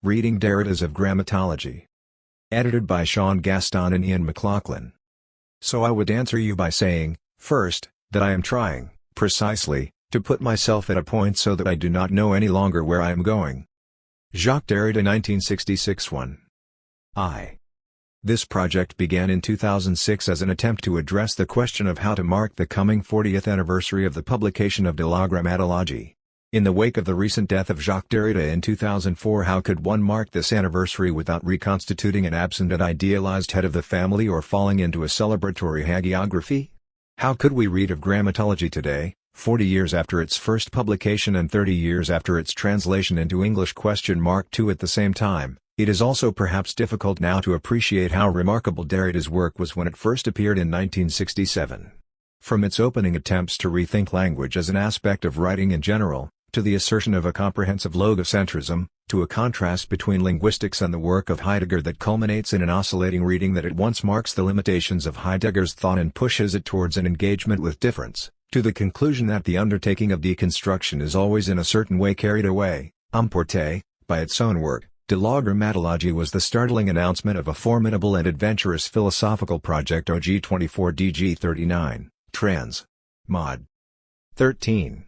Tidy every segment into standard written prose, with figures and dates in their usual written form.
Reading Derridas of Grammatology. Edited by Gaston and MacLachlan. So I would answer you by saying, first, that I am trying, precisely, to put myself at a point so that I do not know any longer where I am going. Jacques Derrida 1966 1. This project began in 2006 as an attempt to address the question of how to mark the coming 40th anniversary of the publication of De la Grammatologie. In the wake of the recent death of Jacques Derrida in 2004, how could one mark this anniversary without reconstituting an absent and idealized head of the family or falling into a celebratory hagiography? How could we read of Grammatology today, 40 years after its first publication and 30 years after its translation into English ?2 at the same time? It is also perhaps difficult now to appreciate how remarkable Derrida's work was when it first appeared in 1967. From its opening attempts to rethink language as an aspect of writing in general, to the assertion of a comprehensive logocentrism, to a contrast between linguistics and the work of Heidegger that culminates in an oscillating reading that at once marks the limitations of Heidegger's thought and pushes it towards an engagement with difference, to the conclusion that the undertaking of deconstruction is always in a certain way carried away, emporté, by its own work. De la Grammatologie was the startling announcement of a formidable and adventurous philosophical project. OG 24 DG 39, trans. Mod. 13.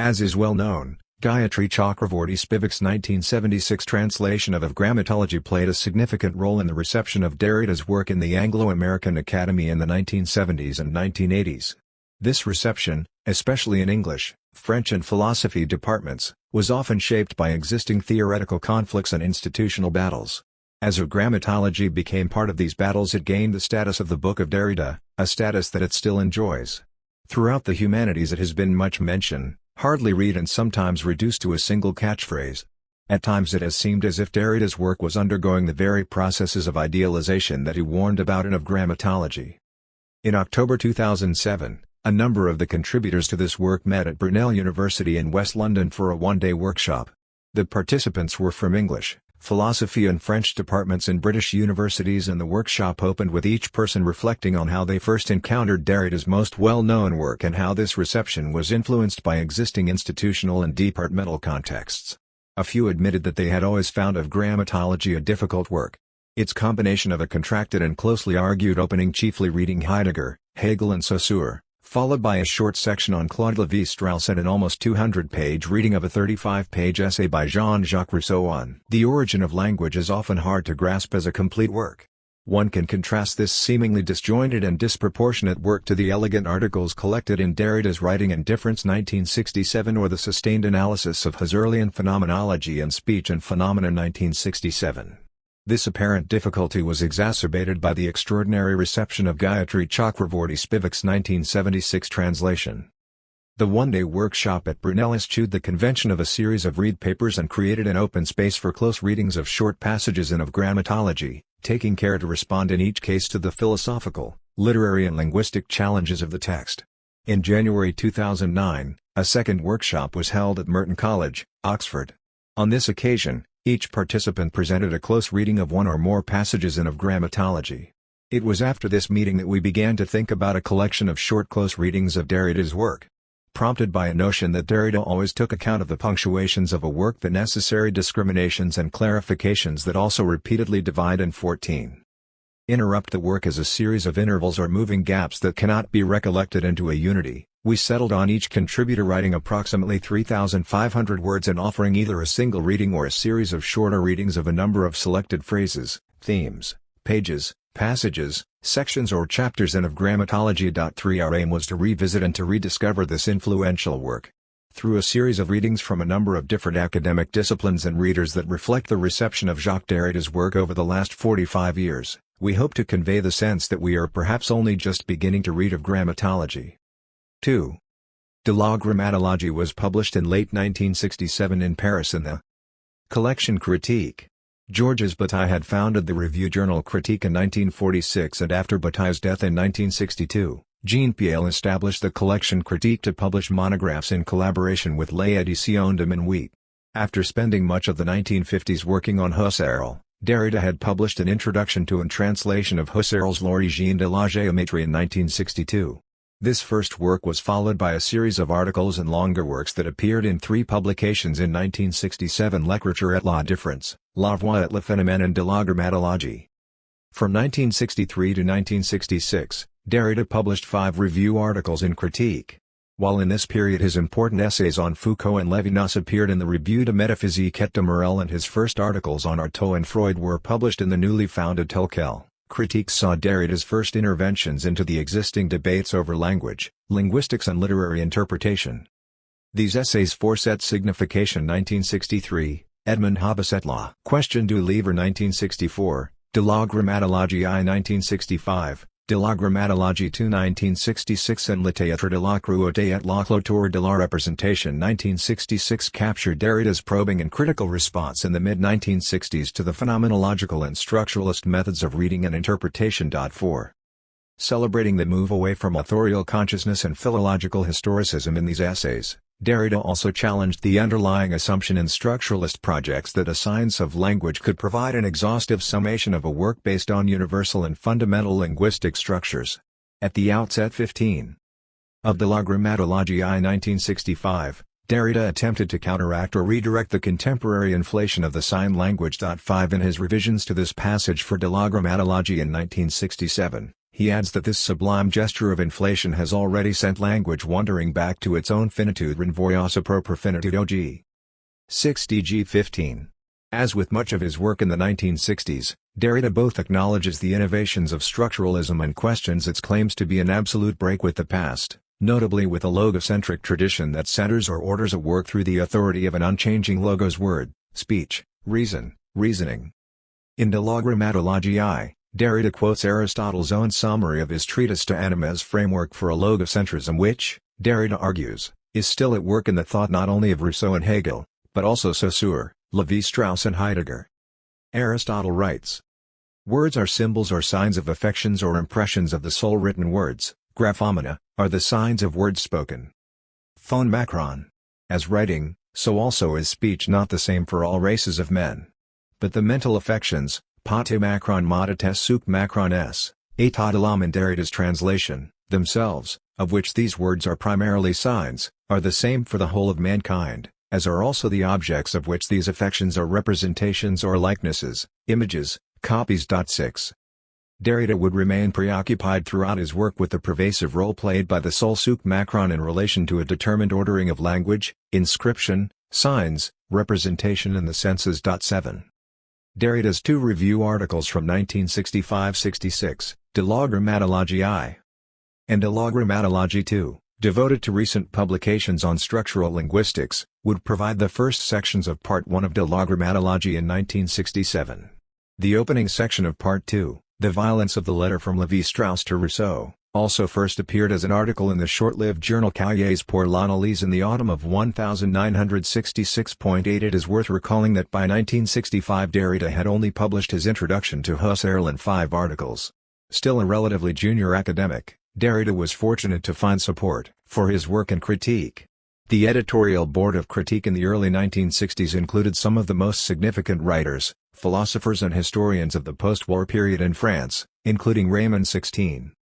As is well known, Gayatri Chakravorty Spivak's 1976 translation of Grammatology played a significant role in the reception of Derrida's work in the Anglo-American Academy in the 1970s and 1980s. This reception, especially in English, French and philosophy departments, was often shaped by existing theoretical conflicts and institutional battles. As Grammatology became part of these battles, it gained the status of the Book of Derrida, a status that it still enjoys. Throughout the humanities it has been much mentioned, hardly read and sometimes reduced to a single catchphrase. At times it has seemed as if Derrida's work was undergoing the very processes of idealization that he warned about in Grammatology. In October 2007, a number of the contributors to this work met at Brunel University in West London for a one-day workshop. The participants were from English, philosophy and French departments in British universities, and the workshop opened with each person reflecting on how they first encountered Derrida's most well-known work and how this reception was influenced by existing institutional and departmental contexts. A few admitted that they had always found Grammatology a difficult work. Its combination of a contracted and closely argued opening, chiefly reading Heidegger, Hegel and Saussure, followed by a short section on Claude Lévi-Strauss and an almost 200-page reading of a 35-page essay by Jean-Jacques Rousseau on The Origin of Language, is often hard to grasp as a complete work. One can contrast this seemingly disjointed and disproportionate work to the elegant articles collected in Derrida's Writing and Difference 1967 or the sustained analysis of Husserlian phenomenology and speech and phenomena 1967. This apparent difficulty was exacerbated by the extraordinary reception of Gayatri Chakravorty Spivak's 1976 translation. The one-day workshop at Brunel eschewed the convention of a series of read papers and created an open space for close readings of short passages in Grammatology, taking care to respond in each case to the philosophical, literary and linguistic challenges of the text. In January 2009, a second workshop was held at Merton College, Oxford. On this occasion, each participant presented a close reading of one or more passages in Grammatology. It was after this meeting that we began to think about a collection of short close readings of Derrida's work. Prompted by a notion that Derrida always took account of the punctuations of a work, the necessary discriminations and clarifications that also repeatedly divide and 14. Interrupt the work as a series of intervals or moving gaps that cannot be recollected into a unity. We settled on each contributor writing approximately 3,500 words and offering either a single reading or a series of shorter readings of a number of selected phrases, themes, pages, passages, sections or chapters in Grammatology. 3. Our aim was to revisit and to rediscover this influential work. Through a series of readings from a number of different academic disciplines and readers that reflect the reception of Jacques Derrida's work over the last 45 years, we hope to convey the sense that we are perhaps only just beginning to read Grammatology. 2. De la Grammatologie was published in late 1967 in Paris in the collection Critique. Georges Bataille had founded the review journal Critique in 1946, and after Bataille's death in 1962, Jean Piel established the collection Critique to publish monographs in collaboration with l'Édition de Minuit. After spending much of the 1950s working on Husserl, Derrida had published an introduction to and translation of Husserl's L'origine de la géométrie in 1962. This first work was followed by a series of articles and longer works that appeared in 3 publications in 1967: L'écriture et la différence, La voix et le phénomène and De la Grammatologie. From 1963 to 1966, Derrida published 5 review articles in Critique. While in this period his important essays on Foucault and Lévinas appeared in the Revue de Métaphysique et de Morale and his first articles on Artaud and Freud were published in the newly founded Tel Quel. Critique saw Derrida's first interventions into the existing debates over language, linguistics and literary interpretation. These essays: Force et Signification 1963, Edmond Hobbes et la Question du livre 1964, De la Grammatologie I 1965, De la Grammatologie II 1966 and Le Théâtre de la Cruauté et la Clôture de la Représentation 1966 captured Derrida's probing and critical response in the mid-1960s to the phenomenological and structuralist methods of reading and interpretation. 4. Celebrating the move away from authorial consciousness and philological historicism in these essays, Derrida also challenged the underlying assumption in structuralist projects that a science of language could provide an exhaustive summation of a work based on universal and fundamental linguistic structures. At the outset 15. Of De la Grammatologie I 1965, Derrida attempted to counteract or redirect the contemporary inflation of the sign language. 5. In his revisions to this passage for De la Grammatologie in 1967. He adds that this sublime gesture of inflation has already sent language wandering back to its own finitude, renvoyant sa propre finitude og. 6 dg 15. As with much of his work in the 1960s, Derrida both acknowledges the innovations of structuralism and questions its claims to be an absolute break with the past, notably with a logocentric tradition that centers or orders a work through the authority of an unchanging logos: word, speech, reason, reasoning. In De la Grammatologie I, Derrida quotes Aristotle's own summary of his treatise De anima as framework for a logocentrism which, Derrida argues, is still at work in the thought not only of Rousseau and Hegel, but also Saussure, Lévi-Strauss and Heidegger. Aristotle writes, "Words are symbols or signs of affections or impressions of the soul. Written words, graphomena, are the signs of words spoken. Phone Macron. As writing, so also is speech not the same for all races of men. But the mental affections, Pate Macron modates suk Macron s, état de l'âme in Derrida's translation, themselves, of which these words are primarily signs, are the same for the whole of mankind, as are also the objects of which these affections are representations or likenesses, images, copies." 6. Derrida would remain preoccupied throughout his work with the pervasive role played by the soul suk Macron in relation to a determined ordering of language, inscription, signs, representation and the senses. 7. Derrida's 2 review articles from 1965-66, De la Grammatologie I and De la Grammatologie II, devoted to recent publications on structural linguistics, would provide the first sections of Part 1 of De la Grammatologie in 1967. The opening section of Part 2, The Violence of the Letter from Lévi-Strauss to Rousseau, also first appeared as an article in the short-lived journal Cahiers pour l'analyse in the autumn of 1966.8. It is worth recalling that by 1965 Derrida had only published his introduction to Husserl in 5 articles. Still a relatively junior academic, Derrida was fortunate to find support for his work in Critique. The editorial board of Critique in the early 1960s included some of the most significant writers, philosophers and historians of the post-war period in France, including Raymond Sixteen,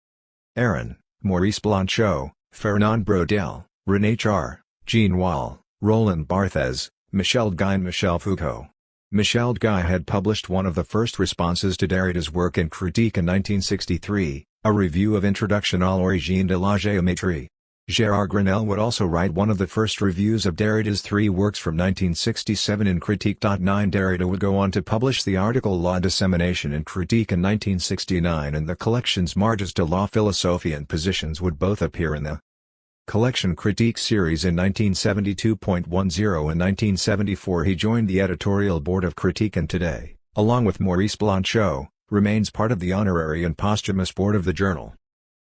Aaron, Maurice Blanchot, Fernand Braudel, René Char, Jean Wahl, Roland Barthes, Michel Guy and Michel Foucault. Michel Guy had published one of the first responses to Derrida's work in Critique in 1963, a review of Introduction à l'origine de la géométrie. Gérard Granel would also write one of the first reviews of Derrida's 3 works from 1967 in Critique. 9. Derrida would go on to publish the article La Dissémination in Critique in 1969 and the collections Marges de la Philosophie and Positions would both appear in the Collection Critique series in 1972.10 and 1974. He joined the editorial board of Critique and today, along with Maurice Blanchot, remains part of the honorary and posthumous board of the journal.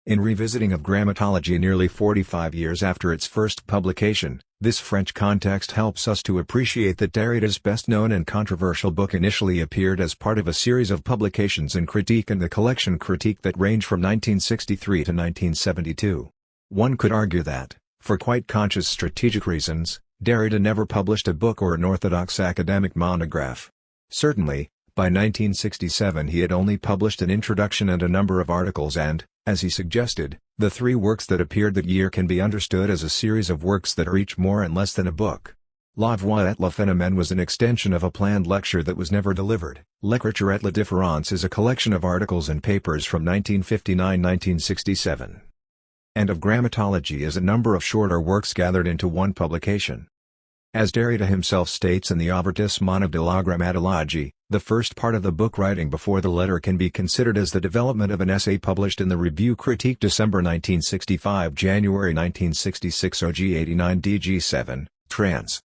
In revisiting of Grammatology nearly 45 years after its first publication, this French context helps us to appreciate that Derrida's best-known and controversial book initially appeared as part of a series of publications in Critique and the collection Critique that range from 1963 to 1972. One could argue that, for quite conscious strategic reasons, Derrida never published a book or an orthodox academic monograph. Certainly, By 1967 he had only published an introduction and a number of articles and, as he suggested, the three works that appeared that year can be understood as a series of works that are each more and less than a book. La Voix et le Phénomène was an extension of a planned lecture that was never delivered. L'écriture et la différence is a collection of articles and papers from 1959-1967. And of Grammatology is a number of shorter works gathered into one publication. As Derrida himself states in the Avertissement de la Grammatologie, the first part of the book writing before the letter can be considered as the development of an essay published in the Revue Critique December 1965 January 1966 OG 89 DG 7, trans.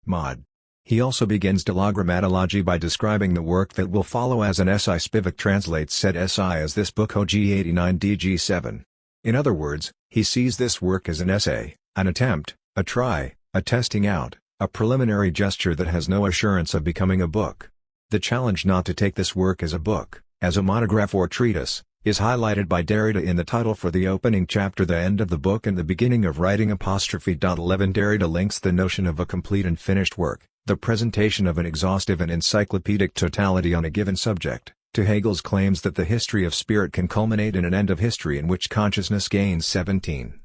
Mod. He also begins de la Grammatologie by describing the work that will follow as an essay. Spivak translates said essay as this book OG 89 DG 7. In other words, he sees this work as an essay, an attempt, a try, a testing out, a preliminary gesture that has no assurance of becoming a book. The challenge not to take this work as a book, as a monograph or treatise, is highlighted by Derrida in the title for the opening chapter, the end of the book and the beginning of writing. 11 Derrida links the notion of a complete and finished work, the presentation of an exhaustive and encyclopedic totality on a given subject, to Hegel's claims that the history of spirit can culminate in an end of history in which consciousness gains 17.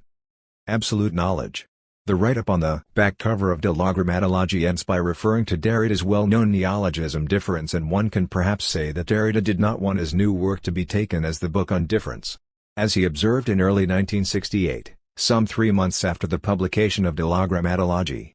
Absolute knowledge. The write-up on the back cover of De la Grammatologie ends by referring to Derrida's well-known neologism difference, and one can perhaps say that Derrida did not want his new work to be taken as the book on difference. As he observed in early 1968, some 3 months after the publication of De la Grammatologie,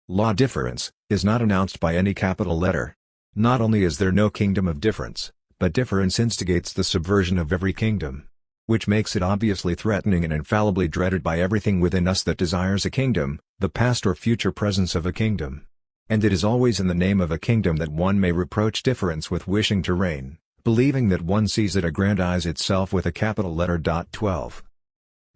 La difference is not announced by any capital letter. Not only is there no kingdom of difference, but difference instigates the subversion of every kingdom, which makes it obviously threatening and infallibly dreaded by everything within us that desires a kingdom, the past or future presence of a kingdom. And it is always in the name of a kingdom that one may reproach difference with wishing to reign, believing that one sees it aggrandize itself with a capital letter. 12.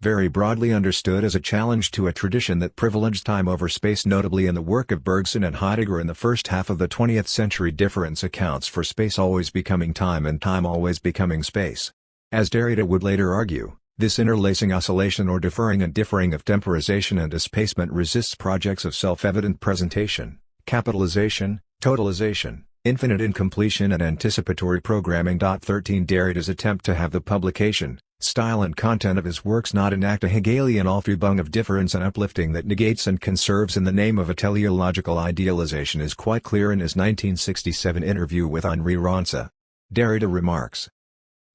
Very broadly understood as a challenge to a tradition that privileged time over space, notably in the work of Bergson and Heidegger in the first half of the 20th century. Difference accounts for space always becoming time and time always becoming space. As Derrida would later argue, this interlacing oscillation or deferring and differing of temporization and espacement resists projects of self-evident presentation, capitalization, totalization, infinite incompletion and anticipatory programming. 13 Derrida's attempt to have the publication, style and content of his works not enact a Hegelian Aufhebung of difference and uplifting that negates and conserves in the name of a teleological idealization is quite clear in his 1967 interview with Henri Ronsa. Derrida remarks,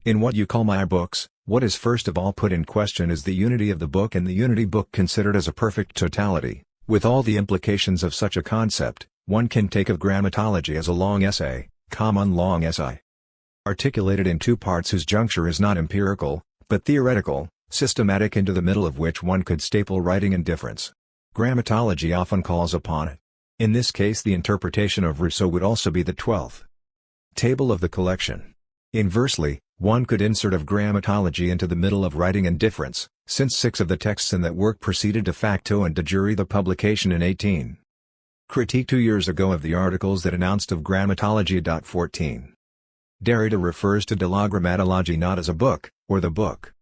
"In what you call my books, what is first of all put in question is the unity of the book, and the unity book considered as a perfect totality, with all the implications of such a concept. One can take of Grammatology as a long essay, long essay, articulated in 2 parts whose juncture is not empirical, but theoretical, systematic, into the middle of which one could staple writing and difference. Grammatology often calls upon it. In this case the interpretation of Rousseau would also be the 12th table of the collection. Inversely, one could insert of Grammatology into the middle of writing and difference, since 6 of the texts in that work preceded de facto and de jure the publication in 18. Critique 2 years ago of the articles that announced of Grammatology. 14. Derrida refers to De la Grammatologie not as a book, or the book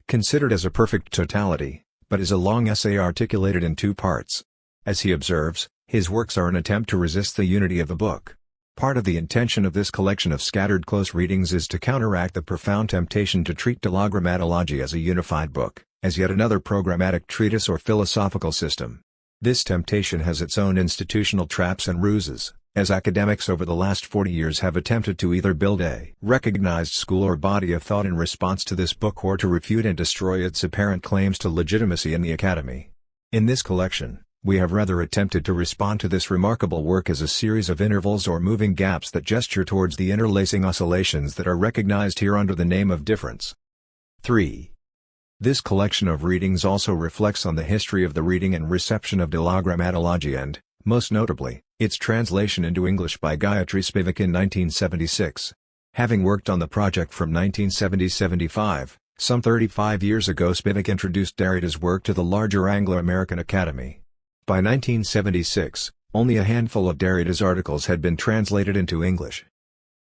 considered as a perfect totality, but as a long essay articulated in 2 parts. As he observes, his works are an attempt to resist the unity of the book. Part of the intention of this collection of scattered close readings is to counteract the profound temptation to treat De la Grammatologie as a unified book, as yet another programmatic treatise or philosophical system. This temptation has its own institutional traps and ruses, as academics over the last 40 years have attempted to either build a recognized school or body of thought in response to this book, or to refute and destroy its apparent claims to legitimacy in the academy. In this collection, we have rather attempted to respond to this remarkable work as a series of intervals or moving gaps that gesture towards the interlacing oscillations that are recognized here under the name of difference. 3. This collection of readings also reflects on the history of the reading and reception of De la Grammatologie and, most notably, its translation into English by Gayatri Spivak in 1976. Having worked on the project from 1970-75, some 35 years ago, Spivak introduced Derrida's work to the larger Anglo-American Academy. By 1976, only a handful of Derrida's articles had been translated into English.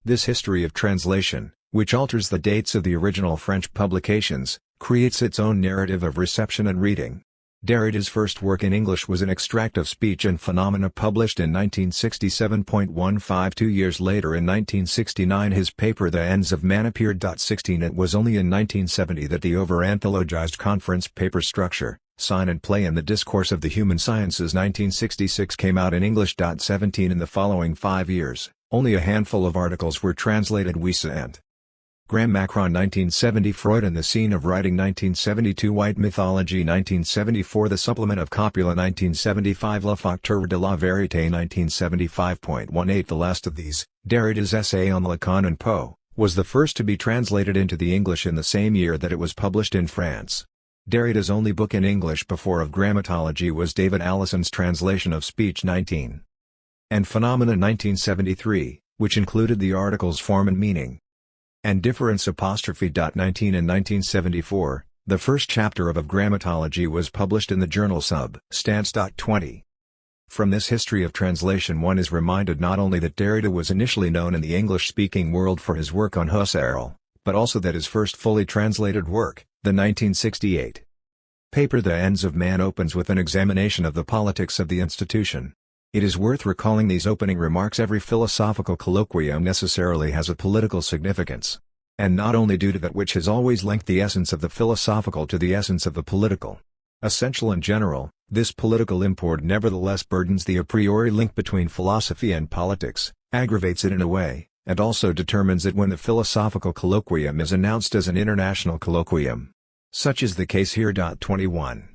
This history of translation, which alters the dates of the original French publications, creates its own narrative of reception and reading. Derrida's first work in English was an extract of Speech and Phenomena published in 1967.15. 2 years later in 1969 his paper The Ends of Man appeared. 16 It was only in 1970 that the over-anthologized conference paper Structure, Sign and Play in the Discourse of the Human Sciences 1966 came out in English. 17 In the following 5 years, only a handful of articles were translated. Wiese and Grammatology 1970 Freud and the Scene of Writing 1972 White Mythology 1974 The Supplement of Copula 1975 Le Facteur de la Vérité 1975.18 The last of these, Derrida's essay on Lacan and Poe, was the first to be translated into the English in the same year that it was published in France. Derrida's only book in English before of Grammatology was David Allison's translation of Speech 19 and Phenomena 1973, which included the articles Form and Meaning and Difference'. 19 In 1974, the first chapter of Grammatology was published in the journal Substance. 20 From this history of translation one is reminded not only that Derrida was initially known in the English-speaking world for his work on Husserl, but also that his first fully translated work, the 1968 paper The Ends of Man opens with an examination of the politics of the institution. It is worth recalling these opening remarks. Every philosophical colloquium necessarily has a political significance. And not only due to that which has always linked the essence of the philosophical to the essence of the political. Essential and general, this political import nevertheless burdens the a priori link between philosophy and politics, aggravates it in a way, and also determines it when the philosophical colloquium is announced as an international colloquium. Such is the case here. 21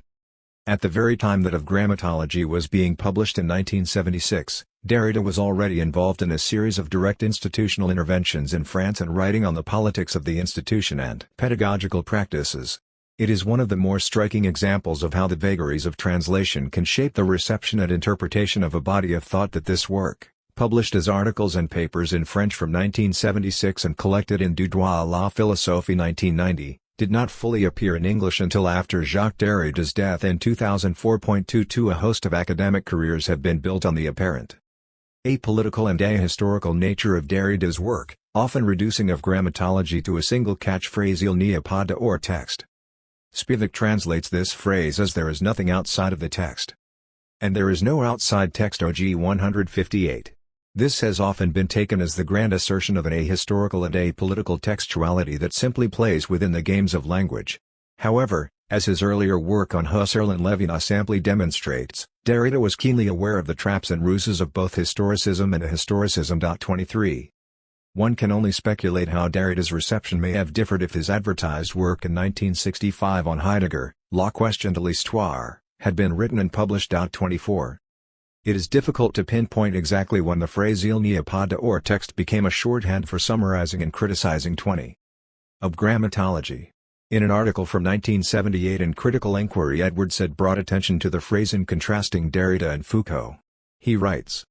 At the very time that Grammatology was being published in 1976, Derrida was already involved in a series of direct institutional interventions in France and writing on the politics of the institution and pedagogical practices. It is one of the more striking examples of how the vagaries of translation can shape the reception and interpretation of a body of thought that this work, published as articles and papers in French from 1976 and collected in Du Droit à la Philosophie 1990, did not fully appear in English until after Jacques Derrida's death in 2004. A host of academic careers have been built on the apparent apolitical and ahistorical nature of Derrida's work, often reducing Grammatology to a single catchphrase Il n'y a pas de hors texte. Spivak translates this phrase as there is nothing outside of the text. And there is no outside text. OG 158. This has often been taken as the grand assertion of an ahistorical and apolitical textuality that simply plays within the games of language. However, as his earlier work on Husserl and Levinas amply demonstrates, Derrida was keenly aware of the traps and ruses of both historicism and ahistoricism. 23 One can only speculate how Derrida's reception may have differed if his advertised work in 1965 on Heidegger, La Question de l'Histoire, had been written and published. 24 It is difficult to pinpoint exactly when the phrase Il n'y a pas de hors texte became a shorthand for summarizing and criticizing 20 Grammatology. In an article from 1978 in Critical Inquiry, Edward Said brought attention to the phrase in contrasting Derrida and Foucault. He writes,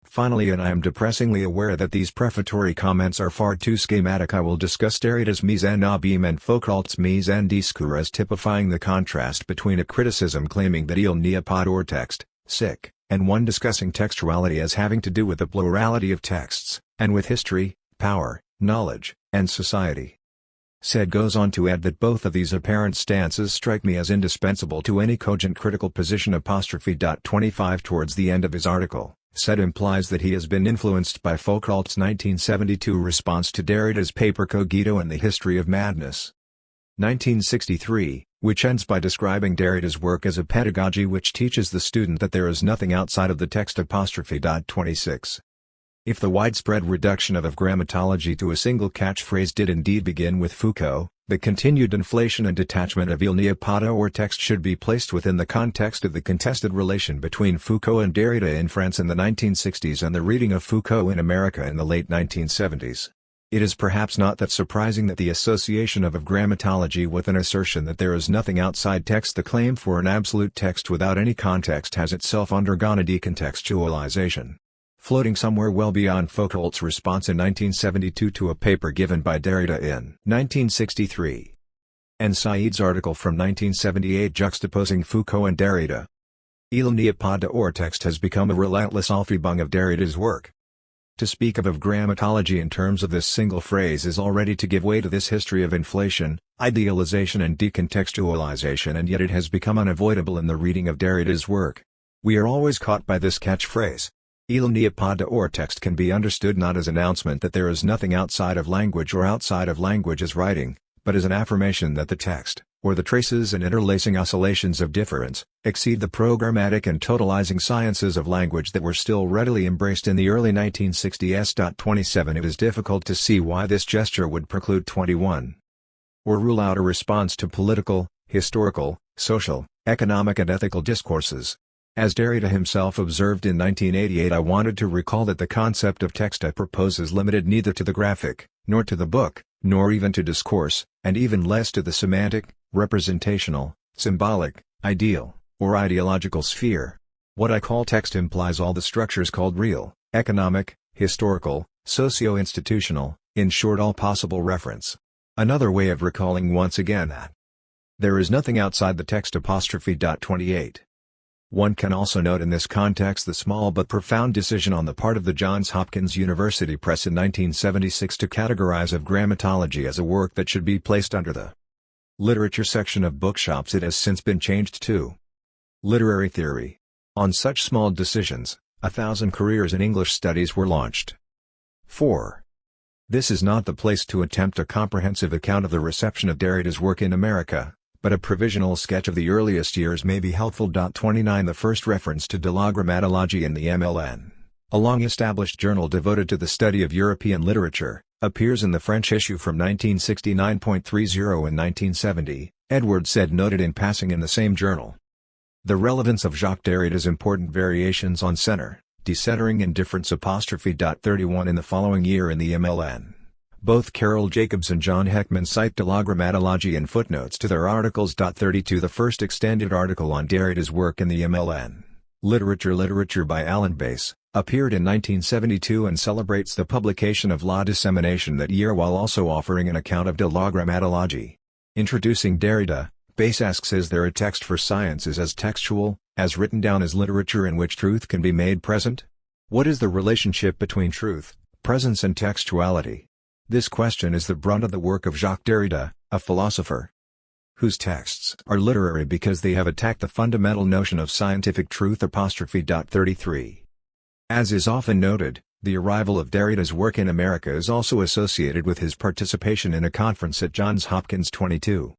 "Finally, and I am depressingly aware that these prefatory comments are far too schematic, I will discuss Derrida's mise en abîme and Foucault's mise en discours as typifying the contrast between a criticism claiming that il n'y a pas hors texte, sic, and one discussing textuality as having to do with the plurality of texts, and with history, power, knowledge, and society." Said goes on to add that both of these apparent stances strike me as indispensable to any cogent critical position. 25 Towards the end of his article, Said implies that he has been influenced by Foucault's 1972 response to Derrida's paper Cogito and the History of Madness. 1963, which ends by describing Derrida's work as a pedagogy which teaches the student that there is nothing outside of the text. 26 If the widespread reduction of Grammatology to a single catchphrase did indeed begin with Foucault, the continued inflation and detachment of Il n'y a pas de hors texte should be placed within the context of the contested relation between Foucault and Derrida in France in the 1960s and the reading of Foucault in America in the late 1970s. It is perhaps not that surprising that the association of Grammatology with an assertion that there is nothing outside text, the claim for an absolute text without any context, has itself undergone a decontextualization. Floating somewhere well beyond Foucault's response in 1972 to a paper given by Derrida in 1963. And Said's article from 1978 juxtaposing Foucault and Derrida. Il n'y a pas de hors texte has become a relentless aufhebung of Derrida's work. To speak of Grammatology in terms of this single phrase is already to give way to this history of inflation, idealization and decontextualization, and yet it has become unavoidable in the reading of Derrida's work. We are always caught by this catchphrase. Il n'y a pas de hors texte can be understood not as announcement that there is nothing outside of language or outside of language as writing, but as an affirmation that the text, or the traces and interlacing oscillations of difference, exceed the programmatic and totalizing sciences of language that were still readily embraced in the early 1960s. 27 It is difficult to see why this gesture would preclude 21. Or rule out a response to political, historical, social, economic and ethical discourses. As Derrida himself observed in 1988, I wanted to recall that the concept of text I propose is limited neither to the graphic, nor to the book, nor even to discourse, and even less to the semantic, representational, symbolic, ideal, or ideological sphere. What I call text implies all the structures called real, economic, historical, socio-institutional, in short all possible reference. Another way of recalling once again that there is nothing outside the text. 28. One can also note in this context the small but profound decision on the part of the Johns Hopkins University Press in 1976 to categorize of Grammatology as a work that should be placed under the literature section of bookshops. It has since been changed to literary theory. On such small decisions, 1,000 careers in English studies were launched. 4. This is not the place to attempt a comprehensive account of the reception of Derrida's work in America, but a provisional sketch of the earliest years may be helpful. 29 The first reference to de la Grammatology in the MLN, a long-established journal devoted to the study of European literature, appears in the French issue from 1969.30 in 1970, Edward said, noted in passing in the same journal. The relevance of Jacques Derrida's important variations on center, decentering and difference. 31 In the following year in the MLN. Both Carol Jacobs and John Heckman cite de la Grammatology in footnotes to their articles. 32 The first extended article on Derrida's work in the MLN, Literature by Alan Bass, appeared in 1972 and celebrates the publication of La Dissemination that year while also offering an account of de la Grammatology. Introducing Derrida, Bass asks, is there a text for sciences as textual, as written down as literature in which truth can be made present? What is the relationship between truth, presence and textuality? This question is the brunt of the work of Jacques Derrida, a philosopher whose texts are literary because they have attacked the fundamental notion of scientific truth. 33. As is often noted, the arrival of Derrida's work in America is also associated with his participation in a conference at Johns Hopkins 22.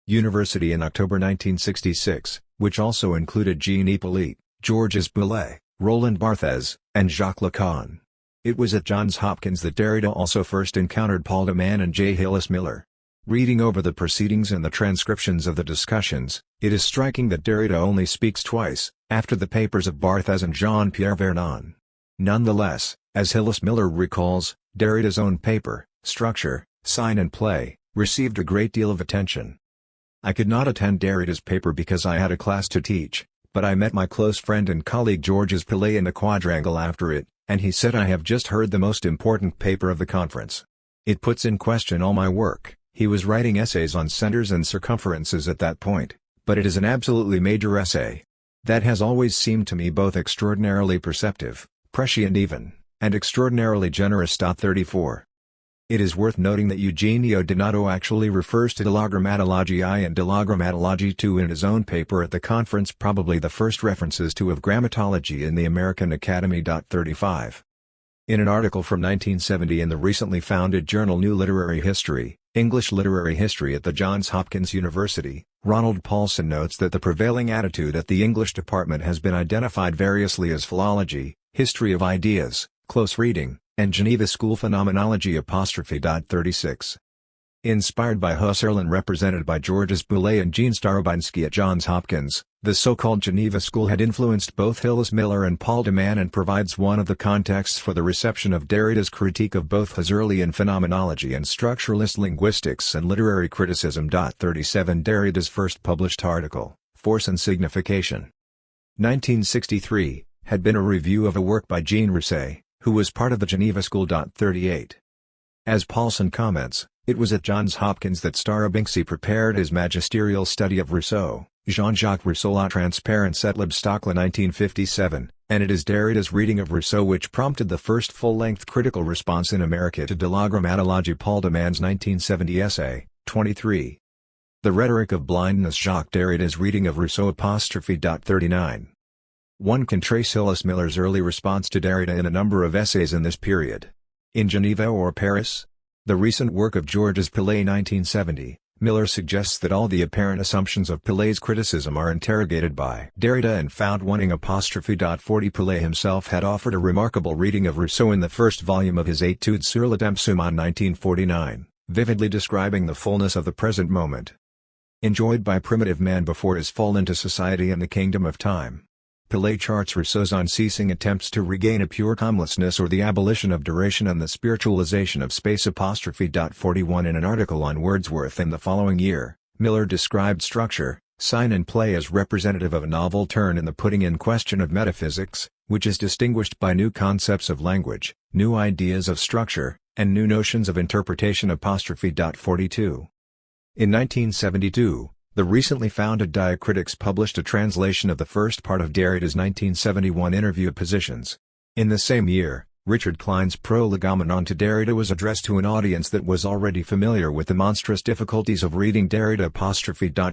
University in October 1966, which also included Jean Hippolyte, Georges Boulet, Roland Barthes, and Jacques Lacan. It was at Johns Hopkins that Derrida also first encountered Paul de Man and J. Hillis Miller. Reading over the proceedings and the transcriptions of the discussions, it is striking that Derrida only speaks twice, after the papers of Barthes and Jean-Pierre Vernon. Nonetheless, as Hillis Miller recalls, Derrida's own paper, Structure, Sign and Play, received a great deal of attention. I could not attend Derrida's paper because I had a class to teach, but I met my close friend and colleague Georges Boulet in the quadrangle after it, and he said, I have just heard the most important paper of the conference. It puts in question all my work. He was writing essays on centers and circumferences at that point, but it is an absolutely major essay. That has always seemed to me both extraordinarily perceptive, prescient even, and extraordinarily generous. 34. It is worth noting that Eugenio Donato actually refers to de la Grammatology I and de la Grammatology II in his own paper at the conference, probably the first references to of grammatology in the American Academy. 35. In an article from 1970 in the recently founded journal New Literary History, English Literary History at the Johns Hopkins University, Ronald Paulson notes that the prevailing attitude at the English department has been identified variously as philology, history of ideas, close reading, and Geneva School phenomenology. 36. Inspired by Husserl and represented by Georges Boulet and Jean Starobinsky at Johns Hopkins, the so-called Geneva School had influenced both Hillis Miller and Paul de Man and provides one of the contexts for the reception of Derrida's critique of both Husserlian phenomenology and structuralist linguistics and literary criticism. 37 Derrida's first published article, Force and Signification, 1963, had been a review of a work by Jean Rousset, who was part of the Geneva School. 38. As Paulson comments, it was at Johns Hopkins that Starobinsky prepared his magisterial study of Rousseau, Jean-Jacques Rousseau La Transparence et l'Obstacle 1957, and it is Derrida's reading of Rousseau which prompted the first full-length critical response in America to De la Grammatologie. Paul de Man's 1970 essay, 23. The Rhetoric of Blindness, Jacques Derrida's reading of Rousseau. 39. One can trace Hillis Miller's early response to Derrida in a number of essays in this period. In Geneva or Paris? The recent work of Georges Pillet 1970, Miller suggests that all the apparent assumptions of Pillet's criticism are interrogated by Derrida and found wanting. 40. Pillet himself had offered a remarkable reading of Rousseau in the first volume of his Études sur la Dempsum in 1949, vividly describing the fullness of the present moment, enjoyed by primitive man before his fall into society and the kingdom of time. Pillet charts Rousseau's unceasing attempts to regain a pure timelessness or the abolition of duration and the spiritualization of space. 41. In an article on Wordsworth in the following year, Miller described structure, sign and play as representative of a novel turn in the putting in question of metaphysics, which is distinguished by new concepts of language, new ideas of structure, and new notions of interpretation. 42. In 1972, the recently founded Diacritics published a translation of the first part of Derrida's 1971 Interview of Positions. In the same year, Richard Klein's Prolegomena to Derrida was addressed to an audience that was already familiar with the monstrous difficulties of reading Derrida.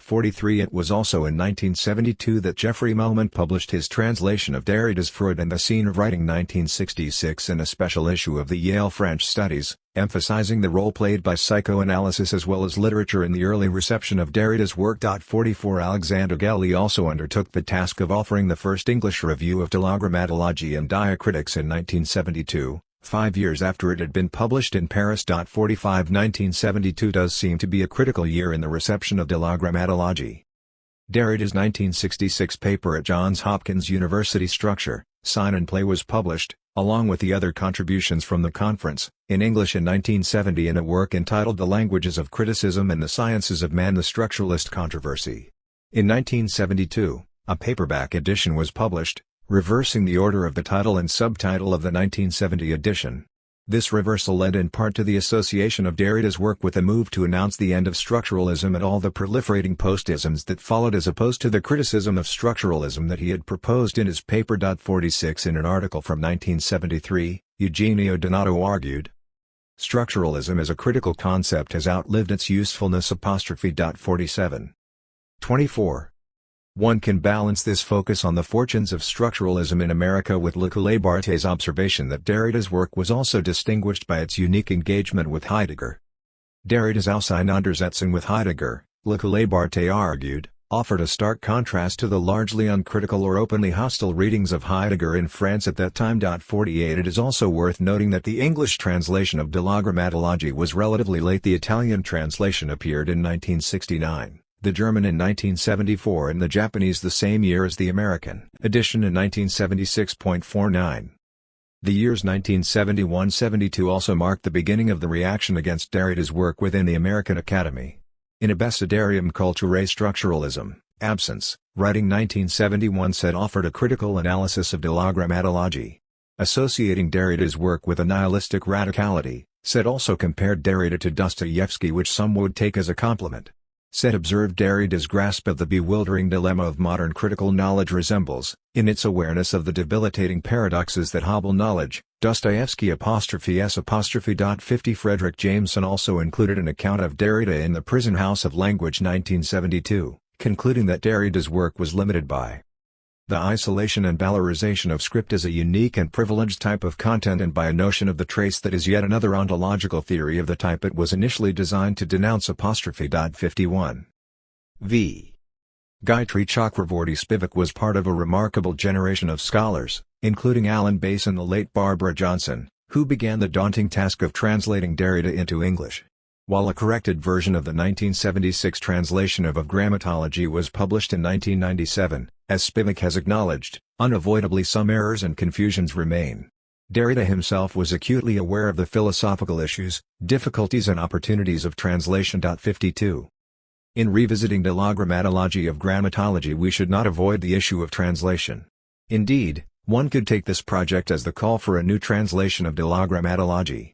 43. It was also in 1972 that Geoffrey Melman published his translation of Derrida's Freud and the Scene of Writing 1966 in a special issue of the Yale French Studies, emphasizing the role played by psychoanalysis as well as literature in the early reception of Derrida's work. 44. Alexander Gelly also undertook the task of offering the first English review of De la Grammatologie and Diacritics in 1972, 5 years after it had been published in Paris. 45. 1972 does seem to be a critical year in the reception of De la Grammatologie. Derrida's 1966 paper at Johns Hopkins University Structure, Sign and Play was published, along with the other contributions from the conference, in English in 1970 in a work entitled The Languages of Criticism and the Sciences of Man, the Structuralist Controversy. In 1972, a paperback edition was published, reversing the order of the title and subtitle of the 1970 edition. This reversal led in part to the association of Derrida's work with a move to announce the end of structuralism and all the proliferating post-isms that followed, as opposed to the criticism of structuralism that he had proposed in his paper. 46. In an article from 1973, Eugenio Donato argued, "Structuralism as a critical concept has outlived its usefulness." 47. 24. One can balance this focus on the fortunes of structuralism in America with Le Coulet-Barthés's observation that Derrida's work was also distinguished by its unique engagement with Heidegger. Derrida's Auseinandersetzung with Heidegger, Le Coulet-Barthés argued, offered a stark contrast to the largely uncritical or openly hostile readings of Heidegger in France at that time. 48. It is also worth noting that the English translation of De la Grammatologie was relatively late. The Italian translation appeared in 1969. The German in 1974 and the Japanese the same year as the American edition in 1976.49. The years 1971-72 also marked the beginning of the reaction against Derrida's work within the American Academy. In Abecedarium Culturae Structuralism, Absence, writing 1971 said offered a critical analysis of De la Grammatologie. Associating Derrida's work with a nihilistic radicality, said also compared Derrida to Dostoevsky, which some would take as a compliment. Said observed Derrida's grasp of the bewildering dilemma of modern critical knowledge resembles, in its awareness of the debilitating paradoxes that hobble knowledge, Dostoevsky ''S''. 50. Frederick Jameson also included an account of Derrida in The Prison House of Language 1972, concluding that Derrida's work was limited by the isolation and valorization of script as a unique and privileged type of content and by a notion of the trace that is yet another ontological theory of the type it was initially designed to denounce. 51. V. Gayatri Chakravorty Spivak was part of a remarkable generation of scholars, including Alan Bass and the late Barbara Johnson, who began the daunting task of translating Derrida into English. While a corrected version of the 1976 translation of Grammatology was published in 1997, as Spivak has acknowledged, unavoidably some errors and confusions remain. Derrida himself was acutely aware of the philosophical issues, difficulties and opportunities of translation. 52. In revisiting De la Grammatologie of Grammatology we should not avoid the issue of translation. Indeed, one could take this project as the call for a new translation of De la Grammatologie.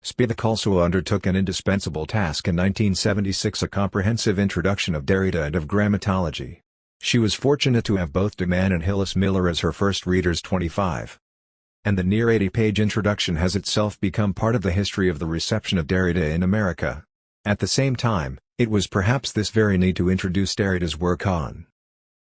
Spivak also undertook an indispensable task in 1976, a comprehensive introduction of Derrida and of Grammatology. She was fortunate to have both de Man and Hillis Miller as her first readers. 25. And the near 80-page introduction has itself become part of the history of the reception of Derrida in America. At the same time, it was perhaps this very need to introduce Derrida's work on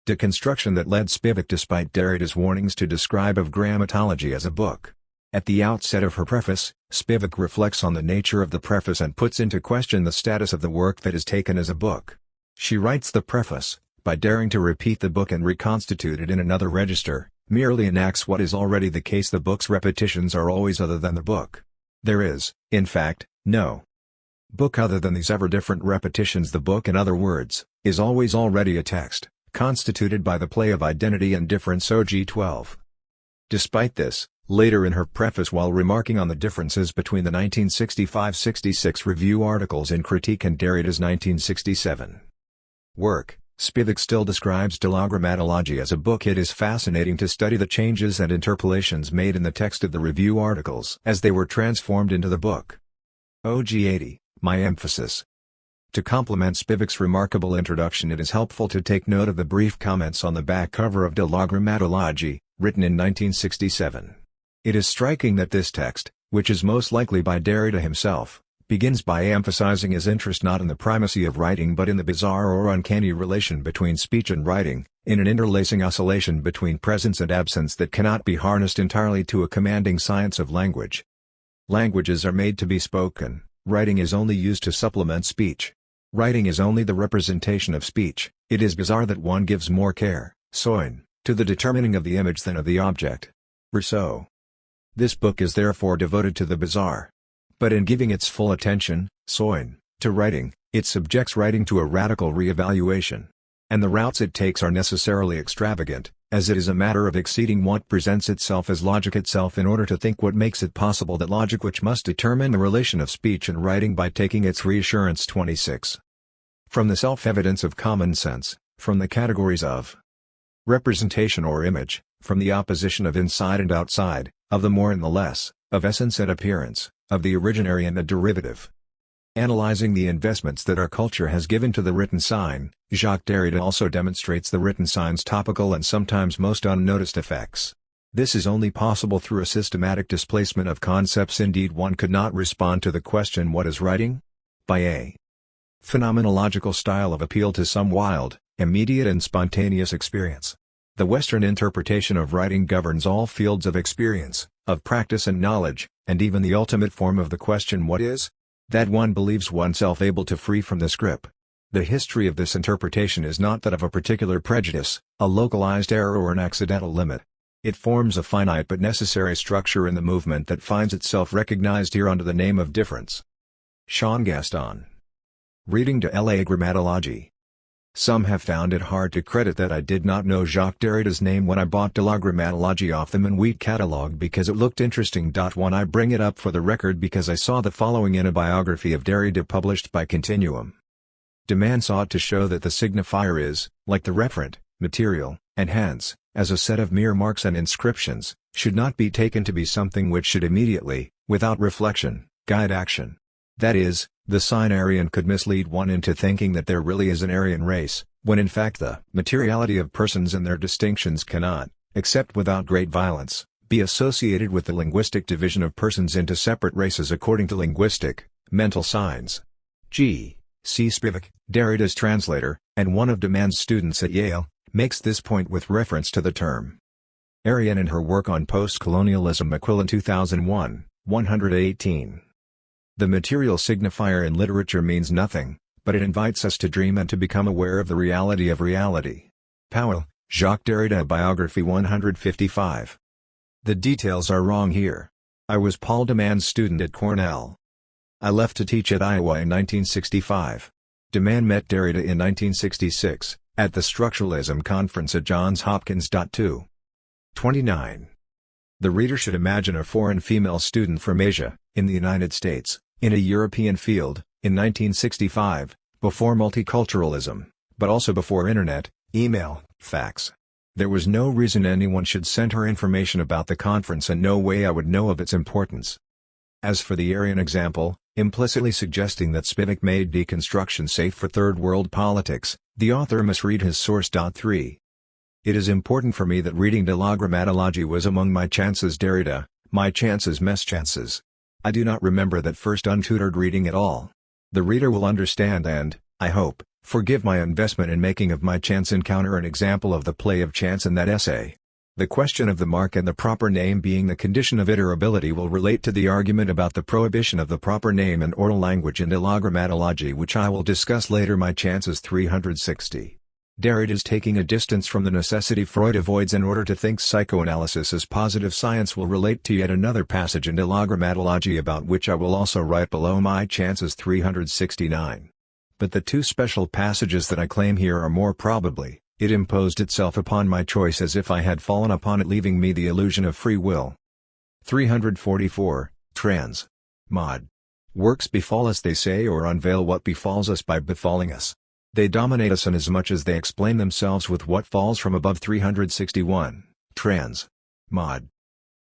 deconstruction that led Spivak, despite Derrida's warnings, to describe of Grammatology as a book. At the outset of her preface, Spivak reflects on the nature of the preface and puts into question the status of the work that is taken as a book. She writes the preface, by daring to repeat the book and reconstitute it in another register, merely enacts what is already the case. The book's repetitions are always other than the book. There is, in fact, no book other than these ever-different repetitions. The book, in other words, is always already a text, constituted by the play of identity and difference. OG 12. Despite this, later in her preface, while remarking on the differences between the 1965-66 review articles in Critique and Derrida's 1967 work, Spivak still describes De la Grammatology as a book. It is fascinating to study the changes and interpolations made in the text of the review articles as they were transformed into the book. OG 80, my emphasis. To complement Spivak's remarkable introduction, it is helpful to take note of the brief comments on the back cover of De la Grammatology, written in 1967. It is striking that this text, which is most likely by Derrida himself, begins by emphasizing his interest not in the primacy of writing but in the bizarre or uncanny relation between speech and writing, in an interlacing oscillation between presence and absence that cannot be harnessed entirely to a commanding science of language. Languages are made to be spoken, writing is only used to supplement speech. Writing is only the representation of speech. It is bizarre that one gives more care, soin, to the determining of the image than of the object. Rousseau. This book is therefore devoted to the bizarre. But in giving its full attention, soin, to writing, it subjects writing to a radical re-evaluation. And the routes it takes are necessarily extravagant, as it is a matter of exceeding what presents itself as logic itself in order to think what makes it possible, that logic which must determine the relation of speech and writing by taking its reassurance. 26. From the self-evidence of common sense, from the categories of representation or image, from the opposition of inside and outside, of the more and the less, of essence and appearance, of the originary and the derivative. Analyzing the investments that our culture has given to the written sign, Jacques Derrida also demonstrates the written sign's topical and sometimes most unnoticed effects. This is only possible through a systematic displacement of concepts. Indeed, one could not respond to the question, what is writing? By a phenomenological style of appeal to some wild, immediate and spontaneous experience. The Western interpretation of writing governs all fields of experience, of practice and knowledge, and even the ultimate form of the question, what is? That one believes oneself able to free from the script. The history of this interpretation is not that of a particular prejudice, a localized error or an accidental limit. It forms a finite but necessary structure in the movement that finds itself recognized here under the name of difference. Jean Gaston. Reading De la Grammatologie. Some have found it hard to credit that I did not know Jacques Derrida's name when I bought De la Grammatologie off the Minuit catalog because it looked interesting. One, I bring it up for the record because I saw the following in a biography of Derrida published by Continuum. Demand sought to show that the signifier is, like the referent, material, and hence, as a set of mere marks and inscriptions, should not be taken to be something which should immediately, without reflection, guide action. That is, the sign Aryan could mislead one into thinking that there really is an Aryan race, when in fact the materiality of persons and their distinctions cannot, except without great violence, be associated with the linguistic division of persons into separate races according to linguistic, mental signs. G. C. Spivak, Derrida's translator, and one of Demand's students at Yale, makes this point with reference to the term Aryan in her work on post-colonialism. MacLachlan 2001, 118. The material signifier in literature means nothing, but it invites us to dream and to become aware of the reality of reality. Powell, Jacques Derrida, Biography 155. The details are wrong here. I was Paul Demand's student at Cornell. I left to teach at Iowa in 1965. Demand met Derrida in 1966, at the Structuralism Conference at Johns Hopkins. 2. 29. The reader should imagine a foreign female student from Asia, in the United States, in a European field, in 1965, before multiculturalism, but also before internet, email, fax. There was no reason anyone should send her information about the conference and no way I would know of its importance. As for the Aryan example, implicitly suggesting that Spivak made deconstruction safe for third world politics, the author must read his source. 3. It is important for me that reading De la Grammatologie was among my chances. Derrida, my chances, mes chances. I do not remember that first untutored reading at all. The reader will understand and, I hope, forgive my investment in making of my chance encounter an example of the play of chance in that essay. The question of the mark and the proper name being the condition of iterability will relate to the argument about the prohibition of the proper name in oral language and grammatology, which I will discuss later. My chances 360. Derridas taking a distance from the necessity Freud avoids in order to think psychoanalysis as positive science will relate to yet another passage in grammatology about which I will also write below. My chances 369. But the two special passages that I claim here are more probably, it imposed itself upon my choice as if I had fallen upon it, leaving me the illusion of free will. 344, trans. Mod. Works befall us, they say, or unveil what befalls us by befalling us. They dominate us inasmuch as they explain themselves with what falls from above. 361, trans. Mod.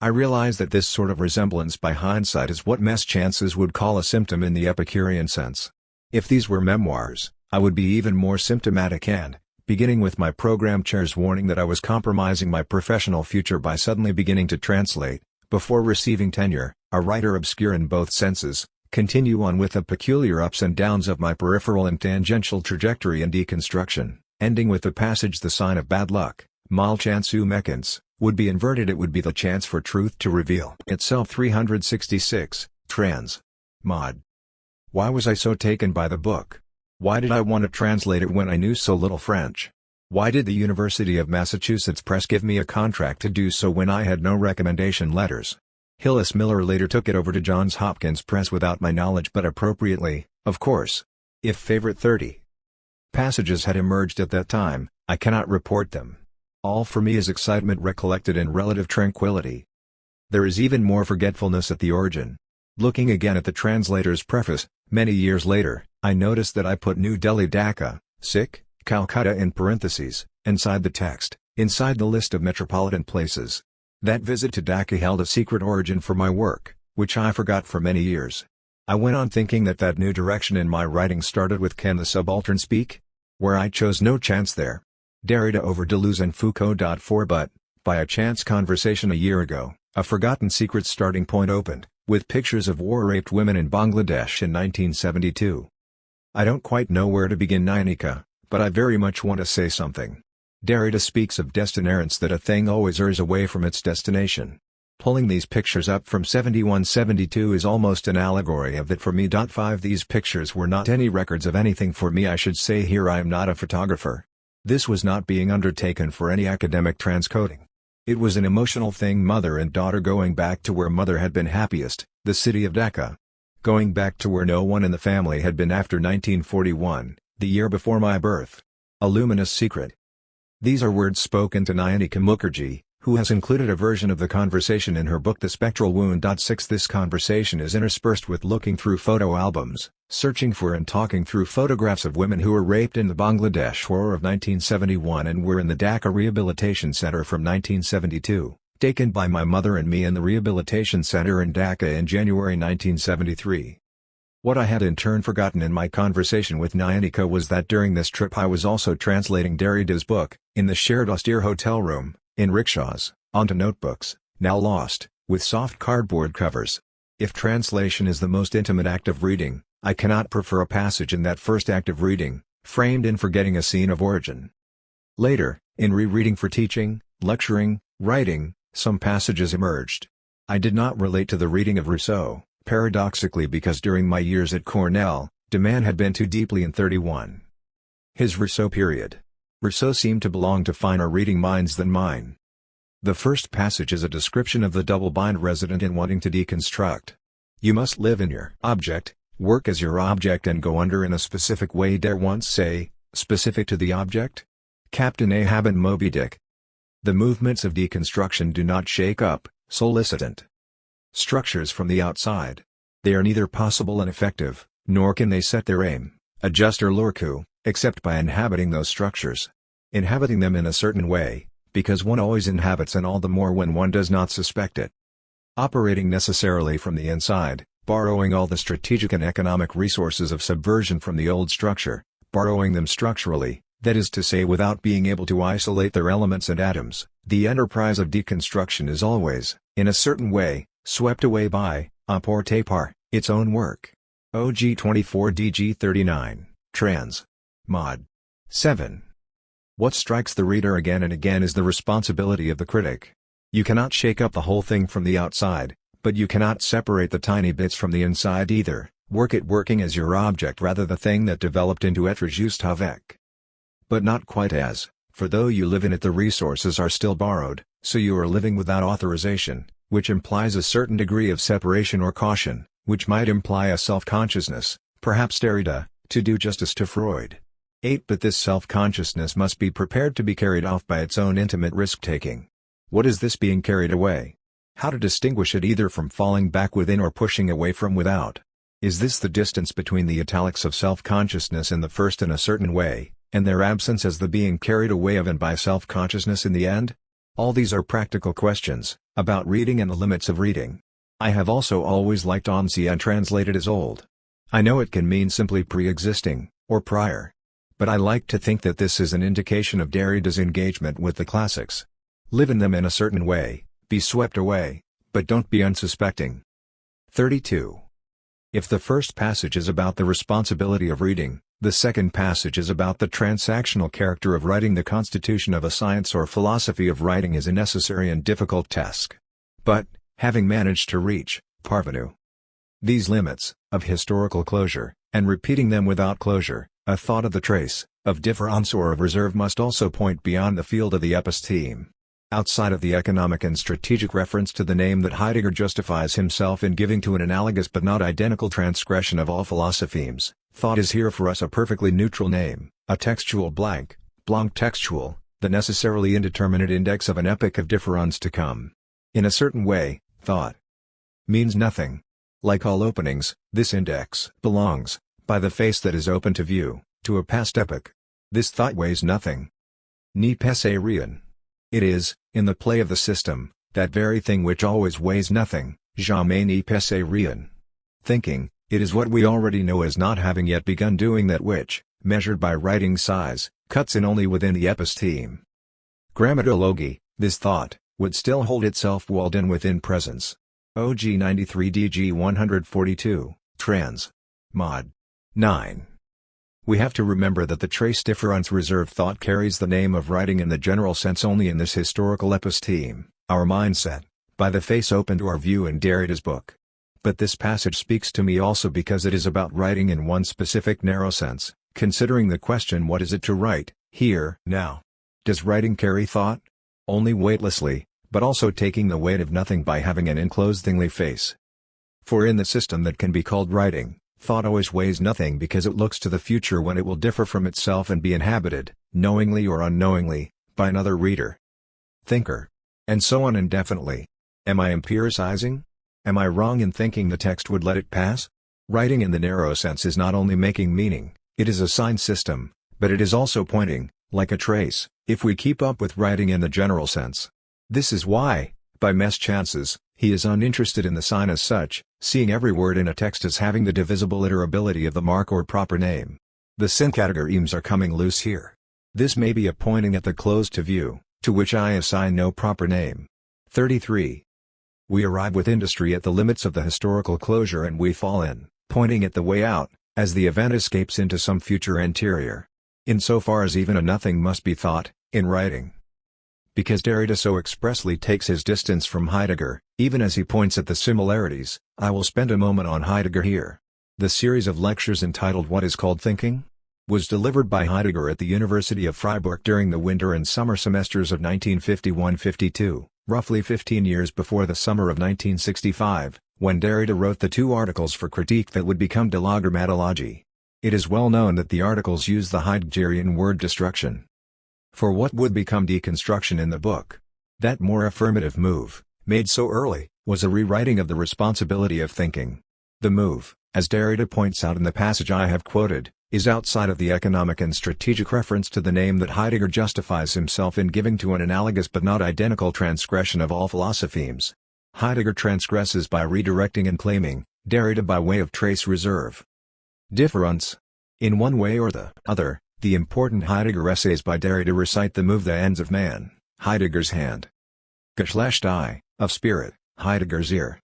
I realize that this sort of resemblance by hindsight is what mess chances would call a symptom in the Epicurean sense. If these were memoirs, I would be even more symptomatic and, beginning with my program chair's warning that I was compromising my professional future by suddenly beginning to translate, before receiving tenure, a writer obscure in both senses, continue on with the peculiar ups and downs of my peripheral and tangential trajectory and deconstruction, ending with the passage the sign of bad luck, mal chance ou méchance, would be inverted. It would be the chance for truth to reveal itself. 366, trans. Mod. Why was I so taken by the book? Why did I want to translate it when I knew so little French? Why did the University of Massachusetts Press give me a contract to do so when I had no recommendation letters? Hillis Miller later took it over to Johns Hopkins Press without my knowledge, but appropriately, of course. If favorite 30 passages had emerged at that time, I cannot report them. All for me is excitement recollected in relative tranquility. There is even more forgetfulness at the origin. Looking again at the translator's preface, many years later, I noticed that I put New Delhi Dhaka, Sikh, Calcutta in parentheses, inside the text, inside the list of metropolitan places. That visit to Dhaka held a secret origin for my work, which I forgot for many years. I went on thinking that new direction in my writing started with Can the Subaltern Speak? Where I chose no chance there. Derrida over Deleuze and Foucault. But, by a chance conversation a year ago, a forgotten secret starting point opened, with pictures of war-raped women in Bangladesh in 1972. I don't quite know where to begin, Nyanika, but I very much want to say something. Derrida speaks of destinarence, that a thing always errs away from its destination. Pulling these pictures up from 71-72 is almost an allegory of that for me. 5 These pictures were not any records of anything for me. I should say here I am not a photographer. This was not being undertaken for any academic transcoding. It was an emotional thing, mother and daughter going back to where mother had been happiest, the city of Dhaka. Going back to where no one in the family had been after 1941, the year before my birth. A luminous secret. These are words spoken to Nyanika Mukherjee, who has included a version of the conversation in her book The Spectral Wound. 6 This conversation is interspersed with looking through photo albums, searching for and talking through photographs of women who were raped in the Bangladesh War of 1971 and were in the Dhaka Rehabilitation Center from 1972, taken by my mother and me in the Rehabilitation Center in Dhaka in January 1973. What I had in turn forgotten in my conversation with Nyanika was that during this trip I was also translating Derrida's book, in the shared austere hotel room, in rickshaws, onto notebooks, now lost, with soft cardboard covers. If translation is the most intimate act of reading, I cannot prefer a passage in that first act of reading, framed in forgetting a scene of origin. Later, in rereading for teaching, lecturing, writing, some passages emerged. I did not relate to the reading of Rousseau, paradoxically, because during my years at Cornell, demand had been too deeply in 31. His Rousseau period. Rousseau seemed to belong to finer reading minds than mine. The first passage is a description of the double-bind resident in wanting to deconstruct. You must live in your object, work as your object, and go under in a specific way. Dare once say, specific to the object? Captain Ahab and Moby Dick. The movements of deconstruction do not shake up, solicitant structures from the outside. They are neither possible and effective, nor can they set their aim, adjust or lure coup, except by inhabiting those structures. Inhabiting them in a certain way, because one always inhabits, and all the more when one does not suspect it. Operating necessarily from the inside, borrowing all the strategic and economic resources of subversion from the old structure, borrowing them structurally, that is to say without being able to isolate their elements and atoms. The enterprise of deconstruction is always, in a certain way, swept away by, à portée par, its own work. OG 24 DG 39, trans. Mod. 7. What strikes the reader again and again is the responsibility of the critic. You cannot shake up the whole thing from the outside, but you cannot separate the tiny bits from the inside either, work it working as your object rather the thing that developed into être juste avec. But not quite as, for though you live in it the resources are still borrowed, so you are living without authorization, which implies a certain degree of separation or caution, which might imply a self-consciousness, perhaps Derrida, to do justice to Freud. 8. But this self-consciousness must be prepared to be carried off by its own intimate risk-taking. What is this being carried away? How to distinguish it either from falling back within or pushing away from without? Is this the distance between the italics of self-consciousness in the first in a certain way, and their absence as the being carried away of and by self-consciousness in the end? All these are practical questions, about reading and the limits of reading. I have also always liked ancien translated as old. I know it can mean simply pre-existing, or prior. But I like to think that this is an indication of Derrida's engagement with the classics. Live in them in a certain way, be swept away, but don't be unsuspecting. 32. If the first passage is about the responsibility of reading, the second passage is about the transactional character of writing. The constitution of a science or philosophy of writing is a necessary and difficult task. But, having managed to reach, parvenu, these limits, of historical closure, and repeating them without closure, a thought of the trace, of difference or of reserve must also point beyond the field of the episteme. Outside of the economic and strategic reference to the name that Heidegger justifies himself in giving to an analogous but not identical transgression of all philosophemes, thought is here for us a perfectly neutral name, a textual blank textual, the necessarily indeterminate index of an epoch of difference to come. In a certain way, thought means nothing. Like all openings, this index belongs, by the face that is open to view, to a past epoch. This thought weighs nothing. Ni pese rien. It is, in the play of the system, that very thing which always weighs nothing, jamais ni pese rien. Thinking, it is what we already know as not having yet begun doing that which, measured by writing size, cuts in only within the episteme. Grammatology, this thought, would still hold itself walled in within presence. OG 93 DG 142, trans. Mod. 9. We have to remember that the trace difference reserve thought carries the name of writing in the general sense only in this historical episteme, our mindset, by the face open to our view in Derrida's book. But this passage speaks to me also because it is about writing in one specific narrow sense, considering the question what is it to write, here, now. Does writing carry thought? Only weightlessly, but also taking the weight of nothing by having an enclosed thingly face. For in the system that can be called writing, thought always weighs nothing because it looks to the future when it will differ from itself and be inhabited, knowingly or unknowingly, by another reader, thinker, and so on indefinitely. Am I empiricizing? Am I wrong in thinking the text would let it pass? Writing in the narrow sense is not only making meaning, it is a sign system, but it is also pointing, like a trace, if we keep up with writing in the general sense. This is why, by mischances, he is uninterested in the sign as such, seeing every word in a text as having the divisible iterability of the mark or proper name. The syncategoremes are coming loose here. This may be a pointing at the close to view, to which I assign no proper name. 33. We arrive with industry at the limits of the historical closure and we fall in, pointing at the way out, as the event escapes into some future anterior. Insofar as even a nothing must be thought, in writing. Because Derrida so expressly takes his distance from Heidegger, even as he points at the similarities, I will spend a moment on Heidegger here. The series of lectures entitled What is Called Thinking? Was delivered by Heidegger at the University of Freiburg during the winter and summer semesters of 1951-52, roughly 15 years before the summer of 1965, when Derrida wrote the 2 articles for critique that would become De la Grammatology. It is well known that the articles use the Heideggerian word destruction for what would become deconstruction in the book. That more affirmative move, made so early, was a rewriting of the responsibility of thinking. The move, as Derrida points out in the passage I have quoted, is outside of the economic and strategic reference to the name that Heidegger justifies himself in giving to an analogous but not identical transgression of all philosophemes. Heidegger transgresses by redirecting and claiming, Derrida by way of trace reserve. Difference. In one way or the other, the important Heidegger essays by Derrida recite the move the ends of man, Heidegger's hand. Geschlecht I, of spirit, Heidegger's ear.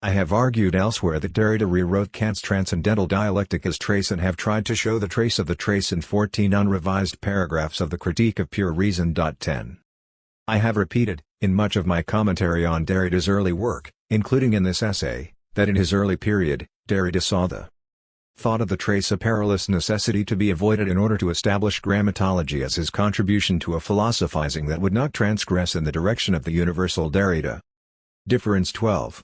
I have argued elsewhere that Derrida rewrote Kant's transcendental dialectic as trace and have tried to show the trace of the trace in 14 unrevised paragraphs of the Critique of Pure Reason. 10. I have repeated, in much of my commentary on Derrida's early work, including in this essay, that in his early period, Derrida saw the thought of the trace a perilous necessity to be avoided in order to establish grammatology as his contribution to a philosophizing that would not transgress in the direction of the universal Derrida. Difference 12.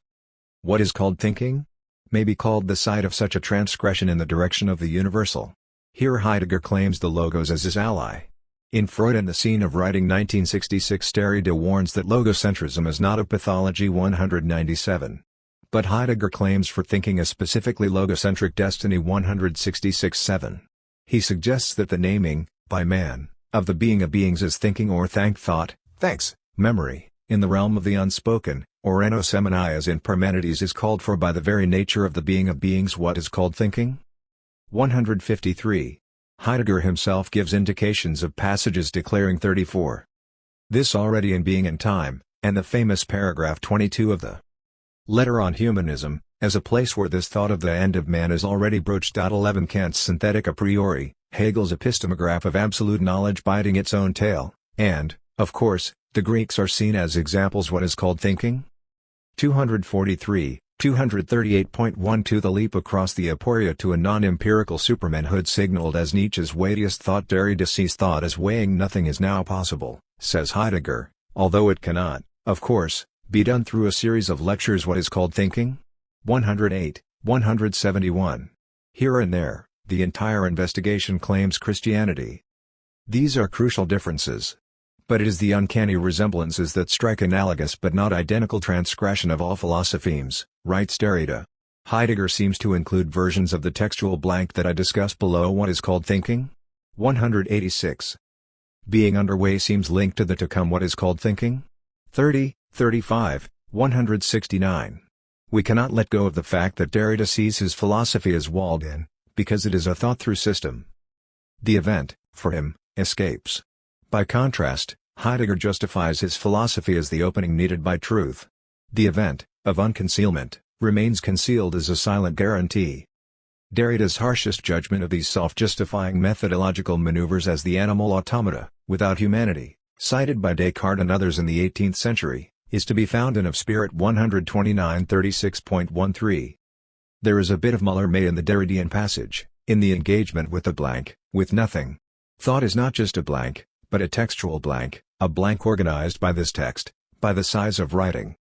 What is called thinking may be called the site of such a transgression in the direction of the universal. Here Heidegger claims the logos as his ally. In Freud and the Scene of Writing 1966, Derrida warns that logocentrism is not a pathology. 197. But Heidegger claims for thinking a specifically logocentric destiny. 166-7. He suggests that the naming, by man, of the being of beings as thinking or thought, thanks, memory, in the realm of the unspoken, or enos emini as in Parmenides is called for by the very nature of the being of beings. What is called thinking? 153. Heidegger himself gives indications of passages declaring 34. This already in Being and Time, and the famous paragraph 22 of the Letter on Humanism, as a place where this thought of the end of man is already broached. 11 Kant's synthetic a priori, Hegel's epistemograph of absolute knowledge biting its own tail, and, of course, the Greeks are seen as examples. What is called thinking? 243, 238.12 The leap across the aporia to a non-empirical supermanhood signaled as Nietzsche's weightiest thought. Derrida sees thought as weighing nothing is now possible, says Heidegger, although it cannot, of course, be done through a series of lectures. What is called thinking? 108, 171. Here and there, the entire investigation claims Christianity. These are crucial differences. But it is the uncanny resemblances that strike analogous but not identical transgression of all philosophemes, writes Derrida. Heidegger seems to include versions of the textual blank that I discuss below. What is called thinking? 186. Being underway seems linked to the to come. What is called thinking? 30, 35, 169. We cannot let go of the fact that Derrida sees his philosophy as walled in, because it is a thought-through system. The event, for him, escapes. By contrast, Heidegger justifies his philosophy as the opening needed by truth. The event, of unconcealment, remains concealed as a silent guarantee. Derrida's harshest judgment of these self-justifying methodological maneuvers as the animal automata, without humanity, cited by Descartes and others in the 18th century, is to be found in Of Spirit 129:36.13. There is a bit of Muller-May in the Derridean passage, in the engagement with the blank, with nothing. Thought is not just a blank, but a textual blank, a blank organized by this text, by the size of writing.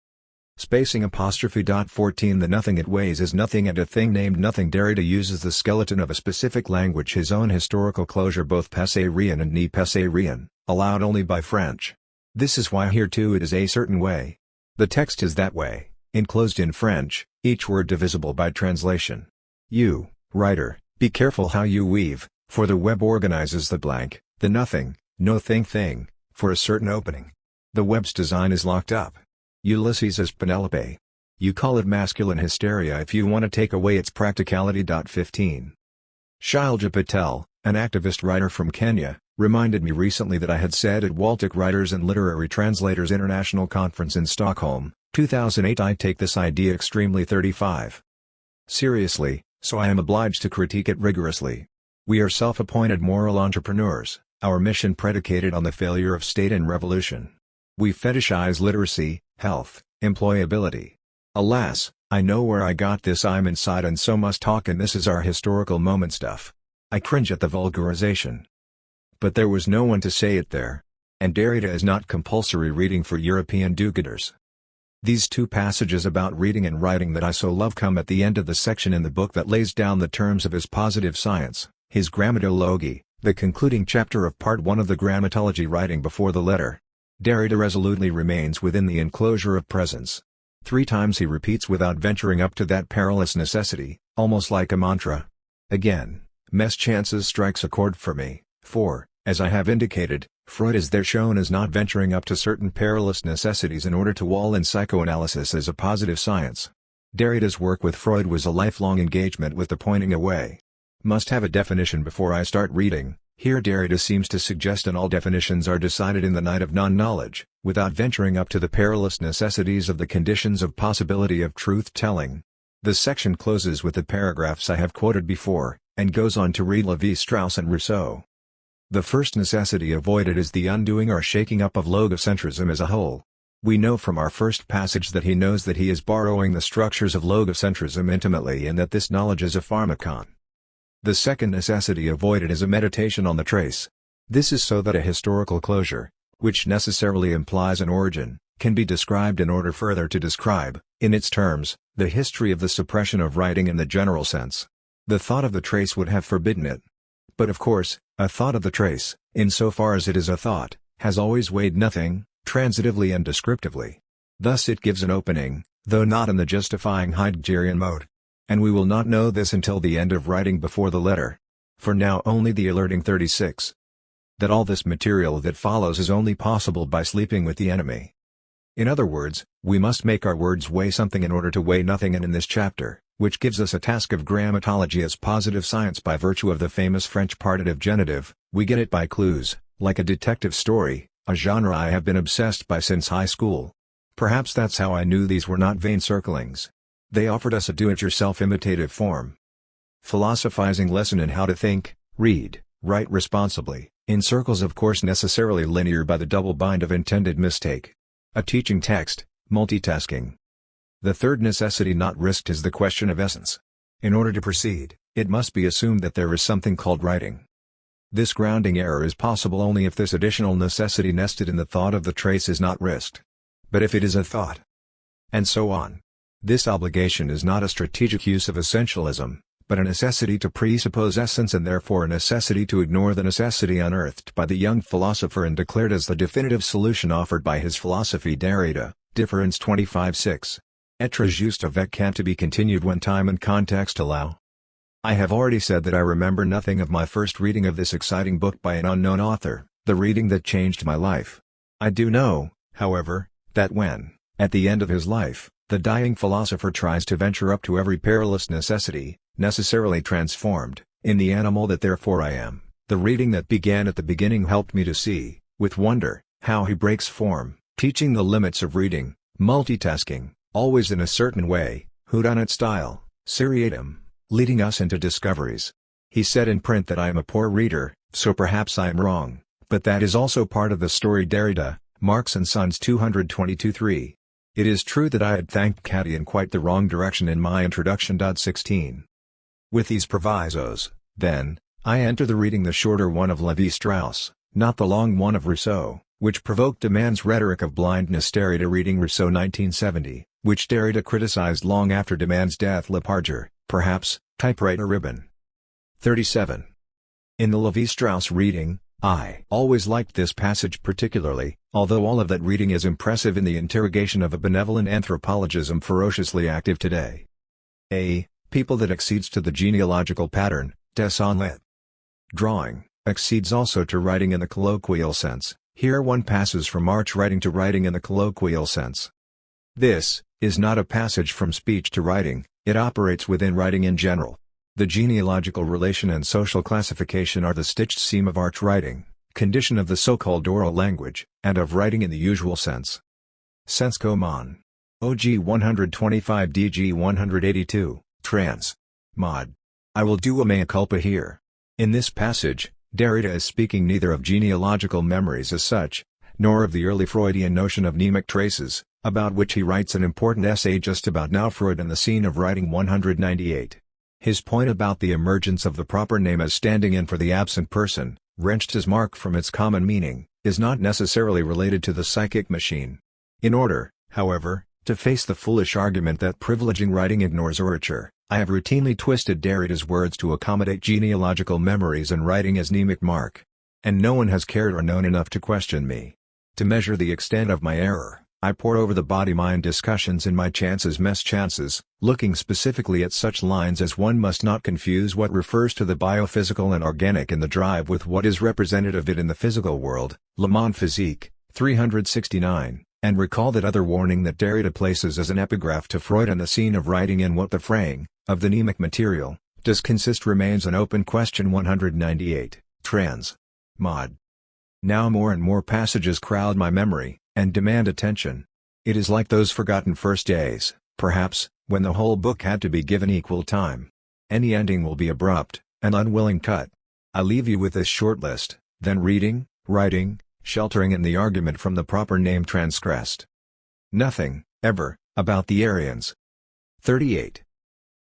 Spacing apostrophe. 14 The nothing it weighs is nothing and a thing named nothing. Derrida uses the skeleton of a specific language, his own historical closure, both Passerian and Ni-Passerian, allowed only by French. This is why here too it is a certain way. The text is that way, enclosed in French, each word divisible by translation. You, writer, be careful how you weave, for the web organizes the blank, the nothing, no thing, for a certain opening. The web's design is locked up. Ulysses as Penelope. You call it masculine hysteria if you want to take away its practicality. 15. Shailja Patel, an activist writer from Kenya, reminded me recently that I had said at Baltic Writers and Literary Translators International Conference in Stockholm, 2008, I take this idea extremely 35. Seriously, so I am obliged to critique it rigorously. We are self-appointed moral entrepreneurs, our mission predicated on the failure of state and revolution. We fetishize literacy, health, employability. Alas, I know where I got this. I'm inside and so must talk, and this is our historical moment stuff. I cringe at the vulgarization. But there was no one to say it there. And Derrida is not compulsory reading for European do-gooders. These two passages about reading and writing that I so love come at the end of the section in the book that lays down the terms of his positive science, his Grammatology, the concluding chapter of Part 1 of the Grammatology writing before the letter. Derrida resolutely remains within the enclosure of presence. 3 times he repeats without venturing up to that perilous necessity, almost like a mantra. Again, mischances strikes a chord for me, for, as I have indicated, Freud is there shown as not venturing up to certain perilous necessities in order to wall in psychoanalysis as a positive science. Derrida's work with Freud was a lifelong engagement with the pointing away. Must have a definition before I start reading, Here Derrida seems to suggest all definitions are decided in the night of non-knowledge, without venturing up to the perilous necessities of the conditions of possibility of truth-telling. The section closes with the paragraphs I have quoted before, and goes on to read Lévi-Strauss and Rousseau. The first necessity avoided is the undoing or shaking up of logocentrism as a whole. We know from our first passage that he knows that he is borrowing the structures of logocentrism intimately and that this knowledge is a pharmacon. The second necessity avoided is a meditation on the trace. This is so that a historical closure, which necessarily implies an origin, can be described in order further to describe, in its terms, the history of the suppression of writing in the general sense. The thought of the trace would have forbidden it. But of course, a thought of the trace, insofar as it is a thought, has always weighed nothing, transitively and descriptively. Thus it gives an opening, though not in the justifying Heideggerian mode. And we will not know this until the end of writing before the letter. For now only the alerting 36. That all this material that follows is only possible by sleeping with the enemy. In other words, we must make our words weigh something in order to weigh nothing, and in this chapter, which gives us a task of grammatology as positive science by virtue of the famous French partitive genitive, we get it by clues, like a detective story, a genre I have been obsessed by since high school. Perhaps that's how I knew these were not vain circlings. They offered us a do-it-yourself imitative form. Philosophizing lesson in how to think, read, write responsibly, in circles of course necessarily linear by the double bind of intended mistake. A teaching text, multitasking. The third necessity not risked is the question of essence. In order to proceed, it must be assumed that there is something called writing. This grounding error is possible only if this additional necessity nested in the thought of the trace is not risked. But if it is a thought, and so on. This obligation is not a strategic use of essentialism, but a necessity to presuppose essence and therefore a necessity to ignore the necessity unearthed by the young philosopher and declared as the definitive solution offered by his philosophy Derrida, Difference 25-6. Etre juste avec Kant, to be continued when time and context allow. I have already said that I remember nothing of my first reading of this exciting book by an unknown author, the reading that changed my life. I do know, however, that when, at the end of his life, the dying philosopher tries to venture up to every perilous necessity, necessarily transformed, in the animal that therefore I am, the reading that began at the beginning helped me to see, with wonder, how he breaks form, teaching the limits of reading, multitasking, always in a certain way, whodunit style, seriatim, leading us into discoveries. He said in print that I am a poor reader, so perhaps I am wrong, but that is also part of the story. Derrida, Marx and Sons 222-3. It is true that I had thanked Catty in quite the wrong direction in my introduction. 16. With these provisos, then, I enter the reading, the shorter one of Lévi-Strauss, not the long one of Rousseau, which provoked a man's rhetoric of blindness. Derrida reading Rousseau 1970, which Derrida criticized long after de Man's death. Leparger, perhaps, typewriter ribbon. 37. In the Lévi-Strauss reading, I always liked this passage particularly, although all of that reading is impressive in the interrogation of a benevolent anthropologism ferociously active today. A people that accedes to the genealogical pattern, des lit. Drawing, accedes also to writing in the colloquial sense. Here one passes from arch writing to writing in the colloquial sense. This is not a passage from speech to writing, it operates within writing in general. The genealogical relation and social classification are the stitched seam of arch writing, condition of the so-called oral language, and of writing in the usual sense. Sense commun. OG 125 DG 182, trans. Mod. I will do a mea culpa here. In this passage, Derrida is speaking neither of genealogical memories as such, nor of the early Freudian notion of mnemic traces, about which he writes an important essay just about now. Freud and the Scene of Writing 198. His point about the emergence of the proper name as standing in for the absent person, wrenched his mark from its common meaning, is not necessarily related to the psychic machine. In order, however, to face the foolish argument that privileging writing ignores orature, I have routinely twisted Derrida's words to accommodate genealogical memories and writing as mnemic mark. And no one has cared or known enough to question me. To measure the extent of my error, I pore over the body-mind discussions in my Chances Mess Chances, looking specifically at such lines as one must not confuse what refers to the biophysical and organic in the drive with what is representative of it in the physical world, Le Monde Physique, 369, and recall that other warning that Derrida places as an epigraph to Freud on the scene of writing in what the fraying, of the mnemic material, does consist remains an open question. 198, Trans. Mod. Now more and more passages crowd my memory, and demand attention. It is like those forgotten first days, perhaps, when the whole book had to be given equal time. Any ending will be abrupt, an unwilling cut. I leave you with this short list, then reading, writing, sheltering in the argument from the proper name transgressed. Nothing, ever, about the Aryans. 38.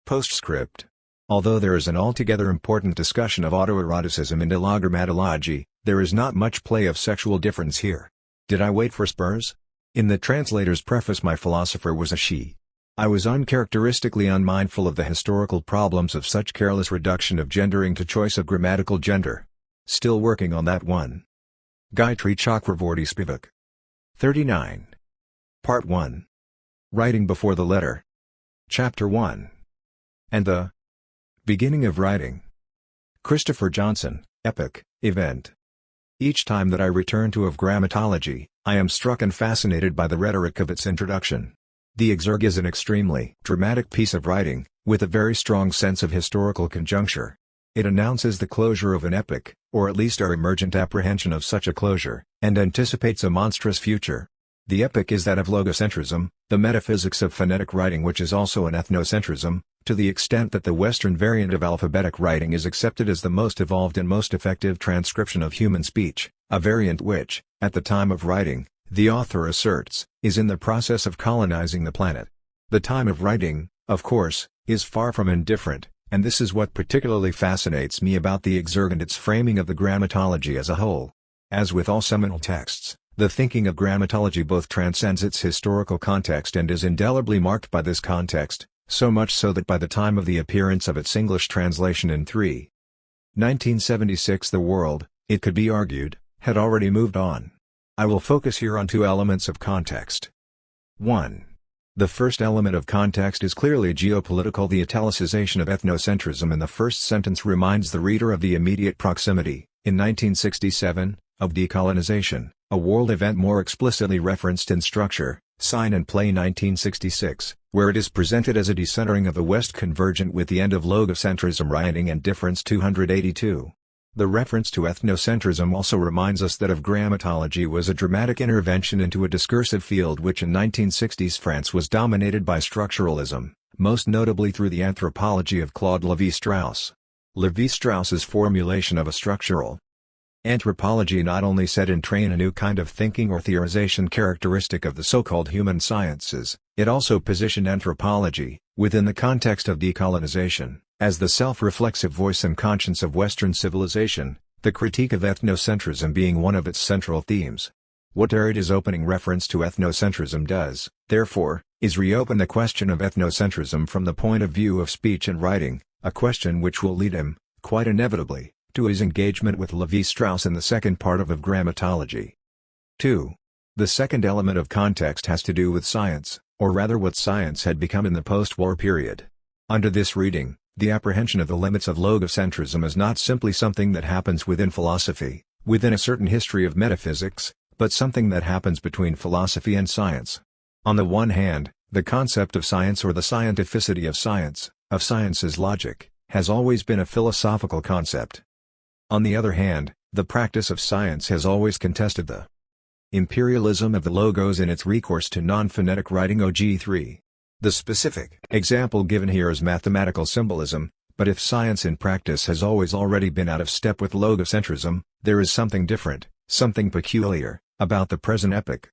Postscript. Although there is an altogether important discussion of autoeroticism in Grammatology, there is not much play of sexual difference here. Did I wait for spurs? In the translator's preface, my philosopher was a she. I was uncharacteristically unmindful of the historical problems of such careless reduction of gendering to choice of grammatical gender. Still working on that one. Gayatri Chakravorty Spivak. 39. Part 1. Writing before the letter. Chapter 1. And the beginning of writing. Christopher Johnson, Epoch, Event. Each time that I return to of Grammatology, I am struck and fascinated by the rhetoric of its introduction. The exerg is an extremely dramatic piece of writing, with a very strong sense of historical conjuncture. It announces the closure of an epoch, or at least our emergent apprehension of such a closure, and anticipates a monstrous future. The epoch is that of logocentrism, the metaphysics of phonetic writing, which is also an ethnocentrism, to the extent that the Western variant of alphabetic writing is accepted as the most evolved and most effective transcription of human speech, a variant which, at the time of writing, the author asserts, is in the process of colonizing the planet. The time of writing, of course, is far from indifferent, and this is what particularly fascinates me about the exerg and its framing of the Grammatology as a whole. As with all seminal texts, the thinking of Grammatology both transcends its historical context and is indelibly marked by this context, so much so that by the time of the appearance of its English translation in 1976 the world, it could be argued, had already moved on. I will focus here on two elements of context. 1. The first element of context is clearly geopolitical. The italicization of ethnocentrism in the first sentence reminds the reader of the immediate proximity, in 1967, of decolonization, a world event more explicitly referenced in Structure, Sign and Play 1966, where it is presented as a decentering of the West convergent with the end of logocentrism rioting and difference 282. The reference to ethnocentrism also reminds us that of Grammatology was a dramatic intervention into a discursive field which in 1960s France was dominated by structuralism, most notably through the anthropology of Claude Lévi-Strauss. Lévi-Strauss's formulation of a structural anthropology not only set in train a new kind of thinking or theorization characteristic of the so-called human sciences, it also positioned anthropology, within the context of decolonization, as the self-reflexive voice and conscience of Western civilization, the critique of ethnocentrism being one of its central themes. What Derrida's opening reference to ethnocentrism does, therefore, is reopen the question of ethnocentrism from the point of view of speech and writing, a question which will lead him, quite inevitably, to his engagement with Lévi-Strauss in the second part of Grammatology. 2. The second element of context has to do with science, or rather what science had become in the post-war period. Under this reading, the apprehension of the limits of logocentrism is not simply something that happens within philosophy, within a certain history of metaphysics, but something that happens between philosophy and science. On the one hand, the concept of science or the scientificity of science's logic, has always been a philosophical concept. On the other hand, the practice of science has always contested the imperialism of the logos in its recourse to non-phonetic writing. OG3. The specific example given here is mathematical symbolism, but if science in practice has already been out of step with logocentrism, there is something different, something peculiar, about the present epoch.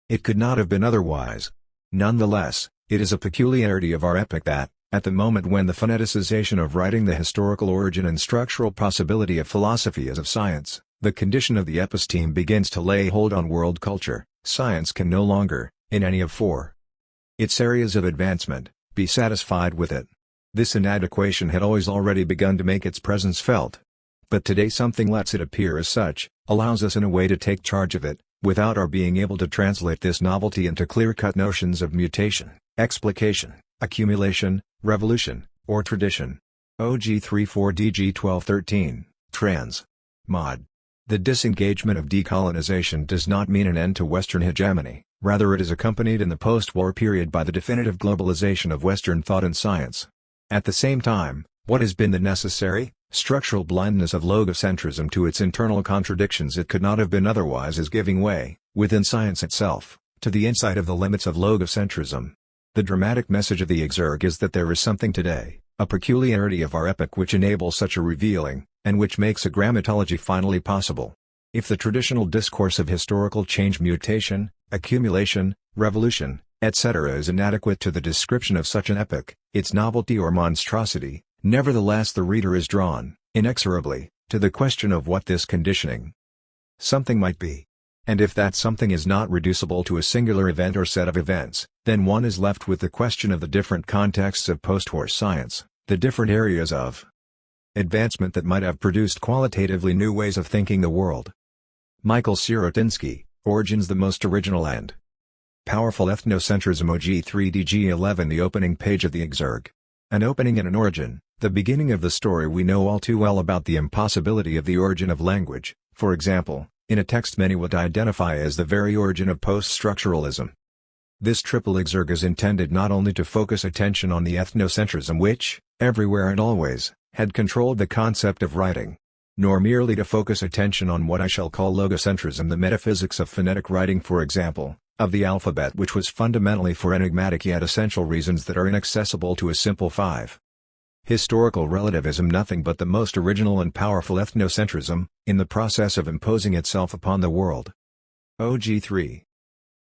It could not have been otherwise. Nonetheless, it is a peculiarity of our epoch that, at the moment when the phoneticization of writing, the historical origin and structural possibility of philosophy as of science, the condition of the episteme begins to lay hold on world culture, science can no longer, in any of its areas of advancement, be satisfied with it. This inadequation had already begun to make its presence felt. But today something lets it appear as such, allows us in a way to take charge of it, without our being able to translate this novelty into clear-cut notions of mutation, explication, accumulation, revolution, or tradition. OG34DG1213, trans. Mod. The disengagement of decolonization does not mean an end to Western hegemony, rather it is accompanied in the post-war period by the definitive globalization of Western thought and science. At the same time, what has been the necessary, structural blindness of logocentrism to its internal contradictions it could not have been otherwise is giving way, within science itself, to the insight of the limits of logocentrism. The dramatic message of the exerg is that there is something today, a peculiarity of our epoch which enables such a revealing, and which makes a grammatology finally possible. If the traditional discourse of historical change, mutation, accumulation, revolution, etc. is inadequate to the description of such an epoch, its novelty or monstrosity, nevertheless the reader is drawn, inexorably, to the question of what this conditioning something might be. And if that something is not reducible to a singular event or set of events, then one is left with the question of the different contexts of post-war science, the different areas of advancement that might have produced qualitatively new ways of thinking the world. Michael Sirotinsky, Origins, the most original and powerful ethnocentrism. OG3DG11, the opening page of the exerg. An opening and an origin, the beginning of the story. We know all too well about the impossibility of the origin of language, for example, in a text many would identify as the very origin of post-structuralism. This triple exerg is intended not only to focus attention on the ethnocentrism which, everywhere and always, had controlled the concept of writing, nor merely to focus attention on what I shall call logocentrism, the metaphysics of phonetic writing, for example, of the alphabet, which was fundamentally for enigmatic yet essential reasons that are inaccessible to a simple 5. Historical relativism, nothing but the most original and powerful ethnocentrism, in the process of imposing itself upon the world. OG3.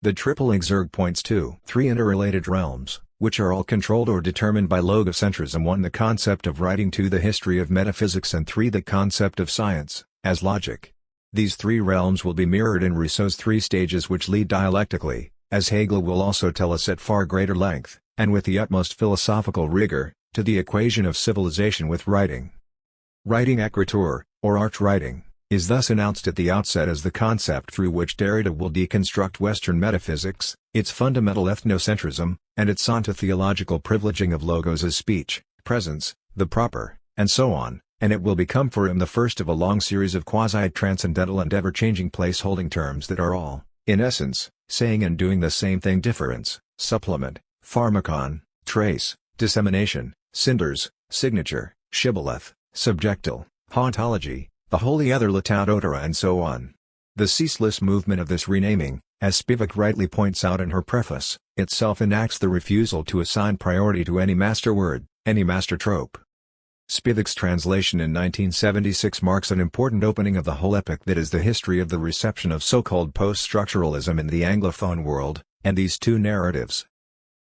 The triple exerg points to 3 interrelated realms, which are all controlled or determined by logocentrism. 1. The concept of writing. 2. The history of metaphysics. And 3. The concept of science, as logic. These 3 realms will be mirrored in Rousseau's 3 stages, which lead dialectically, as Hegel will also tell us at far greater length, and with the utmost philosophical rigor, to the equation of civilization with writing. Writing écriture, or art writing, is thus announced at the outset as the concept through which Derrida will deconstruct Western metaphysics, its fundamental ethnocentrism, and its ontotheological privileging of logos as speech, presence, the proper, and so on, and it will become for him the first of a long series of quasi-transcendental and ever-changing place-holding terms that are all, in essence, saying and doing the same thing: difference, supplement, pharmacon, trace, dissemination, cinders, signature, shibboleth, subjectal, hauntology, the holy other lataudotora, and so on. The ceaseless movement of this renaming, as Spivak rightly points out in her preface, itself enacts the refusal to assign priority to any master word, any master trope. Spivak's translation in 1976 marks an important opening of the whole epoch that is the history of the reception of so-called post-structuralism in the Anglophone world, and these 2 narratives.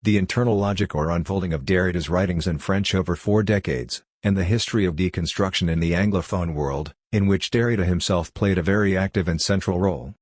The internal logic or unfolding of Derrida's writings in French over 4 decades, and the history of deconstruction in the Anglophone world, in which Derrida himself played a very active and central role,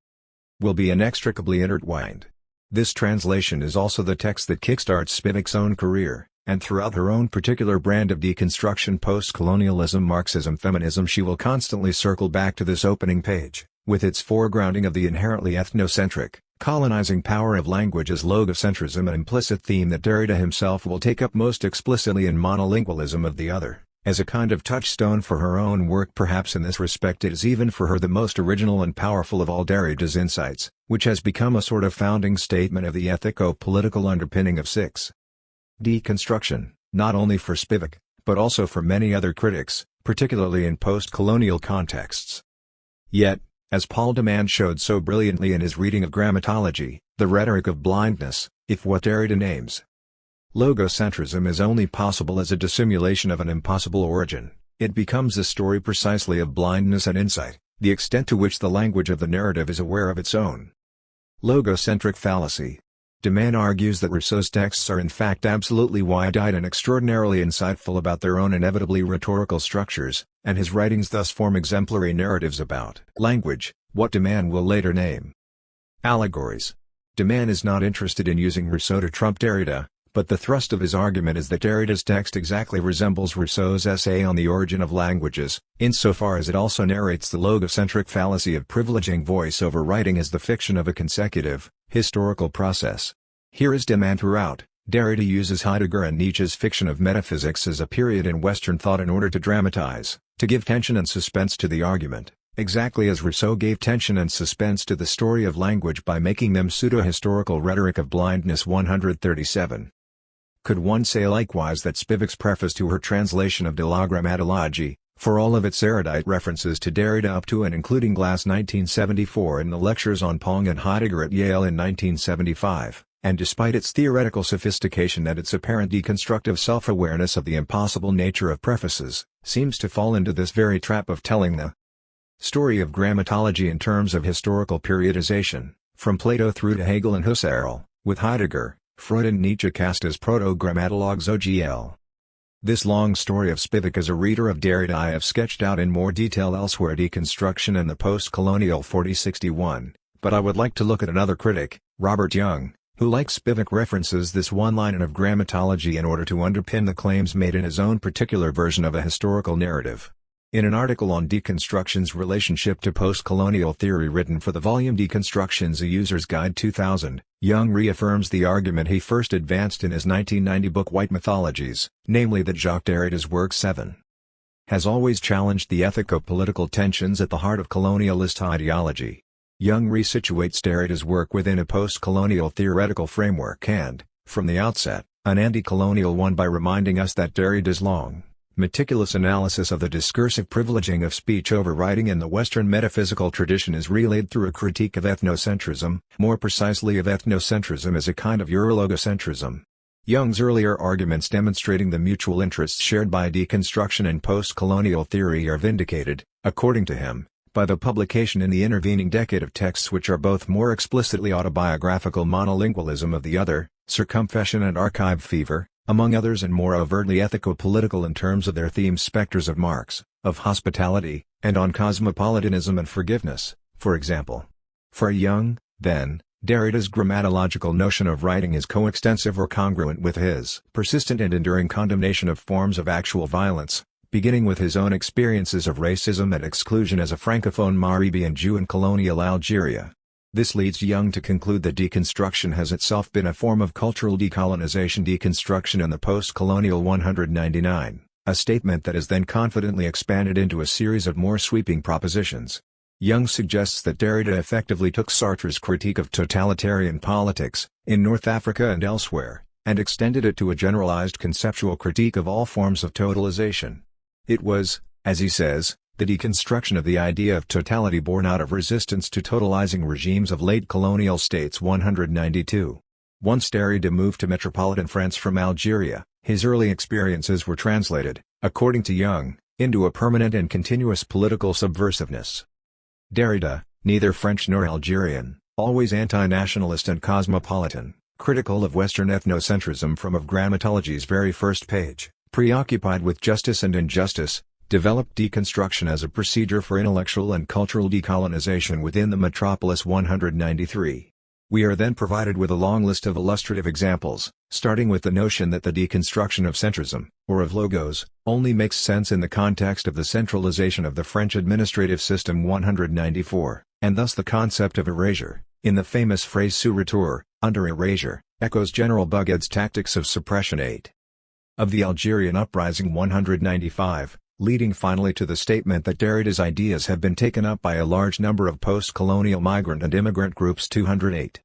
will be inextricably intertwined. This translation is also the text that kickstarts Spivak's own career, and throughout her own particular brand of deconstruction, post-colonialism, Marxism, feminism, she will constantly circle back to this opening page, with its foregrounding of the inherently ethnocentric, colonizing power of language as logocentrism, an implicit theme that Derrida himself will take up most explicitly in Monolingualism of the Other, as a kind of touchstone for her own work. Perhaps in this respect it is even for her the most original and powerful of all Derrida's insights, which has become a sort of founding statement of the ethico-political underpinning of 6. Deconstruction, not only for Spivak, but also for many other critics, particularly in post-colonial contexts. Yet, as Paul de Man showed so brilliantly in his reading of Grammatology, the rhetoric of blindness, if what Derrida names logocentrism is only possible as a dissimulation of an impossible origin, it becomes a story precisely of blindness and insight, the extent to which the language of the narrative is aware of its own logocentric fallacy. De Man argues that Rousseau's texts are in fact absolutely wide-eyed and extraordinarily insightful about their own inevitably rhetorical structures, and his writings thus form exemplary narratives about language, what de Man will later name allegories. De Man is not interested in using Rousseau to trump Derrida, but the thrust of his argument is that Derrida's text exactly resembles Rousseau's essay on the origin of languages, insofar as it also narrates the logocentric fallacy of privileging voice over writing as the fiction of a consecutive, historical process. Here is de Man throughout. Derrida uses Heidegger and Nietzsche's fiction of metaphysics as a period in Western thought in order to dramatize, to give tension and suspense to the argument, exactly as Rousseau gave tension and suspense to the story of language by making them pseudo-historical rhetoric of blindness. 137. Could one say likewise that Spivak's preface to her translation of De la Grammatologie, For all of its erudite references to Derrida up to and including Glass 1974 and the lectures on Pong and Heidegger at Yale in 1975, and despite its theoretical sophistication and its apparent deconstructive self-awareness of the impossible nature of prefaces, seems to fall into this very trap of telling the story of grammatology in terms of historical periodization, from Plato through to Hegel and Husserl, with Heidegger, Freud and Nietzsche cast as proto-grammatologues OGL. This long story of Spivak as a reader of Derrida I have sketched out in more detail elsewhere, Deconstruction and the Post-Colonial 4061, but I would like to look at another critic, Robert Young, who like Spivak references this one line of grammatology in order to underpin the claims made in his own particular version of a historical narrative. In an article on deconstruction's relationship to post-colonial theory written for the volume Deconstruction's A User's Guide 2000, Young reaffirms the argument he first advanced in his 1990 book White Mythologies, namely that Jacques Derrida's work 7 has always challenged the ethico-political tensions at the heart of colonialist ideology. Young resituates Derrida's work within a post-colonial theoretical framework and, from the outset, an anti-colonial one by reminding us that Derrida's long, meticulous analysis of the discursive privileging of speech over writing in the Western metaphysical tradition is relayed through a critique of ethnocentrism, more precisely of ethnocentrism as a kind of Eurologocentrism. Young's earlier arguments demonstrating the mutual interests shared by deconstruction and post-colonial theory are vindicated, according to him, by the publication in the intervening decade of texts which are both more explicitly autobiographical monolingualism of the other, Circumfession and Archive Fever, among others, and more overtly ethico-political in terms of their themes Spectres of Marx, of Hospitality, and on cosmopolitanism and forgiveness, for example. For Young, then, Derrida's grammatological notion of writing is coextensive or congruent with his persistent and enduring condemnation of forms of actual violence, beginning with his own experiences of racism and exclusion as a francophone Maghrebi and Jew in colonial Algeria. This leads Young to conclude that deconstruction has itself been a form of cultural decolonization. Deconstruction in the Post-Colonial 199, a statement that is then confidently expanded into a series of more sweeping propositions. Young suggests that Derrida effectively took Sartre's critique of totalitarian politics, in North Africa and elsewhere, and extended it to a generalized conceptual critique of all forms of totalization. It was, as he says, the deconstruction of the idea of totality born out of resistance to totalizing regimes of late colonial states. 192. Once Derrida moved to metropolitan France from Algeria, his early experiences were translated, according to Young, into a permanent and continuous political subversiveness. Derrida, neither French nor Algerian, always anti-nationalist and cosmopolitan, critical of Western ethnocentrism from of Grammatology's very first page, preoccupied with justice and injustice, developed deconstruction as a procedure for intellectual and cultural decolonization within the metropolis. 193. We are then provided with a long list of illustrative examples, starting with the notion that the deconstruction of centrism, or of logos, only makes sense in the context of the centralization of the French administrative system. 194, and thus the concept of erasure, in the famous phrase sous retour, under erasure, echoes General Bughead's tactics of suppression. 8. Of the Algerian uprising. 195, leading finally to the statement that Derrida's ideas have been taken up by a large number of post-colonial migrant and immigrant groups. 208.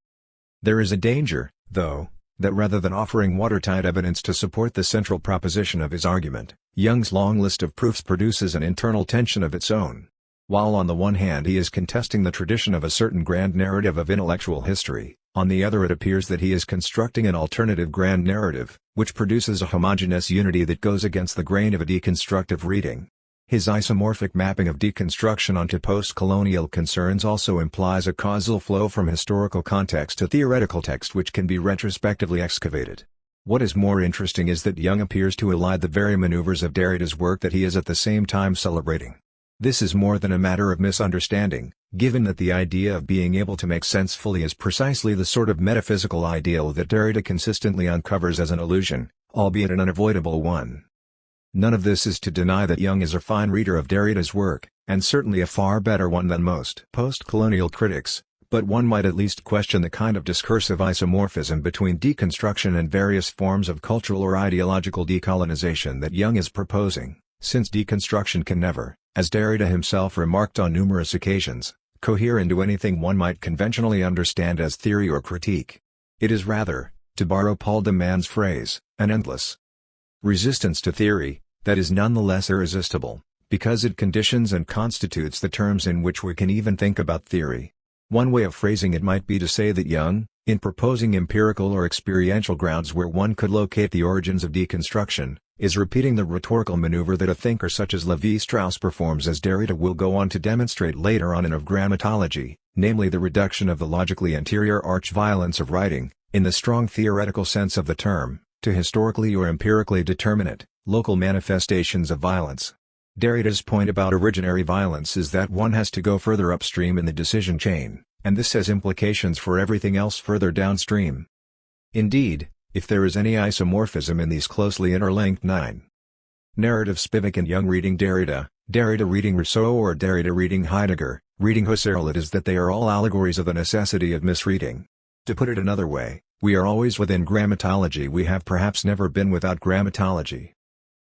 There is a danger, though, that rather than offering watertight evidence to support the central proposition of his argument, Young's long list of proofs produces an internal tension of its own. While on the one hand he is contesting the tradition of a certain grand narrative of intellectual history, on the other it appears that he is constructing an alternative grand narrative, which produces a homogeneous unity that goes against the grain of a deconstructive reading. His isomorphic mapping of deconstruction onto post-colonial concerns also implies a causal flow from historical context to theoretical text which can be retrospectively excavated. What is more interesting is that Young appears to elide the very maneuvers of Derrida's work that he is at the same time celebrating. This is more than a matter of misunderstanding, given that the idea of being able to make sense fully is precisely the sort of metaphysical ideal that Derrida consistently uncovers as an illusion, albeit an unavoidable one. None of this is to deny that Young is a fine reader of Derrida's work, and certainly a far better one than most post-colonial critics, but one might at least question the kind of discursive isomorphism between deconstruction and various forms of cultural or ideological decolonization that Young is proposing, since deconstruction can never, as Derrida himself remarked on numerous occasions, cohere into anything one might conventionally understand as theory or critique. It is rather, to borrow Paul de Man's phrase, an endless resistance to theory, that is none the less irresistible, because it conditions and constitutes the terms in which we can even think about theory. One way of phrasing it might be to say that Jung, in proposing empirical or experiential grounds where one could locate the origins of deconstruction, is repeating the rhetorical maneuver that a thinker such as Levi-Strauss performs, as Derrida will go on to demonstrate later on in Of Grammatology, namely the reduction of the logically anterior arch-violence of writing, in the strong theoretical sense of the term, to historically or empirically determinate, local manifestations of violence. Derrida's point about originary violence is that one has to go further upstream in the decision chain, and this has implications for everything else further downstream. Indeed, if there is any isomorphism in these closely interlinked narrative Spivak and Jung reading Derrida, Derrida reading Rousseau, or Derrida reading Heidegger, reading Husserl, it is that they are all allegories of the necessity of misreading. To put it another way, we are always within grammatology, we have perhaps never been without grammatology.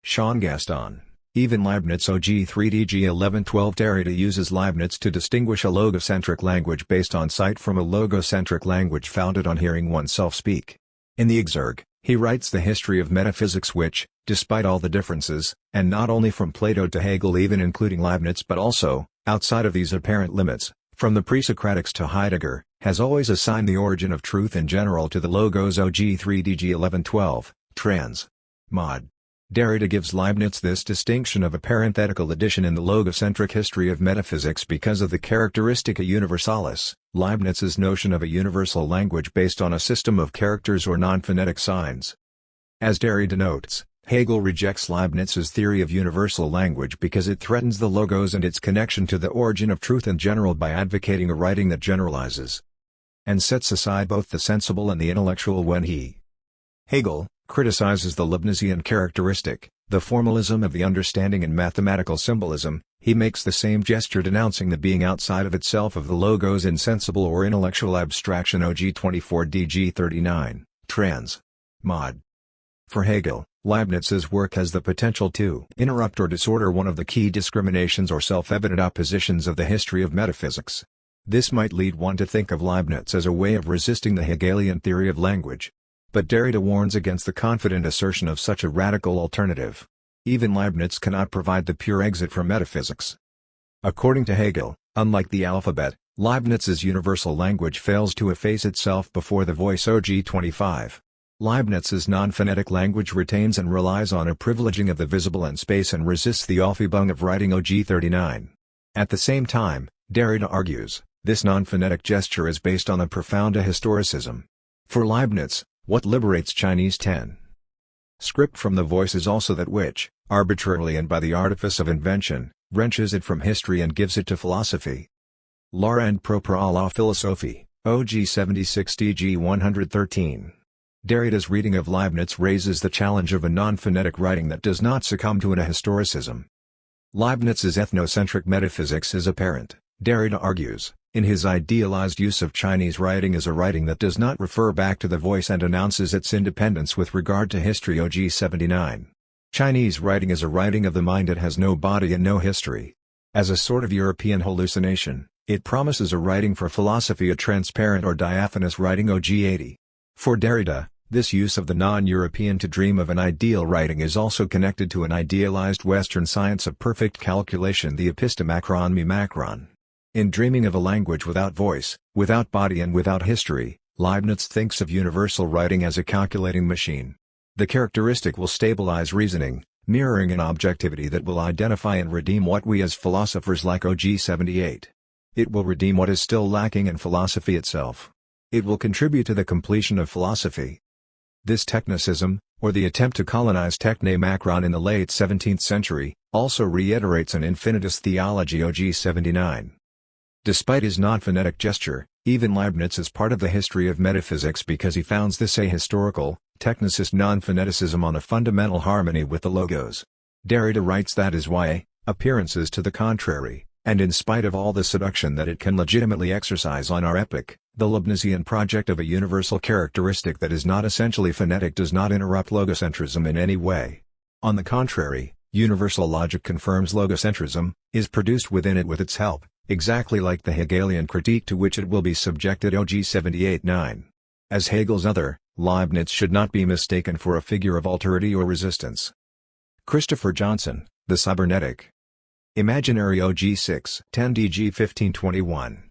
Jean Gaston. Even Leibniz OG 3DG 1112 Derrida uses Leibniz to distinguish a logocentric language based on sight from a logocentric language founded on hearing oneself speak. In the exergue, he writes the history of metaphysics which, despite all the differences, and not only from Plato to Hegel even including Leibniz but also, outside of these apparent limits, from the pre-Socratics to Heidegger, has always assigned the origin of truth in general to the logos OG 3DG 1112, trans. Mod. Derrida gives Leibniz this distinction of a parenthetical addition in the logocentric history of metaphysics because of the characteristica universalis, Leibniz's notion of a universal language based on a system of characters or non-phonetic signs. As Derrida notes, Hegel rejects Leibniz's theory of universal language because it threatens the logos and its connection to the origin of truth in general by advocating a writing that generalizes and sets aside both the sensible and the intellectual when he, Hegel, criticizes the Leibnizian characteristic, the formalism of the understanding and mathematical symbolism. He makes the same gesture denouncing the being outside of itself of the logos in sensible or intellectual abstraction OG 24 DG 39, trans. Mod. For Hegel, Leibniz's work has the potential to interrupt or disorder one of the key discriminations or self-evident oppositions of the history of metaphysics. This might lead one to think of Leibniz as a way of resisting the Hegelian theory of language. But Derrida warns against the confident assertion of such a radical alternative. Even Leibniz cannot provide the pure exit from metaphysics. According to Hegel, unlike the alphabet, Leibniz's universal language fails to efface itself before the voice OG 25. Leibniz's non-phonetic language retains and relies on a privileging of the visible and space and resists the Aufhebung of writing OG 39. At the same time, Derrida argues, this non-phonetic gesture is based on a profound ahistoricism. For Leibniz, what liberates Chinese script from the voice is also that which, arbitrarily and by the artifice of invention, wrenches it from history and gives it to philosophy. La rend propre à la philosophie, OG 76 DG 113. Derrida's reading of Leibniz raises the challenge of a non-phonetic writing that does not succumb to an ahistoricism. Leibniz's ethnocentric metaphysics is apparent, Derrida argues, in his idealized use of Chinese writing as a writing that does not refer back to the voice and announces its independence with regard to history OG 79. Chinese writing is a writing of the mind that has no body and no history. As a sort of European hallucination, it promises a writing for philosophy, a transparent or diaphanous writing OG 80. For Derrida, this use of the non-European to dream of an ideal writing is also connected to an idealized Western science of perfect calculation, the epistemachron mimachron. In dreaming of a language without voice, without body and without history, Leibniz thinks of universal writing as a calculating machine. The characteristic will stabilize reasoning, mirroring an objectivity that will identify and redeem what we as philosophers like OG 78. It will redeem what is still lacking in philosophy itself. It will contribute to the completion of philosophy. This technicism, or the attempt to colonize techne-macron in the late 17th century, also reiterates an infinitist theology OG 79. Despite his non-phonetic gesture, even Leibniz is part of the history of metaphysics because he founds this ahistorical, technicist non-phoneticism on a fundamental harmony with the logos. Derrida writes that is why, appearances to the contrary, and in spite of all the seduction that it can legitimately exercise on our epoch, the Leibnizian project of a universal characteristic that is not essentially phonetic does not interrupt logocentrism in any way. On the contrary, universal logic confirms logocentrism, is produced within it with its help, exactly like the Hegelian critique to which it will be subjected OG 78-9. As Hegel's other, Leibniz should not be mistaken for a figure of alterity or resistance. Christopher Johnson, The Cybernetic Imaginary OG6 10DG 1521.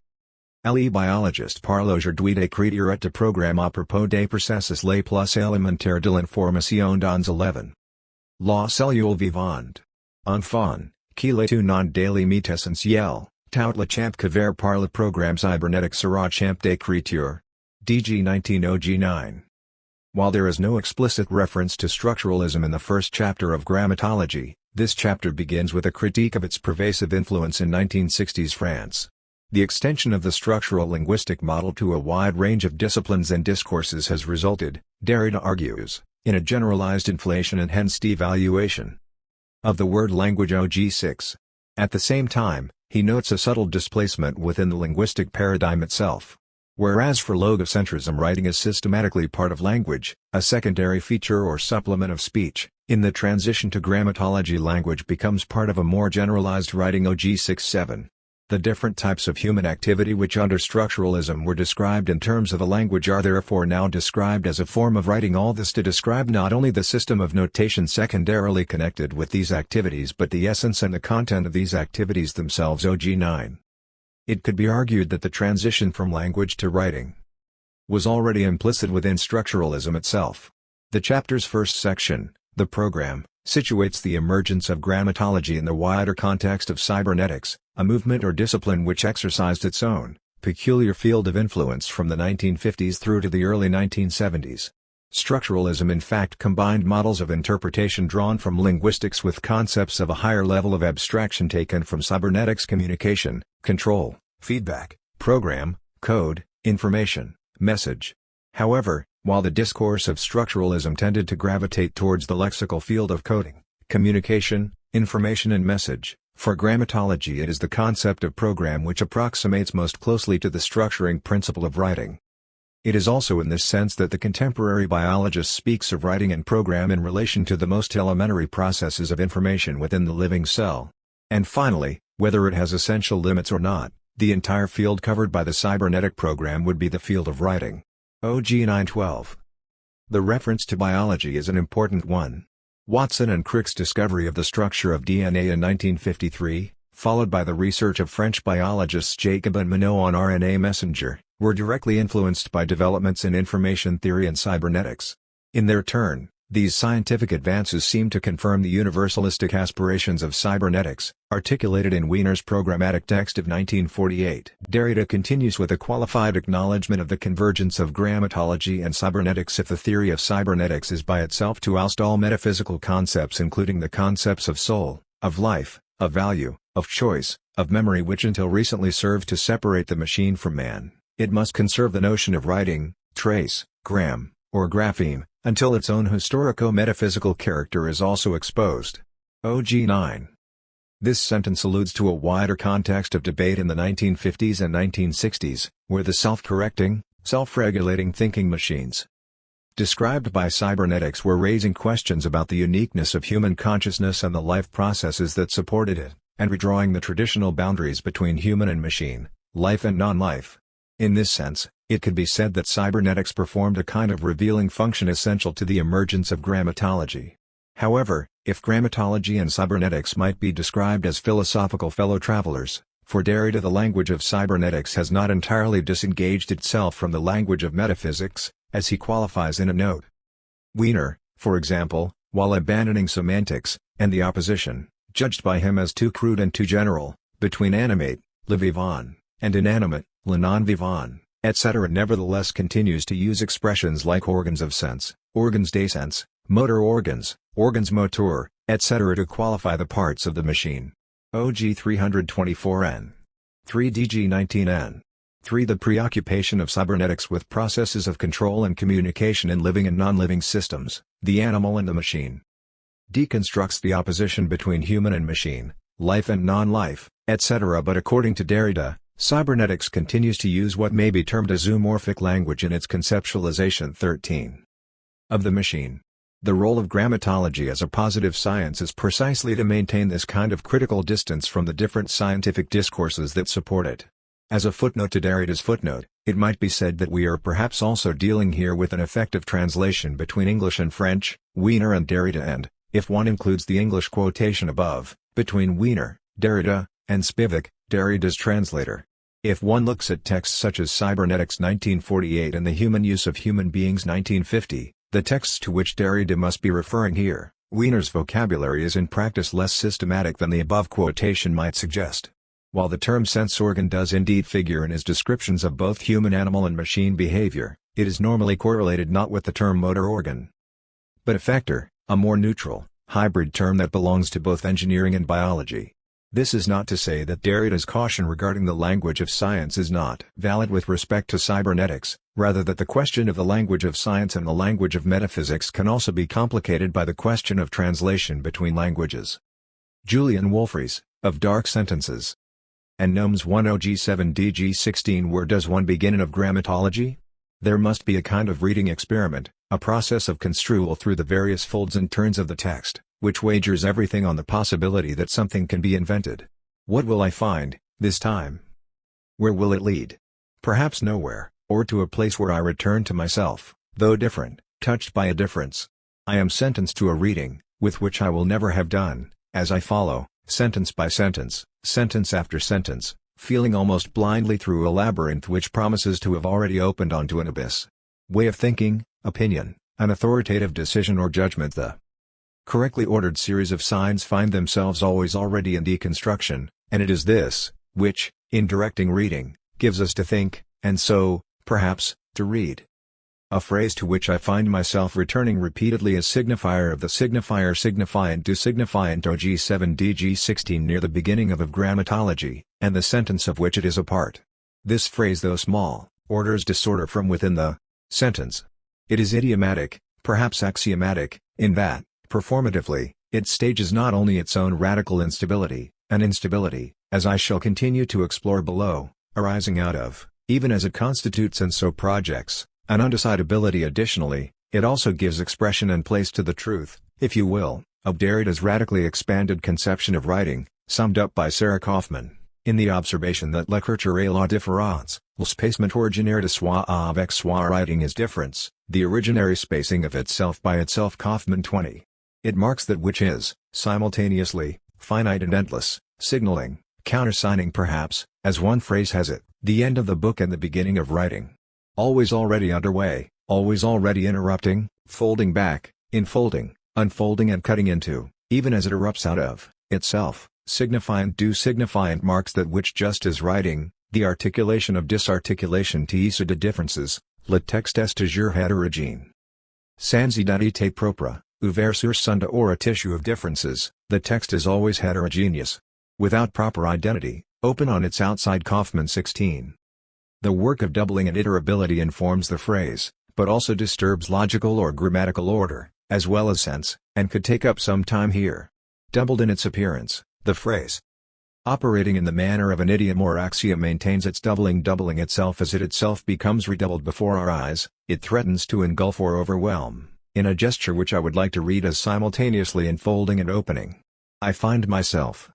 Le biologiste parle aujourd'hui d'écriture et de programme à propos des processus les plus élémentaires de l'information dans 11. La cellule vivante. Enfant, qu'il est un nom de limite essentiel, tout le champ couvert par le programme cybernétique sera champ d'écriture. DG 19 OG9. While there is no explicit reference to structuralism in the first chapter of Grammatology, this chapter begins with a critique of its pervasive influence in 1960s France. The extension of the structural linguistic model to a wide range of disciplines and discourses has resulted, Derrida argues, in a generalized inflation and hence devaluation of the word language OG6. At the same time, he notes a subtle displacement within the linguistic paradigm itself. Whereas for logocentrism writing is systematically part of language, a secondary feature or supplement of speech, in the transition to grammatology language becomes part of a more generalized writing OG6-7. The different types of human activity which under structuralism were described in terms of a language are therefore now described as a form of writing, all this to describe not only the system of notation secondarily connected with these activities but the essence and the content of these activities themselves OG9. It could be argued that the transition from language to writing was already implicit within structuralism itself. The chapter's first section, the program, situates the emergence of grammatology in the wider context of cybernetics, a movement or discipline which exercised its own peculiar field of influence from the 1950s through to the early 1970s. Structuralism in fact combined models of interpretation drawn from linguistics with concepts of a higher level of abstraction taken from cybernetics: communication, control, feedback, program, code, information, message. However, while the discourse of structuralism tended to gravitate towards the lexical field of coding, communication, information and message, for grammatology it is the concept of program which approximates most closely to the structuring principle of writing. It is also in this sense that the contemporary biologist speaks of writing and program in relation to the most elementary processes of information within the living cell. And finally, whether it has essential limits or not, the entire field covered by the cybernetic program would be the field of writing. OG 912. The reference to biology is an important one. Watson and Crick's discovery of the structure of DNA in 1953, followed by the research of French biologists Jacob and Monod on RNA messenger, were directly influenced by developments in information theory and cybernetics. In their turn, these scientific advances seem to confirm the universalistic aspirations of cybernetics, articulated in Wiener's programmatic text of 1948. Derrida continues with a qualified acknowledgement of the convergence of grammatology and cybernetics if the theory of cybernetics is by itself to oust all metaphysical concepts including the concepts of soul, of life, of value, of choice, of memory which until recently served to separate the machine from man. It must conserve the notion of writing, trace, gram, or grapheme, until its own historico-metaphysical character is also exposed. OG 9. This sentence alludes to a wider context of debate in the 1950s and 1960s, where the self-correcting, self-regulating thinking machines described by cybernetics were raising questions about the uniqueness of human consciousness and the life processes that supported it, and redrawing the traditional boundaries between human and machine, life and non-life. In this sense, it could be said that cybernetics performed a kind of revealing function essential to the emergence of grammatology. However, if grammatology and cybernetics might be described as philosophical fellow travelers, for Derrida the language of cybernetics has not entirely disengaged itself from the language of metaphysics, as he qualifies in a note. Wiener, for example, while abandoning semantics, and the opposition, judged by him as too crude and too general, between animate, le vivant, and inanimate, le non-vivant, etc. nevertheless continues to use expressions like organs of sense, organs des sens, motor organs, organs motor, etc. to qualify the parts of the machine. OG 324N. 3 DG 19N. 3. The preoccupation of cybernetics with processes of control and communication in living and non-living systems, the animal and the machine. Deconstructs the opposition between human and machine, life and non-life, etc. But according to Derrida, cybernetics continues to use what may be termed a zoomorphic language in its conceptualization 13. Of the machine. The role of grammatology as a positive science is precisely to maintain this kind of critical distance from the different scientific discourses that support it. As a footnote to Derrida's footnote, it might be said that we are perhaps also dealing here with an effective translation between English and French, Wiener and Derrida and, if one includes the English quotation above, between Wiener, Derrida, and Spivak, Derrida's translator. If one looks at texts such as Cybernetics 1948 and The Human Use of Human Beings 1950, the texts to which Derrida must be referring here, Wiener's vocabulary is in practice less systematic than the above quotation might suggest. While the term sense organ does indeed figure in his descriptions of both human, animal and machine behavior, it is normally correlated not with the term motor organ, but effector, a more neutral, hybrid term that belongs to both engineering and biology. This is not to say that Derrida's caution regarding the language of science is not valid with respect to cybernetics, rather that the question of the language of science and the language of metaphysics can also be complicated by the question of translation between languages. Julian Wolfries, of Dark Sentences. And Gnomes 10G7DG16. Where does one begin of grammatology? There must be a kind of reading experiment, a process of construal through the various folds and turns of the text, which wagers everything on the possibility that something can be invented. What will I find, this time? Where will it lead? Perhaps nowhere, or to a place where I return to myself, though different, touched by a difference. I am sentenced to a reading, with which I will never have done, as I follow, sentence by sentence, sentence after sentence, feeling almost blindly through a labyrinth which promises to have already opened onto an abyss. Way of thinking, opinion, an authoritative decision or judgment. The correctly ordered series of signs find themselves always already in deconstruction, and it is this, which, in directing reading, gives us to think, and so, perhaps, to read. A phrase to which I find myself returning repeatedly is signifier of the signifier signifiant to signifiant OG7DG16 near the beginning of grammatology, and the sentence of which it is a part. This phrase, though small, orders disorder from within the sentence. It is idiomatic, perhaps axiomatic, in that, performatively, it stages not only its own radical instability, an instability, as I shall continue to explore below, arising out of, even as it constitutes and so projects, an undecidability. Additionally, it also gives expression and place to the truth, if you will, of Derrida's radically expanded conception of writing, summed up by Sarah Kaufman, in the observation that l'écriture est la différence, l'espacement originaire de soi avec soi. Writing is difference, the originary spacing of itself by itself. Kaufman 20. It marks that which is, simultaneously, finite and endless, signaling, countersigning perhaps, as one phrase has it, the end of the book and the beginning of writing. Always already underway, always already interrupting, folding back, enfolding, unfolding and cutting into, even as it erupts out of, itself. Signifiant do signifiant marks that which just is writing, the articulation of disarticulation tisse de differences, le texte est toujours hétérogène. Sans identité propre, ouverture sunda or a tissue of differences, the text is always heterogeneous. Without proper identity, open on its outside. Kaufman 16. The work of doubling and iterability informs the phrase, but also disturbs logical or grammatical order, as well as sense, and could take up some time here. Doubled in its appearance, the phrase, operating in the manner of an idiom or axiom, maintains its doubling itself as it itself becomes redoubled before our eyes. It threatens to engulf or overwhelm, in a gesture which I would like to read as simultaneously unfolding and opening. I find myself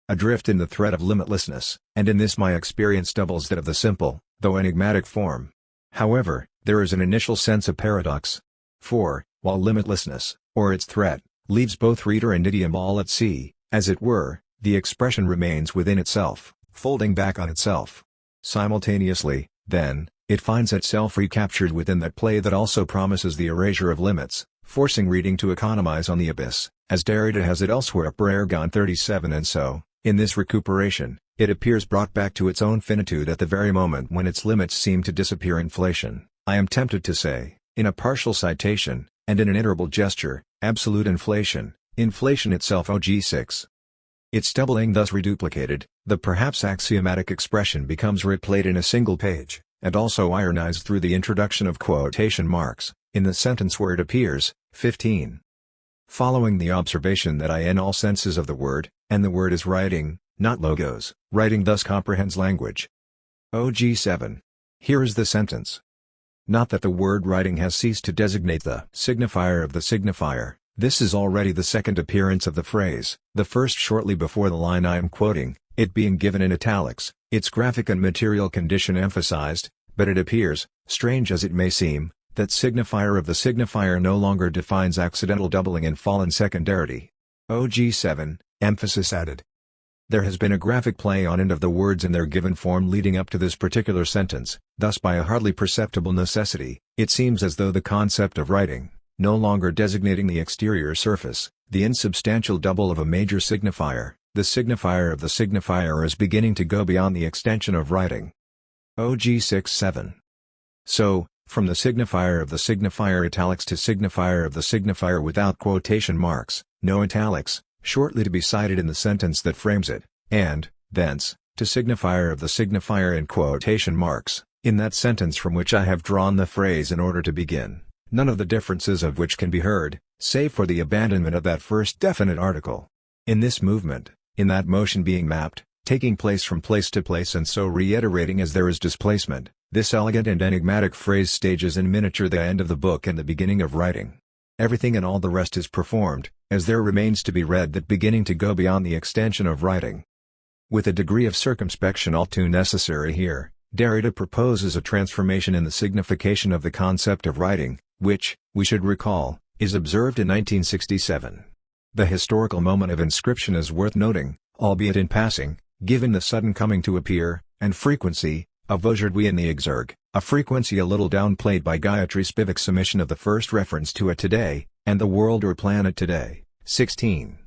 adrift in the thread of limitlessness, and in this my experience doubles that of the simple, though enigmatic form. However, there is an initial sense of paradox. For, while limitlessness, or its threat, leaves both reader and idiom all at sea, as it were, the expression remains within itself, folding back on itself. Simultaneously, then, it finds itself recaptured within that play that also promises the erasure of limits, forcing reading to economize on the abyss, as Derrida has it elsewhere. Paragon 37. And so, in this recuperation, it appears brought back to its own finitude at the very moment when its limits seem to disappear. Inflation, I am tempted to say, in a partial citation, and in an iterable gesture, absolute inflation, inflation itself. OG6. Its doubling thus reduplicated, the perhaps axiomatic expression becomes replayed in a single page, and also ironized through the introduction of quotation marks, in the sentence where it appears. 15. Following the observation that I in all senses of the word, and the word is writing, not logos, writing thus comprehends language. OG7. Here is the sentence. Not that the word writing has ceased to designate the signifier of the signifier, this is already the second appearance of the phrase, the first shortly before the line I am quoting, it being given in italics, its graphic and material condition emphasized, but it appears, strange as it may seem, that signifier of the signifier no longer defines accidental doubling and fallen secondarity. OG7, emphasis added. There has been a graphic play on end of the words in their given form leading up to this particular sentence, thus by a hardly perceptible necessity, it seems as though the concept of writing, no longer designating the exterior surface, the insubstantial double of a major signifier, the signifier of the signifier is beginning to go beyond the extension of writing. OG 6-7. So, from the signifier of the signifier italics to signifier of the signifier without quotation marks, no italics, shortly to be cited in the sentence that frames it, and, thence, to signifier of the signifier in quotation marks, in that sentence from which I have drawn the phrase in order to begin, none of the differences of which can be heard, save for the abandonment of that first definite article. In this movement, in that motion being mapped, taking place from place to place and so reiterating as there is displacement, this elegant and enigmatic phrase stages in miniature the end of the book and the beginning of writing. Everything and all the rest is performed, as there remains to be read that beginning to go beyond the extension of writing. With a degree of circumspection all too necessary here, Derrida proposes a transformation in the signification of the concept of writing, which, we should recall, is observed in 1967. The historical moment of inscription is worth noting, albeit in passing, given the sudden coming to appear, and frequency, of aujourd'hui in the exergue, a frequency a little downplayed by Gayatri Spivak's omission of the first reference to a today, and the world or planet today. 16.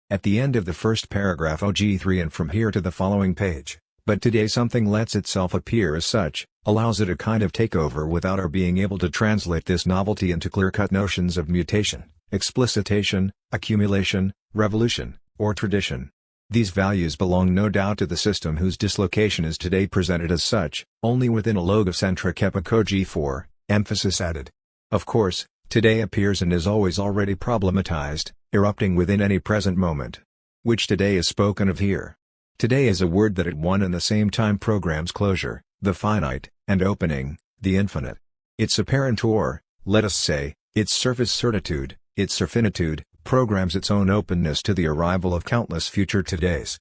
At the end of the first paragraph OG3 and from here to the following page, but today something lets itself appear as such, allows it a kind of takeover without our being able to translate this novelty into clear-cut notions of mutation, explicitation, accumulation, revolution, or tradition. These values belong no doubt to the system whose dislocation is today presented as such, only within a logocentric epoch OG4, emphasis added. Of course, today appears and is always already problematized, erupting within any present moment. Which today is spoken of here. Today is a word that at one and the same time programs closure, the finite, and opening, the infinite. Its apparent or, let us say, its surface certitude, its cerfinitude, programs its own openness to the arrival of countless future todays.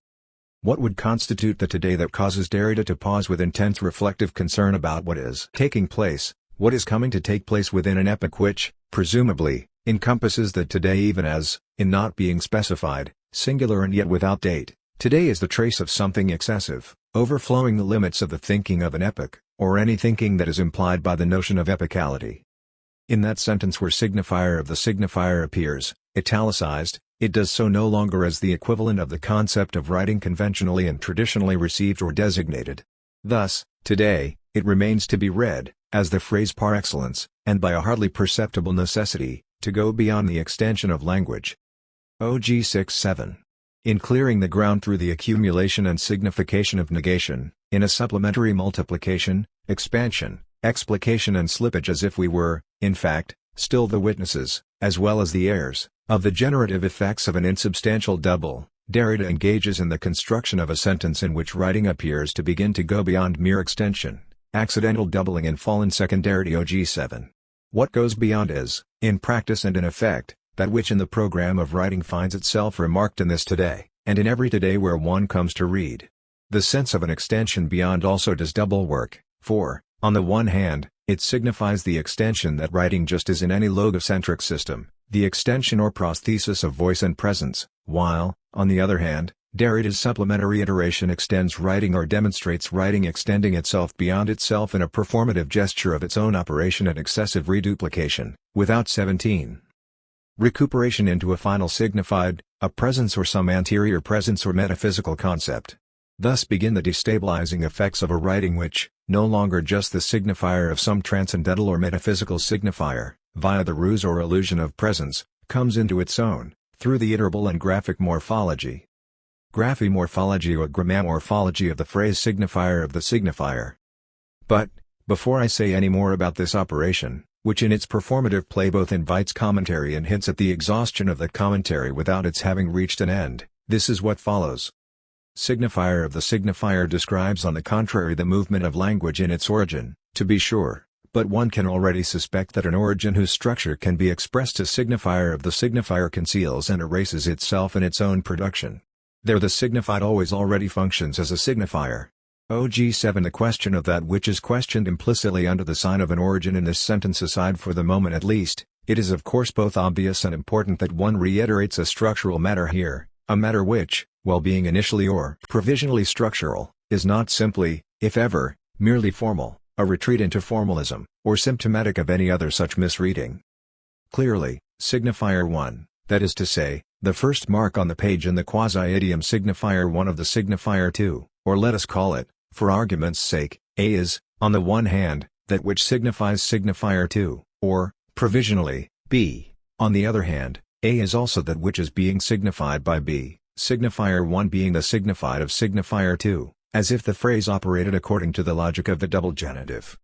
What would constitute the today that causes Derrida to pause with intense reflective concern about what is taking place, what is coming to take place within an epoch which, presumably, encompasses the today even as, in not being specified, singular and yet without date, today is the trace of something excessive, overflowing the limits of the thinking of an epoch, or any thinking that is implied by the notion of epocality. In that sentence where signifier of the signifier appears, italicized, it does so no longer as the equivalent of the concept of writing conventionally and traditionally received or designated. Thus, today, it remains to be read, as the phrase par excellence, and by a hardly perceptible necessity, to go beyond the extension of language. OG 6-7. In clearing the ground through the accumulation and signification of negation, in a supplementary multiplication, expansion, explication and slippage as if we were, in fact, still the witnesses, as well as the heirs, of the generative effects of an insubstantial double, Derrida engages in the construction of a sentence in which writing appears to begin to go beyond mere extension, accidental doubling and fallen secondarity OG 7. What goes beyond is, in practice and in effect, that which in the program of writing finds itself remarked in this today, and in every today where one comes to read. The sense of an extension beyond also does double work, for, on the one hand, it signifies the extension that writing just as in any logocentric system, the extension or prosthesis of voice and presence, while, on the other hand, Derrida's supplementary iteration extends writing or demonstrates writing extending itself beyond itself in a performative gesture of its own operation and excessive reduplication, without 17. Recuperation into a final signified, a presence or some anterior presence or metaphysical concept. Thus begin the destabilizing effects of a writing which, no longer just the signifier of some transcendental or metaphysical signifier, via the ruse or illusion of presence, comes into its own, through the iterable and graphic morphology. Graphemorphology or grammamorphology of the phrase signifier of the signifier. But, before I say any more about this operation, which in its performative play both invites commentary and hints at the exhaustion of the commentary without its having reached an end, this is what follows. Signifier of the signifier describes on the contrary the movement of language in its origin, to be sure, but one can already suspect that an origin whose structure can be expressed as signifier of the signifier conceals and erases itself in its own production. There the signified always already functions as a signifier. OG 7 The question of that which is questioned implicitly under the sign of an origin in this sentence aside for the moment at least, it is of course both obvious and important that one reiterates a structural matter here, a matter which, while being initially or provisionally structural, is not simply, if ever, merely formal, a retreat into formalism, or symptomatic of any other such misreading. Clearly, signifier 1, that is to say, the first mark on the page in the quasi-idiom signifier 1 of the signifier 2, or let us call it, for argument's sake, A is, on the one hand, that which signifies signifier 2, or, provisionally, B. On the other hand, A is also that which is being signified by B, signifier 1 being the signified of signifier 2, as if the phrase operated according to the logic of the double genitive.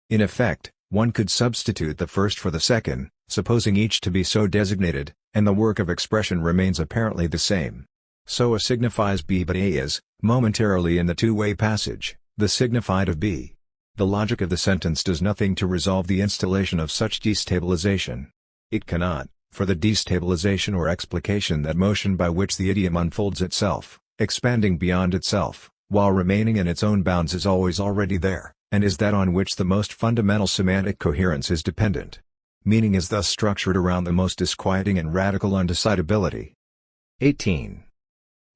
In effect, one could substitute the first for the second, supposing each to be so designated, and the work of expression remains apparently the same. So A signifies B but A is, momentarily in the two-way passage, the signified of B. The logic of the sentence does nothing to resolve the installation of such destabilization. It cannot, for the destabilization or explication that motion by which the idiom unfolds itself, expanding beyond itself, while remaining in its own bounds is always already there, and is that on which the most fundamental semantic coherence is dependent. Meaning is thus structured around the most disquieting and radical undecidability. 18.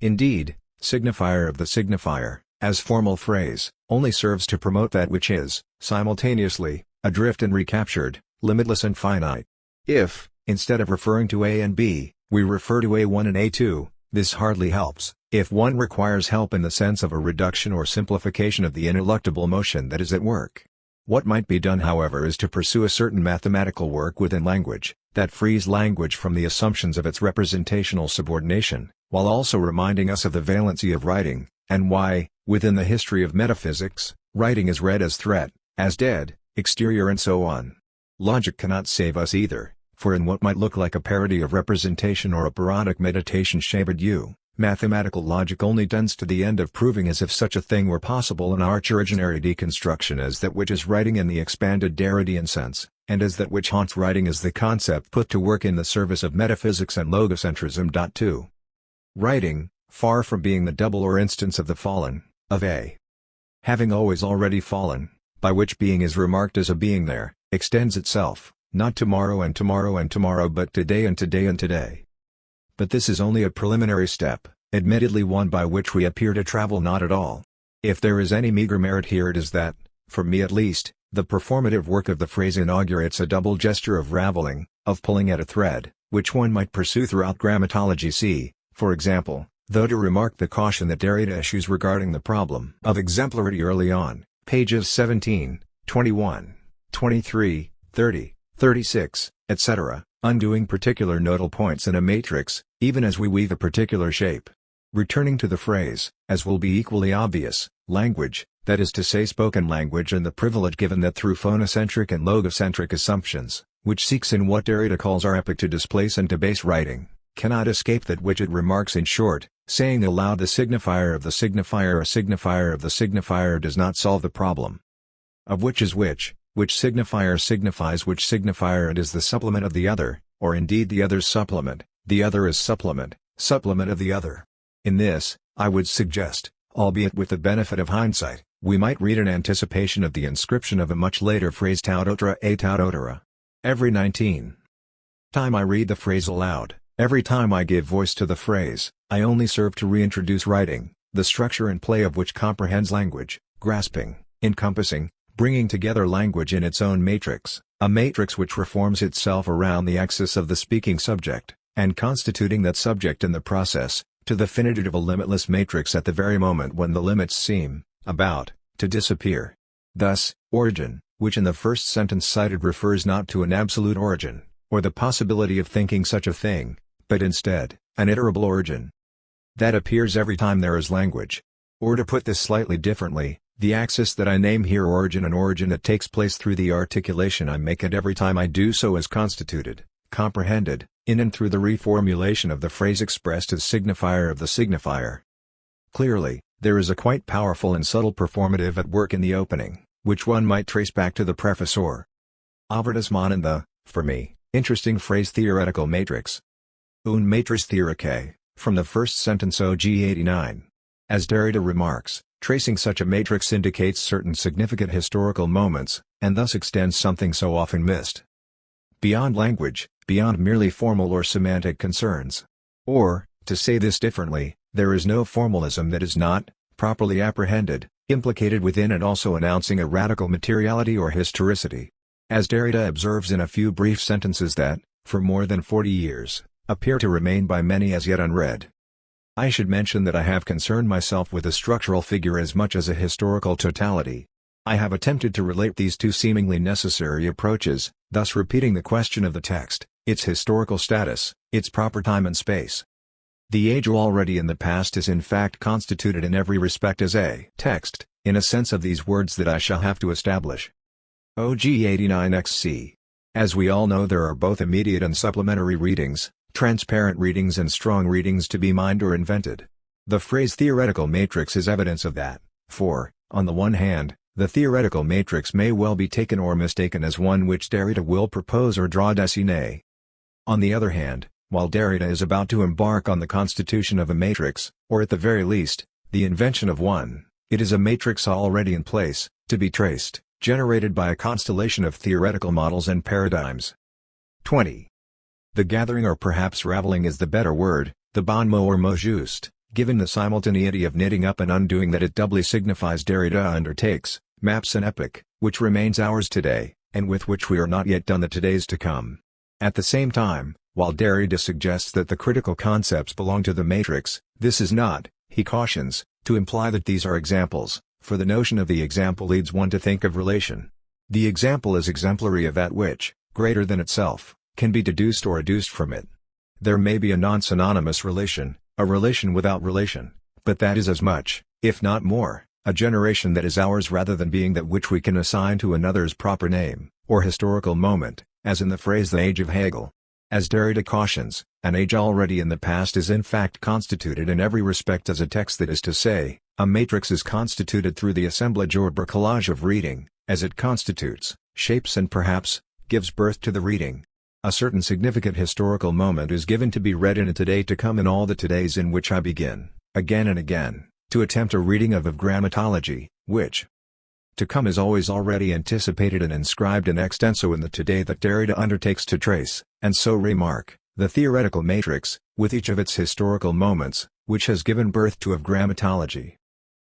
Indeed, signifier of the signifier, as formal phrase, only serves to promote that which is, simultaneously, adrift and recaptured, limitless and finite. If, instead of referring to A and B, we refer to A1 and A2, this hardly helps, if one requires help in the sense of a reduction or simplification of the ineluctable motion that is at work. What might be done however is to pursue a certain mathematical work within language, that frees language from the assumptions of its representational subordination, while also reminding us of the valency of writing, and why, within the history of metaphysics, writing is read as threat, as dead, exterior and so on. Logic cannot save us either, for in what might look like a parody of representation or a parodic meditation shaped you, mathematical logic only tends to the end of proving as if such a thing were possible an arch originary deconstruction as that which is writing in the expanded Derridian sense, and as that which haunts writing is the concept put to work in the service of metaphysics and logocentrism. 2. Writing, far from being the double or instance of the fallen, of A. Having always already fallen, by which being is remarked as a being there, extends itself, not tomorrow and tomorrow and tomorrow but today and today and today. But this is only a preliminary step, admittedly one by which we appear to travel not at all. If there is any meager merit here it is that, for me at least, the performative work of the phrase inaugurates a double gesture of raveling, of pulling at a thread, which one might pursue throughout grammatology. See, for example, though to remark the caution that Derrida issues regarding the problem of exemplarity early on, pages 17, 21, 23, 30, 36, etc., undoing particular nodal points in a matrix, even as we weave a particular shape. Returning to the phrase, as will be equally obvious, language, that is to say spoken language and the privilege given that through phonocentric and logocentric assumptions, which seeks in what Derrida calls our epoch to displace and debase writing, cannot escape that which it remarks in short, saying aloud the signifier of the signifier a signifier of the signifier does not solve the problem. Of which is which signifier signifies which signifier and is the supplement of the other, or indeed the other's supplement, the other is supplement of the other. In this, I would suggest, albeit with the benefit of hindsight, we might read an anticipation of the inscription of a much later phrase tautotra a tautotera. Every 19. time I read the phrase aloud, every time I give voice to the phrase, I only serve to reintroduce writing, the structure and play of which comprehends language, grasping, encompassing, bringing together language in its own matrix, a matrix which reforms itself around the axis of the speaking subject, and constituting that subject in the process, to the finitude of a limitless matrix at the very moment when the limits seem, about, to disappear. Thus, origin, which in the first sentence cited refers not to an absolute origin, or the possibility of thinking such a thing, but instead, an iterable origin. That appears every time there is language. Or to put this slightly differently, the axis that I name here origin and origin that takes place through the articulation I make it every time I do so is constituted, comprehended, in and through the reformulation of the phrase expressed as signifier of the signifier. Clearly, there is a quite powerful and subtle performative at work in the opening, which one might trace back to the preface or avertissement in the, for me, interesting phrase theoretical matrix. Une matrice théorique, from the first sentence OG 89. As Derrida remarks, tracing such a matrix indicates certain significant historical moments, and thus extends something so often missed. Beyond language, beyond merely formal or semantic concerns. Or, to say this differently, There is no formalism that is not, properly apprehended, implicated within and also announcing a radical materiality or historicity. As Derrida observes in a few brief sentences that, for more than 40 years, appear to remain by many as yet unread. I should mention that I have concerned myself with a structural figure as much as a historical totality. I have attempted to relate these two seemingly necessary approaches, thus repeating the question of the text, its historical status, its proper time and space. The age already in the past is in fact constituted in every respect as a text, in a sense of these words that I shall have to establish. OG 89XC. As we all know, there are both immediate and supplementary readings, transparent readings and strong readings to be mined or invented. The phrase theoretical matrix is evidence of that, for, on the one hand, the theoretical matrix may well be taken or mistaken as one which Derrida will propose or draw dessiner. On the other hand, while Derrida is about to embark on the constitution of a matrix, or at the very least, the invention of one, it is a matrix already in place, to be traced, generated by a constellation of theoretical models and paradigms. 20. The gathering, or perhaps raveling is the better word, the bon mot or mot juste, given the simultaneity of knitting up and undoing that it doubly signifies, Derrida undertakes, maps an epoch, which remains ours today, and with which we are not yet done the todays to come. At the same time, while Derrida suggests that the critical concepts belong to the matrix, this is not, he cautions, to imply that these are examples, for the notion of the example leads one to think of relation. The example is exemplary of that which, greater than itself, can be deduced or adduced from it. There may be a non-synonymous relation, a relation without relation, but that is as much, if not more, a generation that is ours rather than being that which we can assign to another's proper name, or historical moment, as in the phrase the age of Hegel. As Derrida cautions, an age already in the past is in fact constituted in every respect as a text, that is to say, a matrix is constituted through the assemblage or bricolage of reading, as it constitutes, shapes and perhaps, gives birth to the reading. A certain significant historical moment is given to be read in a today to come in all the todays in which I begin, again and again, to attempt a reading of Grammatology, which to come is always already anticipated and inscribed in extenso in the today that Derrida undertakes to trace, and so remark, the theoretical matrix, with each of its historical moments, which has given birth to Grammatology.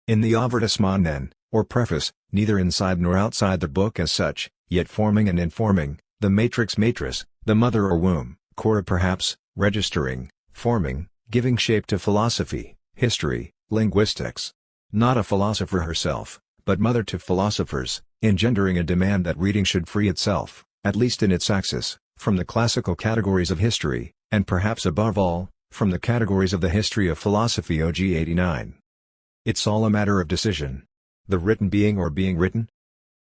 In the avertissement then, or preface, neither inside nor outside the book as such, yet forming and informing, the matrix matris, the mother or womb, cora perhaps, registering, forming, giving shape to philosophy, history, linguistics. Not a philosopher herself, but mother to philosophers, engendering a demand that reading should free itself, at least in its axis, from the classical categories of history, and perhaps above all, from the categories of the history of philosophy. OG 89. It's all a matter of decision. The written being or being written?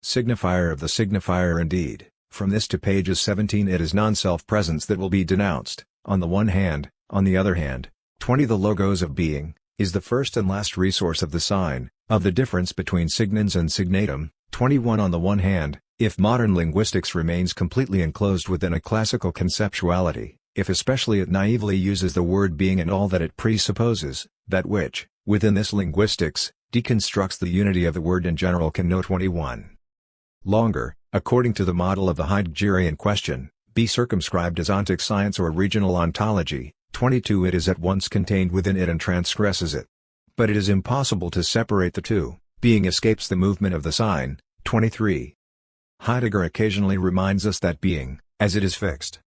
Signifier of the signifier indeed. From this to pages 17 it is non-self-presence that will be denounced, on the one hand, on the other hand. 20 The logos of being, is the first and last resource of the sign, of the difference between signans and signatum. 21 On the one hand, if modern linguistics remains completely enclosed within a classical conceptuality, if especially it naively uses the word being and all that it presupposes, that which, within this linguistics, deconstructs the unity of the word in general can no 21 longer, according to the model of the Heideggerian question, be circumscribed as ontic science or regional ontology. 22 It is at once contained within it and transgresses it. But it is impossible to separate the two, being escapes the movement of the sign. 23. Heidegger occasionally reminds us that being, as it is fixed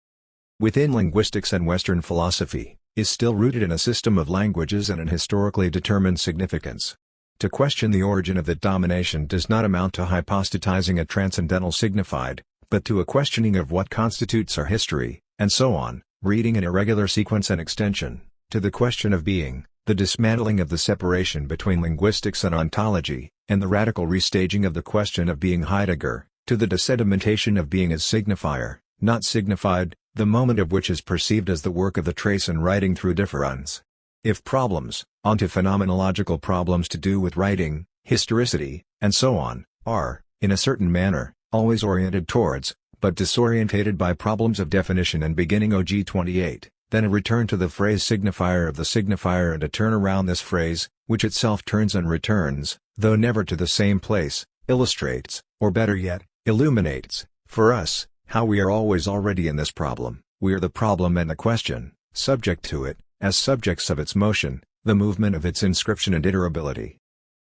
within linguistics and Western philosophy, is still rooted in a system of languages and an historically determined significance. To question the origin of that domination does not amount to hypostatizing a transcendental signified, but to a questioning of what constitutes our history, and so on, reading in irregular sequence and extension, to the question of being, the dismantling of the separation between linguistics and ontology, and the radical restaging of the question of being Heidegger, to the desedimentation of being as signifier, not signified, the moment of which is perceived as the work of the trace and writing through difference. If problems, onto phenomenological problems to do with writing, historicity, and so on, are, in a certain manner, always oriented towards, but disorientated by problems of definition and beginning. OG 28, then a return to the phrase signifier of the signifier and a turn around this phrase, which itself turns and returns, though never to the same place, illustrates, or better yet, illuminates, for us, how we are always already in this problem. We are the problem and the question, subject to it, as subjects of its motion, the movement of its inscription and iterability.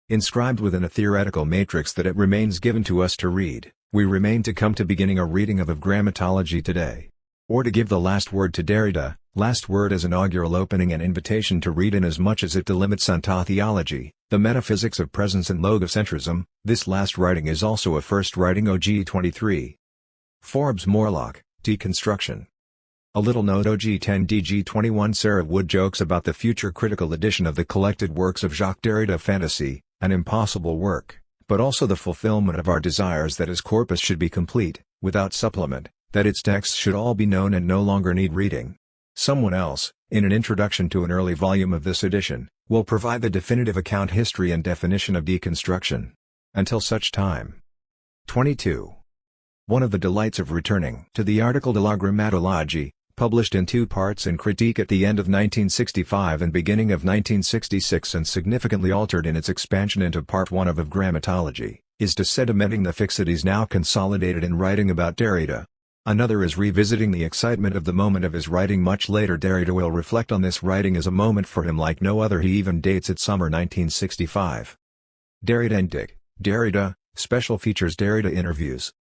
Inscribed within a theoretical matrix that it remains given to us to read, we remain to come to beginning a reading of Grammatology today. Or to give the last word to Derrida, last word as inaugural opening and invitation to read inasmuch as it delimits ontotheology, the metaphysics of presence and logocentrism. This last writing is also a first writing OG 23. Forbes Morlock, Deconstruction. A little note: OG 10 DG 21. Sarah Wood jokes about the future critical edition of the collected works of Jacques Derrida. Fantasy, an impossible work, but also the fulfillment of our desires that his corpus should be complete, without supplement, that its texts should all be known and no longer need reading. Someone else, in an introduction to an early volume of this edition, will provide the definitive account, history and definition of deconstruction. Until such time. 22. One of the delights of returning to the article de la Grammatologie, published in 2 parts in Critique at the end of 1965 and beginning of 1966 and significantly altered in its expansion into Part 1 of Grammatology, is to sedimenting the fixities now consolidated in writing about Derrida. Another is revisiting the excitement of the moment of his writing much later. Derrida will reflect on this writing as a moment for him like no other. He even dates it summer 1965. Derrida and Dick Derrida, special features Derrida interviews.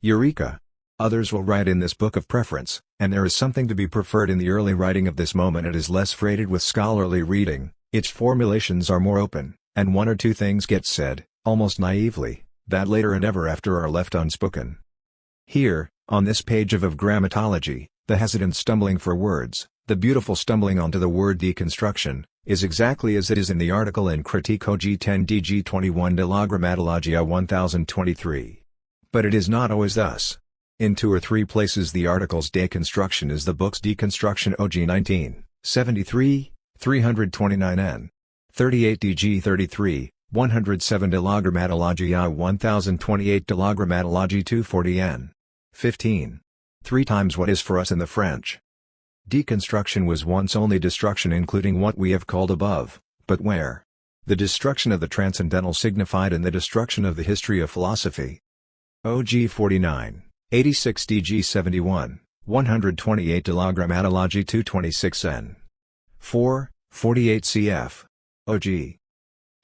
Eureka! Others will write in this book of preference, and there is something to be preferred in the early writing of this moment. It is less freighted with scholarly reading, its formulations are more open, and 1 or 2 things get said, almost naively, that later and ever after are left unspoken. Here, on this page of Grammatology, the hesitant stumbling for words, the beautiful stumbling onto the word deconstruction, is exactly as it is in the article in Critique OG 10 DG 21 de la Grammatologia 1023. But it is not always thus. In 2 or 3 places the article's deconstruction is the book's deconstruction. OG 19, 73, 329 n. 38 DG 33, 107 de la Grammatologia 1028 de la Grammatologie 240 n. 15. 3 times what is for us in the French. Deconstruction was once only destruction, including what we have called above, but where? The destruction of the transcendental signified in the destruction of the history of philosophy. OG 49, 86 DG 71, 128 de la Grammatologie 226 n. 4, 48 cf. OG.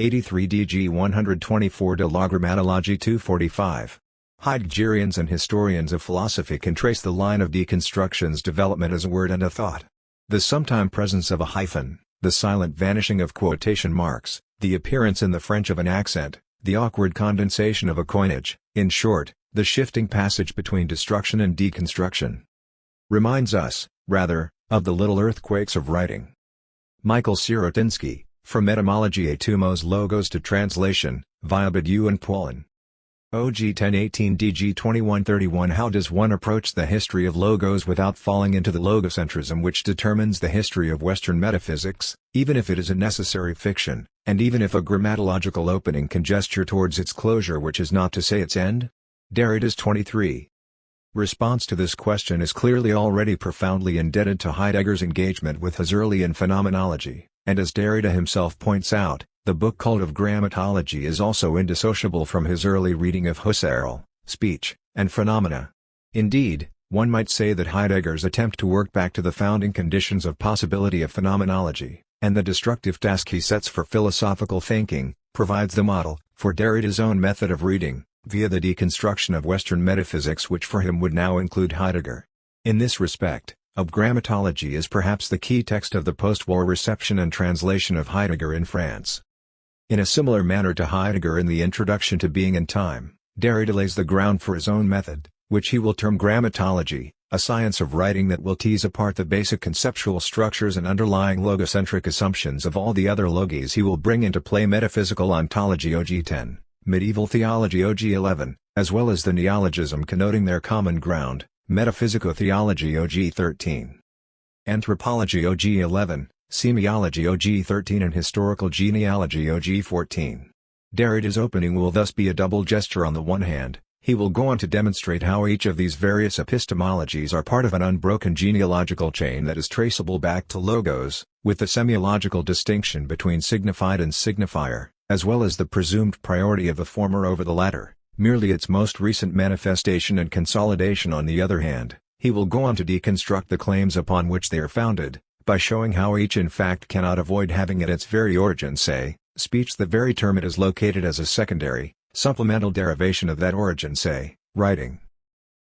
83 DG 124 de la Grammatologie 245. Heideggerians and historians of philosophy can trace the line of deconstruction's development as a word and a thought. The sometime presence of a hyphen, the silent vanishing of quotation marks, the appearance in the French of an accent, the awkward condensation of a coinage, in short, the shifting passage between destruction and deconstruction. Reminds us, rather, of the little earthquakes of writing. Michael Sirotinsky, From Etymology to Mos Logos to Translation, via Badiou and Poulin. OG 1018 DG 2131. How does one approach the history of logos without falling into the logocentrism which determines the history of Western metaphysics, even if it is a necessary fiction, and even if a grammatological opening can gesture towards its closure, which is not to say its end? Derridas 23. Response to this question is clearly already profoundly indebted to Heidegger's engagement with Husserlian phenomenology, and as Derrida himself points out, the book called Grammatology is also indissociable from his early reading of Husserl, speech, and phenomena. Indeed, one might say that Heidegger's attempt to work back to the founding conditions of possibility of phenomenology, and the destructive task he sets for philosophical thinking, provides the model for Derrida's own method of reading, via the deconstruction of Western metaphysics, which for him would now include Heidegger. In this respect, Grammatology is perhaps the key text of the post-war reception and translation of Heidegger in France. In a similar manner to Heidegger in the introduction to Being and Time, Derrida lays the ground for his own method, which he will term grammatology, a science of writing that will tease apart the basic conceptual structures and underlying logocentric assumptions of all the other logis. He will bring into play metaphysical ontology OG 10, medieval theology OG 11, as well as the neologism connoting their common ground, metaphysico-theology OG 13. Anthropology OG 11, semiology OG 13 and historical genealogy OG 14. Derrida's opening will thus be a double gesture. On the one hand, he will go on to demonstrate how each of these various epistemologies are part of an unbroken genealogical chain that is traceable back to logos, with the semiological distinction between signified and signifier, as well as the presumed priority of the former over the latter, merely its most recent manifestation and consolidation. On the other hand, he will go on to deconstruct the claims upon which they are founded, by showing how each in fact cannot avoid having at its very origin, say, speech, the very term it is located as a secondary, supplemental derivation of that origin, say, writing.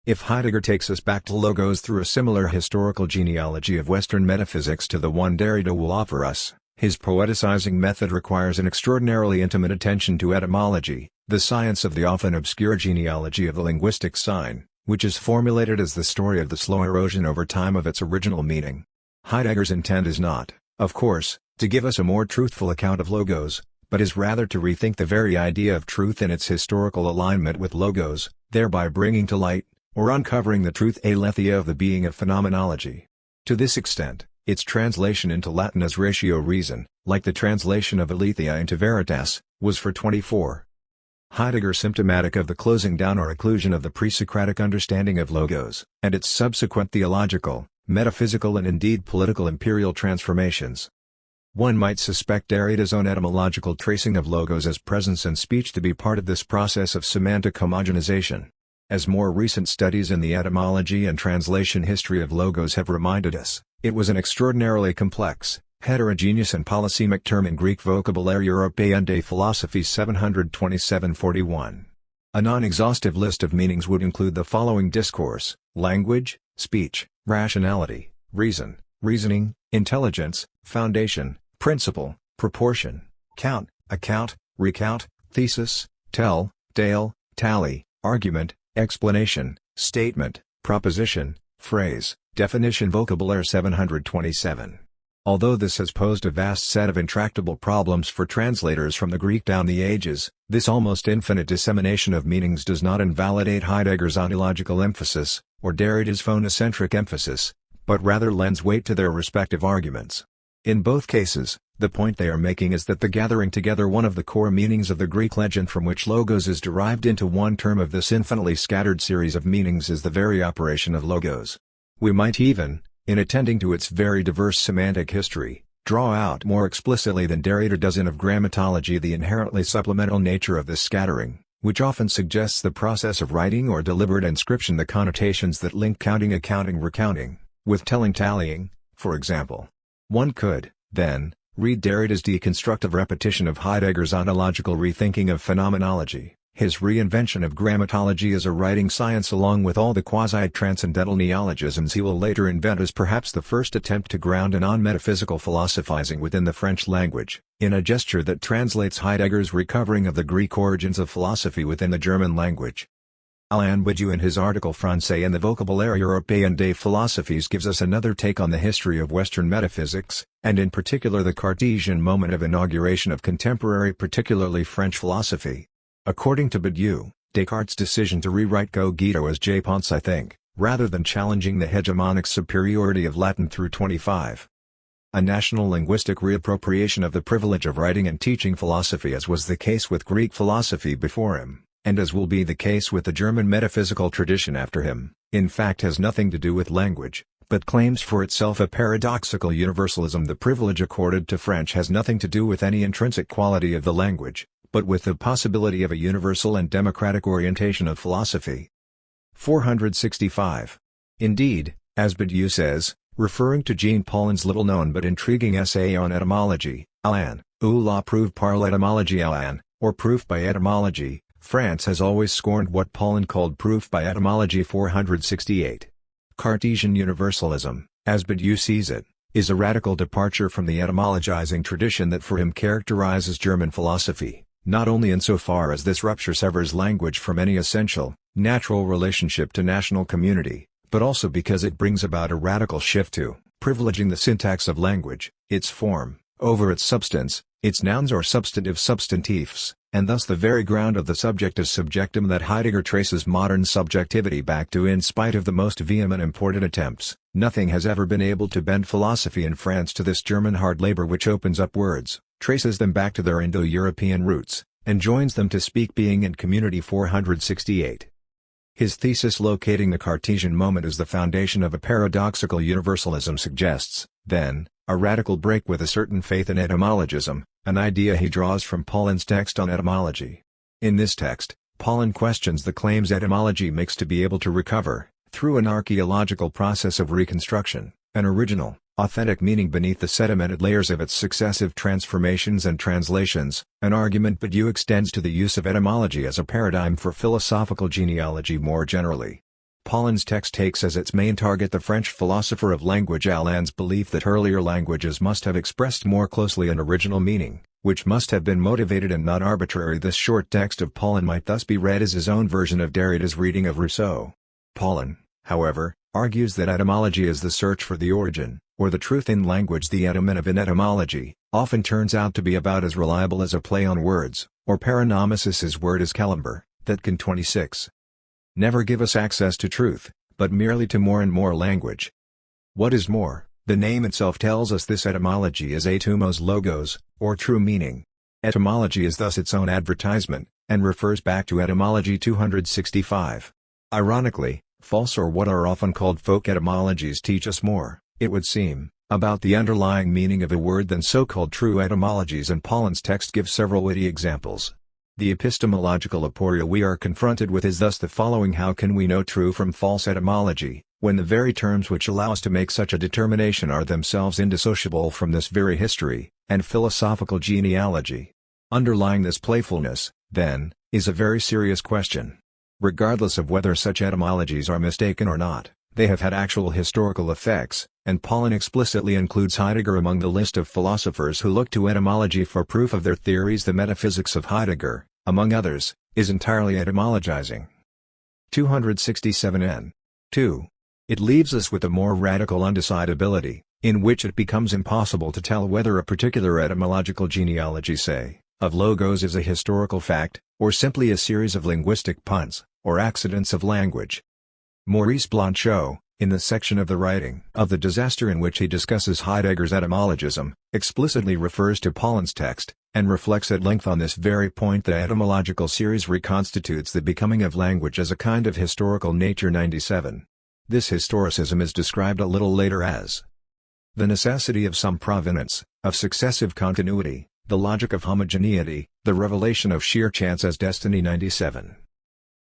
If Heidegger takes us back to logos through a similar historical genealogy of Western metaphysics to the one Derrida will offer us, his poeticizing method requires an extraordinarily intimate attention to etymology, the science of the often obscure genealogy of the linguistic sign, which is formulated as the story of the slow erosion over time of its original meaning. Heidegger's intent is not, of course, to give us a more truthful account of logos, but is rather to rethink the very idea of truth in its historical alignment with logos, thereby bringing to light, or uncovering the truth aletheia of the being of phenomenology. To this extent, its translation into Latin as ratio reason, like the translation of aletheia into veritas, was for 24. Heidegger symptomatic of the closing down or occlusion of the pre-Socratic understanding of logos, and its subsequent theological, metaphysical and indeed political imperial transformations. One might suspect Derrida's own etymological tracing of logos as presence and speech to be part of this process of semantic homogenization. As more recent studies in the etymology and translation history of logos have reminded us, it was an extraordinarily complex, heterogeneous and polysemic term in Greek Vocabulaire Européen des Philosophies 727-41. A non-exhaustive list of meanings would include the following: discourse, language, speech, rationality, reason, reasoning, intelligence, foundation, principle, proportion, count, account, recount, thesis, tell, tale, tally, argument, explanation, statement, proposition, phrase, definition. Vocabulaire 727. Although this has posed a vast set of intractable problems for translators from the Greek down the ages, this almost infinite dissemination of meanings does not invalidate Heidegger's ontological emphasis, or Derrida's phonocentric emphasis, but rather lends weight to their respective arguments. In both cases, the point they are making is that the gathering together one of the core meanings of the Greek legend from which logos is derived into one term of this infinitely scattered series of meanings is the very operation of logos. We might even, in attending to its very diverse semantic history, draw out more explicitly than Derrida does in of Grammatology the inherently supplemental nature of this scattering, which often suggests the process of writing or deliberate inscription, the connotations that link counting, accounting, recounting, with telling, tallying, for example. One could, then, read Derrida's deconstructive repetition of Heidegger's ontological rethinking of phenomenology, his reinvention of grammatology as a writing science along with all the quasi-transcendental neologisms he will later invent as perhaps the first attempt to ground a non-metaphysical philosophizing within the French language, in a gesture that translates Heidegger's recovering of the Greek origins of philosophy within the German language. Alain Badiou in his article Français in the Vocabulaire Européen des Philosophies gives us another take on the history of Western metaphysics, and in particular the Cartesian moment of inauguration of contemporary particularly French philosophy. According to Badiou, Descartes' decision to rewrite Cogito as Je pense I think, rather than challenging the hegemonic superiority of Latin through 25. A national linguistic reappropriation of the privilege of writing and teaching philosophy, as was the case with Greek philosophy before him, and as will be the case with the German metaphysical tradition after him, in fact has nothing to do with language, but claims for itself a paradoxical universalism. The privilege accorded to French has nothing to do with any intrinsic quality of the language, but with the possibility of a universal and democratic orientation of philosophy. 465. Indeed, as Badiou says, referring to Jean Paulin's little-known but intriguing essay on etymology, Alain, ou la preuve par l'étymologie Alain, or proof by etymology, France has always scorned what Paulin called proof by etymology. 468. Cartesian universalism, as Badiou sees it, is a radical departure from the etymologizing tradition that for him characterizes German philosophy, not only insofar as this rupture severs language from any essential, natural relationship to national community, but also because it brings about a radical shift to privileging the syntax of language, its form, over its substance, its nouns or substantive substantifs, and thus the very ground of the subject as subjectum that Heidegger traces modern subjectivity back to. In spite of the most vehement imported attempts, nothing has ever been able to bend philosophy in France to this German hard labor which opens up words, traces them back to their Indo-European roots, and joins them to speak being and community. 468. His thesis locating the Cartesian moment as the foundation of a paradoxical universalism suggests, then, a radical break with a certain faith in etymologism, an idea he draws from Paulin's text on etymology. In this text, Paulin questions the claims etymology makes to be able to recover, through an archaeological process of reconstruction, an original, authentic meaning beneath the sedimented layers of its successive transformations and translations. An argument but you extends to the use of etymology as a paradigm for philosophical genealogy more generally. Paulin's text takes as its main target the French philosopher of language Allen's belief that earlier languages must have expressed more closely an original meaning, which must have been motivated and not arbitrary. This short text of Paulin might thus be read as his own version of Derrida's reading of Rousseau. Paulin, however, argues that etymology is the search for the origin, or the truth in language. The etymon in etymology often turns out to be about as reliable as a play on words, or paronomesis. His word is calember, that can 26. Never give us access to truth, but merely to more and more language. What is more, the name itself tells us this etymology is etymos logos, or true meaning. Etymology is thus its own advertisement, and refers back to etymology 265. Ironically, false or what are often called folk etymologies teach us more, it would seem, about the underlying meaning of a word than so-called true etymologies, and Paulin's text gives several witty examples. The epistemological aporia we are confronted with is thus the following: how can we know true from false etymology, when the very terms which allow us to make such a determination are themselves indissociable from this very history, and philosophical genealogy? Underlying this playfulness, then, is a very serious question. Regardless of whether such etymologies are mistaken or not, they have had actual historical effects, and Paulin explicitly includes Heidegger among the list of philosophers who look to etymology for proof of their theories. The metaphysics of Heidegger, among others, is entirely etymologizing. 267 n. 2. It leaves us with a more radical undecidability, in which it becomes impossible to tell whether a particular etymological genealogy, say, of logos, is a historical fact, or simply a series of linguistic puns, or accidents of language. Maurice Blanchot, in the section of the writing of the disaster in which he discusses Heidegger's etymologism, explicitly refers to Paulin's text, and reflects at length on this very point. The etymological series reconstitutes the becoming of language as a kind of historical nature. 97. This historicism is described a little later as the necessity of some provenance, of successive continuity, the logic of homogeneity, the revelation of sheer chance as destiny. 97.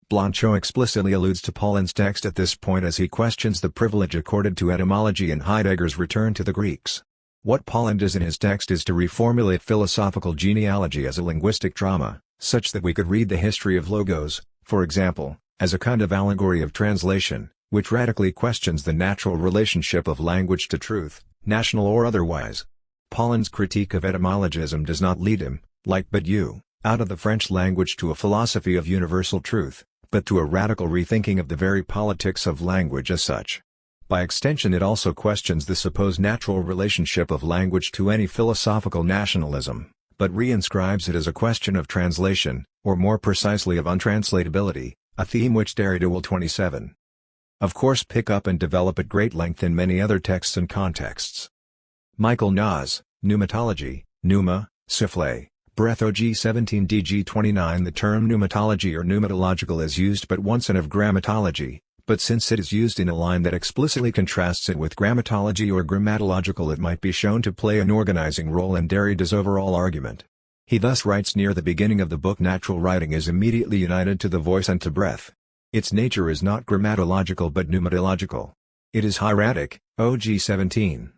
Blanchot explicitly alludes to Paulin's text at this point as he questions the privilege accorded to etymology in Heidegger's return to the Greeks. What Paulin does in his text is to reformulate philosophical genealogy as a linguistic drama, such that we could read the history of logos, for example, as a kind of allegory of translation, which radically questions the natural relationship of language to truth, national or otherwise. Paulin's critique of etymologism does not lead him, like but you, out of the French language to a philosophy of universal truth, but to a radical rethinking of the very politics of language as such. By extension, it also questions the supposed natural relationship of language to any philosophical nationalism, but reinscribes it as a question of translation, or more precisely of untranslatability, a theme which Derrida will 27. Of course pick up and develop at great length in many other texts and contexts. Michael Nas, Pneumatology, Pneuma, Souffle, Breath OG 17 DG 29. The term pneumatology or pneumatological is used but once in of grammatology, but since it is used in a line that explicitly contrasts it with grammatology or grammatological, it might be shown to play an organizing role in Derrida's overall argument. He thus writes near the beginning of the book: natural writing is immediately united to the voice and to breath. Its nature is not grammatological but pneumatological. It is hieratic, OG 17.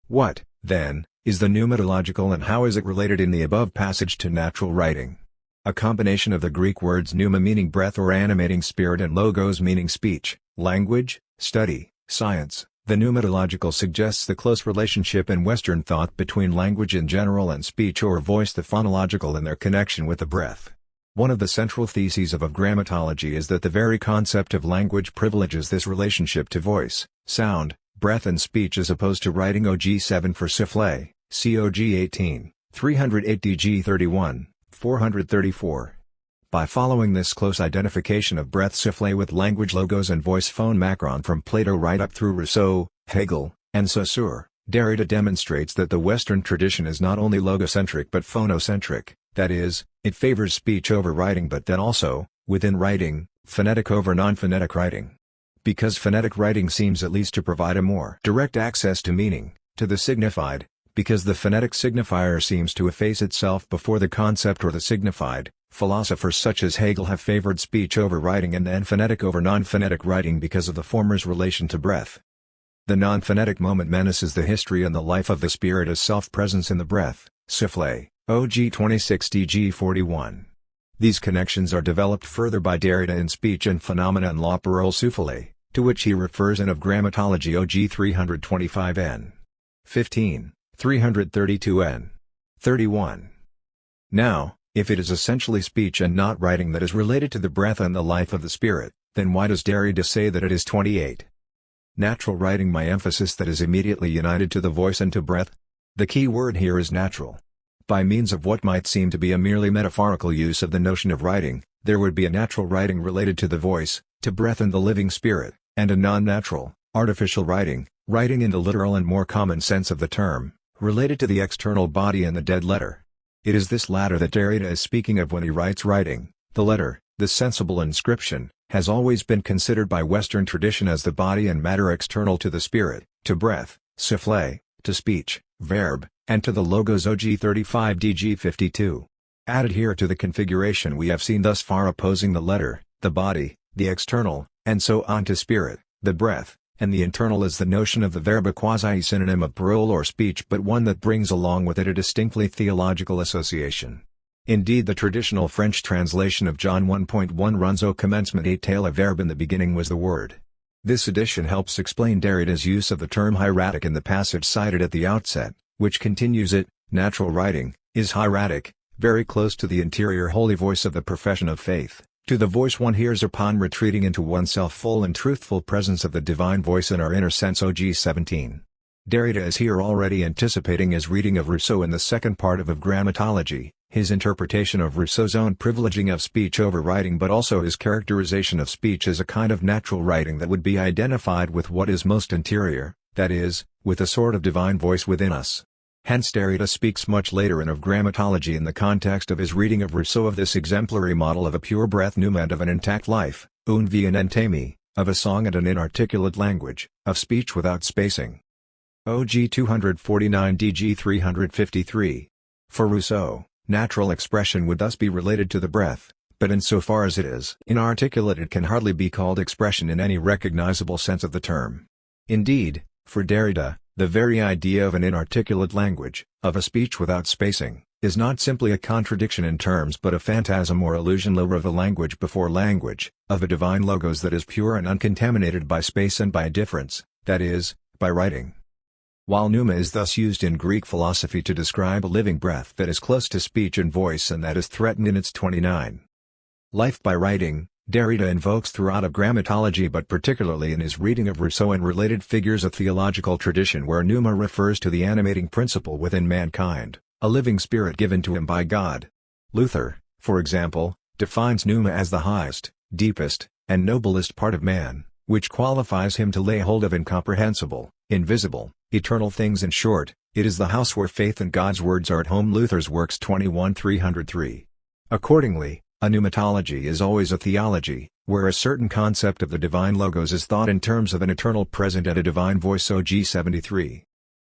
What, then, is the pneumatological, and how is it related in the above passage to natural writing? A combination of the Greek words pneuma meaning breath or animating spirit and logos meaning speech, language, study, science. The pneumatological suggests the close relationship in Western thought between language in general and speech or voice, the phonological, and their connection with the breath. One of the central theses of grammatology is that the very concept of language privileges this relationship to voice, sound, breath and speech as opposed to writing. OG 7 for Souffle, COG 18, 308 DG 31, 434. By following this close identification of breath Souffle with language, logos and voice, phone Macron from Plato right up through Rousseau, Hegel, and Saussure, Derrida demonstrates that the Western tradition is not only logocentric but phonocentric, that is, it favors speech over writing, but then also, within writing, phonetic over non-phonetic writing. Because phonetic writing seems at least to provide a more direct access to meaning, to the signified, because the phonetic signifier seems to efface itself before the concept or the signified, philosophers such as Hegel have favored speech over writing and then phonetic over non-phonetic writing because of the former's relation to breath. The non-phonetic moment menaces the history and the life of the spirit as self-presence in the breath, souffle, OG 26 DG 41. These connections are developed further by Derrida in Speech and Phenomena and La Parole souffle, to which he refers in of Grammatology OG 325 n. 15, 332 n. 31. Now, if it is essentially speech and not writing that is related to the breath and the life of the spirit, then why does Derrida say that it is 28? Natural writing, my emphasis that is immediately united to the voice and to breath. The key word here is natural. By means of what might seem to be a merely metaphorical use of the notion of writing, there would be a natural writing related to the voice, to breath and the living spirit, and a non-natural, artificial writing, writing in the literal and more common sense of the term, related to the external body and the dead letter. It is this latter that Derrida is speaking of when he writes writing. The letter, the sensible inscription, has always been considered by Western tradition as the body and matter external to the spirit, to breath, souffle, to speech, verb, and to the logos OG 35 DG 52. Added here to the configuration we have seen thus far opposing the letter, the body, the external, and so on to spirit, the breath, and the internal is the notion of the verb, a quasi-synonym of parole or speech, but one that brings along with it a distinctly theological association. Indeed, the traditional French translation of John 1.1 runs au commencement et tel a verbe, in the beginning was the word. This addition helps explain Derrida's use of the term hieratic in the passage cited at the outset, which continues it, natural writing, is hieratic, very close to the interior holy voice of the profession of faith, to the voice one hears upon retreating into oneself, full and truthful presence of the divine voice in our inner sense OG 17. Derrida is here already anticipating his reading of Rousseau in the second part of Grammatology, his interpretation of Rousseau's own privileging of speech over writing, but also his characterization of speech as a kind of natural writing that would be identified with what is most interior, that is, with a sort of divine voice within us. Hence Derrida speaks much later in of Grammatology in the context of his reading of Rousseau of this exemplary model of a pure breath pneuma and of an intact life, une vie inentame, of a song and an inarticulate language, of speech without spacing. OG 249 DG 353. For Rousseau, natural expression would thus be related to the breath, but insofar as it is inarticulate it can hardly be called expression in any recognizable sense of the term. Indeed, for Derrida, the very idea of an inarticulate language, of a speech without spacing, is not simply a contradiction in terms but a phantasm or illusion of a language before language, of a divine logos that is pure and uncontaminated by space and by difference, that is, by writing. While pneuma is thus used in Greek philosophy to describe a living breath that is close to speech and voice and that is threatened in its 29. Life by writing, Derrida invokes throughout of Grammatology, but particularly in his reading of Rousseau and related figures, a theological tradition where pneuma refers to the animating principle within mankind, a living spirit given to him by God. Luther, for example, defines pneuma as the highest, deepest, and noblest part of man, which qualifies him to lay hold of incomprehensible, invisible, eternal things. In short, it is the house where faith and God's words are at home. Luther's Works 21 303. Accordingly, a pneumatology is always a theology, where a certain concept of the divine logos is thought in terms of an eternal present and a divine voice OG 73.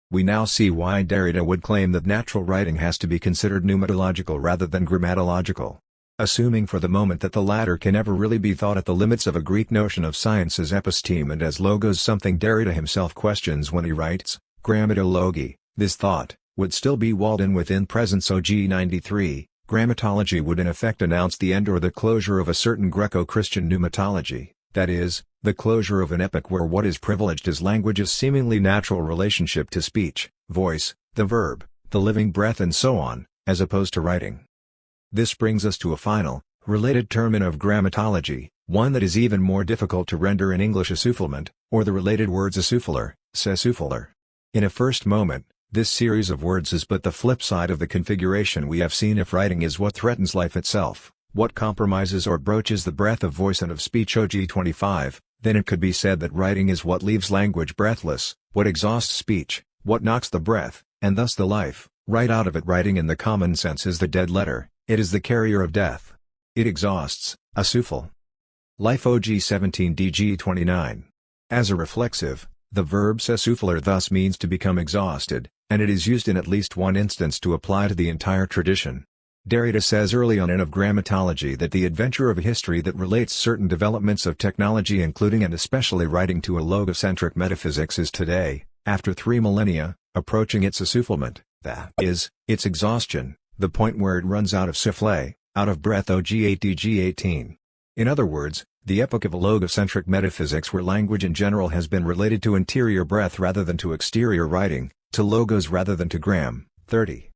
We now see why Derrida would claim that natural writing has to be considered pneumatological rather than grammatological. Assuming for the moment that the latter can ever really be thought at the limits of a Greek notion of science as episteme and as logos, something Derrida himself questions when he writes, Grammatology, this thought, would still be walled in within presence OG 93, Grammatology would in effect announce the end or the closure of a certain Greco-Christian pneumatology, that is, the closure of an epoch where what is privileged is language's seemingly natural relationship to speech, voice, the verb, the living breath and so on, as opposed to writing. This brings us to a final, related term in of Grammatology, one that is even more difficult to render in English: assoufflement, or the related words assouffler, s'essouffler. In a first moment, this series of words is but the flip side of the configuration we have seen. If writing is what threatens life itself, what compromises or broaches the breath of voice and of speech OG 25, then it could be said that writing is what leaves language breathless, what exhausts speech, what knocks the breath, and thus the life, right out of it. Writing in the common sense is the dead letter. It is the carrier of death. It exhausts, assouffle. Life OG 17 DG 29. As a reflexive, the verb s'essouffler thus means to become exhausted, and it is used in at least one instance to apply to the entire tradition. Derrida says early on in Of Grammatology that the adventure of a history that relates certain developments of technology including and especially writing to a logocentric metaphysics is today, after 3 millennia, approaching its essoufflement, that is, its exhaustion, the point where it runs out of souffle, out of breath OG8DG18. In other words, the epoch of a logocentric metaphysics where language in general has been related to interior breath rather than to exterior writing, to logos rather than to gram, 30.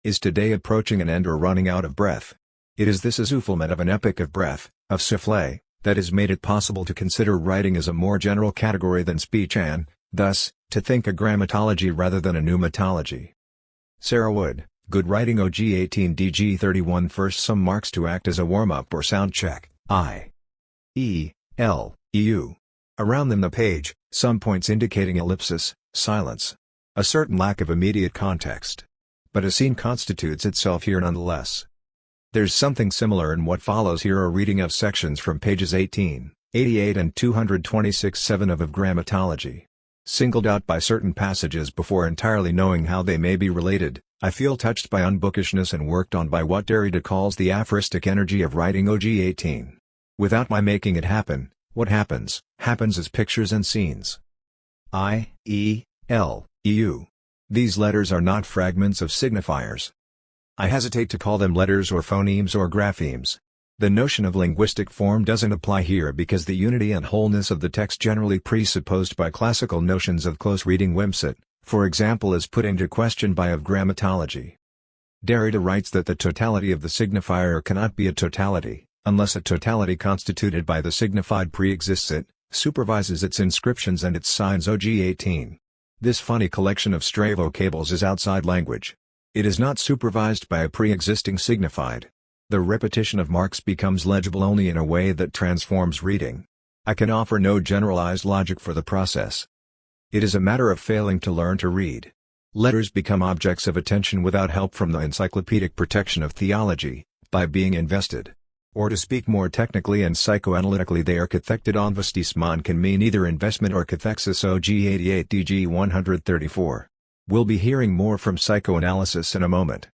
Is today approaching an end or running out of breath. It is this essoufflement of an epoch of breath, of souffle, that has made it possible to consider writing as a more general category than speech and, thus, to think a grammatology rather than a pneumatology. Sarah Wood, Good Writing OG18DG31 First some marks to act as a warm-up or sound check, I-E-L-E-U. Around them the page, some points indicating ellipsis, silence. A certain lack of immediate context. But a scene constitutes itself here nonetheless. There's something similar in what follows here, a reading of sections from pages 18, 88 and 226-7 of Grammatology. Singled out by certain passages before entirely knowing how they may be related, I feel touched by unbookishness and worked on by what Derrida calls the aphoristic energy of writing OG18. Without my making it happen, what happens as pictures and scenes. I-E-L-E-U. These letters are not fragments of signifiers. I hesitate to call them letters or phonemes or graphemes. The notion of linguistic form doesn't apply here because the unity and wholeness of the text generally presupposed by classical notions of close reading Wimsatt, for example, is put into question by Of Grammatology. Derrida writes that the totality of the signifier cannot be a totality, unless a totality constituted by the signified pre-exists it, supervises its inscriptions and its signs OG18. This funny collection of stray vocables is outside language. It is not supervised by a pre-existing signified. The repetition of marks becomes legible only in a way that transforms reading. I can offer no generalized logic for the process. It is a matter of failing to learn to read. Letters become objects of attention without help from the encyclopedic protection of theology, by being invested. Or to speak more technically and psychoanalytically, they are cathected investissement can mean either investment or cathexis OG88DG 134. We'll be hearing more from psychoanalysis in a moment.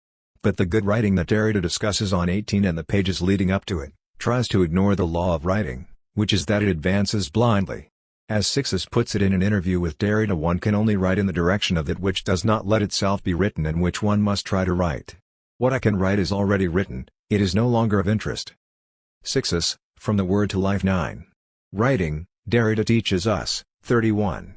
But the good writing that Derrida discusses on 18 and the pages leading up to it, tries to ignore the law of writing, which is that it advances blindly. As Sixus puts it in an interview with Derrida, one can only write in the direction of that which does not let itself be written and which one must try to write. What I can write is already written, it is no longer of interest. Sixus, From the Word to Life 9. Writing, Derrida teaches us, 31.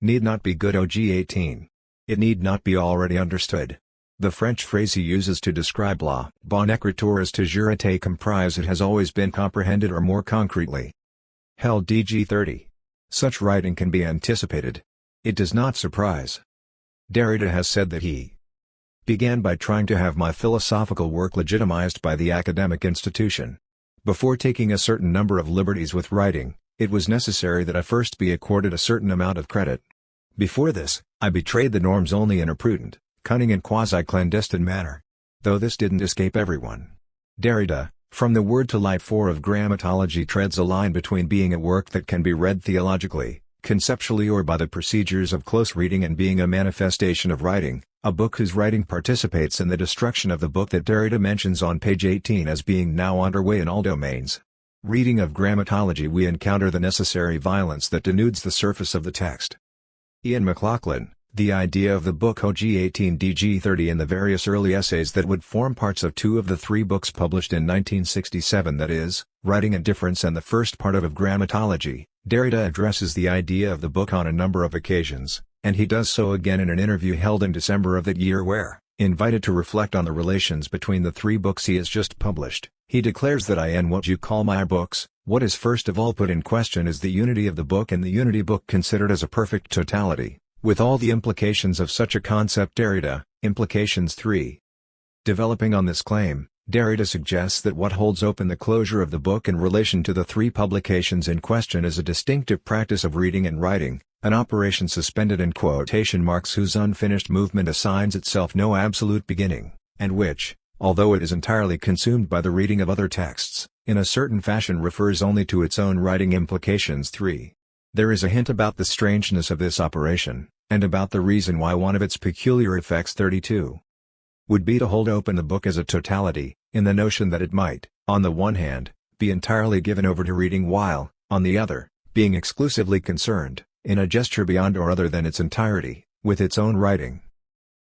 Need not be good OG18. It need not be already understood. The French phrase he uses to describe la bonne écriture is toujours été comprise, it has always been comprehended, or more concretely held DG30. Such writing can be anticipated. It does not surprise. Derrida has said that he began by trying to have my philosophical work legitimized by the academic institution. Before taking a certain number of liberties with writing, it was necessary that I first be accorded a certain amount of credit. Before this, I betrayed the norms only in a prudent, cunning and quasi-clandestine manner. Though this didn't escape everyone. Derrida, From the Word to Life 4 of Grammatology, treads a line between being a work that can be read theologically, conceptually or by the procedures of close reading and being a manifestation of writing, a book whose writing participates in the destruction of the book that Derrida mentions on page 18 as being now underway in all domains. Reading Of Grammatology, we encounter the necessary violence that denudes the surface of the text. Ian MacLachlan, The Idea of the Book OG18DG30 and the various early essays that would form parts of 2 of the 3 books published in 1967, that is, Writing and Difference and the first part of Grammatology. Derrida addresses the idea of the book on a number of occasions, and he does so again in an interview held in December of that year where, invited to reflect on the relations between the 3 books he has just published, he declares that I am what you call my books. What is first of all put in question is the unity of the book, and the unity book considered as a perfect totality, with all the implications of such a concept. Derrida, Implications 3. Developing on this claim, Derrida suggests that what holds open the closure of the book in relation to the 3 publications in question is a distinctive practice of reading and writing, an operation suspended in quotation marks whose unfinished movement assigns itself no absolute beginning, and which, although it is entirely consumed by the reading of other texts, in a certain fashion refers only to its own writing. Implications 3. There is a hint about the strangeness of this operation, and about the reason why one of its peculiar effects. 32. would be to hold open the book as a totality, in the notion that it might, on the one hand, be entirely given over to reading while, on the other, being exclusively concerned, in a gesture beyond or other than its entirety, with its own writing.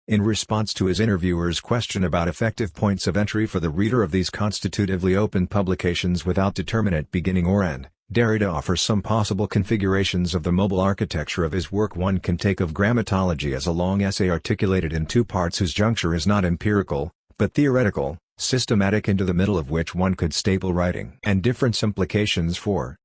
In response to his interviewer's question about effective points of entry for the reader of these constitutively open publications without determinate beginning or end, Derrida offers some possible configurations of the mobile architecture of his work. One can take of Grammatology as a long essay articulated in two parts whose juncture is not empirical, but theoretical, systematic, into the middle of which one could staple writing and difference implications for.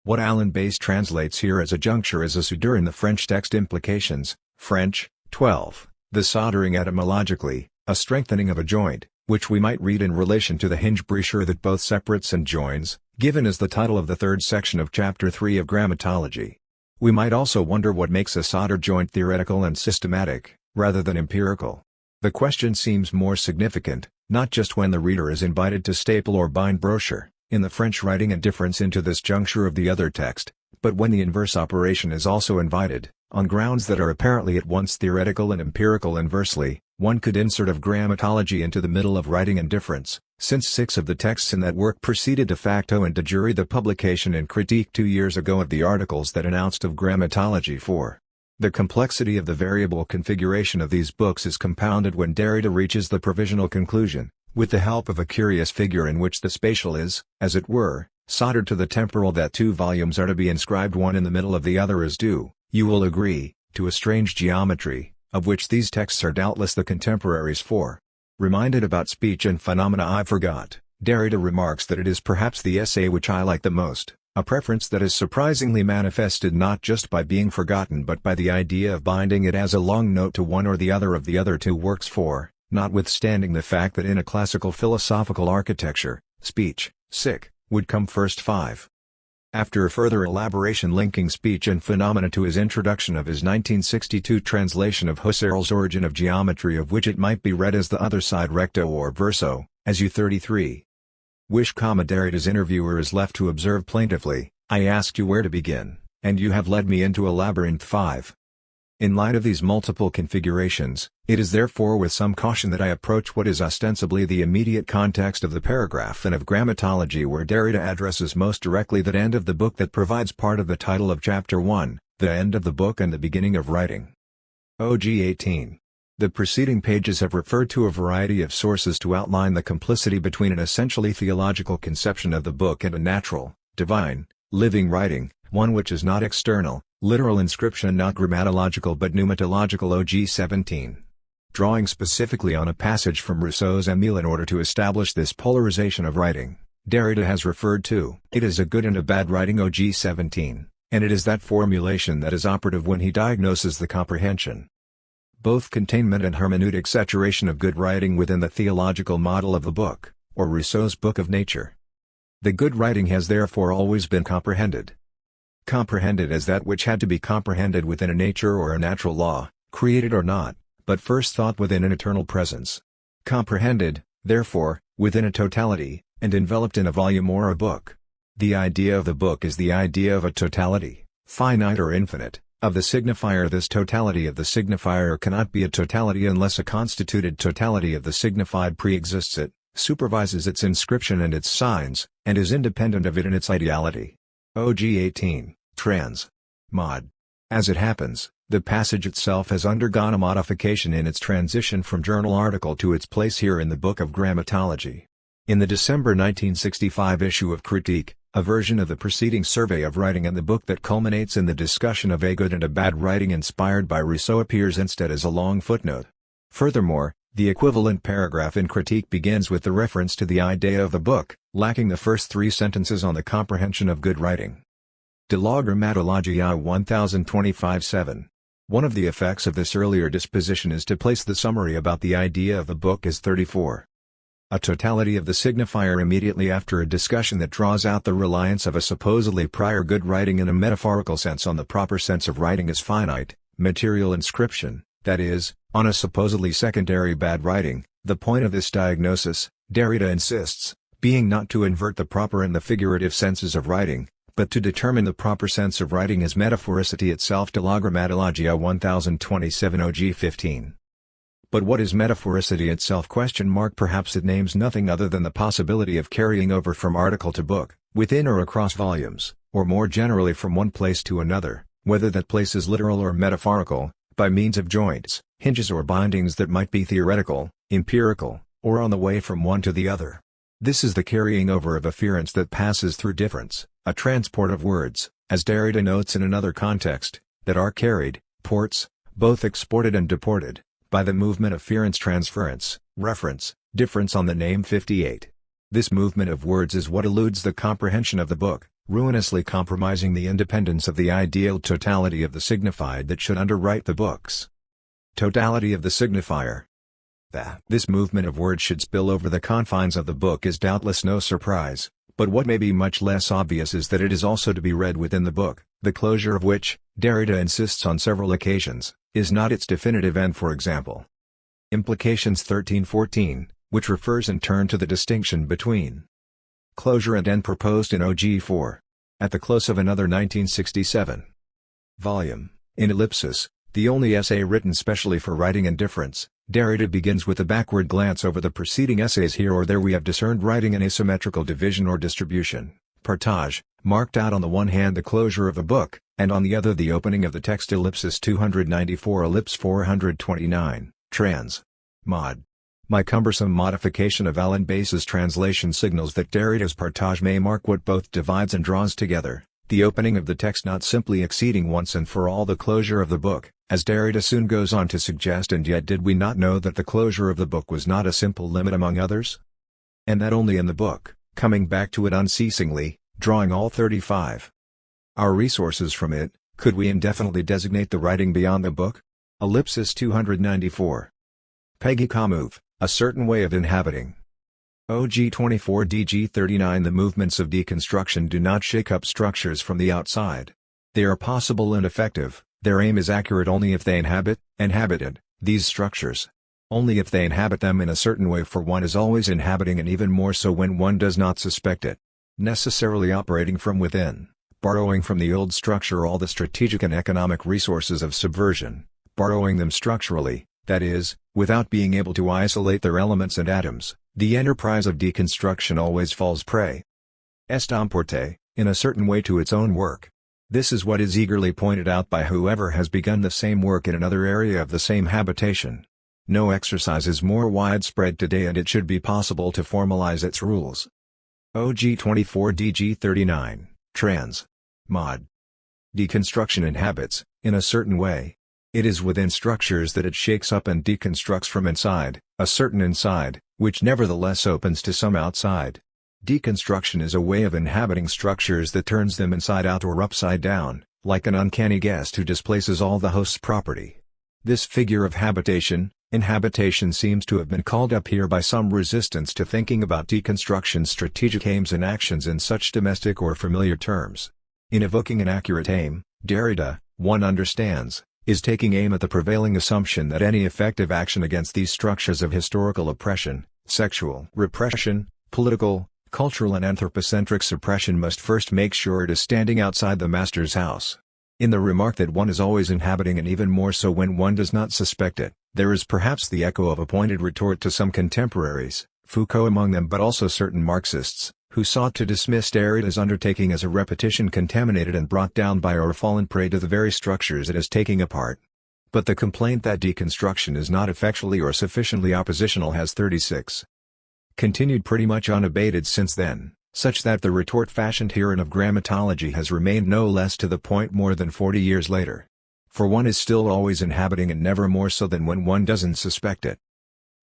What Alan Bass translates here as a juncture is a soudure in the French text Implications, French, 12. The soldering etymologically, a strengthening of a joint, which we might read in relation to the hinge brechure that both separates and joins, given as the title of the third section of Chapter 3 of Grammatology. We might also wonder what makes a solder joint theoretical and systematic, rather than empirical. The question seems more significant, not just when the reader is invited to staple or bind brochure, in the French writing and difference into this juncture of the other text, but when the inverse operation is also invited, on grounds that are apparently at once theoretical and empirical. Inversely, one could insert of Grammatology into the middle of writing and difference, since 6 of the texts in that work preceded de facto and de jure the publication and critique 2 years ago of the articles that announced of Grammatology 4. The complexity of the variable configuration of these books is compounded when Derrida reaches the provisional conclusion, with the help of a curious figure in which the spatial is, as it were, soldered to the temporal, that 2 volumes are to be inscribed one in the middle of the other as due, you will agree, to a strange geometry, of which these texts are doubtless the contemporaries. For. Reminded about speech and phenomena I forgot, Derrida remarks that it is perhaps the essay which I like the most, a preference that is surprisingly manifested not just by being forgotten but by the idea of binding it as a long note to one or the other of the other 2 works. For, notwithstanding the fact that in a classical philosophical architecture, speech, would come first. 5. After a further elaboration linking speech and phenomena to his introduction of his 1962 translation of Husserl's Origin of Geometry, of which it might be read as the other side recto or verso, as U33. Derrida's interviewer is left to observe plaintively, I asked you where to begin, and you have led me into a labyrinth. 5. In light of these multiple configurations, it is therefore with some caution that I approach what is ostensibly the immediate context of the paragraph and of Grammatology, where Derrida addresses most directly that end of the book that provides part of the title of Chapter 1, the end of the book and the beginning of writing. OG 18. The preceding pages have referred to a variety of sources to outline the complicity between an essentially theological conception of the book and a natural, divine, living writing, one which is not external, literal inscription, not grammatological but pneumatological. OG 17. Drawing specifically on a passage from Rousseau's Emile in order to establish this polarization of writing, Derrida has referred to it as a good and a bad writing. OG 17, and it is that formulation that is operative when he diagnoses the comprehension, both containment and hermeneutic saturation of good writing within the theological model of the book, or Rousseau's Book of Nature. The good writing has therefore always been comprehended. Comprehended as that which had to be comprehended within a nature or a natural law, created or not, but first thought within an eternal presence. Comprehended, therefore, within a totality, and enveloped in a volume or a book. The idea of the book is the idea of a totality, finite or infinite, of the signifier. This totality of the signifier cannot be a totality unless a constituted totality of the signified pre-exists it, supervises its inscription and its signs, and is independent of it in its ideality. OG 18, trans. Mod. As it happens, the passage itself has undergone a modification in its transition from journal article to its place here in the Book of Grammatology. In the December 1965 issue of Critique, a version of the preceding survey of writing and the book that culminates in the discussion of a good and a bad writing inspired by Rousseau appears instead as a long footnote. Furthermore, the equivalent paragraph in Critique begins with the reference to the idea of the book, lacking the first 3 sentences on the comprehension of good writing. De la Grammatologie I 1025-7. One of the effects of this earlier disposition is to place the summary about the idea of the book as 34. A totality of the signifier immediately after a discussion that draws out the reliance of a supposedly prior good writing in a metaphorical sense on the proper sense of writing as finite, material inscription, that is, on a supposedly secondary bad writing. The point of this diagnosis, Derrida insists, being not to invert the proper and the figurative senses of writing, but to determine the proper sense of writing as metaphoricity itself. De la Grammatologie 1027 OG 15. But what is metaphoricity itself? Perhaps it names nothing other than the possibility of carrying over from article to book, within or across volumes, or more generally from one place to another, whether that place is literal or metaphorical, by means of joints, hinges or bindings that might be theoretical, empirical, or on the way from one to the other. This is the carrying over of afferents that passes through difference, a transport of words, as Derrida notes in another context, that are carried, ports, both exported and deported, by the movement afferents transference, reference, difference on the name 58. This movement of words is what eludes the comprehension of the book, ruinously compromising the independence of the ideal totality of the signified that should underwrite the books. Totality of the signifier. That this movement of words should spill over the confines of the book is doubtless no surprise, but what may be much less obvious is that it is also to be read within the book, the closure of which, Derrida insists on several occasions, is not its definitive end. For example, Implications 1314, which refers in turn to the distinction between closure and end proposed in OG4. At the close of another 1967 volume, in Ellipsis, the only essay written specially for writing and difference, Derrida begins with a backward glance over the preceding essays. Here or there we have discerned writing an asymmetrical division or distribution, partage, marked out on the one hand the closure of a book, and on the other the opening of the text. Ellipsis 294 ellipse 429, trans. Mod. My cumbersome modification of Alan Bass's translation signals that Derrida's partage may mark what both divides and draws together, the opening of the text not simply exceeding once and for all the closure of the book, as Derrida soon goes on to suggest. And yet did we not know that the closure of the book was not a simple limit among others? And that only in the book, coming back to it unceasingly, drawing all 35. Our resources from it, could we indefinitely designate the writing beyond the book? Ellipsis 294. Peggy Kamuv, a certain way of inhabiting. OG 24 DG 39. The movements of deconstruction do not shake up structures from the outside. They are possible and effective, their aim is accurate only if they inhabited, these structures. Only if they inhabit them in a certain way, for one is always inhabiting, and even more so when one does not suspect it. Necessarily operating from within, borrowing from the old structure all the strategic and economic resources of subversion, borrowing them structurally, that is, without being able to isolate their elements and atoms. The enterprise of deconstruction always falls prey estamporte, in a certain way, to its own work. This is what is eagerly pointed out by whoever has begun the same work in another area of the same habitation. No exercise is more widespread today, and it should be possible to formalize its rules. OG 24 DG 39, trans. Mod. Deconstruction inhabits, in a certain way. It is within structures that it shakes up and deconstructs from inside, a certain inside, which nevertheless opens to some outside. Deconstruction is a way of inhabiting structures that turns them inside out or upside down, like an uncanny guest who displaces all the host's property. This figure of inhabitation seems to have been called up here by some resistance to thinking about deconstruction's strategic aims and actions in such domestic or familiar terms. In evoking an accurate aim, Derrida, one understands, is taking aim at the prevailing assumption that any effective action against these structures of historical oppression, sexual repression, political, cultural and anthropocentric suppression must first make sure it is standing outside the master's house. In the remark that one is always inhabiting, and even more so when one does not suspect it, there is perhaps the echo of a pointed retort to some contemporaries, Foucault among them, but also certain Marxists, who sought to dismiss Derrida's undertaking as a repetition contaminated and brought down by or fallen prey to the very structures it is taking apart. But the complaint that deconstruction is not effectually or sufficiently oppositional has 36. Continued pretty much unabated since then, such that the retort fashioned herein of grammatology has remained no less to the point more than 40 years later. For one is still always inhabiting, and never more so than when one doesn't suspect it.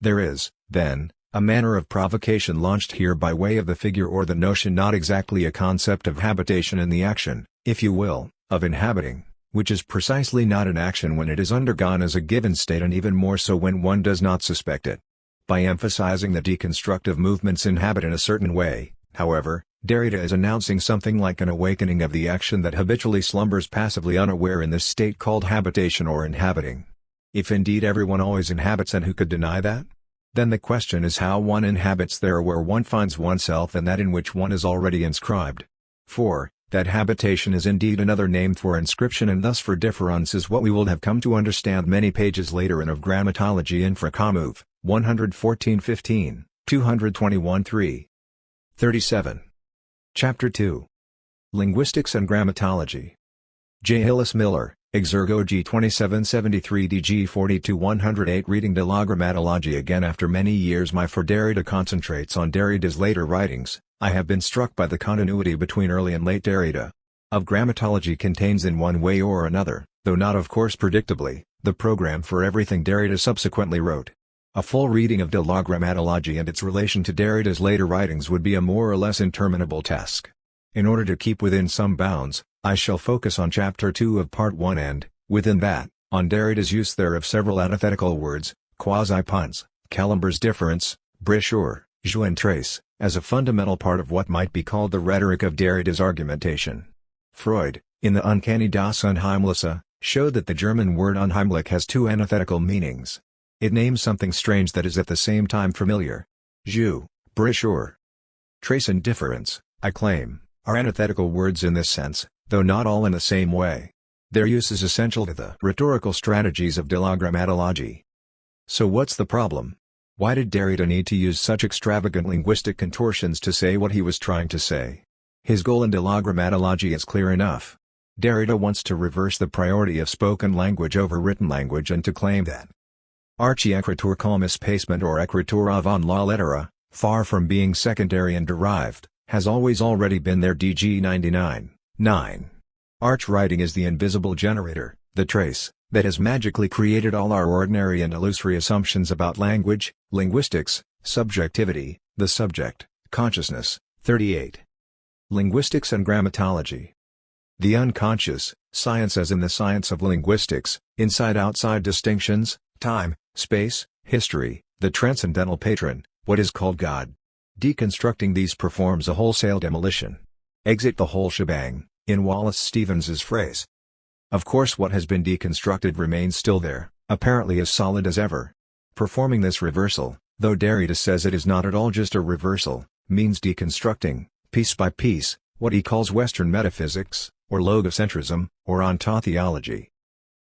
There is, then, a manner of provocation launched here by way of the figure or the notion, not exactly a concept of habitation in the action, if you will, of inhabiting, which is precisely not an action when it is undergone as a given state, and even more so when one does not suspect it. By emphasizing that deconstructive movements inhabit in a certain way, however, Derrida is announcing something like an awakening of the action that habitually slumbers passively unaware in this state called habitation or inhabiting. If indeed everyone always inhabits, and who could deny that? Then the question is how one inhabits there where one finds oneself and that in which one is already inscribed. For, that habitation is indeed another name for inscription and thus for difference is what we will have come to understand many pages later in of Grammatology Infra Comov, 114-15, 221-3. 37. Chapter 2. Linguistics and Grammatology. J. Hillis Miller, Exergo G 2773 DG 42-108. Reading de la Grammatologie again after many years. My for Derrida concentrates on Derrida's later writings. I have been struck by the continuity between early and late Derrida. Of Grammatology contains in one way or another, though not of course predictably, the program for everything Derrida subsequently wrote. A full reading of de la Grammatologie and its relation to Derrida's later writings would be a more or less interminable task. In order to keep within some bounds, I shall focus on Chapter 2 of Part 1 and, within that, on Derrida's use there of several antithetical words, quasi-puns, Calember's difference, brichure, jeu and trace, as a fundamental part of what might be called the rhetoric of Derrida's argumentation. Freud, in the Uncanny das Unheimliche, showed that the German word unheimlich has two antithetical meanings. It names something strange that is at the same time familiar. Jeu, brichure. Trace and difference, I claim, are antithetical words in this sense, though not all in the same way. Their use is essential to the rhetorical strategies of de la Grammatologie. So what's the problem? Why did Derrida need to use such extravagant linguistic contortions to say what he was trying to say? His goal in de la Grammatologie is clear enough. Derrida wants to reverse the priority of spoken language over written language and to claim that archi-écriture comme espacement or écriture avant la lettre, far from being secondary and derived, has already been there. DG 99, 9. Arch-writing is the invisible generator, the trace, that has magically created all our ordinary and illusory assumptions about language, linguistics, subjectivity, the subject, consciousness. 38. Linguistics and Grammatology. The unconscious, science as in the science of linguistics, inside-outside distinctions, time, space, history, the transcendental patron, what is called God. Deconstructing these performs a wholesale demolition. Exit the whole shebang, in Wallace Stevens's phrase. Of course what has been deconstructed remains still there, apparently as solid as ever. Performing this reversal, though Derrida says it is not at all just a reversal, means deconstructing, piece by piece, what he calls Western metaphysics, or logocentrism, or ontotheology.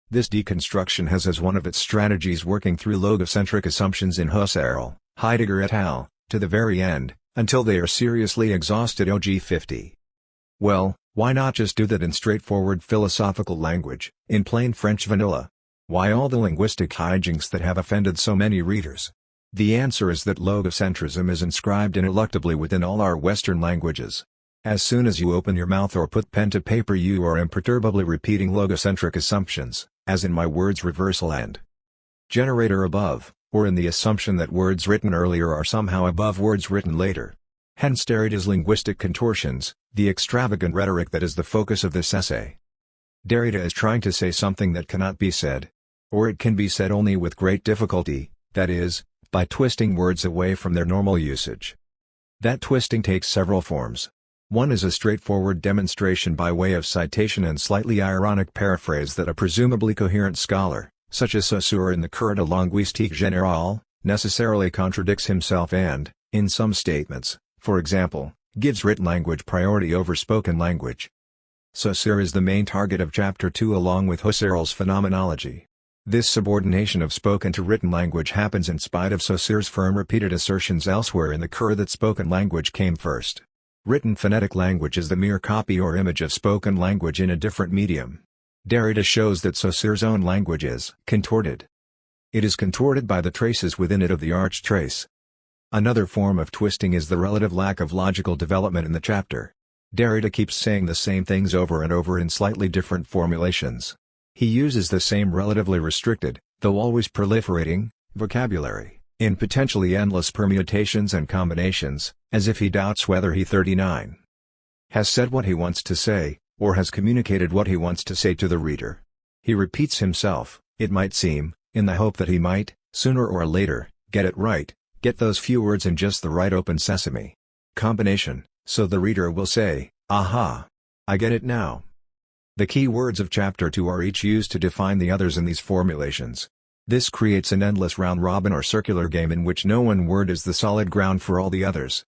This deconstruction has as one of its strategies working through logocentric assumptions in Husserl, Heidegger et al., to the very end, until they are seriously exhausted. OG 50. Well, why not just do that in straightforward philosophical language, in plain French vanilla? Why all the linguistic hijinks that have offended so many readers? The answer is that logocentrism is inscribed ineluctably within all our Western languages. As soon as you open your mouth or put pen to paper you are imperturbably repeating logocentric assumptions, as in my words reversal and generator above, or in the assumption that words written earlier are somehow above words written later. Hence Derrida's linguistic contortions, the extravagant rhetoric that is the focus of this essay. Derrida is trying to say something that cannot be said. Or it can be said only with great difficulty, that is, by twisting words away from their normal usage. That twisting takes several forms. One is a straightforward demonstration by way of citation and slightly ironic paraphrase that a presumably coherent scholar, such as Saussure in the Cours de linguistique générale, necessarily contradicts himself and, in some statements, for example, gives written language priority over spoken language. Saussure is the main target of Chapter 2 along with Husserl's phenomenology. This subordination of spoken to written language happens in spite of Saussure's firm repeated assertions elsewhere in the Cours that spoken language came first. Written phonetic language is the mere copy or image of spoken language in a different medium. Derrida shows that Saussure's own language is contorted. It is contorted by the traces within it of the arch trace. Another form of twisting is the relative lack of logical development in the chapter. Derrida keeps saying the same things over and over in slightly different formulations. He uses the same relatively restricted, though always proliferating, vocabulary, in potentially endless permutations and combinations, as if he doubts whether he 39 has said what he wants to say, or has communicated what he wants to say to the reader. He repeats himself, it might seem, in the hope that he might, sooner or later, get it right, get those few words in just the right open sesame combination, so the reader will say, aha! I get it now. The key words of Chapter 2 are each used to define the others in these formulations. This creates an endless round-robin or circular game in which no one word is the solid ground for all the others.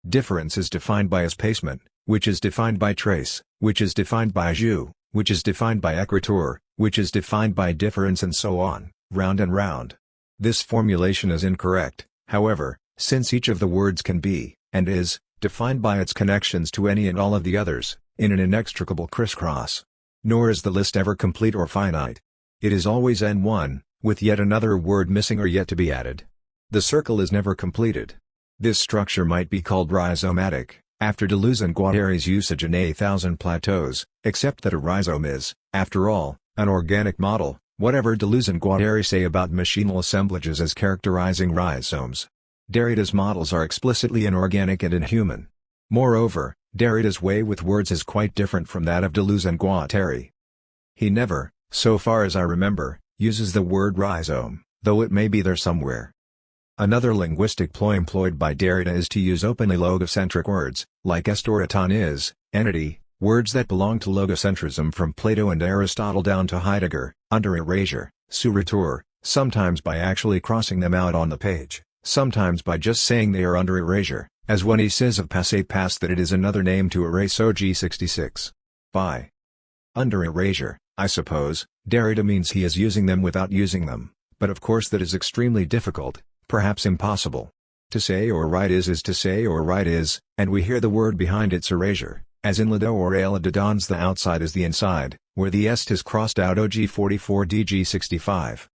Difference is defined by espacement, which is defined by trace, which is defined by jus, which is defined by écriture, which is defined by difference, and so on, round and round. This formulation is incorrect, however, since each of the words can be, and is, defined by its connections to any and all of the others, in an inextricable crisscross. Nor is the list ever complete or finite. It is always N1, with yet another word missing or yet to be added. The circle is never completed. This structure might be called rhizomatic, after Deleuze and Guattari's usage in A Thousand Plateaus, except that a rhizome is, after all, an organic model, whatever Deleuze and Guattari say about machinal assemblages as characterizing rhizomes. Derrida's models are explicitly inorganic and inhuman. Moreover, Derrida's way with words is quite different from that of Deleuze and Guattari. He never, so far as I remember, uses the word rhizome, though it may be there somewhere. Another linguistic ploy employed by Derrida is to use openly logocentric words, like estoratan is, entity, words that belong to logocentrism from Plato and Aristotle down to Heidegger, under erasure, sous retour, sometimes by actually crossing them out on the page, sometimes by just saying they are under erasure, as when he says of passé passe that it is another name to erase OG66. By under erasure, I suppose, Derrida means he is using them without using them, but of course that is extremely difficult, perhaps impossible. To say or write is to say or write is, and we hear the word behind its erasure, as in Lado or Ela Dodons, the outside is the inside, where the est is crossed out OG44 DG65.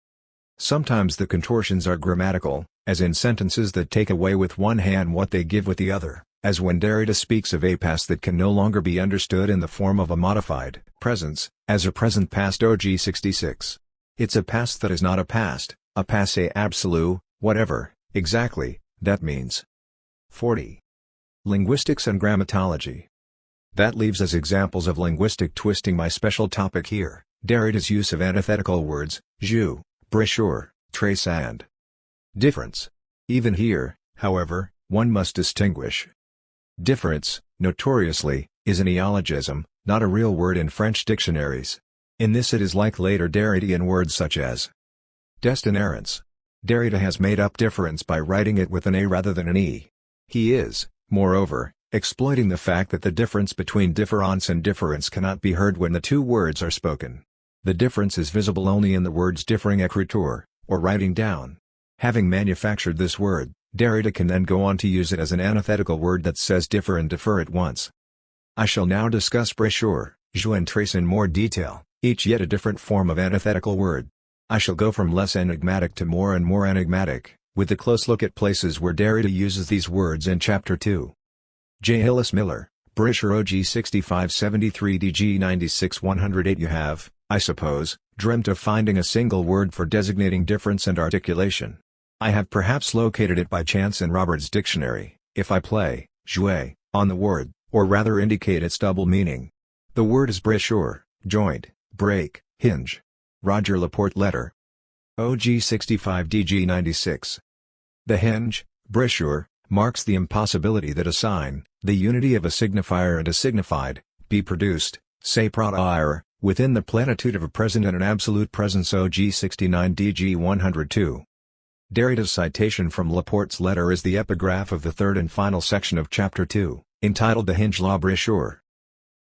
Sometimes the contortions are grammatical, as in sentences that take away with one hand what they give with the other, as when Derrida speaks of a past that can no longer be understood in the form of a modified presence, as a present past OG66. It's a past that is not a past, a passé absolu, whatever, exactly, that means. 40. Linguistics and Grammatology. That leaves as examples of linguistic twisting my special topic here, Derrida's use of antithetical words, jus, brochure, trace and difference. Even here, however, one must distinguish. Difference, notoriously, is a neologism, not a real word in French dictionaries. In this it is like later Derridian words such as destinarence. Derrida has made up difference by writing it with an A rather than an E. He is, moreover, exploiting the fact that the difference between différance and difference cannot be heard when the two words are spoken. The difference is visible only in the words differing écriture, or writing down. Having manufactured this word, Derrida can then go on to use it as an antithetical word that says differ and defer at once. I shall now discuss brochure, jus and trace in more detail, each yet a different form of antithetical word. I shall go from less enigmatic to more and more enigmatic, with a close look at places where Derrida uses these words in Chapter 2. J. Hillis Miller, brochure OG 6573 DG 96 108. You have, I suppose, dreamt of finding a single word for designating difference and articulation. I have perhaps located it by chance in Robert's dictionary, if I play, jouer, on the word, or rather indicate its double meaning. The word is brochure, joint, break, hinge. Roger Laporte letter. OG 65 DG 96. The hinge, brochure, marks the impossibility that a sign, the unity of a signifier and a signified, be produced, say produire, within the plenitude of a present and an absolute presence. OG 69 DG 102. Derrida's citation from Laporte's letter is the epigraph of the third and final section of Chapter 2, entitled The Hinge La Brochure.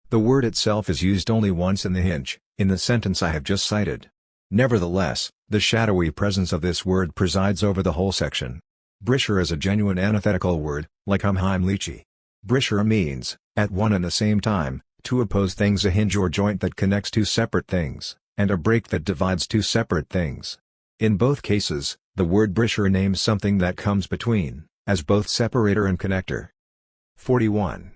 The word itself is used only once in the hinge, in the sentence I have just cited. Nevertheless, the shadowy presence of this word presides over the whole section. Brochure is a genuine antithetical word, like Heimliche. Brochure means, at one and the same time, to oppose things: a hinge or joint that connects two separate things, and a break that divides two separate things. In both cases, the word brochure names something that comes between, as both separator and connector. 41.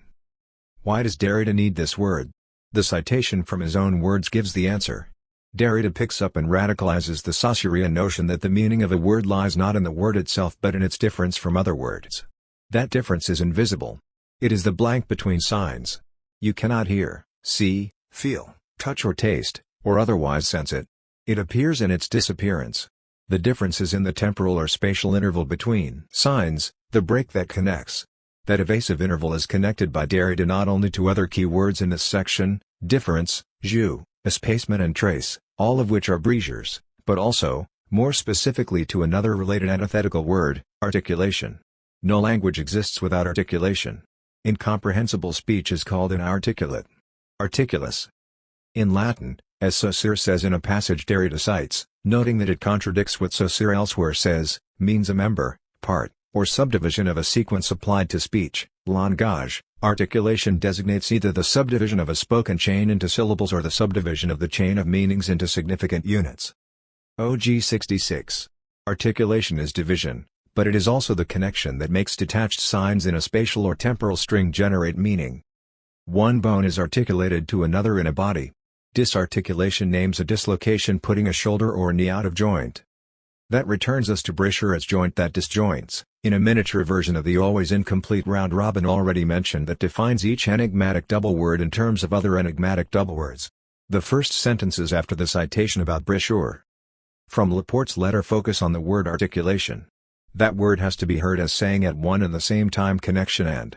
Why does Derrida need this word? The citation from his own words gives the answer. Derrida picks up and radicalizes the Saussurean notion that the meaning of a word lies not in the word itself but in its difference from other words. That difference is invisible. It is the blank between signs. You cannot hear, see, feel, touch or taste, or otherwise sense it. It appears in its disappearance. The difference is in the temporal or spatial interval between signs, the break that connects. That evasive interval is connected by Derrida not only to other key words in this section, difference, jus, espacement and trace, all of which are brechures, but also, more specifically to another related antithetical word, articulation. No language exists without articulation. Incomprehensible speech is called inarticulate. Articulous. In Latin, as Saussure says in a passage Derrida cites, noting that it contradicts what Saussure elsewhere says, means a member, part, or subdivision of a sequence applied to speech, langage. Articulation designates either the subdivision of a spoken chain into syllables or the subdivision of the chain of meanings into significant units. OG 66. Articulation is division, but it is also the connection that makes detached signs in a spatial or temporal string generate meaning. One bone is articulated to another in a body. Disarticulation names a dislocation putting a shoulder or knee out of joint. That returns us to brochure as joint that disjoints, in a miniature version of the always incomplete round robin already mentioned that defines each enigmatic double word in terms of other enigmatic double words. The first sentences after the citation about brochure. From Laporte's letter focus on the word articulation. That word has to be heard as saying at one and the same time connection and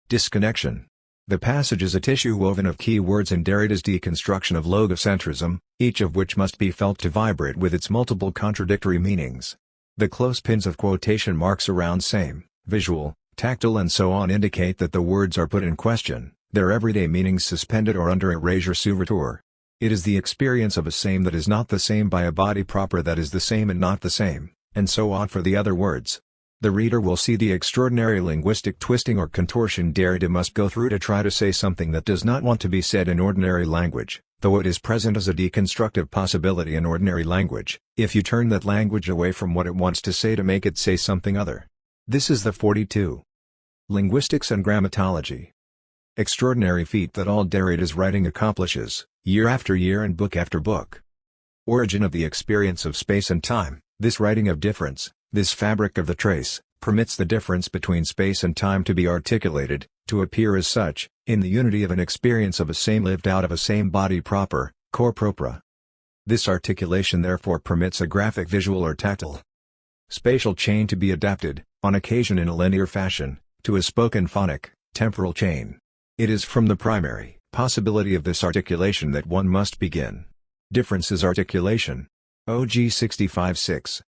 disconnection. The passage is a tissue woven of key words in Derrida's deconstruction of logocentrism, each of which must be felt to vibrate with its multiple contradictory meanings. The close pins of quotation marks around same, visual, tactile and so on indicate that the words are put in question, their everyday meanings suspended or under erasure sous retour. It is the experience of a same that is not the same by a body proper that is the same and not the same, and so on for the other words. The reader will see the extraordinary linguistic twisting or contortion Derrida must go through to try to say something that does not want to be said in ordinary language, though it is present as a deconstructive possibility in ordinary language, if you turn that language away from what it wants to say to make it say something other. This is the 42. Linguistics and Grammatology. Extraordinary feat that all Derrida's writing accomplishes, year after year and book after book. Origin of the experience of space and time, this writing of difference. This fabric of the trace, permits the difference between space and time to be articulated, to appear as such, in the unity of an experience of a same lived out of a same body proper, cor propria. This articulation therefore permits a graphic visual or tactile spatial chain to be adapted, on occasion in a linear fashion, to a spoken phonic, temporal chain. It is from the primary possibility of this articulation that one must begin. Difference is articulation. OG 65-6.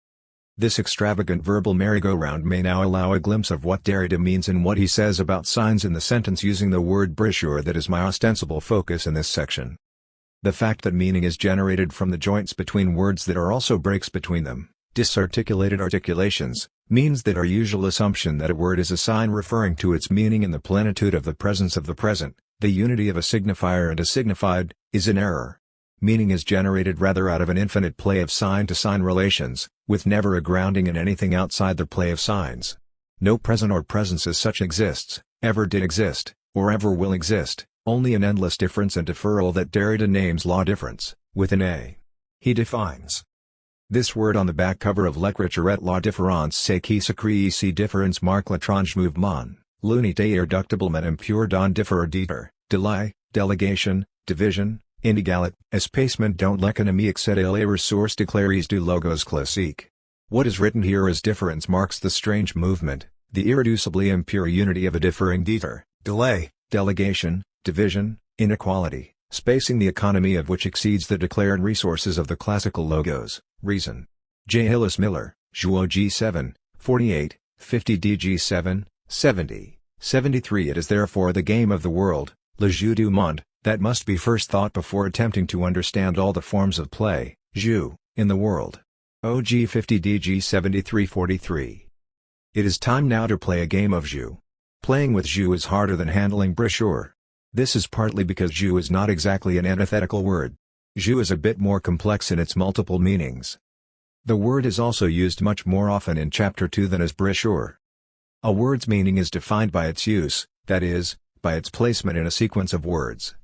This extravagant verbal merry-go-round may now allow a glimpse of what Derrida means and what he says about signs in the sentence using the word brochure that is my ostensible focus in this section. The fact that meaning is generated from the joints between words that are also breaks between them, disarticulated articulations, means that our usual assumption that a word is a sign referring to its meaning in the plenitude of the presence of the present, the unity of a signifier and a signified, is in error. Meaning is generated rather out of an infinite play of sign-to-sign relations, with never a grounding in anything outside the play of signs. No present or presence as such exists, ever did exist, or ever will exist, only an endless difference and deferral that Derrida names law difference, with an A. He defines this word on the back cover of L'écriture et la différence c'est qui s'écrit ici différence marque l'étrange mouvement, l'unité irréductible impure d'un différer delay, delegation, division, inégalite, espacement dans l'économie excède les ressources déclarées du logos classique. What is written here as difference marks the strange movement, the irreducibly impure unity of a differing diter, delay, delegation, division, inequality, spacing the economy of which exceeds the declared resources of the classical logos, reason. J. Hillis Miller, Jouot G7, 48, 50 DG 7, 70, 73. It is therefore the game of the world, le jeu du monde, that must be first thought before attempting to understand all the forms of play, jeu, in the world. OG 50 DG 7343. It is time now to play a game of jeu. Playing with jeu is harder than handling brochure. This is partly because jeu is not exactly an antithetical word. Jeu is a bit more complex in its multiple meanings. The word is also used much more often in Chapter 2 than as brochure. A word's meaning is defined by its use, that is, by its placement in a sequence of words.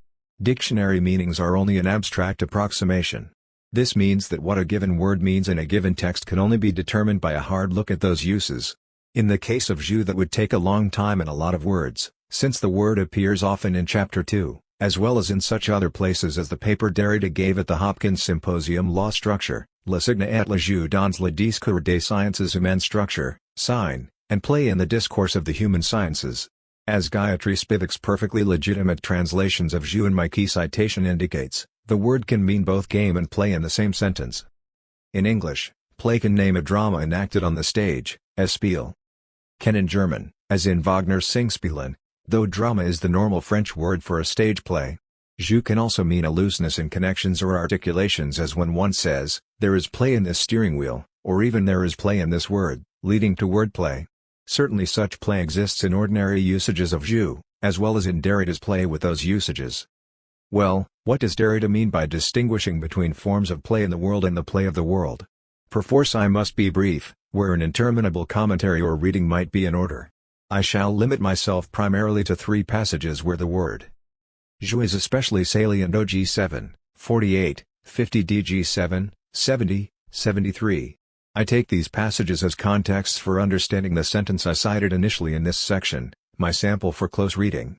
Dictionary meanings are only an abstract approximation. This means that what a given word means in a given text can only be determined by a hard look at those uses. In the case of jeu that would take a long time and a lot of words, since the word appears often in Chapter 2, as well as in such other places as the paper Derrida gave at the Hopkins Symposium Law Structure, Le signe et le jeu dans le discours des sciences humaines structure, sign, and play in the discourse of the human sciences. As Gayatri Spivak's perfectly legitimate translations of jeu in my key citation indicates, the word can mean both game and play in the same sentence. In English, play can name a drama enacted on the stage, as Spiel. Can in German, as in Wagner's Singspielen, though drama is the normal French word for a stage play. Jeu can also mean a looseness in connections or articulations, as when one says, "There is play in this steering wheel," or even "There is play in this word," leading to wordplay. Certainly such play exists in ordinary usages of jeu, as well as in Derrida's play with those usages. Well, what does Derrida mean by distinguishing between forms of play in the world and the play of the world? Perforce I must be brief, where an interminable commentary or reading might be in order. I shall limit myself primarily to 3 passages where the word jeu is especially salient: OG 7, 48, 50, DG 7, 70, 73. I take these passages as contexts for understanding the sentence I cited initially in this section, my sample for close reading.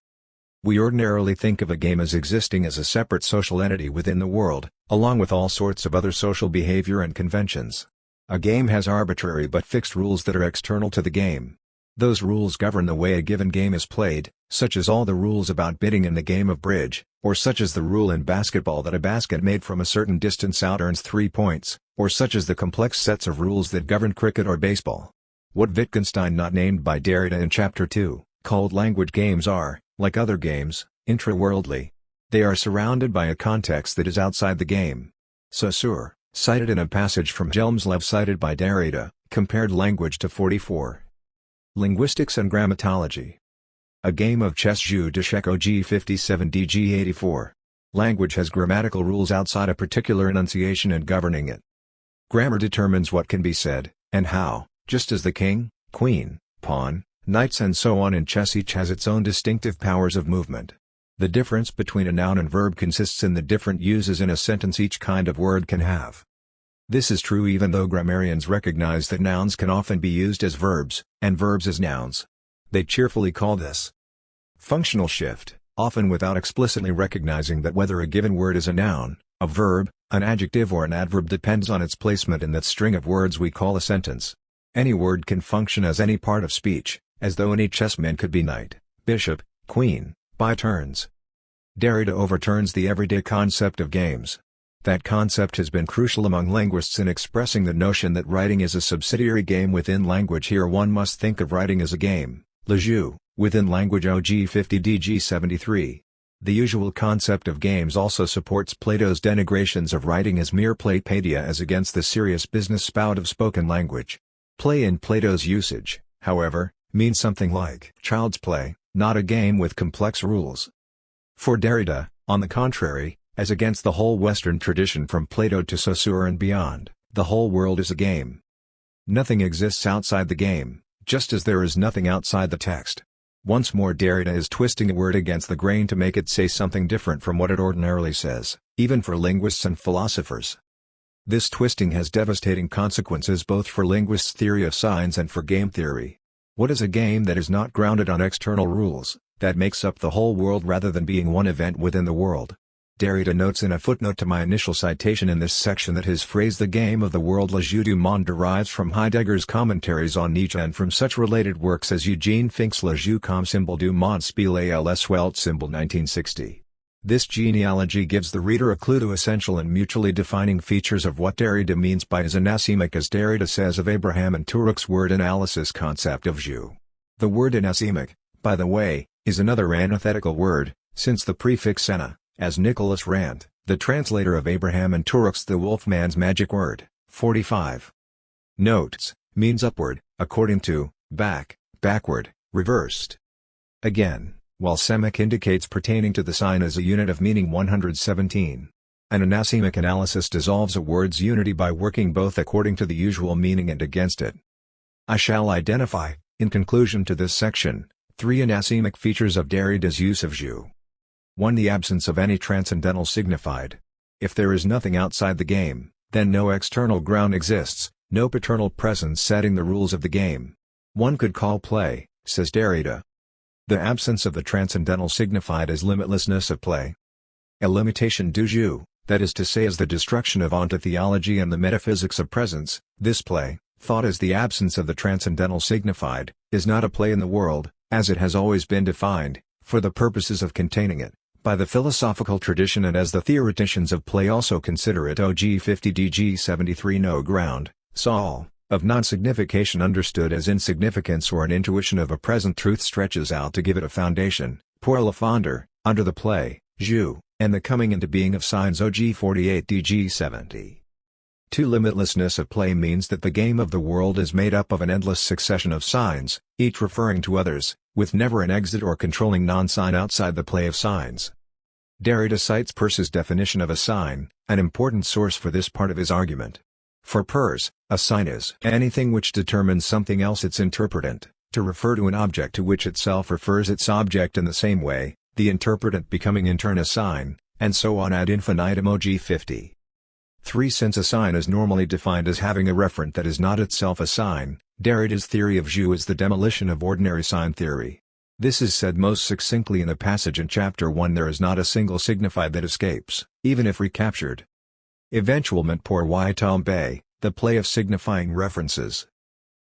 We ordinarily think of a game as existing as a separate social entity within the world, along with all sorts of other social behavior and conventions. A game has arbitrary but fixed rules that are external to the game. Those rules govern the way a given game is played, such as all the rules about bidding in the game of bridge, or such as the rule in basketball that a basket made from a certain distance out earns 3 points, or such as the complex sets of rules that govern cricket or baseball. What Wittgenstein, not named by Derrida in Chapter 2, called language games are, like other games, intra-worldly. They are surrounded by a context that is outside the game. Saussure, cited in a passage from Jelmslev cited by Derrida, compared language to 44. Linguistics and Grammatology. A game of chess jeu d'échecs OG 57 DG 84. Language has grammatical rules outside a particular enunciation and governing it. Grammar determines what can be said, and how, just as the king, queen, pawn, knights and so on in chess each has its own distinctive powers of movement. The difference between a noun and verb consists in the different uses in a sentence each kind of word can have. This is true even though grammarians recognize that nouns can often be used as verbs, and verbs as nouns. They cheerfully call this functional shift, often without explicitly recognizing that whether a given word is a noun, a verb, an adjective or an adverb depends on its placement in that string of words we call a sentence. Any word can function as any part of speech, as though any chessman could be knight, bishop, queen, by turns. Derrida overturns the everyday concept of games. That concept has been crucial among linguists in expressing the notion that writing is a subsidiary game within language. Here one must think of writing as a game, le jeu, within language OG 50 DG 73. The usual concept of games also supports Plato's denigrations of writing as mere playpedia as against the serious business spout of spoken language. Play in Plato's usage, however, means something like child's play, not a game with complex rules. For Derrida, on the contrary, as against the whole Western tradition from Plato to Saussure and beyond, the whole world is a game. Nothing exists outside the game, just as there is nothing outside the text. Once more Derrida is twisting a word against the grain to make it say something different from what it ordinarily says, even for linguists and philosophers. This twisting has devastating consequences both for linguists' theory of signs and for game theory. What is a game that is not grounded on external rules, that makes up the whole world rather than being one event within the world? Derrida notes in a footnote to my initial citation in this section that his phrase "the game of the world le jeu du monde" derives from Heidegger's commentaries on Nietzsche and from such related works as Eugene Fink's Le jeu comme symbole du monde spiel et le Welt symbol 1960. This genealogy gives the reader a clue to essential and mutually defining features of what Derrida means by his anasemic, as Derrida says of Abraham and Turok's word analysis concept of jeu. The word anasemic, by the way, is another antithetical word, since the prefix ana, as Nicholas Rand, the translator of Abraham and Turok's The Wolfman's Magic Word, 45. Notes, means upward, according to, back, backward, reversed. Again, while semic indicates pertaining to the sign as a unit of meaning 117. An anasemic analysis dissolves a word's unity by working both according to the usual meaning and against it. I shall identify, in conclusion to this section, 3 anasemic features of Derrida's use of jeu. 1. The absence of any transcendental signified. If there is nothing outside the game, then no external ground exists, no paternal presence setting the rules of the game. One could call play, says Derrida, the absence of the transcendental signified as limitlessness of play. A limitation du jeu, that is to say as the destruction of ontotheology and the metaphysics of presence, this play, thought as the absence of the transcendental signified, is not a play in the world, as it has always been defined, for the purposes of containing it, by the philosophical tradition and as the theoreticians of play also consider it. OG 50 DG 73. No ground, Saul, of non-signification understood as insignificance or an intuition of a present truth stretches out to give it a foundation, pour le fonder, under the play, jeu, and the coming into being of signs OG 48 DG 70. Limitlessness of play means that the game of the world is made up of an endless succession of signs, each referring to others, with never an exit or controlling non-sign outside the play of signs. Derrida cites Peirce's definition of a sign, an important source for this part of his argument. For Peirce, a sign is anything which determines something else its interpretant, to refer to an object to which itself refers its object in the same way, the interpretant becoming in turn a sign, and so on ad infinitum OG 50. Since a sign is normally defined as having a referent that is not itself a sign, Derrida's theory of jeu is the demolition of ordinary sign theory. This is said most succinctly in a passage in Chapter 1. There is not a single signified that escapes, even if recaptured. Eventuellement pour y tomber, the play of signifying references.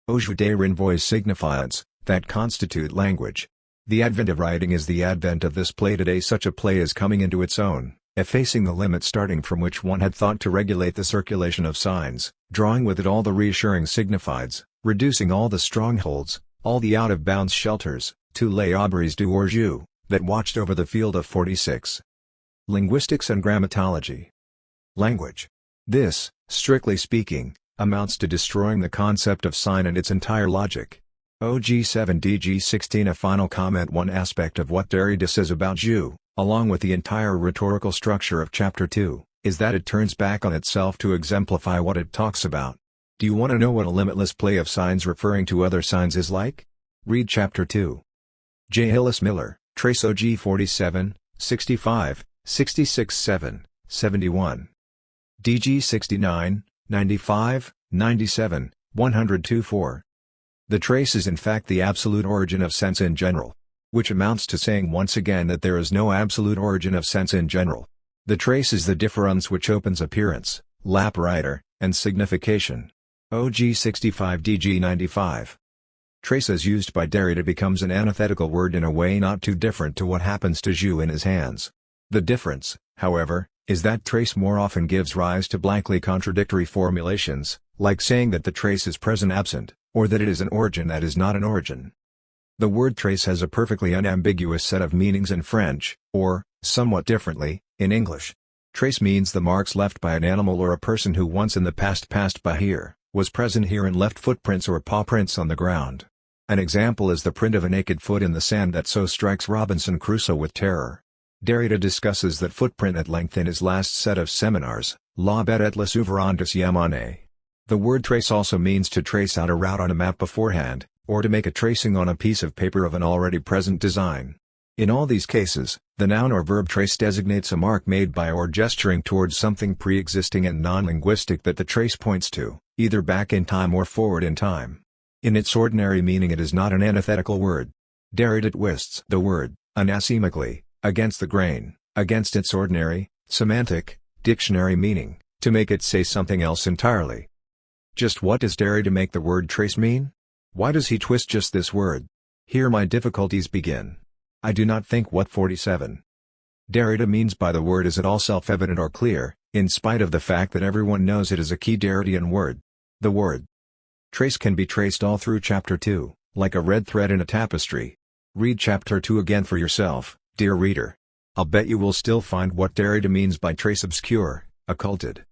Au jeu des renvois signifiants, that constitute language. The advent of writing is the advent of this play today. Such a play is coming into its own, effacing the limit starting from which one had thought to regulate the circulation of signs, drawing with it all the reassuring signifieds, reducing all the strongholds, all the out-of-bounds shelters, to les abris du hors-jeu, that watched over the field of 46. Linguistics and Grammatology. Language. This, strictly speaking, amounts to destroying the concept of sign and its entire logic. OG 7 DG 16. A final comment. One aspect of what Derrida says about jeu, along with the entire rhetorical structure of Chapter 2, is that it turns back on itself to exemplify what it talks about. Do you want to know what a limitless play of signs referring to other signs is like? Read Chapter 2. J. Hillis Miller, Trace OG 47, 65, 66 7, 71. DG 69, 95, 97, 102 4. The trace is in fact the absolute origin of sense in general. Which amounts to saying once again that there is no absolute origin of sense in general. The trace is the difference which opens appearance, lapwriter, and signification. OG 65 DG 95. Trace as used by Derrida becomes an antithetical word in a way not too different to what happens to jeu in his hands. The difference, however, is that trace more often gives rise to blankly contradictory formulations, like saying that the trace is present absent, or that it is an origin that is not an origin. The word trace has a perfectly unambiguous set of meanings in French, or, somewhat differently, in English. Trace means the marks left by an animal or a person who once in the past passed by here, was present here and left footprints or paw prints on the ground. An example is the print of a naked foot in the sand that so strikes Robinson Crusoe with terror. Derrida discusses that footprint at length in his last set of seminars, La bête et le souvenir de Yamane. The word trace also means to trace out a route on a map beforehand, or to make a tracing on a piece of paper of an already present design. In all these cases, the noun or verb trace designates a mark made by or gesturing towards something pre-existing and non-linguistic that the trace points to, either back in time or forward in time. In its ordinary meaning it is not an antithetical word. Derrida twists the word, anasemically, against the grain, against its ordinary, semantic, dictionary meaning, to make it say something else entirely. Just what does Derrida make the word trace mean? Why does he twist just this word? Here my difficulties begin. I do not think what 47. Derrida means by the word is at all self-evident or clear, in spite of the fact that everyone knows it is a key Derridian word. The word trace can be traced all through Chapter 2, like a red thread in a tapestry. Read Chapter 2 again for yourself, dear reader. I'll bet you will still find what Derrida means by trace obscure, occulted.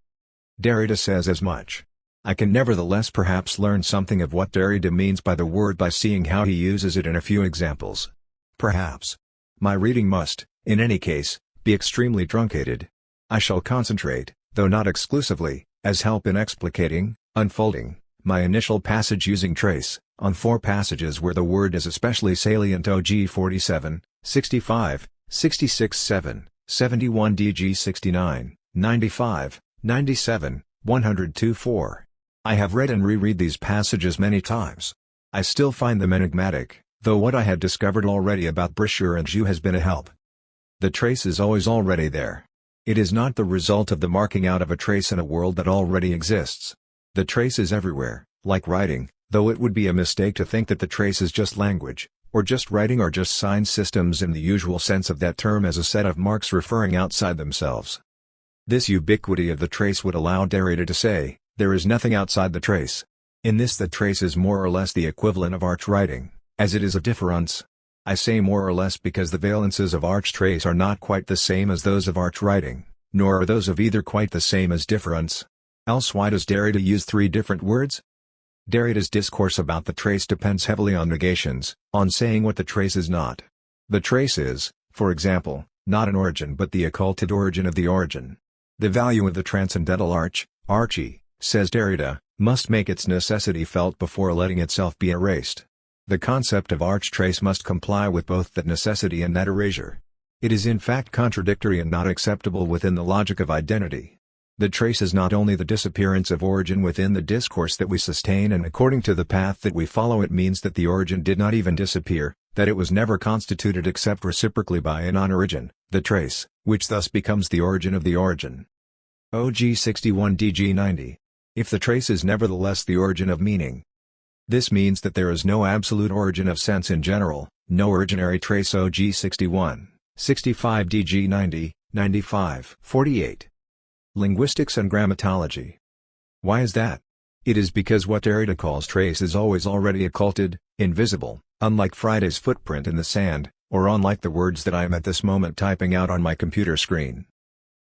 Derrida says as much. I can nevertheless perhaps learn something of what Derrida means by the word by seeing how he uses it in a few examples. Perhaps. My reading must, in any case, be extremely truncated. I shall concentrate, though not exclusively, as help in explicating, unfolding, my initial passage using trace, on 4 passages where the word is especially salient: OG 47, 65, 66 7, 71 DG 69, 95, 97, 102 4. I have read and reread these passages many times. I still find them enigmatic, though what I had discovered already about brisure and jeu has been a help. The trace is always already there. It is not the result of the marking out of a trace in a world that already exists. The trace is everywhere, like writing, though it would be a mistake to think that the trace is just language, or just writing or just sign systems in the usual sense of that term as a set of marks referring outside themselves. This ubiquity of the trace would allow Derrida to say, there is nothing outside the trace. In this the trace is more or less the equivalent of arch writing, as it is a difference. I say more or less because the valences of arch trace are not quite the same as those of arch writing, nor are those of either quite the same as difference. Else why does Derrida use three different words? Derrida's discourse about the trace depends heavily on negations, on saying what the trace is not. The trace is, for example, not an origin but the occulted origin of the origin. The value of the transcendental arch, archy, says Derrida, must make its necessity felt before letting itself be erased. The concept of arch trace must comply with both that necessity and that erasure. It is in fact contradictory and not acceptable within the logic of identity. The trace is not only the disappearance of origin within the discourse that we sustain, and according to the path that we follow it means that the origin did not even disappear, that it was never constituted except reciprocally by a non-origin, the trace, which thus becomes the origin of the origin. OG 61 DG 90. If the trace is nevertheless the origin of meaning. This means that there is no absolute origin of sense in general, no originary trace. OG 61, 65 DG 90, 95, 48. Linguistics and Grammatology. Why is that? It is because what Derrida calls trace is always already occulted, invisible, unlike Friday's footprint in the sand, or unlike the words that I am at this moment typing out on my computer screen.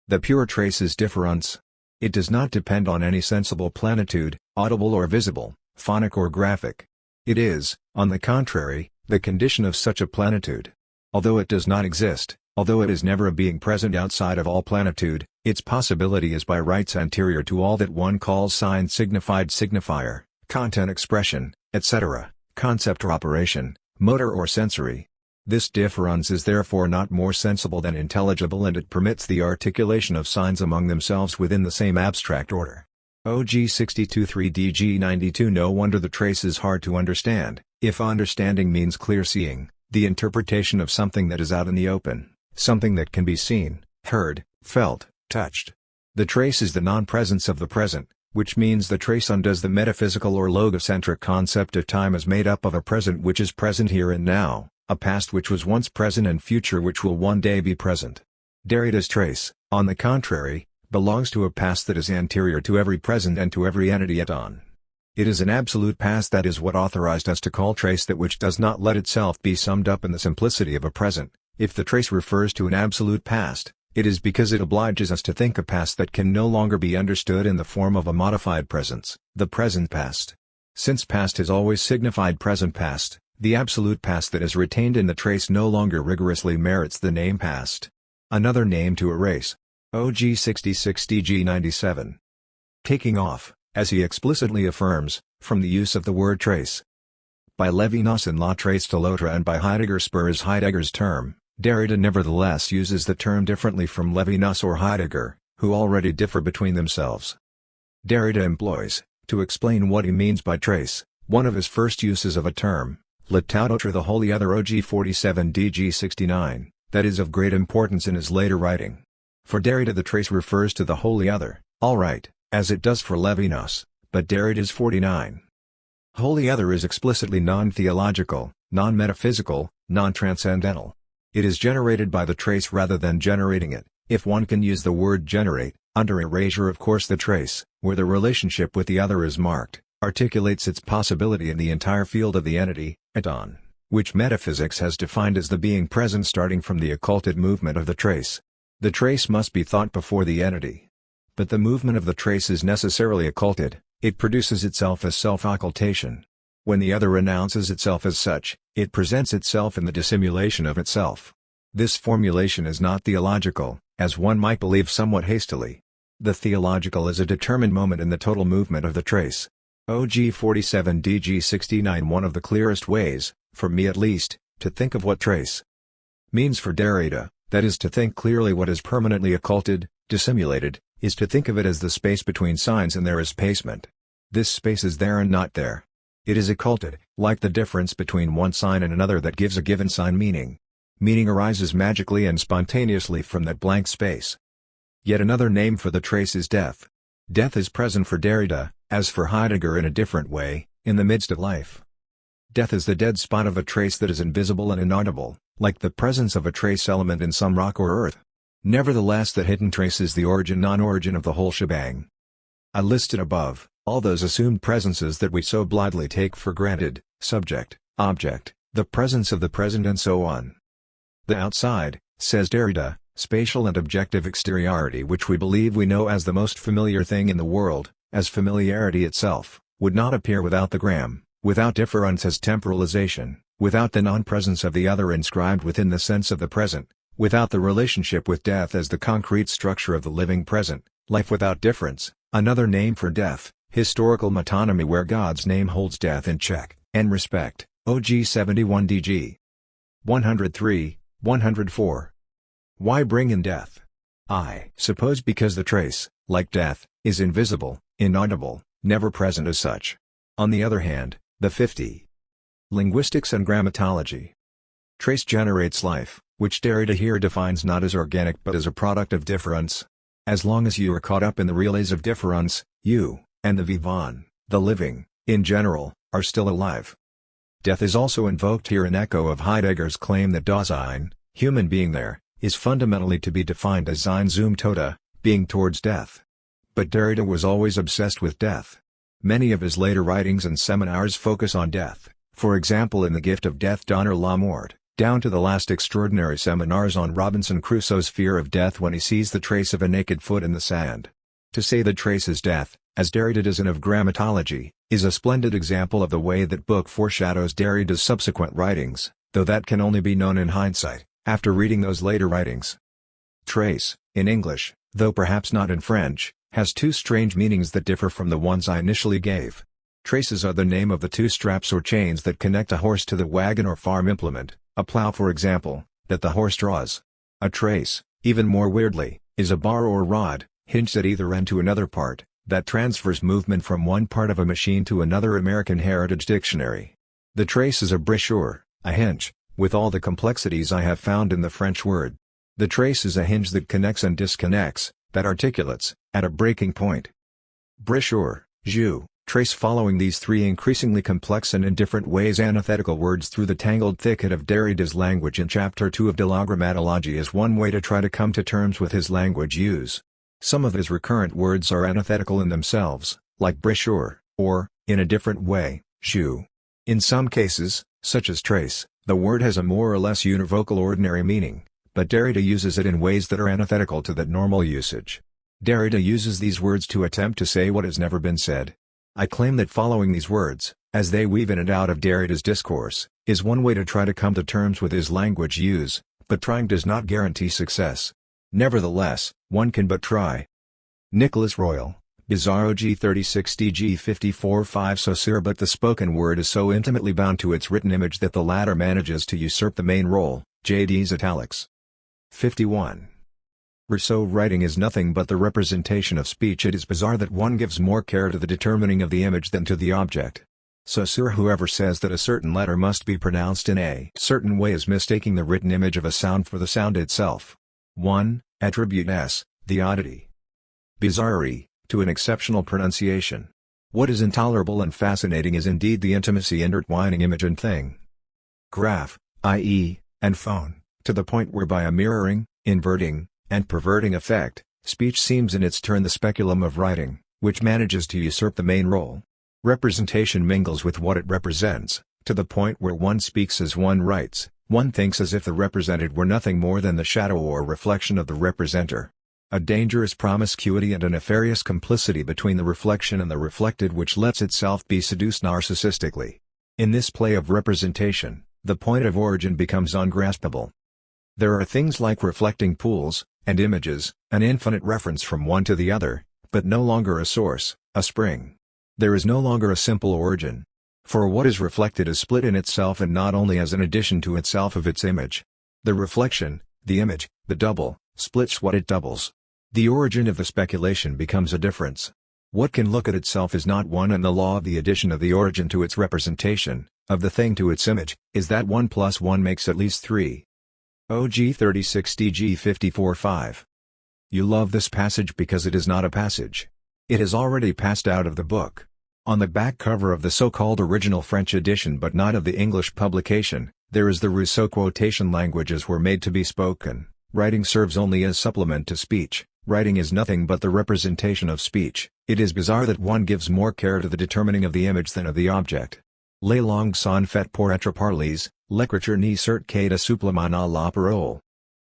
The pure trace is difference. It does not depend on any sensible plenitude, audible or visible, phonic or graphic. It is, on the contrary, the condition of such a plenitude. Although it does not exist, although it is never a being present outside of all plenitude, its possibility is by rights anterior to all that one calls sign signified signifier, content expression, etc., concept or operation, motor or sensory. This difference is therefore not more sensible than intelligible, and it permits the articulation of signs among themselves within the same abstract order. OG 62 3 DG 92. No wonder the trace is hard to understand, if understanding means clear seeing, the interpretation of something that is out in the open, something that can be seen, heard, felt, touched. The trace is the non-presence of the present, which means the trace undoes the metaphysical or logocentric concept of time as made up of a present which is present here and now, a past which was once present and future which will one day be present. Derrida's trace, on the contrary, belongs to a past that is anterior to every present and to every entity at on. It is an absolute past. That is what authorized us to call trace that which does not let itself be summed up in the simplicity of a present. If the trace refers to an absolute past, it is because it obliges us to think a past that can no longer be understood in the form of a modified presence, the present past. Since past has always signified present past, the absolute past that is retained in the trace no longer rigorously merits the name past. Another name to erase. OG 66 DG 97. Taking off, as he explicitly affirms, from the use of the word trace. By Levinas in La Trace de l'autre and by Heidegger spurs Heidegger's term, Derrida nevertheless uses the term differently from Levinas or Heidegger, who already differ between themselves. Derrida employs, to explain what he means by trace, one of his first uses of a term, le tout autre, the wholly other. OG 47 DG 69, that is of great importance in his later writing. For Derrida the trace refers to the wholly other, all right, as it does for Levinas, but Derrida's 49. Wholly other is explicitly non-theological, non-metaphysical, non-transcendental. It is generated by the trace rather than generating it, if one can use the word generate. Under erasure of course the trace, where the relationship with the other is marked, articulates its possibility in the entire field of the entity, eton, which metaphysics has defined as the being present starting from the occulted movement of the trace. The trace must be thought before the entity. But the movement of the trace is necessarily occulted, it produces itself as self-occultation. When the other announces itself as such, it presents itself in the dissimulation of itself. This formulation is not theological, as one might believe somewhat hastily. The theological is a determined moment in the total movement of the trace. OG 47 DG 69. One of the clearest ways, for me at least, to think of what trace means for Derrida, that is to think clearly what is permanently occulted, dissimulated, is to think of it as the space between signs and their espacement. This space is there and not there. It is occulted, like the difference between one sign and another that gives a given sign meaning. Meaning arises magically and spontaneously from that blank space. Yet another name for the trace is death. Death is present for Derrida, as for Heidegger in a different way, in the midst of life. Death is the dead spot of a trace that is invisible and inaudible, like the presence of a trace element in some rock or earth. Nevertheless that hidden trace is the origin non-origin of the whole shebang. I listed above, All those assumed presences that we so blithely take for granted, subject, object, the presence of the present and so on. The outside, says Derrida, spatial and objective exteriority which we believe we know as the most familiar thing in the world, as familiarity itself, would not appear without the gram, without difference as temporalization, without the non-presence of the other inscribed within the sense of the present, without the relationship with death as the concrete structure of the living present, life without difference, another name for death, historical metonymy where God's name holds death in check, and respect, OG 71 DG. 103, 104. Why bring in death? I suppose because the trace, like death, is invisible, inaudible, never present as such. On the other hand, the 50. Linguistics and Grammatology. Trace generates life, which Derrida here defines not as organic but as a product of difference. As long as you are caught up in the relays of difference, you, and the vivant, the living, in general, are still alive. Death is also invoked here in echo of Heidegger's claim that Dasein, human being there, is fundamentally to be defined as Sein zum Tode, being towards death. But Derrida was always obsessed with death. Many of his later writings and seminars focus on death, for example in The Gift of Death Donner la Mort, down to the last extraordinary seminars on Robinson Crusoe's fear of death when he sees the trace of a naked foot in the sand. To say that trace is death, as Derrida does in Of Grammatology, is a splendid example of the way that book foreshadows Derrida's subsequent writings, though that can only be known in hindsight, after reading those later writings. Trace, in English, though perhaps not in French, has two strange meanings that differ from the ones I initially gave. Traces are the name of the two straps or chains that connect a horse to the wagon or farm implement, a plow for example, that the horse draws. A trace, even more weirdly, is a bar or rod, hinged at either end to another part, that transfers movement from one part of a machine to another. American Heritage Dictionary. The trace is a brochure, a hinge, with all the complexities I have found in the French word. The trace is a hinge that connects and disconnects, that articulates, at a breaking point. Brochure, jus, trace. Following these three increasingly complex and in different ways antithetical words through the tangled thicket of Derrida's language in Chapter 2 of De la Grammatologie is one way to try to come to terms with his language use. Some of his recurrent words are antithetical in themselves, like brochure, or, in a different way, jus. In some cases, such as trace, the word has a more or less univocal ordinary meaning, but Derrida uses it in ways that are antithetical to that normal usage. Derrida uses these words to attempt to say what has never been said. I claim that following these words, as they weave in and out of Derrida's discourse, is one way to try to come to terms with his language use, but trying does not guarantee success. Nevertheless, one can but try. Nicholas Royal, Bizarro G36 DG 54-5. Saussure. But the spoken word is so intimately bound to its written image that the latter manages to usurp the main role. JD's italics. 51. Rousseau writing is nothing but the representation of speech. It is bizarre that one gives more care to the determining of the image than to the object. Saussure. Whoever says that a certain letter must be pronounced in a certain way is mistaking the written image of a sound for the sound itself. 1. Attribute s, the oddity. Bizarrerie, to an exceptional pronunciation. What is intolerable and fascinating is indeed the intimacy intertwining image and thing. Graph, i.e., and phone, to the point where by a mirroring, inverting, and perverting effect, speech seems in its turn the speculum of writing, which manages to usurp the main role. Representation mingles with what it represents, to the point where one speaks as one writes, one thinks as if the represented were nothing more than the shadow or reflection of the representer. A dangerous promiscuity and a nefarious complicity between the reflection and the reflected which lets itself be seduced narcissistically. In this play of representation, the point of origin becomes ungraspable. There are things like reflecting pools, and images, an infinite reference from one to the other, but no longer a source, a spring. There is no longer a simple origin. For what is reflected is split in itself and not only as an addition to itself of its image. The reflection, the image, the double, splits what it doubles. The origin of the speculation becomes a difference. What can look at itself is not one, and the law of the addition of the origin to its representation, of the thing to its image, is that 1 + 1 makes at least 3. OG 36 DG 54-5. You love this passage because it is not a passage. It has already passed out of the book. On the back cover of the so-called original French edition but not of the English publication, there is the Rousseau quotation. Languages were made to be spoken, writing serves only as supplement to speech. Writing is nothing but the representation of speech. It is bizarre that one gives more care to the determining of the image than of the object. Les langues sont faites pour être parlées, l'écriture n'est certes que de supplément à la parole.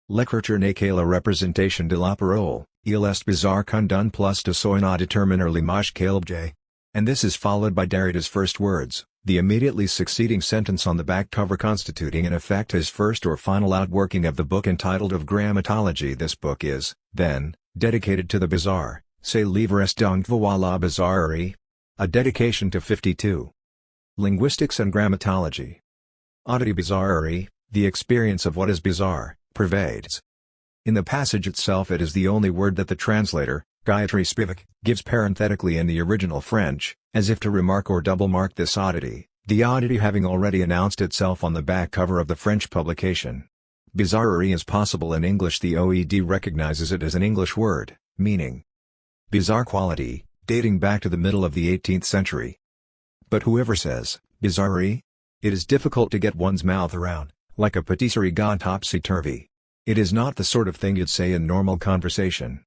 L'écriture n'est que la représentation de la parole, il est bizarre qu'on donne plus de soin à déterminer l'image que l'objet. And this is followed by Derrida's first words, the immediately succeeding sentence on the back cover constituting in effect his first or final outworking of the book entitled Of Grammatology. This book is, then, dedicated to the bizarre, c'est livre donc à la bizarrerie. A dedication to 52. Linguistics and Grammatology. Oddity bizarrerie, the experience of what is bizarre, pervades. In the passage itself it is the only word that the translator, Gayatri Spivak, gives parenthetically in the original French, as if to remark or double-mark this oddity, the oddity having already announced itself on the back cover of the French publication. Bizarrerie is possible in English. The OED recognizes it as an English word, meaning bizarre quality, dating back to the middle of the 18th century. But whoever says, bizarrerie? It is difficult to get one's mouth around, like a patisserie gone topsy-turvy. It is not the sort of thing you'd say in normal conversation.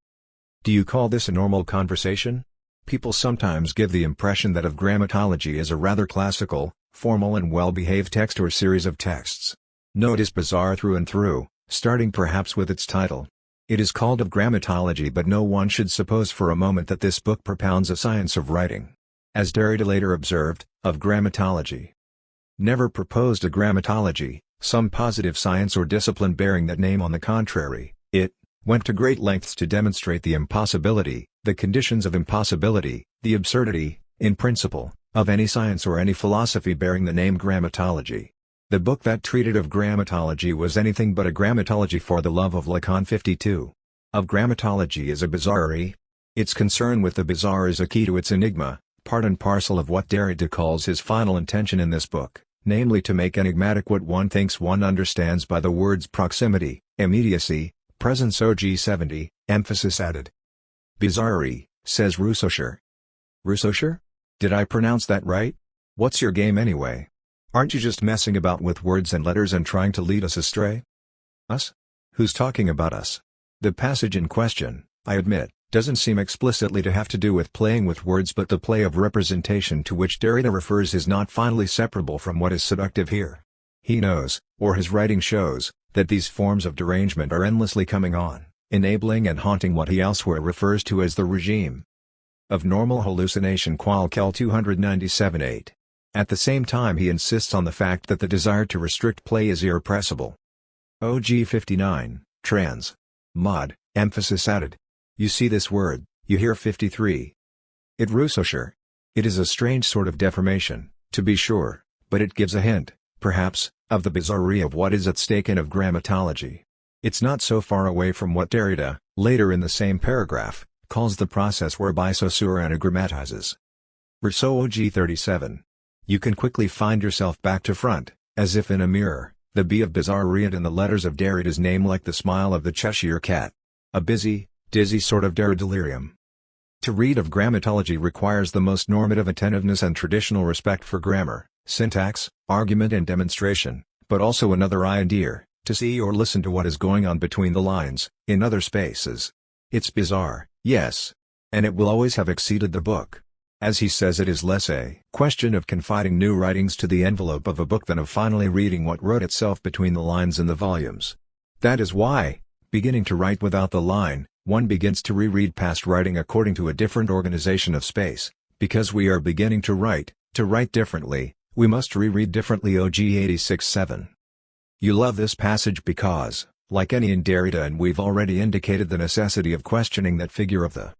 Do you call this a normal conversation? People sometimes give the impression that Of Grammatology is a rather classical, formal and well-behaved text or series of texts. No, it is bizarre through and through, starting perhaps with its title. It is called Of Grammatology, but no one should suppose for a moment that this book propounds a science of writing. As Derrida later observed, Of Grammatology never proposed a grammatology, some positive science or discipline bearing that name. On the contrary, it went to great lengths to demonstrate the impossibility, the conditions of impossibility, the absurdity, in principle, of any science or any philosophy bearing the name grammatology. The book that treated of grammatology was anything but a grammatology. For the love of Lacan. 52. Of Grammatology is a bizarrerie. Its concern with the bizarre is a key to its enigma, part and parcel of what Derrida calls his final intention in this book, namely to make enigmatic what one thinks one understands by the words proximity, immediacy, presence. OG 70, emphasis added. Bizarrerie, says Rousseaucher. Rousseaucher? Did I pronounce that right? What's your game anyway? Aren't you just messing about with words and letters and trying to lead us astray? Us? Who's talking about us? The passage in question, I admit, doesn't seem explicitly to have to do with playing with words, but the play of representation to which Derrida refers is not finally separable from what is seductive here. He knows, or his writing shows, that these forms of derangement are endlessly coming on, enabling and haunting what he elsewhere refers to as the regime of normal hallucination. Qualquel 297-8. At the same time he insists on the fact that the desire to restrict play is irrepressible. OG 59, trans. Mod, emphasis added. You see this word, you hear 53. It Rousseaucher. It is a strange sort of deformation, to be sure, but it gives a hint, perhaps, of the bizarrerie of what is at stake in Of Grammatology. It's not so far away from what Derrida, later in the same paragraph, calls the process whereby Saussure anagrammatizes. Rousseau. OG 37. You can quickly find yourself back to front, as if in a mirror, the B of bizarrerie in the letters of Derrida's name like the smile of the Cheshire cat. A busy, dizzy sort of Derridelirium. To read Of Grammatology requires the most normative attentiveness and traditional respect for grammar, syntax, argument and demonstration, but also another idea, to see or listen to what is going on between the lines, in other spaces. It's bizarre, yes. And it will always have exceeded the book. As he says, it is less a question of confiding new writings to the envelope of a book than of finally reading what wrote itself between the lines in the volumes. That is why, beginning to write without the line, one begins to reread past writing according to a different organization of space. Because we are beginning to write differently, we must reread differently. OG 86-7. You love this passage because, like any in Derrida, and we've already indicated the necessity of questioning that figure of the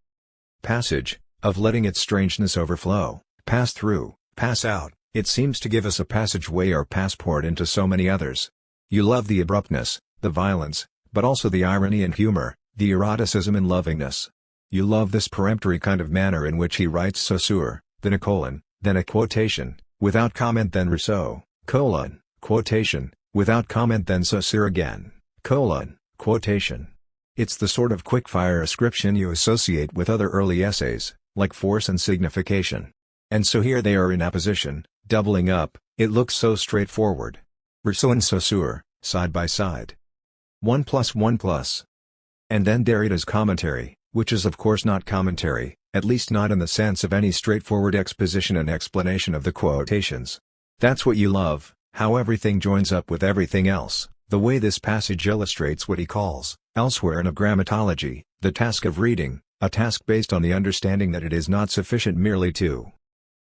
passage, of letting its strangeness overflow, pass through, pass out, it seems to give us a passageway or passport into so many others. You love the abruptness, the violence, but also the irony and humor, the eroticism and lovingness. You love this peremptory kind of manner in which he writes Saussure, then a colon, then a quotation, without comment, then Rousseau, colon, quotation, without comment, then Saussure again, colon, quotation. It's the sort of quick-fire ascription you associate with other early essays, like force and signification. And so here they are in apposition, doubling up. It looks so straightforward. Rousseau and Saussure, side by side. 1 + 1 +. And then Derrida's commentary, which is of course not commentary, at least not in the sense of any straightforward exposition and explanation of the quotations. That's what you love, how everything joins up with everything else, the way this passage illustrates what he calls, elsewhere in a Grammatology, the task of reading, a task based on the understanding that it is not sufficient merely to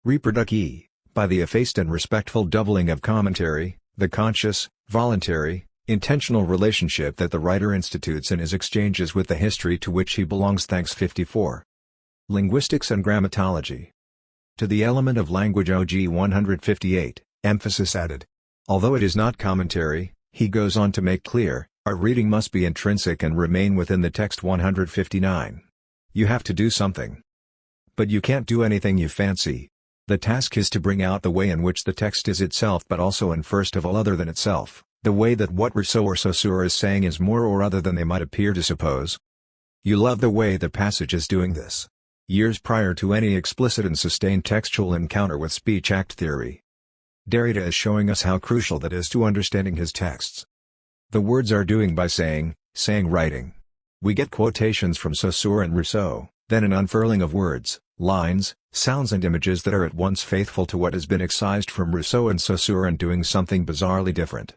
reproduce, by the effaced and respectful doubling of commentary, the conscious, voluntary, intentional relationship that the writer institutes in his exchanges with the history to which he belongs. Thanks 54. Linguistics and Grammatology. To the element of language OG 158, emphasis added. Although it is not commentary, he goes on to make clear, our reading must be intrinsic and remain within the text. 159. You have to do something. But you can't do anything you fancy. The task is to bring out the way in which the text is itself, but also and first of all other than itself, the way that what Rousseau or Saussure is saying is more or other than they might appear to suppose. You love the way the passage is doing this. Years prior to any explicit and sustained textual encounter with speech act theory, Derrida is showing us how crucial that is to understanding his texts. The words are doing by saying, writing. We get quotations from Saussure and Rousseau, then an unfurling of words, lines, sounds and images that are at once faithful to what has been excised from Rousseau and Saussure and doing something bizarrely different.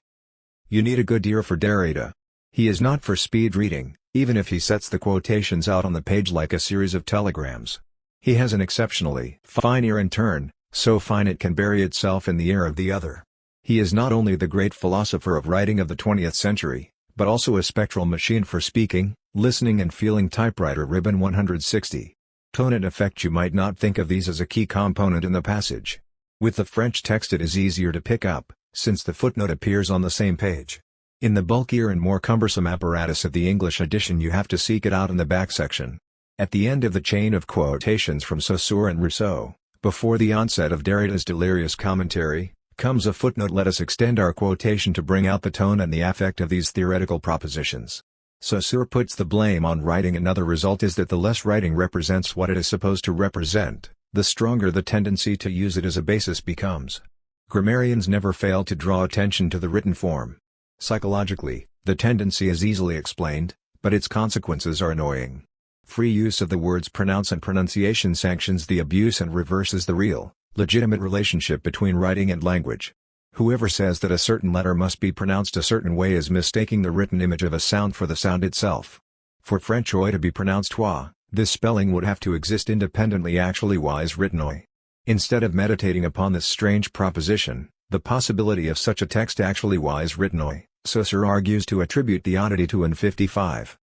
You need a good ear for Derrida. He is not for speed reading, even if he sets the quotations out on the page like a series of telegrams. He has an exceptionally fine ear in turn, so fine it can bury itself in the ear of the other. He is not only the great philosopher of writing of the 20th century, but also a spectral machine for speaking, listening and feeling. Typewriter ribbon 160. Tone and effect. You might not think of these as a key component in the passage. With the French text it is easier to pick up, since the footnote appears on the same page. In the bulkier and more cumbersome apparatus of the English edition you have to seek it out in the back section. At the end of the chain of quotations from Saussure and Rousseau, before the onset of Derrida's delirious commentary, comes a footnote. Let us extend our quotation to bring out the tone and the affect of these theoretical propositions. Saussure puts the blame on writing. Another result is that the less writing represents what it is supposed to represent, the stronger the tendency to use it as a basis becomes. Grammarians never fail to draw attention to the written form. Psychologically, the tendency is easily explained, but its consequences are annoying. Free use of the words pronounce and pronunciation sanctions the abuse and reverses the real, legitimate relationship between writing and language. Whoever says that a certain letter must be pronounced a certain way is mistaking the written image of a sound for the sound itself. For French oi to be pronounced ois, this spelling would have to exist independently. Actually wise written oi. Instead of meditating upon this strange proposition, the possibility of such a text actually wise written oi, Saussure argues to attribute the oddity to an 55.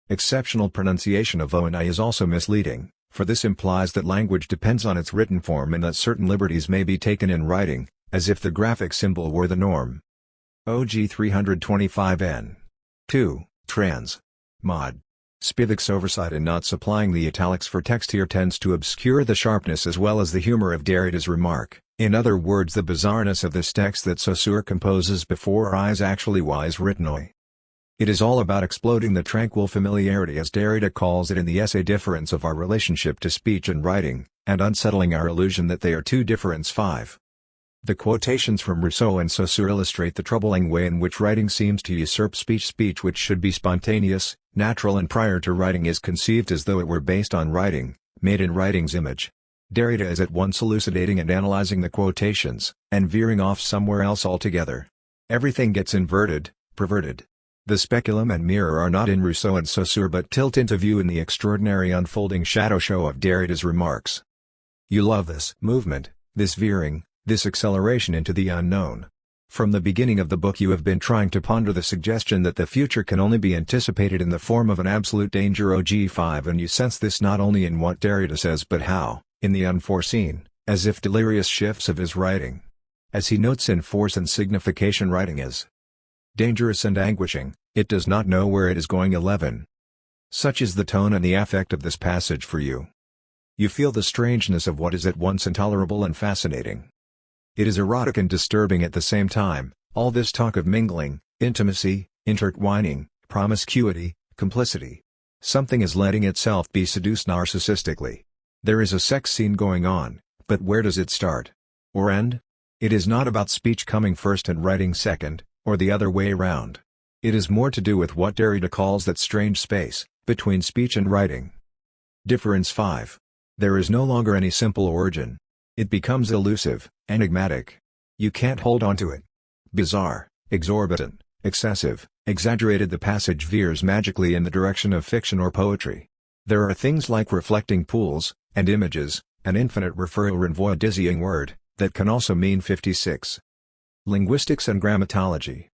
Exceptional pronunciation of o and I is also misleading, for this implies that language depends on its written form and that certain liberties may be taken in writing, as if the graphic symbol were the norm. OG 325N. 2. Trans. Mod. Spivak's oversight in not supplying the italics for text here tends to obscure the sharpness as well as the humor of Derrida's remark, in other words the bizarreness of this text that Saussure composes before our eyes actually wise written oi. It is all about exploding the tranquil familiarity as Derrida calls it in the essay Difference of our relationship to speech and writing, and unsettling our illusion that they are two differents. 5. The quotations from Rousseau and Saussure illustrate the troubling way in which writing seems to usurp speech. Speech which should be spontaneous, natural and prior to writing is conceived as though it were based on writing, made in writing's image. Derrida is at once elucidating and analyzing the quotations, and veering off somewhere else altogether. Everything gets inverted, perverted. The speculum and mirror are not in Rousseau and Saussure but tilt into view in the extraordinary unfolding shadow show of Derrida's remarks. You love this movement, this veering, this acceleration into the unknown. From the beginning of the book you have been trying to ponder the suggestion that the future can only be anticipated in the form of an absolute danger. OG 5 and you sense this not only in what Derrida says but how, in the unforeseen, as if delirious shifts of his writing. As he notes in Force and Signification writing is dangerous and anguishing, it does not know where it is going. 11. Such is the tone and the affect of this passage for you. You feel the strangeness of what is at once intolerable and fascinating. It is erotic and disturbing at the same time, all this talk of mingling, intimacy, intertwining, promiscuity, complicity. Something is letting itself be seduced narcissistically. There is a sex scene going on, but where does it start? Or end? It is not about speech coming first and writing second, or the other way round. It is more to do with what Derrida calls that strange space, between speech and writing. Difference 5. There is no longer any simple origin. It becomes elusive, enigmatic. You can't hold on to it. Bizarre, exorbitant, excessive, exaggerated. The passage veers magically in the direction of fiction or poetry. There are things like reflecting pools, and images, an infinite referral renvoi, a dizzying word, that can also mean 56. Linguistics and grammatology.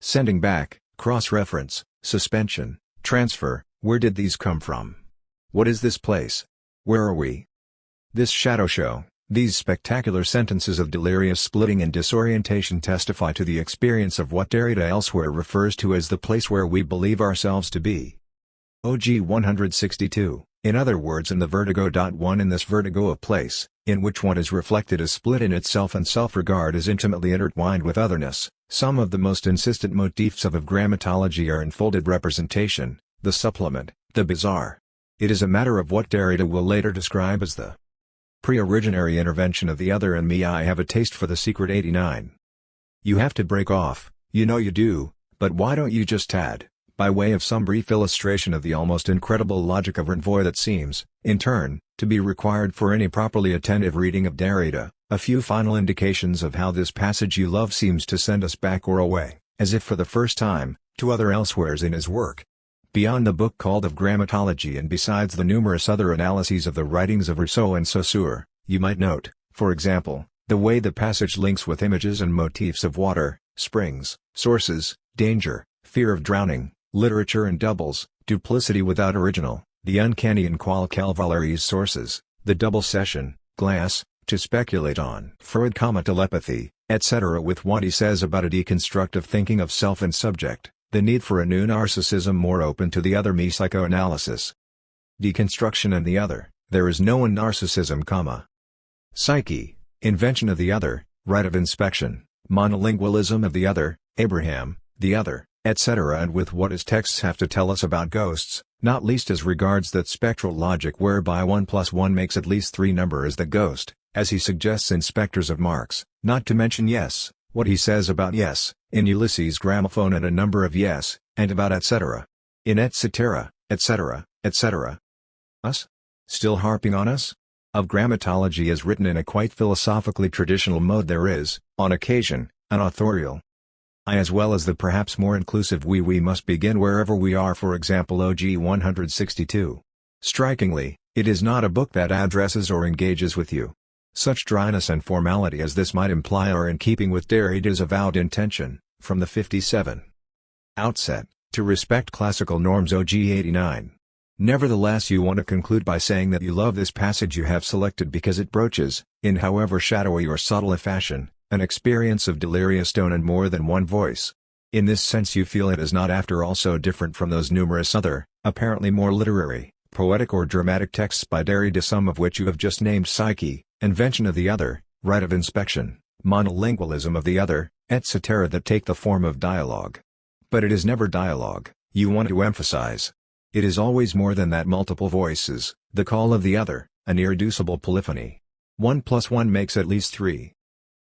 Sending back, cross-reference, suspension, transfer, where did these come from? What is this place? Where are we? This shadow show, these spectacular sentences of delirious splitting and disorientation testify to the experience of what Derrida elsewhere refers to as the place where we believe ourselves to be. OG 162, in other words, in the vertigo. 1 In this vertigo, a place, in which one is reflected, is split in itself, and self-regard is intimately intertwined with otherness. Some of the most insistent motifs of grammatology are enfolded representation, the supplement, the bizarre. It is a matter of what Derrida will later describe as the pre-originary intervention of the other in me. I have a taste for the secret. 89. You have to break off, you know you do, but why don't you just add, by way of some brief illustration of the almost incredible logic of renvoi that seems, in turn, to be required for any properly attentive reading of Derrida, a few final indications of how this passage you love seems to send us back or away, as if for the first time, to other elsewheres in his work. Beyond the book called Of Grammatology, and besides the numerous other analyses of the writings of Rousseau and Saussure, you might note, for example, the way the passage links with images and motifs of water, springs, sources, danger, fear of drowning, literature and doubles, duplicity without original, the uncanny in qualquelvalleries sources, the double session, glass, to speculate on Freud, telepathy, etc. with what he says about a deconstructive thinking of self and subject, the need for a new narcissism more open to the other me, psychoanalysis. Deconstruction and the other, there is no one narcissism, psyche, invention of the other, right of inspection, monolingualism of the other, Abraham, the other, etc. and with what his texts have to tell us about ghosts, not least as regards that spectral logic whereby 1 + 1 makes at least 3 number is the ghost, as he suggests in Spectres of Marx, not to mention yes, what he says about yes, in Ulysses' Gramophone, and a number of yes, and about etc. in etc., etc., etc. Us? Still harping on us? Of Grammatology is written in a quite philosophically traditional mode. There is, on occasion, an authorial I as well as the perhaps more inclusive we. We must begin wherever we are, for example OG 162. Strikingly, it is not a book that addresses or engages with you. Such dryness and formality as this might imply are in keeping with Derrida's avowed intention, from the 57 outset, to respect classical norms. OG 89. Nevertheless, you want to conclude by saying that you love this passage you have selected because it broaches, in however shadowy or subtle a fashion, an experience of delirious tone and more than one voice. In this sense you feel it is not after all so different from those numerous other, apparently more literary, poetic or dramatic texts by Derrida, some of which you have just named: psyche, invention of the other, right of inspection, monolingualism of the other, etc., that take the form of dialogue. But it is never dialogue, you want to emphasize. It is always more than that: multiple voices, the call of the other, an irreducible polyphony. 1 + 1 makes at least 3.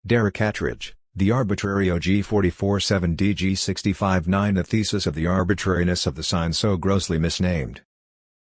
Derek Attridge, The Arbitrary. OG 44-7 DG 65-9. The thesis of the arbitrariness of the sign so grossly misnamed.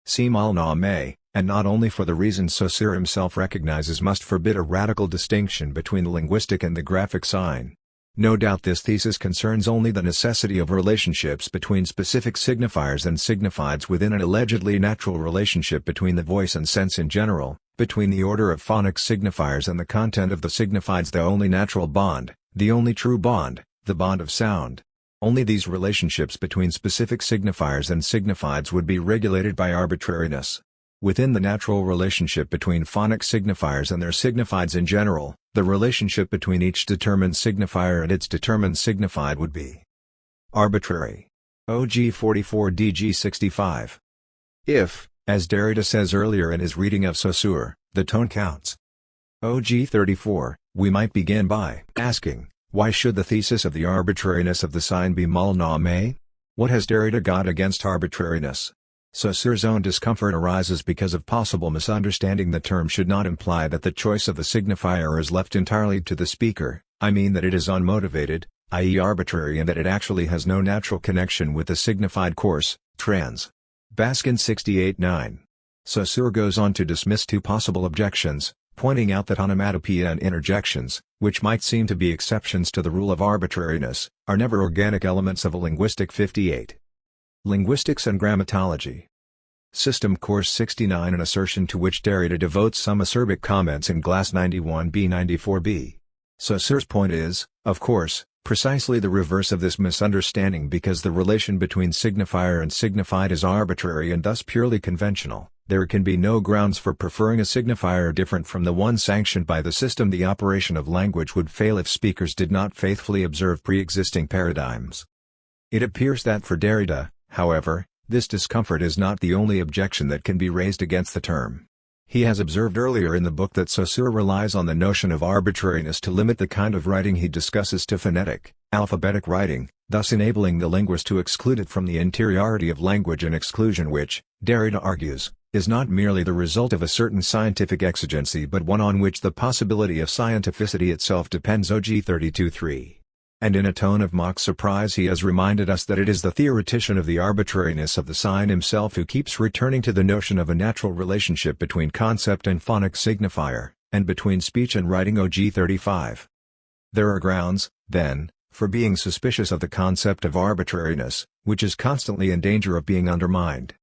Si mal nommé, and not only for the reasons Saussure himself recognizes, must forbid a radical distinction between the linguistic and the graphic sign. No doubt this thesis concerns only the necessity of relationships between specific signifiers and signifieds within an allegedly natural relationship between the voice and sense in general, between the order of phonic signifiers and the content of the signifieds, the only natural bond, the only true bond, the bond of sound. Only these relationships between specific signifiers and signifieds would be regulated by arbitrariness. Within the natural relationship between phonic signifiers and their signifieds in general, the relationship between each determined signifier and its determined signified would be arbitrary. OG 44 DG 65. If, as Derrida says earlier in his reading of Saussure, the tone counts. OG 34, we might begin by asking, why should the thesis of the arbitrariness of the sign be mal nommé? What has Derrida got against arbitrariness? Saussure's own discomfort arises because of possible misunderstanding. The term should not imply that the choice of the signifier is left entirely to the speaker, I mean that it is unmotivated, i.e. arbitrary, and that it actually has no natural connection with the signified course, trans. Baskin 68-9. Saussure goes on to dismiss two possible objections, pointing out that onomatopoeia and interjections, which might seem to be exceptions to the rule of arbitrariness, are never organic elements of a linguistic. 58. Linguistics and Grammatology. System Course 69, an assertion to which Derrida devotes some acerbic comments in Glass 91b-94b. Saussure's point is, of course, precisely the reverse of this misunderstanding, because the relation between signifier and signified is arbitrary and thus purely conventional. There can be no grounds for preferring a signifier different from the one sanctioned by the system. The operation of language would fail if speakers did not faithfully observe pre-existing paradigms. It appears that for Derrida, however, this discomfort is not the only objection that can be raised against the term. He has observed earlier in the book that Saussure relies on the notion of arbitrariness to limit the kind of writing he discusses to phonetic, alphabetic writing, thus enabling the linguist to exclude it from the interiority of language, an exclusion which, Derrida argues, is not merely the result of a certain scientific exigency but one on which the possibility of scientificity itself depends. OG 32-3. And in a tone of mock surprise he has reminded us that it is the theoretician of the arbitrariness of the sign himself who keeps returning to the notion of a natural relationship between concept and phonic signifier, and between speech and writing. OG 35. There are grounds, then, for being suspicious of the concept of arbitrariness, which is constantly in danger of being undermined.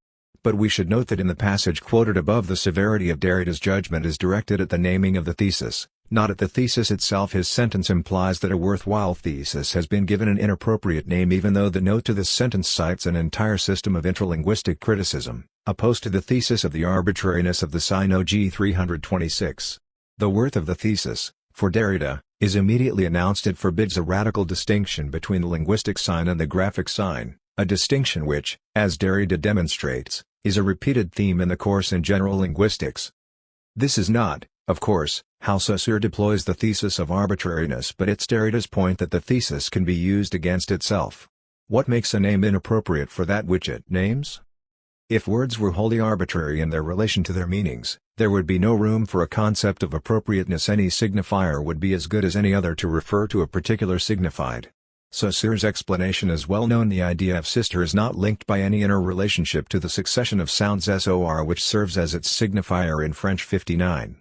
But we should note that in the passage quoted above the severity of Derrida's judgment is directed at the naming of the thesis, not at the thesis itself. His sentence implies that a worthwhile thesis has been given an inappropriate name, even though the note to this sentence cites an entire system of intralinguistic criticism, opposed to the thesis of the arbitrariness of the sign. OG 326. The worth of the thesis, for Derrida, is immediately announced. It forbids a radical distinction between the linguistic sign and the graphic sign, a distinction which, as Derrida demonstrates, is a repeated theme in the course in general linguistics. This is not, of course, how Saussure deploys the thesis of arbitrariness, but it's Derrida's point that the thesis can be used against itself. What makes a name inappropriate for that which it names? If words were wholly arbitrary in their relation to their meanings, there would be no room for a concept of appropriateness. Any signifier would be as good as any other to refer to a particular signified. Saussure's explanation is well known. The idea of sister is not linked by any inner relationship to the succession of sounds SOR which serves as its signifier in French. 59.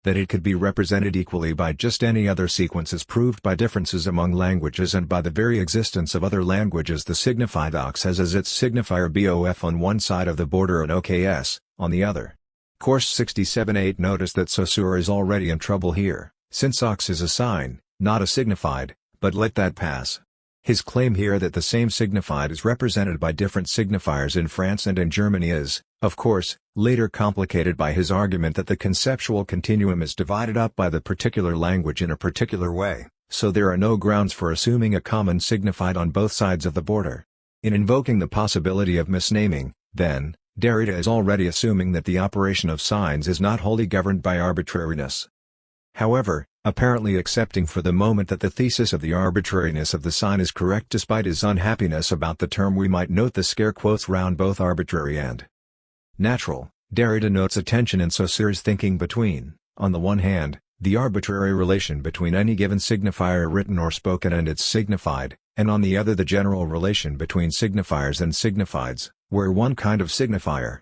That it could be represented equally by just any other sequence is proved by differences among languages and by the very existence of other languages. The signified ox has as its signifier BOF on one side of the border and OKS, on the other. Course 67-8. Notice that Saussure is already in trouble here, since ox is a sign, not a signified. But let that pass. His claim here that the same signified is represented by different signifiers in France and in Germany is, of course, later complicated by his argument that the conceptual continuum is divided up by the particular language in a particular way, so there are no grounds for assuming a common signified on both sides of the border. In invoking the possibility of misnaming, then, Derrida is already assuming that the operation of signs is not wholly governed by arbitrariness. However, apparently accepting for the moment that the thesis of the arbitrariness of the sign is correct despite his unhappiness about the term, we might note the scare quotes round both arbitrary and natural. Derrida notes a tension in Saussure's thinking between, on the one hand, the arbitrary relation between any given signifier written or spoken and its signified, and on the other the general relation between signifiers and signifieds, where one kind of signifier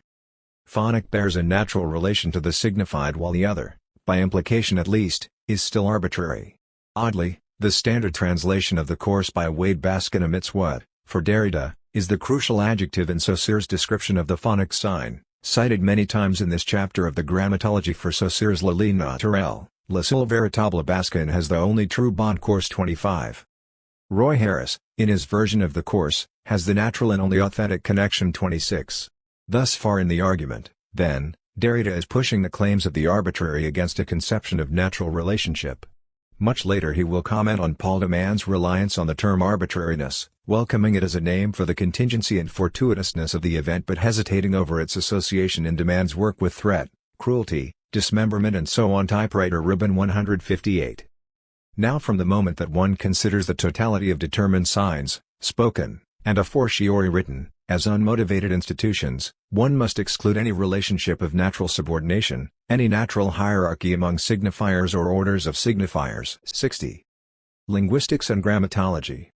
phonic bears a natural relation to the signified while the other, by implication at least, is still arbitrary. Oddly, the standard translation of the course by Wade Baskin omits what, for Derrida, is the crucial adjective in Saussure's description of the phonic sign, cited many times in this chapter of the Grammatology. For Saussure's La ligne naturelle, la seule véritable. Baskin has the only true bond. Course 25. Roy Harris, in his version of the course, has the natural and only authentic connection. 26. Thus far in the argument, then, Derrida is pushing the claims of the arbitrary against a conception of natural relationship. Much later he will comment on Paul de Man's reliance on the term arbitrariness, welcoming it as a name for the contingency and fortuitousness of the event but hesitating over its association in de Man's work with threat, cruelty, dismemberment and so on. Typewriter ribbon 158. Now from the moment that one considers the totality of determined signs, spoken, and a fortiori written, as unmotivated institutions, one must exclude any relationship of natural subordination, any natural hierarchy among signifiers or orders of signifiers. 60. Linguistics and Grammatology.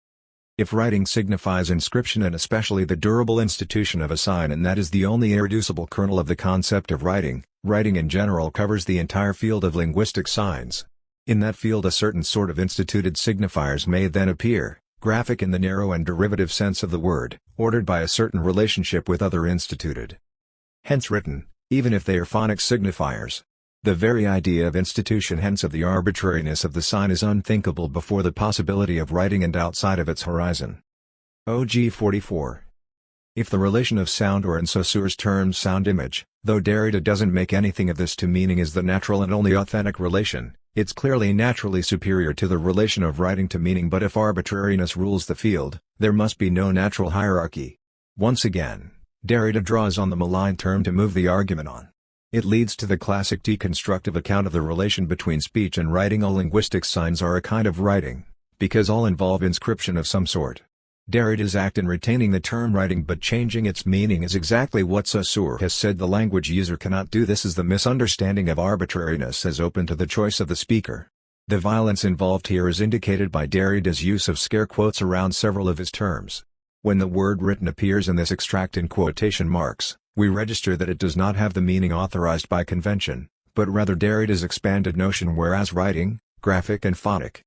If writing signifies inscription and especially the durable institution of a sign, and that is the only irreducible kernel of the concept of writing, writing in general covers the entire field of linguistic signs. In that field a certain sort of instituted signifiers may then appear, graphic in the narrow and derivative sense of the word, ordered by a certain relationship with other instituted. Hence written, even if they are phonic signifiers. The very idea of institution, hence of the arbitrariness of the sign, is unthinkable before the possibility of writing and outside of its horizon. OG 44. If the relation of sound, or in Saussure's terms sound-image, though Derrida doesn't make anything of this to meaning, is the natural and only authentic relation, it's clearly naturally superior to the relation of writing to meaning. But if arbitrariness rules the field, there must be no natural hierarchy. Once again, Derrida draws on the malign term to move the argument on. It leads to the classic deconstructive account of the relation between speech and writing. All linguistic signs are a kind of writing, because all involve inscription of some sort. Derrida's act in retaining the term writing but changing its meaning is exactly what Saussure has said the language user cannot do. This is the misunderstanding of arbitrariness as open to the choice of the speaker. The violence involved here is indicated by Derrida's use of scare quotes around several of his terms. When the word written appears in this extract in quotation marks, we register that it does not have the meaning authorized by convention, but rather Derrida's expanded notion, whereas writing, graphic and phonic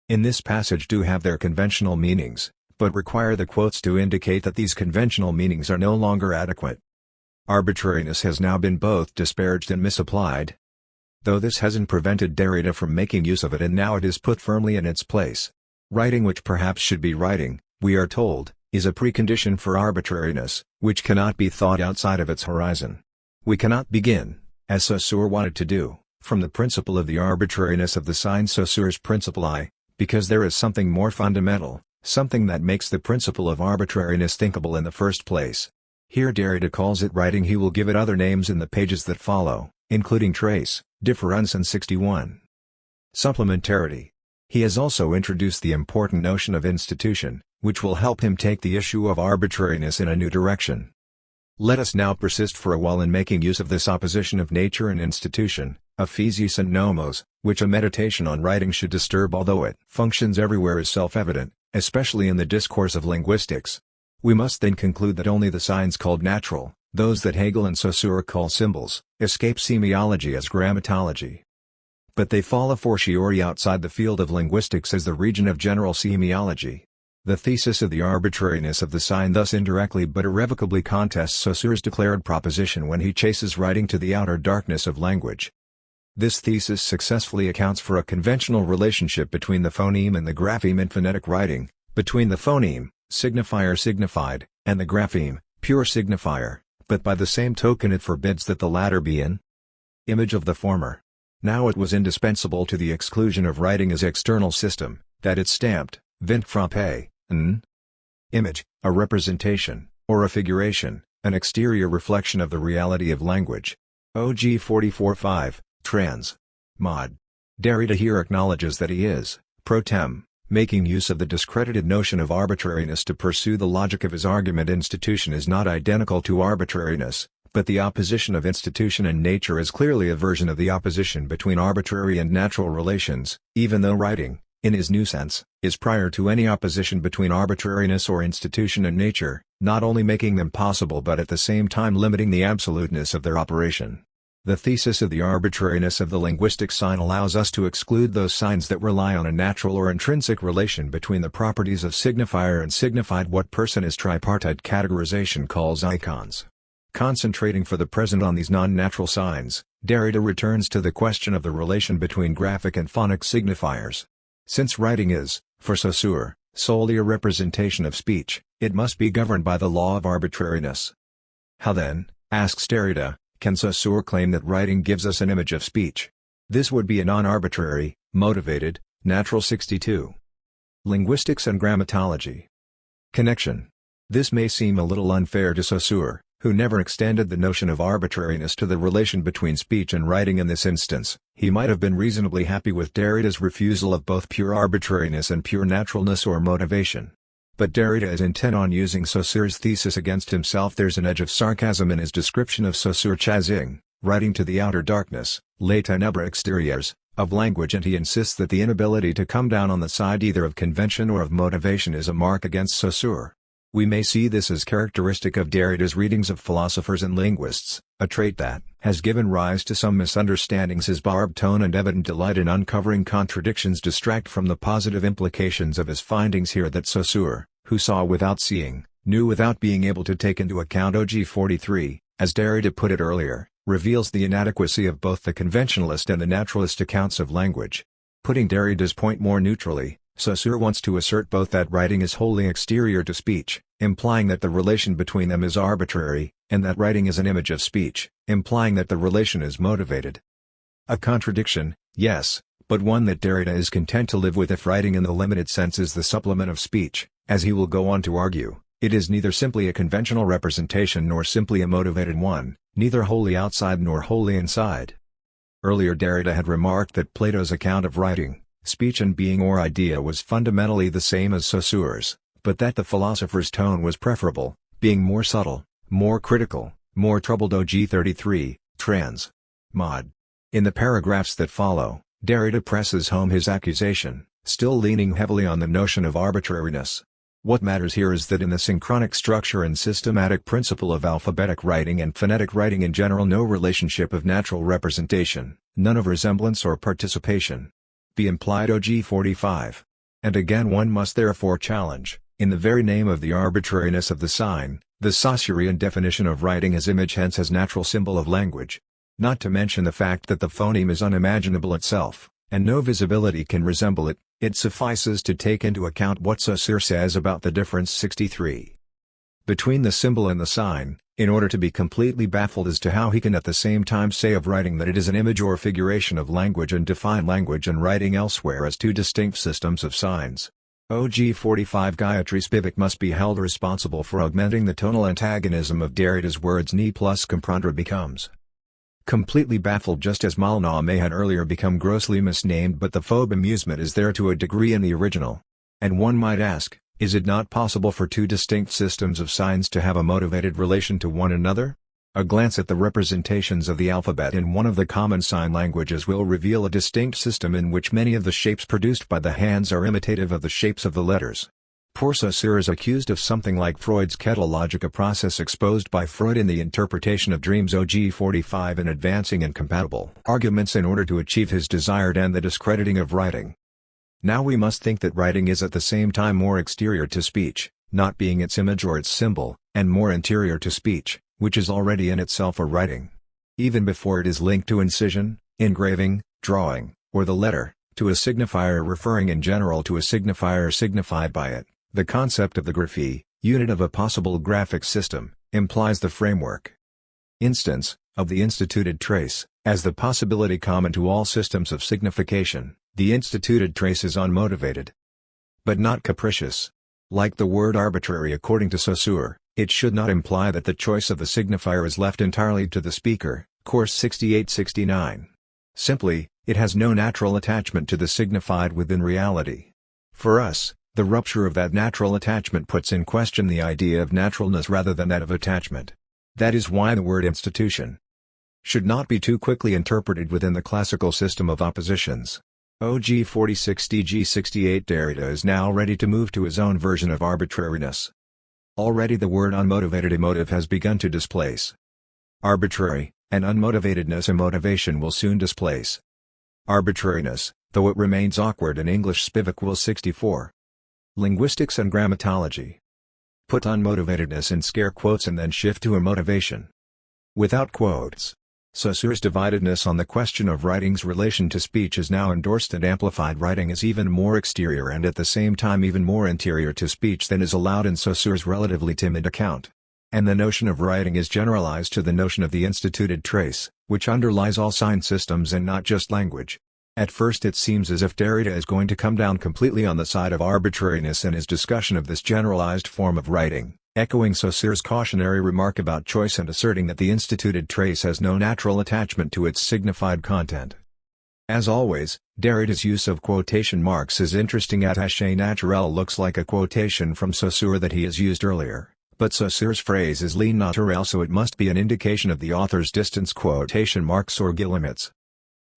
in this passage do have their conventional meanings, but require the quotes to indicate that these conventional meanings are no longer adequate. Arbitrariness has now been both disparaged and misapplied, though this hasn't prevented Derrida from making use of it, and now it is put firmly in its place. Writing, which perhaps should be writing, we are told, is a precondition for arbitrariness, which cannot be thought outside of its horizon. We cannot begin, as Saussure wanted to do, from the principle of the arbitrariness of the sign, Saussure's principle I, because there is something more fundamental, something that makes the principle of arbitrariness thinkable in the first place. Here Derrida calls it writing. He will give it other names in the pages that follow, including trace, difference and 61. Supplementarity. He has also introduced the important notion of institution, which will help him take the issue of arbitrariness in a new direction. Let us now persist for a while in making use of this opposition of nature and institution, of physis and nomos, which a meditation on writing should disturb, although it functions everywhere as self-evident, especially in the discourse of linguistics. We must then conclude that only the signs called natural, those that Hegel and Saussure call symbols, escape semiology as grammatology. But they fall a fortiori outside the field of linguistics as the region of general semiology. The thesis of the arbitrariness of the sign thus indirectly but irrevocably contests Saussure's declared proposition when he chases writing to the outer darkness of language. This thesis successfully accounts for a conventional relationship between the phoneme and the grapheme in phonetic writing, between the phoneme, signifier signified, and the grapheme, pure signifier, but by the same token it forbids that the latter be an image of the former. Now it was indispensable to the exclusion of writing as external system, that it stamped, vint frappe, an image, a representation, or a figuration, an exterior reflection of the reality of language. OG 44-5, trans. Mod. Derrida here acknowledges that he is, pro tem, making use of the discredited notion of arbitrariness to pursue the logic of his argument. Institution is not identical to arbitrariness, but the opposition of institution and nature is clearly a version of the opposition between arbitrary and natural relations, even though writing, in his new sense, is prior to any opposition between arbitrariness or institution and nature, not only making them possible but at the same time limiting the absoluteness of their operation. The thesis of the arbitrariness of the linguistic sign allows us to exclude those signs that rely on a natural or intrinsic relation between the properties of signifier and signified, what Person's tripartite categorization calls icons. Concentrating for the present on these non-natural signs, Derrida returns to the question of the relation between graphic and phonic signifiers. Since writing is, for Saussure, solely a representation of speech, it must be governed by the law of arbitrariness. How then, asks Derrida, can Saussure claim that writing gives us an image of speech? This would be a non-arbitrary, motivated, natural. 62. Linguistics and Grammatology. Connection. This may seem a little unfair to Saussure, who never extended the notion of arbitrariness to the relation between speech and writing in this instance. He might have been reasonably happy with Derrida's refusal of both pure arbitrariness and pure naturalness or motivation. But Derrida is intent on using Saussure's thesis against himself. There's an edge of sarcasm in his description of Saussure chasing, writing to the outer darkness, les ténèbres extérieures, of language, and he insists that the inability to come down on the side either of convention or of motivation is a mark against Saussure. We may see this as characteristic of Derrida's readings of philosophers and linguists, a trait that has given rise to some misunderstandings. His barbed tone and evident delight in uncovering contradictions distract from the positive implications of his findings here that Saussure, who saw without seeing, knew without being able to take into account. OG 43, as Derrida put it earlier, reveals the inadequacy of both the conventionalist and the naturalist accounts of language. Putting Derrida's point more neutrally, Saussure wants to assert both that writing is wholly exterior to speech, implying that the relation between them is arbitrary, and that writing is an image of speech, implying that the relation is motivated. A contradiction, yes, but one that Derrida is content to live with if writing in the limited sense is the supplement of speech. As he will go on to argue, it is neither simply a conventional representation nor simply a motivated one, neither wholly outside nor wholly inside. Earlier Derrida had remarked that Plato's account of writing, speech and being or idea was fundamentally the same as Saussure's, but that the philosopher's tone was preferable, being more subtle, more critical, more troubled. OG 33, trans. Mod. In the paragraphs that follow, Derrida presses home his accusation, still leaning heavily on the notion of arbitrariness. What matters here is that in the synchronic structure and systematic principle of alphabetic writing and phonetic writing in general, no relationship of natural representation, none of resemblance or participation, be implied. OG 45. And again one must therefore challenge, in the very name of the arbitrariness of the sign, the Saussurean definition of writing as image, hence as natural symbol of language. Not to mention the fact that the phoneme is unimaginable itself, and no visibility can resemble it. It suffices to take into account what Saussure says about the difference 63 between the symbol and the sign, in order to be completely baffled as to how he can at the same time say of writing that it is an image or figuration of language and define language and writing elsewhere as two distinct systems of signs. OG 45. Gayatri Spivak must be held responsible for augmenting the tonal antagonism of Derrida's words. Ni plus comprendre becomes completely baffled, just as Mallarmé had earlier become grossly misnamed, but the faux amusement is there to a degree in the original. And one might ask, is it not possible for two distinct systems of signs to have a motivated relation to one another? A glance at the representations of the alphabet in one of the common sign languages will reveal a distinct system in which many of the shapes produced by the hands are imitative of the shapes of the letters. Poor Saussure is accused of something like Freud's kettle logic, a process exposed by Freud in the interpretation of dreams. OG 45. In advancing incompatible arguments in order to achieve his desired end, the discrediting of writing. Now we must think that writing is at the same time more exterior to speech, not being its image or its symbol, and more interior to speech, which is already in itself a writing. Even before it is linked to incision, engraving, drawing, or the letter, to a signifier referring in general to a signifier signified by it. The concept of the graphy, unit of a possible graphic system, implies the framework. Instance, of the instituted trace, as the possibility common to all systems of signification. The instituted trace is unmotivated, but not capricious. Like the word arbitrary according to Saussure, it should not imply that the choice of the signifier is left entirely to the speaker. Course 68-69. Simply, it has no natural attachment to the signified within reality. For us, the rupture of that natural attachment puts in question the idea of naturalness rather than that of attachment. That is why the word institution should not be too quickly interpreted within the classical system of oppositions. OG 46. DG 68. Derrida is now ready to move to his own version of arbitrariness. Already the word unmotivated emotive has begun to displace arbitrary, and unmotivatedness immotivation will soon displace arbitrariness, though it remains awkward in English. Spivak will 64. Linguistics and Grammatology. Put unmotivatedness in scare quotes and then shift to immotivation without quotes. Saussure's dividedness on the question of writing's relation to speech is now endorsed and amplified. Writing is even more exterior and at the same time even more interior to speech than is allowed in Saussure's relatively timid account. And the notion of writing is generalized to the notion of the instituted trace, which underlies all sign systems and not just language. At first it seems as if Derrida is going to come down completely on the side of arbitrariness in his discussion of this generalized form of writing, echoing Saussure's cautionary remark about choice and asserting that the instituted trace has no natural attachment to its signified content. As always, Derrida's use of quotation marks is interesting. Attaché naturel looks like a quotation from Saussure that he has used earlier, but Saussure's phrase is ligne naturelle, so it must be an indication of the author's distance. Quotation marks or guillemets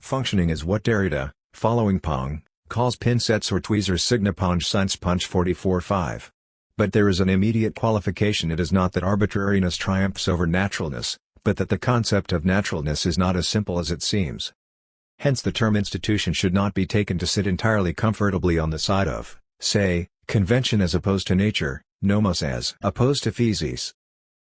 Functioning is what Derrida, following Pong, calls pinsets or tweezers signa punch since punch 44.5. But there is an immediate qualification: it is not that arbitrariness triumphs over naturalness, but that the concept of naturalness is not as simple as it seems. Hence the term institution should not be taken to sit entirely comfortably on the side of, say, convention as opposed to nature, nomos as opposed to physis.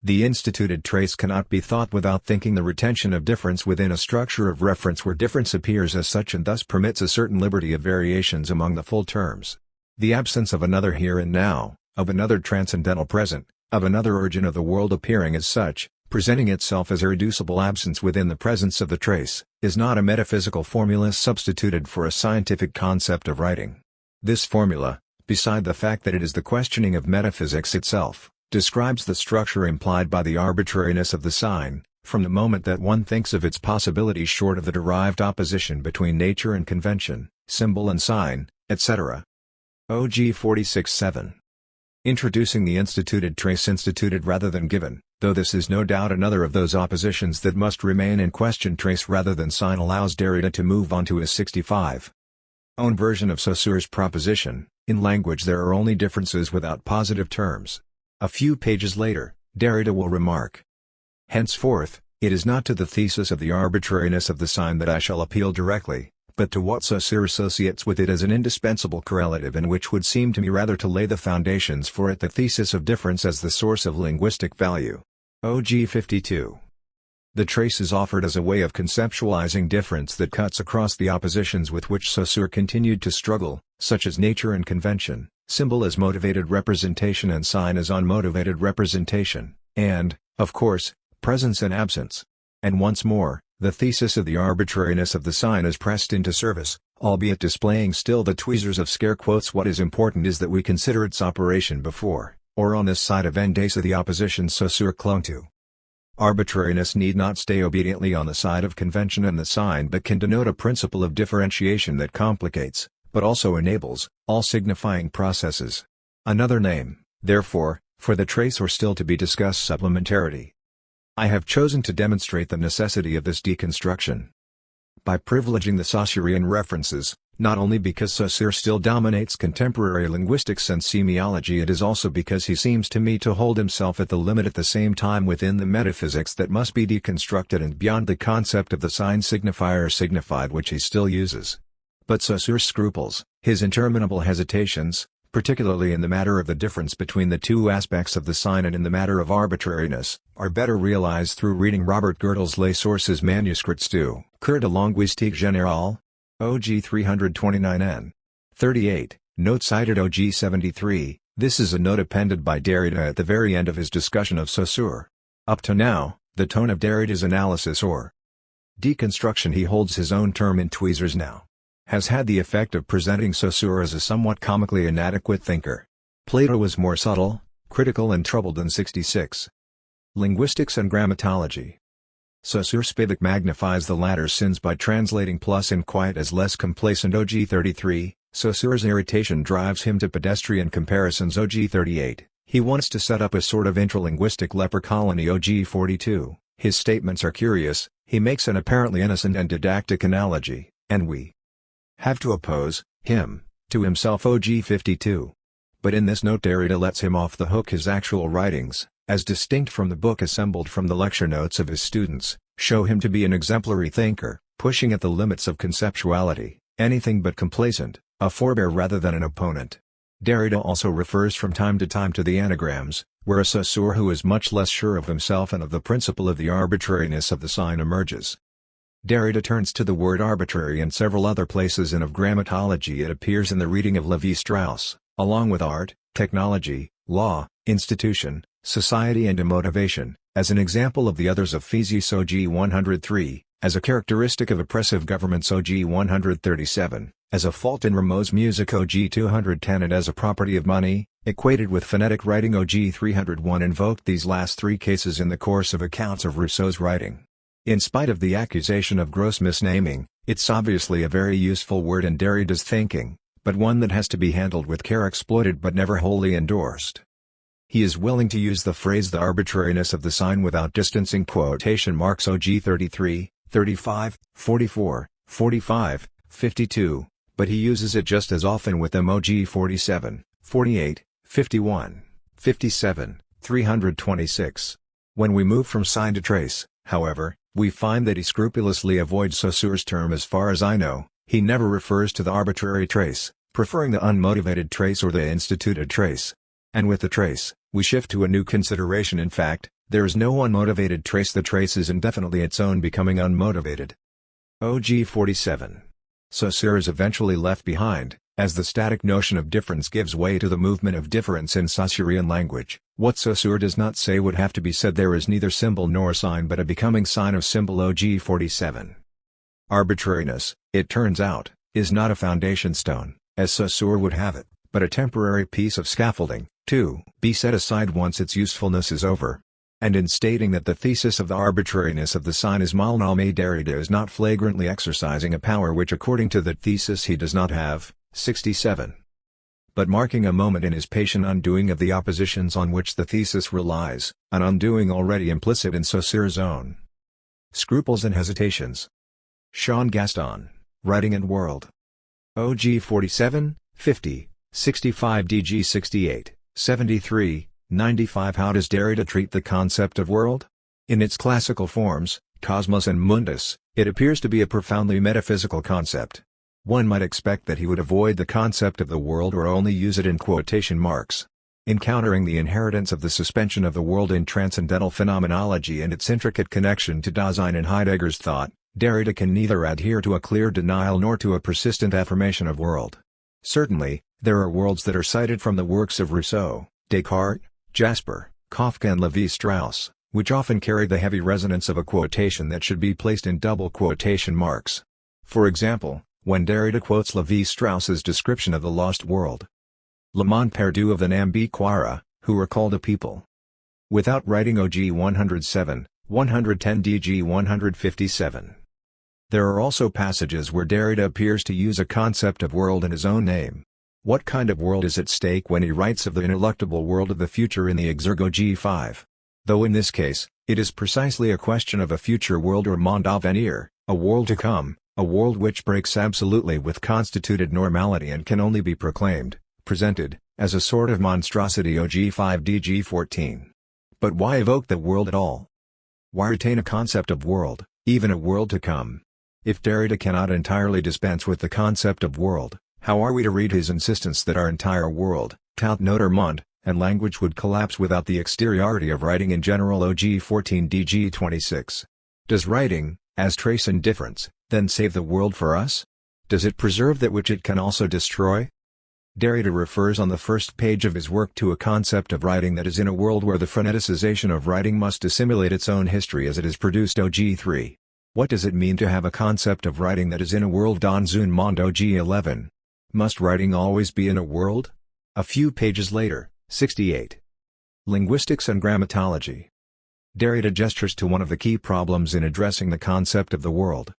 The instituted trace cannot be thought without thinking the retention of difference within a structure of reference where difference appears as such and thus permits a certain liberty of variations among the full terms. The absence of another here and now, of another transcendental present, of another origin of the world appearing as such, presenting itself as irreducible absence within the presence of the trace, is not a metaphysical formula substituted for a scientific concept of writing. This formula, beside the fact that it is the questioning of metaphysics itself, describes the structure implied by the arbitrariness of the sign, from the moment that one thinks of its possibilities short of the derived opposition between nature and convention, symbol and sign, etc. OG 46.7. Introducing the instituted trace, instituted rather than given, though this is no doubt another of those oppositions that must remain in question. Trace rather than sign allows Derrida to move on to his 65. Own version of Saussure's proposition. In language there are only differences without positive terms. A few pages later, Derrida will remark, henceforth, it is not to the thesis of the arbitrariness of the sign that I shall appeal directly, but to what Saussure associates with it as an indispensable correlative, and which would seem to me rather to lay the foundations for it, the thesis of difference as the source of linguistic value. OG 52. The trace is offered as a way of conceptualizing difference that cuts across the oppositions with which Saussure continued to struggle, such as nature and convention, symbol as motivated representation and sign as unmotivated representation, and, of course, presence and absence. And once more, the thesis of the arbitrariness of the sign is pressed into service, albeit displaying still the tweezers of scare quotes. What is important is that we consider its operation before, or on this side of endasa the opposition Saussure clung to. Arbitrariness need not stay obediently on the side of convention and the sign, but can denote a principle of differentiation that complicates, but also enables, all signifying processes. Another name, therefore, for the trace or still to be discussed supplementarity. I have chosen to demonstrate the necessity of this deconstruction by privileging the Saussurean references, not only because Saussure still dominates contemporary linguistics and semiology, it is also because he seems to me to hold himself at the limit at the same time within the metaphysics that must be deconstructed and beyond the concept of the sign signifier signified which he still uses. But Saussure's scruples, his interminable hesitations, particularly in the matter of the difference between the two aspects of the sign and in the matter of arbitrariness, are better realized through reading Robert Goethals Les Sources manuscrits du Cours de linguistique générale, OG 329n. 38, note cited OG 73. This is a note appended by Derrida at the very end of his discussion of Saussure. Up to now, the tone of Derrida's analysis or deconstruction, he holds his own term in tweezers now, has had the effect of presenting Saussure as a somewhat comically inadequate thinker. Plato was more subtle, critical and troubled than 66. Linguistics and Grammatology. Saussure Spivak magnifies the latter's sins by translating plus in quiet as less complacent. OG 33, Saussure's irritation drives him to pedestrian comparisons. OG 38, he wants to set up a sort of intralinguistic leper colony. OG 42, his statements are curious, he makes an apparently innocent and didactic analogy, and we have to oppose him to himself. OG 52. But in this note Derrida lets him off the hook. His actual writings, as distinct from the book assembled from the lecture notes of his students, show him to be an exemplary thinker, pushing at the limits of conceptuality, anything but complacent, a forebear rather than an opponent. Derrida also refers from time to time to the anagrams, where a Saussure who is much less sure of himself and of the principle of the arbitrariness of the sign emerges. Derrida turns to the word arbitrary in several other places, and of grammatology it appears in the reading of Lévi-Strauss, along with art, technology, law, institution, society and motivation, as an example of the others of physis. OG 103, as a characteristic of oppressive governments. OG 137, as a fault in Rameau's music. OG 210, and as a property of money, equated with phonetic writing. OG 301 invoked these last three cases in the course of accounts of Rousseau's writing. In spite of the accusation of gross misnaming, it's obviously a very useful word in Derrida's thinking, but one that has to be handled with care, exploited but never wholly endorsed. He is willing to use the phrase the arbitrariness of the sign without distancing quotation marks. OG 33, 35, 44, 45, 52, but he uses it just as often with them OG 47, 48, 51, 57, 326. When we move from sign to trace, however, we find that he scrupulously avoids Saussure's term. As far as I know, he never refers to the arbitrary trace, preferring the unmotivated trace or the instituted trace. And with the trace, we shift to a new consideration. In fact, there is no unmotivated trace. The trace is indefinitely its own, becoming unmotivated. OG 47. Saussure is eventually left behind, as the static notion of difference gives way to the movement of difference in Saussurean language. What Saussure does not say would have to be said. There is neither symbol nor sign but a becoming sign of symbol. OG 47. Arbitrariness, it turns out, is not a foundation stone, as Saussure would have it, but a temporary piece of scaffolding, to be set aside once its usefulness is over. And in stating that the thesis of the arbitrariness of the sign is mal nommé, Derrida is not flagrantly exercising a power which according to that thesis he does not have. 67. But marking a moment in his patient undoing of the oppositions on which the thesis relies, an undoing already implicit in Saussure's own scruples and hesitations. Jean Gaston, Writing and World. OG 47, 50, 65 DG 68, 73, 95. How does Derrida treat the concept of world? In its classical forms, cosmos and mundus, it appears to be a profoundly metaphysical concept. One might expect that he would avoid the concept of the world or only use it in quotation marks. Encountering the inheritance of the suspension of the world in transcendental phenomenology and its intricate connection to Dasein and Heidegger's thought, Derrida can neither adhere to a clear denial nor to a persistent affirmation of world. Certainly, there are worlds that are cited from the works of Rousseau, Descartes, Jasper, Kafka and Levi-Strauss, which often carry the heavy resonance of a quotation that should be placed in double quotation marks. For example, when Derrida quotes Levi-Strauss's description of the lost world, Le monde perdu of the Nambiquara, who are called a people. Without writing OG 107, 110 DG 157. There are also passages where Derrida appears to use a concept of world in his own name. What kind of world is at stake when he writes of the ineluctable world of the future in the Exergo G5? Though in this case, it is precisely a question of a future world or monde à venir, a world to come, a world which breaks absolutely with constituted normality and can only be proclaimed, presented, as a sort of monstrosity. OG 5 DG 14. But why evoke the world at all? Why retain a concept of world, even a world to come? If Derrida cannot entirely dispense with the concept of world, how are we to read his insistence that our entire world, tout notre monde, and language would collapse without the exteriority of writing in general? OG 14 DG 26. Does writing, as trace and difference, then save the world for us? Does it preserve that which it can also destroy? Derrida refers on the first page of his work to a concept of writing that is in a world where the freneticization of writing must assimilate its own history as it is produced. OG 3. What does it mean to have a concept of writing that is in a world dans un monde? OG 11. Must writing always be in a world? A few pages later, 68. Linguistics and Grammatology. Derrida gestures to one of the key problems in addressing the concept of the world.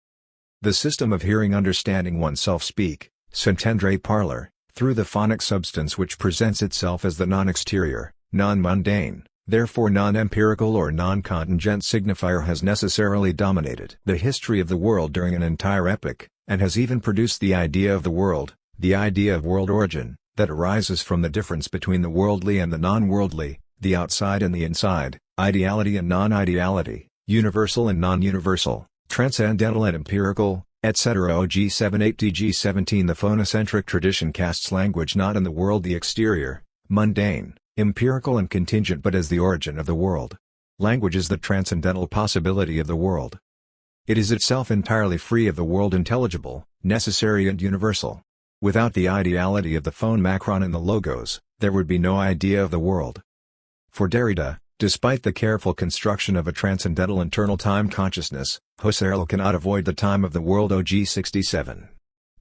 The system of hearing understanding oneself speak, s'entendre parler, through the phonic substance which presents itself as the non-exterior, non-mundane, therefore non-empirical or non-contingent signifier has necessarily dominated the history of the world during an entire epoch, and has even produced the idea of the world, the idea of world origin, that arises from the difference between the worldly and the non-worldly, the outside and the inside, ideality and non-ideality, universal and non-universal, transcendental and empirical, etc. OG 78 DG 17. The phonocentric tradition casts language not in the world, the exterior, mundane, empirical and contingent, but as the origin of the world. Language is the transcendental possibility of the world. It is itself entirely free of the world, intelligible, necessary and universal. Without the ideality of the phone macron and the logos, there would be no idea of the world. For Derrida, despite the careful construction of a transcendental internal time consciousness, Husserl cannot avoid the time of the world. OG 67.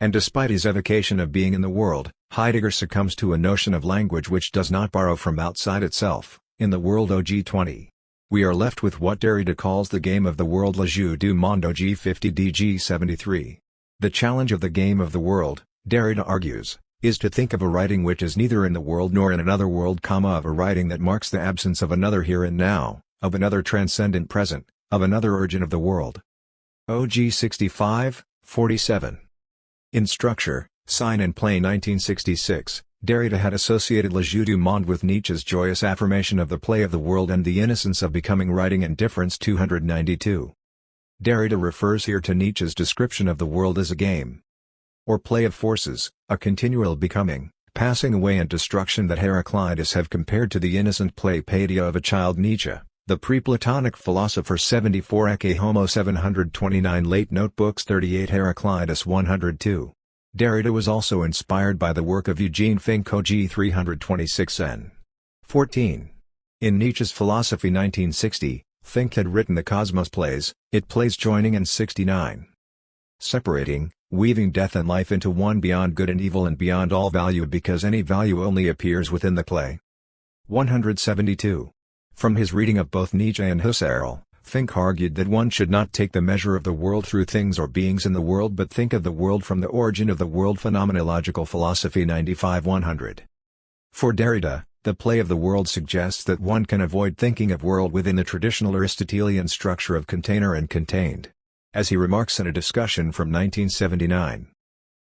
And despite his evocation of being in the world, Heidegger succumbs to a notion of language which does not borrow from outside itself, in the world. OG 20. We are left with what Derrida calls the game of the world, le jeu du monde. OG 50 DG 73. The challenge of the game of the world, Derrida argues, is to think of a writing which is neither in the world nor in another world, of a writing that marks the absence of another here and now, of another transcendent present, of another origin of the world. OG 65, 47. In Structure, Sign and Play 1966, Derrida had associated Le Jeu du Monde with Nietzsche's joyous affirmation of the play of the world and the innocence of becoming. Writing and Difference 292. Derrida refers here to Nietzsche's description of the world as a game or play of forces, a continual becoming, passing away and destruction that Heraclitus have compared to the innocent play paideia of a child. Nietzsche, the pre-Platonic philosopher 74 Ecce Homo 729 Late Notebooks 38 Heraclitus 102. Derrida was also inspired by the work of Eugene Fink OG 326 n. 14. In Nietzsche's Philosophy 1960, Fink had written the Cosmos plays, It Plays Joining and 69. Separating, weaving death and life into one beyond good and evil and beyond all value because any value only appears within the play. 172. From his reading of both Nietzsche and Husserl, Fink argued that one should not take the measure of the world through things or beings in the world but think of the world from the origin of the world. Phenomenological Philosophy 95 100. For Derrida, the play of the world suggests that one can avoid thinking of world within the traditional Aristotelian structure of container and contained. As he remarks in a discussion from 1979.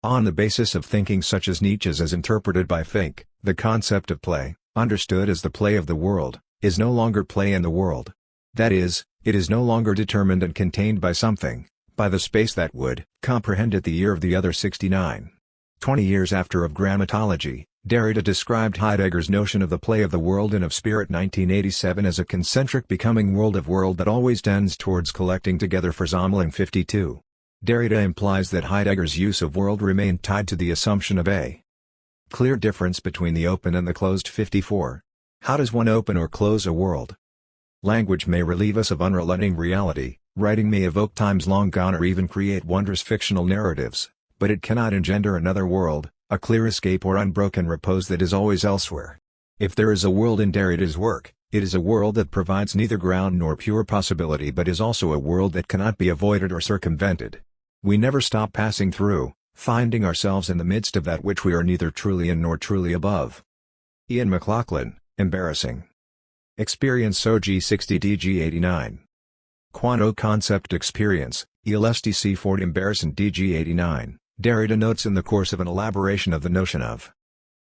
On the basis of thinking such as Nietzsche's as interpreted by Fink, the concept of play, understood as the play of the world, is no longer play in the world. That is, it is no longer determined and contained by something, by the space that would comprehend it. The year of the other 69. 20 years after of Grammatology, Derrida described Heidegger's notion of the play of the world and of spirit 1987 as a concentric becoming world of world that always tends towards collecting together. For Zommeling 52. Derrida implies that Heidegger's use of world remained tied to the assumption of a clear difference between the open and the closed. 54. How does one open or close a world? Language may relieve us of unrelenting reality, writing may evoke times long gone or even create wondrous fictional narratives, but it cannot engender another world, a clear escape or unbroken repose that is always elsewhere. If there is a world in Derrida's work, it is a world that provides neither ground nor pure possibility but is also a world that cannot be avoided or circumvented. We never stop passing through, finding ourselves in the midst of that which we are neither truly in nor truly above. Ian MacLachlan, Embarrassing. Experience OG 60 DG 89. Quanto Concept Experience, ELSTC 40 Embarrassing DG 89. Derrida notes in the course of an elaboration of the notion of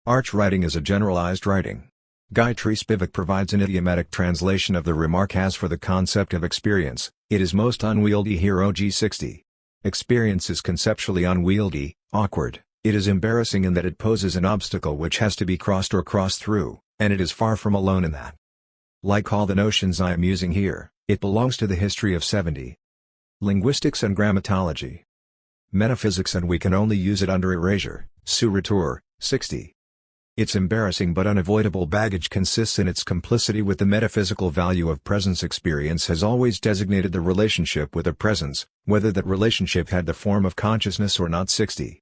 arch writing as a generalized writing. Gayatri Spivak provides an idiomatic translation of the remark. As for the concept of experience, it is most unwieldy here. OG 60. Experience is conceptually unwieldy, awkward, it is embarrassing in that it poses an obstacle which has to be crossed or crossed through, and it is far from alone in that. Like all the notions I am using here, it belongs to the history of 70. Linguistics and Grammatology. Metaphysics and we can only use it under erasure. Sous Retour, 60. Its embarrassing but unavoidable baggage consists in its complicity with the metaphysical value of presence. Experience has always designated the relationship with a presence, whether that relationship had the form of consciousness or not. 60.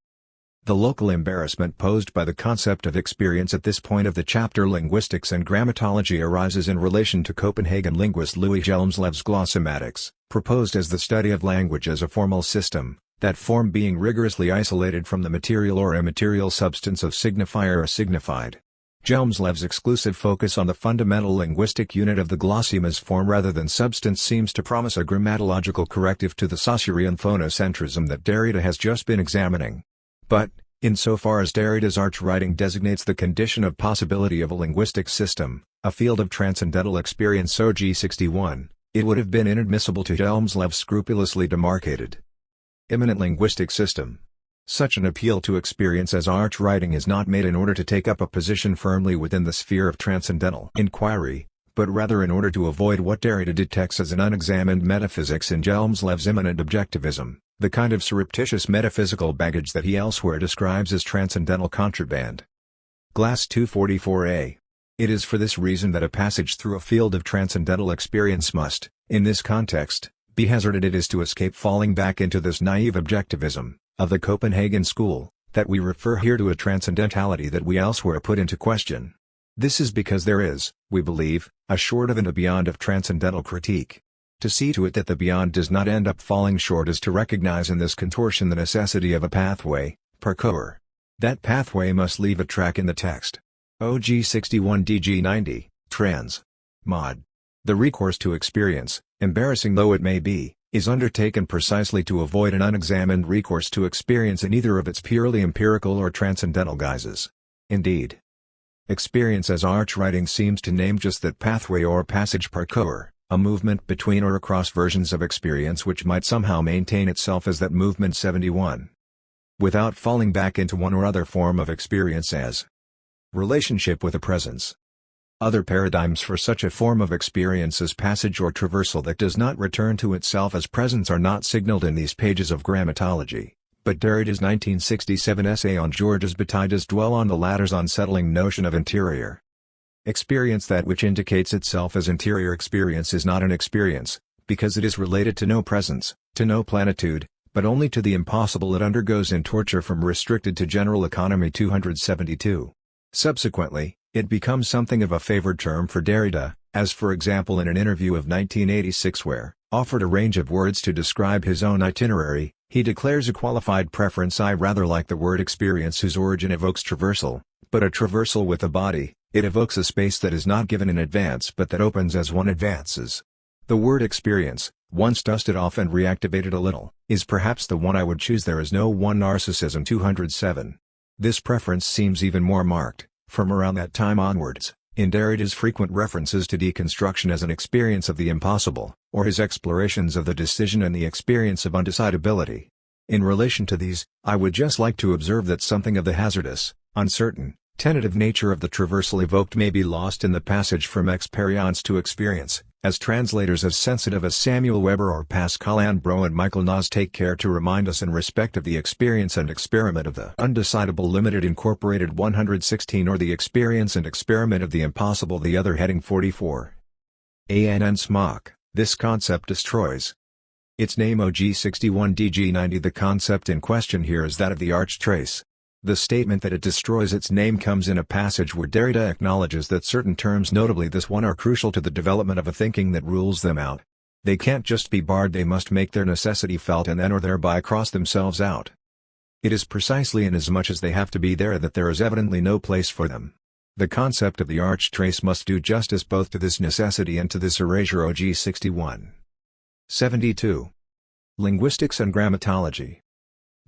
The local embarrassment posed by the concept of experience at this point of the chapter Linguistics and Grammatology arises in relation to Copenhagen linguist Louis Hjelmslev's glossomatics, proposed as the study of language as a formal system, that form being rigorously isolated from the material or immaterial substance of signifier or signified. Hjelmslev's exclusive focus on the fundamental linguistic unit of the glosseme as form rather than substance seems to promise a grammatological corrective to the Saussurian phonocentrism that Derrida has just been examining. But, insofar as Derrida's arch writing designates the condition of possibility of a linguistic system, a field of transcendental experience. OG 61, it would have been inadmissible to Hjelmslev's scrupulously demarcated immanent linguistic system. Such an appeal to experience as arch writing is not made in order to take up a position firmly within the sphere of transcendental inquiry, but rather in order to avoid what Derrida detects as an unexamined metaphysics in Hjelmslev's immanent objectivism, the kind of surreptitious metaphysical baggage that he elsewhere describes as transcendental contraband. Glass 244a. It is for this reason that a passage through a field of transcendental experience must, in this context, be hazarded. It is to escape falling back into this naive objectivism, of the Copenhagen school, that we refer here to a transcendentality that we elsewhere put into question. This is because there is, we believe, a short of and a beyond of transcendental critique. To see to it that the beyond does not end up falling short is to recognize in this contortion the necessity of a pathway, parcours. That pathway must leave a track in the text. OG 61 DG 90, trans. Mod. The recourse to experience, embarrassing though it may be, is undertaken precisely to avoid an unexamined recourse to experience in either of its purely empirical or transcendental guises. Indeed, experience as arch-writing seems to name just that pathway or passage parcours, a movement between or across versions of experience which might somehow maintain itself as that movement 71. Without falling back into one or other form of experience as relationship with a presence. Other paradigms for such a form of experience as passage or traversal that does not return to itself as presence are not signaled in these pages of Grammatology, but Derrida's 1967 essay on Georges Bataille's dwell on the latter's unsettling notion of interior experience. That which indicates itself as interior experience is not an experience, because it is related to no presence, to no plenitude, but only to the impossible it undergoes in torture from restricted to general economy 272. Subsequently, it becomes something of a favored term for Derrida, as for example in an interview of 1986 where, offered a range of words to describe his own itinerary, he declares a qualified preference: I rather like the word experience whose origin evokes traversal, but a traversal with a body. It evokes a space that is not given in advance but that opens as one advances. The word experience, once dusted off and reactivated a little, is perhaps the one I would choose. There is no one. Narcissism 207. This preference seems even more marked, from around that time onwards, in Derrida's frequent references to deconstruction as an experience of the impossible, or his explorations of the decision and the experience of undecidability. In relation to these, I would just like to observe that something of the hazardous, uncertain, tentative nature of the traversal evoked may be lost in the passage from experience to experience, as translators as sensitive as Samuel Weber or Pascal Ambro and Michael Noss take care to remind us in respect of the experience and experiment of the undecidable limited incorporated 116 or the experience and experiment of the impossible. The other heading 44. ANN Smock, this concept destroys its name OG61 DG90. The concept in question here is that of the arch trace. The statement that it destroys its name comes in a passage where Derrida acknowledges that certain terms, notably this one, are crucial to the development of a thinking that rules them out. They can't just be barred, they must make their necessity felt and then or thereby cross themselves out. It is precisely inasmuch as they have to be there that there is evidently no place for them. The concept of the arch trace must do justice both to this necessity and to this erasure. OG 61. 72. Linguistics and Grammatology.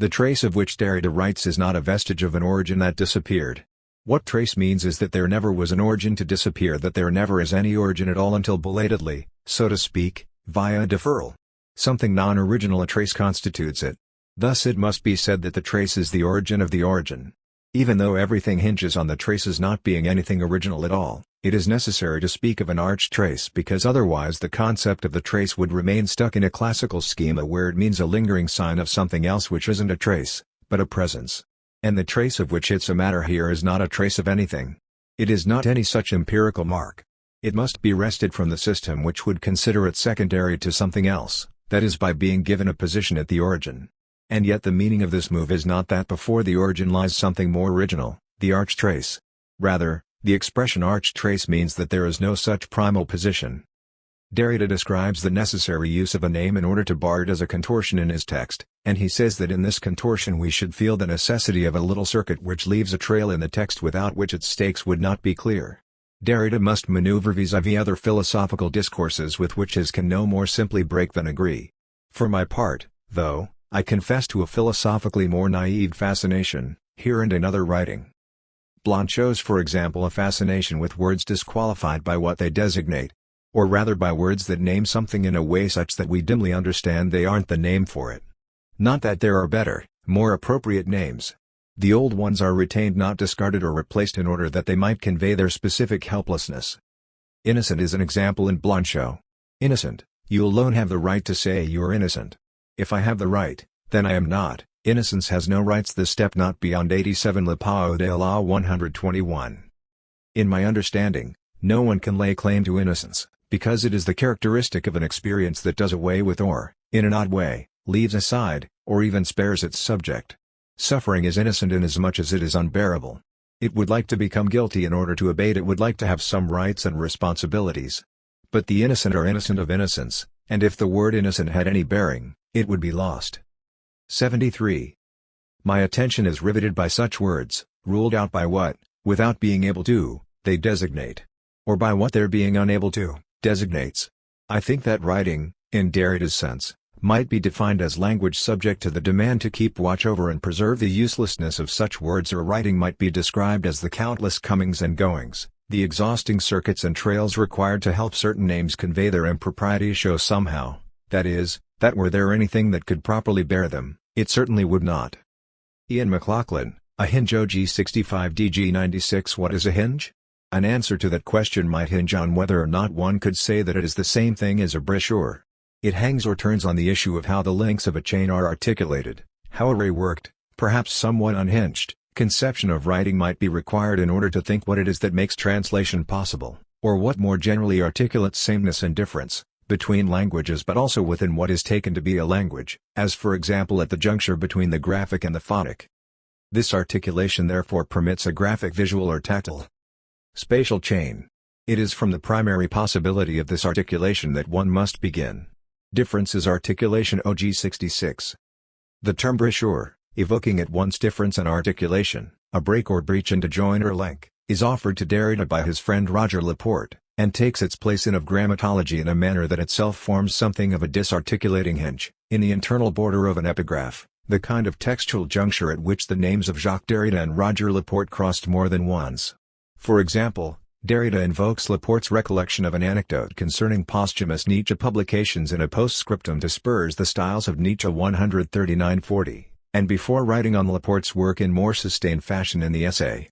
The trace of which Derrida writes is not a vestige of an origin that disappeared. What trace means is that there never was an origin to disappear, that there never is any origin at all until belatedly, so to speak, via a deferral. Something non-original, a trace, constitutes it. Thus it must be said that the trace is the origin of the origin. Even though everything hinges on the trace's not being anything original at all, it is necessary to speak of an arch trace because otherwise the concept of the trace would remain stuck in a classical schema where it means a lingering sign of something else which isn't a trace, but a presence. And the trace of which it's a matter here is not a trace of anything. It is not any such empirical mark. It must be wrested from the system which would consider it secondary to something else, that is by being given a position at the origin. And yet the meaning of this move is not that before the origin lies something more original, the arch trace. Rather, the expression arch trace means that there is no such primal position. Derrida describes the necessary use of a name in order to bar it as a contortion in his text, and he says that in this contortion we should feel the necessity of a little circuit which leaves a trail in the text without which its stakes would not be clear. Derrida must maneuver vis-à-vis other philosophical discourses with which his can no more simply break than agree. For my part, though, I confess to a philosophically more naive fascination, here and in other writing. Blanc shows for example a fascination with words disqualified by what they designate, or rather by words that name something in a way such that we dimly understand they aren't the name for it. Not that there are better, more appropriate names. The old ones are retained, not discarded or replaced, in order that they might convey their specific helplessness. Innocent is an example in Blanchot. Innocent, you alone have the right to say you're innocent. If I have the right, then I am not. Innocence has no rights. The step not beyond 87 Le Pao de la 121. In my understanding, no one can lay claim to innocence, because it is the characteristic of an experience that does away with or, in an odd way, leaves aside, or even spares its subject. Suffering is innocent inasmuch as it is unbearable. It would like to become guilty in order to abate. It would like to have some rights and responsibilities. But the innocent are innocent of innocence, and if the word innocent had any bearing, it would be lost. 73. My attention is riveted by such words, ruled out by what, without being able to, they designate. Or by what their being unable to, designates. I think that writing, in Derrida's sense, might be defined as language subject to the demand to keep watch over and preserve the uselessness of such words, or writing might be described as the countless comings and goings, the exhausting circuits and trails required to help certain names convey their impropriety show somehow, that is, that were there anything that could properly bear them, it certainly would not. Ian MacLachlan, A Hinge OG 65 DG 96. What is a hinge? An answer to that question might hinge on whether or not one could say that it is the same thing as a brochure. It hangs or turns on the issue of how the links of a chain are articulated, how array worked, perhaps somewhat unhinged. Conception of writing might be required in order to think what it is that makes translation possible, or what more generally articulates sameness and difference between languages, but also within what is taken to be a language, as for example at the juncture between the graphic and the phonic. This articulation therefore permits a graphic, visual or tactile spatial chain. It is from the primary possibility of this articulation that one must begin. Difference is articulation OG 66. The term brochure, evoking at once difference and articulation, a break or breach into join or link, is offered to Derrida by his friend Roger Laporte, and takes its place in of Grammatology in a manner that itself forms something of a disarticulating hinge, in the internal border of an epigraph, the kind of textual juncture at which the names of Jacques Derrida and Roger Laporte crossed more than once. For example, Derrida invokes Laporte's recollection of an anecdote concerning posthumous Nietzsche publications in a postscriptum to spurs the styles of Nietzsche 139-40, and before writing on Laporte's work in more sustained fashion in the essay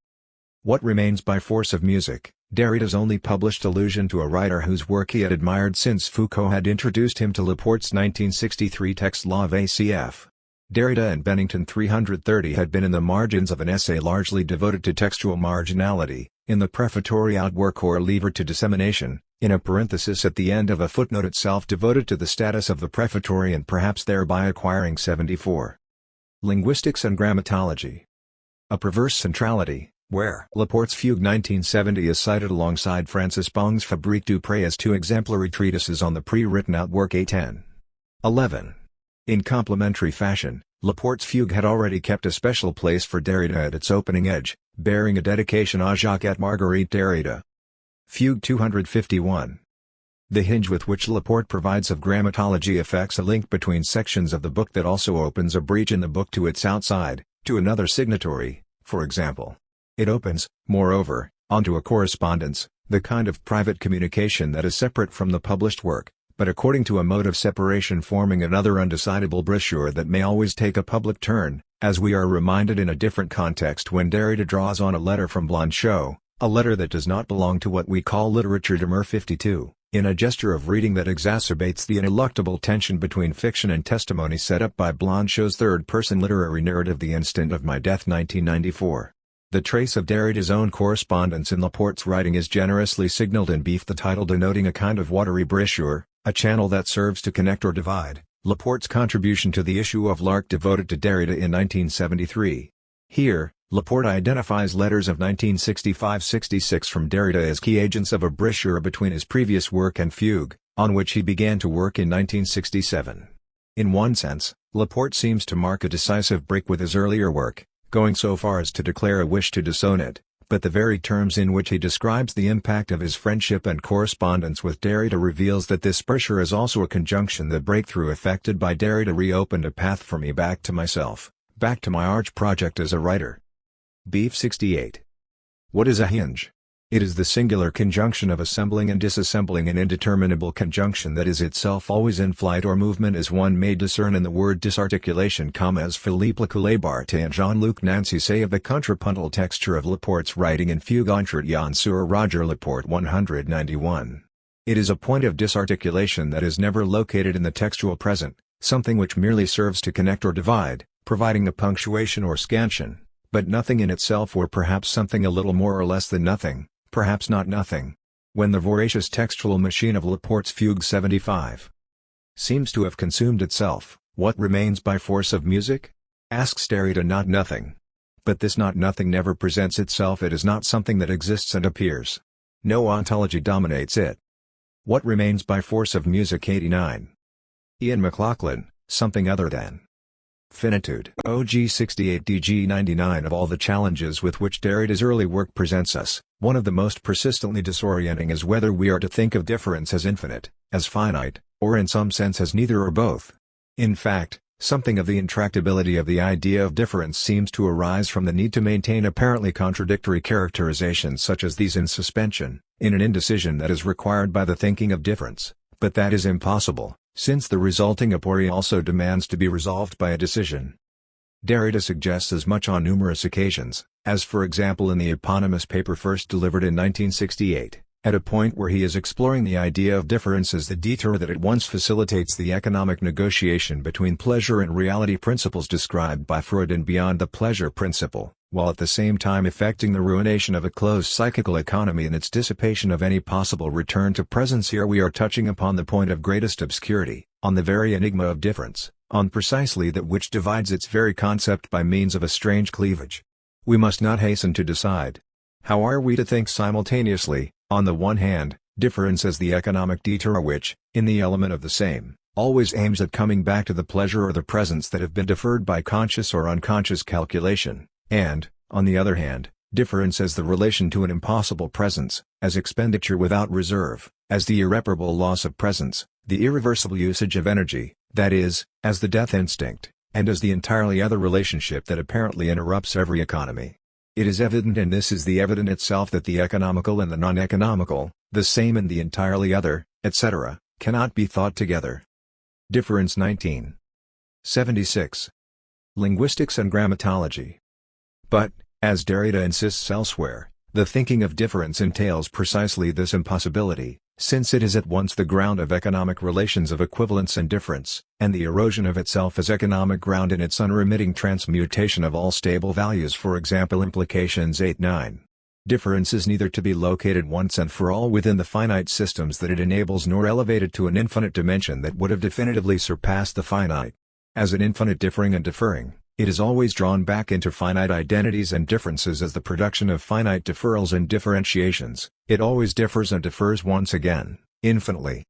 What Remains by Force of Music, Derrida's only published allusion to a writer whose work he had admired since Foucault had introduced him to Laporte's 1963 text Law of ACF. Derrida and Bennington 330 had been in the margins of an essay largely devoted to textual marginality, in the prefatory outwork or lever to dissemination, in a parenthesis at the end of a footnote itself devoted to the status of the prefatory and perhaps thereby acquiring 74. Linguistics and Grammatology. A perverse centrality, where Laporte's Fugue 1970 is cited alongside Francis Bong's Fabrique du Pré as two exemplary treatises on the pre-written outwork A10. 11. In complementary fashion, Laporte's Fugue had already kept a special place for Derrida at its opening edge, bearing a dedication à Jacques et Marguerite Derrida. Fugue 251. The hinge with which Laporte provides of Grammatology affects a link between sections of the book that also opens a breach in the book to its outside, to another signatory, for example. It opens, moreover, onto a correspondence, the kind of private communication that is separate from the published work, but according to a mode of separation forming another undecidable brochure that may always take a public turn, as we are reminded in a different context when Derrida draws on a letter from Blanchot, a letter that does not belong to what we call literature de mer 52, in a gesture of reading that exacerbates the ineluctable tension between fiction and testimony set up by Blanchot's third-person literary narrative The Instant of My Death 1994. The trace of Derrida's own correspondence in Laporte's writing is generously signaled in Beef, the title denoting a kind of watery brochure, a channel that serves to connect or divide, Laporte's contribution to the issue of L'Arc devoted to Derrida in 1973. Here, Laporte identifies letters of 1965-66 from Derrida as key agents of a brochure between his previous work and Fugue, on which he began to work in 1967. In one sense, Laporte seems to mark a decisive break with his earlier work, going so far as to declare a wish to disown it, but the very terms in which he describes the impact of his friendship and correspondence with Derrida reveals that this brochure is also a conjunction. The breakthrough effected by Derrida reopened a path for me back to myself, back to my arch project as a writer. Beef 68. What is a hinge? It is the singular conjunction of assembling and disassembling an indeterminable conjunction that is itself always in flight or movement, as one may discern in the word disarticulation, as Philippe Lecoulé-Barthé and Jean-Luc Nancy say of the contrapuntal texture of Laporte's writing in Fugue Entretien sur Roger Laporte 191. It is a point of disarticulation that is never located in the textual present, something which merely serves to connect or divide, providing a punctuation or scansion, but nothing in itself, or perhaps something a little more or less than nothing, perhaps not nothing. When the voracious textual machine of Laporte's Fugue 75 seems to have consumed itself, what remains by force of music? Asks Derrida. Not nothing. But this not nothing never presents itself. It is not something that exists and appears. No ontology dominates it. What remains by force of music? 89. Ian MacLachlan, something other than finitude. OG 68 DG 99. Of all the challenges with which Derrida's early work presents us, one of the most persistently disorienting is whether we are to think of difference as infinite, as finite, or in some sense as neither or both. In fact, something of the intractability of the idea of difference seems to arise from the need to maintain apparently contradictory characterizations such as these in suspension, in an indecision that is required by the thinking of difference, but that is impossible, since the resulting aporia also demands to be resolved by a decision. Derrida suggests as much on numerous occasions, as for example in the eponymous paper first delivered in 1968, at a point where he is exploring the idea of difference as the detour that at once facilitates the economic negotiation between pleasure and reality principles described by Freud and beyond the pleasure principle, while at the same time effecting the ruination of a closed psychical economy and its dissipation of any possible return to presence. Here we are touching upon the point of greatest obscurity, on the very enigma of difference, on precisely that which divides its very concept by means of a strange cleavage. We must not hasten to decide. How are we to think simultaneously, on the one hand, difference as the economic detour which, in the element of the same, always aims at coming back to the pleasure or the presence that have been deferred by conscious or unconscious calculation, and, on the other hand, difference as the relation to an impossible presence, as expenditure without reserve, as the irreparable loss of presence, the irreversible usage of energy, that is, as the death instinct, and as the entirely other relationship that apparently interrupts every economy. It is evident, and this is the evident itself, that the economical and the non-economical, the same and the entirely other, etc., cannot be thought together. Difference 1976. Linguistics and Grammatology. But, as Derrida insists elsewhere, the thinking of difference entails precisely this impossibility, since it is at once the ground of economic relations of equivalence and difference, and the erosion of itself as economic ground in its unremitting transmutation of all stable values. For example, implications 8-9. Difference is neither to be located once and for all within the finite systems that it enables nor elevated to an infinite dimension that would have definitively surpassed the finite. As an infinite differing and deferring, it is always drawn back into finite identities and differences as the production of finite deferrals and differentiations. It always differs and differs once again, infinitely.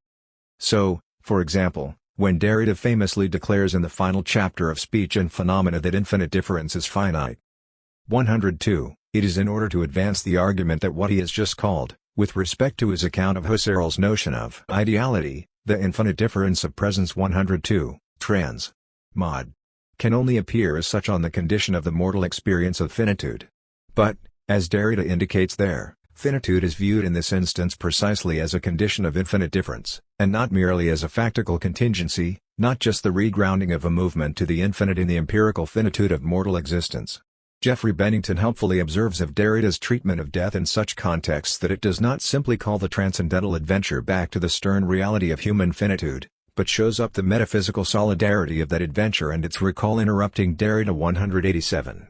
So, for example, when Derrida famously declares in the final chapter of Speech and Phenomena that infinite difference is finite. 102, it is in order to advance the argument that what he has just called, with respect to his account of Husserl's notion of ideality, the infinite difference of presence. 102, trans. Mod. Can only appear as such on the condition of the mortal experience of finitude. But, as Derrida indicates there, finitude is viewed in this instance precisely as a condition of infinite difference, and not merely as a factical contingency, not just the regrounding of a movement to the infinite in the empirical finitude of mortal existence. Geoffrey Bennington helpfully observes of Derrida's treatment of death in such contexts that it does not simply call the transcendental adventure back to the stern reality of human finitude, but shows up the metaphysical solidarity of that adventure and its recall. Interrupting Derrida. 187.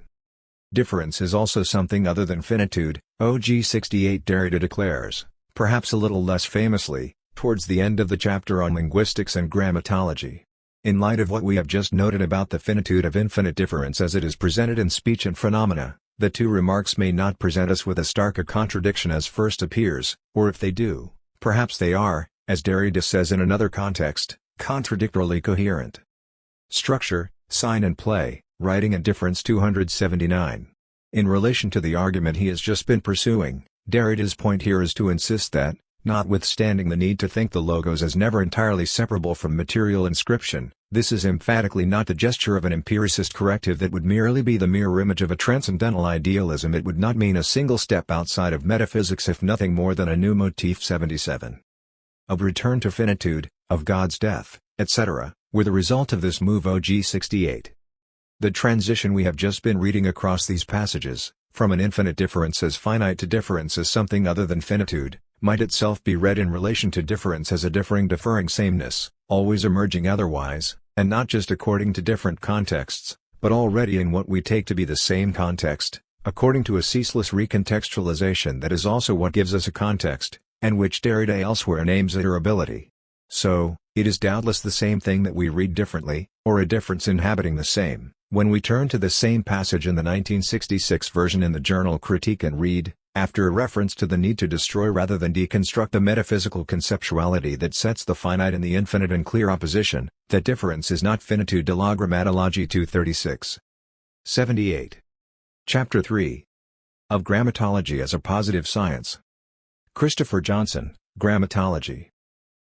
Difference is also something other than finitude, OG 68. Derrida declares, perhaps a little less famously, towards the end of the chapter on linguistics and grammatology. In light of what we have just noted about the finitude of infinite difference as it is presented in Speech and Phenomena, the two remarks may not present us with as stark a contradiction as first appears, or if they do, perhaps they are, as Derrida says in another context, contradictorily coherent. Structure, Sign and Play, Writing and Difference. 279. In relation to the argument he has just been pursuing, Derrida's point here is to insist that, notwithstanding the need to think the logos as never entirely separable from material inscription, this is emphatically not the gesture of an empiricist corrective that would merely be the mirror image of a transcendental idealism. It would not mean a single step outside of metaphysics, if nothing more than a new motif. 77. Of return to finitude, of God's death, etc., were the result of this move. OG 68. The transition we have just been reading across these passages, from an infinite difference as finite to difference as something other than finitude, might itself be read in relation to difference as a differing deferring sameness, always emerging otherwise, and not just according to different contexts, but already in what we take to be the same context, according to a ceaseless recontextualization that is also what gives us a context, and which Derrida elsewhere names iterability. So, it is doubtless the same thing that we read differently, or a difference inhabiting the same, when we turn to the same passage in the 1966 version in the journal Critique and read, after a reference to the need to destroy rather than deconstruct the metaphysical conceptuality that sets the finite and the infinite in clear opposition, that difference is not finitude. De la Grammatology. 236. 78. Chapter 3. Of Grammatology as a Positive Science. Christopher Johnson, Grammatology.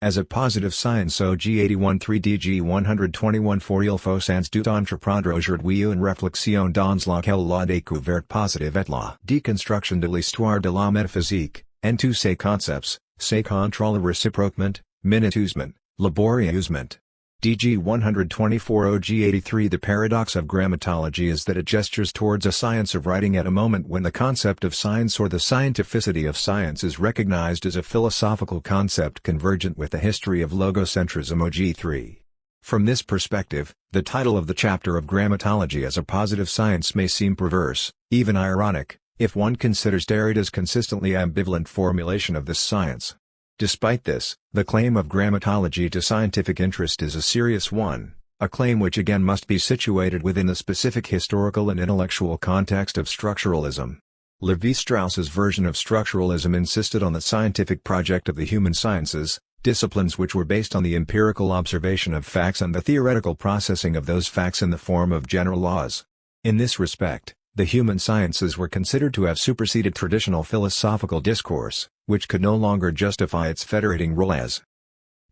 as a positive science. OG 81-3 DG 121 4 Il faut sans doute entreprendre aujourd'hui une réflexion dans laquelle la découverte positive et la déconstruction de l'histoire de la métaphysique, en tous ces concepts, se contrôle réciproquement, minutieusement, laborieusement. DG 124 OG 83 The paradox of grammatology is that it gestures towards a science of writing at a moment when the concept of science or the scientificity of science is recognized as a philosophical concept convergent with the history of logocentrism. OG 3. From this perspective, the title of the chapter of Grammatology as a positive science may seem perverse, even ironic, if one considers Derrida's consistently ambivalent formulation of this science. Despite this, the claim of grammatology to scientific interest is a serious one, a claim which again must be situated within the specific historical and intellectual context of structuralism. Levi-Strauss's version of structuralism insisted on the scientific project of the human sciences, disciplines which were based on the empirical observation of facts and the theoretical processing of those facts in the form of general laws. In this respect, the human sciences were considered to have superseded traditional philosophical discourse, which could no longer justify its federating role as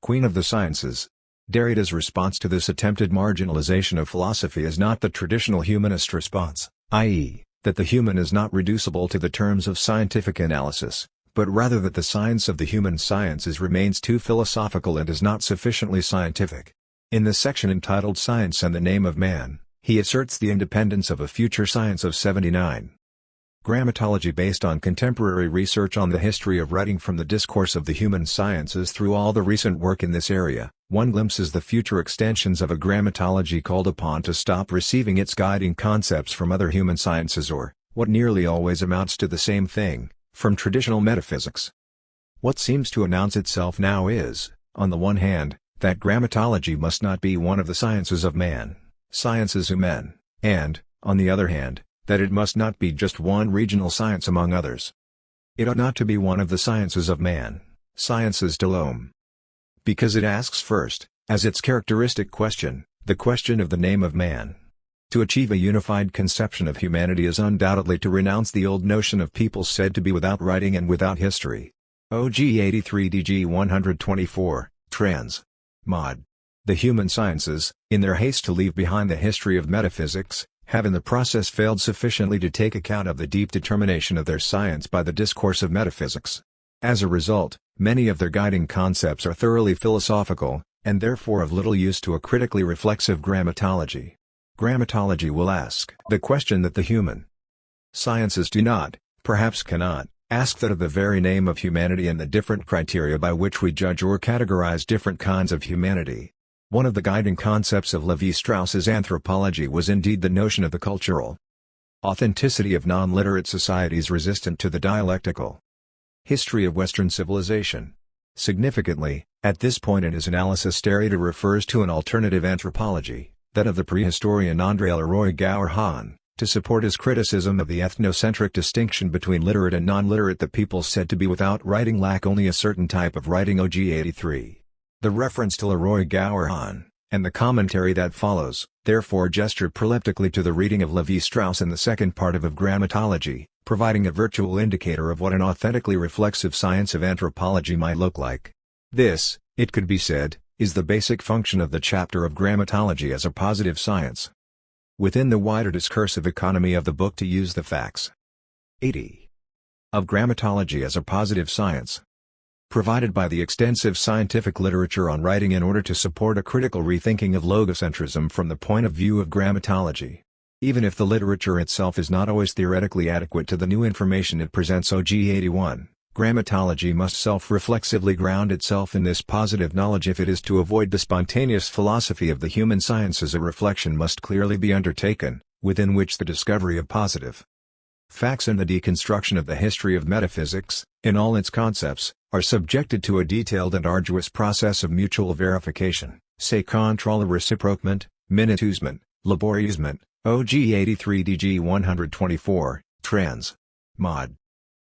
queen of the sciences. Derrida's response to this attempted marginalization of philosophy is not the traditional humanist response, i.e., that the human is not reducible to the terms of scientific analysis, but rather that the science of the human sciences remains too philosophical and is not sufficiently scientific. In the section entitled Science and the Name of Man, he asserts the independence of a future science of 79. Grammatology based on contemporary research on the history of writing from the discourse of the human sciences through all the recent work in this area, one glimpses the future extensions of a grammatology called upon to stop receiving its guiding concepts from other human sciences or, what nearly always amounts to the same thing, from traditional metaphysics. What seems to announce itself now is, on the one hand, that grammatology must not be one of the sciences of man, sciences humaines, and, on the other hand, that it must not be just one regional science among others. It ought not to be one of the sciences of man, sciences de l'homme. Because it asks first, as its characteristic question, the question of the name of man. To achieve a unified conception of humanity is undoubtedly to renounce the old notion of people said to be without writing and without history. OG 83 DG 124, trans. Mod. The human sciences, in their haste to leave behind the history of metaphysics, have in the process failed sufficiently to take account of the deep determination of their science by the discourse of metaphysics. As a result, many of their guiding concepts are thoroughly philosophical, and therefore of little use to a critically reflexive grammatology. Grammatology will ask the question that the human sciences do not, perhaps cannot, ask, that of the very name of humanity and the different criteria by which we judge or categorize different kinds of humanity. One of the guiding concepts of Levi-Strauss's anthropology was indeed the notion of the cultural authenticity of non-literate societies resistant to the dialectical history of Western civilization. Significantly, at this point in his analysis Derrida refers to an alternative anthropology, that of the prehistorian André Leroy-Gourhan, to support his criticism of the ethnocentric distinction between literate and non-literate. The people said to be without writing lack only a certain type of writing. OG 83. The reference to Leroy-Gourhan, and the commentary that follows, therefore gesture proleptically to the reading of Levi-Strauss in the second part of Grammatology, providing a virtual indicator of what an authentically reflexive science of anthropology might look like. This, it could be said, is the basic function of the chapter of Grammatology as a positive science. Within the wider discursive economy of the book, to use the facts 80 of Grammatology as a positive science, provided by the extensive scientific literature on writing in order to support a critical rethinking of logocentrism from the point of view of grammatology. Even if the literature itself is not always theoretically adequate to the new information it presents. OG 81, grammatology must self-reflexively ground itself in this positive knowledge if it is to avoid the spontaneous philosophy of the human sciences. A reflection must clearly be undertaken, within which the discovery of positive facts and the deconstruction of the history of metaphysics, in all its concepts, are subjected to a detailed and arduous process of mutual verification, se contrôle réciproquement, minutieusement, laborieusement. OG 83 DG 124, trans. Mod.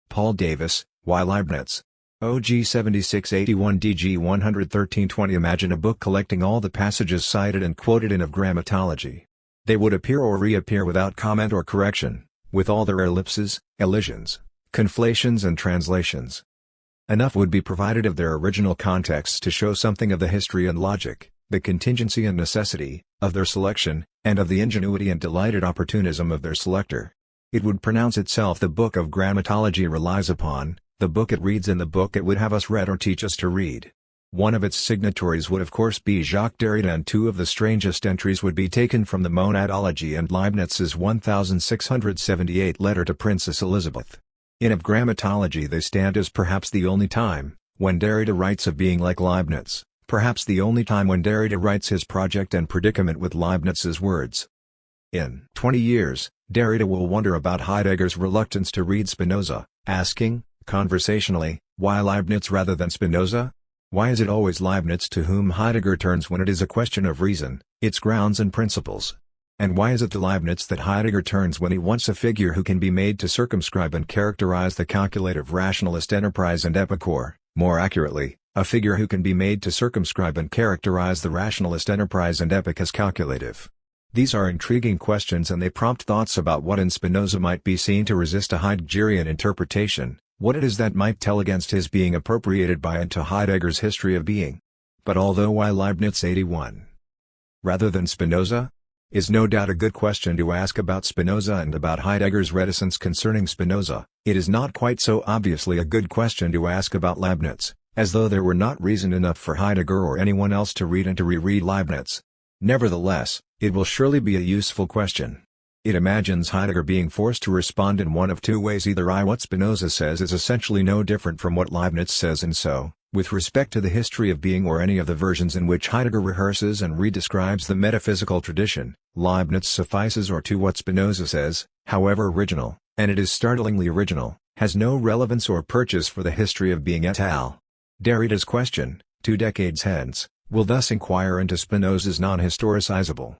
Paul Davis, Y. Leibniz. OG 7681 DG 11320. Imagine a book collecting all the passages cited and quoted in of Grammatology. They would appear or reappear without comment or correction, with all their ellipses, elisions, conflations and translations. Enough would be provided of their original contexts to show something of the history and logic, the contingency and necessity, of their selection, and of the ingenuity and delighted opportunism of their selector. It would pronounce itself the book of Grammatology relies upon, the book it reads and the book it would have us read or teach us to read. One of its signatories would of course be Jacques Derrida, and two of the strangest entries would be taken from the Monadology and Leibniz's 1678 letter to Princess Elizabeth. In Of Grammatology they stand as perhaps the only time, when Derrida writes of being like Leibniz, perhaps the only time when Derrida writes his project and predicament with Leibniz's words. In 20 years, Derrida will wonder about Heidegger's reluctance to read Spinoza, asking, conversationally, why Leibniz rather than Spinoza? Why is it always Leibniz to whom Heidegger turns when it is a question of reason, its grounds and principles? And why is it to Leibniz that Heidegger turns when he wants a figure who can be made to circumscribe and characterize the calculative rationalist enterprise and epic, or, more accurately, a figure who can be made to circumscribe and characterize the rationalist enterprise and epic as calculative? These are intriguing questions, and they prompt thoughts about what in Spinoza might be seen to resist a Heideggerian interpretation, what it is that might tell against his being appropriated by and to Heidegger's history of being. But although why Leibniz 81 rather than Spinoza? Is no doubt a good question to ask about Spinoza and about Heidegger's reticence concerning Spinoza, it is not quite so obviously a good question to ask about Leibniz, as though there were not reason enough for Heidegger or anyone else to read and to reread Leibniz. Nevertheless, it will surely be a useful question. It imagines Heidegger being forced to respond in one of two ways: either what Spinoza says is essentially no different from what Leibniz says, and so, with respect to the history of being or any of the versions in which Heidegger rehearses and redescribes the metaphysical tradition, Leibniz suffices, or to what Spinoza says, however original, and it is startlingly original, has no relevance or purchase for the history of being et al. Derrida's question, 2 decades hence, will thus inquire into Spinoza's non-historicizable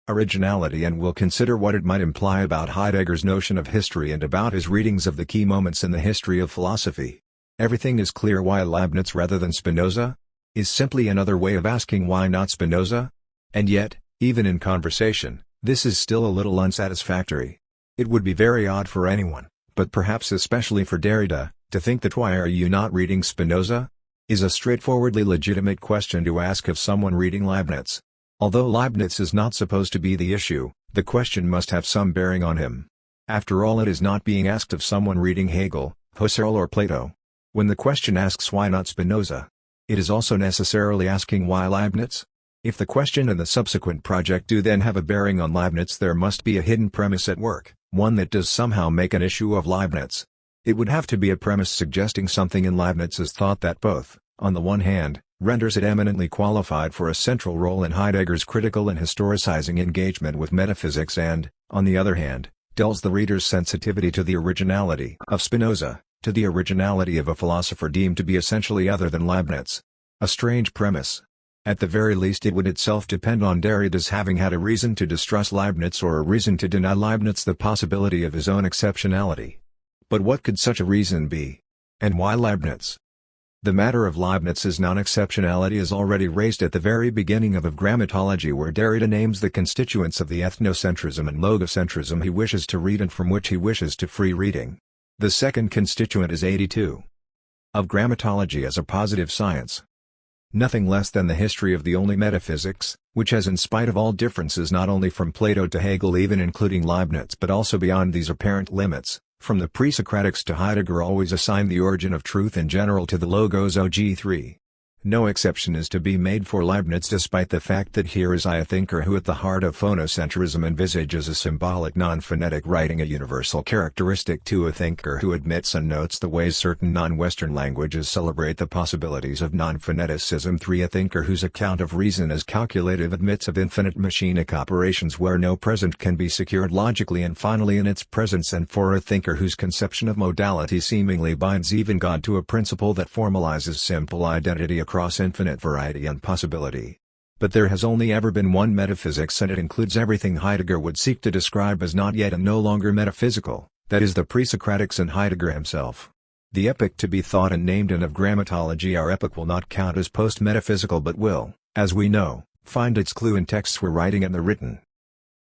originality, and will consider what it might imply about Heidegger's notion of history and about his readings of the key moments in the history of philosophy. Everything is clear. Why Leibniz rather than Spinoza? Is simply another way of asking why not Spinoza? And yet, even in conversation, this is still a little unsatisfactory. It would be very odd for anyone, but perhaps especially for Derrida, to think that why are you not reading Spinoza? Is a straightforwardly legitimate question to ask of someone reading Leibniz. Although Leibniz is not supposed to be the issue, the question must have some bearing on him. After all, it is not being asked of someone reading Hegel, Husserl or Plato. When the question asks why not Spinoza, it is also necessarily asking why Leibniz? If the question and the subsequent project do then have a bearing on Leibniz, there must be a hidden premise at work, one that does somehow make an issue of Leibniz. It would have to be a premise suggesting something in Leibniz's thought that both, on the one hand, renders it eminently qualified for a central role in Heidegger's critical and historicizing engagement with metaphysics and, on the other hand, dulls the reader's sensitivity to the originality of Spinoza, to the originality of a philosopher deemed to be essentially other than Leibniz. A strange premise. At the very least it would itself depend on Derrida's having had a reason to distrust Leibniz or a reason to deny Leibniz the possibility of his own exceptionality. But what could such a reason be? And why Leibniz? The matter of Leibniz's non-exceptionality is already raised at the very beginning of Grammatology, where Derrida names the constituents of the ethnocentrism and logocentrism he wishes to read and from which he wishes to free reading. The second constituent is 82. Of Grammatology as a positive science. Nothing less than the history of the only metaphysics, which has, in spite of all differences not only from Plato to Hegel, even including Leibniz, but also beyond these apparent limits, from the pre-Socratics to Heidegger, always assigned the origin of truth in general to the logos og3. No exception is to be made for Leibniz, despite the fact that here is a thinker who at the heart of phonocentrism envisages a symbolic non-phonetic writing, a universal characteristic to a thinker who admits and notes the ways certain non-Western languages celebrate the possibilities of non-phoneticism. 3. A thinker whose account of reason as calculative admits of infinite machinic operations where no present can be secured logically and finally in its presence. And 4. A thinker whose conception of modality seemingly binds even God to a principle that formalizes simple identity across infinite variety and possibility. But there has only ever been one metaphysics, and it includes everything Heidegger would seek to describe as not yet and no longer metaphysical, that is the pre-Socratics and Heidegger himself. The epoch to be thought and named in of Grammatology, our epoch, will not count as post-metaphysical but will, as we know, find its clue in texts where writing and the written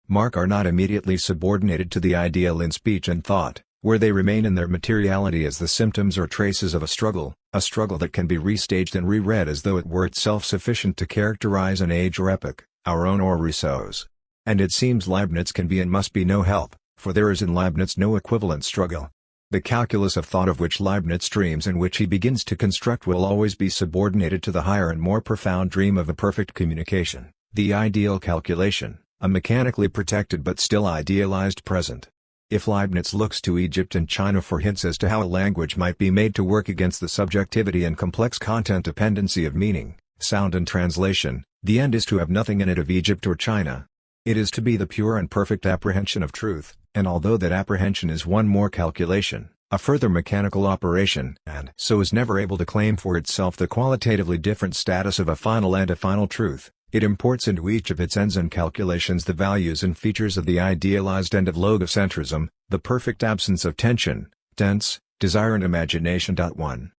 mark are not immediately subordinated to the ideal in speech and thought, where they remain in their materiality as the symptoms or traces of a struggle, a struggle that can be restaged and reread as though it were itself sufficient to characterize an age or epoch, our own or Rousseau's. And it seems Leibniz can be and must be no help, for there is in Leibniz no equivalent struggle. The calculus of thought of which Leibniz dreams and which he begins to construct will always be subordinated to the higher and more profound dream of a perfect communication, the ideal calculation, a mechanically protected but still idealized present. If Leibniz looks to Egypt and China for hints as to how a language might be made to work against the subjectivity and complex content dependency of meaning, sound and translation, the end is to have nothing in it of Egypt or China. It is to be the pure and perfect apprehension of truth, and although that apprehension is one more calculation, a further mechanical operation, and so is never able to claim for itself the qualitatively different status of a final end, a final truth, it imports into each of its ends and calculations the values and features of the idealized end of logocentrism, the perfect absence of tension, tense, desire and imagination. 1.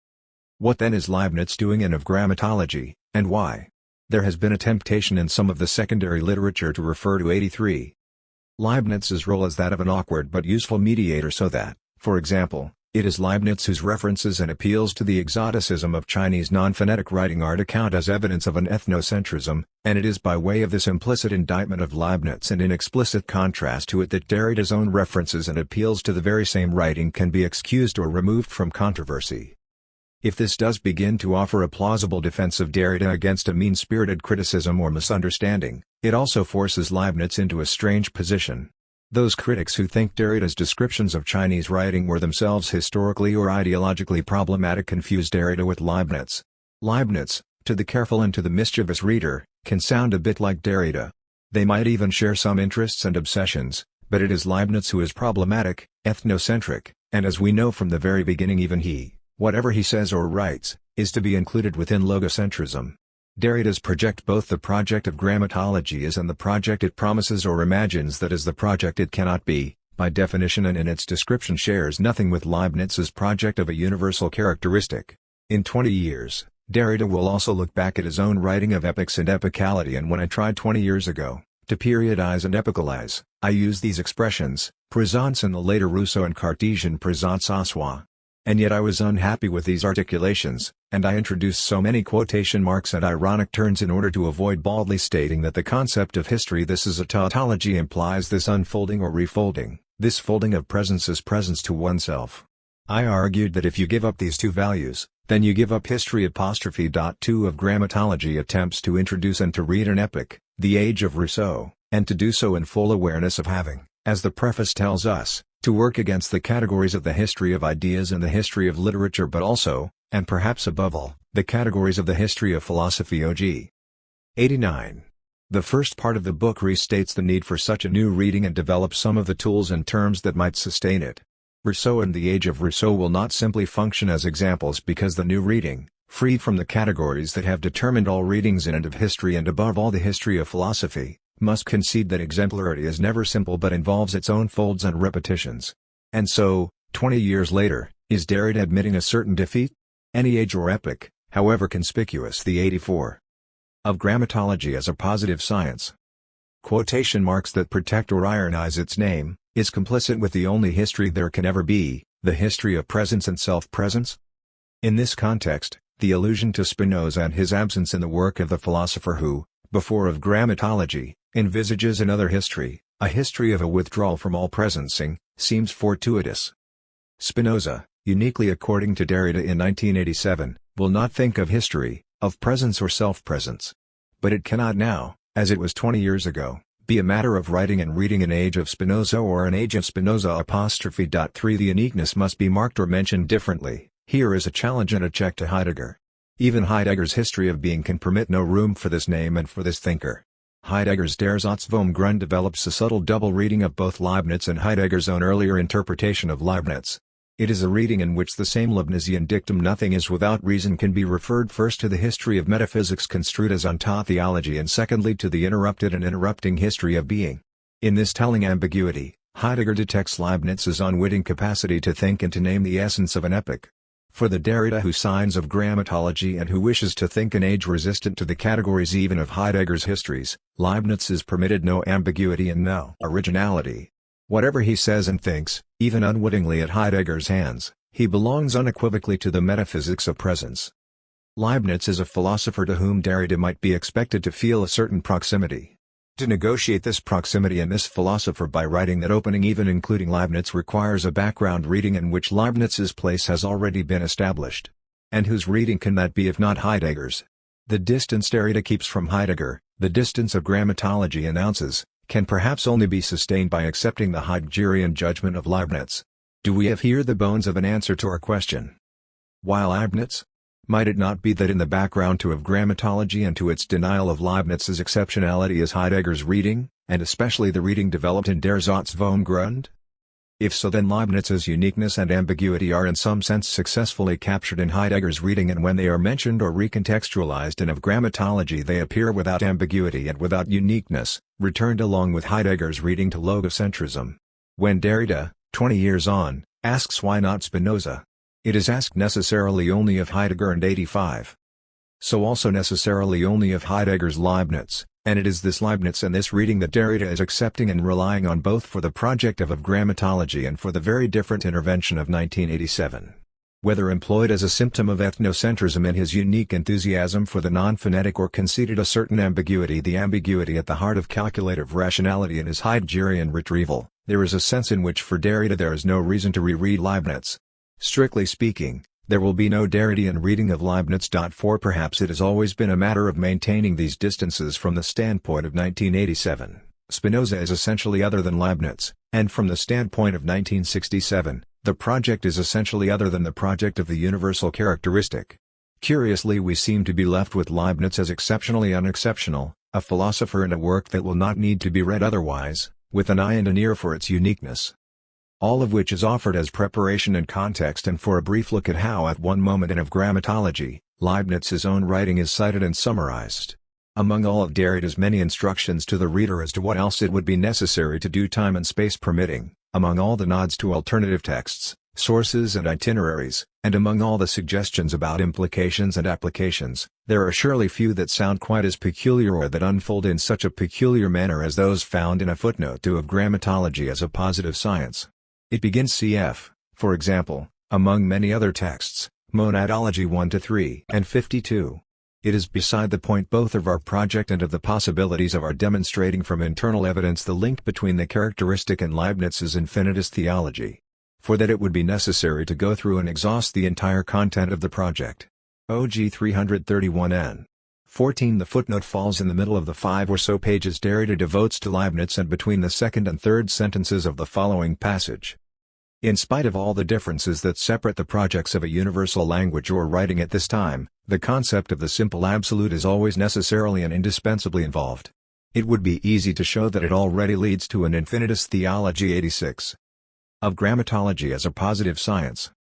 What then is Leibniz doing in of grammatology, and why? There has been a temptation in some of the secondary literature to refer to 83. Leibniz's role is that of an awkward but useful mediator, so that, for example, it is Leibniz whose references and appeals to the exoticism of Chinese non-phonetic writing art account as evidence of an ethnocentrism, and it is by way of this implicit indictment of Leibniz and in explicit contrast to it that Derrida's own references and appeals to the very same writing can be excused or removed from controversy. If this does begin to offer a plausible defense of Derrida against a mean-spirited criticism or misunderstanding, it also forces Leibniz into a strange position. Those critics who think Derrida's descriptions of Chinese writing were themselves historically or ideologically problematic confuse Derrida with Leibniz. Leibniz, to the careful and to the mischievous reader, can sound a bit like Derrida. They might even share some interests and obsessions, but it is Leibniz who is problematic, ethnocentric, and as we know from the very beginning, even he, whatever he says or writes, is to be included within logocentrism. Derrida's project, both the project of grammatology is and the project it promises or imagines that is the project it cannot be, by definition and in its description shares nothing with Leibniz's project of a universal characteristic. In 20 years, Derrida will also look back at his own writing of epics and epicality, and when I tried 20 years ago, to periodize and epicalize, I used these expressions, présence in the later Rousseau and Cartesian présence à soi. And yet I was unhappy with these articulations, and I introduced so many quotation marks and ironic turns in order to avoid baldly stating that the concept of history this is a tautology implies this unfolding or refolding, this folding of presence as presence to oneself. I argued that if you give up these two values, then you give up history. 2 of grammatology attempts to introduce and to read an epic, the age of Rousseau, and to do so in full awareness of having, as the preface tells us, to work against the categories of the history of ideas and the history of literature, but also, and perhaps above all, the categories of the history of philosophy. OG. 89. The first part of the book restates the need for such a new reading and develops some of the tools and terms that might sustain it. Rousseau and the age of Rousseau will not simply function as examples, because the new reading, freed from the categories that have determined all readings in and of history and above all the history of philosophy, must concede that exemplarity is never simple but involves its own folds and repetitions. And so, 20 years later, is Derrida admitting a certain defeat? Any age or epoch, however conspicuous. The 84. Of grammatology as a positive science. Quotation marks that protect or ironize its name, is complicit with the only history there can ever be, the history of presence and self-presence? In this context, the allusion to Spinoza and his absence in the work of the philosopher who, before of grammatology, envisages another history, a history of a withdrawal from all presencing, seems fortuitous. Spinoza, uniquely according to Derrida in 1987, will not think of history, of presence or self-presence. But it cannot now, as it was 20 years ago, be a matter of writing and reading an age of Spinoza or an age of Spinoza'. 3 The uniqueness must be marked or mentioned differently. Here is a challenge and a check to Heidegger. Even Heidegger's history of being can permit no room for this name and for this thinker. Heidegger's Der Satz vom Grund develops a subtle double reading of both Leibniz and Heidegger's own earlier interpretation of Leibniz. It is a reading in which the same Leibnizian dictum "nothing is without reason" can be referred first to the history of metaphysics construed as ontology and secondly to the interrupted and interrupting history of being. In this telling ambiguity, Heidegger detects Leibniz's unwitting capacity to think and to name the essence of an epoch. For the Derrida who signs of grammatology and who wishes to think an age resistant to the categories even of Heidegger's histories, Leibniz is permitted no ambiguity and no originality. Whatever he says and thinks, even unwittingly at Heidegger's hands, He belongs unequivocally to the metaphysics of presence. Leibniz is a philosopher to whom Derrida might be expected to feel a certain proximity. To negotiate this proximity and this philosopher by writing that opening even including Leibniz requires a background reading in which Leibniz's place has already been established. And whose reading can that be if not Heidegger's? The distance Derrida keeps from Heidegger, the distance of grammatology announces, can perhaps only be sustained by accepting the Heideggerian judgment of Leibniz. Do we have here the bones of an answer to our question? Why Leibniz? Might it not be that in the background to of grammatology and to its denial of Leibniz's exceptionality is Heidegger's reading, and especially the reading developed in Der Satz vom Grund? If so, then Leibniz's uniqueness and ambiguity are in some sense successfully captured in Heidegger's reading, and when they are mentioned or recontextualized in of grammatology they appear without ambiguity and without uniqueness, returned along with Heidegger's reading to logocentrism. When Derrida, 20 years on, asks why not Spinoza, it is asked necessarily only of Heidegger and 85. So also necessarily only of Heidegger's Leibniz, and it is this Leibniz and this reading that Derrida is accepting and relying on both for the project of grammatology and for the very different intervention of 1987. Whether employed as a symptom of ethnocentrism in his unique enthusiasm for the non-phonetic or conceded a certain ambiguity, the ambiguity at the heart of calculative rationality in his Heideggerian retrieval, there is a sense in which for Derrida there is no reason to reread Leibniz. Strictly speaking, there will be no Derridean reading of Leibniz. For perhaps it has always been a matter of maintaining these distances from the standpoint of 1987. Spinoza is essentially other than Leibniz, and from the standpoint of 1967, the project is essentially other than the project of the universal characteristic. Curiously, we seem to be left with Leibniz as exceptionally unexceptional, a philosopher and a work that will not need to be read otherwise, with an eye and an ear for its uniqueness. All of which is offered as preparation and context and for a brief look at how at one moment in of grammatology, Leibniz's own writing is cited and summarized. Among all of Derrida's many instructions to the reader as to what else it would be necessary to do time and space permitting, among all the nods to alternative texts, sources and itineraries, and among all the suggestions about implications and applications, there are surely few that sound quite as peculiar or that unfold in such a peculiar manner as those found in a footnote to of grammatology as a positive science. It begins cf., for example, among many other texts, Monadology 1-3 and 52. It is beside the point both of our project and of the possibilities of our demonstrating from internal evidence the link between the characteristic and Leibniz's infinitist theology. For that it would be necessary to go through and exhaust the entire content of the project. OG 331n. 14. The footnote falls in the middle of the 5 or so pages Derrida devotes to Leibniz and between the second and third sentences of the following passage. In spite of all the differences that separate the projects of a universal language or writing at this time, the concept of the simple absolute is always necessarily and indispensably involved. It would be easy to show that it already leads to an infinitist theology. 86. Of grammatology as a positive science.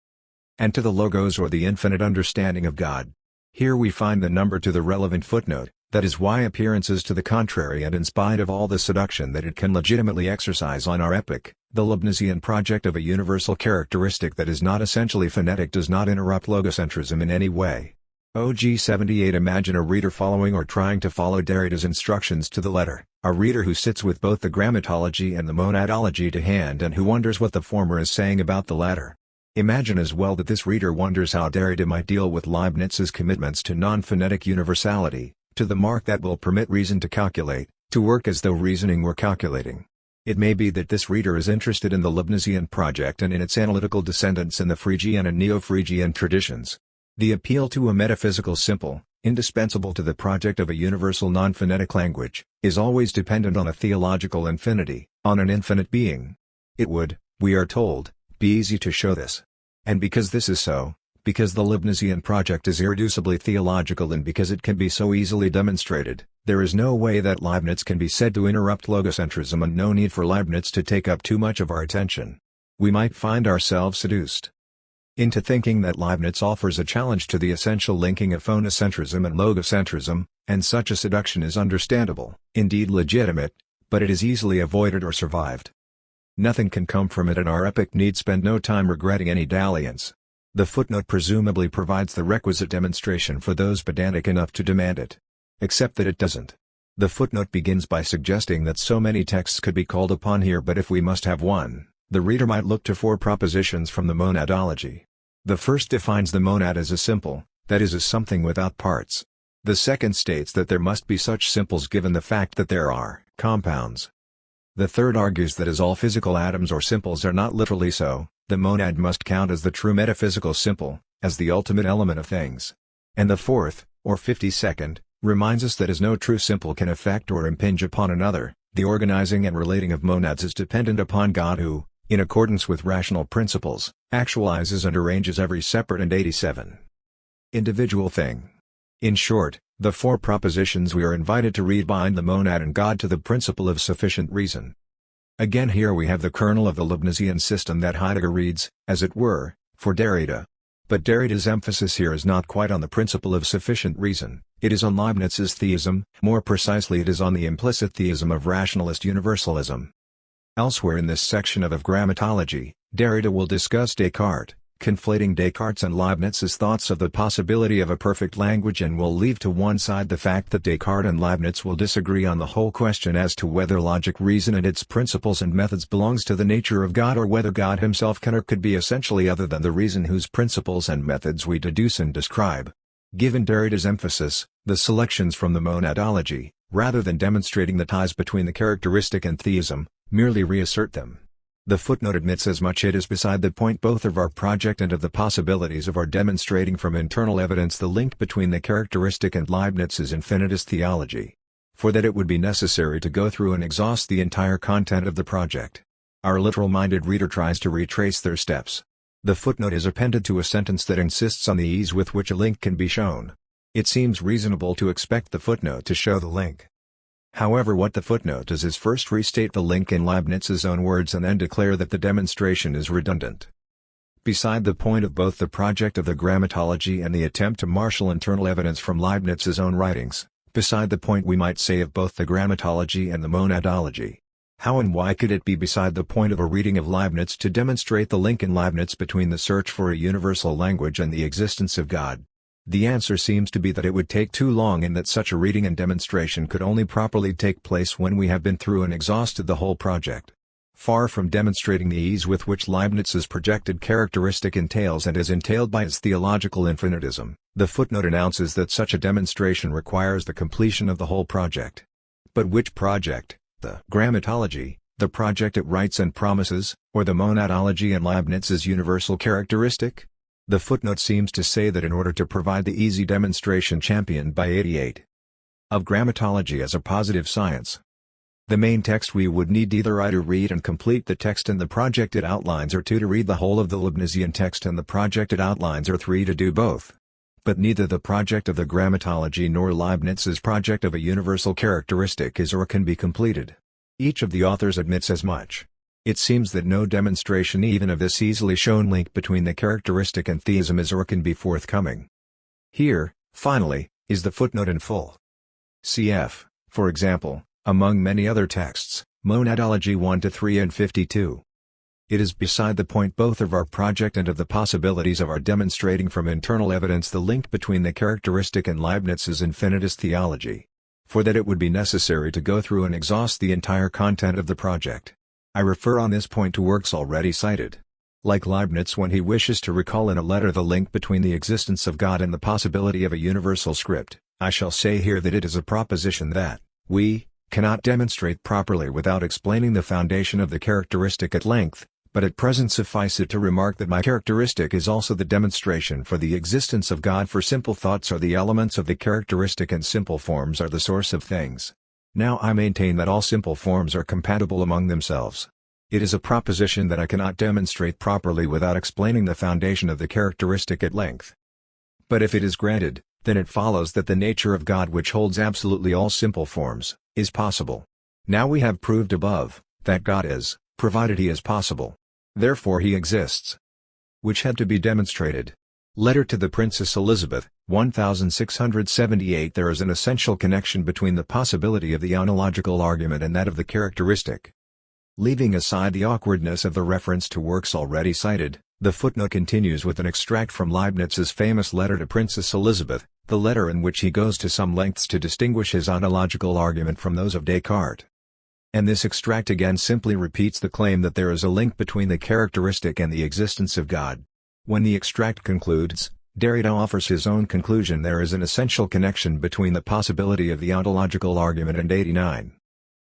And to the logos or the infinite understanding of God. Here we find the number to the relevant footnote, that is why appearances to the contrary and in spite of all the seduction that it can legitimately exercise on our epoch, the Leibnizian project of a universal characteristic that is not essentially phonetic does not interrupt logocentrism in any way. OG 78. Imagine a reader following or trying to follow Derrida's instructions to the letter, a reader who sits with both the grammatology and the monadology to hand and who wonders what the former is saying about the latter. Imagine as well that this reader wonders how Derrida might deal with Leibniz's commitments to non-phonetic universality, to the mark that will permit reason to calculate, to work as though reasoning were calculating. It may be that this reader is interested in the Leibnizian project and in its analytical descendants in the Phrygian and Neo-Phrygian traditions. The appeal to a metaphysical simple, indispensable to the project of a universal non-phonetic language, is always dependent on a theological infinity, on an infinite being. It would, we are told, be easy to show this. And because this is so, because the Leibnizian project is irreducibly theological and because it can be so easily demonstrated, there is no way that Leibniz can be said to interrupt logocentrism and no need for Leibniz to take up too much of our attention. We might find ourselves seduced into thinking that Leibniz offers a challenge to the essential linking of phonocentrism and logocentrism, and such a seduction is understandable, indeed legitimate, but it is easily avoided or survived. Nothing can come from it and our epoch need spend no time regretting any dalliance. The footnote presumably provides the requisite demonstration for those pedantic enough to demand it. Except that it doesn't. The footnote begins by suggesting that so many texts could be called upon here, but if we must have one, the reader might look to 4 propositions from the monadology. The first defines the monad as a simple, that is, as something without parts. The second states that there must be such simples given the fact that there are compounds. The third argues that as all physical atoms or simples are not literally so, the monad must count as the true metaphysical simple, as the ultimate element of things. And the fourth, or 52nd, reminds us that as no true simple can affect or impinge upon another, the organizing and relating of monads is dependent upon God who, in accordance with rational principles, actualizes and arranges every separate and 87 individual thing. In short, the four propositions we are invited to read bind the monad and God to the principle of sufficient reason. Again, here we have the kernel of the Leibnizian system that Heidegger reads, as it were, for Derrida. But Derrida's emphasis here is not quite on the principle of sufficient reason, it is on Leibniz's theism, more precisely it is on the implicit theism of rationalist universalism. Elsewhere in this section of Grammatology, Derrida will discuss Descartes, conflating Descartes' and Leibniz's thoughts of the possibility of a perfect language, and will leave to one side the fact that Descartes and Leibniz will disagree on the whole question as to whether logic, reason and its principles and methods belongs to the nature of God, or whether God himself can or could be essentially other than the reason whose principles and methods we deduce and describe. Given Derrida's emphasis, the selections from the monadology, rather than demonstrating the ties between the characteristic and theism, merely reassert them. The footnote admits as much. It is beside the point both of our project and of the possibilities of our demonstrating from internal evidence the link between the characteristic and Leibniz's infinitist theology. For that it would be necessary to go through and exhaust the entire content of the project. Our literal-minded reader tries to retrace their steps. The footnote is appended to a sentence that insists on the ease with which a link can be shown. It seems reasonable to expect the footnote to show the link. However, what the footnote does is first restate the link in Leibniz's own words and then declare that the demonstration is redundant. Beside the point of both the project of the Grammatology and the attempt to marshal internal evidence from Leibniz's own writings, beside the point we might say of both the Grammatology and the monadology. How and why could it be beside the point of a reading of Leibniz to demonstrate the link in Leibniz between the search for a universal language and the existence of God? The answer seems to be that it would take too long, and that such a reading and demonstration could only properly take place when we have been through and exhausted the whole project. Far from demonstrating the ease with which Leibniz's projected characteristic entails and is entailed by his theological infinitism, the footnote announces that such a demonstration requires the completion of the whole project. But which project? The Grammatology, the project it writes and promises, or the monadology and Leibniz's universal characteristic? The footnote seems to say that in order to provide the easy demonstration championed by 88 of Grammatology as a positive science, the main text we would need either I to read and complete the text and the project it outlines, or 2 to read the whole of the Leibnizian text and the project it outlines, or 3 to do both. But neither the project of the Grammatology nor Leibniz's project of a universal characteristic is or can be completed. Each of the authors admits as much. It seems that no demonstration even of this easily shown link between the characteristic and theism is or can be forthcoming. Here, finally, is the footnote in full. Cf., for example, among many other texts, Monadology 1-3 and 52. It is beside the point both of our project and of the possibilities of our demonstrating from internal evidence the link between the characteristic and Leibniz's infinitist theology. For that it would be necessary to go through and exhaust the entire content of the project. I refer on this point to works already cited. Like Leibniz when he wishes to recall in a letter the link between the existence of God and the possibility of a universal script, I shall say here that it is a proposition that we cannot demonstrate properly without explaining the foundation of the characteristic at length, but at present suffice it to remark that my characteristic is also the demonstration for the existence of God, for simple thoughts are the elements of the characteristic and simple forms are the source of things. Now I maintain that all simple forms are compatible among themselves. It is a proposition that I cannot demonstrate properly without explaining the foundation of the characteristic at length. But if it is granted, then it follows that the nature of God, which holds absolutely all simple forms, is possible. Now we have proved above, that God is, provided he is possible. Therefore he exists. Which had to be demonstrated. Letter to the Princess Elizabeth, 1678. There is an essential connection between the possibility of the analogical argument and that of the characteristic. Leaving aside the awkwardness of the reference to works already cited, the footnote continues with an extract from Leibniz's famous letter to Princess Elizabeth, the letter in which he goes to some lengths to distinguish his analogical argument from those of Descartes. And this extract again simply repeats the claim that there is a link between the characteristic and the existence of God. When the extract concludes, Derrida offers his own conclusion: there is an essential connection between the possibility of the ontological argument and 89.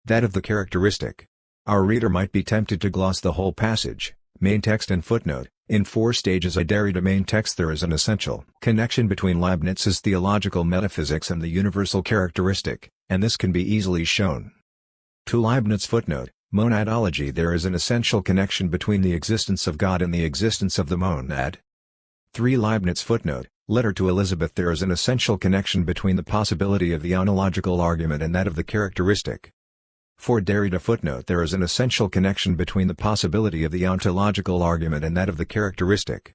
That of the characteristic. Our reader might be tempted to gloss the whole passage, main text and footnote. In 4 stages of Derrida main text there is an essential connection between Leibniz's theological metaphysics and the universal characteristic, and this can be easily shown. To Leibniz footnote, monadology: there is an essential connection between the existence of God and the existence of the monad. 3 Leibniz footnote, letter to Elizabeth: there is an essential connection between the possibility of the ontological argument and that of the characteristic. For Derrida footnote, there is an essential connection between the possibility of the ontological argument and that of the characteristic.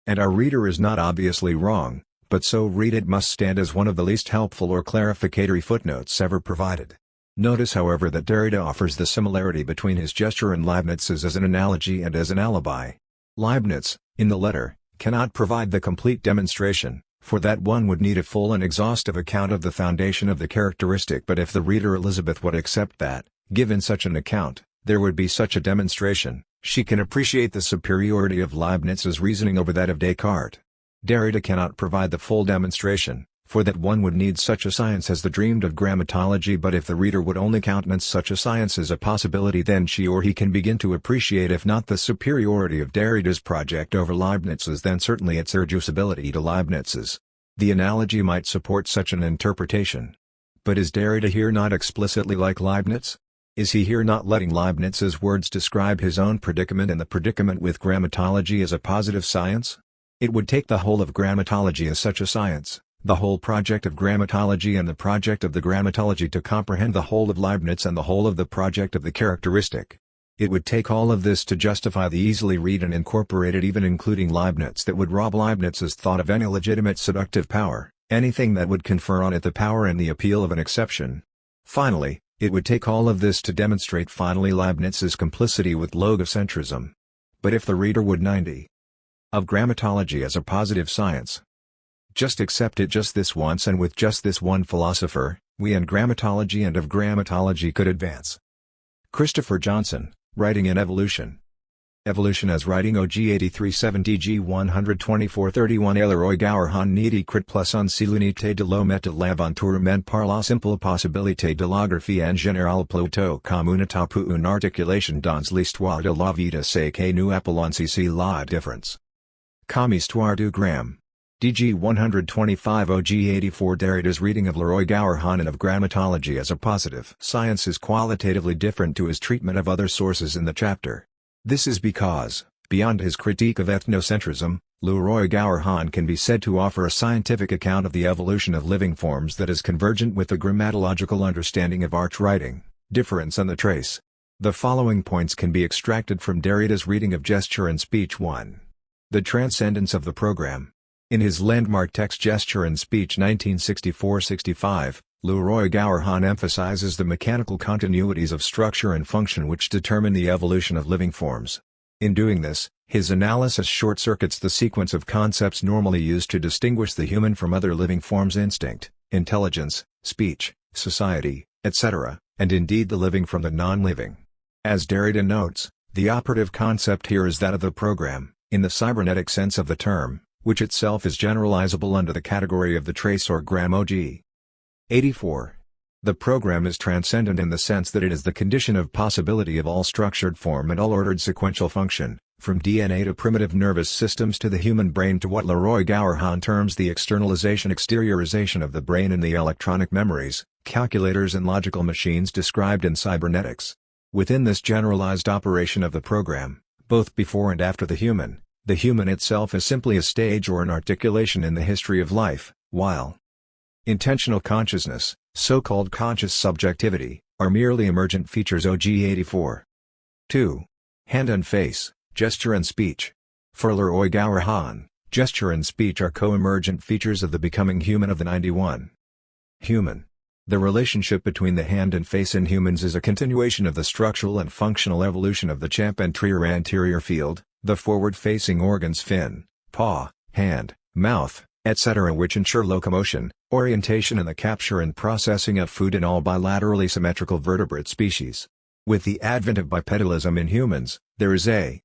And our reader is not obviously wrong, but so read it must stand as one of the least helpful or clarificatory footnotes ever provided. Notice however that Derrida offers the similarity between his gesture and Leibniz's as an analogy and as an alibi. Leibniz, in the letter, cannot provide the complete demonstration, for that one would need a full and exhaustive account of the foundation of the characteristic, but if the reader Elizabeth would accept that, given such an account, there would be such a demonstration, she can appreciate the superiority of Leibniz's reasoning over that of Descartes. Derrida cannot provide the full demonstration, for that one would need such a science as the dreamed of grammatology, but if the reader would only countenance such a science as a possibility, then she or he can begin to appreciate if not the superiority of Derrida's project over Leibniz's, then certainly its irreducibility to Leibniz's. The analogy might support such an interpretation. But is Derrida here not explicitly like Leibniz? Is he here not letting Leibniz's words describe his own predicament and the predicament with grammatology as a positive science? It would take the whole of grammatology as such a science, the whole project of grammatology and the project of the grammatology, to comprehend the whole of Leibniz and the whole of the project of the characteristic. It would take all of this to justify the easily read and incorporated, even including Leibniz, that would rob Leibniz's thought of any legitimate seductive power, anything that would confer on it the power and the appeal of an exception. Finally, it would take all of this to demonstrate finally Leibniz's complicity with logocentrism. But if the reader would 90 of grammatology as a positive science, just accept it just this once, and with just this one philosopher, we and grammatology and of grammatology could advance. Christopher Johnson, writing in Evolution. Evolution as writing OG 83-7 DG 124-31 Leroy Gower Han Nidi Crit plus on Silunité de l'homme et de l'aventure men par la simple possibilité de l'agraphie en général plutôt comme une étape ou une articulation dans l'histoire de la vida, c'est que nous appelons ici la différence. Comme histoire du gramme. DG 125 OG 84 Derrida's reading of Leroy Gower Han and of grammatology as a positive science is qualitatively different to his treatment of other sources in the chapter. This is because, beyond his critique of ethnocentrism, Leroy Gower Han can be said to offer a scientific account of the evolution of living forms that is convergent with the grammatological understanding of arch writing, difference and the trace. The following points can be extracted from Derrida's reading of Gesture and Speech 1. The transcendence of the program. In his landmark text Gesture and Speech 1964-65, Leroy Gower Han emphasizes the mechanical continuities of structure and function which determine the evolution of living forms. In doing this, his analysis short-circuits the sequence of concepts normally used to distinguish the human from other living forms: instinct, intelligence, speech, society, etc., and indeed the living from the non-living. As Derrida notes, the operative concept here is that of the program, in the cybernetic sense of the term, which itself is generalizable under the category of the trace or gram OG. 84. The program is transcendent in the sense that it is the condition of possibility of all structured form and all ordered sequential function, from DNA to primitive nervous systems to the human brain, to what Leroy Gower Han terms the exteriorization of the brain and the electronic memories, calculators and logical machines described in cybernetics. Within this generalized operation of the program, both before and after the human itself is simply a stage or an articulation in the history of life, while intentional consciousness, so-called conscious subjectivity, are merely emergent features. OG 84. 2. Hand and face, gesture and speech. For Leroy Gower Han, gesture and speech are co-emergent features of the becoming human of the 91. Human. The relationship between the hand and face in humans is a continuation of the structural and functional evolution of the champ and trier anterior field, the forward-facing organs fin, paw, hand, mouth, etc., which ensure locomotion, orientation and the capture and processing of food in all bilaterally symmetrical vertebrate species. With the advent of bipedalism in humans, there is a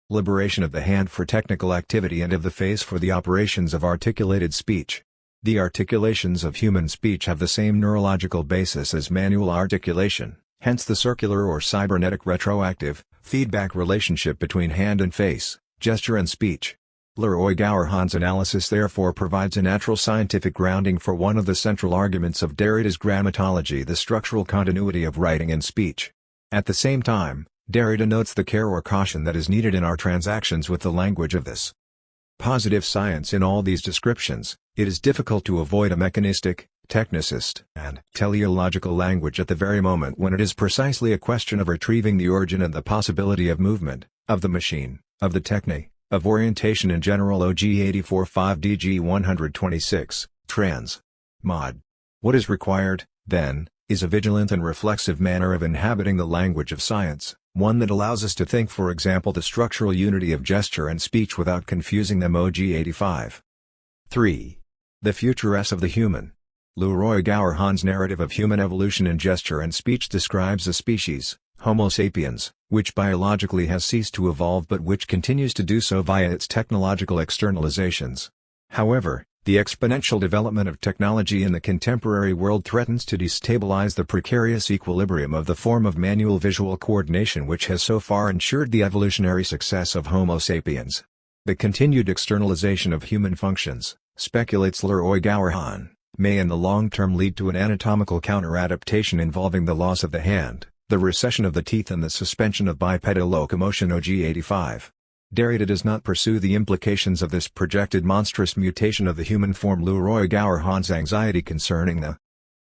Liberation of the hand for technical activity and of the face for the operations of articulated speech. The articulations of human speech have the same neurological basis as manual articulation, hence the circular or cybernetic retroactive, feedback relationship between hand and face, gesture and speech. Leroy-Gowerhahn's analysis therefore provides a natural scientific grounding for one of the central arguments of Derrida's grammatology, the structural continuity of writing and speech. At the same time, Derrida notes the care or caution that is needed in our transactions with the language of this positive science. In all these descriptions, it is difficult to avoid a mechanistic, technicist, and teleological language at the very moment when it is precisely a question of retrieving the origin and the possibility of movement, of the machine, of the technique, of orientation in general. OG 84-5 DG 126, trans. Mod. What is required, then, is a vigilant and reflexive manner of inhabiting the language of science, one that allows us to think, for example, the structural unity of gesture and speech without confusing them. OG 85. 3. The futuress of the human. Leroy-Gowerhahn's narrative of human evolution in gesture and speech describes a species, Homo sapiens, which biologically has ceased to evolve but which continues to do so via its technological externalizations. However, the exponential development of technology in the contemporary world threatens to destabilize the precarious equilibrium of the form of manual visual coordination which has so far ensured the evolutionary success of Homo sapiens. The continued externalization of human functions, speculates Leroy-Gowerhahn, may in the long term lead to an anatomical counter-adaptation involving the loss of the hand, the recession of the teeth and the suspension of bipedal locomotion. OG 85. Derrida does not pursue the implications of this projected monstrous mutation of the human form. Leroy-Gowerhahn's anxiety concerning the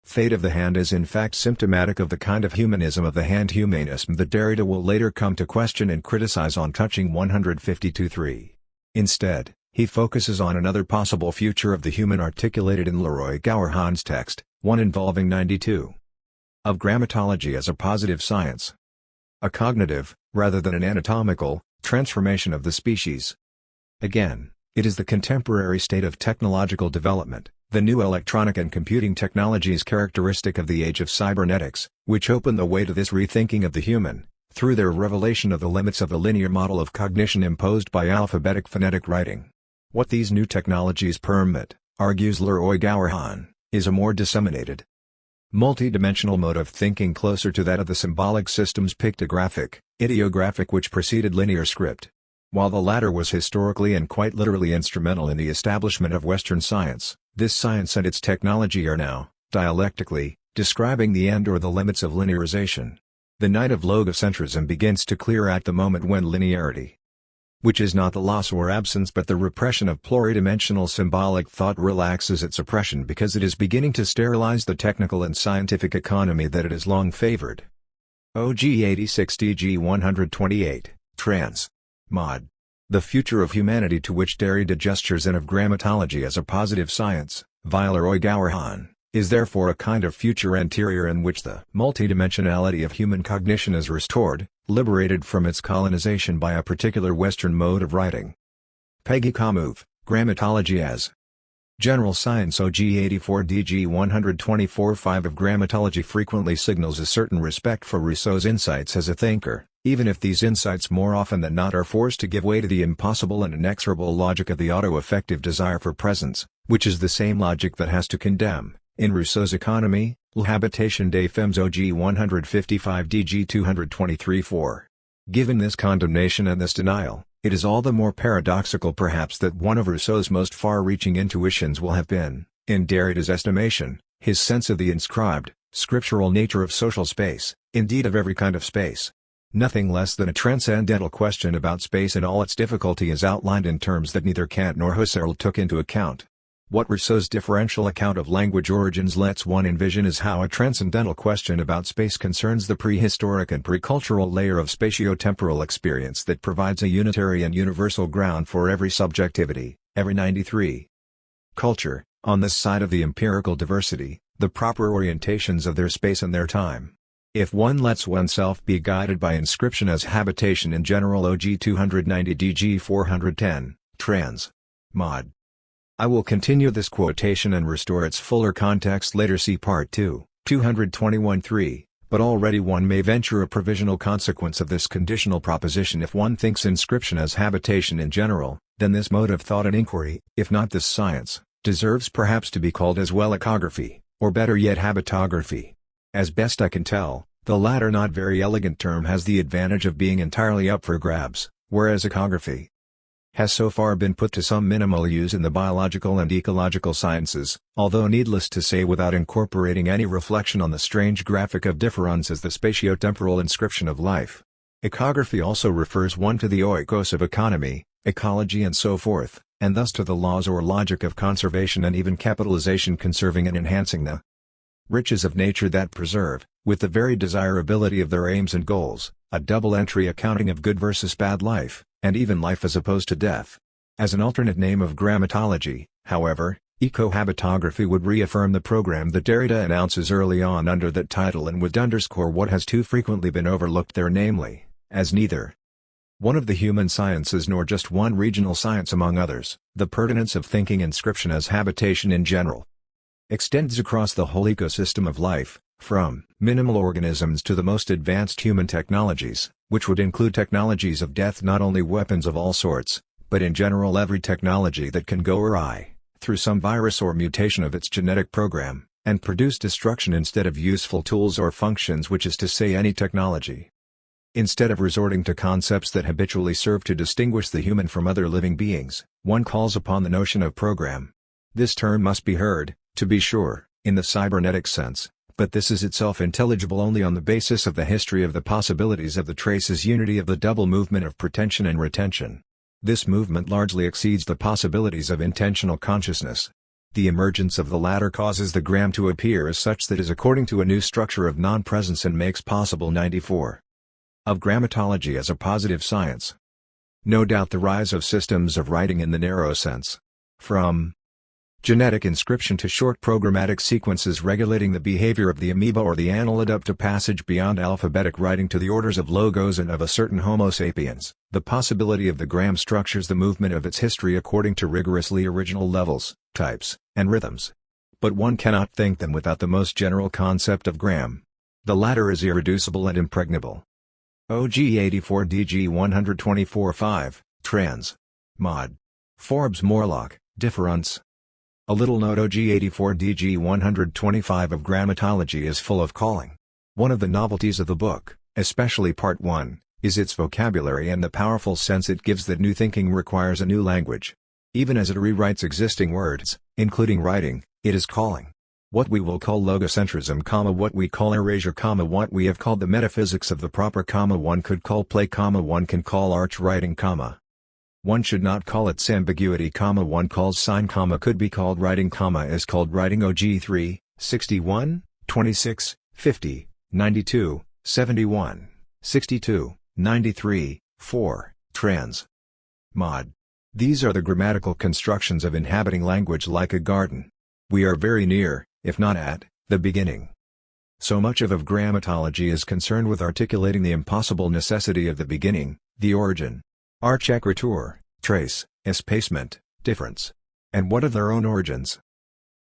fate of the hand is in fact symptomatic of the kind of humanism of the hand humanism that Derrida will later come to question and criticize on touching 152.3. Instead, he focuses on another possible future of the human articulated in Leroy-Gowerhahn's text, one involving 92. Of grammatology as a positive science. A cognitive, rather than an anatomical, transformation of the species. Again, it is the contemporary state of technological development, the new electronic and computing technologies characteristic of the age of cybernetics, which open the way to this rethinking of the human, through their revelation of the limits of the linear model of cognition imposed by alphabetic phonetic writing. What these new technologies permit, argues Leroy-Gowerhahn, is a more disseminated, multi-dimensional mode of thinking closer to that of the symbolic systems pictographic, ideographic which preceded linear script. While the latter was historically and quite literally instrumental in the establishment of Western science, this science and its technology are now, dialectically, describing the end or the limits of linearization. The night of logocentrism begins to clear at the moment when linearity, which is not the loss or absence but the repression of pluridimensional symbolic thought, relaxes its oppression because it is beginning to sterilize the technical and scientific economy that it has long favored. OG 86 DG 128, trans. Mod. The future of humanity to which Derrida gestures and of grammatology as a positive science, via Leroy-Gowerhahn, is therefore a kind of future anterior in which the multidimensionality of human cognition is restored, liberated from its colonization by a particular Western mode of writing. Peggy Kamuv, Grammatology as General Science. OG 84 DG 124-5 of grammatology frequently signals a certain respect for Rousseau's insights as a thinker, even if these insights more often than not are forced to give way to the impossible and inexorable logic of the auto-effective desire for presence, which is the same logic that has to condemn, in Rousseau's Economy, L'Habitation des Femmes. OG 155 DG 223-4. Given this condemnation and this denial, it is all the more paradoxical perhaps that one of Rousseau's most far-reaching intuitions will have been, in Derrida's estimation, his sense of the inscribed, scriptural nature of social space, indeed of every kind of space. Nothing less than a transcendental question about space and all its difficulty is outlined in terms that neither Kant nor Husserl took into account. What Rousseau's differential account of language origins lets one envision is how a transcendental question about space concerns the prehistoric and precultural layer of spatio-temporal experience that provides a unitary and universal ground for every subjectivity, every 93. Culture, on this side of the empirical diversity, the proper orientations of their space and their time. If one lets oneself be guided by inscription as habitation in general. OG 290 DG 410, trans. Mod. I will continue this quotation and restore its fuller context later. See Part 2, 221-3, but already one may venture a provisional consequence of this conditional proposition. If one thinks inscription as habitation in general, then this mode of thought and inquiry, if not this science, deserves perhaps to be called as well ecography, or better yet habitography. As best I can tell, the latter not very elegant term has the advantage of being entirely up for grabs, whereas ecography has so far been put to some minimal use in the biological and ecological sciences, although needless to say without incorporating any reflection on the strange graphic of difference as the spatio-temporal inscription of life. Ecography also refers one to the oikos of economy, ecology and so forth, and thus to the laws or logic of conservation and even capitalization, conserving and enhancing the riches of nature that preserve, with the very desirability of their aims and goals, a double-entry accounting of good versus bad life, and even life as opposed to death. As an alternate name of grammatology, however, ecohabitography would reaffirm the program that Derrida announces early on under that title and would underscore what has too frequently been overlooked there, namely, as neither one of the human sciences nor just one regional science among others, the pertinence of thinking inscription as habitation in general extends across the whole ecosystem of life, from minimal organisms to the most advanced human technologies, which would include technologies of death, not only weapons of all sorts, but in general every technology that can go awry, through some virus or mutation of its genetic program, and produce destruction instead of useful tools or functions, which is to say any technology. Instead of resorting to concepts that habitually serve to distinguish the human from other living beings, one calls upon the notion of program. This term must be heard, to be sure, in the cybernetic sense, but this is itself intelligible only on the basis of the history of the possibilities of the traces unity of the double movement of pretension and retention. This movement largely exceeds the possibilities of intentional consciousness. The emergence of the latter causes the gram to appear as such that is according to a new structure of non-presence and makes possible 94. Of grammatology as a positive science. No doubt the rise of systems of writing in the narrow sense, from genetic inscription to short programmatic sequences regulating the behavior of the amoeba or the annelid, up to passage beyond alphabetic writing to the orders of logos and of a certain Homo sapiens, the possibility of the gram structures the movement of its history according to rigorously original levels, types, and rhythms. But one cannot think them without the most general concept of gram. The latter is irreducible and impregnable. OG 84 DG 124-5, trans. Mod. Forbes Morlock, difference. A little note: OG 84 DG 125 of Grammatology is full of calling. One of the novelties of the book, especially Part 1, is its vocabulary and the powerful sense it gives that new thinking requires a new language. Even as it rewrites existing words, including writing, it is calling. What we will call logocentrism, what we call erasure, what we have called the metaphysics of the proper, one could call play, one can call arch writing, one should not call its ambiguity, one calls sign, could be called writing, is called writing. OG 3, 61, 26, 50, 92, 71, 62, 93, 4, trans. Mod. These are the grammatical constructions of inhabiting language like a garden. We are very near, if not at, the beginning. So much of grammatology is concerned with articulating the impossible necessity of the beginning, the origin. Arch, écriture, trace, espacement, difference. And what of their own origins?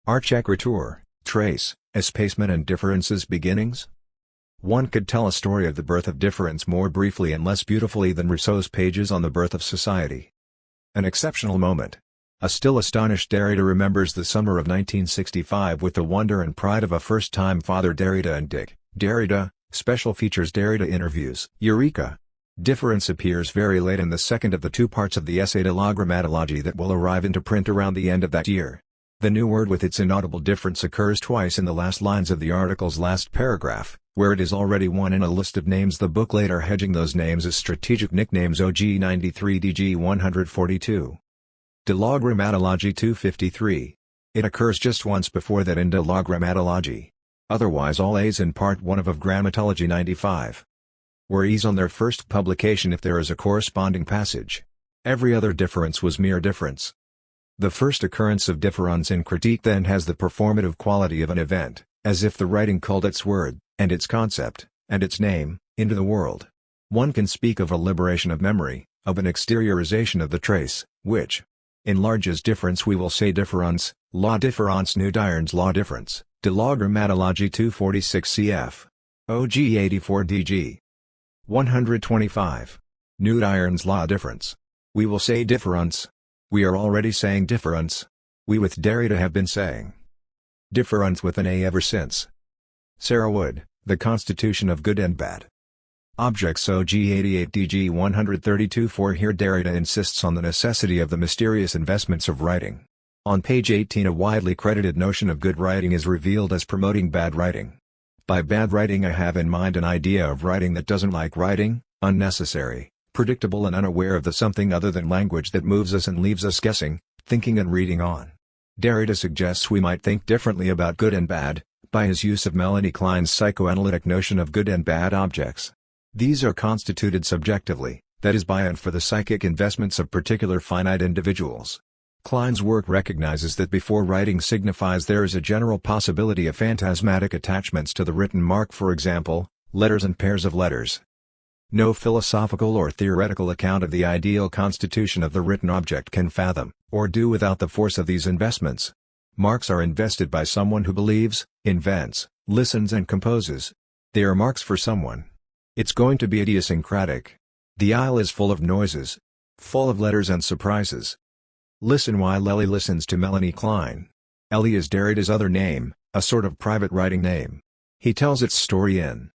Arch, écriture, trace, espacement and differences beginnings? One could tell a story of the birth of difference more briefly and less beautifully than Rousseau's pages on the birth of society. An exceptional moment. A still astonished Derrida remembers the summer of 1965 with the wonder and pride of a first-time father. Derrida and Dick. Derrida, special features Derrida interviews. Eureka! Difference appears very late in the second of the two parts of the essay De la Grammatologie that will arrive into print around the end of that year. The new word with its inaudible difference occurs twice in the last lines of the article's last paragraph, where it is already one in a list of names, the book later hedging those names as strategic nicknames. OG 93 DG 142. De la Grammatologie 253. It occurs just once before that in De la Grammatologie. Otherwise all A's in Part 1 of Grammatology 95. Were E's on their first publication if there is a corresponding passage. Every other difference was mere difference. The first occurrence of difference in critique then has the performative quality of an event, as if the writing called its word, and its concept, and its name, into the world. One can speak of a liberation of memory, of an exteriorization of the trace, which enlarges difference. We will say difference, la différence, New Dyron's law difference, De la Grammatologie 246 cf. OG 84 DG 125. Newt Iron's law difference. We will say difference. We are already saying difference. We with Derrida have been saying difference with an A ever since. Sarah Wood, The Constitution of Good and Bad. Objects OG 88 DG 132. For here Derrida insists on the necessity of the mysterious investments of writing. On page 18 a widely credited notion of good writing is revealed as promoting bad writing. By bad writing I have in mind an idea of writing that doesn't like writing, unnecessary, predictable and unaware of the something other than language that moves us and leaves us guessing, thinking and reading on. Derrida suggests we might think differently about good and bad, by his use of Melanie Klein's psychoanalytic notion of good and bad objects. These are constituted subjectively, that is by and for the psychic investments of particular finite individuals. Klein's work recognizes that before writing signifies there is a general possibility of phantasmatic attachments to the written mark, for example, letters and pairs of letters. No philosophical or theoretical account of the ideal constitution of the written object can fathom, or do without the force of these investments. Marks are invested by someone who believes, invents, listens and composes. They are marks for someone. It's going to be idiosyncratic. The aisle is full of noises. Full of letters and surprises. Listen while Ellie listens to Melanie Klein. Ellie is Derrida's other name, a sort of private writing name. He tells its story in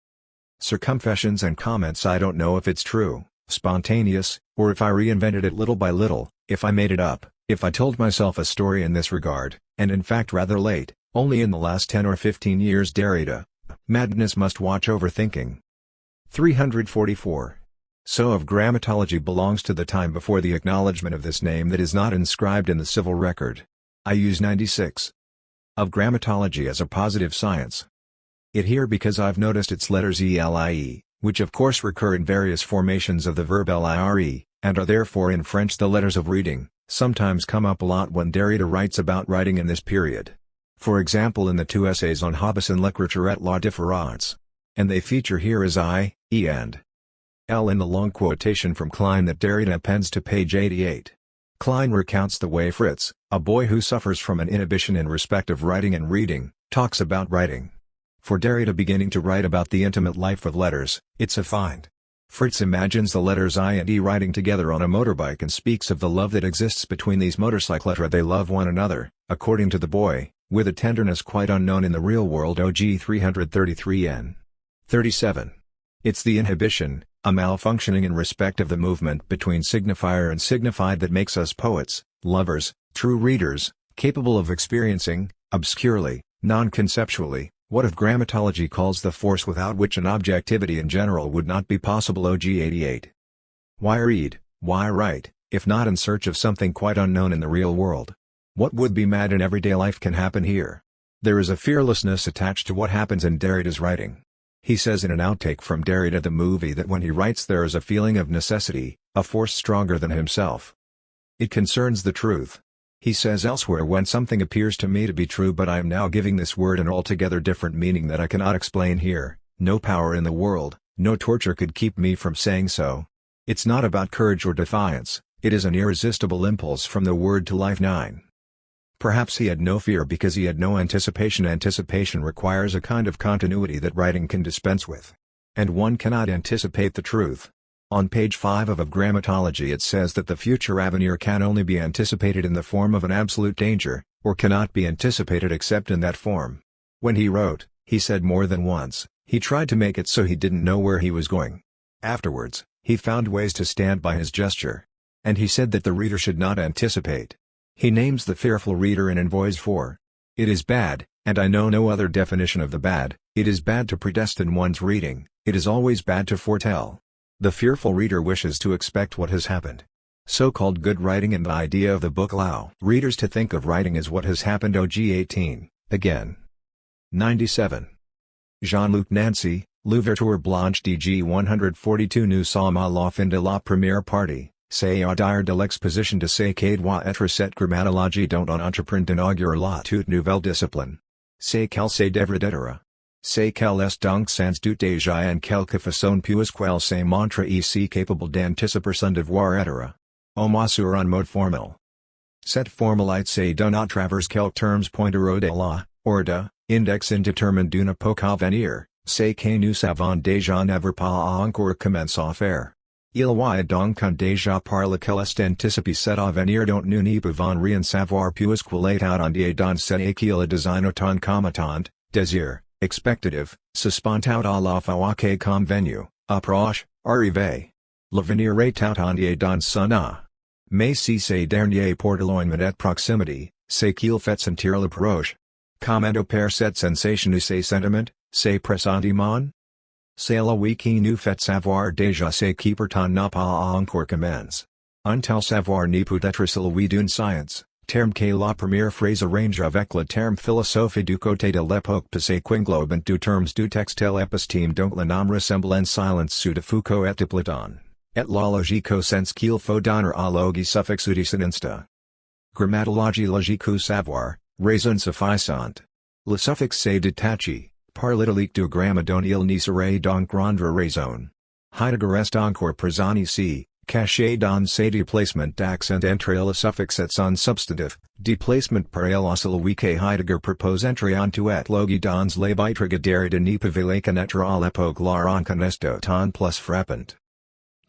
Circumfessions and Comments. I don't know if it's true, spontaneous, or if I reinvented it little by little, if I made it up, if I told myself a story in this regard, and in fact rather late, only in the last 10 or 15 years. Derrida. Madness must watch over thinking. 344. So of Grammatology belongs to the time before the acknowledgement of this name that is not inscribed in the civil record. I use 96. Of Grammatology as a positive science. It here because I've noticed its letters ELIE, which of course recur in various formations of the verb LIRE, and are therefore in French the letters of reading, sometimes come up a lot when Derrida writes about writing in this period. For example in the two essays on Hobbes and L'écriture et la différence. And they feature here as I, E and L in the long quotation from Klein that Derrida appends to page 88. Klein recounts the way Fritz, a boy who suffers from an inhibition in respect of writing and reading, talks about writing. For Derrida beginning to write about the intimate life of letters, it's a find. Fritz imagines the letters I and E riding together on a motorbike and speaks of the love that exists between these motorcyclettes. They love one another, according to the boy, with a tenderness quite unknown in the real world. OG 333 n. 37. It's the inhibition, a malfunctioning in respect of the movement between signifier and signified that makes us poets, lovers, true readers, capable of experiencing, obscurely, non-conceptually, what of Grammatology calls the force without which an objectivity in general would not be possible. OG 88. Why read, why write, if not in search of something quite unknown in the real world? What would be mad in everyday life can happen here. There is a fearlessness attached to what happens in Derrida's writing. He says in an outtake from Derrida the movie that when he writes there is a feeling of necessity, a force stronger than himself. It concerns the truth. He says elsewhere, when something appears to me to be true but I am now giving this word an altogether different meaning that I cannot explain here, no power in the world, no torture could keep me from saying so. It's not about courage or defiance, it is an irresistible impulse from the word to life. 9. Perhaps he had no fear because he had no anticipation. Anticipation requires a kind of continuity that writing can dispense with. And one cannot anticipate the truth. On page 5 of Grammatology it says that the future avenir can only be anticipated in the form of an absolute danger, or cannot be anticipated except in that form. When he wrote, he said more than once, he tried to make it so he didn't know where he was going. Afterwards, he found ways to stand by his gesture. And he said that the reader should not anticipate. He names the fearful reader in Envoys 4. It is bad, and I know no other definition of the bad, it is bad to predestine one's reading, it is always bad to foretell. The fearful reader wishes to expect what has happened. So-called good writing and the idea of the book allow readers to think of writing as what has happened. OG 18, again. 97. Jean-Luc Nancy, L'Ouverture Blanche DG 142. Nous sommes à la fin de la première partie. C'est à dire de l'exposition de ce que doit être cette grammatologie dont on entreprend d'inaugurer la toute nouvelle discipline. C'est qu'elle se développera. C'est qu'elle est donc sans doute déjà en quelque façon puisqu'elle se montre ici capable d'anticiper son devoir etc. Au moins sur un mode formel. Cette formalité se donne à travers quelques termes pointer au de la, or de, index indétermined d'une époque à venir, C'est que nous avons déjà never pas encore commencé faire. Il y a donc un déjà par lequel est anticipé cet avenir dont nous ne pouvons rien savoir puisqu'il est attendu dans cet qu'il a design autant commettant, désir, expectative, suspend out à la fois que convenu, approche, arrivé. L'avenir est attendu dans son a. Mais si ces derniers pour l'éloignement et proximity, c'est qu'il fait sentir l'approche. Comment opère cette sensation ou ces sentiments, ces pressentiments? C'est lui qui nous fait savoir déjà ce qui pourtant n'a pas encore commencé. Un tel savoir ne peut être celui d'une science, terme que la première phrase arrange avec le terme philosophie du côté de l'époque passée qu'englobant deux termes du textile épistème dont le nom ressemble en silence ceux de Foucault et de Platon, et la logique au sens qu'il faut donner à logi suffix udicin insta. Grammatologie logique ou savoir, raison suffisante. Le suffix c'est détaché. Par l'italique du gramma dont il ne serait donc rendre raison. Heidegger est encore présent ici, caché dans ses déplacements d'accent entre le suffix et son substantif, déplacement par el à celui que Heidegger propose entre en tout et logi dans les Beiträge Derrida ne pouvait connaître à l'époque la reconnaissance d'autant plus frappant.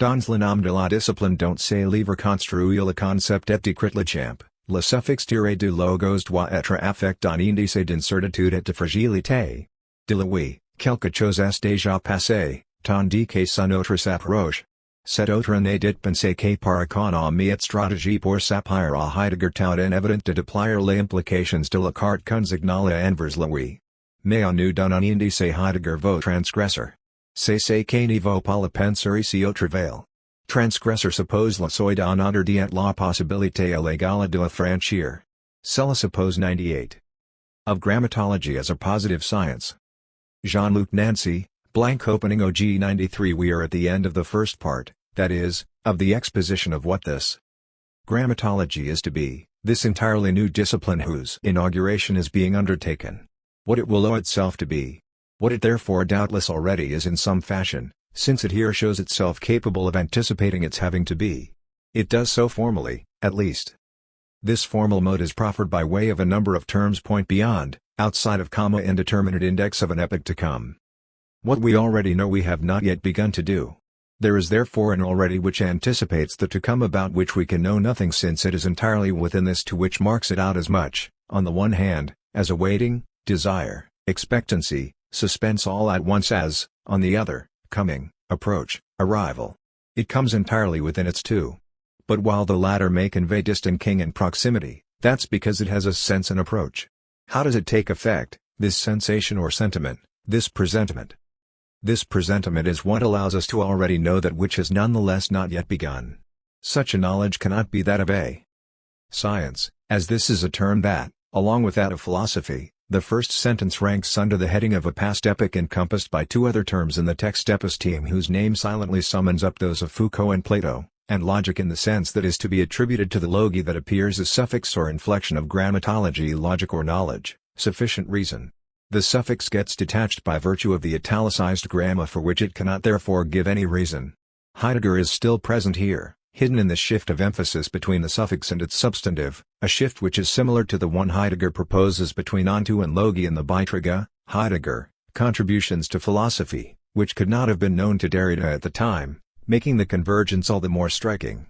Dans le nom de la discipline dont c'est livre construit le concept et décrit le champ, le suffix tiré du logos doit être affecté en indice d'incertitude et de fragilité. De lui, quelque chose est déjà passé, tandis que son autre s'approche. Cet autre n'est dit penser que par économie et stratégie pour s'appuyer à Heidegger tout en évident de déplier les implications de la carte consignale envers lui. Mais en nous donne un indice Heidegger vaut transgressor. C'est ce que ne vaut pas le penser ici au travail. Transgressor suppose la soi d'un interdit la possibilité illégale de la franchir. Cela suppose 98. Of grammatology as a positive science. Jean-Luc Nancy, blank opening OG 93. We are at the end of the first part, that is, of the exposition of what this grammatology is to be, this entirely new discipline whose inauguration is being undertaken. What it will owe itself to be. What it therefore doubtless already is in some fashion, since it here shows itself capable of anticipating its having to be. It does so formally, at least. This formal mode is proffered by way of a number of terms point beyond, outside of comma indeterminate index of an epoch to come. What we already know we have not yet begun to do. There is therefore an already which anticipates the to come about which we can know nothing since it is entirely within this to which marks it out as much, on the one hand, as awaiting, desire, expectancy, suspense all at once as, on the other, coming, approach, arrival. It comes entirely within its two. But while the latter may convey distancing and proximity, that's because it has a sense and approach. How does it take effect, this sensation or sentiment, this presentiment? This presentiment is what allows us to already know that which has nonetheless not yet begun. Such a knowledge cannot be that of a science, as this is a term that, along with that of philosophy, the first sentence ranks under the heading of a past epoch encompassed by two other terms in the text episteme whose name silently summons up those of Foucault and Plato, and logic in the sense that is to be attributed to the logi that appears as suffix or inflection of grammatology logic or knowledge, sufficient reason. The suffix gets detached by virtue of the italicized gramma for which it cannot therefore give any reason. Heidegger is still present here, hidden in the shift of emphasis between the suffix and its substantive, a shift which is similar to the one Heidegger proposes between onto and logi in the Beiträge, Heidegger, Contributions to Philosophy, which could not have been known to Derrida at the time, making the convergence all the more striking.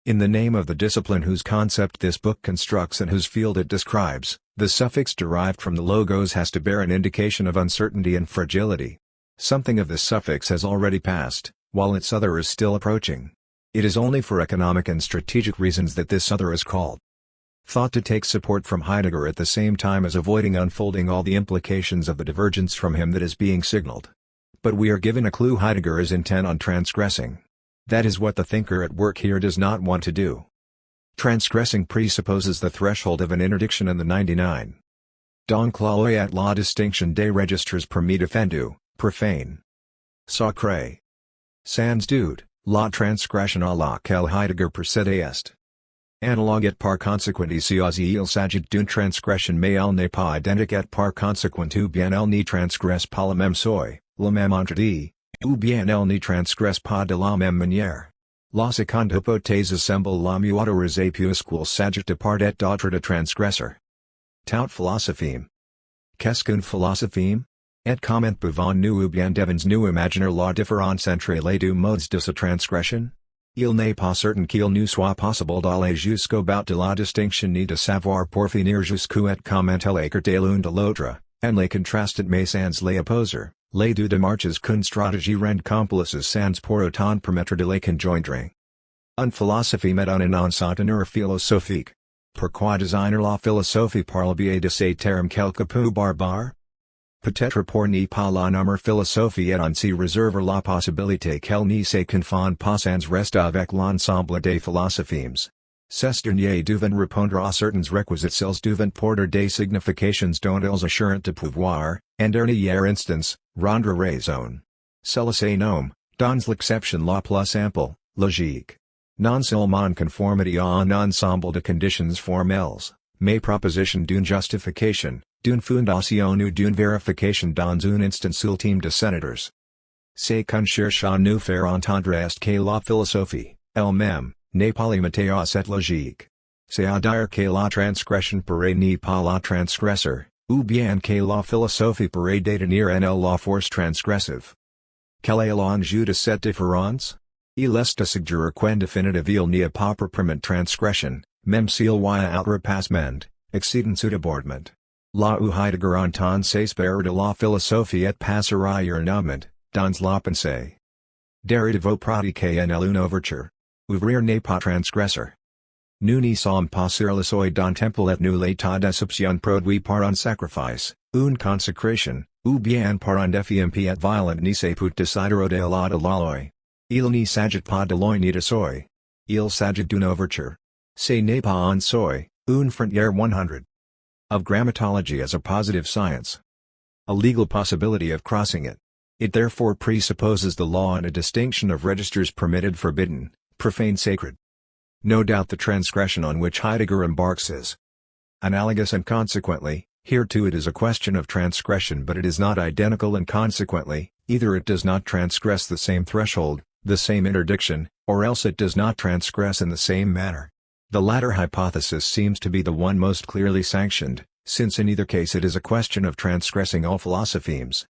In the name of the discipline whose concept this book constructs and whose field it describes, the suffix derived from the logos has to bear an indication of uncertainty and fragility. Something of this suffix has already passed, while its other is still approaching. It is only for economic and strategic reasons that this other is called. Thought to take support from Heidegger at the same time as avoiding unfolding all the implications of the divergence from him that is being signaled. But we are given a clue Heidegger is intent on transgressing. That is what the thinker at work here does not want to do. Transgressing presupposes the threshold of an interdiction in the 99. Donc la et la distinction des registres permis défendu, profane. Sacré. Sans doute, la transgression à laquelle Heidegger procède est analogue et par conséquent ici il s'agit d'une transgression mais elle n'est pas identique et par conséquent ou bien elle n'y transgresse pas le même seuil, le même interdit, ou bien elle n'y transgresse pas de la même manière. La seconde hypothèse semble la mieux autorisée puisqu'il s'agit de part et d'autre de transgressor. Tout philosopheme. Qu'est-ce qu'un philosopheme? Et comment pouvons nous bien devins nous imaginer la différence entre les deux modes de sa transgression? Il n'est pas certain qu'il nous soit possible d'aller jusqu'au bout de la distinction ni de savoir pour finir jusqu'où et comment elle écarte l'une de l'autre, en les contrastant mais sans les opposer, les deux démarches qu'une stratégie rend complices sans pour autant permettre de les conjoindre. Une philosophie met un encenteneur philosophique. Pourquoi designer la philosophie par le biais de ces termes quelque peu barbares? Peut-être pour ne pas la nommer philosophie et ainsi réserver la possibilité qu'elle ne se confonde pas sans reste avec l'ensemble des philosophèmes. Ces derniers devaient répondre à certains requisites, ils devaient porter des significations dont ils assurent de pouvoir, en dernière instance, rendre raison. Cela se nomme, dans l'exception la plus ample, logique. Non seulement en conformité à un ensemble de conditions formelles, mais proposition d'une justification, d'une fondation ou d'une vérification dans une instance ultime de sénateurs. Ce qu'on cherche à nous faire entendre est que la philosophie, elle-même, n'est pas limitée à cette logique. C'est-à-dire que la transgression pourrait ne pas la transgresseur, ou bien que la philosophie pourrait détenir en elle la force transgressive. Quel est l'enjeu de cette différence? Il est de suggérer qu'en définitive il n'y a pas proprement transgression, même s'il y a outrepassement, excédence ou débordement. Là où Heidegger entend s'espérer de la philosophie et passer ailleurs dans la pensée. Derrida veut pratiquer en elle une ouverture. Ouvrir n'est pas transgresseur. Nous n'y sommes pas sur le seuil d'un temple et nous l'état d'exception produit par un sacrifice, une consécration, ou bien par un défi impiet violent ni se peut décider au-delà de la loi. Il n'y s'agit pas de loi ni de seuil. Il s'agit d'une ouverture. Ce n'est pas un seuil, une frontière 100. Of grammatology as a positive science. A legal possibility of crossing it. It therefore presupposes the law and a distinction of registers permitted, forbidden, profane, sacred. No doubt the transgression on which Heidegger embarks is analogous, and consequently, here too it is a question of transgression, but it is not identical, and consequently, either it does not transgress the same threshold, the same interdiction, or else it does not transgress in the same manner. The latter hypothesis seems to be the one most clearly sanctioned, since in either case it is a question of transgressing all philosophemes.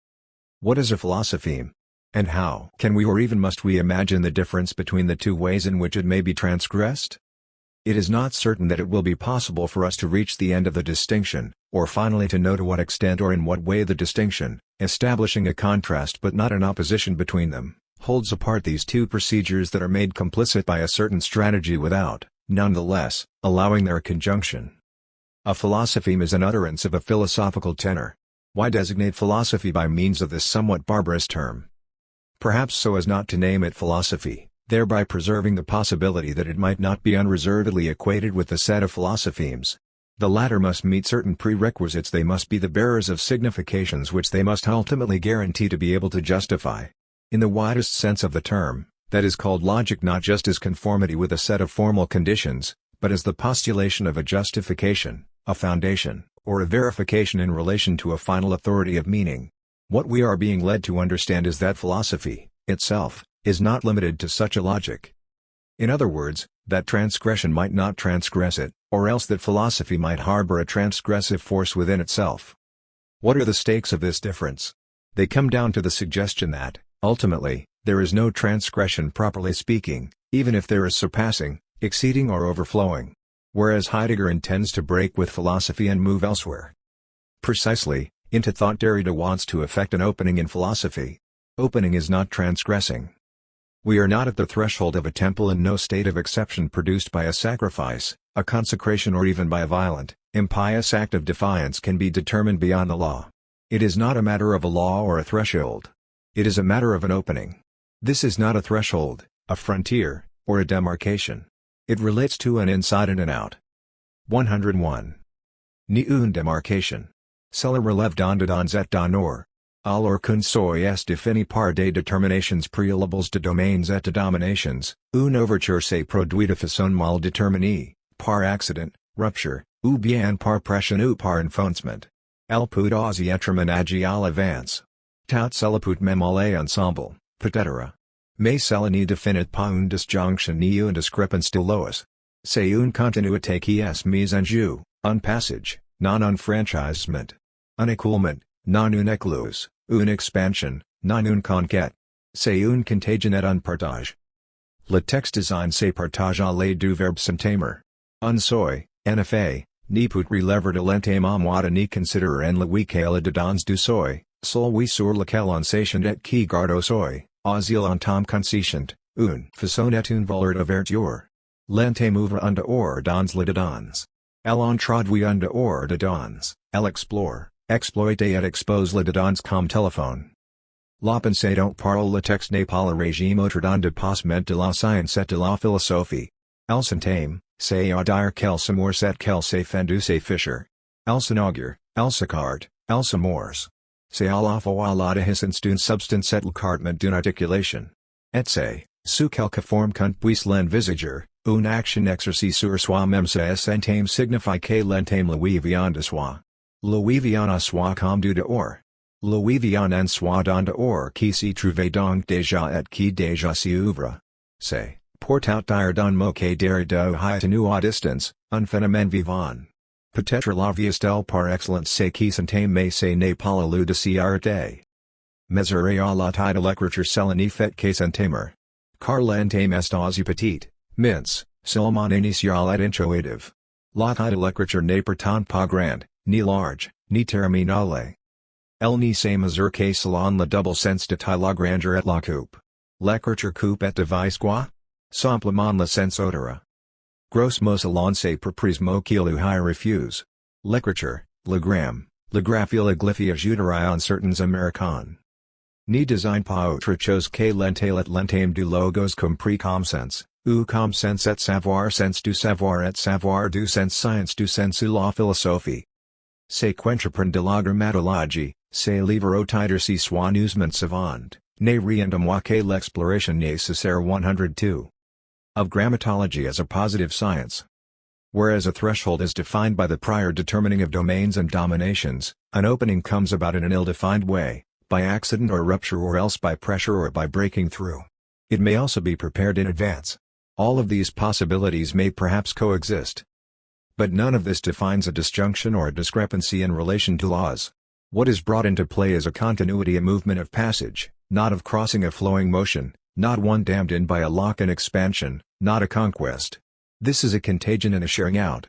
What is a philosopheme? And how can we or even must we imagine the difference between the two ways in which it may be transgressed? It is not certain that it will be possible for us to reach the end of the distinction, or finally to know to what extent or in what way the distinction, establishing a contrast but not an opposition between them, holds apart these two procedures that are made complicit by a certain strategy without, nonetheless, allowing their conjunction. A philosopheme is an utterance of a philosophical tenor. Why designate philosophy by means of this somewhat barbarous term? Perhaps so as not to name it philosophy, thereby preserving the possibility that it might not be unreservedly equated with the set of philosophemes. The latter must meet certain prerequisites. They must be the bearers of significations which they must ultimately guarantee to be able to justify. In the widest sense of the term, that is called logic not just as conformity with a set of formal conditions, but as the postulation of a justification, a foundation, or a verification in relation to a final authority of meaning. What we are being led to understand is that philosophy, itself, is not limited to such a logic. In other words, that transgression might not transgress it, or else that philosophy might harbor a transgressive force within itself. What are the stakes of this difference? They come down to the suggestion that, ultimately, there is no transgression properly speaking, even if there is surpassing, exceeding or overflowing. Whereas Heidegger intends to break with philosophy and move elsewhere. Precisely, into thought Derrida wants to effect an opening in philosophy. Opening is not transgressing. We are not at the threshold of a temple, and no state of exception produced by a sacrifice, a consecration, or even by a violent, impious act of defiance can be determined beyond the law. It is not a matter of a law or a threshold. It is a matter of an opening. This is not a threshold, a frontier, or a demarcation. It relates to an inside and an out. 101. Ni une demarcation. Cela relève dans et d'honneur. Alors qu'un seuil est défini par des déterminations préalables de domaines et de dominations, une ouverture se produit de façon mal déterminée, par accident, rupture, ou bien par pression ou par enfoncement. Elle peut aussi être ménagée à l'avance. Tout cela peut même aller ensemble, peut-être. Mais cela ne définit pas une disjonction ni une discrépance de lois. C'est une continuité qui est mise en jeu, un passage, non un franchissement. Un écoulement, non une écluse, une expansion, non une conquête. C'est une contagion et un partage. Le texte design se partage à l'aide du verbe s'entamer. Un soy, nfa, ni put relever de l'entame moi ni considerer en la weekale de dans du soy, sol oui sur lequel on s'achant et qui garde au soy, aux il entame consistent, une façon et une valeur de verture. L'entame ouvre un dehors dans le de dans. Elle introduit un dehors de dans, elle explore, exploite et expose le de dans comme téléphone. La pensée don't parle le texte n'est pas le régime autrement de passement de la science et de la philosophie. Elle s'entame, c'est à dire qu'elle s'amorce et qu'elle s'est fendue ses fisher. Elle s'inaugure, elle s'écarte, elle s'amorce. C'est à la fois la déhiscence d'une substance et l'écartement d'une articulation. Et c'est, sous quelque forme qu'on puisse l'envisager, une action exercée sur soi-même c'est entame signifie que l'entame lui vient de soi. Lui vient à soi comme du dehors. Lui vient en soi d'un dehors qui s'y trouvait donc déjà et qui déjà s'y ouvre. C'est, pour tout dire d'un mot que Derrida a tenu à distance, un phénomène vivant. Peut-être la vie est par excellence c'est qui s'entame mais ce n'est pas le lieu de s'y arrêter. Mesurer à la taille de l'écriture c'est ni fait que s'entamer. Car l'entame est aussi petite, mince, seulement initial et intuitive. La taille de l'écriture n'est pourtant pas grande, ni large, ni terminale. Elle ne se mesure que selon le double sens de taille la grandeur et la coupe. L'écriture coupe et devise quoi? Simplement le sens autre. Gros mots selon ses propres mots qu'il lui refuse. L'écriture, le gramme, le graphe et le glyphe ajouterai en certains américains. Ni design pas autre chose que l'entame du logos compris comme sens, ou comme sens et savoir du sens science du sens ou la philosophie. C'est qu'entreprendre de la grammatologie, c'est livre au titre si soit amusement savant, n'est rien de moi que l'exploration nécessaire 102. Of grammatology as a positive science. Whereas a threshold is defined by the prior determining of domains and dominations, an opening comes about in an ill-defined way, by accident or rupture or else by pressure or by breaking through. It may also be prepared in advance. All of these possibilities may perhaps coexist. But none of this defines a disjunction or a discrepancy in relation to laws. What is brought into play is a continuity, a movement of passage, not of crossing, a flowing motion, not one dammed in by a lock and expansion, not a conquest. This is a contagion and a sharing out.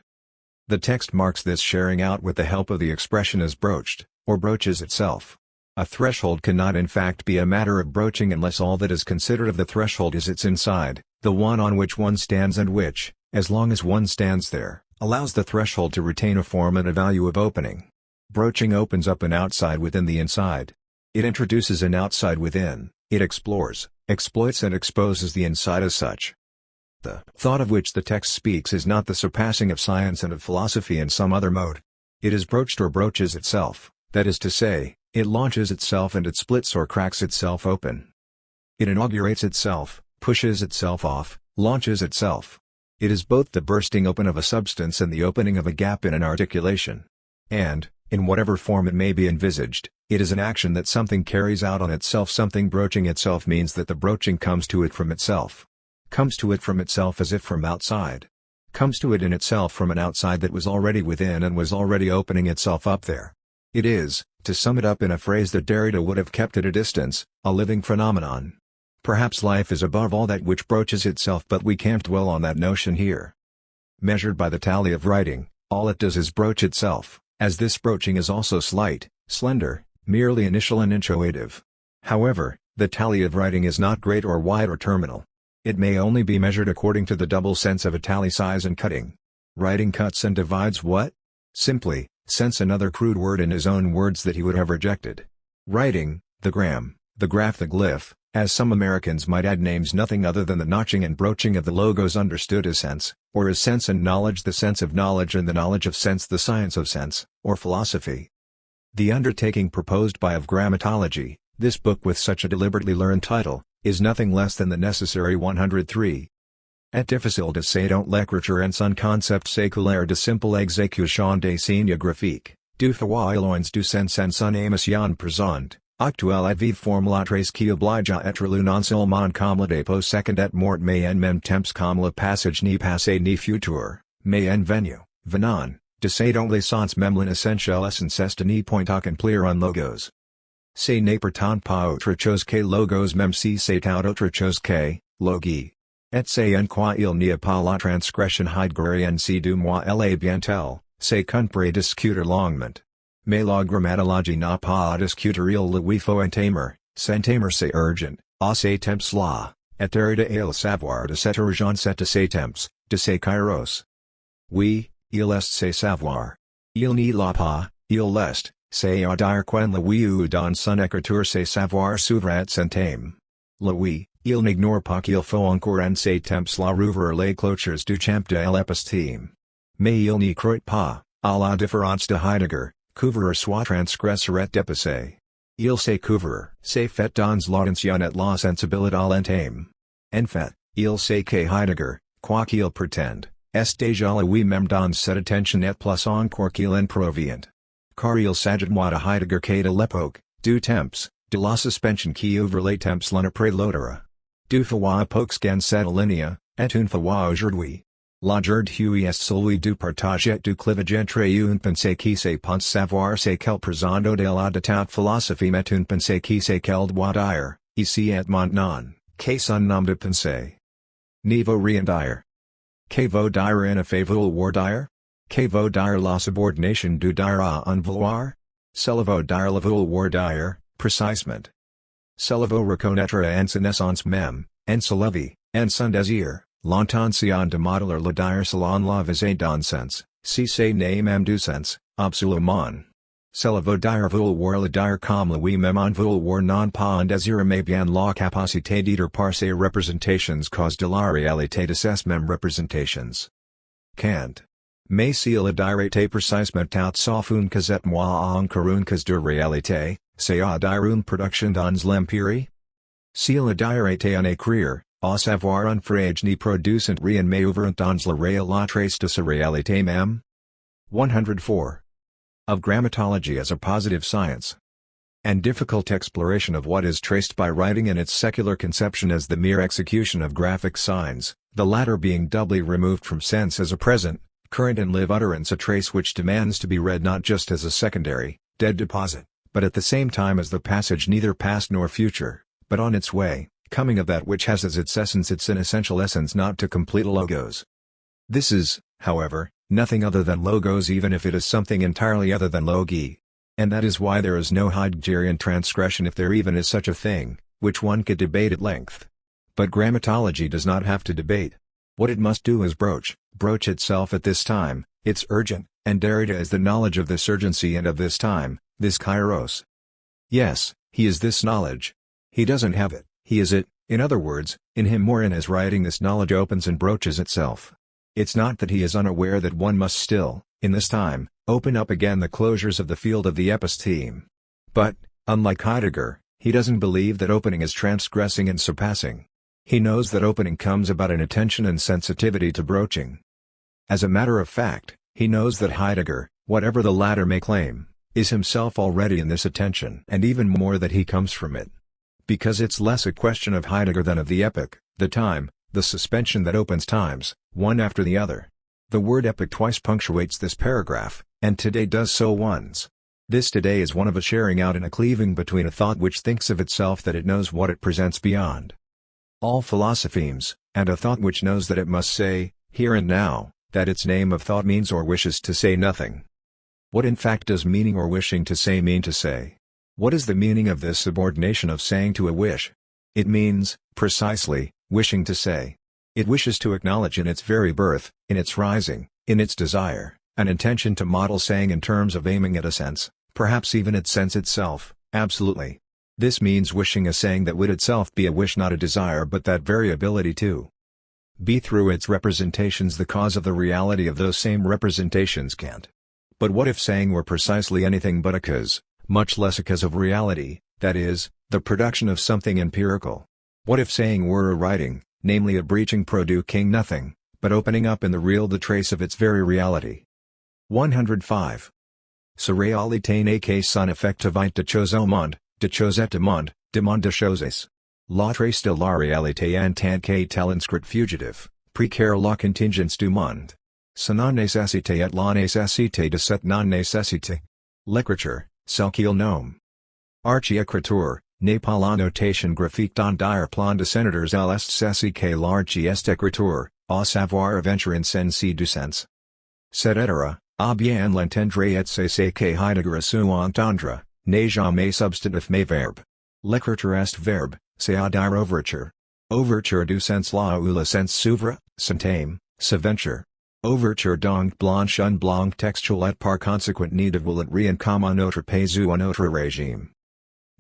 The text marks this sharing out with the help of the expression as broached, or broaches itself. A threshold cannot in fact be a matter of broaching unless all that is considered of the threshold is its inside, the one on which one stands and which, as long as one stands there, allows the threshold to retain a form and a value of opening. Broaching opens up an outside within the inside. It introduces an outside within, it explores, exploits and exposes the inside as such. The thought of which the text speaks is not the surpassing of science and of philosophy in some other mode. It is broached or broaches itself, that is to say, it launches itself and it splits or cracks itself open. It inaugurates itself, pushes itself off, launches itself. It is both the bursting open of a substance and the opening of a gap in an articulation. And, in whatever form it may be envisaged, it is an action that something carries out on itself. Something broaching itself means that the broaching comes to it from itself. Comes to it from itself as if from outside. Comes to it in itself from an outside that was already within and was already opening itself up there. It is, to sum it up in a phrase that Derrida would have kept at a distance, a living phenomenon. Perhaps life is above all that which broaches itself, but we can't dwell on that notion here. Measured by the tally of writing, all it does is broach itself, as this broaching is also slight, slender, merely initial and intuitive. However, the tally of writing is not great or wide or terminal. It may only be measured according to the double sense of a tally size and cutting. Writing cuts and divides what? Simply, sense another crude word in his own words that he would have rejected. Writing, the gram, the graph, the glyph, as some Americans might add names, nothing other than the notching and broaching of the logos understood as sense, or as sense and knowledge, the sense of knowledge and the knowledge of sense, the science of sense, or philosophy. The undertaking proposed by Of Grammatology, this book with such a deliberately learned title, is nothing less than the necessary 103. Et difficile de se dont l'écriture en son concept séculaire de simple exécution des signes graphiques, du fois éloigné du sens en son émission présente, actuelle et vive formulatrice qui oblige à être lu non seulement comme le dépôt second et mort mais en même temps comme le passage ni passé ni futur, mais en venu, venant, de se dont les sens même l'essentiel essence est ni point accomplir un logos. Se ne prétend pas autre chose que logos même si c'est autre chose que logi. Et c'est en quoi il n'y a pas la transgression heideggerienne si du moi elle est bien telle, c'est qu'on pourrait discuter longuement. Mais la grammatologie n'a pas à discuter il lui faut entamer, c'est urgent, à ces temps-là, et Derrida et le savoir de cette urgence et de ces temps, de ces kairos. Oui, il est ce savoir. Il n'y l'a pas, il l'est, c'est à dire quand lui ou dans son écriture ces savoirs s'ouvre centame. Lui, il n'ignore pas qu'il faut encore en ces temps-là rouvrir les clôtures du champ de l'épistème. Mais il n'y croit pas, à la différence de Heidegger, qu'ouvrir soit transgressor et dépasser. Il sait qu'ouvrir, c'est fait dans l'attention et la sensibilité à l'entame. En fait, il sait que Heidegger, quoi qu'il prétende, est déjà lui-même dans cette attention et plus encore qu'il en provient. Car il s'agit moi de Heidegger que de l'époque, du temps, de la suspension qui ouvre les temps l'un après l'autre. Du fois époques dans cette ligne, et une fois aujourd'hui. L'aujourd'hui est celui du partage et du clivage entre une pensée qui se pense savoir ce qu'elle présente au-delà de toute philosophie mais une pensée qui sait qu'elle doit dire, ici et maintenant, que son nom de pensée. Niveau rien dire. Que vaut dire in effet vouloir dire? Que vaut dire la subordination du dire à un vouloir? Cela vaut dire le vouloir dire, précisément. Cela vaut reconnaître en sa naissance même, en sa vie, en son désir, l'intention de modeler le dire selon la visée d'un sens, si c'est ne même du sens, absolument. Cela vaut dire vouloir le dire comme lui-même en vouloir non pas un désir mais bien la capacité d'être par ses représentations cause de la réalité de ces mêmes représentations. Kant. Mais s'il a dire précisément tout sauf une casette moi encore une cause de réalité, c'est à dire une production dans l'empire? S'il a dire en écrire, à savoir un phrase ni producent rien mais ouvrant dans la réelle trace de sa réalité même? 104. Of Grammatology as a Positive Science. And difficult exploration of what is traced by writing in its secular conception as the mere execution of graphic signs, the latter being doubly removed from sense as a present, current and live utterance a trace which demands to be read not just as a secondary, dead deposit, but at the same time as the passage neither past nor future, but on its way, coming of that which has as its essence its inessential essence not to complete logos. This is, however, nothing other than logos even if it is something entirely other than logi. And that is why there is no Heideggerian transgression if there even is such a thing, which one could debate at length. But grammatology does not have to debate. What it must do is broach itself at this time, it's urgent, and Derrida is the knowledge of this urgency and of this time, this kairos. Yes, he is this knowledge. He doesn't have it, he is it, in other words, in him or in his writing this knowledge opens and broaches itself. It's not that he is unaware that one must still, in this time, open up again the closures of the field of the episteme. But, unlike Heidegger, he doesn't believe that opening is transgressing and surpassing. He knows that opening comes about in attention and sensitivity to broaching. As a matter of fact, he knows that Heidegger, whatever the latter may claim, is himself already in this attention and even more that he comes from it. Because it's less a question of Heidegger than of the epoch, the time, the suspension that opens times, one after the other. The word epoch twice punctuates this paragraph, and today does so once. This today is one of a sharing out and a cleaving between a thought which thinks of itself that it knows what it presents beyond all philosophemes, and a thought which knows that it must say, here and now, that its name of thought means or wishes to say nothing. What in fact does meaning or wishing to say mean to say? What is the meaning of this subordination of saying to a wish? It means, precisely, wishing to say. It wishes to acknowledge in its very birth, in its rising, in its desire, an intention to model saying in terms of aiming at a sense, perhaps even its sense itself, absolutely. This means wishing a saying that would itself be a wish not a desire but that very ability to be through its representations the cause of the reality of those same representations can't. But what if saying were precisely anything but a cause, much less a cause of reality, that is, the production of something empirical? What if saying were a writing, namely a breaching producing nothing, but opening up in the real the trace of its very reality? 105. Sa réalité n'est que son effectivité de choses au monde, de choses et de monde de choses. La trace de la réalité en tant que tel inscrit fugitive, précaire la contingence du monde. Sa non-nécessité et la nécessité de cette non-nécessité. L'écriture, celle qu'il nomme. Archiécriture, n'est pas la notation graphique d'un dire plan de sénateurs à l'est c'est que l'archieste écriture, à savoir aventure in sensi du sens. Cetera, à bien l'entendre et c'est ce que Heidegger a su entendre, n'est jamais substantif mais verbe. L'écriture est verbe, c'est à dire ouverture. Ouverture du sens là où le sens s'ouvre, s'entame, s'aventure. Ouverture donc blanche un blanc textuel et par conséquent ni de vouloir rien comme un autre pays ou un autre régime.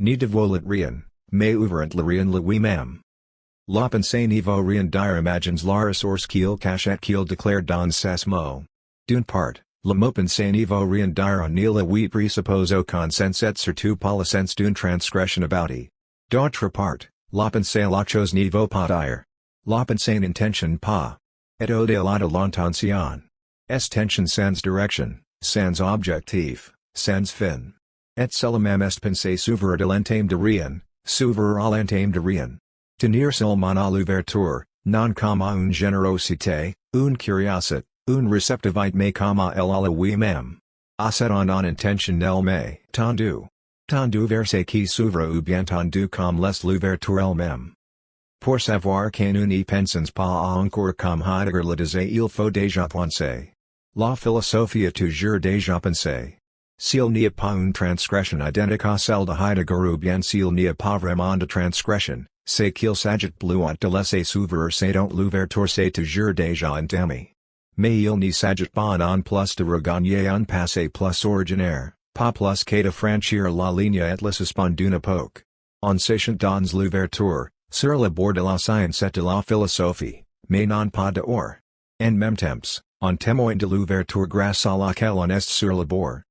Ni de vouloir rien, mais ouvrant le rien lui-même. La pensée ne vaut rien dire imagines la ressource qu'il cache et qu'il déclare dans ses mots. D'une part, le mot pensée ne vaut rien dire en il oui présuppose aucun sens et surtout pas le sens d'une transgression aboutie. D'autre part, la pensée la chose ne vaut pas dire. La pensée n'intention pas. Et au-delà de l'intention. Est-tension sans direction, sans objectif, sans fin. Et cela même est pensée s'ouvrir de l'entame de rien, s'ouvrir à l'entame de rien. Tenir seulement à l'ouverture, non comme à une générosité, une curiosité, une réceptivité mais comme à elle à la oui-même. À cette en intention elle-même, tendu. Tendu vers ce qui s'ouvre ou bien tendu comme l'est l'ouverture elle-même. Pour savoir que nous n'y pensons pas encore comme Heidegger le disait il faut déjà penser. La philosophie a toujours déjà pensé. S'il n'y a pas une transgression identique à celle de Heidegger ou bien s'il n'y a pas vraiment de transgression, c'est qu'il s'agit plus de laisser s'ouvrir c'est donc l'ouverture c'est toujours déjà entamé. Mais il n'y s'agit pas non plus de regagner un passé plus originaire, pas plus que de franchir la ligne et la suspendre d'une époque. En sachant dans l'ouverture, sur le bord de la science et de la philosophie, mais non pas dehors. En même temps, en témoin de l'ouverture grâce à laquelle on est sur le bord.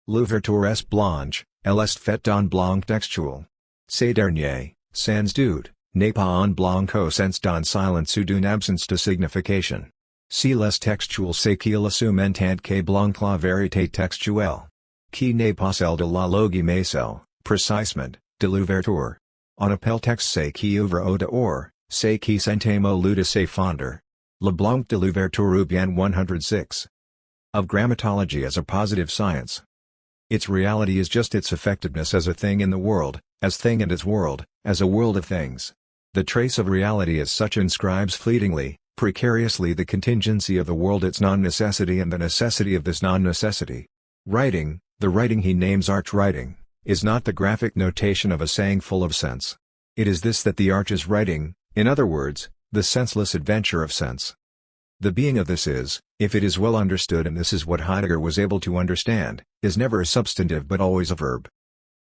L'ouverture est blanche, elle est faite d'un blanc textuel. Ce dernier, sans doute, n'est pas un blanc au sens d'un silence ou d'une absence de signification. Si les textuel c'est qu'il assume en tant que blanc la vérité textuelle. Qui n'est pas celle de la logie mais celle, précisément, de l'ouverture. On appelle texte c'est qui ouvre au dehors, c'est qui s'entame au lieu de se fonder. Le blanc de l'ouverture ou bien 106. Of grammatology as a positive science. Its reality is just its effectiveness as a thing in the world, as thing and as world, as a world of things. The trace of reality as such inscribes fleetingly, precariously the contingency of the world its non-necessity and the necessity of this non-necessity. Writing, the writing he names arch writing, is not the graphic notation of a saying full of sense. It is this that the arch is writing, in other words, the senseless adventure of sense. The being of this is, if it is well understood and this is what Heidegger was able to understand, is never a substantive but always a verb.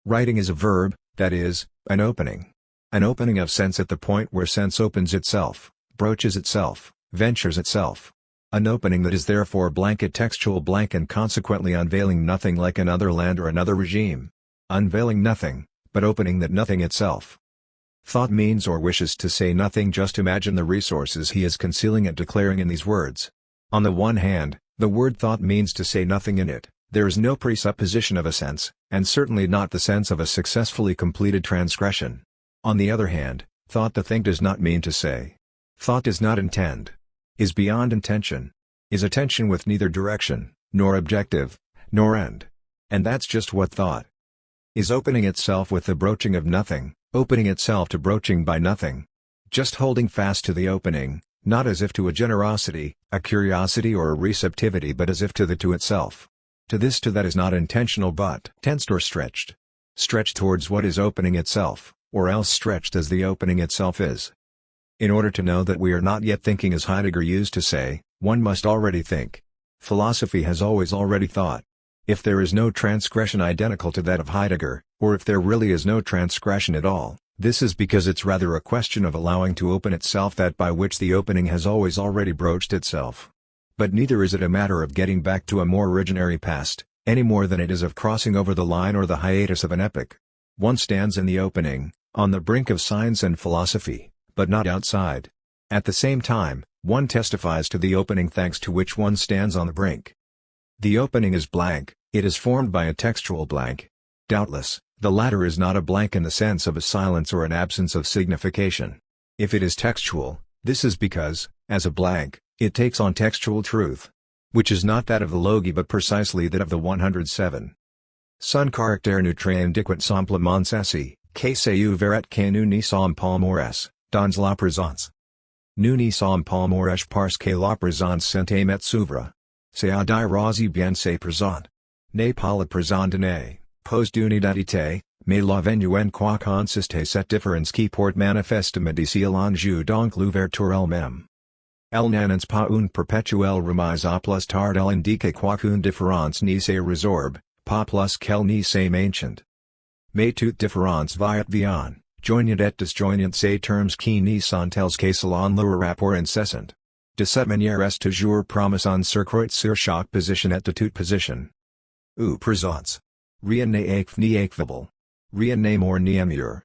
Writing is a verb, that is, an opening. An opening of sense at the point where sense opens itself, broaches itself, ventures itself. An opening that is therefore blanket textual blank and consequently unveiling nothing like another land or another regime. Unveiling nothing, but opening that nothing itself. Thought means or wishes to say nothing. Just imagine the resources he is concealing and declaring in these words. On the one hand, the word thought means to say nothing in it, there is no presupposition of a sense, and certainly not the sense of a successfully completed transgression. On the other hand, thought the thing does not mean to say. Thought does not intend. Is beyond intention. Is attention with neither direction, nor objective, nor end. And that's just what thought is, opening itself with the broaching of nothing, opening itself to broaching by nothing. Just holding fast to the opening, not as if to a generosity, a curiosity or a receptivity but as if to the to itself. To this to that is not intentional but tensed or stretched. Stretched towards what is opening itself, or else stretched as the opening itself is. In order to know that we are not yet thinking as Heidegger used to say, one must already think. Philosophy has always already thought. If there is no transgression identical to that of Heidegger, or if there really is no transgression at all, this is because it's rather a question of allowing to open itself that by which the opening has always already broached itself. But neither is it a matter of getting back to a more originary past, any more than it is of crossing over the line or the hiatus of an epoch. One stands in the opening, on the brink of science and philosophy, but not outside. At the same time, one testifies to the opening thanks to which one stands on the brink. The opening is blank, it is formed by a textual blank. Doubtless, the latter is not a blank in the sense of a silence or an absence of signification. If it is textual, this is because, as a blank, it takes on textual truth. Which is not that of the logi but precisely that of the 107. Son caractère nutrient indiquant simplement ceci, que c'est verret que nous n'y sommes pas morts, dans la présence. Nous n'y sommes pas morts parce que la présence s'entame et s'ouvre. C'est à dire aussi bien c'est présent. N'est pas la présent donné, pose d'unidadité, mais la venue en quoi consiste cette différence qui porte manifestement d'ici l'enjeu donc l'ouverture elle-même. Elle n'annonce pas une perpétuelle remise à plus tard elle indique qu'aucune différence ni se résorbe, pas plus qu'elle ni se maintient. Mais toute différence va et vient, joignant et disjoignant ces termes qui ni sont tels que selon leur rapport incessant. De cette manière est toujours promise en circuit sur chaque position et de toute position. Ou présence. Rien n'est ni équivalent. Rien n'est more ni mieux.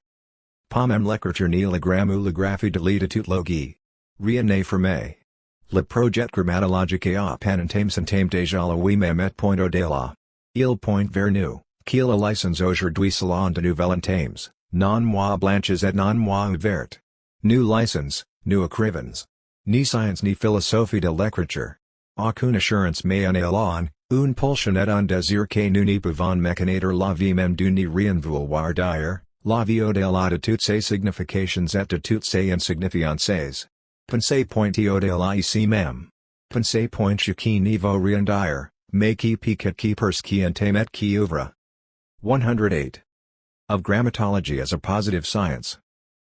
Pas même l'écriture ni la grammaire ou la graphie de la toute logie. Rien n'est fermé. Le projet grammatologique a penentame s'entame déjà la oui-même et point au-delà. Il point vers nous, qu'il a licence aujourd'hui selon de nouvelles entames, non moi blanches et non moi ouvertes. Nous licence, nous écrivains. Ni science ni philosophie de l'écriture. Aucune assurance mais un élan, une pulsion et un désir que nous n'y pouvons mécaniser la vie même du n'y rien vouloir dire, la vie au-delà de toutes ses significations et de toutes ses insignifiances. Pensez point au-delà ici même. Pensez point qui n'y vaut rien dire, mais qui pique qui perce qui entame et qui ouvre. 108. Of grammatology as a positive science.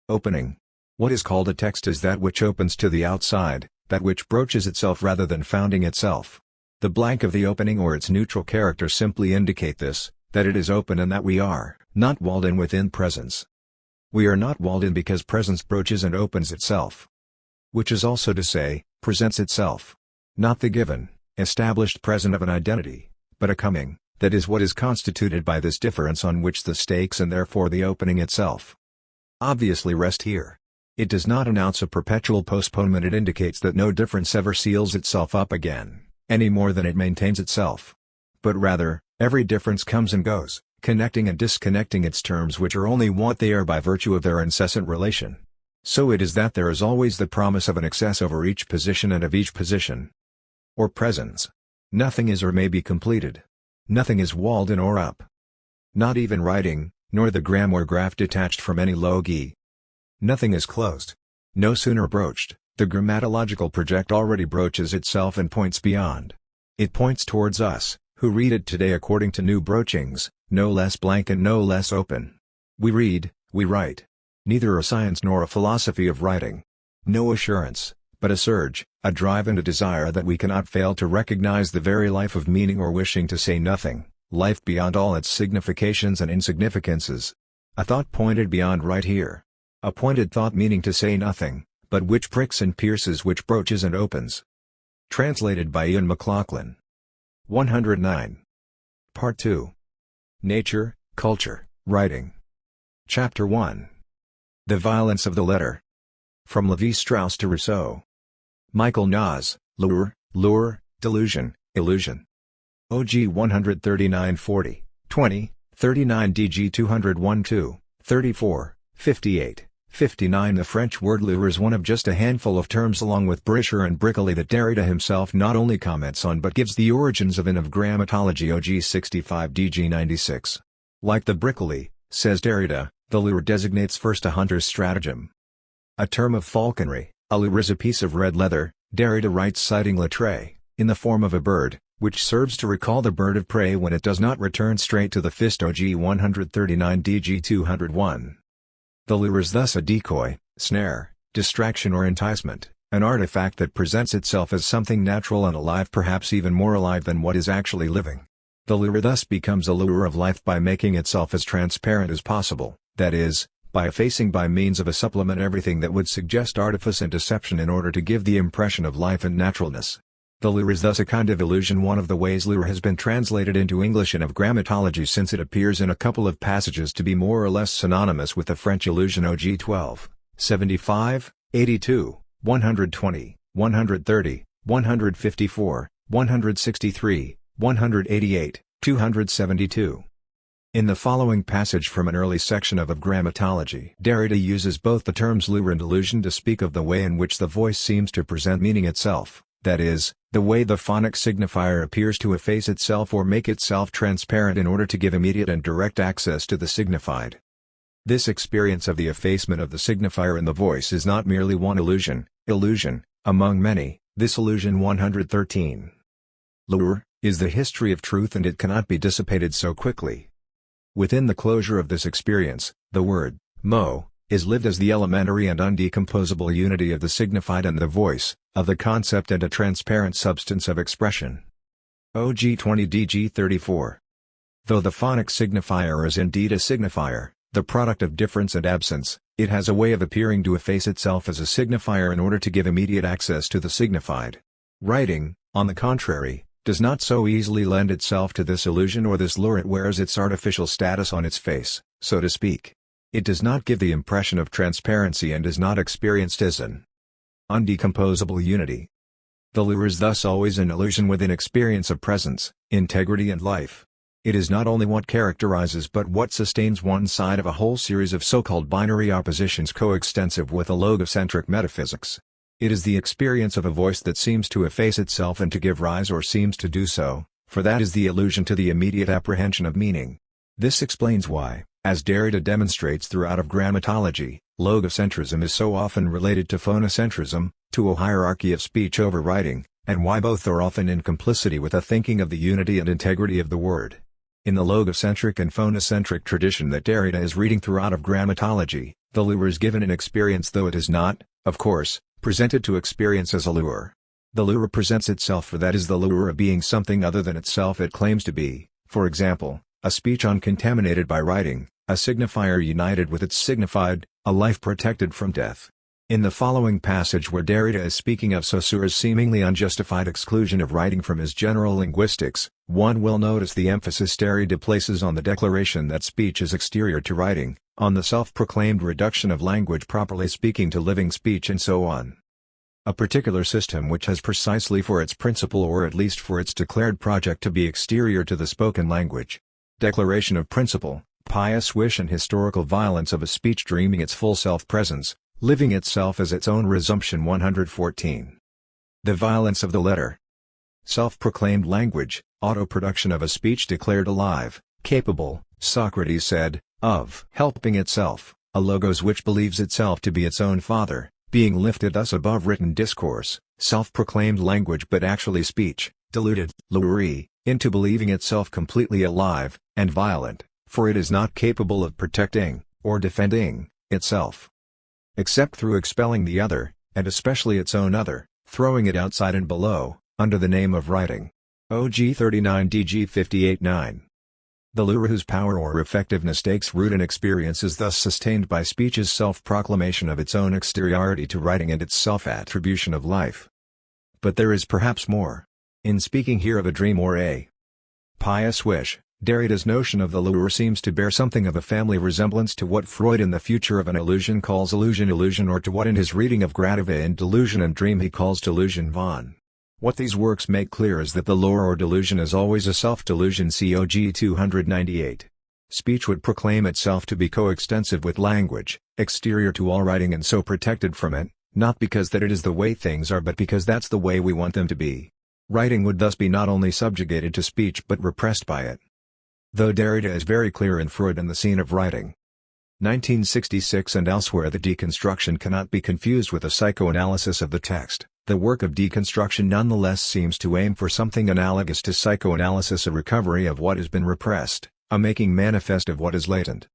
Opening. What is called a text is that which opens to the outside, that which broaches itself rather than founding itself. The blank of the opening or its neutral character simply indicate this, that it is open and that we are not walled in within presence. We are not walled in because presence broaches and opens itself. Which is also to say, presents itself. Not the given, established present of an identity, but a coming, that is what is constituted by this difference on which the stakes and therefore the opening itself obviously rest here. It does not announce a perpetual postponement, it indicates that no difference ever seals itself up again, any more than it maintains itself. But rather, every difference comes and goes, connecting and disconnecting its terms which are only what they are by virtue of their incessant relation. So it is that there is always the promise of an excess over each position and of each position. Or presence. Nothing is or may be completed. Nothing is walled in or up. Not even writing, nor the gram or graph detached from any logi. Nothing is closed. No sooner broached, the grammatological project already broaches itself and points beyond. It points towards us, who read it today according to new broachings, no less blank and no less open. We read, we write. Neither a science nor a philosophy of writing. No assurance, but a surge, a drive and a desire that we cannot fail to recognize the very life of meaning or wishing to say nothing, life beyond all its significations and insignificances. A thought pointed beyond right here. A pointed thought meaning to say nothing, but which pricks and pierces, which broaches and opens. Translated by MacLachlan. 109. Part 2. Nature, Culture, Writing. Chapter 1. The Violence of the Letter. From Lévi-Strauss to Rousseau. Michael Nas, Lure, Delusion, Illusion. OG 139-40, 20, 39 DG 201-2, 34, 58, 59. The French word lure is one of just a handful of terms along with bricher and bricoli that Derrida himself not only comments on but gives the origins of in of Grammatology OG 65 DG 96. Like the bricoli, says Derrida, the lure designates first a hunter's stratagem. A term of falconry, a lure is a piece of red leather, Derrida writes citing Latreille, in the form of a bird, which serves to recall the bird of prey when it does not return straight to the fist OG 139 DG 201. The lure is thus a decoy, snare, distraction or enticement, an artifact that presents itself as something natural and alive, perhaps even more alive than what is actually living. The lure thus becomes a lure of life by making itself as transparent as possible, that is, by effacing by means of a supplement everything that would suggest artifice and deception in order to give the impression of life and naturalness. The lure is thus a kind of illusion. One of the ways lure has been translated into English in of Grammatology, since it appears in a couple of passages to be more or less synonymous with the French illusion OG 12, 75, 82, 120, 130, 154, 163, 188, 272. In the following passage from an early section of Grammatology, Derrida uses both the terms lure and illusion to speak of the way in which the voice seems to present meaning itself. that is, the way the phonic signifier appears to efface itself or make itself transparent in order to give immediate and direct access to the signified. This experience of the effacement of the signifier in the voice is not merely one illusion, among many. This illusion 113. Lure, is the history of truth, and it cannot be dissipated so quickly. Within the closure of this experience, the word, mo, is lived as the elementary and undecomposable unity of the signified and the voice, of the concept and a transparent substance of expression. OG 20 DG 34. Though the phonic signifier is indeed a signifier, the product of difference and absence, it has a way of appearing to efface itself as a signifier in order to give immediate access to the signified. Writing, on the contrary, does not so easily lend itself to this illusion or this lure. It wears its artificial status on its face, so to speak. It does not give the impression of transparency and is not experienced as an undecomposable unity. The lure is thus always an illusion within experience of presence, integrity and life. It is not only what characterizes but what sustains one side of a whole series of so-called binary oppositions coextensive with a logocentric metaphysics. It is the experience of a voice that seems to efface itself and to give rise, or seems to do so, for that is the illusion to the immediate apprehension of meaning. This explains why, as Derrida demonstrates throughout of Grammatology, logocentrism is so often related to phonocentrism, to a hierarchy of speech over writing, and why both are often in complicity with a thinking of the unity and integrity of the word. In the logocentric and phonocentric tradition that Derrida is reading throughout of Grammatology, the lure is given in experience, though it is not, of course, presented to experience as a lure. The lure presents itself, for that is the lure of being something other than itself it claims to be, for example, a speech uncontaminated by writing, a signifier united with its signified, a life protected from death. In the following passage where Derrida is speaking of Saussure's seemingly unjustified exclusion of writing from his general linguistics, one will notice the emphasis Derrida places on the declaration that speech is exterior to writing, on the self-proclaimed reduction of language properly speaking to living speech, and so on. A particular system which has precisely for its principle, or at least for its declared project, to be exterior to the spoken language. Declaration of principle, pious wish and historical violence of a speech dreaming its full self-presence, living itself as its own resumption 114. The violence of the letter. Self-proclaimed language, auto-production of a speech declared alive, capable, Socrates said, of helping itself, a logos which believes itself to be its own father, being lifted thus above written discourse, self-proclaimed language but actually speech, deluded, lure, into believing itself completely alive, and violent, for it is not capable of protecting, or defending, itself, except through expelling the other, and especially its own other, throwing it outside and below, under the name of writing. OG 39 DG 58-9. The lure whose power or effectiveness takes root in experience is thus sustained by speech's self-proclamation of its own exteriority to writing and its self-attribution of life. But there is perhaps more. In speaking here of a dream or a pious wish, Derrida's notion of the lure seems to bear something of a family resemblance to what Freud in The Future of an Illusion calls illusion, or to what in his reading of Gradiva in Delusion and Dream he calls delusion von. What these works make clear is that the lure or delusion is always a self-delusion. COG 298. Speech would proclaim itself to be coextensive with language, exterior to all writing and so protected from it, not because that it is the way things are but because that's the way we want them to be. Writing would thus be not only subjugated to speech but repressed by it. Though Derrida is very clear in Freud and the Scene of Writing, 1966 and elsewhere, that deconstruction cannot be confused with a psychoanalysis of the text, the work of deconstruction nonetheless seems to aim for something analogous to psychoanalysis, a recovery of what has been repressed, a making manifest of what is latent.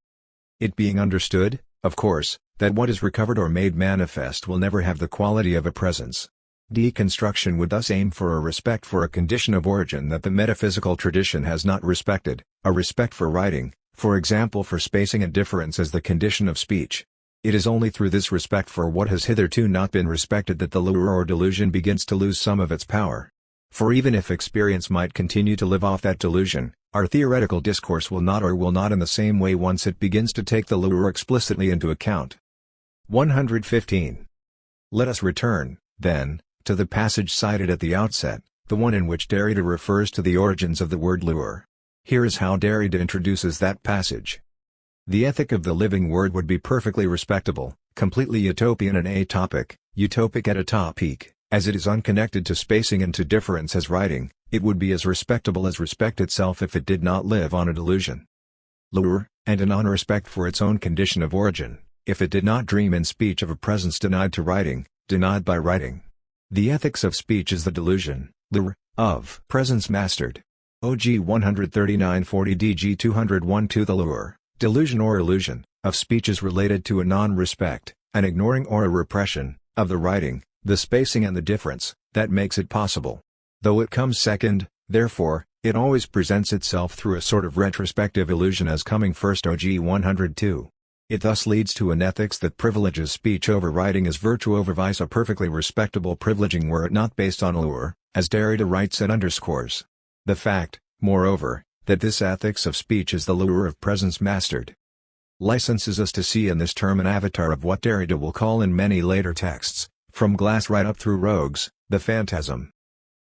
It being understood, of course, that what is recovered or made manifest will never have the quality of a presence. Deconstruction would thus aim for a respect for a condition of origin that the metaphysical tradition has not respected, a respect for writing, for example for spacing and difference as the condition of speech. It is only through this respect for what has hitherto not been respected that the lure or delusion begins to lose some of its power. For even if experience might continue to live off that delusion, our theoretical discourse will not in the same way once it begins to take the lure explicitly into account. 115. Let us return, then, to the passage cited at the outset, the one in which Derrida refers to the origins of the word lure. Here is how Derrida introduces that passage. The ethic of the living word would be perfectly respectable, completely utopian and atopic, utopic et atopique, As it is unconnected to spacing and to difference as writing, it would be as respectable as respect itself if it did not live on a delusion. Lure, and a non-respect for its own condition of origin, if it did not dream in speech of a presence denied to writing, denied by writing. The ethics of speech is the delusion, lure, of presence mastered. OG 13940 DG 201-2 The lure, delusion or illusion, of speech is related to a non-respect, an ignoring or a repression, of the writing, the spacing and the difference, that makes it possible. Though it comes second, therefore, it always presents itself through a sort of retrospective illusion as coming first. OG 102. It thus leads to an ethics that privileges speech over writing as virtue over vice, a perfectly respectable privileging were it not based on lure, as Derrida writes and underscores. The fact, moreover, that this ethics of speech is the lure of presence mastered, licenses us to see in this term an avatar of what Derrida will call in many later texts, from Glass right up through Rogues, the phantasm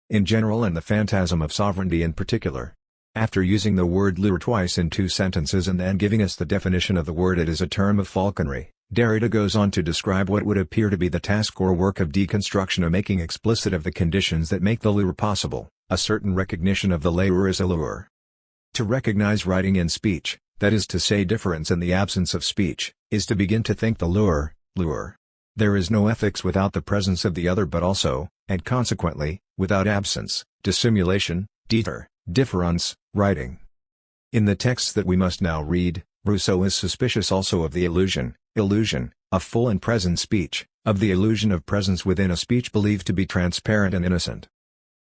in general and the phantasm of sovereignty in particular. After using the word lure twice in 2 sentences and then giving us the definition of the word, it is a term of falconry, Derrida goes on to describe what would appear to be the task or work of deconstruction, of making explicit of the conditions that make the lure possible, a certain recognition of the lure as a lure. To recognize writing in speech, that is to say difference in the absence of speech, is to begin to think the lure. There is no ethics without the presence of the other, but also, and consequently, without absence, dissimulation, difference, writing. In the texts that we must now read, Rousseau is suspicious also of the illusion, of full and present speech, of the illusion of presence within a speech believed to be transparent and innocent.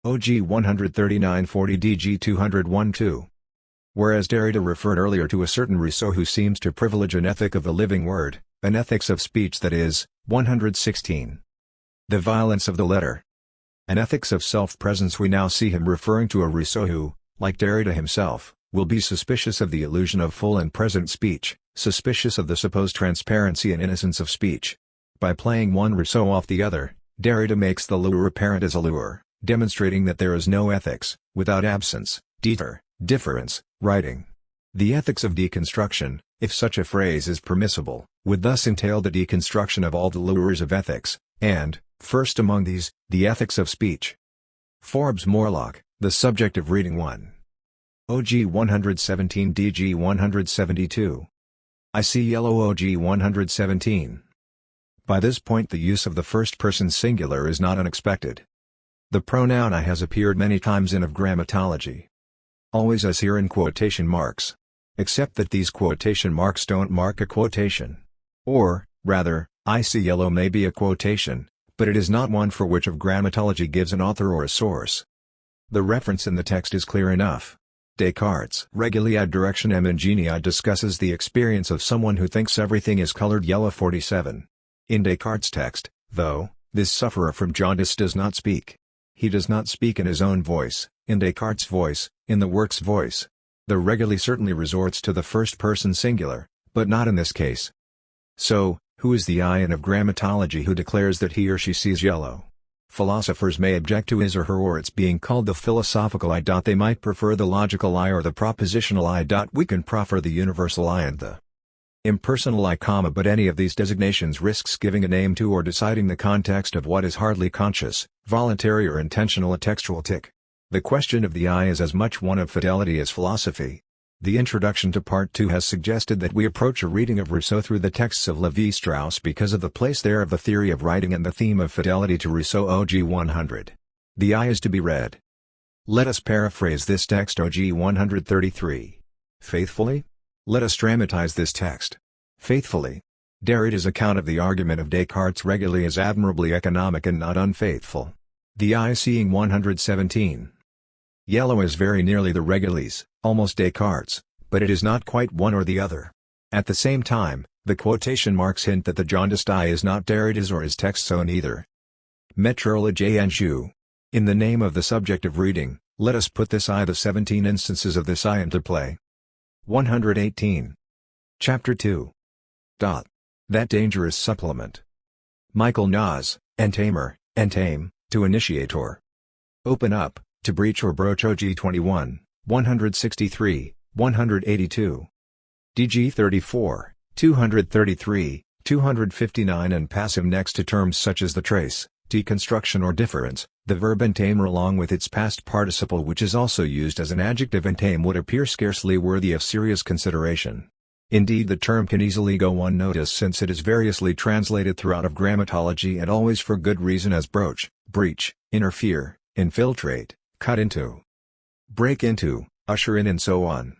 OG 13940 DG 201-2. Whereas Derrida referred earlier to a certain Rousseau who seems to privilege an ethic of the living word, an ethics of speech, that is, 116. The violence of the letter. An ethics of self-presence, we now see him referring to a Rousseau who, like Derrida himself, will be suspicious of the illusion of full and present speech, suspicious of the supposed transparency and innocence of speech. By playing one Rousseau off the other, Derrida makes the lure apparent as a lure, demonstrating that there is no ethics, without absence, difference, writing. The ethics of deconstruction, if such a phrase is permissible, would thus entail the deconstruction of all the lures of ethics, and, first among these, the ethics of speech. Forbes Morlock, The Subject of Reading 1. OG 117 DG 172. I see yellow. OG 117. By this point the use of the first-person singular is not unexpected. The pronoun I has appeared many times in of Grammatology. Always as here in quotation marks. Except that these quotation marks don't mark a quotation. Or, rather, I see yellow may be a quotation, but it is not one for which of Grammatology gives an author or a source. The reference in the text is clear enough. Descartes' Reguli ad directionem ingenii discusses the experience of someone who thinks everything is colored yellow. 47. In Descartes' text, though, this sufferer from jaundice does not speak. He does not speak in his own voice, in Descartes' voice, in the work's voice. The Reguli certainly resorts to the first-person singular, but not in this case. So, who is the I in of Grammatology who declares that he or she sees yellow? Philosophers may object to his or its being called the philosophical I. They might prefer the logical I or the propositional I. We can proffer the universal I and the impersonal I, but any of these designations risks giving a name to or deciding the context of what is hardly conscious, voluntary or intentional, a textual tic. The question of the I is as much one of fidelity as philosophy. The introduction to Part 2 has suggested that we approach a reading of Rousseau through the texts of Lévi-Strauss because of the place there of the theory of writing and the theme of fidelity to Rousseau. OG 100. The I is to be read. Let us paraphrase this text. OG 133. Faithfully? Let us dramatize this text. Faithfully. Derrida's account of the argument of Descartes' Reguli is admirably economic and not unfaithful. The I seeing 117. Yellow is very nearly the Regulis, almost Descartes, but it is not quite one or the other. At the same time, the quotation marks hint that the jaundiced I is not Derrida's or his text's own either. Métrologe et jeu. In the name of the subject of reading, let us put this I, the 17 instances of this I, into play. 118. Chapter 2. That dangerous supplement. Michael Nas, entamer, entame, to initiator. Open up, to breach or broach. OG 21, 163, 182. DG 34, 233, 259 and passive next to terms such as the trace, deconstruction or difference, the verb entamer along with its past participle which is also used as an adjective entame would appear scarcely worthy of serious consideration. Indeed the term can easily go unnoticed since it is variously translated throughout of grammatology and always for good reason as broach, breach, interfere, infiltrate, cut into, break into, usher in and so on.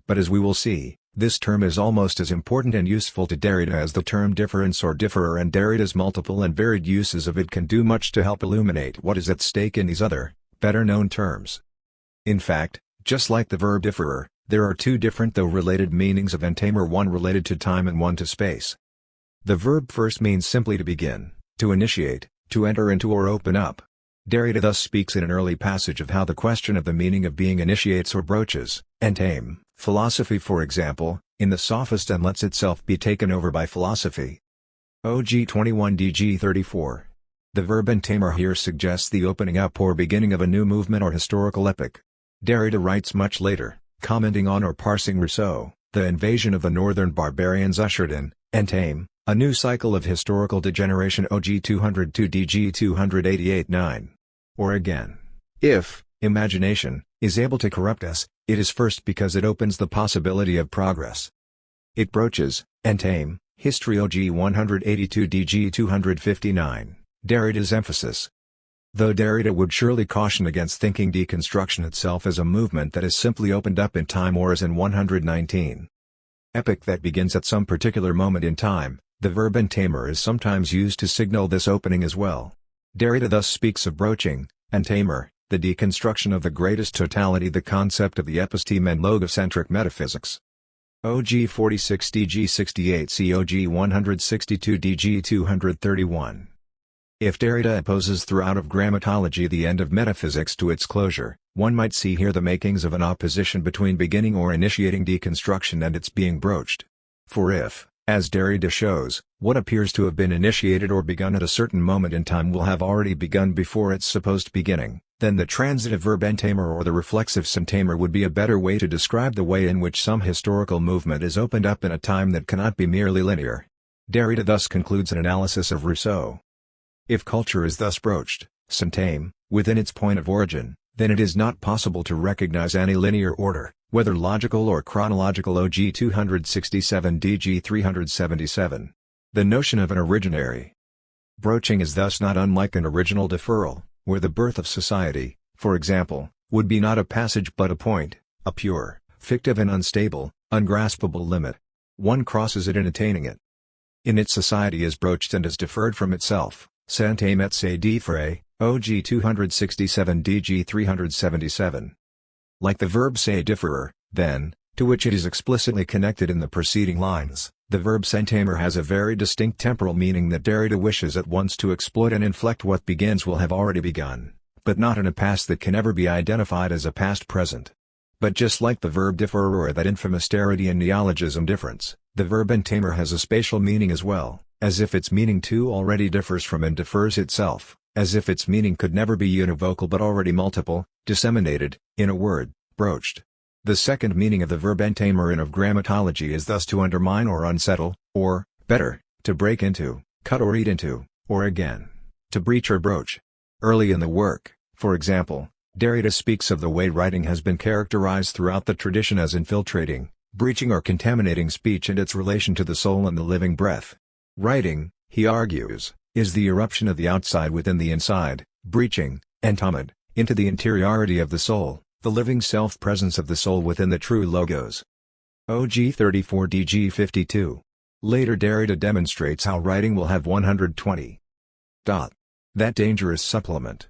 But as we will see, this term is almost as important and useful to Derrida as the term difference or differer, and Derrida's multiple and varied uses of it can do much to help illuminate what is at stake in these other, better-known terms. In fact, just like the verb differer, there are two different though related meanings of entamer, one related to time and one to space. The verb first means simply to begin, to initiate, to enter into or open up. Derrida thus speaks in an early passage of how the question of the meaning of being initiates or broaches, entame, philosophy for example, in the sophist and lets itself be taken over by philosophy. OG 21 DG 34. The verb entamer here suggests the opening up or beginning of a new movement or historical epoch. Derrida writes much later, commenting on or parsing Rousseau, the invasion of the northern barbarians ushered in, entame, a new cycle of historical degeneration. OG 202 DG 288-9. Or again, if imagination is able to corrupt us, it is first because it opens the possibility of progress. It broaches, entame, history. OG 182 DG 259, Derrida's emphasis. Though Derrida would surely caution against thinking deconstruction itself as a movement that is simply opened up in time or as in 119. Epoch that begins at some particular moment in time, the verb entamer is sometimes used to signal this opening as well. Derrida thus speaks of broaching, entamer, the deconstruction of the greatest totality, the concept of the episteme and logocentric metaphysics. OG 46 DG 68 COG 162 DG 231. If Derrida opposes throughout of grammatology the end of metaphysics to its closure, one might see here the makings of an opposition between beginning or initiating deconstruction and its being broached. For if, as Derrida shows, what appears to have been initiated or begun at a certain moment in time will have already begun before its supposed beginning, then the transitive verb entamer or the reflexive syntamer would be a better way to describe the way in which some historical movement is opened up in a time that cannot be merely linear. Derrida thus concludes an analysis of Rousseau. If culture is thus broached, syntame, within its point of origin, then it is not possible to recognize any linear order, whether logical or chronological. OG 267 DG 377. The notion of an originary broaching is thus not unlike an original deferral, where the birth of society, for example, would be not a passage but a point, a pure, fictive and unstable, ungraspable limit. One crosses it in attaining it. In it society is broached and is deferred from itself. Santame et se differe, OG 267 DG 377. Like the verb se differer, then, to which it is explicitly connected in the preceding lines, the verb sentamer has a very distinct temporal meaning that Derrida wishes at once to exploit and inflect. What begins will have already begun, but not in a past that can ever be identified as a past present. But just like the verb differer or that infamous Derridian neologism difference, the verb entamer has a spatial meaning as well, as if its meaning too already differs from and differs itself, as if its meaning could never be univocal but already multiple, disseminated, in a word, broached. The second meaning of the verb entamer in of grammatology is thus to undermine or unsettle, or, better, to break into, cut or eat into, or again, to breach or broach. Early in the work, for example, Derrida speaks of the way writing has been characterized throughout the tradition as infiltrating, breaching or contaminating speech and its relation to the soul and the living breath. Writing, he argues, is the eruption of the outside within the inside, breaching, entomid, into the interiority of the soul, the living self-presence of the soul within the true logos. OG 34 DG 52. Later Derrida demonstrates how writing will have 120. That dangerous supplement.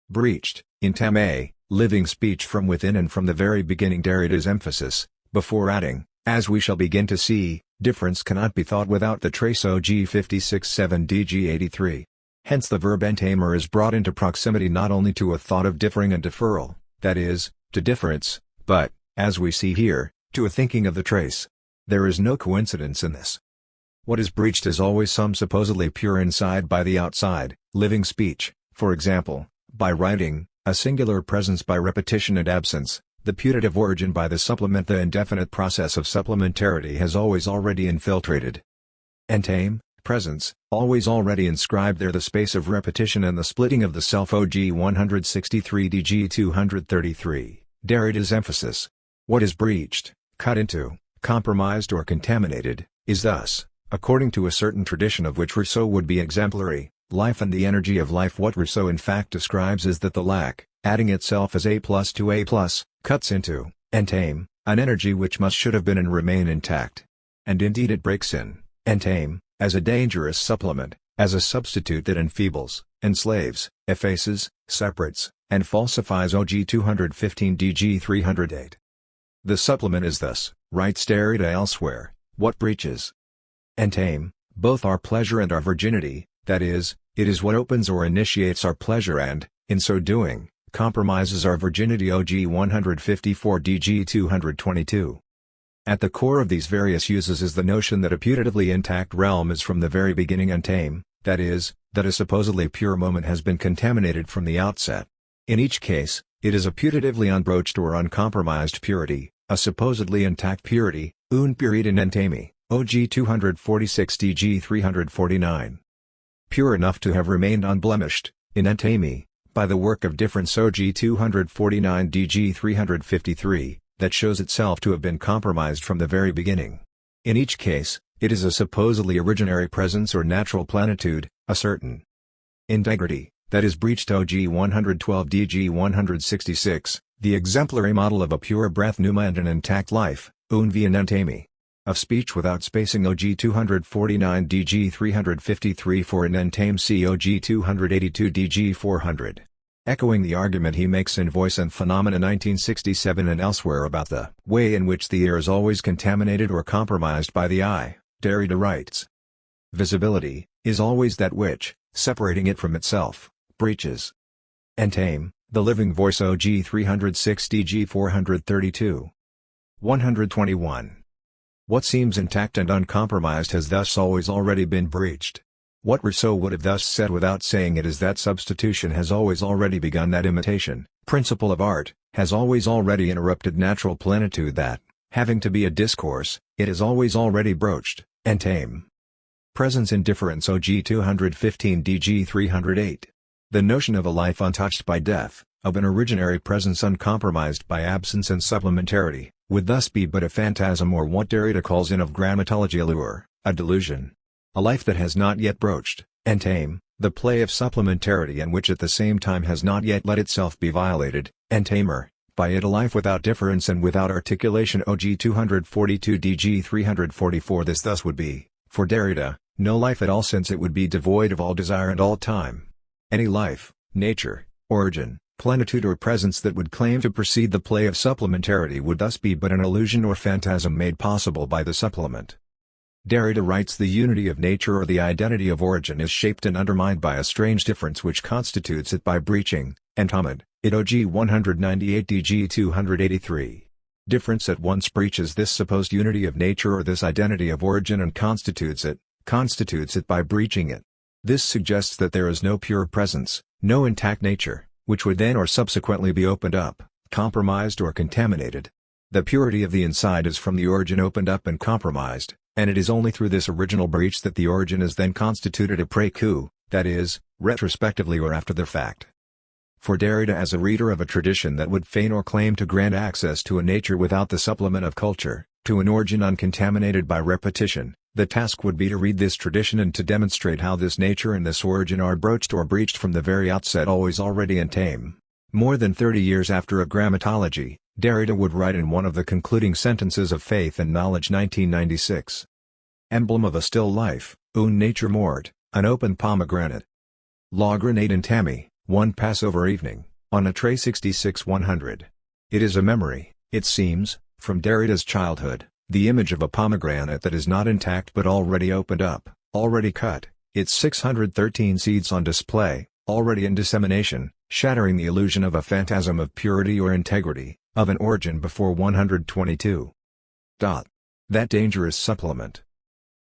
Breached, intame, living speech from within and from the very beginning. Derrida's emphasis, before adding, as we shall begin to see, difference cannot be thought without the trace. OG 56-7 DG 83. Hence the verb entamer is brought into proximity not only to a thought of differing and deferral, that is, to difference, but, as we see here, to a thinking of the trace. There is no coincidence in this. What is breached is always some supposedly pure inside by the outside, living speech, for example, by writing, a singular presence by repetition and absence, the putative origin by the supplement. The indefinite process of supplementarity has always already infiltrated. Entame, presence, always already inscribed there the space of repetition and the splitting of the self. OG 163 DG 233, Derrida's emphasis. What is breached, cut into, compromised or contaminated, is thus, according to a certain tradition of which Rousseau would be exemplary, life and the energy of life. What Rousseau in fact describes is that the lack, adding itself as A plus to A plus, cuts into, entame, an energy which should have been and remain intact. And indeed it breaks in, entame, as a dangerous supplement, as a substitute that enfeebles, enslaves, effaces, separates, and falsifies. OG 215 DG 308. The supplement is thus, writes Derrida elsewhere, what breaches, entame, both our pleasure and our virginity, that is, it is what opens or initiates our pleasure and, in so doing, compromises our virginity. OG 154 DG 222. At the core of these various uses is the notion that a putatively intact realm is from the very beginning entame, that is, that a supposedly pure moment has been contaminated from the outset. In each case, it is a putatively unbroached or uncompromised purity, a supposedly intact purity, une purite in entame, OG 246 DG 349. Pure enough to have remained unblemished, in entame, by the work of difference. OG 249 DG 353, that shows itself to have been compromised from the very beginning. In each case, it is a supposedly originary presence or natural plenitude, a certain integrity, that is breached. OG 112 DG 166, the exemplary model of a pure breath pneuma and an intact life, une vie in entame. Of speech without spacing. OG 249 DG 353 for in entame. COG 282 DG 400. Echoing the argument he makes in Voice and Phenomena 1967 and elsewhere about the way in which the ear is always contaminated or compromised by the eye, Derrida writes, visibility is always that which, separating it from itself, breaches, entame, the living voice. OG 306 DG 432. 121. What seems intact and uncompromised has thus always already been breached. What Rousseau would have thus said without saying it is that substitution has always already begun, that imitation, principle of art, has always already interrupted natural plenitude, that, having to be a discourse, it is always already broached, entame. Presence in difference. OG 215 DG 308. The notion of a life untouched by death, of an originary presence uncompromised by absence and supplementarity, would thus be but a phantasm, or what Derrida calls in of Grammatology a lure, a delusion. A life that has not yet broached, entame, the play of supplementarity, and which at the same time has not yet let itself be violated, entamer, by it, a life without difference and without articulation. OG 242 DG 344. This thus would be, for Derrida, no life at all, since it would be devoid of all desire and all time. Any life, nature, origin, plenitude or presence that would claim to precede the play of supplementarity would thus be but an illusion or phantasm made possible by the supplement. Derrida writes, the unity of nature or the identity of origin is shaped and undermined by a strange difference which constitutes it by breaching, entombed, it. OG 198 DG 283. Difference at once breaches this supposed unity of nature or this identity of origin and constitutes it by breaching it. This suggests that there is no pure presence, no intact nature, which would then or subsequently be opened up, compromised or contaminated. The purity of the inside is from the origin opened up and compromised, and it is only through this original breach that the origin is then constituted après coup, that is, retrospectively or after the fact. For Derrida, as a reader of a tradition that would feign or claim to grant access to a nature without the supplement of culture, to an origin uncontaminated by repetition, the task would be to read this tradition and to demonstrate how this nature and this origin are broached or breached from the very outset, always already entame. More than 30 years after A Grammatology, Derrida would write in one of the concluding sentences of Faith and Knowledge 1996. Emblem of a still life, une nature morte, an open pomegranate. La grenade in Tammy, one Passover evening, on a tray 66-100. It is a memory, it seems, from Derrida's childhood, the image of a pomegranate that is not intact but already opened up, already cut, its 613 seeds on display, already in dissemination, shattering the illusion of a phantasm of purity or integrity, of an origin before 122. That dangerous supplement.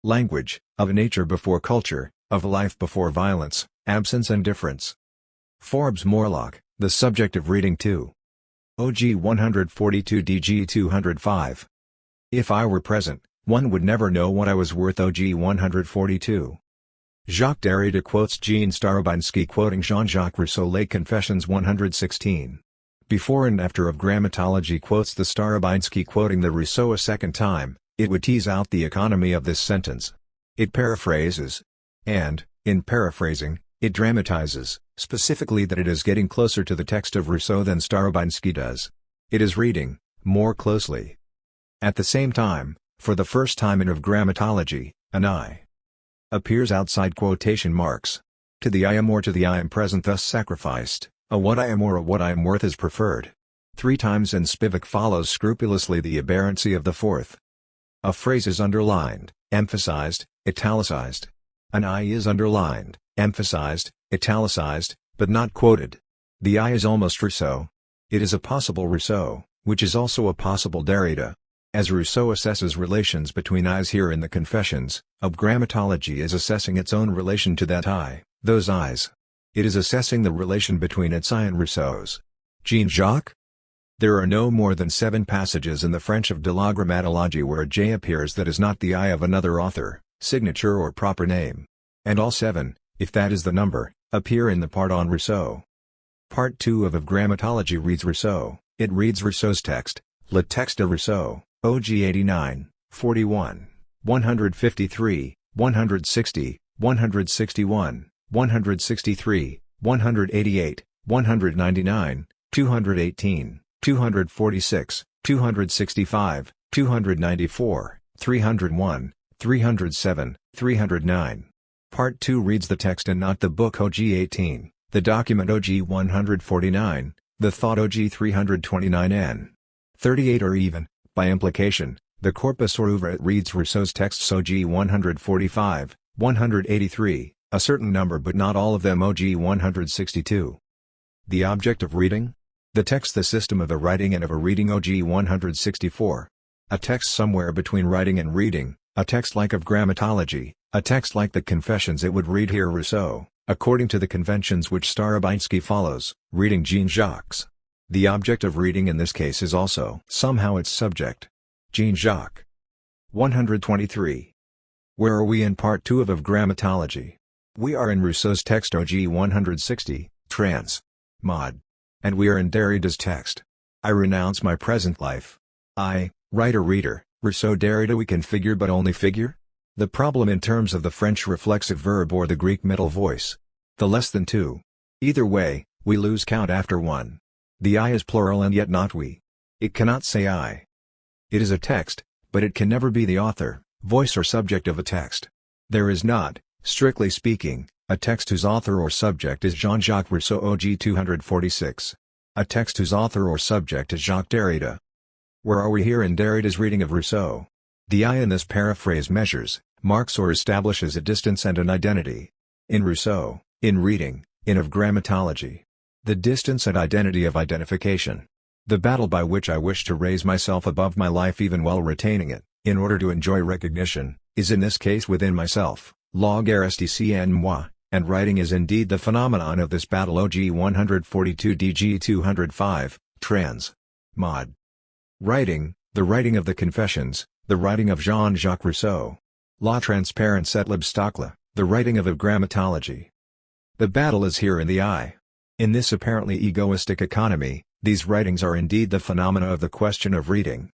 Language, of a nature before culture, of a life before violence, absence and difference. Forbes Morlock, The Subject of Reading 2. OG 142 DG 205. If I were present, one would never know what I was worth. OG 142. Jacques Derrida quotes Jean Starobinsky quoting Jean-Jacques Rousseau Les Confessions 116. Before and after of Grammatology quotes the Starobinsky quoting the Rousseau a second time, it would tease out the economy of this sentence. It paraphrases. And, in paraphrasing, it dramatizes, specifically that it is getting closer to the text of Rousseau than Starobinsky does. It is reading more closely. At the same time, for the first time in of Grammatology, an I appears outside quotation marks. To the I am or to the I am present thus sacrificed, a what I am or a what I am worth is preferred. 3 times in Spivak follows scrupulously the aberrancy of the fourth. A phrase is underlined, emphasized, italicized. An I is underlined, emphasized, italicized, but not quoted. The I is almost Rousseau. It is a possible Rousseau, which is also a possible Derrida. As Rousseau assesses relations between I's here in the Confessions, of Grammatology is assessing its own relation to that I, those I's. It is assessing the relation between its I and Rousseau's. Jean-Jacques? There are no more than 7 passages in the French of de la Grammatologie where a J appears that is not the I of another author, signature or proper name. And all 7, if that is the number, appear in the part on Rousseau. Part 2 of Grammatology reads Rousseau. It reads Rousseau's text, Le Texte de Rousseau, OG 89, 41, 153, 160, 161, 163, 188, 199, 218, 246, 265, 294, 301, 307, 309. Part 2 reads the text and not the book OG 18, the document OG 149, the thought OG 329n. 38 or even, by implication, the corpus or oeuvre. It reads Rousseau's texts OG 145, 183, a certain number but not all of them OG 162. The object of reading? The text, the system of a writing and of a reading OG 164. A text somewhere between writing and reading, a text like of Grammatology, a text like the Confessions. It would read here Rousseau, according to the conventions which Starobinsky follows, reading Jean-Jacques. The object of reading in this case is also somehow its subject. Jean-Jacques. 123. Where are we in Part 2 of Grammatology? We are in Rousseau's text OG 160, trans. Mod. And we are in Derrida's text. I renounce my present life. I, writer-reader, Rousseau Derrida. We can figure but only figure? The problem in terms of the French reflexive verb or the Greek middle voice. The less than 2. Either way, we lose count after 1. The I is plural and yet not we. It cannot say I. It is a text, but it can never be the author, voice or subject of a text. There is not, strictly speaking, a text whose author or subject is Jean-Jacques Rousseau OG 246. A text whose author or subject is Jacques Derrida. Where are we here in Derrida's reading of Rousseau? The I in this paraphrase measures, marks or establishes a distance and an identity. In Rousseau, in reading, in of Grammatology. The distance and identity of identification. The battle by which I wish to raise myself above my life even while retaining it, in order to enjoy recognition, is in this case within myself, log rstc en moi, and writing is indeed the phenomenon of this battle OG 142 DG 205, trans. Mod. Writing, the writing of the Confessions, the writing of Jean-Jacques Rousseau. La transparence et l'obstacle, the writing of Grammatology. The battle is here in the I. In this apparently egoistic economy, these writings are indeed the phenomena of the question of reading.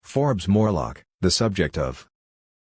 Forbes Morlock, the subject of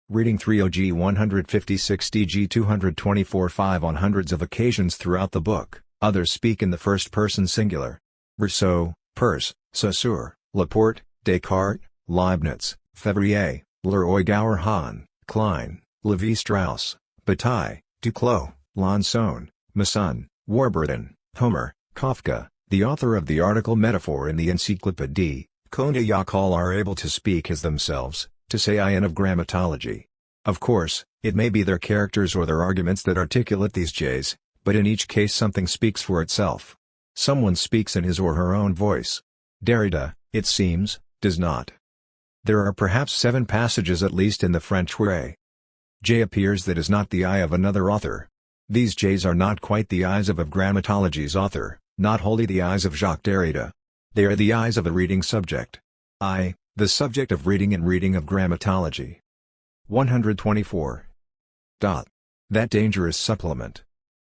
Reading 3 OG 156 DG 224 5. On hundreds of occasions throughout the book, others speak in the first person singular. Rousseau, Peirce, Saussure, Laporte, Descartes, Leibniz, Fevrier, Leroy Gower Hahn, Klein, Lévi-Strauss, Bataille, Duclos, Lanson, Masson, Warburton, Homer, Kafka, the author of the article Metaphor in the Encyclopédie, Condillac. All are able to speak as themselves, to say I in of Grammatology. Of course, it may be their characters or their arguments that articulate these J's, but in each case something speaks for itself. Someone speaks in his or her own voice. Derrida, it seems, does not. There are perhaps 7 passages at least in the French where a J appears that is not the I of another author. These J's are not quite the I's of Grammatology's author, not wholly the I's of Jacques Derrida. They are the I's of a reading subject. I, the subject of reading and reading of Grammatology. 124. That dangerous supplement.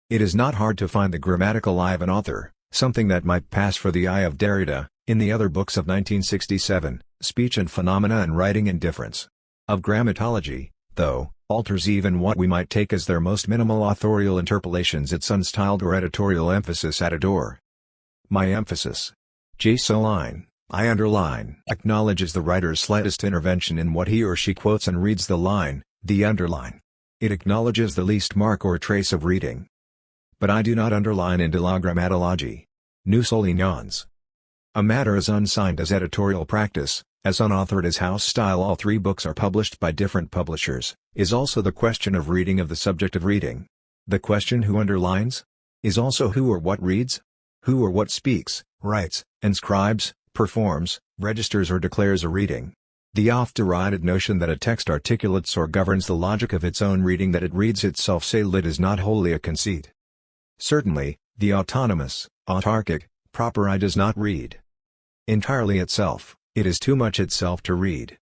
It is not hard to find the grammatical eye of an author, something that might pass for the eye of Derrida, in the other books of 1967, Speech and Phenomena and Writing Indifference. Of Grammatology, though, alters even what we might take as their most minimal authorial interpolations its unstyled or editorial emphasis at a door. My emphasis. I underline, acknowledges the writer's slightest intervention in what he or she quotes and reads the line, the underline. It acknowledges the least mark or trace of reading. But I do not underline in de la Grammatology. Nous soulignons. A matter as unsigned as editorial practice, as unauthored as house style, all three books are published by different publishers, is also the question of reading of the subject of reading. The question who underlines? Is also who or what reads? Who or what speaks, writes, inscribes, performs, registers or declares a reading. The oft-derided notion that a text articulates or governs the logic of its own reading, that it reads itself say lit, is not wholly a conceit. Certainly, the autonomous, autarkic, proper I does not read entirely itself, it is too much itself to read.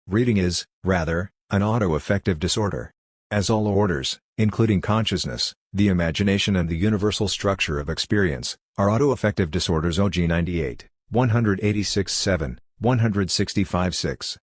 Reading is, rather, an auto-affective disorder. As all orders, including consciousness, the imagination and the universal structure of experience, are auto-affective disorders. OG 98, 186-7, 165-6.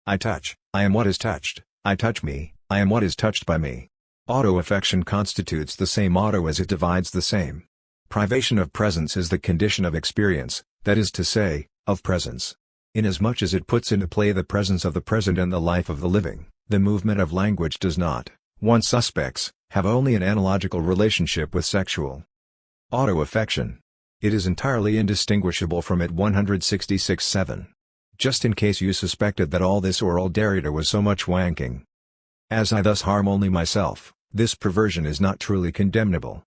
I touch, I am what is touched, I touch me, I am what is touched by me. Auto-affection constitutes the same auto as it divides the same. Privation of presence is the condition of experience, that is to say, of presence. Inasmuch as it puts into play the presence of the present and the life of the living, the movement of language does not, one suspects, have only an analogical relationship with sexual auto-affection. It is entirely indistinguishable from it. 166-7. Just in case you suspected that all this oral Derrida was so much wanking. As I thus harm only myself, this perversion is not truly condemnable.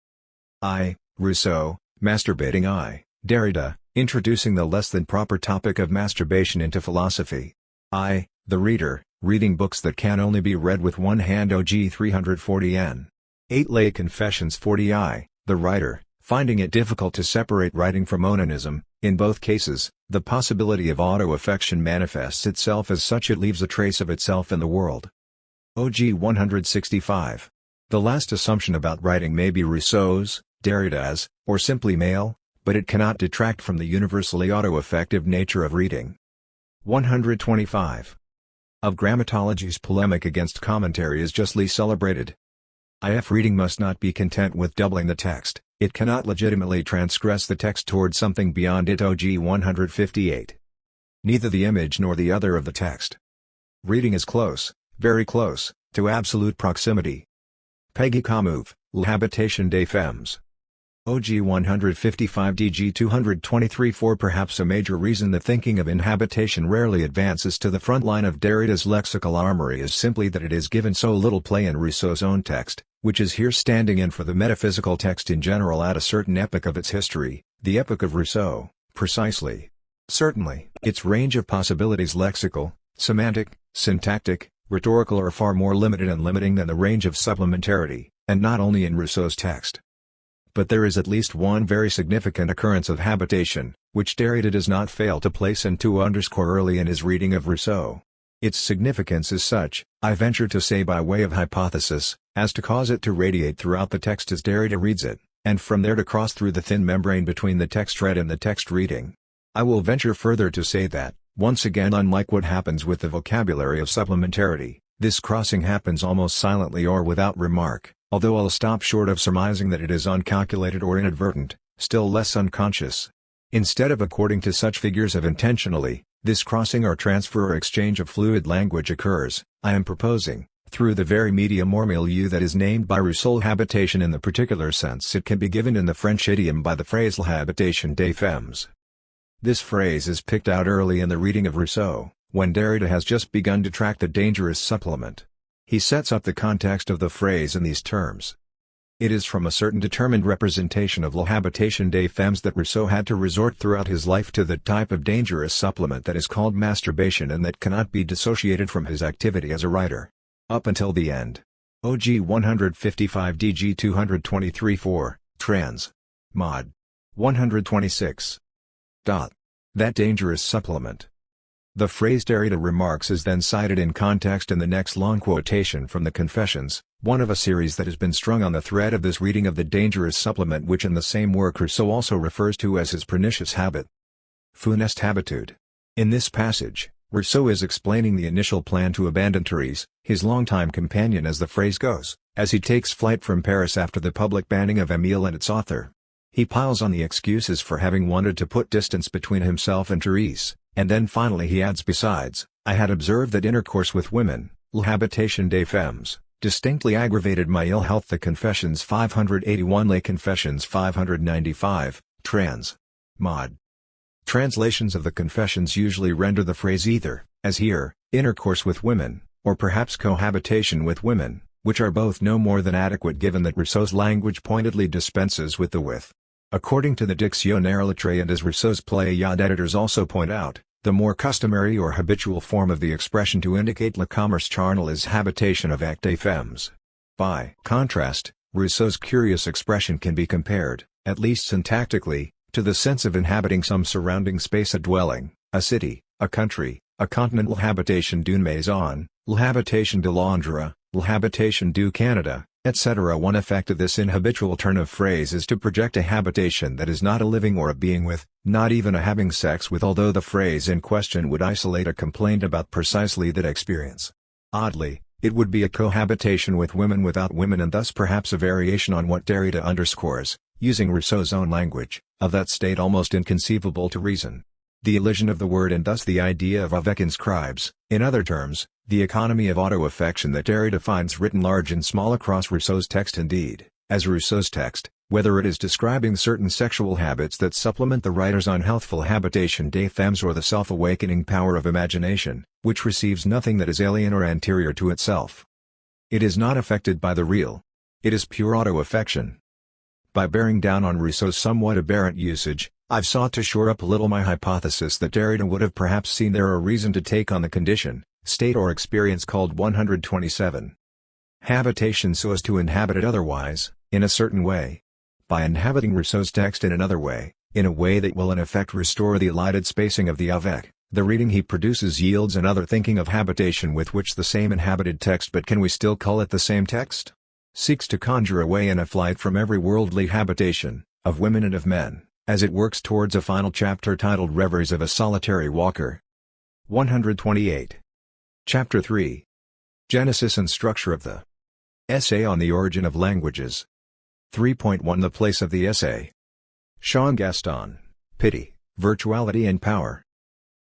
I, Rousseau, masturbating. I, Derrida, introducing the less than proper topic of masturbation into philosophy. I, the reader, reading books that can only be read with one hand. OG 340 n. 8 Lay Confessions 40. I, the writer, finding it difficult to separate writing from onanism. In both cases, the possibility of auto-affection manifests itself as such, it leaves a trace of itself in the world. OG 165. The last assumption about writing may be Rousseau's, Derrida's, or simply male, but it cannot detract from the universally auto-affective nature of reading. 125. Of Grammatology's polemic against commentary is justly celebrated. If reading must not be content with doubling the text, it cannot legitimately transgress the text toward something beyond it. OG 158. Neither the image nor the other of the text. Reading is close, very close, to absolute proximity. Peggy Kamouv, L'Habitation des Femmes. OG 155 DG 223. For perhaps a major reason the thinking of inhabitation rarely advances to the front line of Derrida's lexical armory is simply that it is given so little play in Rousseau's own text, which is here standing in for the metaphysical text in general at a certain epoch of its history, the epoch of Rousseau, precisely. Certainly, its range of possibilities, lexical, semantic, syntactic, rhetorical, are far more limited and limiting than the range of supplementarity, and not only in Rousseau's text. But there is at least one very significant occurrence of habitation, which Derrida does not fail to place and to underscore early in his reading of Rousseau. Its significance is such, I venture to say by way of hypothesis, as to cause it to radiate throughout the text as Derrida reads it, and from there to cross through the thin membrane between the text read and the text reading. I will venture further to say that, once again, unlike what happens with the vocabulary of supplementarity, this crossing happens almost silently or without remark, although I'll stop short of surmising that it is uncalculated or inadvertent, still less unconscious. Instead of according to such figures of intentionally, this crossing or transfer or exchange of fluid language occurs, I am proposing, through the very medium or milieu that is named by Rousseau habitation in the particular sense it can be given in the French idiom by the phrase l'habitation des femmes. This phrase is picked out early in the reading of Rousseau, when Derrida has just begun to track the dangerous supplement. He sets up the context of the phrase in these terms. It is from a certain determined representation of l'habitation des femmes that Rousseau had to resort throughout his life to the type of dangerous supplement that is called masturbation and that cannot be dissociated from his activity as a writer. Up until the end. OG 155 DG 223 4, trans. Mod. 126. That dangerous supplement. The phrase Derrida remarks is then cited in context in the next long quotation from the Confessions, one of a series that has been strung on the thread of this reading of the dangerous supplement which in the same work Rousseau also refers to as his pernicious habit. Funeste habitude. In this passage, Rousseau is explaining the initial plan to abandon Thérèse, his longtime companion as the phrase goes, as he takes flight from Paris after the public banning of Émile and its author. He piles on the excuses for having wanted to put distance between himself and Thérèse, and then finally he adds besides, I had observed that intercourse with women, l'habitation des femmes, distinctly aggravated my ill health. The Confessions 581 Les Confessions 595, trans. Mod. Translations of the Confessions usually render the phrase either, as here, intercourse with women, or perhaps cohabitation with women, which are both no more than adequate given that Rousseau's language pointedly dispenses with the with. According to the Dictionnaire Lettré and as Rousseau's Pléiade editors also point out, the more customary or habitual form of the expression to indicate le commerce charnel is habitation avec des femmes. By contrast, Rousseau's curious expression can be compared, at least syntactically, to the sense of inhabiting some surrounding space, a dwelling, a city, a country, a continent. L'habitation d'une maison, l'habitation de Londres, l'habitation du Canada, etc. One effect of this inhabitual turn of phrase is to project a habitation that is not a living or a being with, not even a having sex with, although the phrase in question would isolate a complaint about precisely that experience. Oddly, it would be a cohabitation with women without women, and thus perhaps a variation on what Derrida underscores, using Rousseau's own language, of that state almost inconceivable to reason. The elision of the word and thus the idea of avec inscribes, in other terms, the economy of auto-affection that Derrida finds written large and small across Rousseau's text. Indeed, as Rousseau's text, whether it is describing certain sexual habits that supplement the writer's unhealthful habitation des femmes or the self-awakening power of imagination, which receives nothing that is alien or anterior to itself. It is not affected by the real. It is pure auto-affection. By bearing down on Rousseau's somewhat aberrant usage, I've sought to shore up a little my hypothesis that Derrida would have perhaps seen there a reason to take on the condition, state or experience called 127. Habitation so as to inhabit it otherwise, in a certain way. By inhabiting Rousseau's text in another way, in a way that will in effect restore the elided spacing of the avec, the reading he produces yields another thinking of habitation with which the same inhabited text, but can we still call it the same text? Seeks to conjure away in a flight from every worldly habitation, of women and of men, as it works towards a final chapter titled Reveries of a Solitary Walker. 128. Chapter 3. Genesis and Structure of the Essay on the Origin of Languages. 3.1 The Place of the Essay. Jean Gaston, Pity, Virtuality and Power.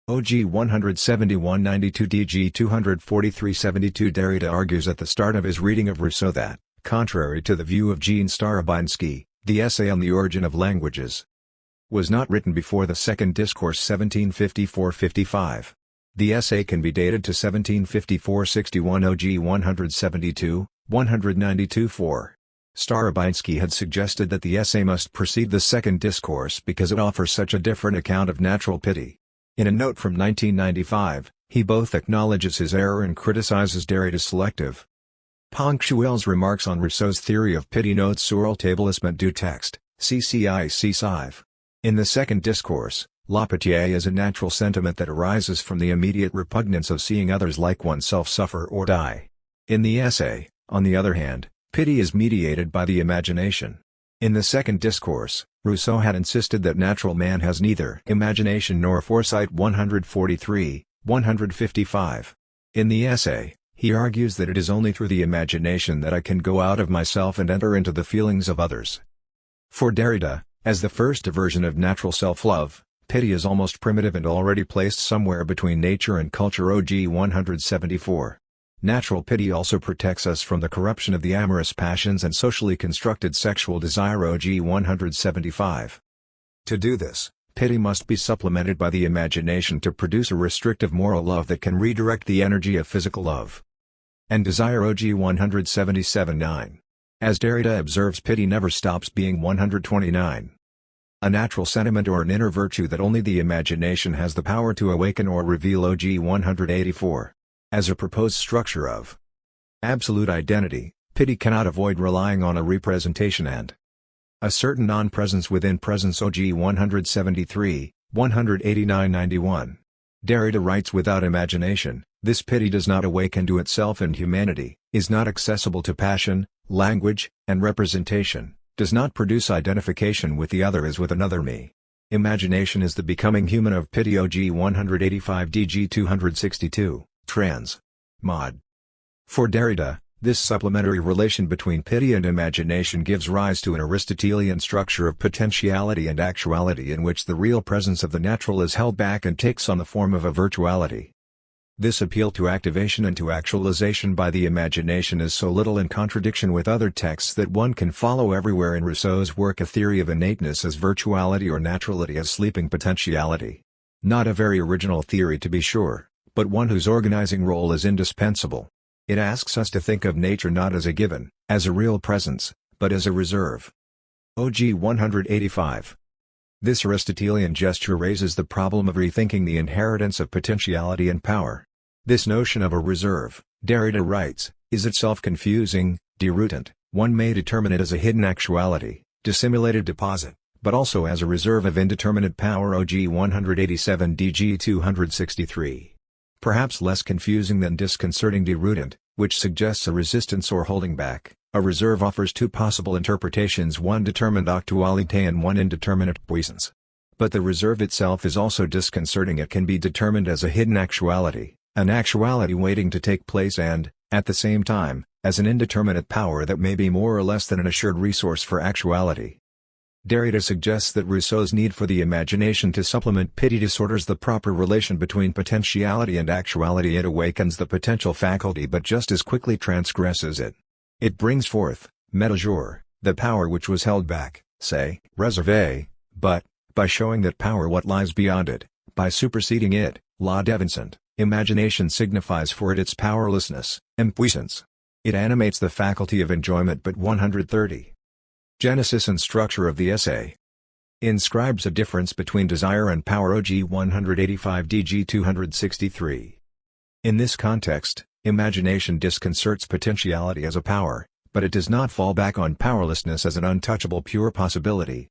OG 171-92 DG 243-72 Derrida argues at the start of his reading of Rousseau that, contrary to the view of Jean Starabinsky, the Essay on the Origin of Languages was not written before the Second Discourse 1754-55. The essay can be dated to 1754-61 OG 172, 192-4. Starabinsky had suggested that the essay must precede the Second Discourse because it offers such a different account of natural pity. In a note from 1995, he both acknowledges his error and criticizes Derrida's selective ponctuels remarks on Rousseau's theory of pity. Notes sur l'établissement du texte, CCIC 5. In the Second Discourse, la pitié is a natural sentiment that arises from the immediate repugnance of seeing others like oneself suffer or die. In the essay, on the other hand, pity is mediated by the imagination. In the Second Discourse, Rousseau had insisted that natural man has neither imagination nor foresight 143, 155. In the essay, he argues that it is only through the imagination that I can go out of myself and enter into the feelings of others. For Derrida, as the first version of natural self-love, pity is almost primitive and already placed somewhere between nature and culture. OG 174. Natural pity also protects us from the corruption of the amorous passions and socially constructed sexual desire. OG 175. To do this, pity must be supplemented by the imagination to produce a restrictive moral love that can redirect the energy of physical love and desire. OG 177-9. As Derrida observes, pity never stops being 129. A natural sentiment or an inner virtue that only the imagination has the power to awaken or reveal. OG 184. As a proposed structure of absolute identity, pity cannot avoid relying on a representation and a certain non-presence within presence. OG 173, 189-91. Derrida writes, without imagination, this pity does not awaken to itself, and humanity is not accessible to passion, language, and representation, does not produce identification with the other as with another me. Imagination is the becoming human of pity. OG 185 DG 262, trans. Mod. For Derrida, this supplementary relation between pity and imagination gives rise to an Aristotelian structure of potentiality and actuality, in which the real presence of the natural is held back and takes on the form of a virtuality. This appeal to activation and to actualization by the imagination is so little in contradiction with other texts that one can follow everywhere in Rousseau's work a theory of innateness as virtuality or naturality as sleeping potentiality. Not a very original theory, to be sure, but one whose organizing role is indispensable. It asks us to think of nature not as a given, as a real presence, but as a reserve. OG 185. This Aristotelian gesture raises the problem of rethinking the inheritance of potentiality and power. This notion of a reserve, Derrida writes, is itself confusing, deroutant. One may determine it as a hidden actuality, dissimulated deposit, but also as a reserve of indeterminate power. OG 187 DG 263. Perhaps less confusing than disconcerting deroutant, which suggests a resistance or holding back. A reserve offers two possible interpretations, one determined actualité and one indeterminate puissance. But the reserve itself is also disconcerting. It can be determined as a hidden actuality, an actuality waiting to take place, and, at the same time, as an indeterminate power that may be more or less than an assured resource for actuality. Derrida suggests that Rousseau's need for the imagination to supplement pity disorders the proper relation between potentiality and actuality. It awakens the potential faculty but just as quickly transgresses it. It brings forth, meta jour, the power which was held back, say, réservé, but, by showing that power what lies beyond it, by superseding it, la devancant, imagination signifies for it its powerlessness, impuissance. It animates the faculty of enjoyment. But 130. Genesis and structure of the essay inscribes a difference between desire and power. OG 185 DG 263. In this context, imagination disconcerts potentiality as a power, but it does not fall back on powerlessness as an untouchable pure possibility.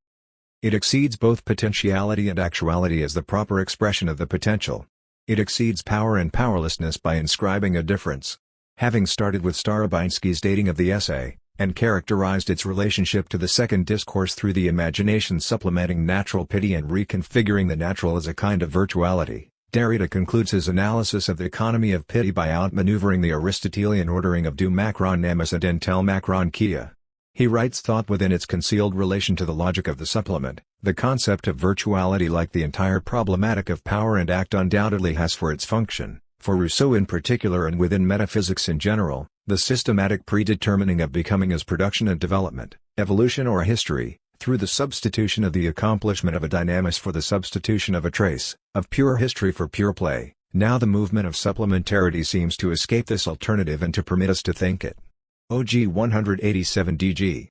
It exceeds both potentiality and actuality as the proper expression of the potential. It exceeds power and powerlessness by inscribing a difference. Having started with Starobinsky's dating of the essay, and characterized its relationship to the second discourse through the imagination supplementing natural pity and reconfiguring the natural as a kind of virtuality, Derrida concludes his analysis of the economy of pity by outmaneuvering the Aristotelian ordering of du macron nemus and entel macron kia. He writes, thought within its concealed relation to the logic of the supplement, the concept of virtuality, like the entire problematic of power and act, undoubtedly has for its function, for Rousseau in particular and within metaphysics in general, the systematic predetermining of becoming as production and development, evolution or history, through the substitution of the accomplishment of a dynamis for the substitution of a trace, of pure history for pure play. Now the movement of supplementarity seems to escape this alternative and to permit us to think it. OG 187 DG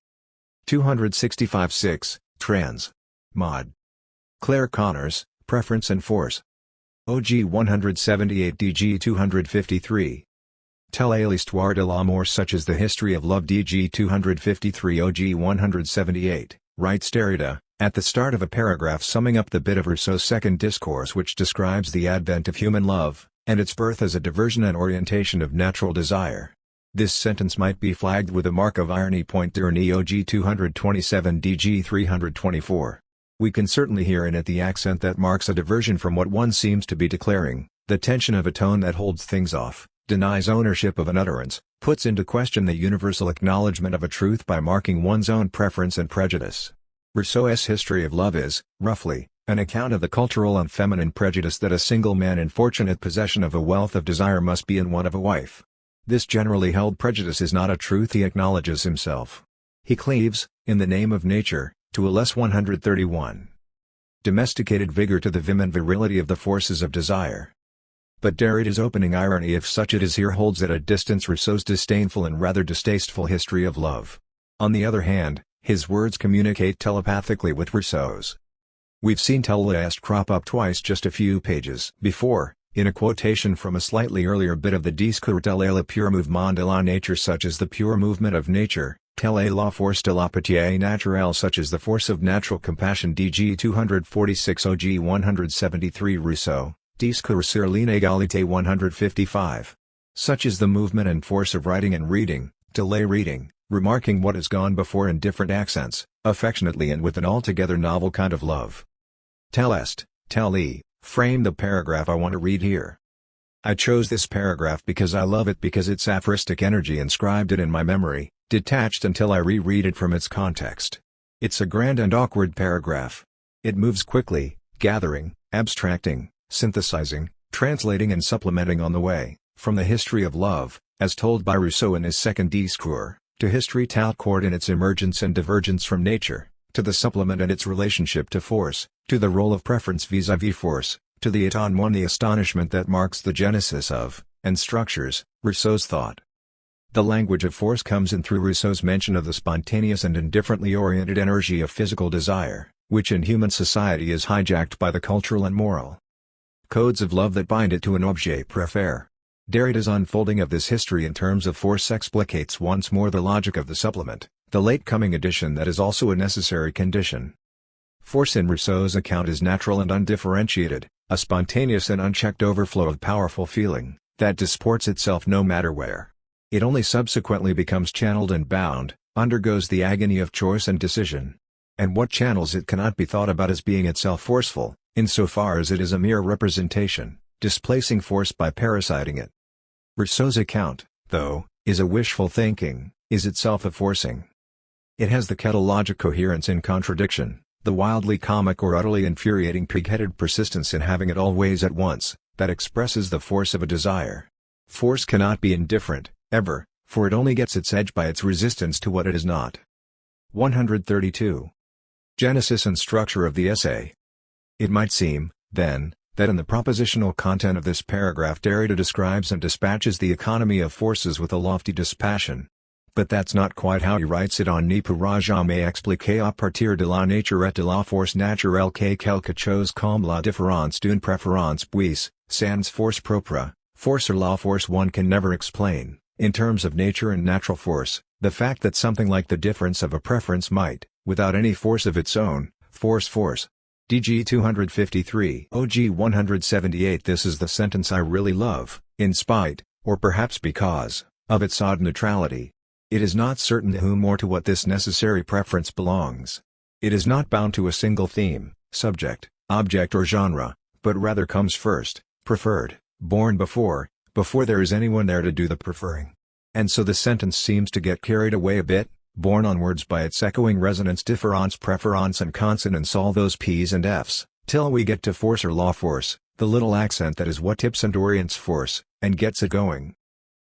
265-6, trans. Mod. Claire Connors, Preference and Force. OG 178 DG 253. Telle l'histoire de l'amour, such as the history of love. DG 253. OG 178, writes Derrida, at the start of a paragraph summing up the bit of Rousseau's second discourse which describes the advent of human love, and its birth as a diversion and orientation of natural desire. This sentence might be flagged with a mark of irony. D'Ironie. OG 227 DG 324. We can certainly hear in it the accent that marks a diversion from what one seems to be declaring, the tension of a tone that holds things off, denies ownership of an utterance, puts into question the universal acknowledgement of a truth by marking one's own preference and prejudice. Rousseau's history of love is, roughly, an account of the cultural and feminine prejudice that a single man in fortunate possession of a wealth of desire must be in want of a wife. This generally held prejudice is not a truth he acknowledges himself. He cleaves, in the name of nature, to a less 131. Domesticated vigor to the vim and virility of the forces of desire. But Derrida's opening irony, if such it is, here holds at a distance Rousseau's disdainful and rather distasteful history of love. On the other hand, his words communicate telepathically with Rousseau's. We've seen Derridas crop up twice just a few pages before, in a quotation from a slightly earlier bit of the Discours de la pure mouvement de la nature, such as the pure movement of nature, telle la force de la pitié naturelle, such as the force of natural compassion. DG 246. OG 173. Rousseau, Discours sur l'inégalité 155. Such is the movement and force of writing and reading, delay reading, remarking what has gone before in different accents, affectionately and with an altogether novel kind of love. Tellest, telli, frame the paragraph I want to read here. I chose this paragraph because I love it, because its aphoristic energy inscribed it in my memory, detached until I reread it from its context. It's a grand and awkward paragraph. It moves quickly, gathering, abstracting, synthesizing, translating and supplementing on the way, from the history of love, as told by Rousseau in his second discours, to history tout court in its emergence and divergence from nature, to the supplement and its relationship to force, to the role of preference vis-à-vis force, to the étonnement, the astonishment that marks the genesis of, and structures, Rousseau's thought. The language of force comes in through Rousseau's mention of the spontaneous and indifferently oriented energy of physical desire, which in human society is hijacked by the cultural and moral codes of love that bind it to an objet préféré. Derrida's unfolding of this history in terms of force explicates once more the logic of the supplement, the late-coming addition that is also a necessary condition. Force in Rousseau's account is natural and undifferentiated, a spontaneous and unchecked overflow of powerful feeling, that disports itself no matter where. It only subsequently becomes channeled and bound, undergoes the agony of choice and decision. And what channels it cannot be thought about as being itself forceful, insofar as it is a mere representation, displacing force by parasiting it. Rousseau's account, though, is a wishful thinking, is itself a forcing. It has the kettle-logic coherence in contradiction, the wildly comic or utterly infuriating pig-headed persistence in having it all ways at once, that expresses the force of a desire. Force cannot be indifferent, ever, for it only gets its edge by its resistance to what it is not. 132. Genesis and structure of the essay. It might seem, then, that in the propositional content of this paragraph Derrida describes and dispatches the economy of forces with a lofty dispassion. But that's not quite how he writes it. On ne pourra jamais expliquer à partir de la nature et de la force naturelle que quelque chose comme la différence d'une préférence puis, sans force propre, force or la force. One can never explain, in terms of nature and natural force, the fact that something like the difference of a preference might, without any force of its own, force. DG 253 OG 178. This is the sentence I really love, in spite, or perhaps because, of its odd neutrality. It is not certain to whom or to what this necessary preference belongs. It is not bound to a single theme, subject, object or genre, but rather comes first, preferred, born before there is anyone there to do the preferring. And so the sentence seems to get carried away a bit, borne onwards by its echoing resonance, difference, preference and consonance, all those P's and F's, till we get to force or law force, the little accent that is what tips and orients force, and gets it going.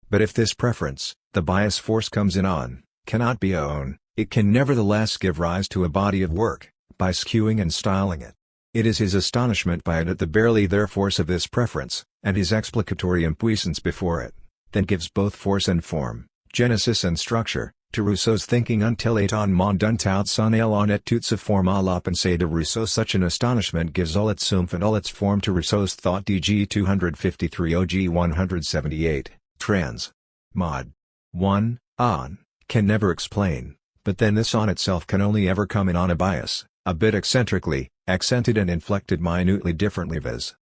But if this preference, the bias force comes in on, cannot be own, it can nevertheless give rise to a body of work, by skewing and styling it. It is his astonishment by it at the barely there force of this preference, and his explicatory impuissance before it, that gives both force and form, genesis and structure, to Rousseau's thinking until étonnement d'un tout son élan et toute sa forme à la pensée de Rousseau. Such an astonishment gives all its oomph and all its form to Rousseau's thought. DG 253 OG 178. Trans. Mod. 1. On, can never explain, but then this on itself can only ever come in on a bias, a bit eccentrically, accented and inflected minutely differently, viz.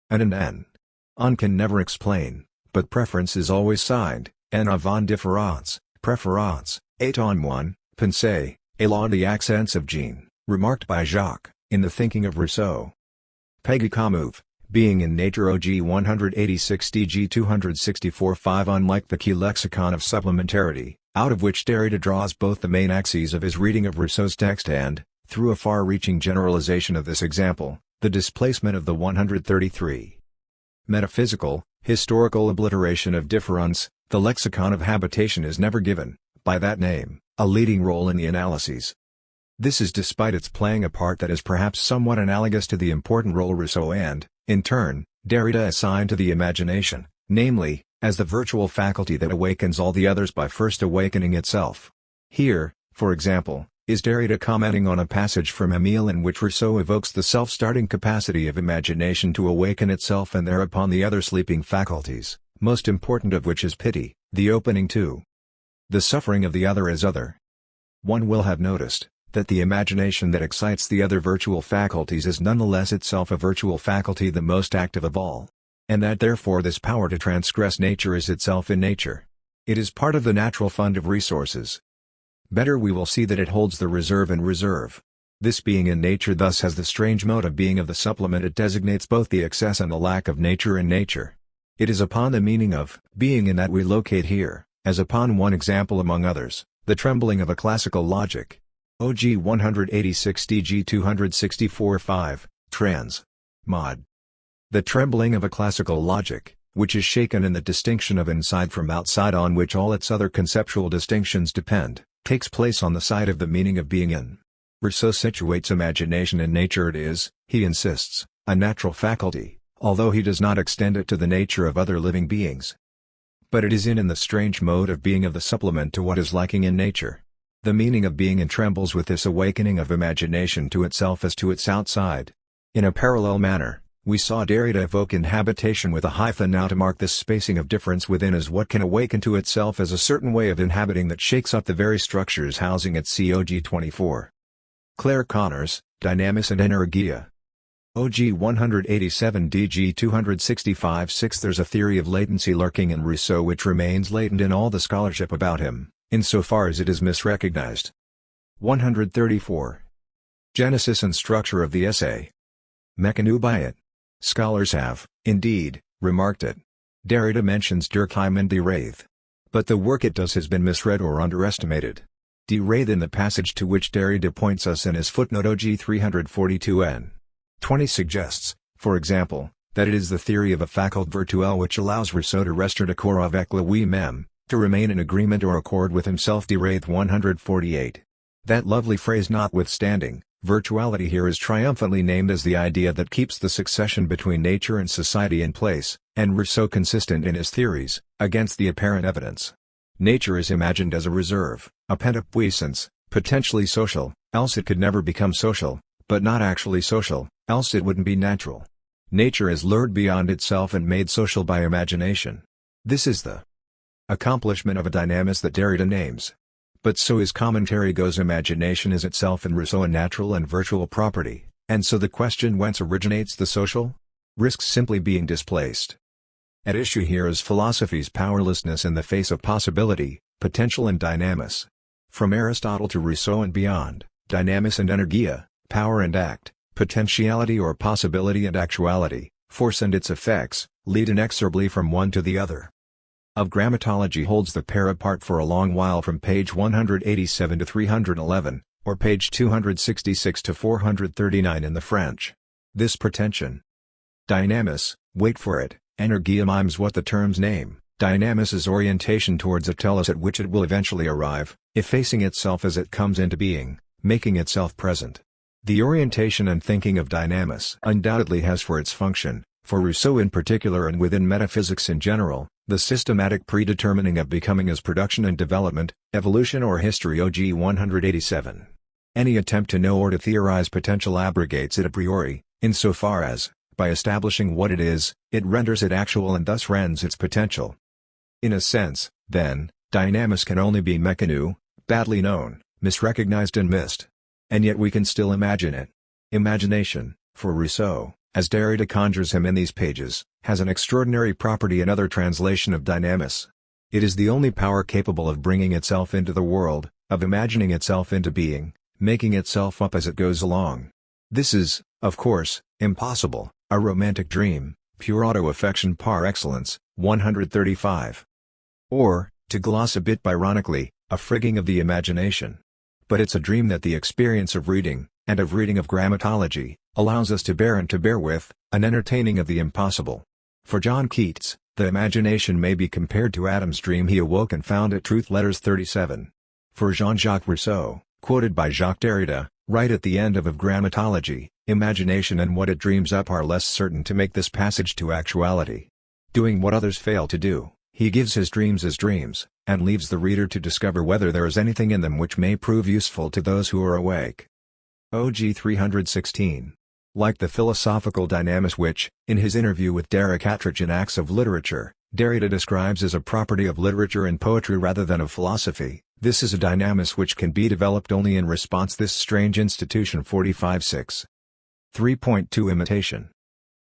And an. On can never explain, but preference is always signed, en avant différence, préférence, étonnement, pensée, élan, the accents of Jean, remarked by Jacques, in the thinking of Rousseau. Peggy Kamouv. Being in Nature OG 186 DG 264 5. Unlike the key lexicon of supplementarity, out of which Derrida draws both the main axes of his reading of Rousseau's text and, through a far-reaching generalization of this example, the displacement of the 133 metaphysical, historical obliteration of difference, the lexicon of habitation is never given, by that name, a leading role in the analyses. This is despite its playing a part that is perhaps somewhat analogous to the important role Rousseau and, in turn, Derrida assigned to the imagination, namely, as the virtual faculty that awakens all the others by first awakening itself. Here, for example, is Derrida commenting on a passage from Émile in which Rousseau evokes the self-starting capacity of imagination to awaken itself and thereupon the other sleeping faculties, most important of which is pity, the opening to the suffering of the other as other. One will have noticed that the imagination that excites the other virtual faculties is nonetheless itself a virtual faculty, the most active of all. And that therefore this power to transgress nature is itself in nature. It is part of the natural fund of resources. Better, we will see that it holds the reserve in reserve. This being in nature thus has the strange mode of being of the supplement. It designates both the excess and the lack of nature in nature. It is upon the meaning of being in that we locate here, as upon one example among others, the trembling of a classical logic. OG 186 DG 264 5, trans. Mod. The trembling of a classical logic, which is shaken in the distinction of inside from outside on which all its other conceptual distinctions depend, takes place on the side of the meaning of being in. Rousseau situates imagination in nature. It is, he insists, a natural faculty, although he does not extend it to the nature of other living beings. But it is in the strange mode of being of the supplement to what is lacking in nature. The meaning of being in trembles with this awakening of imagination to itself as to its outside. In a parallel manner, we saw Derrida evoke inhabitation with a hyphen now to mark this spacing of difference within as what can awaken to itself as a certain way of inhabiting that shakes up the very structures housing its COG 24. Claire Connors, Dynamis and Energia. OG 187 DG 265 6. There's a theory of latency lurking in Rousseau which remains latent in all the scholarship about him, insofar as it is misrecognized. 134. Genesis and structure of the essay. Mechanism by it. Scholars have, indeed, remarked it. Derrida mentions Durkheim and de Wraith. But the work it does has been misread or underestimated. De Wraith in the passage to which Derrida points us in his footnote OG 342 n. 20 suggests, for example, that it is the theory of a faculté virtuelle which allows Rousseau to rester d'accord avec lui-même, to remain in agreement or accord with himself. De Wraith 148. That lovely phrase notwithstanding, virtuality here is triumphantly named as the idea that keeps the succession between nature and society in place, and Rousseau consistent in his theories, against the apparent evidence. Nature is imagined as a reserve, a pent-up puissance, potentially social, else it could never become social, but not actually social, else it wouldn't be natural. Nature is lured beyond itself and made social by imagination. This is the accomplishment of a dynamis that Derrida names. But so his commentary goes, imagination is itself in Rousseau a natural and virtual property, and so the question whence originates the social? Risks simply being displaced. At issue here is philosophy's powerlessness in the face of possibility, potential and dynamis. From Aristotle to Rousseau and beyond, dynamis and energia, power and act, potentiality or possibility and actuality, force and its effects, lead inexorably from one to the other. Of Grammatology holds the pair apart for a long while from page 187 to 311, or page 266 to 439 in the French. This pretension. Dynamis, wait for it, energia mimes what the terms name. Dynamis is orientation towards a telos at which it will eventually arrive, effacing itself as it comes into being, making itself present. The orientation and thinking of dynamis undoubtedly has for its function, for Rousseau in particular and within metaphysics in general, the systematic predetermining of becoming as production and development, evolution or history. OG 187. Any attempt to know or to theorize potential abrogates it a priori, insofar as, by establishing what it is, it renders it actual and thus rends its potential. In a sense, then, dynamis can only be mechanism, badly known, misrecognized and missed. And yet we can still imagine it. Imagination, for Rousseau, as Derrida conjures him in these pages, has an extraordinary property. Another translation of dynamis. It is the only power capable of bringing itself into the world, of imagining itself into being, making itself up as it goes along. This is, of course, impossible, a romantic dream, pure auto-affection par excellence. 135. Or, to gloss a bit ironically, a frigging of the imagination. But it's a dream that the experience of reading, and of reading of Grammatology, allows us to bear and to bear with, an entertaining of the impossible. For John Keats, the imagination may be compared to Adam's dream he awoke and found at Truth Letters 37. For Jean-Jacques Rousseau, quoted by Jacques Derrida, right at the end of Grammatology, imagination and what it dreams up are less certain to make this passage to actuality. Doing what others fail to do, he gives his dreams as dreams, and leaves the reader to discover whether there is anything in them which may prove useful to those who are awake. OG 316. Like the philosophical dynamis which, in his interview with Derek Attridge in Acts of Literature, Derrida describes as a property of literature and poetry rather than of philosophy. This is a dynamis which can be developed only in response this strange institution 45-6. 3.2 Imitation.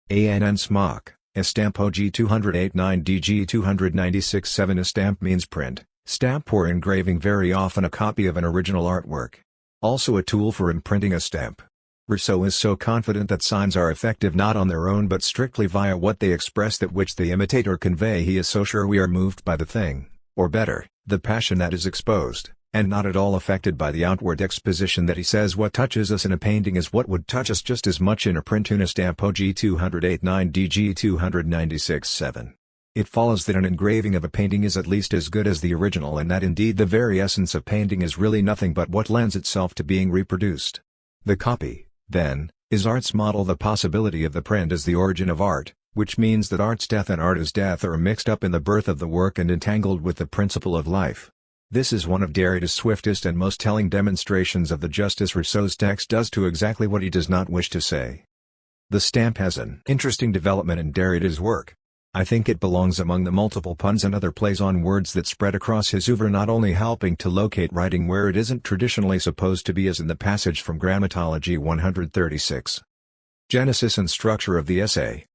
ANN Smock, Estamp OG 208-9 DG 296-7 Estamp means print, stamp or engraving, very often a copy of an original artwork. Also a tool for imprinting a stamp. Rousseau is so confident that signs are effective not on their own but strictly via what they express, that which they imitate or convey. He is so sure we are moved by the thing, or better, the passion that is exposed, and not at all affected by the outward exposition, that he says what touches us in a painting is what would touch us just as much in a print. In Estamp OG 208-9 DG 296-7. It follows that an engraving of a painting is at least as good as the original, and that indeed the very essence of painting is really nothing but what lends itself to being reproduced. The copy, then, is art's model. The possibility of the print is the origin of art, which means that art's death and art as death are mixed up in the birth of the work and entangled with the principle of life. This is one of Derrida's swiftest and most telling demonstrations of the justice Rousseau's text does to exactly what he does not wish to say. The stamp has an interesting development in Derrida's work. I think it belongs among the multiple puns and other plays on words that spread across his oeuvre, not only helping to locate writing where it isn't traditionally supposed to be, as in the passage from Grammatology 136. Genesis and structure of the essay.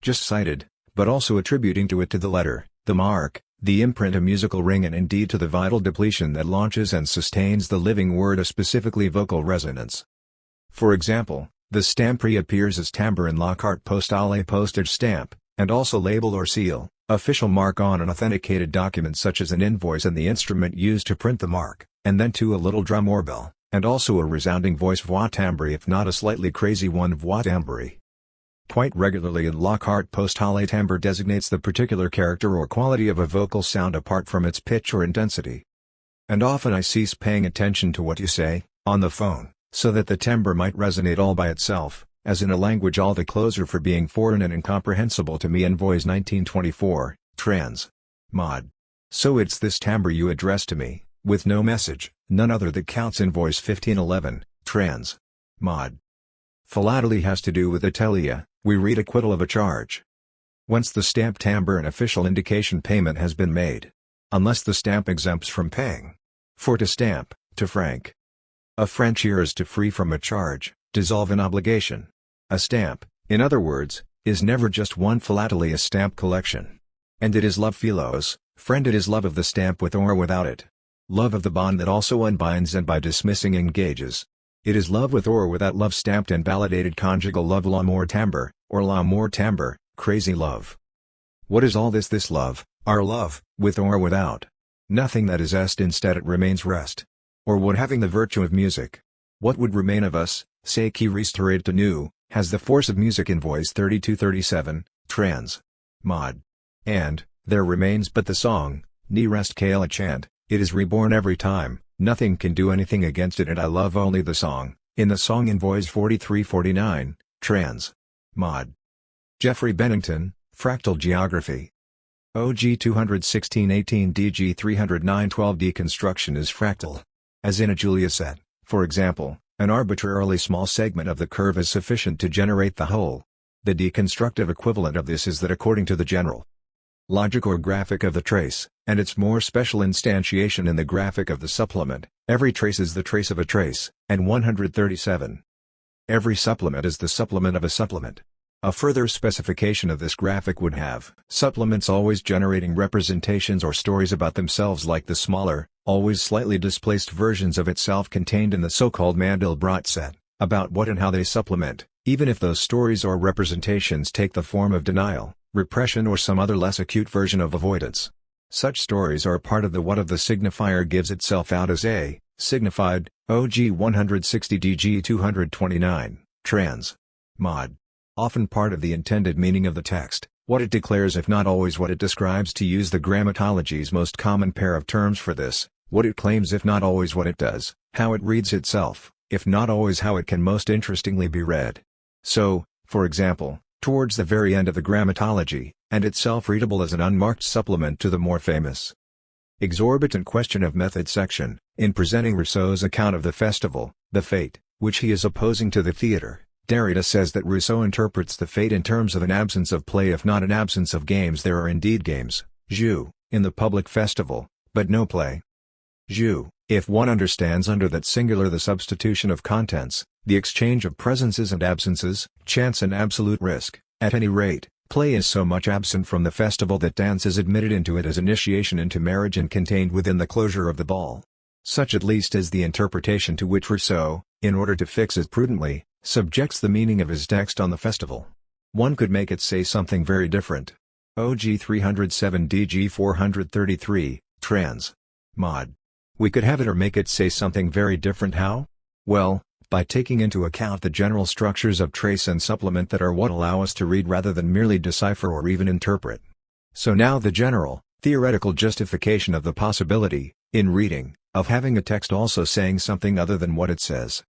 Just cited, but also attributing to it to the letter, the mark, the imprint, a musical ring, and indeed to the vital depletion that launches and sustains the living word, a specifically vocal resonance. For example, the stamp reappears as timbre in la carte postale, postage stamp, and also label or seal, official mark on an authenticated document such as an invoice, and the instrument used to print the mark, and then to a little drum or bell, and also a resounding voice voix timbre, if not a slightly crazy one, voix timbre. Quite regularly in la carte postale, timbre designates the particular character or quality of a vocal sound apart from its pitch or intensity. And often I cease paying attention to what you say, on the phone, so that the timbre might resonate all by itself, as in a language all the closer for being foreign and incomprehensible to me. Envoys 1924, trans. Mod. So it's this timbre you address to me, with no message, none other, that counts. Invoice 1511, trans. Mod. Philately has to do with atelia. We read acquittal of a charge. Whence the stamp timbre, an official indication payment has been made. Unless the stamp exempts from paying. For to stamp, to frank. A franchir is to free from a charge, dissolve an obligation. A stamp, in other words, is never just one philately, a stamp collection. And it is love philos, friend, it is love of the stamp with or without it. Love of the bond that also unbinds and by dismissing engages. It is love with or without love, stamped and validated conjugal love, l'amour timbre, or l'amour timbre, crazy love. What is all this? This love, our love, with or without. Nothing that is est, instead it remains rest. Or what, having the virtue of music. What would remain of us, ce qui resterait de nous, has the force of music. Invoice 3237, trans. Mod. And, there remains but the song, ni reste qu'elle a chant, it is reborn every time, nothing can do anything against it, and I love only the song. In the song. Invoice 4349, trans. Mod. Geoffrey Bennington, Fractal Geography. OG 216-18 DG 309-12. Deconstruction is fractal. As in a Julia set, for example, an arbitrarily small segment of the curve is sufficient to generate the whole. The deconstructive equivalent of this is that according to the general logic or graphic of the trace, and its more special instantiation in the graphic of the supplement, every trace is the trace of a trace, and 137. Every supplement is the supplement of a supplement. A further specification of this graphic would have supplements always generating representations or stories about themselves, like the smaller, always slightly displaced versions of itself contained in the so-called Mandelbrot set, about what and how they supplement, even if those stories or representations take the form of denial, repression, or some other less acute version of avoidance. Such stories are part of the what of the signifier gives itself out as a, signified, OG 160 DG 229, trans. Mod. Often part of the intended meaning of the text, what it declares if not always what it describes, to use the Grammatology's most common pair of terms for this, what it claims if not always what it does, how it reads itself, if not always how it can most interestingly be read. So, for example, towards the very end of the Grammatology, and itself readable as an unmarked supplement to the more famous exorbitant question of method section, in presenting Rousseau's account of the festival, the fete, which he is opposing to the theatre, Derrida says that Rousseau interprets the fate in terms of an absence of play. If not an absence of games, there are indeed games, jeux, in the public festival, but no play. Jeux, if one understands under that singular the substitution of contents, the exchange of presences and absences, chance and absolute risk, at any rate, play is so much absent from the festival that dance is admitted into it as initiation into marriage and contained within the closure of the ball. Such at least is the interpretation to which Rousseau, in order to fix it prudently, subjects the meaning of his text on the festival. One could make it say something very different. OG 307 DG 433, trans. Mod. We could have it or make it say something very different. How? Well, by taking into account the general structures of trace and supplement that are what allow us to read rather than merely decipher or even interpret. So now the general, theoretical justification of the possibility, in reading, of having a text also saying something other than what it says.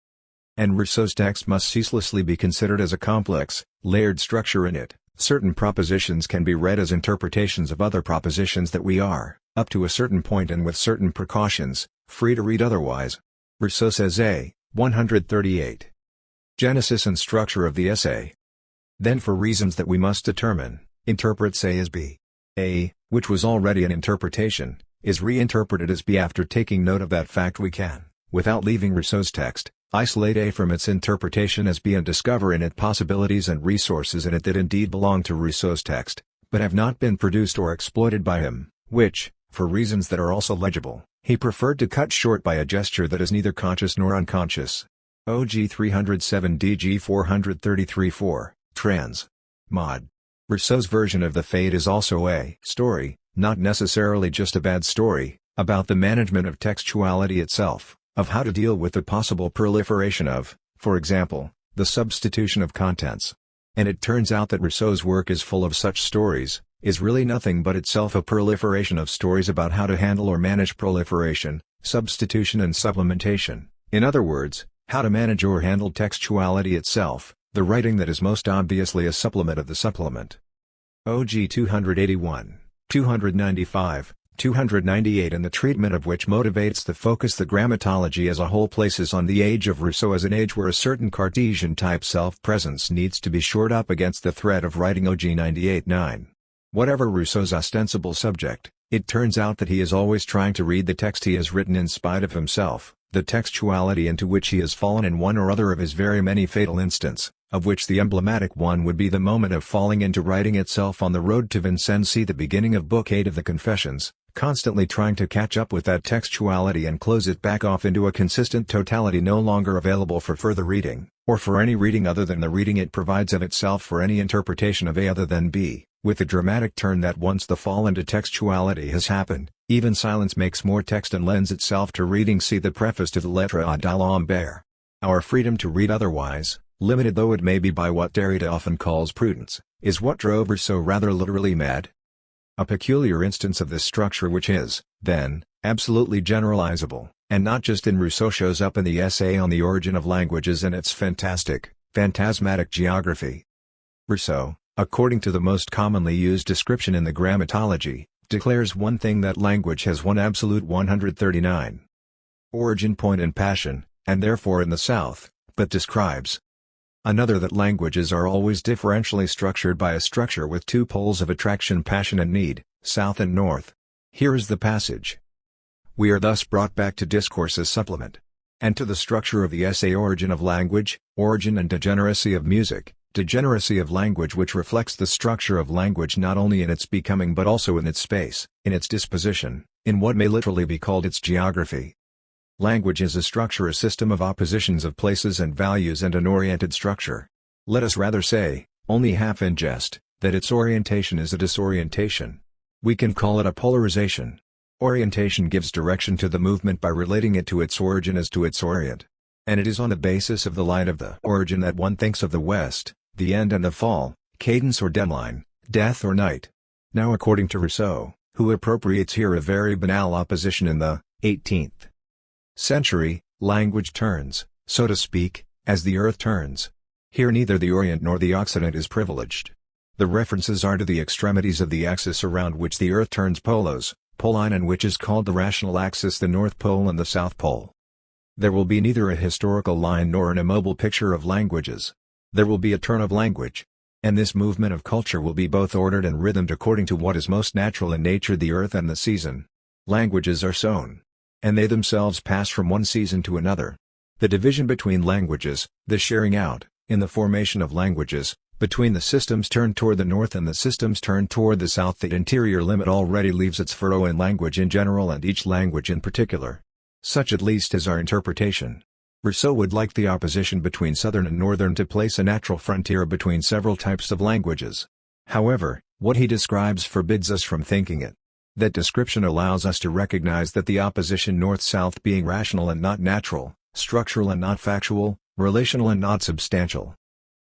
And Rousseau's text must ceaselessly be considered as a complex, layered structure. In it, certain propositions can be read as interpretations of other propositions that we are, up to a certain point and with certain precautions, free to read otherwise. Rousseau says A. 138. Genesis and structure of the essay. Then for reasons that we must determine, interprets A as B. A, which was already an interpretation, is reinterpreted as B. After taking note of that fact we can, without leaving Rousseau's text, isolate A from its interpretation as B and discover in it possibilities and resources in it that indeed belong to Rousseau's text, but have not been produced or exploited by him, which, for reasons that are also legible, he preferred to cut short by a gesture that is neither conscious nor unconscious. OG 307 DG 433 4, trans. Mod. Rousseau's version of the Fate is also a story, not necessarily just a bad story, about the management of textuality itself, of how to deal with the possible proliferation of, for example, the substitution of contents. And it turns out that Rousseau's work is full of such stories, is really nothing but itself a proliferation of stories about how to handle or manage proliferation, substitution and supplementation, in other words, how to manage or handle textuality itself, the writing that is most obviously a supplement of the supplement. OG 281, 295, 298 and the treatment of which motivates the focus the Grammatology as a whole places on the age of Rousseau as an age where a certain Cartesian-type self-presence needs to be shored up against the threat of writing. OG 98-9. Whatever Rousseau's ostensible subject, it turns out that he is always trying to read the text he has written in spite of himself, the textuality into which he has fallen in one or other of his very many fatal instants, of which the emblematic one would be the moment of falling into writing itself on the road to Vincennes. See the beginning of Book 8 of the Confessions, constantly trying to catch up with that textuality and close it back off into a consistent totality no longer available for further reading, or for any reading other than the reading it provides of itself for any interpretation of A other than B, with the dramatic turn that once the fall into textuality has happened, even silence makes more text and lends itself to reading. See the preface to the Lettre à d'Alembert. Our freedom to read otherwise, limited though it may be by what Derrida often calls prudence, is what drove Rousseau rather literally mad. A peculiar instance of this structure which is, then, absolutely generalizable, and not just in Rousseau shows up in the essay on the origin of languages and its phantasmatic geography. Rousseau, according to the most commonly used description in the Grammatology, declares one thing, that language has one absolute 139 origin point and passion, and therefore in the South, but describes another, that languages are always differentially structured by a structure with two poles of attraction, passion and need, south and north. Here is the passage. We are thus brought back to discourse as supplement, and to the structure of the essay origin of language, origin and degeneracy of music, degeneracy of language, which reflects the structure of language not only in its becoming but also in its space, in its disposition, in what may literally be called its geography. Language is a structure, a system of oppositions of places and values and an oriented structure. Let us rather say, only half in jest, that its orientation is a disorientation. We can call it a polarization. Orientation gives direction to the movement by relating it to its origin as to its orient. And it is on the basis of the line of the origin that one thinks of the West, the end and the fall, cadence or deadline, death or night. Now according to Rousseau, who appropriates here a very banal opposition in the 18th century, language turns, so to speak, as the earth turns. Here neither the Orient nor the Occident is privileged. The references are to the extremities of the axis around which the earth turns, polos, poline, and which is called the rational axis, the North Pole and the South Pole. There will be neither a historical line nor an immobile picture of languages. there will be a turn of language. And this movement of culture will be both ordered and rhythmed according to what is most natural in nature, the earth and the season. Languages are sown. And they themselves pass from one season to another. The division between languages, the sharing out, in the formation of languages, between the systems turned toward the north and the systems turned toward the south, the interior limit already leaves its furrow in language in general and each language in particular. Such at least is our interpretation. Rousseau would like the opposition between southern and northern to place a natural frontier between several types of languages. However, what he describes forbids us from thinking it. That description allows us to recognize that the opposition north-south being rational and not natural, structural and not factual, relational and not substantial,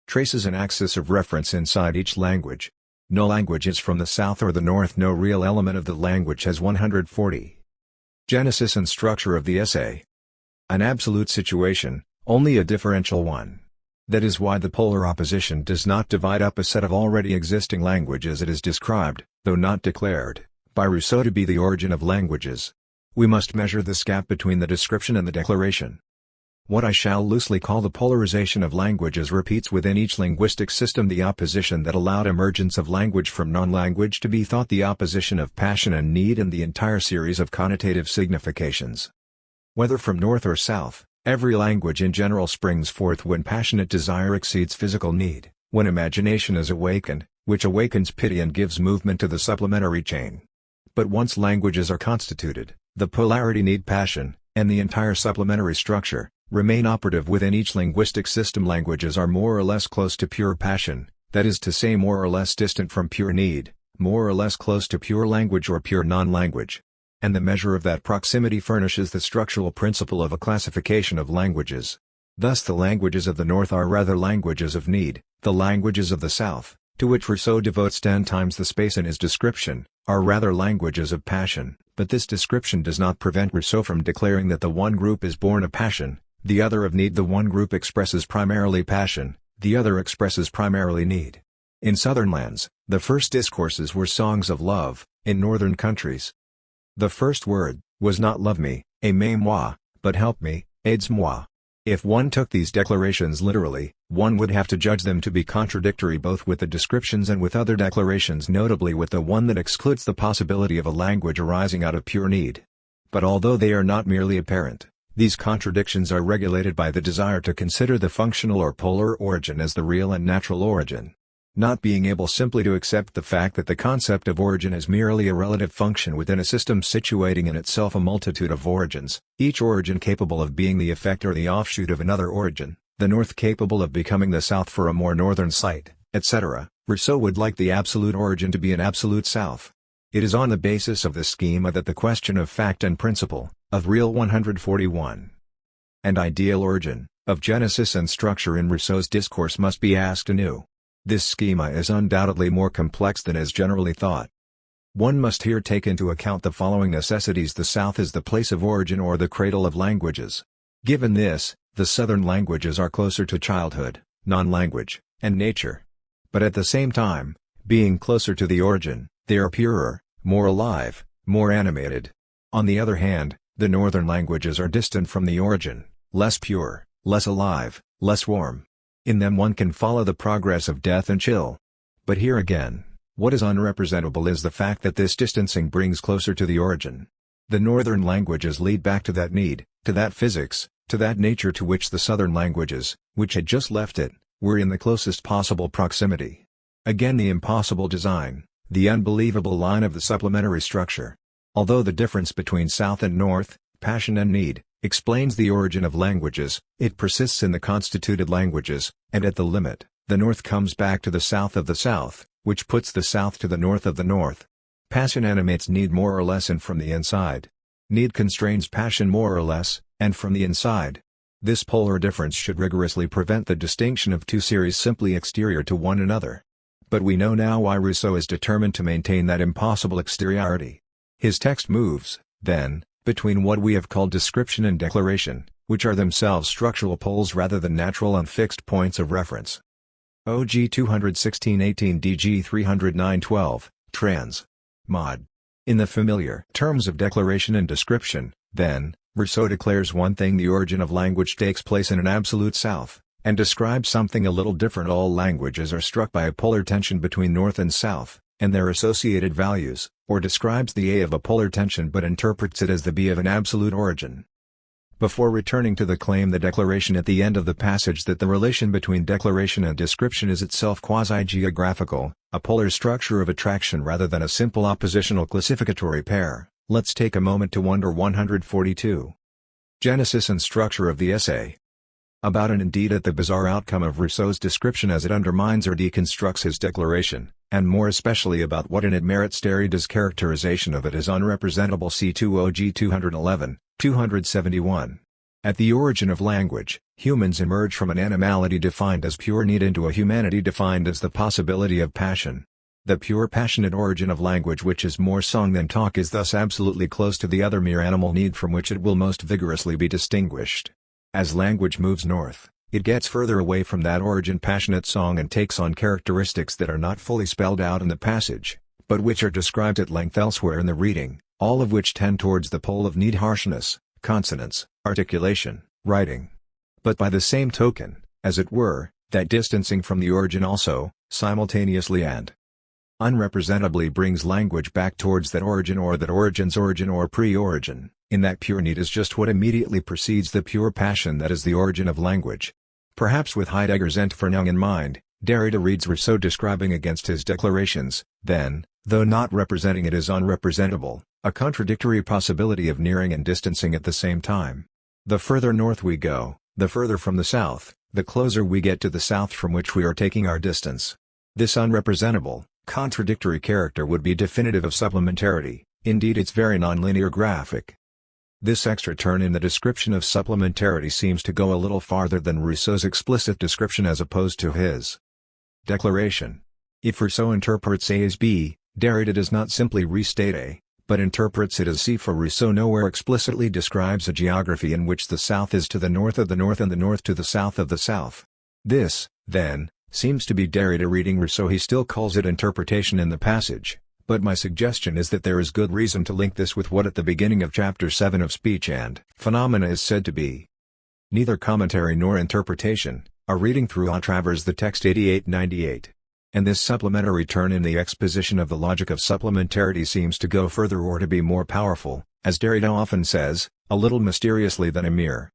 traces an axis of reference inside each language. No language is from the south or the north. No real element of the language has 140. Genesis and structure of the essay. An absolute situation, only a differential one. That is why the polar opposition does not divide up a set of already existing languages. It is described, though not declared, by Rousseau to be the origin of languages. We must measure this gap between the description and the declaration. What I shall loosely call the polarization of languages repeats within each linguistic system the opposition that allowed emergence of language from non-language to be thought, the opposition of passion and need, and the entire series of connotative significations. Whether from north or south, every language in general springs forth when passionate desire exceeds physical need, when imagination is awakened, which awakens pity and gives movement to the supplementary chain. But once languages are constituted, the polarity need-passion, and the entire supplementary structure, remain operative within each linguistic system. Languages are more or less close to pure passion, that is to say more or less distant from pure need, more or less close to pure language or pure non-language. And the measure of that proximity furnishes the structural principle of a classification of languages. Thus the languages of the north are rather languages of need, the languages of the south, to which Rousseau devotes 10 times the space in his description, are rather languages of passion. But this description does not prevent Rousseau from declaring that the one group is born of passion, the other of need. The one group expresses primarily passion, the other expresses primarily need. In southern lands, the first discourses were songs of love. In northern countries, the first word was not love me, aimez-moi, but help me, aides-moi. If one took these declarations literally, one would have to judge them to be contradictory both with the descriptions and with other declarations, notably with the one that excludes the possibility of a language arising out of pure need. But although they are not merely apparent, these contradictions are regulated by the desire to consider the functional or polar origin as the real and natural origin. Not being able simply to accept the fact that the concept of origin is merely a relative function within a system situating in itself a multitude of origins, each origin capable of being the effect or the offshoot of another origin, the north capable of becoming the south for a more northern site, etc., Rousseau would like the absolute origin to be an absolute south. It is on the basis of this schema that the question of fact and principle, of real 141, and ideal origin, of genesis and structure in Rousseau's discourse must be asked anew. This schema is undoubtedly more complex than is generally thought. One must here take into account the following necessities. The south is the place of origin or the cradle of languages. Given this, the southern languages are closer to childhood, non-language, and nature. But at the same time, being closer to the origin, they are purer, more alive, more animated. On the other hand, the northern languages are distant from the origin, less pure, less alive, less warm. In them one can follow the progress of death and chill. But here again, what is unrepresentable is the fact that this distancing brings closer to the origin. The northern languages lead back to that need, to that physics, to that nature to which the southern languages, which had just left it, were in the closest possible proximity. Again the impossible design, the unbelievable line of the supplementary structure. Although the difference between south and north, passion and need, explains the origin of languages, it persists in the constituted languages, and at the limit, the north comes back to the south of the south, which puts the south to the north of the north. Passion animates need more or less and from the inside. Need constrains passion more or less, and from the inside. This polar difference should rigorously prevent the distinction of two series simply exterior to one another. But we know now why Rousseau is determined to maintain that impossible exteriority. His text moves, then, between what we have called description and declaration, which are themselves structural poles rather than natural and fixed points of reference. OG 216-18 DG 309-12, trans. Mod. In the familiar terms of declaration and description, then, Rousseau declares one thing: the origin of language takes place in an absolute south, and describes something a little different. All languages are struck by a polar tension between north and south, and their associated values, or describes the A of a polar tension but interprets it as the B of an absolute origin. Before returning to the claim, the declaration at the end of the passage that the relation between declaration and description is itself quasi-geographical, a polar structure of attraction rather than a simple oppositional classificatory pair, let's take a moment to wonder. 142. Genesis and structure of the essay. About and indeed at the bizarre outcome of Rousseau's description as it undermines or deconstructs his declaration, and more especially about what in it merits Derrida's characterization of it as unrepresentable. See 20 211, 271. At the origin of language, humans emerge from an animality defined as pure need into a humanity defined as the possibility of passion. The pure passionate origin of language, which is more song than talk, is thus absolutely close to the other mere animal need from which it will most vigorously be distinguished. As language moves north, it gets further away from that origin passionate song and takes on characteristics that are not fully spelled out in the passage, but which are described at length elsewhere in the reading, all of which tend towards the pole of need: harshness, consonance, articulation, writing. But by the same token, as it were, that distancing from the origin also, simultaneously and unrepresentably brings language back towards that origin or that origin's origin or pre-origin, in that pure need is just what immediately precedes the pure passion that is the origin of language. Perhaps with Heidegger's Entfernung in mind, Derrida reads Rousseau describing against his declarations, then, though not representing it as unrepresentable, a contradictory possibility of nearing and distancing at the same time. The further north we go, the further from the south, the closer we get to the south from which we are taking our distance. This unrepresentable, contradictory character would be definitive of supplementarity, indeed its very nonlinear graphic. This extra turn in the description of supplementarity seems to go a little farther than Rousseau's explicit description as opposed to his declaration. If Rousseau interprets A as B, Derrida does not simply restate A, but interprets it as C, for Rousseau nowhere explicitly describes a geography in which the south is to the north of the north and the north to the south of the south. This, then, seems to be Derrida reading Rousseau. He still calls it interpretation in the passage, but my suggestion is that there is good reason to link this with what at the beginning of Chapter 7 of Speech and Phenomena is said to be neither commentary nor interpretation, a reading through à travers the text 88-98. And this supplementary turn in the exposition of the logic of supplementarity seems to go further or to be more powerful, as Derrida often says, a little mysteriously, than a mere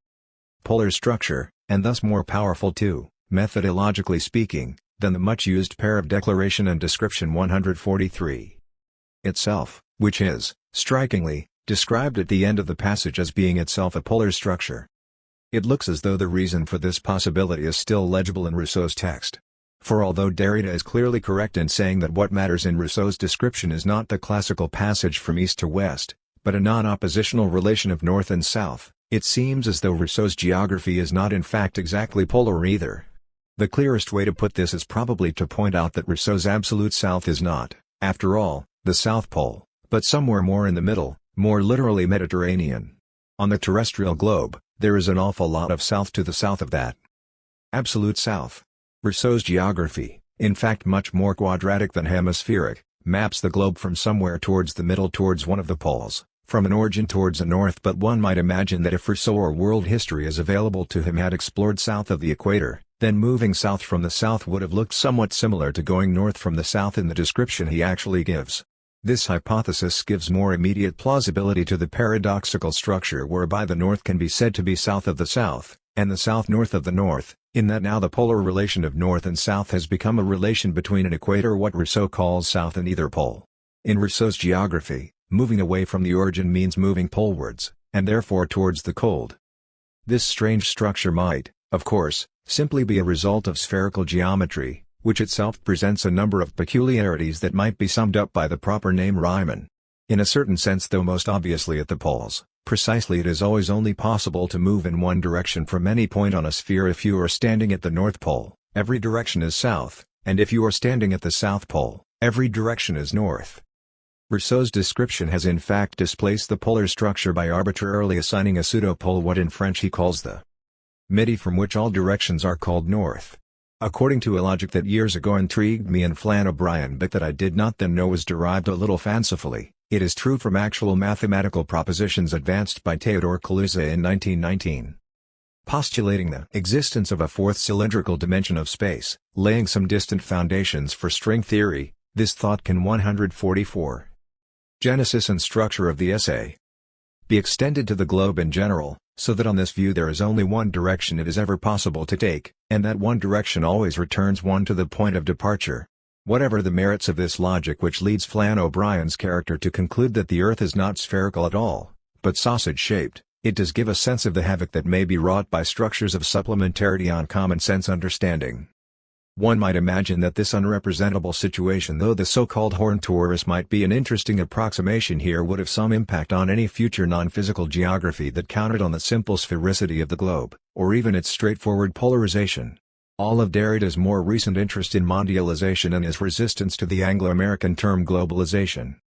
polar structure, and thus more powerful too, methodologically speaking, than the much-used pair of declaration and description. 143. Itself, which is, strikingly, described at the end of the passage as being itself a polar structure. It looks as though the reason for this possibility is still legible in Rousseau's text. For although Derrida is clearly correct in saying that what matters in Rousseau's description is not the classical passage from east to west, but a non-oppositional relation of north and south, it seems as though Rousseau's geography is not in fact exactly polar either. The clearest way to put this is probably to point out that Rousseau's absolute south is not, after all, the South Pole, but somewhere more in the middle, more literally Mediterranean. On the terrestrial globe, there is an awful lot of south to the south of that absolute south. Rousseau's geography, in fact much more quadratic than hemispheric, maps the globe from somewhere towards the middle towards one of the poles, from an origin towards a north. But one might imagine that if Rousseau or world history as available to him had explored south of the equator, then moving south from the south would have looked somewhat similar to going north from the south in the description he actually gives. This hypothesis gives more immediate plausibility to the paradoxical structure whereby the north can be said to be south of the south, and the south north of the north, in that now the polar relation of north and south has become a relation between an equator, what Rousseau calls south and either pole. In Rousseau's geography, moving away from the origin means moving polewards, and therefore towards the cold. This strange structure might, of course, simply be a result of spherical geometry, which itself presents a number of peculiarities that might be summed up by the proper name Riemann. In a certain sense, though most obviously at the poles, precisely, it is always only possible to move in one direction from any point on a sphere. If you are standing at the North Pole, every direction is south, and if you are standing at the South Pole, every direction is north. Rousseau's description has in fact displaced the polar structure by arbitrarily assigning a pseudopole, what in French he calls the midi, from which all directions are called north. According to a logic that years ago intrigued me and Flann O'Brien, but that I did not then know was derived a little fancifully, it is true from actual mathematical propositions advanced by Theodore Kaluza in 1919. postulating the existence of a fourth cylindrical dimension of space, laying some distant foundations for string theory. This thought can 144. Genesis and structure of the essay be extended to the globe in general, so that on this view there is only one direction it is ever possible to take, and that one direction always returns one to the point of departure. Whatever the merits of this logic which leads Flann O'Brien's character to conclude that the Earth is not spherical at all, but sausage-shaped, it does give a sense of the havoc that may be wrought by structures of supplementarity on common-sense understanding. One might imagine that this unrepresentable situation, though the so-called horn torus might be an interesting approximation here, would have some impact on any future non-physical geography that counted on the simple sphericity of the globe, or even its straightforward polarization. All of Derrida's more recent interest in mondialization and his resistance to the Anglo-American term globalization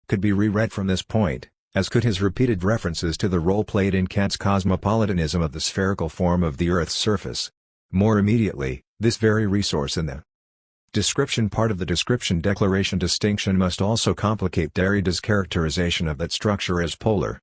could be reread from this point, as could his repeated references to the role played in Kant's cosmopolitanism of the spherical form of the Earth's surface. More immediately, this very resource in the description part of the description declaration distinction must also complicate Derrida's characterization of that structure as polar.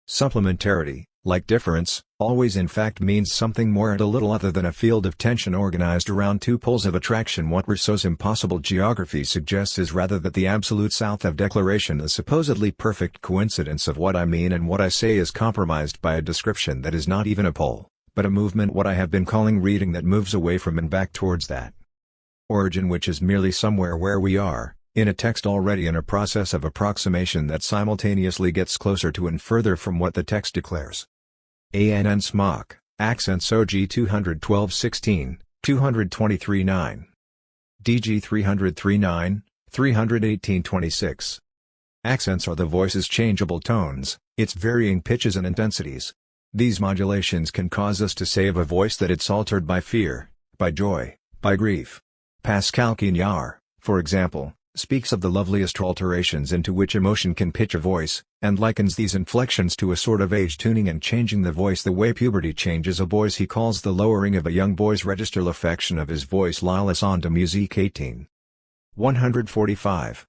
Supplementarity, like difference, always in fact means something more and a little other than a field of tension organized around two poles of attraction. What Rousseau's impossible geography suggests is rather that the absolute south of declaration, the supposedly perfect coincidence of what I mean and what I say, is compromised by a description that is not even a pole, but a movement, what I have been calling reading, that moves away from and back towards that origin which is merely somewhere where we are, in a text already in a process of approximation that simultaneously gets closer to and further from what the text declares. ANN Smock, Accents OG 212-16, 223-9. DG 303-9, 318-26. Accents are the voice's changeable tones, its varying pitches and intensities. These modulations can cause us to say of a voice that it's altered by fear, by joy, by grief. Pascal Quignard, for example, speaks of the loveliest alterations into which emotion can pitch a voice, and likens these inflections to a sort of age tuning and changing the voice the way puberty changes a boy's. He calls the lowering of a young boy's register l'affection of his voice la leçon de musique 18. 145.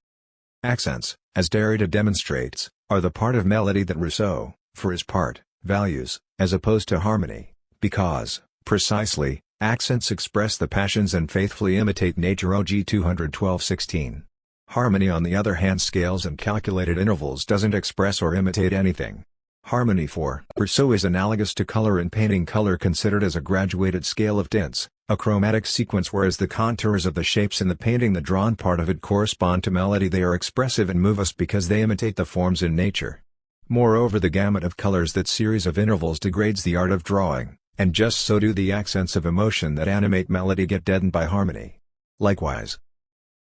Accents, as Derrida demonstrates, are the part of melody that Rousseau, for his part, values, as opposed to harmony, because, precisely, accents express the passions and faithfully imitate nature. OG 212-16. Harmony, on the other hand, scales and calculated intervals, doesn't express or imitate anything. Harmony for Rousseau is analogous to color in painting, color considered as a graduated scale of tints, a chromatic sequence, whereas the contours of the shapes in the painting, the drawn part of it, correspond to melody. They are expressive and move us because they imitate the forms in nature. Moreover, the gamut of colors, that series of intervals, degrades the art of drawing, and just so do the accents of emotion that animate melody get deadened by harmony. Likewise,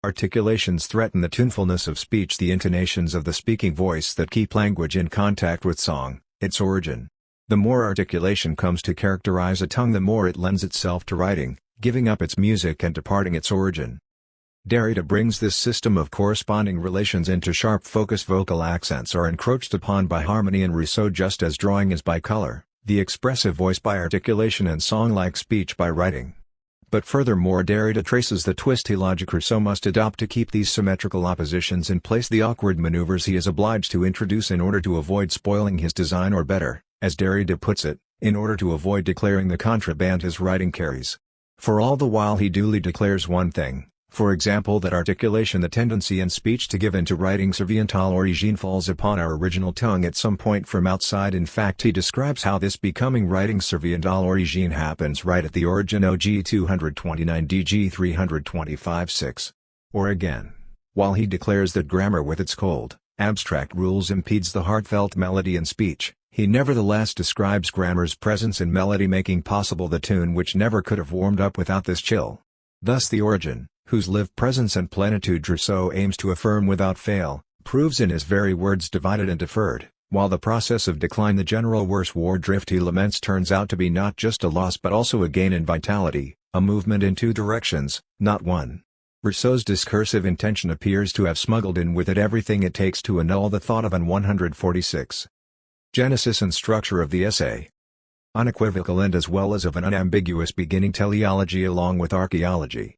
articulations threaten the tunefulness of speech, the intonations of the speaking voice that keep language in contact with song, its origin. The more articulation comes to characterize a tongue, the more it lends itself to writing, giving up its music and departing its origin. Derrida brings this system of corresponding relations into sharp focus. Vocal accents are encroached upon by harmony in Rousseau, just as drawing is by color, the expressive voice by articulation, and song-like speech by writing. But furthermore, Derrida traces the twisty logic Rousseau must adopt to keep these symmetrical oppositions in place, the awkward maneuvers he is obliged to introduce in order to avoid spoiling his design, or better, as Derrida puts it, in order to avoid declaring the contraband his writing carries. For all the while he duly declares one thing, for example, that articulation, the tendency in speech to give into writing servient à l'origine, falls upon our original tongue at some point from outside. In fact, he describes how this becoming writing servient à l'origine happens right at the origin. OG 229 DG 325-6. Or again, while he declares that grammar with its cold, abstract rules impedes the heartfelt melody in speech, he nevertheless describes grammar's presence in melody, making possible the tune which never could have warmed up without this chill. Thus the origin, whose lived presence and plenitude Rousseau aims to affirm without fail, proves in his very words divided and deferred, while the process of decline, the general worse war drift he laments, turns out to be not just a loss but also a gain in vitality, a movement in two directions, not one. Rousseau's discursive intention appears to have smuggled in with it everything it takes to annul the thought of an 146. Genesis and structure of the essay. Unequivocal and as well as of an unambiguous beginning, teleology along with archaeology.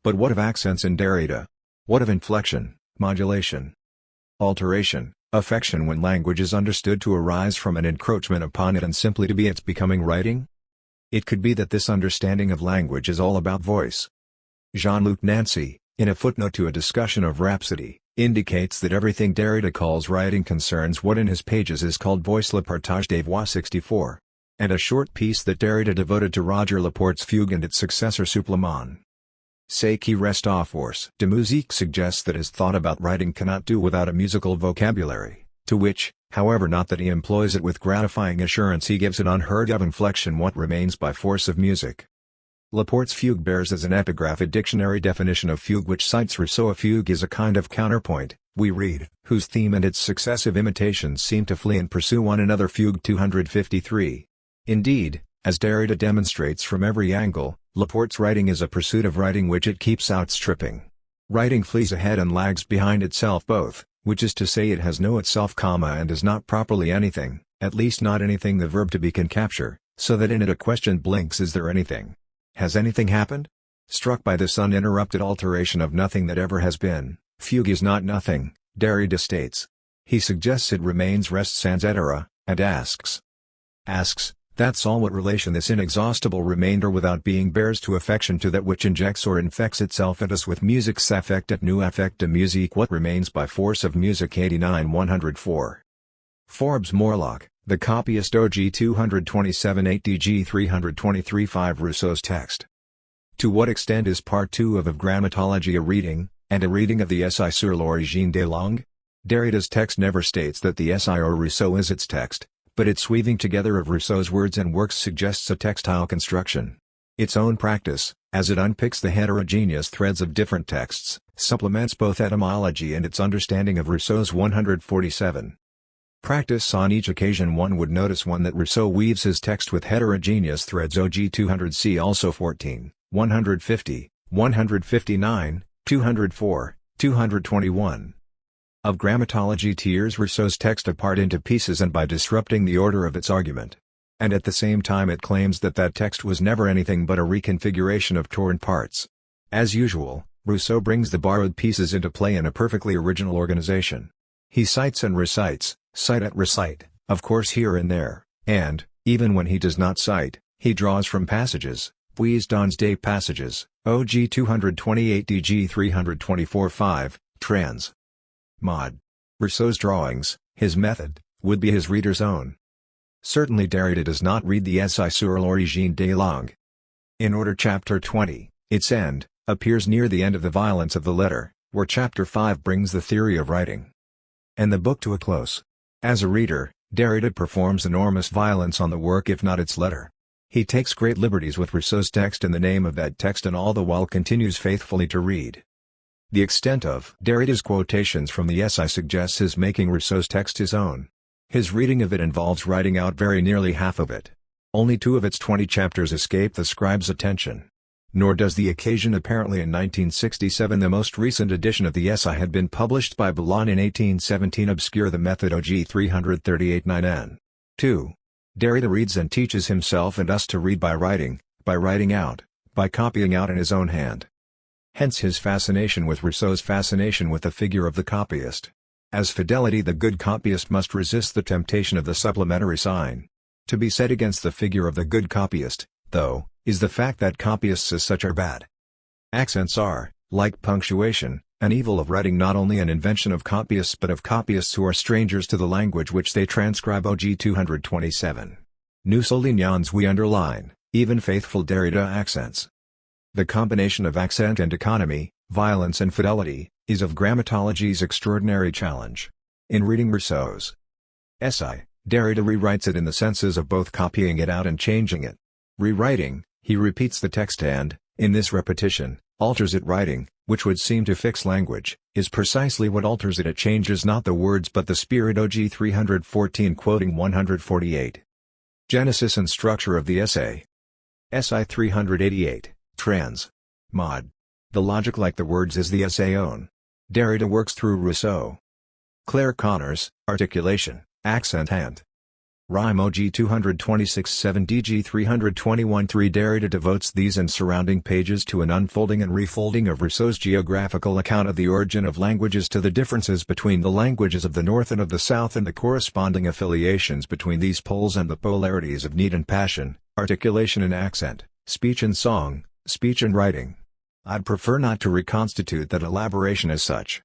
But what of accents in Derrida? What of inflection, modulation, alteration, affection, when language is understood to arise from an encroachment upon it and simply to be its becoming writing? It could be that this understanding of language is all about voice. Jean-Luc Nancy, in a footnote to a discussion of Rhapsody, indicates that everything Derrida calls writing concerns what in his pages is called voice. Le Partage des Voix 64. And a short piece that Derrida devoted to Roger Laporte's fugue and its successor Supplément. Ce qui reste à force de musique suggests that his thought about writing cannot do without a musical vocabulary, to which, however, not that he employs it with gratifying assurance, he gives an unheard of inflection what remains by force of music. Laporte's fugue bears as an epigraph a dictionary definition of fugue which cites Rousseau. A fugue is a kind of counterpoint, we read, whose theme and its successive imitations seem to flee and pursue one another. Fugue 253. Indeed, as Derrida demonstrates from every angle, Laporte's writing is a pursuit of writing which it keeps outstripping. Writing flees ahead and lags behind itself both, which is to say it has no itself, and is not properly anything, at least not anything the verb to be can capture, so that in it a question blinks: is there anything? Has anything happened? Struck by this uninterrupted alteration of nothing that ever has been, fugue is not nothing, Derrida states. He suggests it remains rest sans être, and asks, that's all what relation this inexhaustible remainder without being bears to affection to that which injects or infects itself at us with music's affect et nous affect de musique what remains by force of music. 89 104. Forbes Morlock, The Copyist, OG 227 8 DG 323 5. Rousseau's text. To what extent is Part 2 of Grammatology a reading, and a reading of the Essai sur l'origine des langues? Derrida's text never states that the Essai or Rousseau is its text, but its weaving together of Rousseau's words and works suggests a textile construction. Its own practice, as it unpicks the heterogeneous threads of different texts, supplements both etymology and its understanding of Rousseau's 147. Practice. On each occasion one would notice that Rousseau weaves his text with heterogeneous threads. OG 200 see also 14, 150, 159, 204, 221. Of Grammatology tears Rousseau's text apart into pieces and by disrupting the order of its argument. And at the same time it claims that text was never anything but a reconfiguration of torn parts. As usual, Rousseau brings the borrowed pieces into play in a perfectly original organization. He cites and recites, cite et recite, of course here and there, and, even when he does not cite, he draws from passages, puis dans des passages, OG 228 DG 324 5, trans. Mod. Rousseau's drawings, his method, would be his reader's own. Certainly Derrida does not read the Essai sur l'origine des langues. In order Chapter 20, its end, appears near the end of the Violence of the Letter, where Chapter 5 brings the theory of writing and the book to a close. As a reader, Derrida performs enormous violence on the work if not its letter. He takes great liberties with Rousseau's text in the name of that text and all the while continues faithfully to read. The extent of Derrida's quotations from the essay suggests his making Rousseau's text his own. His reading of it involves writing out very nearly half of it. Only 2 of its 20 chapters escape the scribe's attention. Nor does the occasion apparently in 1967. The most recent edition of the essay had been published by Boulogne in 1817. Obscure the method. OG 338 9n. 2. Derrida reads and teaches himself and us to read by writing out, by copying out in his own hand. Hence his fascination with Rousseau's fascination with the figure of the copyist. As fidelity, the good copyist must resist the temptation of the supplementary sign. To be set against the figure of the good copyist, though, is the fact that copyists as such are bad. Accents are, like punctuation, an evil of writing, not only an invention of copyists but of copyists who are strangers to the language which they transcribe. OG 227. Nous soulignons, we underline, even faithful Derrida accents. The combination of accent and economy, violence and fidelity, is of grammatology's extraordinary challenge. In reading Rousseau's essay, Derrida rewrites it in the senses of both copying it out and changing it. Rewriting, he repeats the text and, in this repetition, alters it. Writing, which would seem to fix language, is precisely what alters it. It changes not the words but the spirit. OG 314 quoting 148. Genesis and structure of the essay. Essay 388. Trans. Mod. The logic, like the words, is the essay own. Derrida works through Rousseau. Claire Connors, articulation, accent and rhyme. OG 226 7 DG 321 3. Derrida devotes these and surrounding pages to an unfolding and refolding of Rousseau's geographical account of the origin of languages, to the differences between the languages of the North and of the South and the corresponding affiliations between these poles and the polarities of need and passion, articulation and accent, speech and song, speech and writing. I'd prefer not to reconstitute that elaboration as such.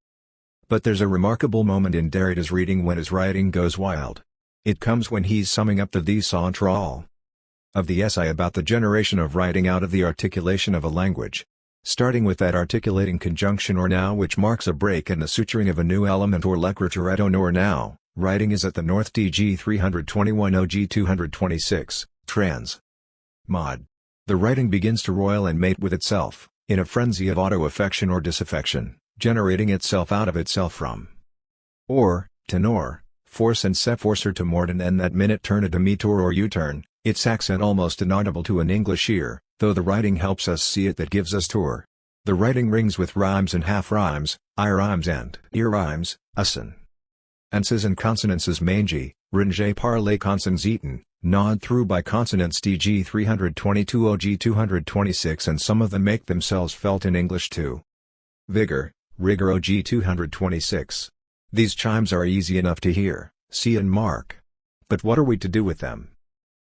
But there's a remarkable moment in Derrida's reading when his writing goes wild. It comes when he's summing up the vis centrale of the essay about the generation of writing out of the articulation of a language. Starting with that articulating conjunction or now which marks a break in the suturing of a new element or l'écriture or now, writing is at the North DG 321 OG 226, trans. Mod. The writing begins to roil and mate with itself, in a frenzy of auto-affection or disaffection, generating itself out of itself from. Or, tenor, force and se forcer to morden and that minute turn a demi-tour or U-turn, its accent almost inaudible to an English ear, though the writing helps us see it that gives us tour. The writing rings with rhymes and half-rhymes, I-rhymes and ear-rhymes, usin. Anses and consonances mangy, ringe parley consonants eaten, gnawed through by consonants DG 322 OG 226 and some of them make themselves felt in English too. Vigor, rigor OG 226. These chimes are easy enough to hear, see and mark. But what are we to do with them?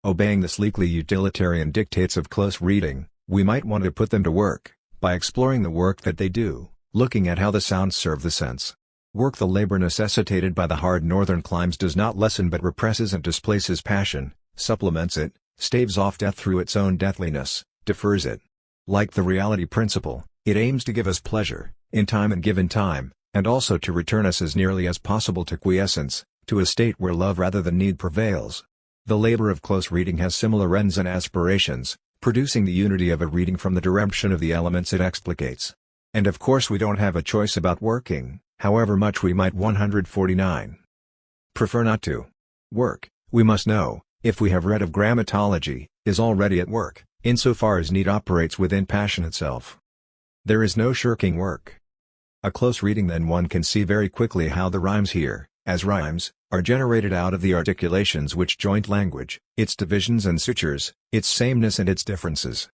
Obeying the sleekly utilitarian dictates of close reading, we might want to put them to work, by exploring the work that they do, looking at how the sounds serve the sense. Work the labor necessitated by the hard northern climes does not lessen but represses and displaces passion, supplements it, staves off death through its own deathliness, defers it. Like the reality principle, it aims to give us pleasure, in time and given time, and also to return us as nearly as possible to quiescence, to a state where love rather than need prevails. The labor of close reading has similar ends and aspirations, producing the unity of a reading from the direction of the elements it explicates. And of course we don't have a choice about working, however much we might. 149. Prefer not to. Work, we must know, if we have read of grammatology, is already at work, insofar as need operates within passion itself. There is no shirking work. A close reading then one can see very quickly how the rhymes here, as rhymes, are generated out of the articulations which joint language, its divisions and sutures, its sameness and its differences.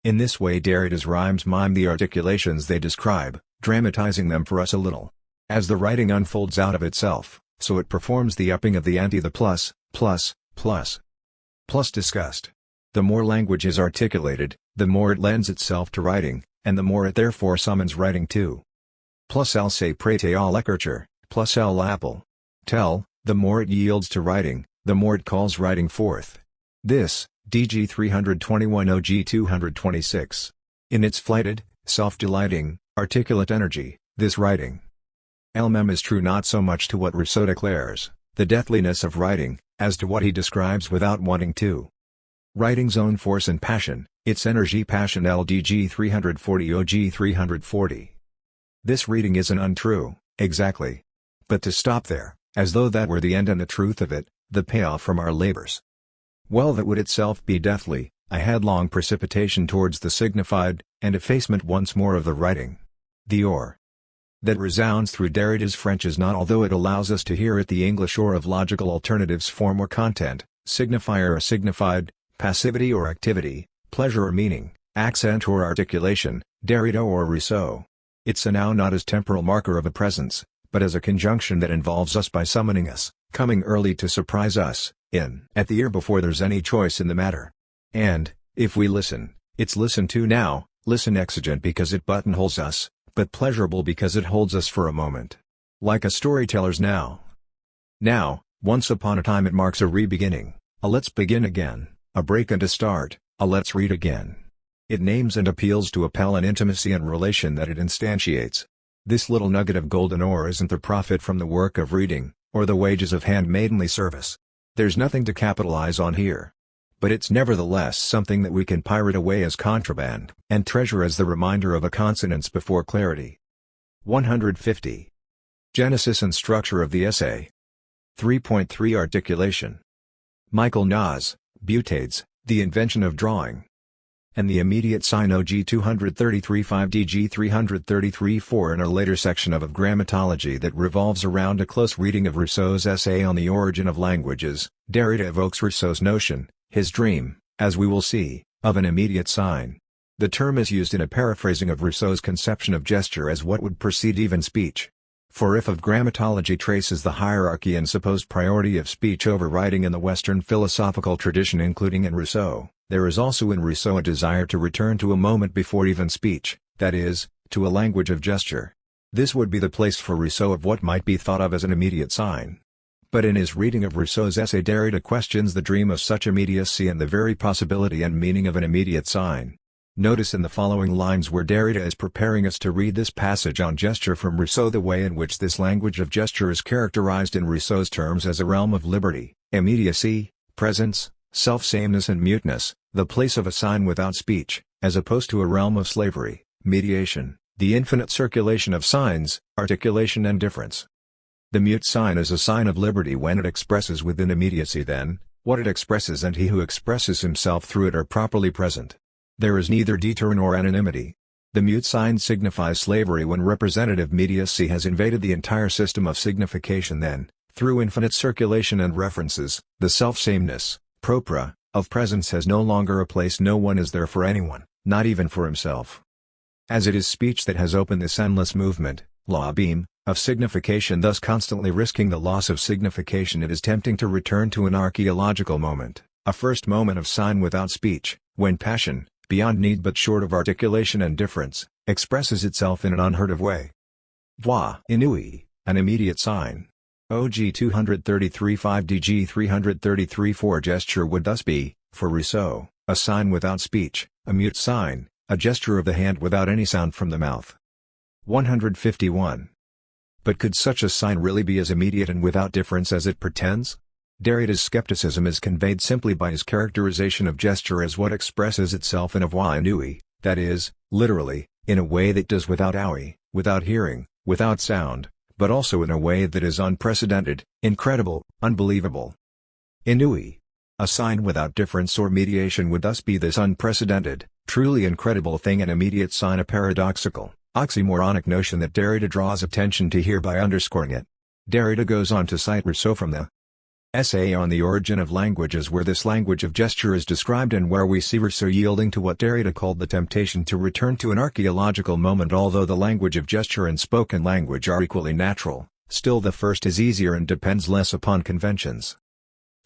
In this way Derrida's rhymes mime the articulations they describe, dramatizing them for us a little. As the writing unfolds out of itself, so it performs the upping of the ante, the plus discussed. The more language is articulated, the more it lends itself to writing, and the more it therefore summons writing too. Plus elle se prête à l'écriture, plus elle l'appelle. Tell, the more it yields to writing, the more it calls writing forth. This, DG 321 OG 226. In its flighted, self-delighting, articulate energy, this writing. Elle-même is true not so much to what Rousseau declares, the deathliness of writing, as to what he describes without wanting to. Writing's own force and passion, its energy passion LDG 340 OG 340. This reading isn't untrue, exactly. But to stop there, as though that were the end and the truth of it, the payoff from our labors. Well, that would itself be deathly, a headlong precipitation towards the signified, and effacement once more of the writing. The or that resounds through Derrida's French is not, although it allows us to hear it, the English or of logical alternatives form or content, signifier or signified, passivity or activity, pleasure or meaning, accent or articulation, Derrida or Rousseau. It's a now not as temporal marker of a presence, but as a conjunction that involves us by summoning us, coming early to surprise us, in at the ear before there's any choice in the matter. And, if we listen, it's listened to now, listen exigent because it buttonholes us, but pleasurable because it holds us for a moment. Like a storyteller's now. Now, once upon a time it marks a re-beginning, a let's begin again, a break and a start, a let's read again. It names and appeals to appel an intimacy and relation that it instantiates. This little nugget of golden ore isn't the profit from the work of reading, or the wages of handmaidenly service. There's nothing to capitalize on here. But it's nevertheless something that we can pirate away as contraband, and treasure as the reminder of a consonance before clarity. 150. Genesis and structure of the essay. 3.3 Articulation. Michael Nas, Butades, The Invention of Drawing. And the immediate sign OG 233 5 DG 333 4 in a later section of Grammatology that revolves around a close reading of Rousseau's essay on the origin of languages. Derrida evokes Rousseau's notion, his dream, as we will see, of an immediate sign. The term is used in a paraphrasing of Rousseau's conception of gesture as what would precede even speech. For if of grammatology traces the hierarchy and supposed priority of speech over writing in the Western philosophical tradition including in Rousseau, there is also in Rousseau a desire to return to a moment before even speech, that is, to a language of gesture. This would be the place for Rousseau of what might be thought of as an immediate sign. But in his reading of Rousseau's essay Derrida questions the dream of such immediacy and the very possibility and meaning of an immediate sign. Notice in the following lines where Derrida is preparing us to read this passage on gesture from Rousseau the way in which this language of gesture is characterized in Rousseau's terms as a realm of liberty, immediacy, presence, self-sameness and muteness, the place of a sign without speech, as opposed to a realm of slavery, mediation, the infinite circulation of signs, articulation and difference. The mute sign is a sign of liberty when it expresses within immediacy then, what it expresses and he who expresses himself through it are properly present. There is neither detour nor anonymity. The mute sign signifies slavery when representative mediacy has invaded the entire system of signification then, through infinite circulation and references, the self-sameness, propria, of presence has no longer a place no one is there for anyone, not even for himself. As it is speech that has opened this endless movement, law beam, of signification thus constantly risking the loss of signification it is tempting to return to an archaeological moment, a first moment of sign without speech, when passion, beyond need but short of articulation and difference, expresses itself in an unheard of way. Voix inouïe, an immediate sign. OG 233 5DG 333 4 gesture would thus be, for Rousseau, a sign without speech, a mute sign, a gesture of the hand without any sound from the mouth. 151. But could such a sign really be as immediate and without difference as it pretends? Derrida's skepticism is conveyed simply by his characterization of gesture as what expresses itself in a voix inouïe, that is, literally, in a way that does without ouïe, without hearing, without sound, but also in a way that is unprecedented, incredible, unbelievable. Inouïe. A sign without difference or mediation would thus be this unprecedented, truly incredible thing, an immediate sign, a paradoxical, oxymoronic notion that Derrida draws attention to here by underscoring it. Derrida goes on to cite Rousseau from the essay on the origin of languages where this language of gesture is described and where we see Rousseau yielding to what Derrida called the temptation to return to an archaeological moment. Although the language of gesture and spoken language are equally natural, still the first is easier and depends less upon conventions.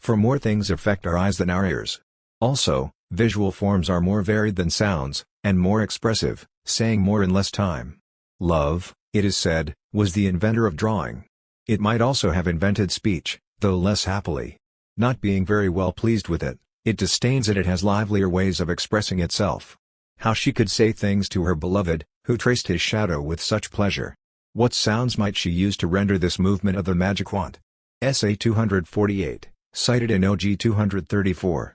For more things affect our eyes than our ears. Also, visual forms are more varied than sounds, and more expressive, saying more in less time. Love, it is said, was the inventor of drawing. It might also have invented speech, though less happily. Not being very well pleased with it, it disdains it. It has livelier ways of expressing itself. How she could say things to her beloved, who traced his shadow with such pleasure. What sounds might she use to render this movement of the magic wand? Essay 248, cited in OG 234.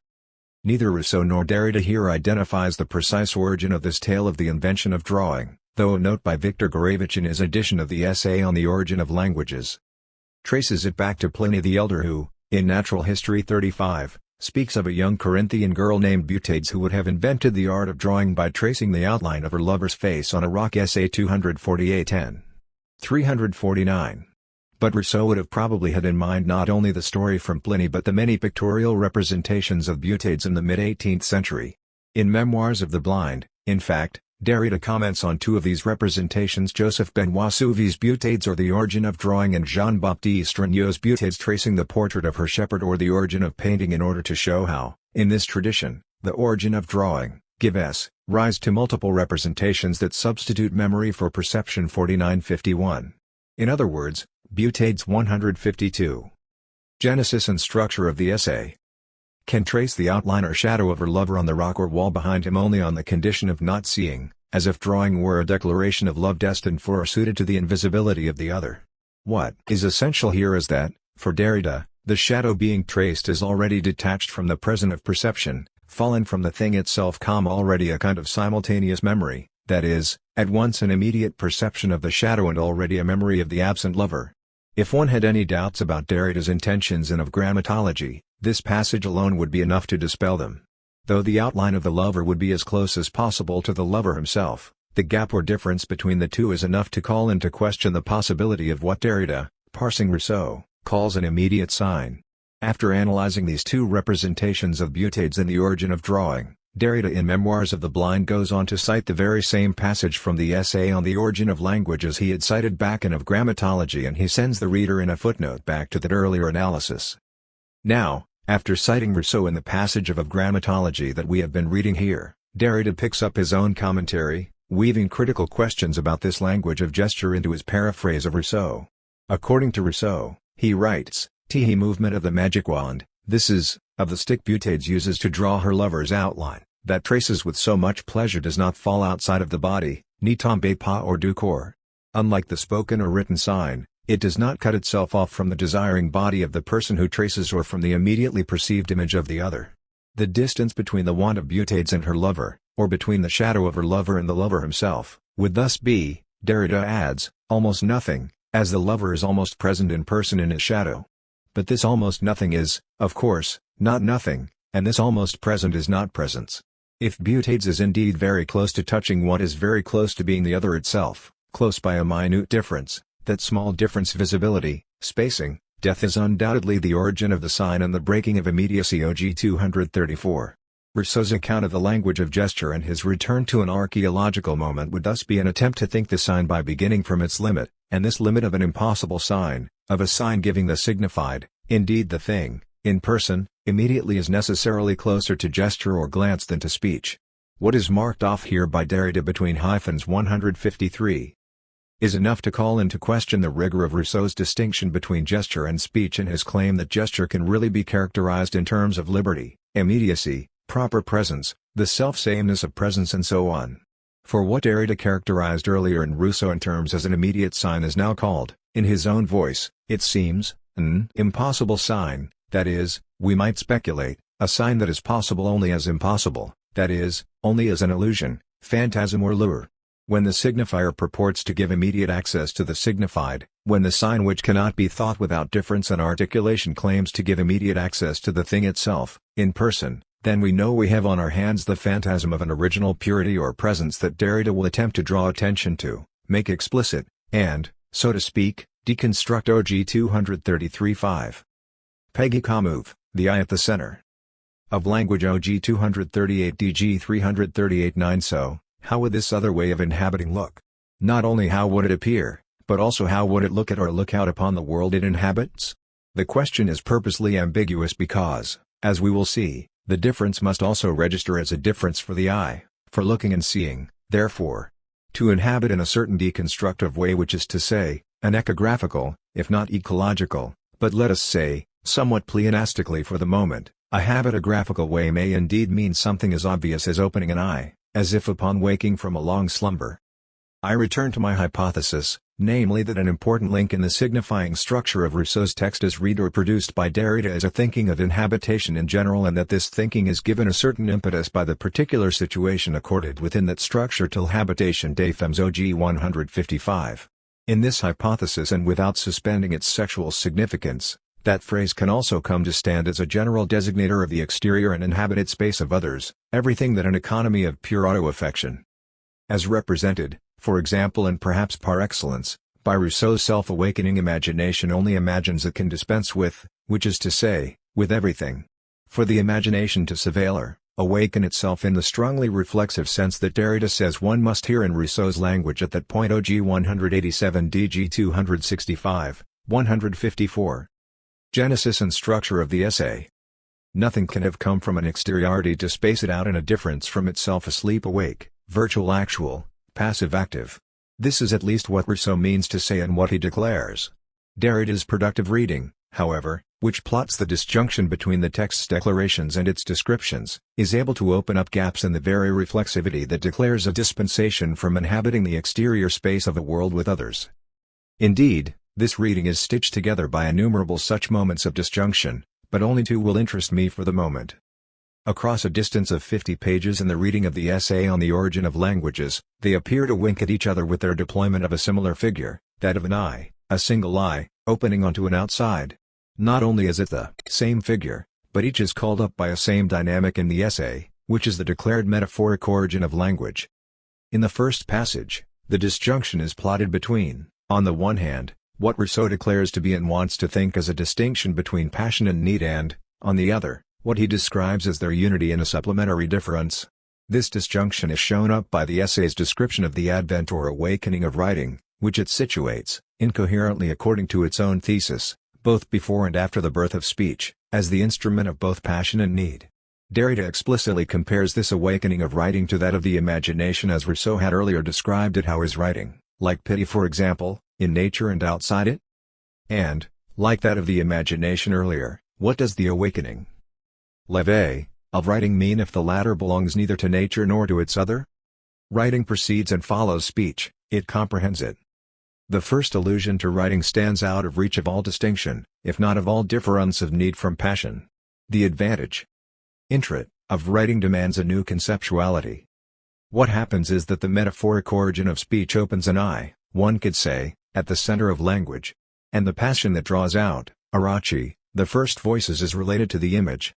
Neither Rousseau nor Derrida here identifies the precise origin of this tale of the invention of drawing, though a note by Victor Gorevich in his edition of the essay on the origin of languages traces it back to Pliny the Elder who, in Natural History 35, speaks of a young Corinthian girl named Butades who would have invented the art of drawing by tracing the outline of her lover's face on a rock. Essay 248-10. 349. But Rousseau would have probably had in mind not only the story from Pliny but the many pictorial representations of Butades in the mid-18th century. In Memoirs of the Blind, in fact, Derrida comments on two of these representations: Joseph Benoit Souvie's Butades or the Origin of Drawing and Jean-Baptiste Regnault's Butades tracing the portrait of her shepherd or the origin of painting, in order to show how, in this tradition, the origin of drawing gives rise to multiple representations that substitute memory for perception. 4951. In other words, Butades 152. Genesis and structure of the essay. Can trace the outline or shadow of her lover on the rock or wall behind him only on the condition of not seeing, as if drawing were a declaration of love destined for or suited to the invisibility of the other. What is essential here is that, for Derrida, the shadow being traced is already detached from the present of perception, fallen from the thing itself, already a kind of simultaneous memory, that is, at once an immediate perception of the shadow and already a memory of the absent lover. If one had any doubts about Derrida's intentions and of grammatology, this passage alone would be enough to dispel them. Though the outline of the lover would be as close as possible to the lover himself, the gap or difference between the two is enough to call into question the possibility of what Derrida, parsing Rousseau, calls an immediate sign. After analyzing these two representations of Butades and the origin of drawing, Derrida in Memoirs of the Blind goes on to cite the very same passage from the essay on the origin of language as he had cited back in of Grammatology, and he sends the reader in a footnote back to that earlier analysis. Now, after citing Rousseau in the passage of Grammatology that we have been reading here, Derrida picks up his own commentary, weaving critical questions about this language of gesture into his paraphrase of Rousseau. According to Rousseau, he writes, "He movement of the magic wand, this is, of the stick Butades uses to draw her lover's outline, that traces with so much pleasure does not fall outside of the body, ni tombe pas hors du corps. Unlike the spoken or written sign, it does not cut itself off from the desiring body of the person who traces or from the immediately perceived image of the other. The distance between the wand of Butades and her lover, or between the shadow of her lover and the lover himself, would thus be," Derrida adds, "almost nothing, as the lover is almost present in person in his shadow. But this almost nothing is, of course, not nothing, and this almost present is not presence. If Butades is indeed very close to touching one is very close to being the other itself, close by a minute difference, that small difference visibility, spacing, death is undoubtedly the origin of the sign and the breaking of immediacy OG 234. Rousseau's account of the language of gesture and his return to an archaeological moment would thus be an attempt to think the sign by beginning from its limit, and this limit of an impossible sign, of a sign giving the signified, indeed the thing, in person, immediately is necessarily closer to gesture or glance than to speech. What is marked off here by Derrida between hyphens 153 is enough to call into question the rigor of Rousseau's distinction between gesture and speech and his claim that gesture can really be characterized in terms of liberty, immediacy, proper presence, the self-sameness of presence and so on. For what Derrida characterized earlier in Rousseau in terms as an immediate sign is now called, in his own voice, it seems, an impossible sign, that is, we might speculate, a sign that is possible only as impossible, that is, only as an illusion, phantasm or lure. When the signifier purports to give immediate access to the signified, when the sign which cannot be thought without difference and articulation claims to give immediate access to the thing itself, in person, then we know we have on our hands the phantasm of an original purity or presence that Derrida will attempt to draw attention to, make explicit, and, so to speak, deconstruct OG 233-5. Peggy Kamov, The Eye at the Center of Language OG 238 DG 338-9. So, how would this other way of inhabiting look? Not only how would it appear, but also how would it look at or look out upon the world it inhabits? The question is purposely ambiguous because, as we will see, the difference must also register as a difference for the eye, for looking and seeing, therefore. To inhabit in a certain deconstructive way, which is to say, an ecographical, if not ecological, but let us say, somewhat pleonastically for the moment, a habitographical way may indeed mean something as obvious as opening an eye, as if upon waking from a long slumber. I return to my hypothesis, namely that an important link in the signifying structure of Rousseau's text is read or produced by Derrida as a thinking of inhabitation in general, and that this thinking is given a certain impetus by the particular situation accorded within that structure till habitation de femmes OG 155. In this hypothesis, and without suspending its sexual significance, that phrase can also come to stand as a general designator of the exterior and inhabited space of others, everything that an economy of pure auto-affection, as represented, for example and perhaps par excellence, by Rousseau's self-awakening imagination, only imagines it can dispense with, which is to say, with everything. For the imagination to surveil or awaken itself in the strongly reflexive sense that Derrida says one must hear in Rousseau's language at that point OG 187 DG 265, 154. Genesis and structure of the essay. Nothing can have come from an exteriority to space it out in a difference from itself, asleep-awake, virtual-actual, passive-active. This is at least what Rousseau means to say and what he declares. Derrida's productive reading, however, which plots the disjunction between the text's declarations and its descriptions, is able to open up gaps in the very reflexivity that declares a dispensation from inhabiting the exterior space of a world with others. Indeed, this reading is stitched together by innumerable such moments of disjunction, but only two will interest me for the moment. Across a distance of 50 pages in the reading of the essay on the origin of languages, they appear to wink at each other with their deployment of a similar figure, that of an eye, a single eye, opening onto an outside. Not only is it the same figure, but each is called up by a same dynamic in the essay, which is the declared metaphoric origin of language. In the first passage, the disjunction is plotted between, on the one hand, what Rousseau declares to be and wants to think as a distinction between passion and need and, on the other, what he describes as their unity in a supplementary difference. This disjunction is shown up by the essay's description of the advent or awakening of writing, which it situates, incoherently according to its own thesis, both before and after the birth of speech, as the instrument of both passion and need. Derrida explicitly compares this awakening of writing to that of the imagination as Rousseau had earlier described it. How is writing, like pity for example, in nature and outside it? And, like that of the imagination earlier, what does the awakening leve of writing mean if the latter belongs neither to nature nor to its other? Writing precedes and follows speech, it comprehends it. The first allusion to writing stands out of reach of all distinction, if not of all difference of need from passion. The advantage intrate of writing demands a new conceptuality. What happens is that the metaphoric origin of speech opens an eye, one could say, at the center of language. And the passion that draws out, arachi, the first voices is related to the image.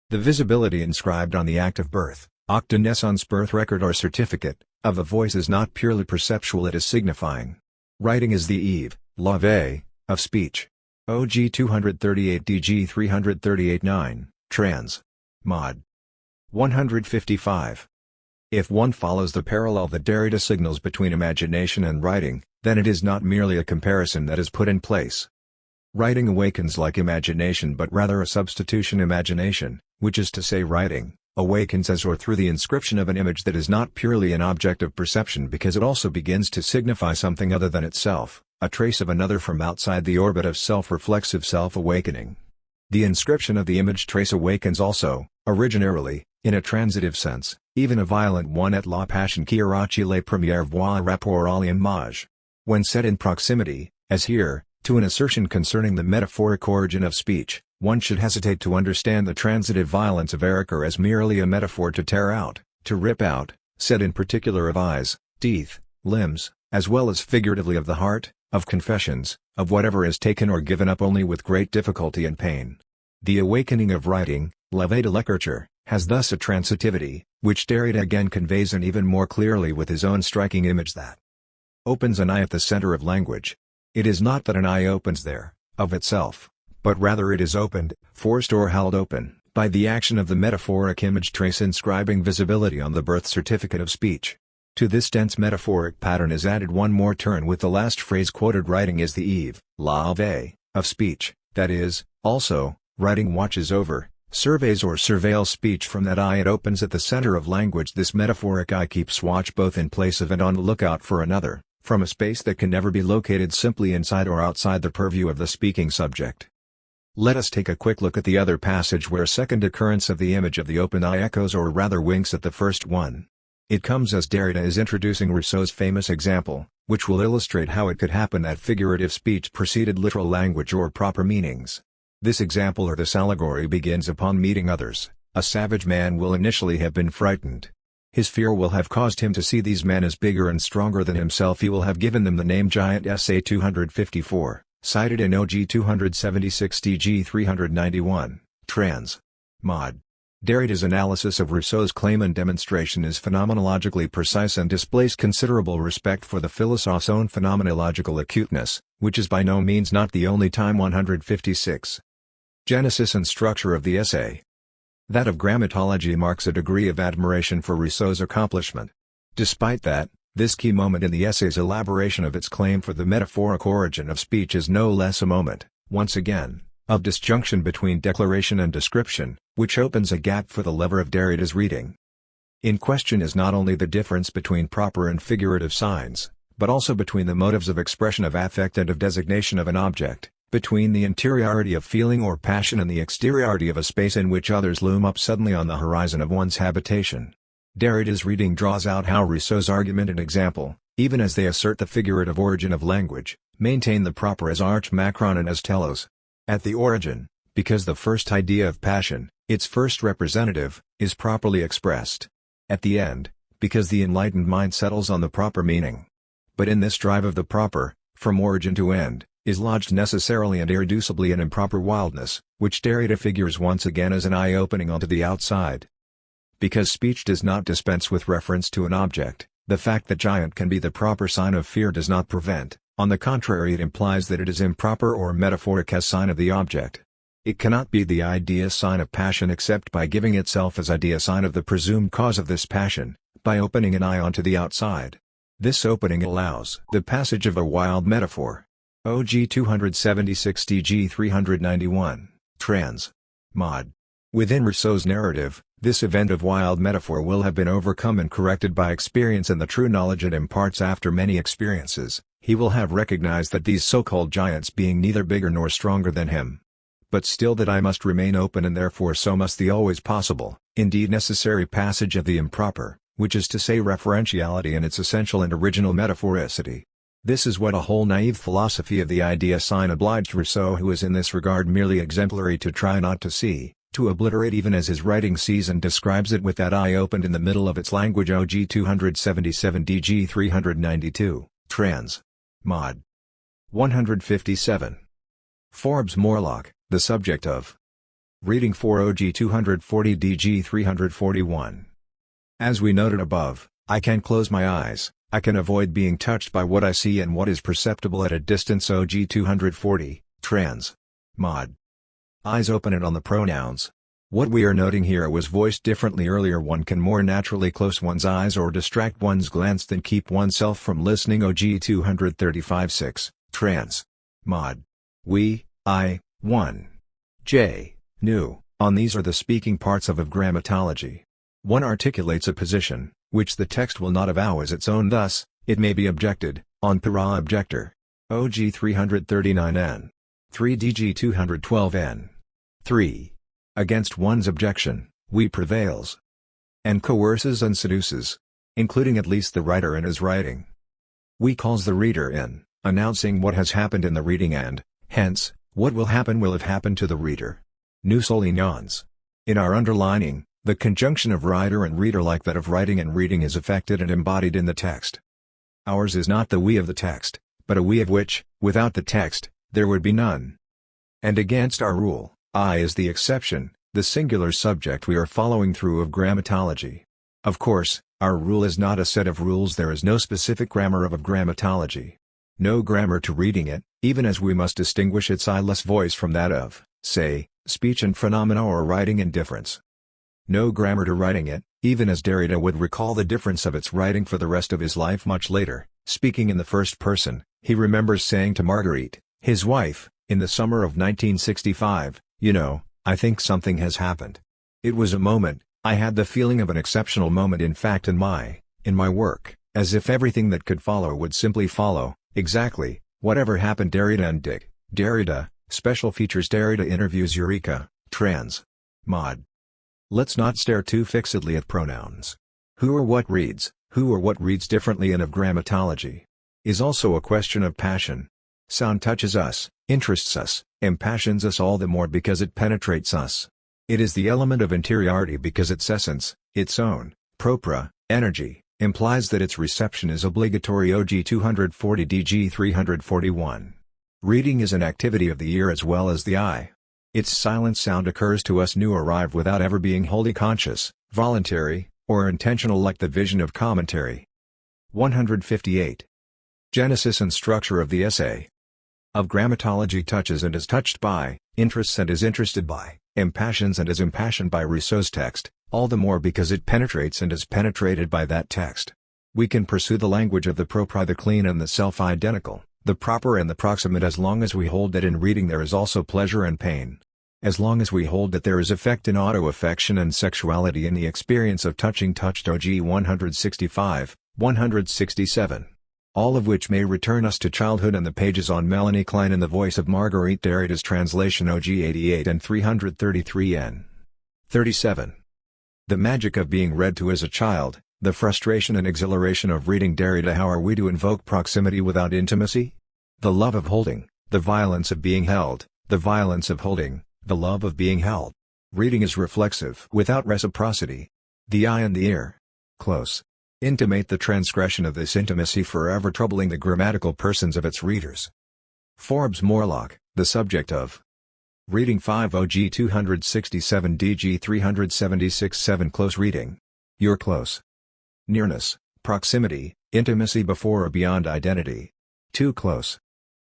The visibility inscribed on the act of birth, acte de naissance birth record or certificate, of the voice is not purely perceptual, it is signifying. Writing is the eve, lave, of speech. OG 238 DG 338 9, trans. Mod. 155. If one follows the parallel that Derrida signals between imagination and writing, then it is not merely a comparison that is put in place. Writing awakens like imagination, but rather a substitution imagination, which is to say writing awakens as or through the inscription of an image that is not purely an object of perception, because it also begins to signify something other than itself, a trace of another from outside the orbit of self-reflexive self-awakening. The inscription of the image trace awakens also, originarily, in a transitive sense, even a violent one at la passion qui arachi les premières voix rapport à l'image. When set in proximity, as here, to an assertion concerning the metaphoric origin of speech, one should hesitate to understand the transitive violence of Ericker as merely a metaphor to tear out, to rip out, said in particular of eyes, teeth, limbs, as well as figuratively of the heart, of confessions, of whatever is taken or given up only with great difficulty and pain. The awakening of writing, levée de l'écriture, has thus a transitivity, which Derrida again conveys and even more clearly with his own striking image that opens an eye at the center of language. It is not that an eye opens there, of itself, but rather it is opened, forced or held open, by the action of the metaphoric image trace inscribing visibility on the birth certificate of speech. To this dense metaphoric pattern is added one more turn with the last phrase quoted: writing is the eve, lave, of speech, that is, also, writing watches over, surveys or surveils speech from that eye it opens at the center of language. This metaphoric eye keeps watch both in place of and on the lookout for another, from a space that can never be located simply inside or outside the purview of the speaking subject. Let us take a quick look at the other passage where second occurrence of the image of the open eye echoes or rather winks at the first one. It comes as Derrida is introducing Rousseau's famous example, which will illustrate how it could happen that figurative speech preceded literal language or proper meanings. This example or this allegory begins upon meeting others. A savage man will initially have been frightened. His fear will have caused him to see these men as bigger and stronger than himself. He will have given them the name giant. SA 254, cited in OG 276 DG 391, trans. Mod. Derrida's analysis of Rousseau's claim and demonstration is phenomenologically precise and displays considerable respect for the philosoph's own phenomenological acuteness, which is by no means not the only time. 156. Genesis and structure of the essay. That of Grammatology marks a degree of admiration for Rousseau's accomplishment. Despite that, this key moment in the essay's elaboration of its claim for the metaphoric origin of speech is no less a moment, once again, of disjunction between declaration and description, which opens a gap for the lever of Derrida's reading. In question is not only the difference between proper and figurative signs, but also between the motives of expression of affect and of designation of an object, between the interiority of feeling or passion and the exteriority of a space in which others loom up suddenly on the horizon of one's habitation. Derrida's reading draws out how Rousseau's argument and example, even as they assert the figurative origin of language, maintain the proper as MacLachlan and as telos. At the origin, because the first idea of passion, its first representative, is properly expressed. At the end, because the enlightened mind settles on the proper meaning. But in this drive of the proper, from origin to end, is lodged necessarily and irreducibly an improper wildness, which Derrida figures once again as an eye opening onto the outside. Because speech does not dispense with reference to an object, the fact that giant can be the proper sign of fear does not prevent, on the contrary it implies that it is improper or metaphoric as sign of the object. It cannot be the idea sign of passion except by giving itself as idea sign of the presumed cause of this passion, by opening an eye onto the outside. This opening allows the passage of a wild metaphor. OG 276 DG 391, trans. Mod. Within Rousseau's narrative, this event of wild metaphor will have been overcome and corrected by experience and the true knowledge it imparts. After many experiences, he will have recognized that these so-called giants being neither bigger nor stronger than him. But still that I must remain open, and therefore so must the always possible, indeed necessary passage of the improper, which is to say referentiality in its essential and original metaphoricity. This is what a whole naive philosophy of the idea sign obliged Rousseau, who is in this regard merely exemplary, to try not to see, to obliterate even as his writing sees and describes it with that eye opened in the middle of its language. OG 277 DG 392, trans. Mod. 157. Forbes Morlock, the subject of reading 4 OG 240 DG 341. As we noted above, I can close my eyes, I can avoid being touched by what I see and what is perceptible at a distance. OG 240, trans. Mod. Eyes open and on the pronouns. What we are noting here was voiced differently earlier. One can more naturally close one's eyes or distract one's glance than keep oneself from listening. OG 235 6, trans. Mod. We, I, 1. J. New, on these are the speaking parts of grammatology. One articulates a position, which the text will not avow as its own. Thus, it may be objected, on para objector. OG 339 n. 3 DG 212 n. 3. Against one's objection, we prevails. And coerces and seduces. Including at least the writer in his writing. We calls the reader in, announcing what has happened in the reading and, hence, what will have happened to the reader. Nous soulignons. In our underlining, the conjunction of writer and reader, like that of writing and reading, is affected and embodied in the text. Ours is not the we of the text, but a we of which, without the text, there would be none. And against our rule, I is the exception, the singular subject we are following through of grammatology. Of course, our rule is not a set of rules. There is no specific grammar of grammatology. No grammar to reading it, even as we must distinguish its I-less voice from that of, say, speech and phenomena or writing and difference. No grammar to writing it, even as Derrida would recall the difference of its writing for the rest of his life. Much later, speaking in the first person, he remembers saying to Marguerite, his wife, in the summer of 1965, "You know, I think something has happened. It was a moment, I had the feeling of an exceptional moment in fact in my work, as if everything that could follow would simply follow, exactly, whatever happened." Derrida and Dick. Derrida, special features. Derrida interviews Eureka, trans. Mod. Let's not stare too fixedly at pronouns. Who or what reads differently in of grammatology, is also a question of passion. Sound touches us, interests us, impassions us all the more because it penetrates us. It is the element of interiority because its essence, its own, propria, energy, implies that its reception is obligatory. OG 240 DG 341. Reading is an activity of the ear as well as the eye. Its silent sound occurs to us new arrived without ever being wholly conscious, voluntary, or intentional, like the vision of commentary. 158. Genesis and structure of the essay. Of grammatology touches and is touched by, interests and is interested by, impassions and is impassioned by Rousseau's text, all the more because it penetrates and is penetrated by that text. We can pursue the language of the propria, the clean and the self-identical, the proper and the proximate, as long as we hold that in reading there is also pleasure and pain. As long as we hold that there is effect in auto-affection and sexuality in the experience of touching touched. OG 165, 167. All of which may return us to childhood and the pages on MacLachlan in the voice of Marguerite. Derrida's translation. OG 88 and 333 n. 37. The magic of being read to as a child, the frustration and exhilaration of reading. Derrida. How are we to invoke proximity without intimacy? The love of holding, the violence of being held, the violence of holding, the love of being held. Reading is reflexive without reciprocity. The eye and the ear, close, intimate the transgression of this intimacy, forever troubling the grammatical persons of its readers. Forbes Morlock, the subject of reading 5 OG 267 DG 376 7. Close reading. You're close. Nearness, proximity, intimacy before or beyond identity. Too close.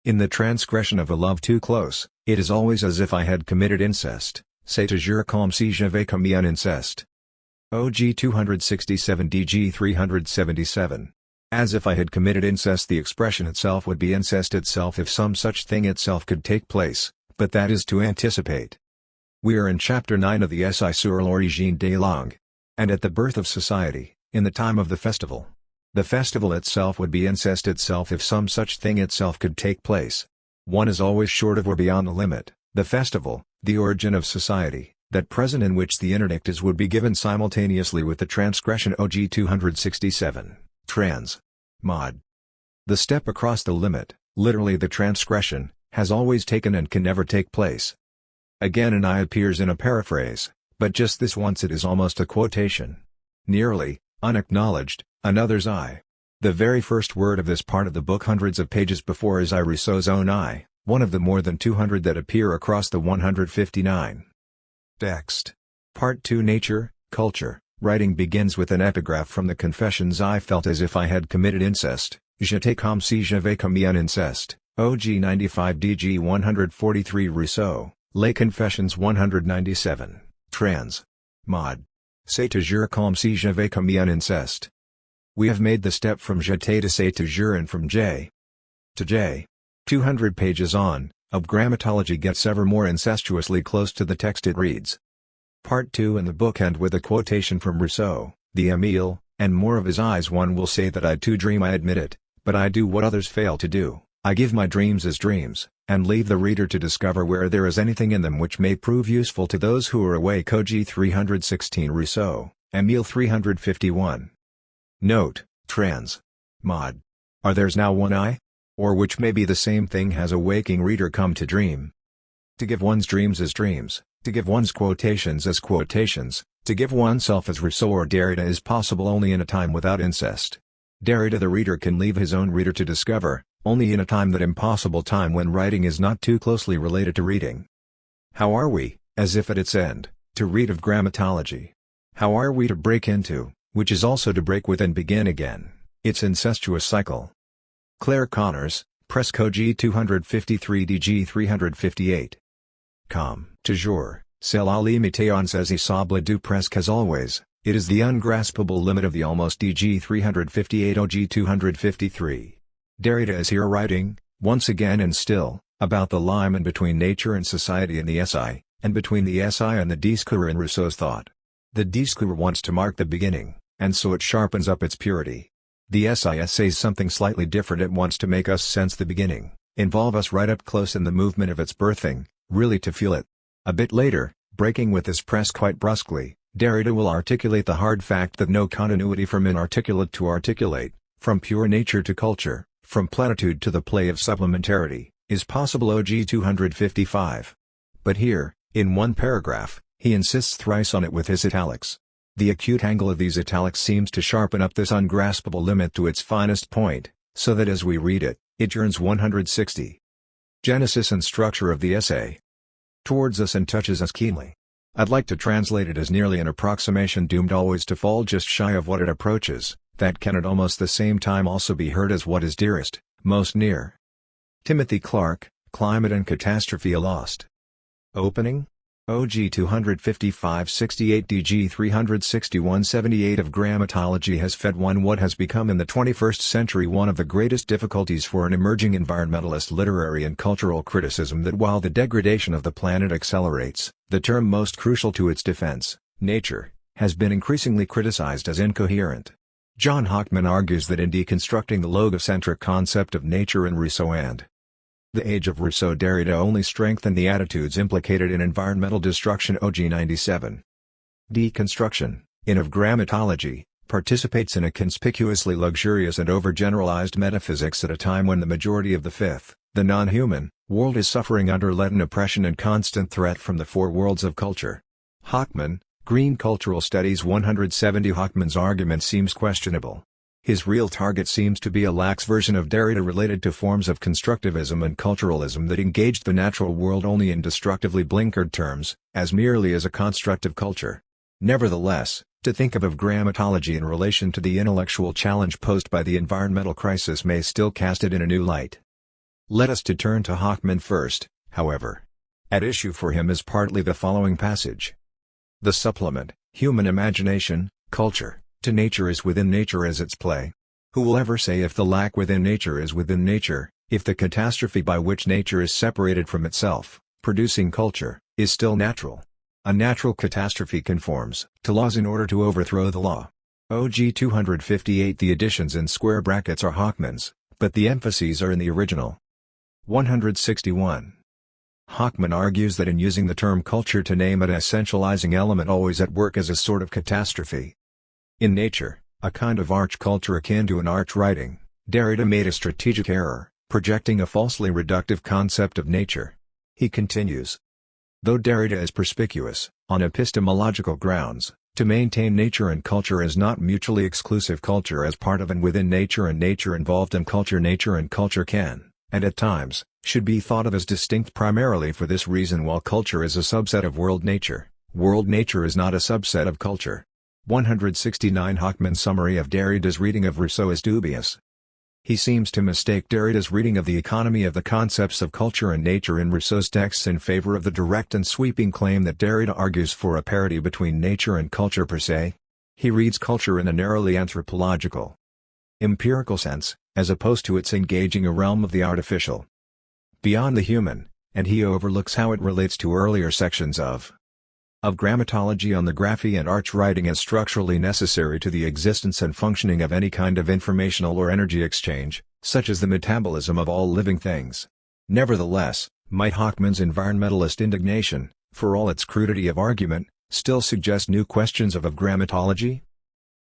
In the transgression of a love too close, It is always as if I had committed incest. C'est toujours comme si j'avais commis un inceste. OG 267 DG 377. As if I had committed incest. The expression itself would be incest itself if some such thing itself could take place, but that is to anticipate. We are in Chapter 9 of the Essai sur l'origine des langues. And at the birth of society, in the time of the festival. The festival itself would be incest itself if some such thing itself could take place. One is always short of or beyond the limit. The festival, the origin of society, that present in which the interdict is would be given simultaneously with the transgression. OG 267, trans. Mod. The step across the limit, literally the transgression, has always taken and can never take place. Again an I appears in a paraphrase, but just this once it is almost a quotation. Nearly, unacknowledged, another's I. The very first word of this part of the book hundreds of pages before is I Rousseau's own I, one of the more than 200 that appear across the 159. Text. Part 2 Nature, Culture. Writing begins with an epigraph from the Confessions. I felt as if I had committed incest. J'étais comme si j'avais commis un inceste. OG 95 DG 143 Rousseau, Les Confessions 197, trans. Mod. C'est toujours comme si j'avais commis un inceste. We have made the step from j'étais to c'est toujours and from J to J. 200 pages on, of Grammatology gets ever more incestuously close to the text it reads. Part 2 and the book end with a quotation from Rousseau, the Emile, and more of his eyes. One will say that I too dream, I admit it, but I do what others fail to do. I give my dreams as dreams, and leave the reader to discover where there is anything in them which may prove useful to those who are awake. OG 316 Rousseau, Emile 351. Note, trans. Mod. Are there's now one I? Or which may be the same thing has a waking reader come to dream? To give one's dreams as dreams, to give one's quotations as quotations, to give oneself as Rousseau or Derrida is possible only in a time without incest. Derrida the reader can leave his own reader to discover, only in a time, that impossible time when writing is not too closely related to reading. How are we, as if at its end, to read of Grammatology? How are we to break into, which is also to break with and begin again, its incestuous cycle? Claire Connors, Presque OG 253 DG 358. Toujours, c'est la limitation saisissable du presque as always, it is the ungraspable limit of the almost. DG 358 OG 253. Derrida is here writing, once again and still, about the line between nature and society in the Essai, and between the Essai and the discours in Rousseau's thought. The discours wants to mark the beginning, and so it sharpens up its purity. The Essai says something slightly different. It wants to make us sense the beginning, involve us right up close in the movement of its birthing, really to feel it. A bit later, breaking with this press quite brusquely, Derrida will articulate the hard fact that no continuity from inarticulate to articulate, from pure nature to culture, from plenitude to the play of supplementarity, is possible. OG 255. But here, in one paragraph, he insists thrice on it with his italics. The acute angle of these italics seems to sharpen up this ungraspable limit to its finest point, so that as we read it, it turns 160. Genesis and structure of the essay. Towards us and touches us keenly. I'd like to translate it as nearly an approximation doomed always to fall just shy of what it approaches, that can at almost the same time also be heard as what is dearest, most near. Timothy Clark, Climate and Catastrophe. A Lost Opening? OG 255-68 DG 361-78 of Grammatology has fed one what has become in the 21st century one of the greatest difficulties for an emerging environmentalist literary and cultural criticism, that while the degradation of the planet accelerates, the term most crucial to its defense, nature, has been increasingly criticized as incoherent. John Hockman argues that in deconstructing the logocentric concept of nature in Rousseau and The Age of Rousseau, Derrida only strengthened the attitudes implicated in environmental destruction. OG 97. Deconstruction, in Of Grammatology, participates in a conspicuously luxurious and overgeneralized metaphysics at a time when the majority of the fifth, the non-human, world is suffering under leaden oppression and constant threat from the four worlds of culture. Hockman, Green Cultural Studies 170. Hockman's argument seems questionable. His real target seems to be a lax version of Derrida related to forms of constructivism and culturalism that engaged the natural world only in destructively blinkered terms, as merely as a construct of culture. Nevertheless, to think of Grammatology in relation to the intellectual challenge posed by the environmental crisis may still cast it in a new light. Let us turn to Hockman first, however. At issue for him is partly the following passage. The supplement, human imagination, culture, to nature is within nature as its play. Who will ever say if the lack within nature is within nature, if the catastrophe by which nature is separated from itself, producing culture, is still natural? A natural catastrophe conforms to laws in order to overthrow the law. OG 258. The additions in square brackets are Hockman's, but the emphases are in the original. 161. Hockman argues that in using the term culture to name an essentializing element always at work as a sort of catastrophe. In nature, a kind of arch culture akin to an arch writing, Derrida made a strategic error, projecting a falsely reductive concept of nature. He continues. Though Derrida is perspicuous, on epistemological grounds, to maintain nature and culture as not mutually exclusive, culture as part of and within nature and nature involved in culture, nature and culture can, and at times, should be thought of as distinct primarily for this reason. While culture is a subset of world nature is not a subset of culture. 169. Hockman's summary of Derrida's reading of Rousseau is dubious. He seems to mistake Derrida's reading of the economy of the concepts of culture and nature in Rousseau's texts in favor of the direct and sweeping claim that Derrida argues for a parity between nature and culture per se. He reads culture in a narrowly anthropological, empirical sense, as opposed to its engaging a realm of the artificial, beyond the human, and he overlooks how it relates to earlier sections of Grammatology on the graphy and arch writing as structurally necessary to the existence and functioning of any kind of informational or energy exchange, such as the metabolism of all living things. Nevertheless, might Hockman's environmentalist indignation, for all its crudity of argument, still suggest new questions of grammatology?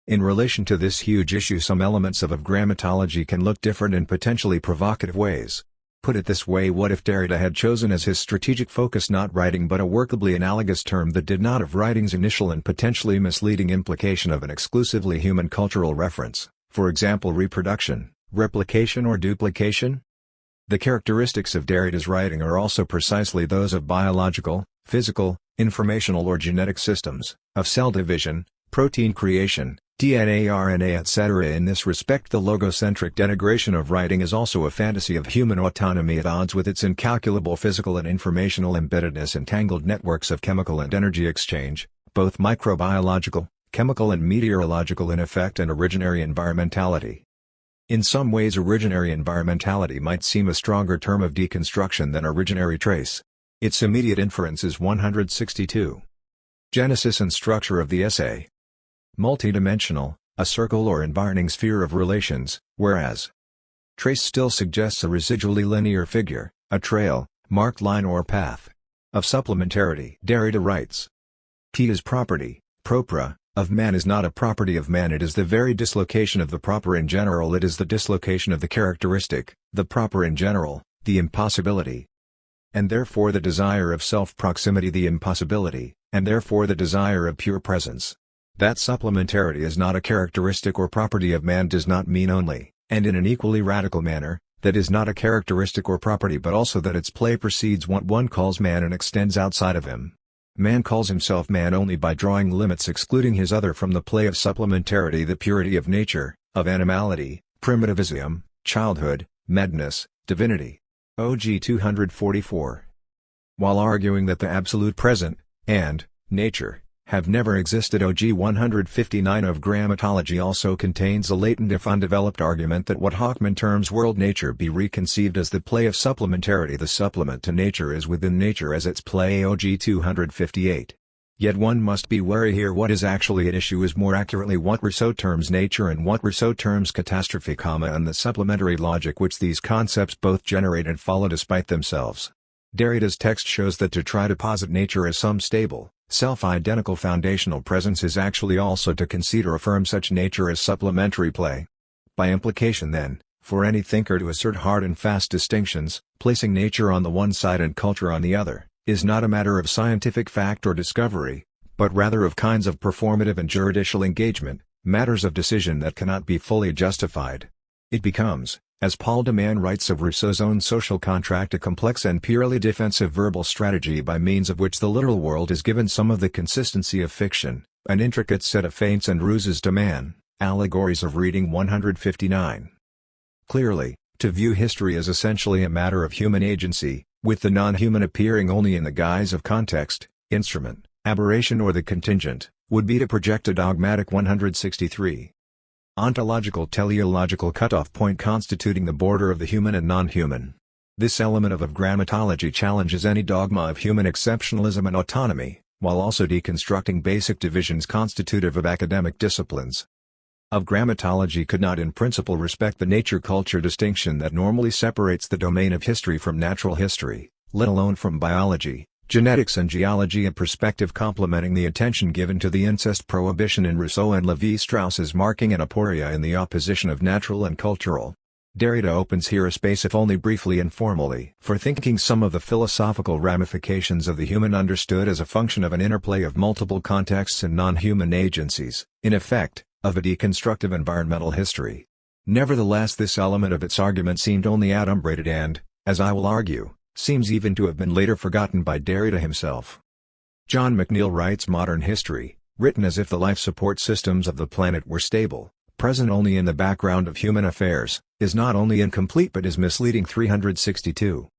In relation to this huge issue, some elements of grammatology can look different in potentially provocative ways. Put it this way: what if Derrida had chosen as his strategic focus not writing but a workably analogous term that did not have writing's initial and potentially misleading implication of an exclusively human cultural reference, for example reproduction, replication or duplication? The characteristics of Derrida's writing are also precisely those of biological, physical, informational or genetic systems, of cell division, protein creation, DNA, RNA, etc. In this respect, the logocentric denigration of writing is also a fantasy of human autonomy at odds with its incalculable physical and informational embeddedness in tangled networks of chemical and energy exchange, both microbiological, chemical and meteorological in effect, and originary environmentality. In some ways, originary environmentality might seem a stronger term of deconstruction than originary trace. Its immediate inference is 162. Genesis and structure of the essay. Multidimensional, a circle or environing sphere of relations, whereas trace still suggests a residually linear figure, a trail, marked line or path. Of supplementarity, Derrida writes, P is property, propria, of man is not a property of man, it is the very dislocation of the proper in general, it is the dislocation of the characteristic, the proper in general, the impossibility. And therefore the desire of self-proximity, the impossibility, and therefore the desire of pure presence. That supplementarity is not a characteristic or property of man does not mean only, and in an equally radical manner, that is not a characteristic or property but also that its play precedes what one calls man and extends outside of him. Man calls himself man only by drawing limits excluding his other from the play of supplementarity, the purity of nature, of animality, primitivism, childhood, madness, divinity. OG 244. While arguing that the absolute present, and nature, have never existed, OG 159 of Grammatology also contains a latent if undeveloped argument that what Hockman terms world nature be reconceived as the play of supplementarity. The supplement to nature is within nature as its play. OG 258. Yet one must be wary here. What is actually at issue is more accurately what Rousseau terms nature and what Rousseau terms catastrophe, and the supplementary logic which these concepts both generate and follow despite themselves. Derrida's text shows that to try to posit nature as some stable, self-identical foundational presence is actually also to concede or affirm such nature as supplementary play. By implication then, for any thinker to assert hard and fast distinctions, placing nature on the one side and culture on the other, is not a matter of scientific fact or discovery, but rather of kinds of performative and juridical engagement, matters of decision that cannot be fully justified. It becomes, as Paul de Man writes of Rousseau's own social contract, a complex and purely defensive verbal strategy by means of which the literal world is given some of the consistency of fiction, an intricate set of feints and ruses de Man, allegories of reading 159. Clearly, to view history as essentially a matter of human agency, with the non-human appearing only in the guise of context, instrument, aberration or the contingent, would be to project a dogmatic 163. Ontological teleological cutoff point constituting the border of the human and non-human. This element of grammatology challenges any dogma of human exceptionalism and autonomy, while also deconstructing basic divisions constitutive of academic disciplines. Grammatology could not in principle respect the nature-culture distinction that normally separates the domain of history from natural history, let alone from biology, genetics and geology, a perspective complementing the attention given to the incest prohibition in Rousseau and Lévi-Strauss's marking and aporia in the opposition of natural and cultural. Derrida opens here a space if only briefly and formally for thinking some of the philosophical ramifications of the human understood as a function of an interplay of multiple contexts and non-human agencies, in effect, of a deconstructive environmental history. Nevertheless, this element of its argument seemed only adumbrated and, as I will argue, seems even to have been later forgotten by Derrida himself. John McNeill writes modern history, written as if the life support systems of the planet were stable, present only in the background of human affairs, is not only incomplete but is misleading. 362.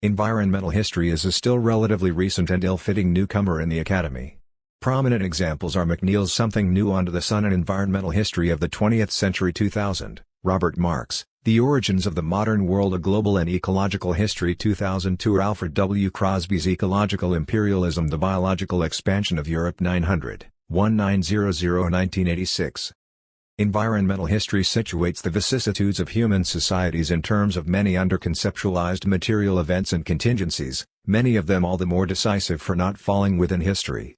Environmental history is a still relatively recent and ill-fitting newcomer in the academy. Prominent examples are McNeill's Something New Under the Sun and Environmental History of the 20th Century 2000, Robert Marks, The Origins of the Modern World, A Global and Ecological History 2002, Alfred W. Crosby's Ecological Imperialism, The Biological Expansion of Europe 900, 1900-1986. Environmental history situates the vicissitudes of human societies in terms of many under-conceptualized material events and contingencies, many of them all the more decisive for not falling within history.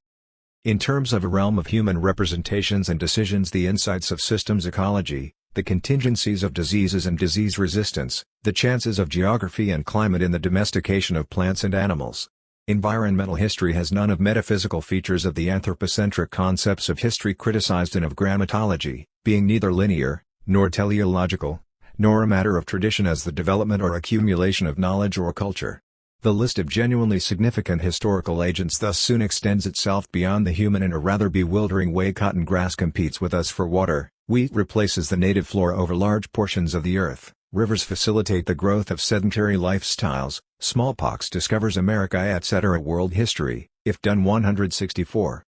In terms of a realm of human representations and decisions, the insights of systems ecology, the contingencies of diseases and disease resistance, the chances of geography and climate in the domestication of plants and animals. Environmental history has none of metaphysical features of the anthropocentric concepts of history criticized in grammatology, being neither linear, nor teleological, nor a matter of tradition as the development or accumulation of knowledge or culture. The list of genuinely significant historical agents thus soon extends itself beyond the human in a rather bewildering way. Cotton grass competes with us for water, wheat replaces the native flora over large portions of the earth, rivers facilitate the growth of sedentary lifestyles, smallpox discovers America, etc. World history, if done. 164.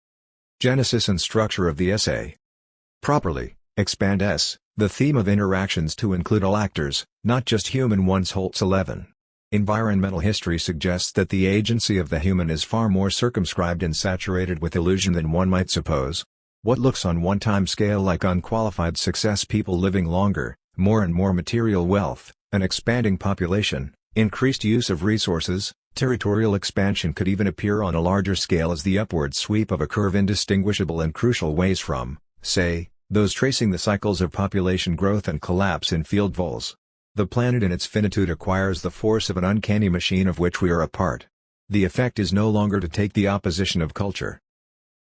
Genesis and structure of the essay. Properly, expand the theme of interactions to include all actors, not just human ones. Holtz 11. Environmental history suggests that the agency of the human is far more circumscribed and saturated with illusion than one might suppose. What looks on one time scale like unqualified success, people living longer, more and more material wealth, an expanding population, increased use of resources, territorial expansion, could even appear on a larger scale as the upward sweep of a curve indistinguishable in crucial ways from, say, those tracing the cycles of population growth and collapse in field voles. The planet in its finitude acquires the force of an uncanny machine of which we are a part. The effect is no longer to take the opposition of culture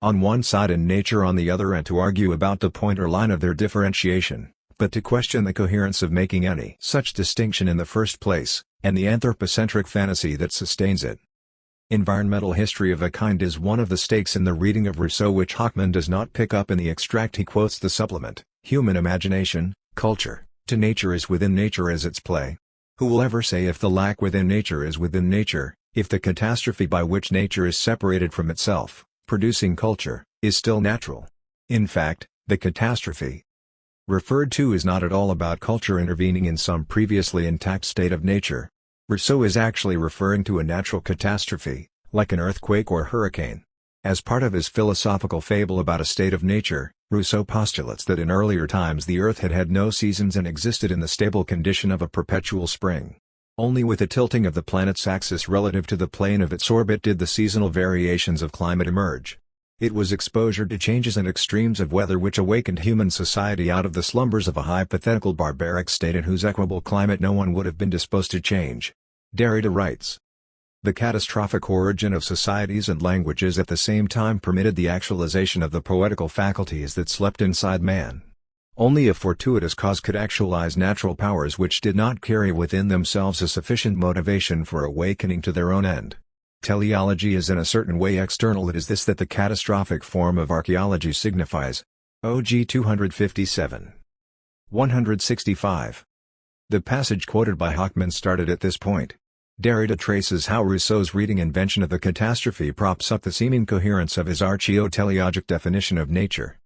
on one side and nature on the other and to argue about the point or line of their differentiation, but to question the coherence of making any such distinction in the first place, and the anthropocentric fantasy that sustains it. Environmental history of a kind is one of the stakes in the reading of Rousseau which Hockman does not pick up in the extract. He quotes the supplement, "Human imagination, culture, to nature is within nature as its play. Who will ever say if the lack within nature is within nature, if the catastrophe by which nature is separated from itself, producing culture, is still natural? In fact, the catastrophe referred to is not at all about culture intervening in some previously intact state of nature. Rousseau is actually referring to a natural catastrophe, like an earthquake or hurricane. As part of his philosophical fable about a state of nature, Rousseau postulates that in earlier times the earth had had no seasons and existed in the stable condition of a perpetual spring. Only with the tilting of the planet's axis relative to the plane of its orbit did the seasonal variations of climate emerge. It was exposure to changes and extremes of weather which awakened human society out of the slumbers of a hypothetical barbaric state in whose equable climate no one would have been disposed to change. Derrida writes, "The catastrophic origin of societies and languages at the same time permitted the actualization of the poetical faculties that slept inside man. Only a fortuitous cause could actualize natural powers which did not carry within themselves a sufficient motivation for awakening to their own end. Teleology is in a certain way external. It is this that the catastrophic form of archaeology signifies." OG 257. 165. The passage quoted by Hockman started at this point. Derrida traces how Rousseau's reading invention of the catastrophe props up the seeming coherence of his archaeoteleologic definition of nature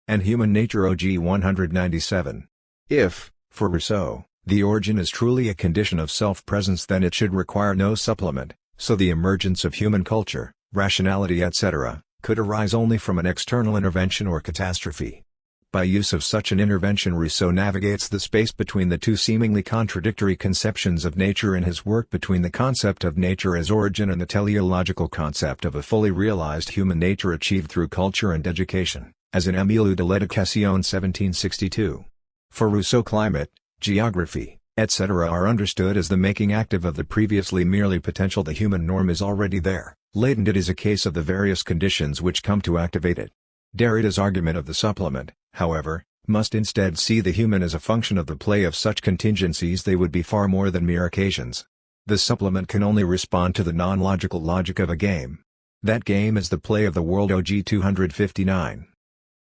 and human nature. OG 197. If, for Rousseau, the origin is truly a condition of self-presence, then it should require no supplement, so the emergence of human culture, rationality etc., could arise only from an external intervention or catastrophe. By use of such an intervention, Rousseau navigates the space between the two seemingly contradictory conceptions of nature in his work, between the concept of nature as origin and the teleological concept of a fully realized human nature achieved through culture and education, as in Émile de l'Éducation 1762. For Rousseau, climate, geography, etc. are understood as the making active of the previously merely potential. The human norm is already there, latent. It is a case of the various conditions which come to activate it. Derrida's argument of the supplement, however, must instead see the human as a function of the play of such contingencies. They would be far more than mere occasions. The supplement can only respond to the non-logical logic of a game. That game is the play of the world. OG 259.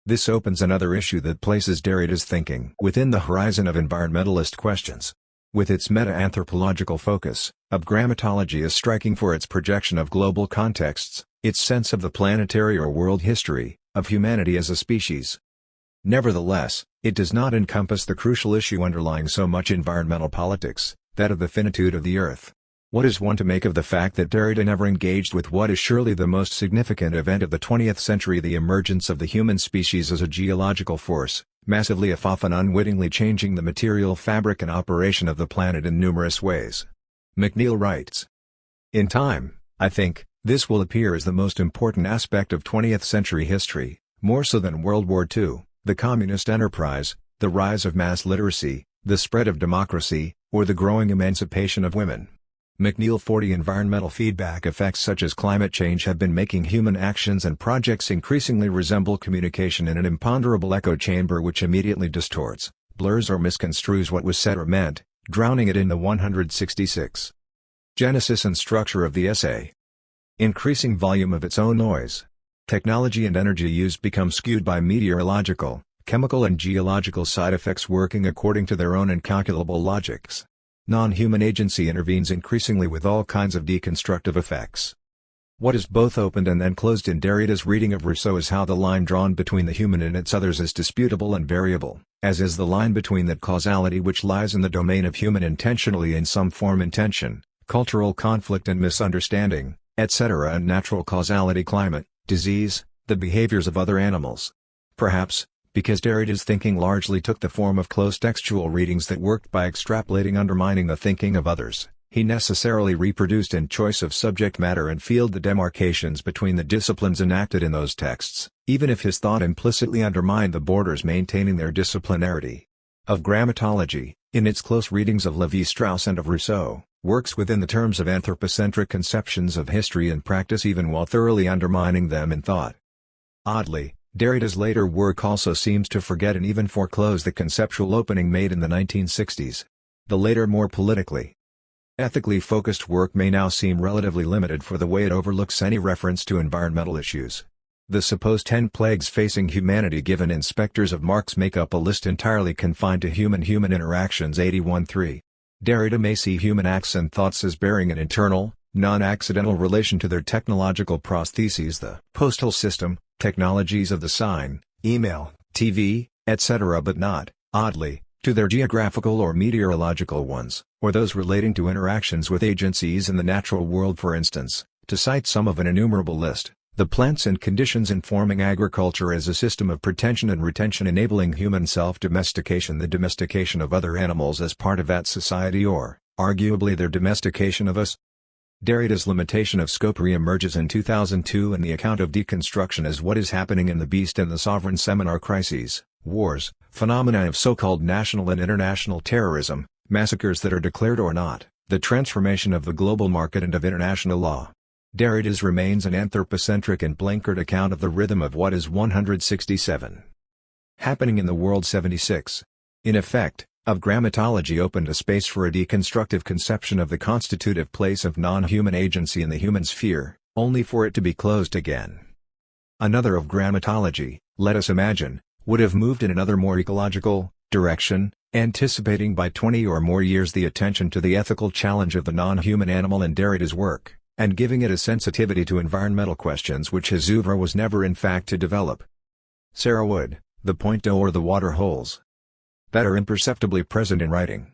This opens another issue that places Derrida's thinking within the horizon of environmentalist questions. With its meta-anthropological focus, of grammatology is striking for its projection of global contexts, its sense of the planetary or world history, of humanity as a species. Nevertheless, it does not encompass the crucial issue underlying so much environmental politics, that of the finitude of the earth. What is one to make of the fact that Derrida never engaged with what is surely the most significant event of the 20th century, the emergence of the human species as a geological force, massively if often unwittingly changing the material fabric and operation of the planet in numerous ways? McNeill writes, "In time, I think, this will appear as the most important aspect of 20th century history, more so than World War II, the communist enterprise, the rise of mass literacy, the spread of democracy, or the growing emancipation of women." McNeill 40. Environmental feedback effects such as climate change have been making human actions and projects increasingly resemble communication in an imponderable echo chamber which immediately distorts, blurs or misconstrues what was said or meant, drowning it in the 166. Genesis and structure of the essay. Increasing volume of its own noise. Technology and energy use become skewed by meteorological, chemical and geological side effects working according to their own incalculable logics. Non-human agency intervenes increasingly with all kinds of deconstructive effects. What is both opened and then closed in Derrida's reading of Rousseau is how the line drawn between the human and its others is disputable and variable, as is the line between that causality which lies in the domain of human intentionally in some form intention, cultural conflict and misunderstanding, etc. and natural causality climate, disease, the behaviors of other animals. Perhaps, because Derrida's thinking largely took the form of close textual readings that worked by extrapolating undermining the thinking of others, he necessarily reproduced in choice of subject matter and field the demarcations between the disciplines enacted in those texts, even if his thought implicitly undermined the borders maintaining their disciplinarity. Of grammatology, in its close readings of Lévi-Strauss and of Rousseau, works within the terms of anthropocentric conceptions of history and practice even while thoroughly undermining them in thought. Oddly, Derrida's later work also seems to forget and even foreclose the conceptual opening made in the 1960s. The later more politically, ethically focused work may now seem relatively limited for the way it overlooks any reference to environmental issues. The supposed 10 plagues facing humanity given in Spectres of Marx make up a list entirely confined to human-human interactions. 81.3. Derrida may see human acts and thoughts as bearing an internal, non-accidental relation to their technological prostheses, the postal system, technologies of the sign, email, TV, etc., but not, oddly, to their geographical or meteorological ones, or those relating to interactions with agencies in the natural world. For instance, to cite some of an innumerable list, the plants and conditions informing agriculture as a system of pretension and retention enabling human self-domestication, the domestication of other animals as part of that society or, arguably their domestication of us. Derrida's limitation of scope re-emerges in 2002 in the account of deconstruction as what is happening in The Beast and the Sovereign Seminar crises, wars, phenomena of so-called national and international terrorism, massacres that are declared or not, the transformation of the global market and of international law. Derrida's remains an anthropocentric and blinkered account of the rhythm of what is 167. Happening in the world. 76. In effect, of grammatology opened a space for a deconstructive conception of the constitutive place of non-human agency in the human sphere, only for it to be closed again. Another of grammatology, let us imagine, would have moved in another more ecological direction, anticipating by 20 or more years the attention to the ethical challenge of the non-human animal in Derrida's work, and giving it a sensitivity to environmental questions which his oeuvre was never in fact to develop. Sarah Wood, The Point d'eau or the Water Holes. That are imperceptibly present in writing.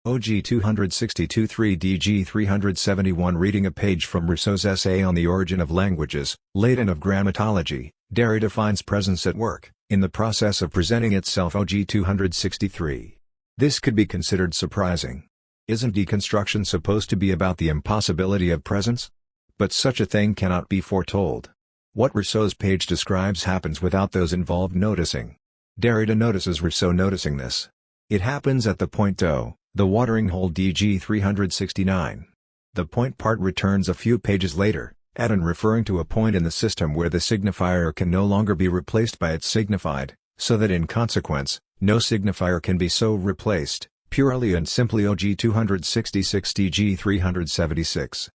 OG 262 3DG 371 Reading a page from Rousseau's essay on the origin of languages, Latin of Grammatology, Derrida finds presence at work, in the process of presenting itself. OG 263. This could be considered surprising. Isn't deconstruction supposed to be about the impossibility of presence? But such a thing cannot be foretold. What Rousseau's page describes happens without those involved noticing. Derrida notices Rousseau noticing this. It happens at the point d'eau, the watering hole. DG 369. The point part returns a few pages later, at and referring to a point in the system where the signifier can no longer be replaced by its signified, so that in consequence, no signifier can be so replaced, purely and simply. OG 266 DG 376.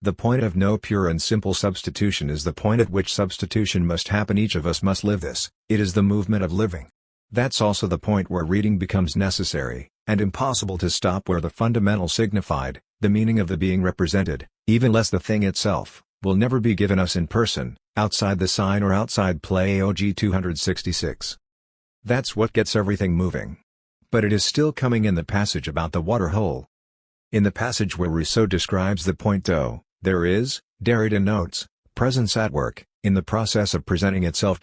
The point of no pure and simple substitution is the point at which substitution must happen. Each of us must live this, it is the movement of living. That's also the point where reading becomes necessary, and impossible to stop, where the fundamental signified, the meaning of the being represented, even less the thing itself, will never be given us in person, outside the sign or outside play. OG 266. That's what gets everything moving. But it is still coming in the passage about the water hole. In the passage where Rousseau describes the point d'eau, there is, Derrida notes, presence at work, in the process of presenting itself.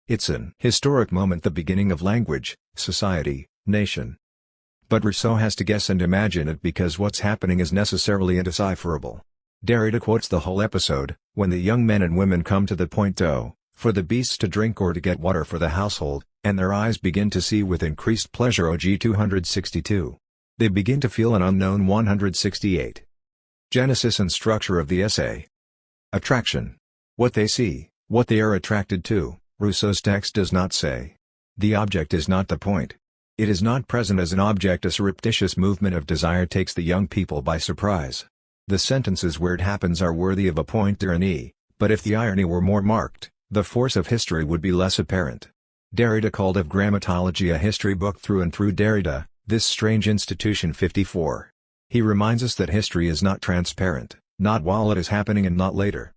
It's an historic moment, the beginning of language, society, nation. But Rousseau has to guess and imagine it because what's happening is necessarily indecipherable. Derrida quotes the whole episode, when the young men and women come to the point d'eau, for the beasts to drink or to get water for the household, and their eyes begin to see with increased pleasure. OG 262. They begin to feel an unknown. 168. Genesis and structure of the essay. Attraction. What they see, what they are attracted to, Rousseau's text does not say. The object is not the point. It is not present as an object. A surreptitious movement of desire takes the young people by surprise. The sentences where it happens are worthy of a point d'irony, but if the irony were more marked, the force of history would be less apparent. Derrida called of Grammatology a history book through and through. Derrida, This Strange Institution. 54. He reminds us that history is not transparent, not while it is happening and not later.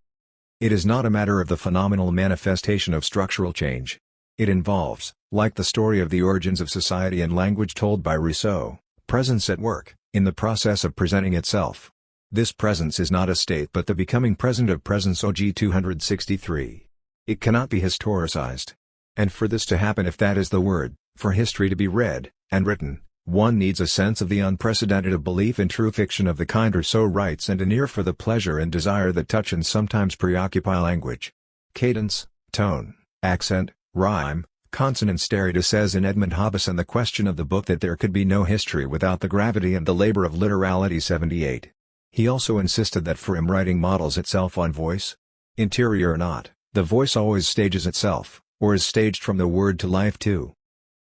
It is not a matter of the phenomenal manifestation of structural change. It involves, like the story of the origins of society and language told by Rousseau, presence at work, in the process of presenting itself. This presence is not a state but the becoming present of presence. OG 263. It cannot be historicized. And for this to happen, if that is the word, for history to be read, and written, one needs a sense of the unprecedented, a belief in true fiction of the kind Rousseau writes, and an ear for the pleasure and desire that touch and sometimes preoccupy language. Cadence, tone, accent, rhyme, consonance. Derrida says in Edmund Hobbes and the Question of the Book that there could be no history without the gravity and the labor of literality. 78. He also insisted that for him writing models itself on voice. Interior or not, the voice always stages itself, or is staged from the word to life too.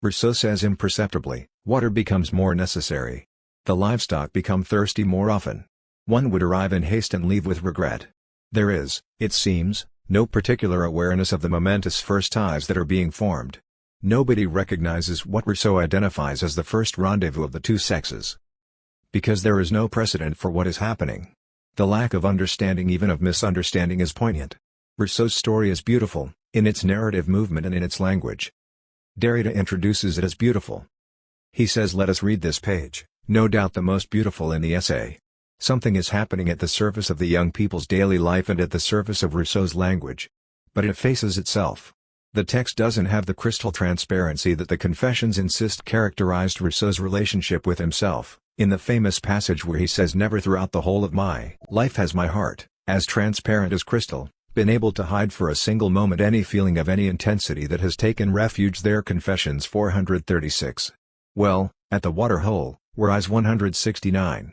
Rousseau says imperceptibly, water becomes more necessary. The livestock become thirsty more often. One would arrive in haste and leave with regret. There is, it seems, no particular awareness of the momentous first ties that are being formed. Nobody recognizes what Rousseau identifies as the first rendezvous of the two sexes. Because there is no precedent for what is happening. The lack of understanding, even of misunderstanding, is poignant. Rousseau's story is beautiful, in its narrative movement and in its language. Derrida introduces it as beautiful. He says, let us read this page, no doubt the most beautiful in the essay. Something is happening at the surface of the young people's daily life and at the surface of Rousseau's language. But it effaces itself. The text doesn't have the crystal transparency that the Confessions insist characterized Rousseau's relationship with himself, in the famous passage where he says, never throughout the whole of my life has my heart, as transparent as crystal, been able to hide for a single moment any feeling of any intensity that has taken refuge there. Confessions 436. Well, at the water hole, where eyes 169.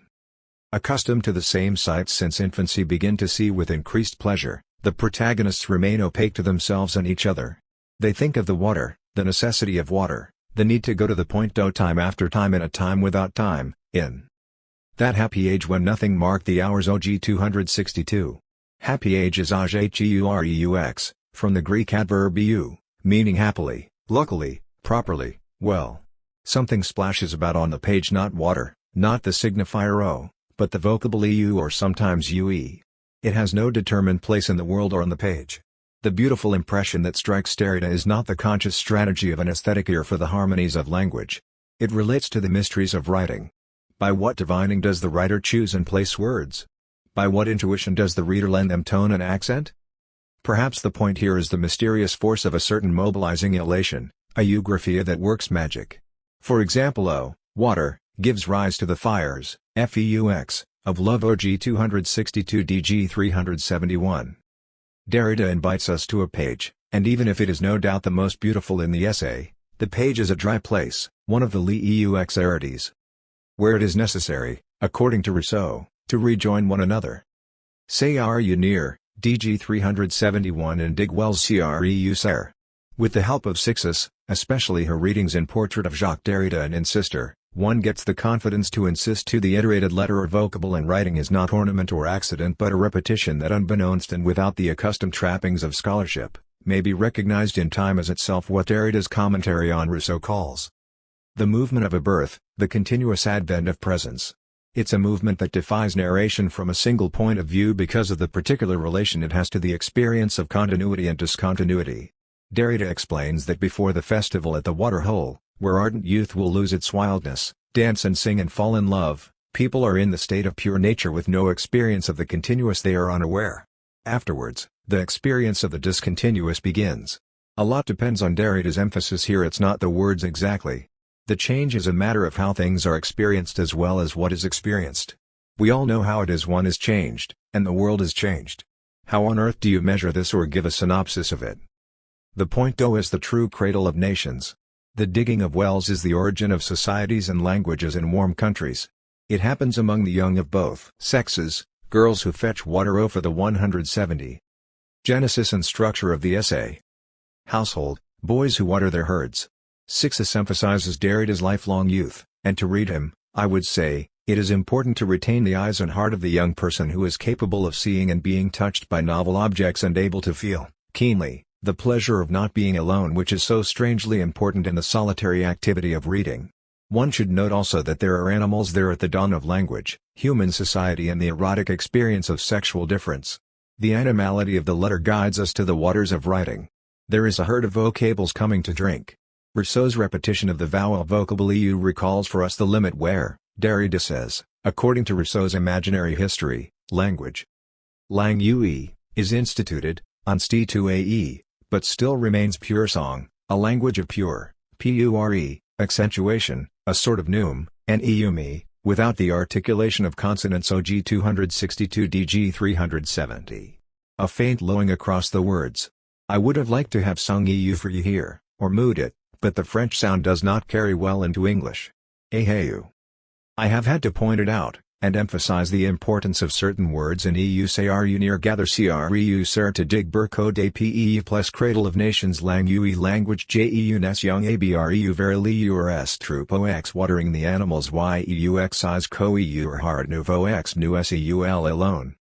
Accustomed to the same sights since infancy begin to see with increased pleasure, the protagonists remain opaque to themselves and each other. They think of the water, the necessity of water, the need to go to the point d'eau time after time in a time without time, in that happy age when nothing marked the hours. OG 262. Happy age is age heureux, from the Greek adverb eu, meaning happily, luckily, properly, well. Something splashes about on the page, not water, not the signifier o, but the vocable eu or sometimes ue. It has no determined place in the world or on the page. The beautiful impression that strikes Derrida is not the conscious strategy of an aesthetic ear for the harmonies of language. It relates to the mysteries of writing. By what divining does the writer choose and place words? By what intuition does the reader lend them tone and accent? Perhaps the point here is the mysterious force of a certain mobilizing elation, a eugraphia that works magic. For example, O, water, gives rise to the fires, FEUX, of love OG 262 DG 371. Derrida invites us to a page, and even if it is no doubt the most beautiful in the essay, the page is a dry place, one of the LEUX rarities. Where it is necessary, according to Rousseau, to rejoin one another. Say are you near, DG 371 and dig wells creu ser. With the help of Sixus, especially her readings in Portrait of Jacques Derrida and in Sister, one gets the confidence to insist to the iterated letter or vocable in writing is not ornament or accident but a repetition that unbeknownst and without the accustomed trappings of scholarship, may be recognized in time as itself what Derrida's commentary on Rousseau calls the movement of a birth, the continuous advent of presence. It's a movement that defies narration from a single point of view because of the particular relation it has to the experience of continuity and discontinuity. Derrida explains that before the festival at the Waterhole, where ardent youth will lose its wildness, dance and sing and fall in love, people are in the state of pure nature with no experience of the continuous, they are unaware. Afterwards, the experience of the discontinuous begins. A lot depends on Derrida's emphasis here, it's not the words exactly. The change is a matter of how things are experienced as well as what is experienced. We all know how it is one is changed, and the world is changed. How on earth do you measure this or give a synopsis of it? The point though is the true cradle of nations. The digging of wells is the origin of societies and languages in warm countries. It happens among the young of both sexes, girls who fetch water for the 170. Genesis and structure of the essay. Household, boys who water their herds. Sixus emphasizes Derrida's lifelong youth, and to read him, I would say, it is important to retain the eyes and heart of the young person who is capable of seeing and being touched by novel objects and able to feel, keenly, the pleasure of not being alone, which is so strangely important in the solitary activity of reading. One should note also that there are animals there at the dawn of language, human society and the erotic experience of sexual difference. The animality of the letter guides us to the waters of writing. There is a herd of vocables coming to drink. Rousseau's repetition of the vowel vocable eu recalls for us the limit where, Derrida says, according to Rousseau's imaginary history, language. Lang ue, is instituted, on sti to ae, but still remains pure song, a language of pure, pure, accentuation, a sort of neum, and eumi, without the articulation of consonants OG 262 DG 370. A faint lowing across the words. I would have liked to have sung eu for you here, or mood it, but the French sound does not carry well into English. Eheu. I have had to point it out, and emphasize the importance of certain words in EU. Say are you near, gather creu ser to dig burko de peu plus cradle of nations lang ue language jeu nes young abreu verily ur est trupo x watering the animals yeu exis co eu or hard nouveau x nu seul alone.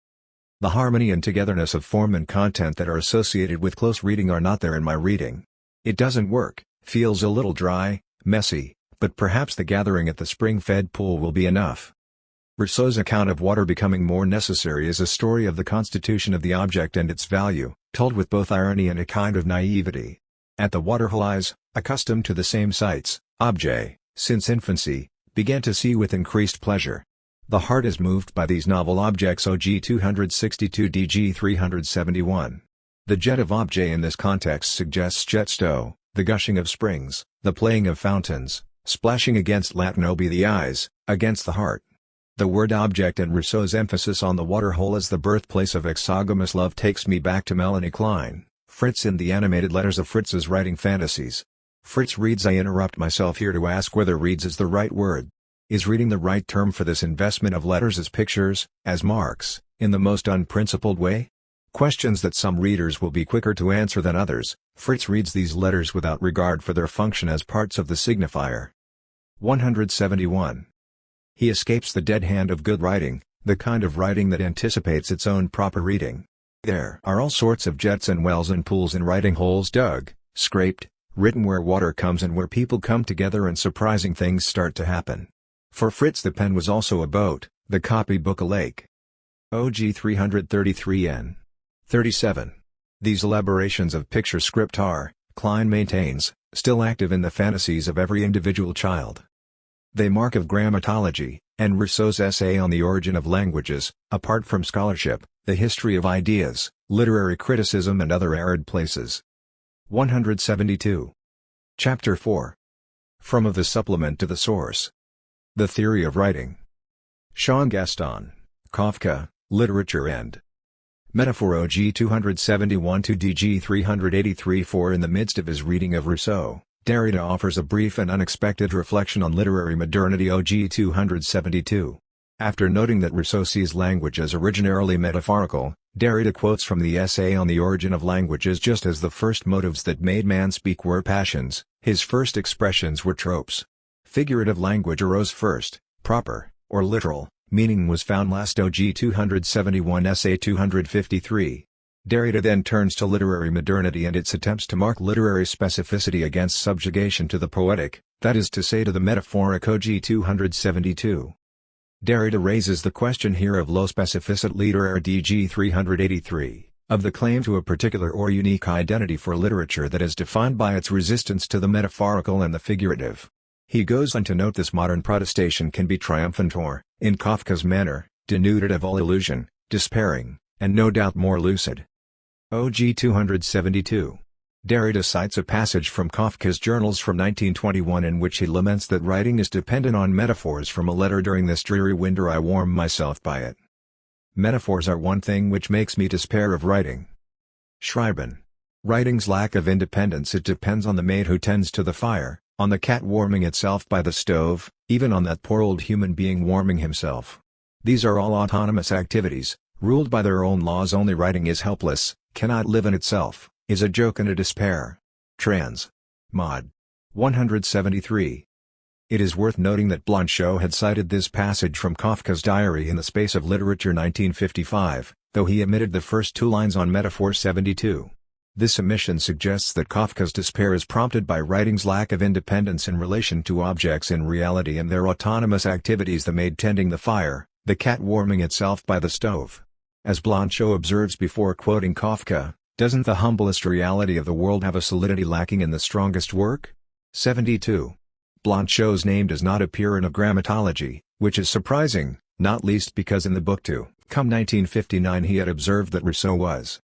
The harmony and togetherness of form and content that are associated with close reading are not there in my reading. It doesn't work, feels a little dry, messy, but perhaps the gathering at the spring-fed pool will be enough. Rousseau's account of water becoming more necessary is a story of the constitution of the object and its value, told with both irony and a kind of naivety. At the Waterhole eyes, accustomed to the same sights, object, since infancy, began to see with increased pleasure. The heart is moved by these novel objects OG 262 DG 371. The jet of objet in this context suggests jet stow, the gushing of springs, the playing of fountains, splashing against Latin ob the eyes, against the heart. The word object and Rousseau's emphasis on the Waterhole as the birthplace of exogamous love takes me back to Melanie Klein, Fritz in the animated letters of Fritz's writing fantasies. Fritz reads. I interrupt myself here to ask whether reads is the right word. Is reading the right term for this investment of letters as pictures, as marks, in the most unprincipled way? Questions that some readers will be quicker to answer than others. Fritz reads these letters without regard for their function as parts of the signifier. 171. He escapes the dead hand of good writing, the kind of writing that anticipates its own proper reading. There are all sorts of jets and wells and pools and writing holes dug, scraped, written where water comes and where people come together and surprising things start to happen. For Fritz the pen was also a boat, the copybook a lake. OG 333N. 37. These elaborations of picture script are, Klein maintains, still active in the fantasies of every individual child. They mark of Grammatology, and Rousseau's essay on the origin of languages, apart from scholarship, the history of ideas, literary criticism and other arid places. 172. Chapter 4. From of the supplement to the source. The theory of writing. Jean Gaston, Kafka, Literature and Metaphor OG 271 to DG 383. For in the midst of his reading of Rousseau, Derrida offers a brief and unexpected reflection on literary modernity OG 272. After noting that Rousseau sees language as originarily metaphorical, Derrida quotes from the essay on the origin of languages: just as the first motives that made man speak were passions, his first expressions were tropes. Figurative language arose first, proper, or literal, meaning was found last. OG 271 Essay 253. Derrida then turns to literary modernity and its attempts to mark literary specificity against subjugation to the poetic, that is to say to the metaphoric. OG 272. Derrida raises the question here of low specificity literaire DG 383, of the claim to a particular or unique identity for literature that is defined by its resistance to the metaphorical and the figurative. He goes on to note this modern protestation can be triumphant or, in Kafka's manner, denuded of all illusion, despairing, and no doubt more lucid. OG 272. Derrida cites a passage from Kafka's journals from 1921 in which he laments that writing is dependent on metaphors. From a letter: during this dreary winter I warm myself by it. Metaphors are one thing which makes me despair of writing. Schreiben. Writing's lack of independence: it depends on the maid who tends to the fire, on the cat warming itself by the stove, even on that poor old human being warming himself. These are all autonomous activities, ruled by their own laws. Only writing is helpless, cannot live in itself, is a joke and a despair. Trans. Mod. 173. It is worth noting that Blanchot had cited this passage from Kafka's diary in The Space of Literature 1955, though he omitted the first two lines on Metaphor 72. This omission suggests that Kafka's despair is prompted by writing's lack of independence in relation to objects in reality and their autonomous activities: the maid tending the fire, the cat warming itself by the stove. As Blanchot observes before quoting Kafka, doesn't the humblest reality of the world have a solidity lacking in the strongest work? 72. Blanchot's name does not appear in a Grammatology, which is surprising, not least because in the book to come 1959 he had observed that Rousseau was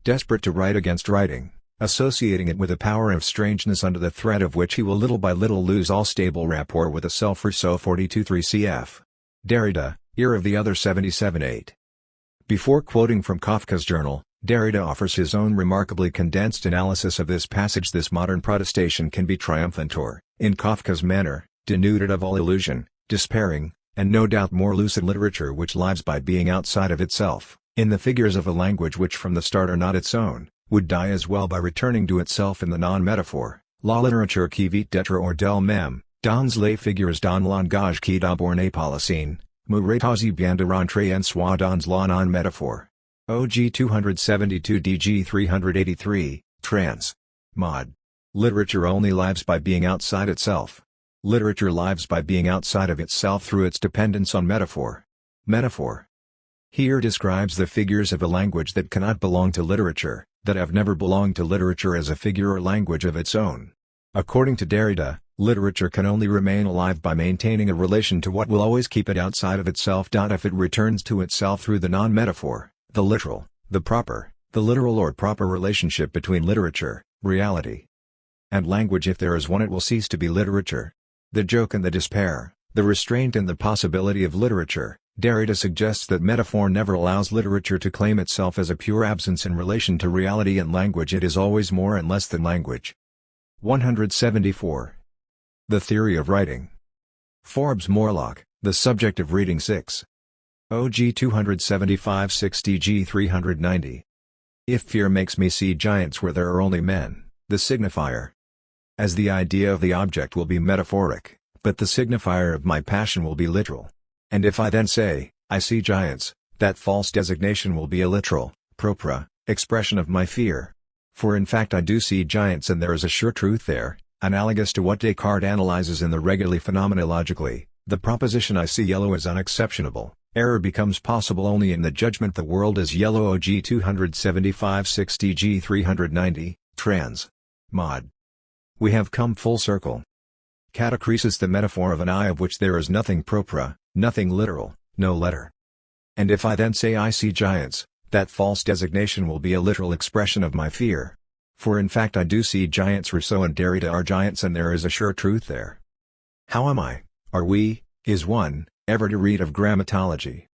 desperate to write against writing, associating it with a power of strangeness under the threat of which he will little by little lose all stable rapport with the self. Rousseau 42.3 cf. Derrida, Ear of the Other 77.8. Before quoting from Kafka's journal, Derrida offers his own remarkably condensed analysis of this passage: this modern protestation can be triumphant or, in Kafka's manner, denuded of all illusion, despairing, and no doubt more lucid literature which lives by being outside of itself, in the figures of a language which from the start are not its own, would die as well by returning to itself in the non-metaphor. La littérature qui vit d'être hors d'elle-même, dans les figures d'un langage qui d'abord n'est pas le sien, mourait aussi bien de rentrer en soi dans la non-métaphore. OG 272 DG 383, Trans. Mod. Literature only lives by being outside itself. Literature lives by being outside of itself through its dependence on metaphor. Metaphor. Here describes the figures of a language that cannot belong to literature, that have never belonged to literature as a figure or language of its own. According to Derrida, literature can only remain alive by maintaining a relation to what will always keep it outside of itself. If it returns to itself through the non-metaphor, the literal, the proper, the literal or proper relationship between literature, reality, and language, if there is one, it will cease to be literature. The joke and the despair, the restraint and the possibility of literature. Derrida suggests that metaphor never allows literature to claim itself as a pure absence in relation to reality and language. It is always more and less than language. 174. The theory of writing. Forbes Morlock, The Subject of Reading 6. OG 275 6 DG 390. If fear makes me see giants where there are only men, the signifier. As the idea of the object will be metaphoric, but the signifier of my passion will be literal. And if I then say, I see giants, that false designation will be a literal, propra, expression of my fear. For in fact I do see giants and there is a sure truth there, analogous to what Descartes analyzes in the Reguli phenomenologically. The proposition I see yellow is unexceptionable. Error becomes possible only in the judgment the world is yellow. OG 275 60 G 390, trans. Mod. We have come full circle. Catachresis, the metaphor of an eye of which there is nothing propra, nothing literal, no letter. And if I then say I see giants, that false designation will be a literal expression of my fear. For in fact I do see giants. Rousseau and Derrida are giants and there is a sure truth there. How am I, are we, is one, ever to read of grammatology?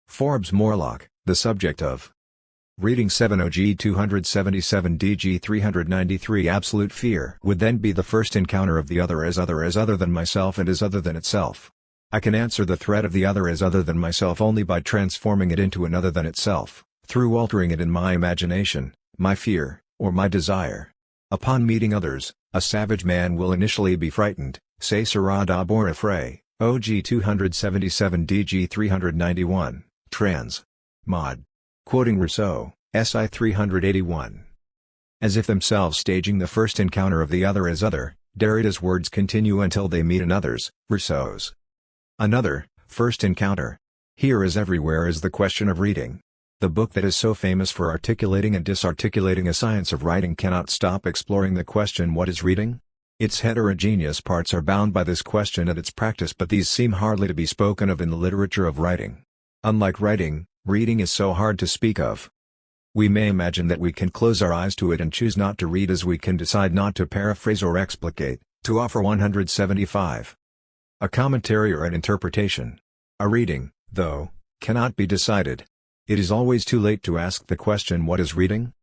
Forbes Morlock, the subject of reading 7 OG 277 DG 393. Absolute fear would then be the first encounter of the other as other than myself and as other than itself. I can answer the threat of the other as other than myself only by transforming it into another than itself, through altering it in my imagination, my fear, or my desire. Upon meeting others, a savage man will initially be frightened, say sera d'abord effray, OG 277 DG 391, trans. Mod. Quoting Rousseau, SI 381. As if themselves staging the first encounter of the other as other, Derrida's words continue until they meet another's, Rousseau's. Another, first encounter. Here as everywhere is the question of reading. The book that is so famous for articulating and disarticulating a science of writing cannot stop exploring the question what is reading? Its heterogeneous parts are bound by this question and its practice, but these seem hardly to be spoken of in the literature of writing. Unlike writing, reading is so hard to speak of. We may imagine that we can close our eyes to it and choose not to read as we can decide not to paraphrase or explicate, to offer 175. A commentary or an interpretation. A reading, though, cannot be decided. It is always too late to ask the question what is reading?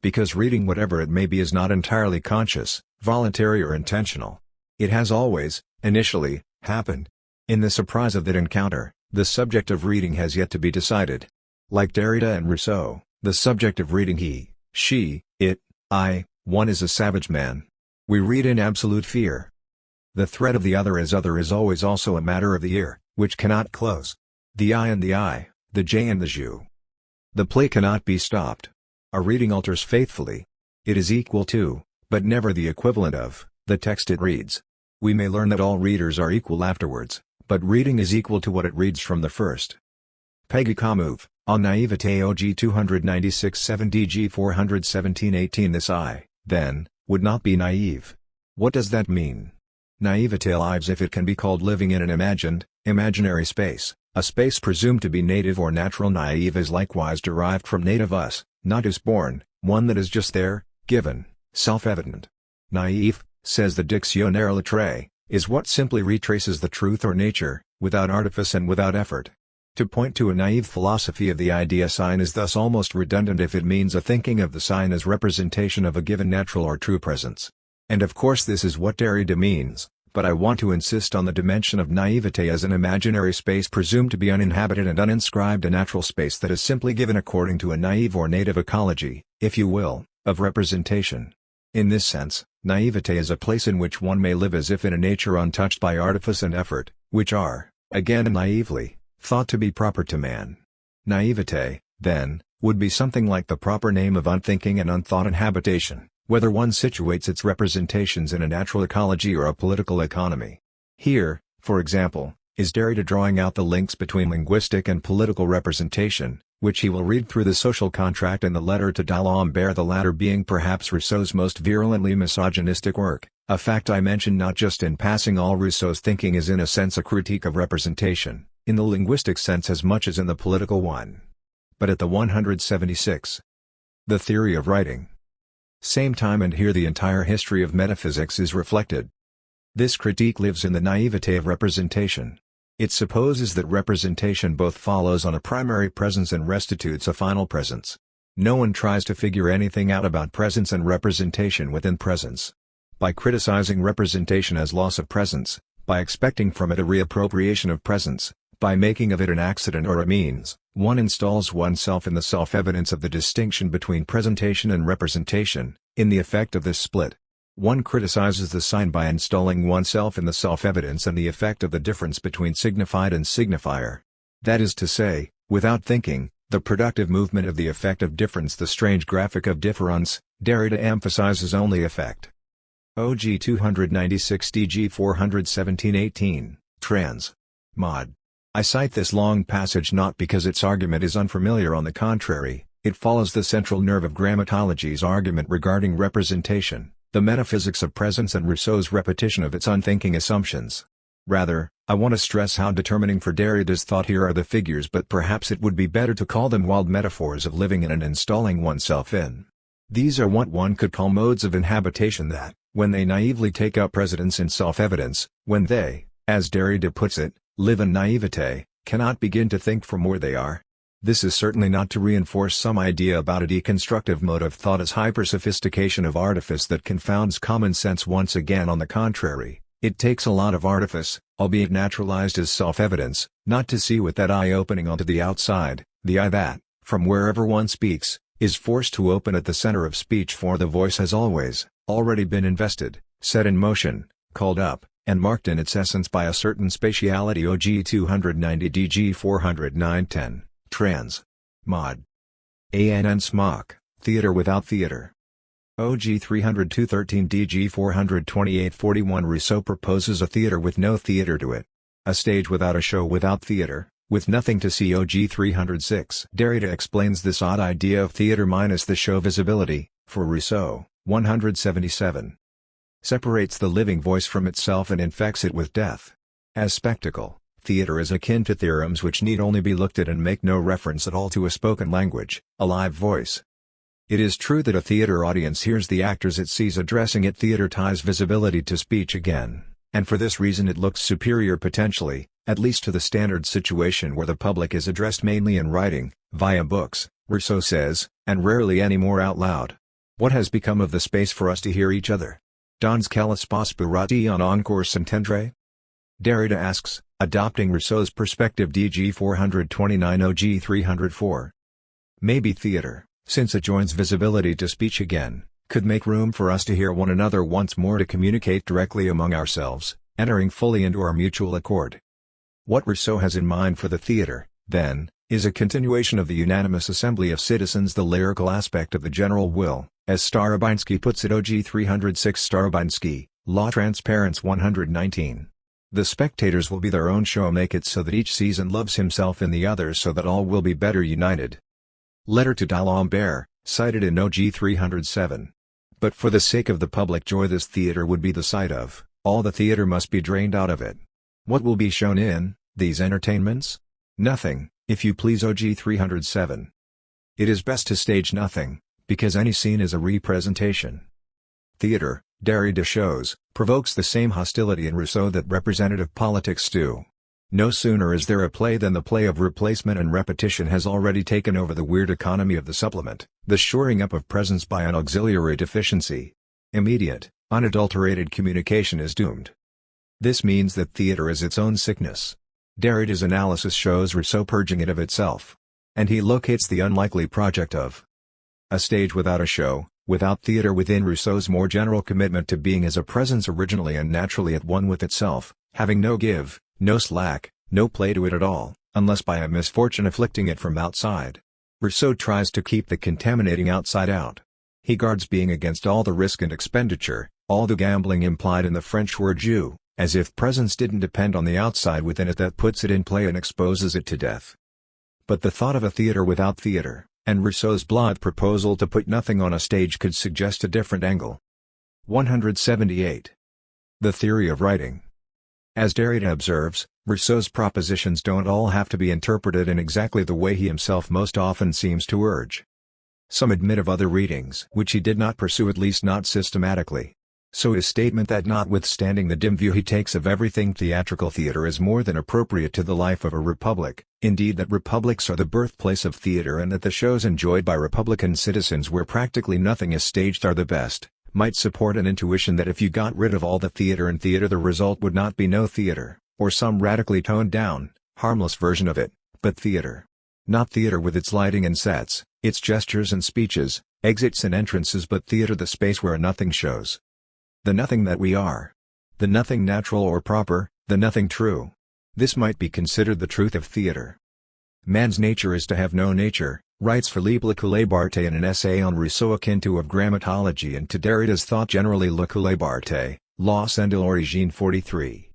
Because reading, whatever it may be, is not entirely conscious, voluntary or intentional. It has always, initially, happened. In the surprise of that encounter, the subject of reading has yet to be decided. Like Derrida and Rousseau, the subject of reading, he, she, it, I, one, is a savage man. We read in absolute fear. The threat of the other as other is always also a matter of the ear, which cannot close. The I and the I, the J and the Ju. The play cannot be stopped. A reading alters faithfully. It is equal to, but never the equivalent of, the text it reads. We may learn that all readers are equal afterwards, but reading is equal to what it reads from the first. Peggy Kamov, on Naivete OG 296 7 DG 417 18. This I, then, would not be naive. What does that mean? Naivete lives, if it can be called living in an imaginary space, a space presumed to be native or natural. Naive is likewise derived from native us, not is born, one that is just there, given, self-evident. Naïve, says the Dictionnaire Lettré, is what simply retraces the truth or nature, without artifice and without effort. To point to a naive philosophy of the idea sign is thus almost redundant if it means a thinking of the sign as representation of a given natural or true presence. And of course this is what Derrida means, but I want to insist on the dimension of naivete as an imaginary space presumed to be uninhabited and uninscribed, a natural space that is simply given according to a naive or native ecology, if you will, of representation. In this sense, naivete is a place in which one may live as if in a nature untouched by artifice and effort, which are, again and naively, thought to be proper to man. Naivete, then, would be something like the proper name of unthinking and unthought inhabitation, whether one situates its representations in a natural ecology or a political economy. Here, for example, is Derrida drawing out the links between linguistic and political representation, which he will read through the Social Contract and the Letter to d'Alembert, the latter being perhaps Rousseau's most virulently misogynistic work, a fact I mention not just in passing. All Rousseau's thinking is in a sense a critique of representation, in the linguistic sense as much as in the political one. But at the 176. The theory of writing. Same time, and here the entire history of metaphysics is reflected. This critique lives in the naivete of representation. It supposes that representation both follows on a primary presence and restitutes a final presence. No one tries to figure anything out about presence and representation within presence. By criticizing representation as loss of presence, by expecting from it a reappropriation of presence, by making of it an accident or a means, one installs oneself in the self-evidence of the distinction between presentation and representation. In the effect of this split, one criticizes the sign by installing oneself in the self-evidence and the effect of the difference between signified and signifier. That is to say, without thinking, the productive movement of the effect of difference, the strange graphic of difference, Derrida emphasizes only effect. OG 296 DG 417-18, trans. Mod. I cite this long passage not because its argument is unfamiliar, on the contrary, it follows the central nerve of grammatology's argument regarding representation, the metaphysics of presence, and Rousseau's repetition of its unthinking assumptions. Rather, I want to stress how determining for Derrida's thought here are the figures, but perhaps it would be better to call them wild metaphors of living in and installing oneself in. These are what one could call modes of inhabitation that, when they naively take up precedence in self-evidence, when they, as Derrida puts it, live in naivete, cannot begin to think from where they are. This is certainly not to reinforce some idea about a deconstructive mode of thought as hyper-sophistication of artifice that confounds common sense. Once again, on the contrary, it takes a lot of artifice, albeit naturalized as self-evidence, not to see with that eye opening onto the outside, the eye that, from wherever one speaks, is forced to open at the center of speech, for the voice has already been invested, set in motion, called up, and marked in its essence by a certain spatiality. OG 290 DG 409-10, trans. Mod. ANN SMOC, theater without theater. OG 302-13 DG 428-41 Rousseau proposes a theater with no theater to it. A stage without a show, without theater, with nothing to see. OG 306 Derrida explains this odd idea of theater minus the show visibility, for Rousseau, 177. Separates the living voice from itself and infects it with death. As spectacle, theater is akin to theorems which need only be looked at and make no reference at all to a spoken language, a live voice. It is true that a theater audience hears the actors it sees addressing it. Theater ties visibility to speech again, and for this reason it looks superior potentially, at least to the standard situation where the public is addressed mainly in writing, via books, Rousseau says, and rarely any more out loud. What has become of the space for us to hear each other? Dans quel espace pourra-t-on encore s'entendre? Derrida asks, adopting Rousseau's perspective. DG 429 OG 304. Maybe theater, since it joins visibility to speech again, could make room for us to hear one another once more, to communicate directly among ourselves, entering fully into our mutual accord. What Rousseau has in mind for the theater, then, is a continuation of the unanimous assembly of citizens, the lyrical aspect of the general will, as Starobinsky puts it. OG 306 Starobinsky, Law Transparence 119. The spectators will be their own show, make it so that each sees and loves himself in the other, so that all will be better united. Letter to D'Alembert, cited in OG 307. But for the sake of the public joy this theater would be the sight of, all the theater must be drained out of it. What will be shown in these entertainments? Nothing, if you please. OG 307. It is best to stage nothing, because any scene is a representation. Theater, Derrida shows, provokes the same hostility in Rousseau that representative politics do. No sooner is there a play than the play of replacement and repetition has already taken over the weird economy of the supplement, the shoring up of presence by an auxiliary deficiency. Immediate, unadulterated communication is doomed. This means that theater is its own sickness. Derrida's analysis shows Rousseau purging it of itself. And he locates the unlikely project of a stage without a show, without theater within Rousseau's more general commitment to being as a presence originally and naturally at one with itself, having no give, no slack, no play to it at all, unless by a misfortune afflicting it from outside. Rousseau tries to keep the contaminating outside out. He guards being against all the risk and expenditure, all the gambling implied in the French word jeu, as if presence didn't depend on the outside within it that puts it in play and exposes it to death. But the thought of a theater without theater, and Rousseau's blithe proposal to put nothing on a stage could suggest a different angle. 178. The theory of writing. As Derrida observes, Rousseau's propositions don't all have to be interpreted in exactly the way he himself most often seems to urge. Some admit of other readings which he did not pursue, at least not systematically. So his statement that notwithstanding the dim view he takes of everything theatrical, theater is more than appropriate to the life of a republic, indeed that republics are the birthplace of theater and that the shows enjoyed by republican citizens where practically nothing is staged are the best, might support an intuition that if you got rid of all the theater in theater the result would not be no theater, or some radically toned down, harmless version of it, but theater. Not theater with its lighting and sets, its gestures and speeches, exits and entrances, but theater the space where nothing shows. The nothing that we are. The nothing natural or proper, the nothing true. This might be considered the truth of theater. Man's nature is to have no nature, writes Philippe Lecoulé-Barthé in an essay on Rousseau akin to of Grammatology and to Derrida's thought generally. Lecoulé-Barthé, L'Os et l'Origine 43.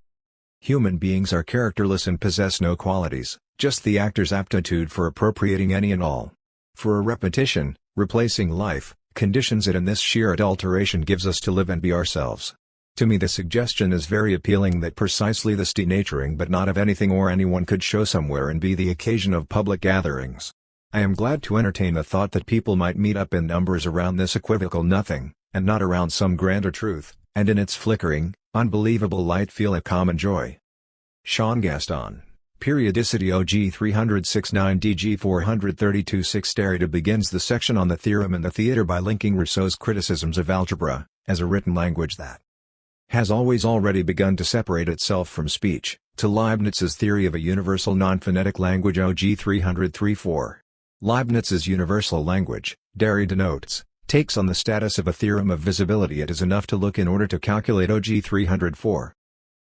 Human beings are characterless and possess no qualities, just the actor's aptitude for appropriating any and all. For a repetition, replacing life, conditions it, and this sheer adulteration gives us to live and be ourselves. To me the suggestion is very appealing that precisely this denaturing but not of anything or anyone could show somewhere and be the occasion of public gatherings. I am glad to entertain the thought that people might meet up in numbers around this equivocal nothing, and not around some grander truth, and in its flickering, unbelievable light feel a common joy. Jean Gaston, Periodicity OG 306-9 DG 432-6. Derrida begins the section on the theorem in the theatre by linking Rousseau's criticisms of algebra, as a written language that has already begun to separate itself from speech, to Leibniz's theory of a universal non-phonetic language. OG 303-4. Leibniz's universal language, Derrida notes, takes on the status of a theorem of visibility. It is enough to look in order to calculate. OG 304.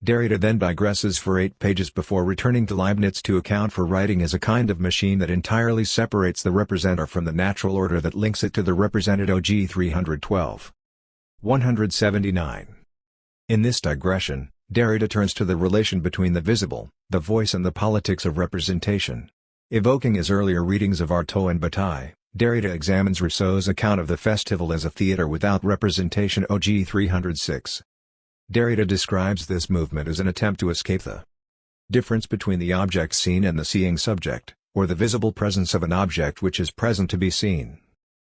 Derrida then digresses for 8 pages before returning to Leibniz to account for writing as a kind of machine that entirely separates the representer from the natural order that links it to the represented. OG 312. 179. In this digression, Derrida turns to the relation between the visible, the voice, and the politics of representation. Evoking his earlier readings of Artaud and Bataille, Derrida examines Rousseau's account of the festival as a theatre without representation. OG 306. Derrida describes this movement as an attempt to escape the difference between the object seen and the seeing subject, or the visible presence of an object which is present to be seen.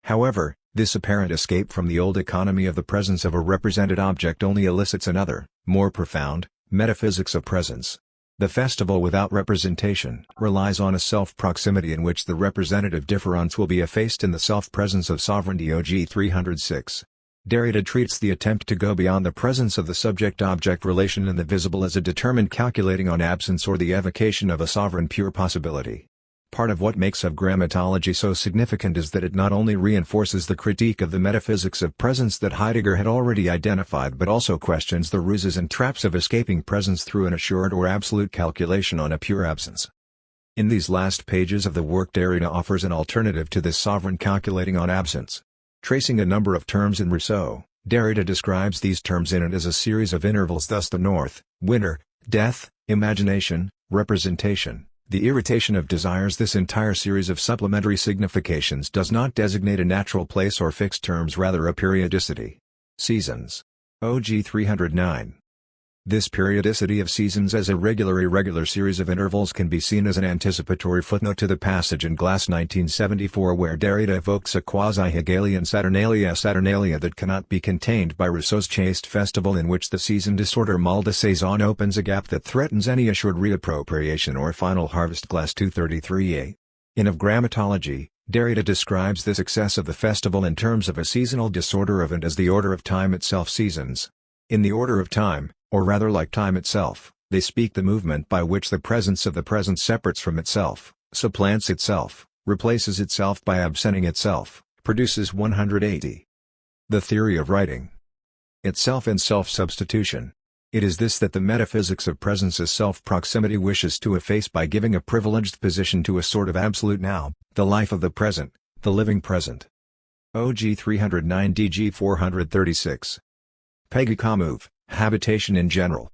However, this apparent escape from the old economy of the presence of a represented object only elicits another, more profound, metaphysics of presence. The festival without representation relies on a self-proximity in which the representative difference will be effaced in the self-presence of sovereignty. OG 306. Derrida treats the attempt to go beyond the presence of the subject-object relation in the visible as a determined calculating on absence or the evocation of a sovereign pure possibility. Part of what makes of Grammatology so significant is that it not only reinforces the critique of the metaphysics of presence that Heidegger had already identified but also questions the ruses and traps of escaping presence through an assured or absolute calculation on a pure absence. In these last pages of the work, Derrida offers an alternative to this sovereign calculating on absence. Tracing a number of terms in Rousseau, Derrida describes these terms in it as a series of intervals, thus the north, winter, death, imagination, representation, the irritation of desires. This entire series of supplementary significations does not designate a natural place or fixed terms, rather a periodicity. Seasons. OG 309. This periodicity of seasons as a irregular series of intervals can be seen as an anticipatory footnote to the passage in Glass 1974 where Derrida evokes a quasi-Hegelian Saturnalia that cannot be contained by Rousseau's chaste festival, in which the season disorder mal de saison opens a gap that threatens any assured reappropriation or final harvest. Glass 233a. In Of Grammatology, Derrida describes this excess of the festival in terms of a seasonal disorder of and as the order of time itself. Seasons. In the order of time, or rather like time itself, they speak the movement by which the presence of the present separates from itself, supplants itself, replaces itself by absenting itself, produces 180. The theory of writing itself and self-substitution. It is this that the metaphysics of presence as self-proximity wishes to efface by giving a privileged position to a sort of absolute now, the life of the present, the living present. OG 309 DG 436. Peggy Kamov, Habitation in General.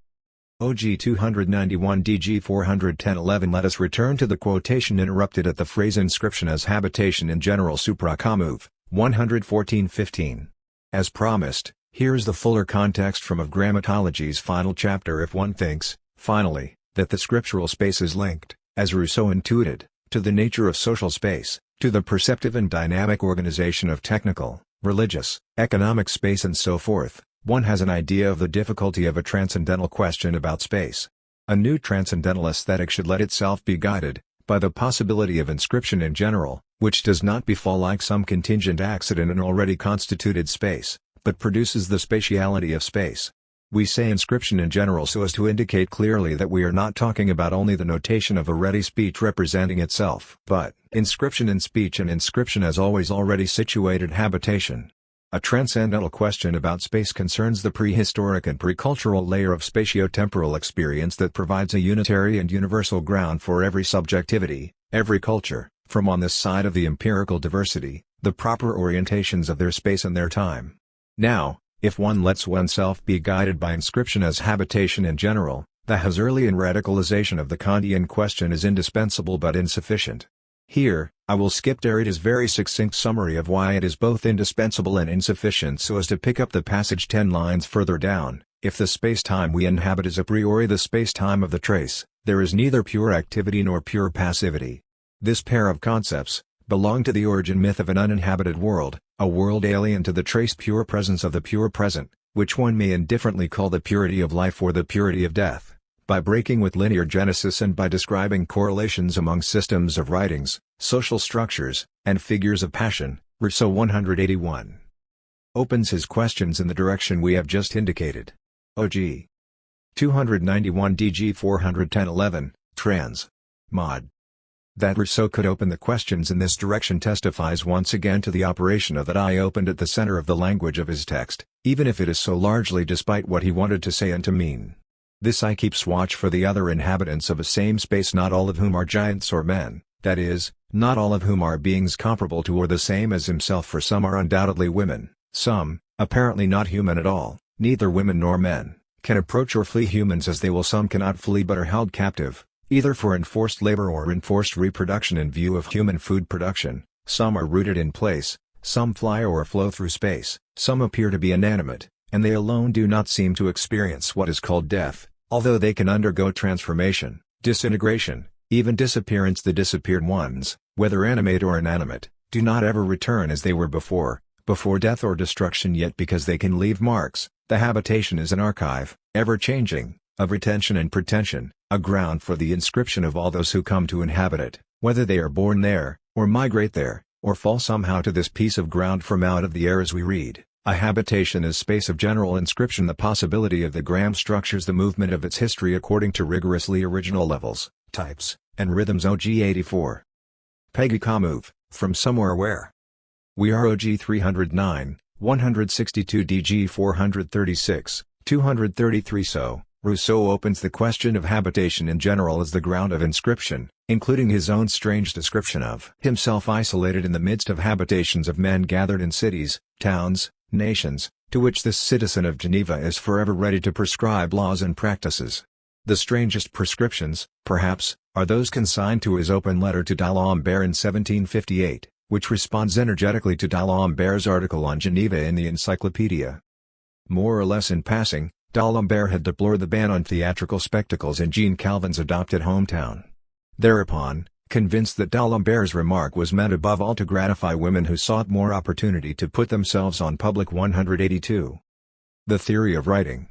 OG 291 DG 410-11. Let us return to the quotation interrupted at the phrase inscription as habitation in general. Supra Kamov, 114-15. As promised, here is the fuller context from Of Grammatology's final chapter. If one thinks, finally, that the scriptural space is linked, as Rousseau intuited, to the nature of social space, to the perceptive and dynamic organization of technical, religious, economic space and so forth, one has an idea of the difficulty of a transcendental question about space. A new transcendental aesthetic should let itself be guided by the possibility of inscription in general, which does not befall like some contingent accident in already constituted space, but produces the spatiality of space. We say inscription in general so as to indicate clearly that we are not talking about only the notation of a ready speech representing itself, but inscription in speech and inscription as always already situated habitation. A transcendental question about space concerns the prehistoric and precultural layer of spatio-temporal experience that provides a unitary and universal ground for every subjectivity, every culture, from on this side of the empirical diversity, the proper orientations of their space and their time. Now, if one lets oneself be guided by inscription as habitation in general, the Husserlian radicalization of the Kantian question is indispensable but insufficient. Here, I will skip Derrida's very succinct summary of why it is both indispensable and insufficient so as to pick up the passage 10 lines further down. If the space-time we inhabit is a priori the space-time of the trace, there is neither pure activity nor pure passivity. This pair of concepts belong to the origin myth of an uninhabited world, a world alien to the trace pure presence of the pure present, which one may indifferently call the purity of life or the purity of death. By breaking with linear genesis and by describing correlations among systems of writings, social structures, and figures of passion, Rousseau 181 opens his questions in the direction we have just indicated. OG 291 DG 410-11, trans. Mod. That Rousseau could open the questions in this direction testifies once again to the operation of that eye opened at the center of the language of his text, even if it is so largely despite what he wanted to say and to mean. This eye keeps watch for the other inhabitants of a same space, not all of whom are giants or men, that is, not all of whom are beings comparable to or the same as himself, for some are undoubtedly women, some, apparently not human at all, neither women nor men, can approach or flee humans as they will, some cannot flee but are held captive, either for enforced labor or enforced reproduction in view of human food production, some are rooted in place, some fly or flow through space, some appear to be inanimate, and they alone do not seem to experience what is called death, although they can undergo transformation, disintegration, even disappearance. The disappeared ones, whether animate or inanimate, do not ever return as they were before death or destruction, yet because they can leave marks, the habitation is an archive, ever-changing, of retention and pretension, a ground for the inscription of all those who come to inhabit it, whether they are born there, or migrate there, or fall somehow to this piece of ground from out of the air. As we read, a habitation is space of general inscription, the possibility of the gram structures the movement of its history according to rigorously original levels, types, and rhythms. OG 84. Peggy Kamov, from somewhere where we are. OG 309, 162 DG 436, 233. So, Rousseau opens the question of habitation in general as the ground of inscription, including his own strange description of himself isolated in the midst of habitations of men gathered in cities, towns, nations, to which this citizen of Geneva is forever ready to prescribe laws and practices. The strangest prescriptions, perhaps, are those consigned to his open letter to D'Alembert in 1758, which responds energetically to D'Alembert's article on Geneva in the Encyclopedia. More or less in passing, D'Alembert had deplored the ban on theatrical spectacles in Jean Calvin's adopted hometown. Thereupon, convinced that D'Alembert's remark was meant above all to gratify women who sought more opportunity to put themselves on public. 182. The theory of writing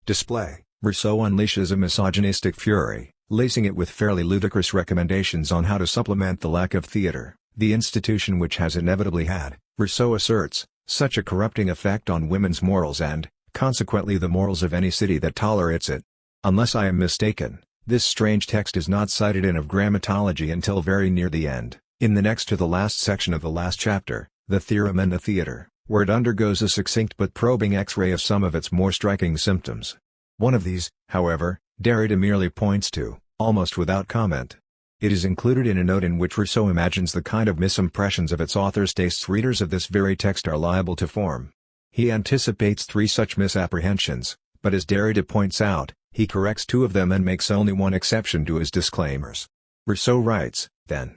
display. Rousseau unleashes a misogynistic fury, lacing it with fairly ludicrous recommendations on how to supplement the lack of theatre, the institution which has inevitably had, Rousseau asserts, such a corrupting effect on women's morals and, consequently, the morals of any city that tolerates it. Unless I am mistaken, this strange text is not cited in of Grammatology until very near the end, in the next to the last section of the last chapter, the theorem and the theatre, where it undergoes a succinct but probing X-ray of some of its more striking symptoms. One of these, however, Derrida merely points to, almost without comment. It is included in a note in which Rousseau imagines the kind of misimpressions of its author's tastes readers of this very text are liable to form. He anticipates 3 such misapprehensions, but as Derrida points out, he corrects 2 of them and makes only one exception to his disclaimers. Rousseau writes, then,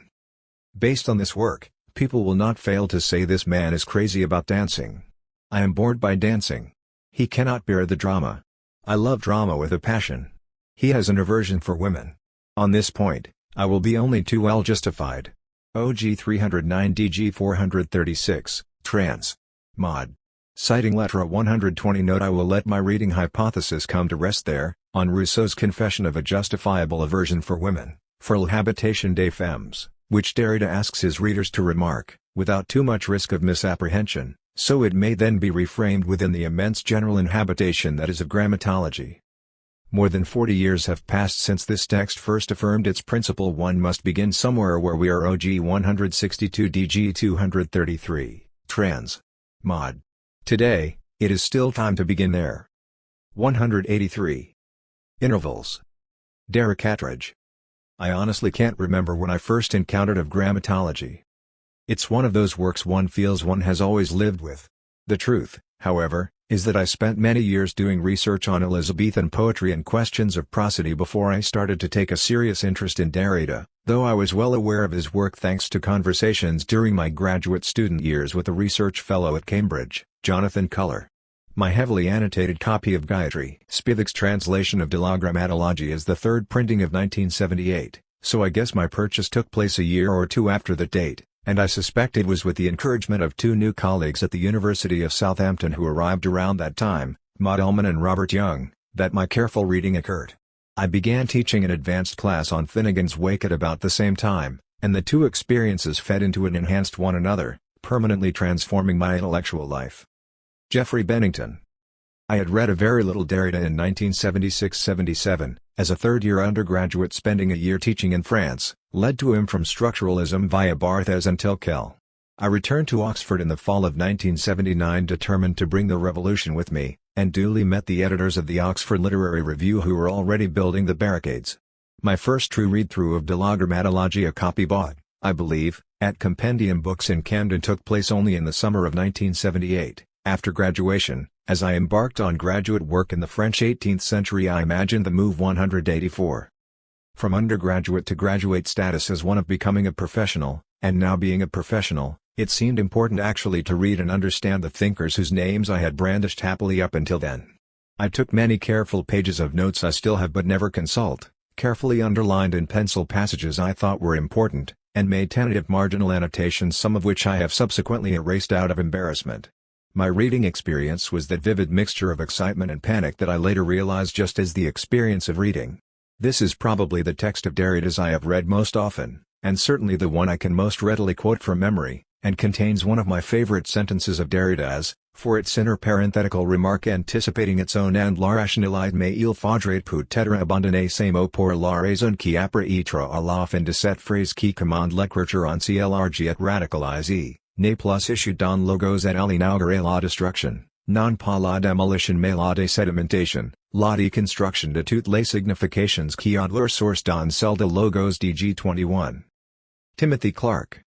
based on this work, people will not fail to say this man is crazy about dancing. I am bored by dancing. He cannot bear the drama. I love drama with a passion. He has an aversion for women. On this point, I will be only too well justified. OG 309 DG 436, trans. Mod. Citing Lettre 120 note, I will let my reading hypothesis come to rest there, on Rousseau's confession of a justifiable aversion for women, for l'habitation des femmes, which Derrida asks his readers to remark, without too much risk of misapprehension, so it may then be reframed within the immense general inhabitation that is of grammatology. More than 40 years have passed since this text first affirmed its principle. One must begin somewhere where we are. OG 162 DG 233, trans. Mod. Today, it is still time to begin there. 183. Intervals. Derrick Attridge. I honestly can't remember when I first encountered of Grammatology. It's one of those works one feels one has always lived with. The truth, however, is that I spent many years doing research on Elizabethan poetry and questions of prosody before I started to take a serious interest in Derrida, though I was well aware of his work thanks to conversations during my graduate student years with a research fellow at Cambridge, Jonathan Culler. My heavily annotated copy of Gayatri Spivak's translation of De la Grammatology is the third printing of 1978, so I guess my purchase took place a year or two after that date, and I suspect it was with the encouragement of two new colleagues at the University of Southampton who arrived around that time, Maud Ullman and Robert Young, that my careful reading occurred. I began teaching an advanced class on Finnegan's Wake at about the same time, and the two experiences fed into and enhanced one another, permanently transforming my intellectual life. Geoffrey Bennington. I had read a very little Derrida in 1976-77, as a third-year undergraduate spending a year teaching in France, led to him from structuralism via Barthes until Kell. I returned to Oxford in the fall of 1979 determined to bring the revolution with me, and duly met the editors of the Oxford Literary Review who were already building the barricades. My first true read-through of De la Grammatology, a copy bought, I believe, at Compendium Books in Camden, took place only in the summer of 1978. After graduation, as I embarked on graduate work in the French 18th century, I imagined the move 184. From undergraduate to graduate status as one of becoming a professional, and now being a professional, it seemed important actually to read and understand the thinkers whose names I had brandished happily up until then. I took many careful pages of notes I still have but never consult, carefully underlined in pencil passages I thought were important, and made tentative marginal annotations, some of which I have subsequently erased out of embarrassment. My reading experience was that vivid mixture of excitement and panic that I later realized just as the experience of reading. This is probably the text of Derrida's I have read most often, and certainly the one I can most readily quote from memory, and contains one of my favorite sentences of Derrida's, for its inner parenthetical remark anticipating its own: and la rationalite mais il faudrait peut-être abandonner ces mots pour la raison qui après être à la fin de cette phrase qui commande l'écriture ainsi élargie et radicalisée. Ne plus issue dans logos et à l'inaugurer la destruction, non pas la démolition mais la désédimentation, la deconstruction de toutes les significations qui ont leur source dans celle de logos DG 21. Timothy Clark.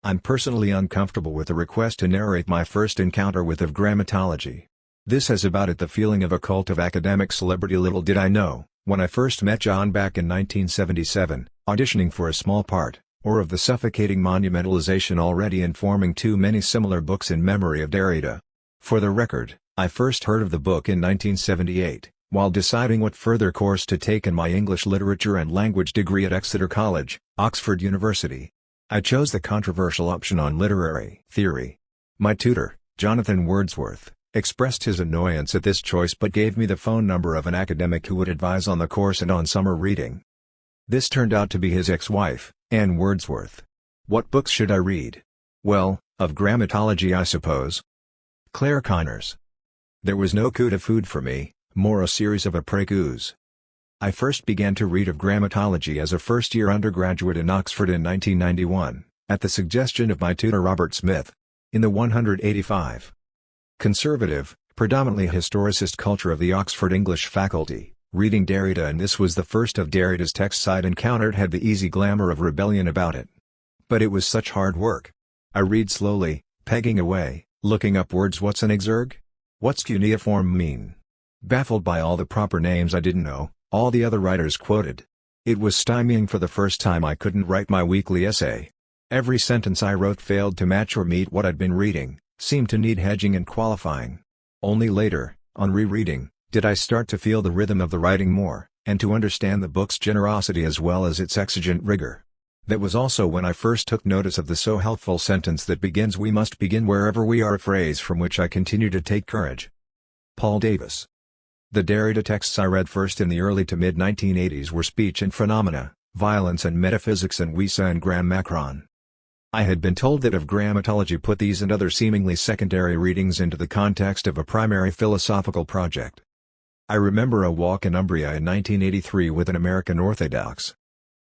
I'm personally uncomfortable with the request to narrate my first encounter with of Grammatology. This has about it the feeling of a cult of academic celebrity. Little did I know, when I first met John back in 1977, auditioning for a small part, or of the suffocating monumentalization already informing too many similar books in memory of Derrida. For the record, I first heard of the book in 1978, while deciding what further course to take in my English literature and language degree at Exeter College, Oxford University. I chose the controversial option on literary theory. My tutor, Jonathan Wordsworth, expressed his annoyance at this choice but gave me the phone number of an academic who would advise on the course and on summer reading. This turned out to be his ex-wife, Anne Wordsworth. What books should I read? Well, of Grammatology I suppose. Claire Connors. There was no coup de foudre for me, more a series of après-coups. I first began to read of Grammatology as a first-year undergraduate in Oxford in 1991, at the suggestion of my tutor Robert Smith. In the 185. Conservative, predominantly historicist culture of the Oxford English faculty, reading Derrida, and this was the first of Derrida's texts I'd encountered, had the easy glamour of rebellion about it. But it was such hard work. I read slowly, pegging away, looking up words. What's an exergue? What's cuneiform mean? Baffled by all the proper names I didn't know, all the other writers quoted. It was stymieing. For the first time I couldn't write my weekly essay. Every sentence I wrote failed to match or meet what I'd been reading, seemed to need hedging and qualifying. Only later, on rereading, did I start to feel the rhythm of the writing more, and to understand the book's generosity as well as its exigent rigor. That was also when I first took notice of the so helpful sentence that begins "We must begin wherever we are," a phrase from which I continue to take courage. Paul Davis. The Derrida texts I read first in the early to mid-1980s were Speech and Phenomena, Violence and Metaphysics, and Wissa and Grammatology. I had been told that of Grammatology put these and other seemingly secondary readings into the context of a primary philosophical project. I remember a walk in Umbria in 1983 with an American Orthodox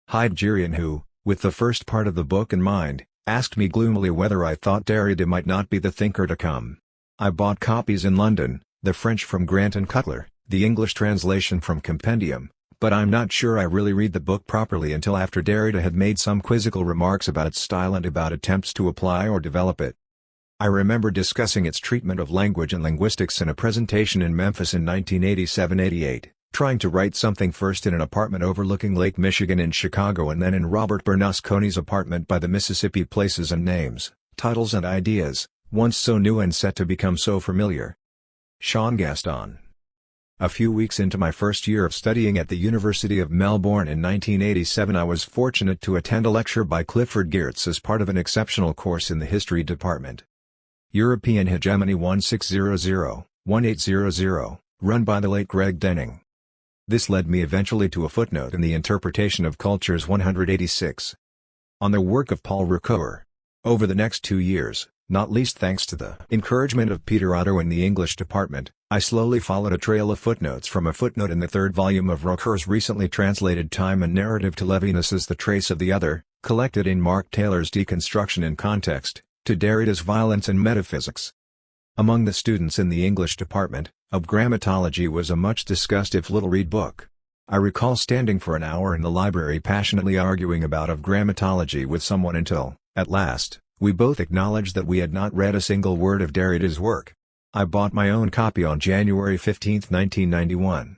Heideggerian who, with the first part of the book in mind, asked me gloomily whether I thought Derrida might not be the thinker to come. I bought copies in London, the French from Grant and Cutler, the English translation from Compendium, But I'm not sure I really read the book properly until after Derrida had made some quizzical remarks about its style and about attempts to apply or develop it. I remember discussing its treatment of language and linguistics in a presentation in Memphis in 1987-88, trying to write something first in an apartment overlooking Lake Michigan in Chicago and then in Robert Bernasconi's apartment by the Mississippi, places and names, titles and ideas, once so new and set to become so familiar. Sean Gaston. A few weeks into my first year of studying at the University of Melbourne in 1987, I was fortunate to attend a lecture by Clifford Geertz as part of an exceptional course in the history department. European Hegemony 1600-1800, run by the late Greg Denning. This led me eventually to a footnote in the Interpretation of Cultures 186. On the work of Paul Ricoeur. Over the next 2 years, not least thanks to the encouragement of Peter Otto in the English department, I slowly followed a trail of footnotes from a footnote in the third volume of Ricoeur's recently translated Time and Narrative to Levinas's The Trace of the Other, collected in Mark Taylor's Deconstruction in Context, to Derrida's Violence and Metaphysics. Among the students in the English department, Of Grammatology was a much discussed if little read book. I recall standing for an hour in the library passionately arguing about Of Grammatology with someone until, at last, we both acknowledged that we had not read a single word of Derrida's work. I bought my own copy on January 15, 1991.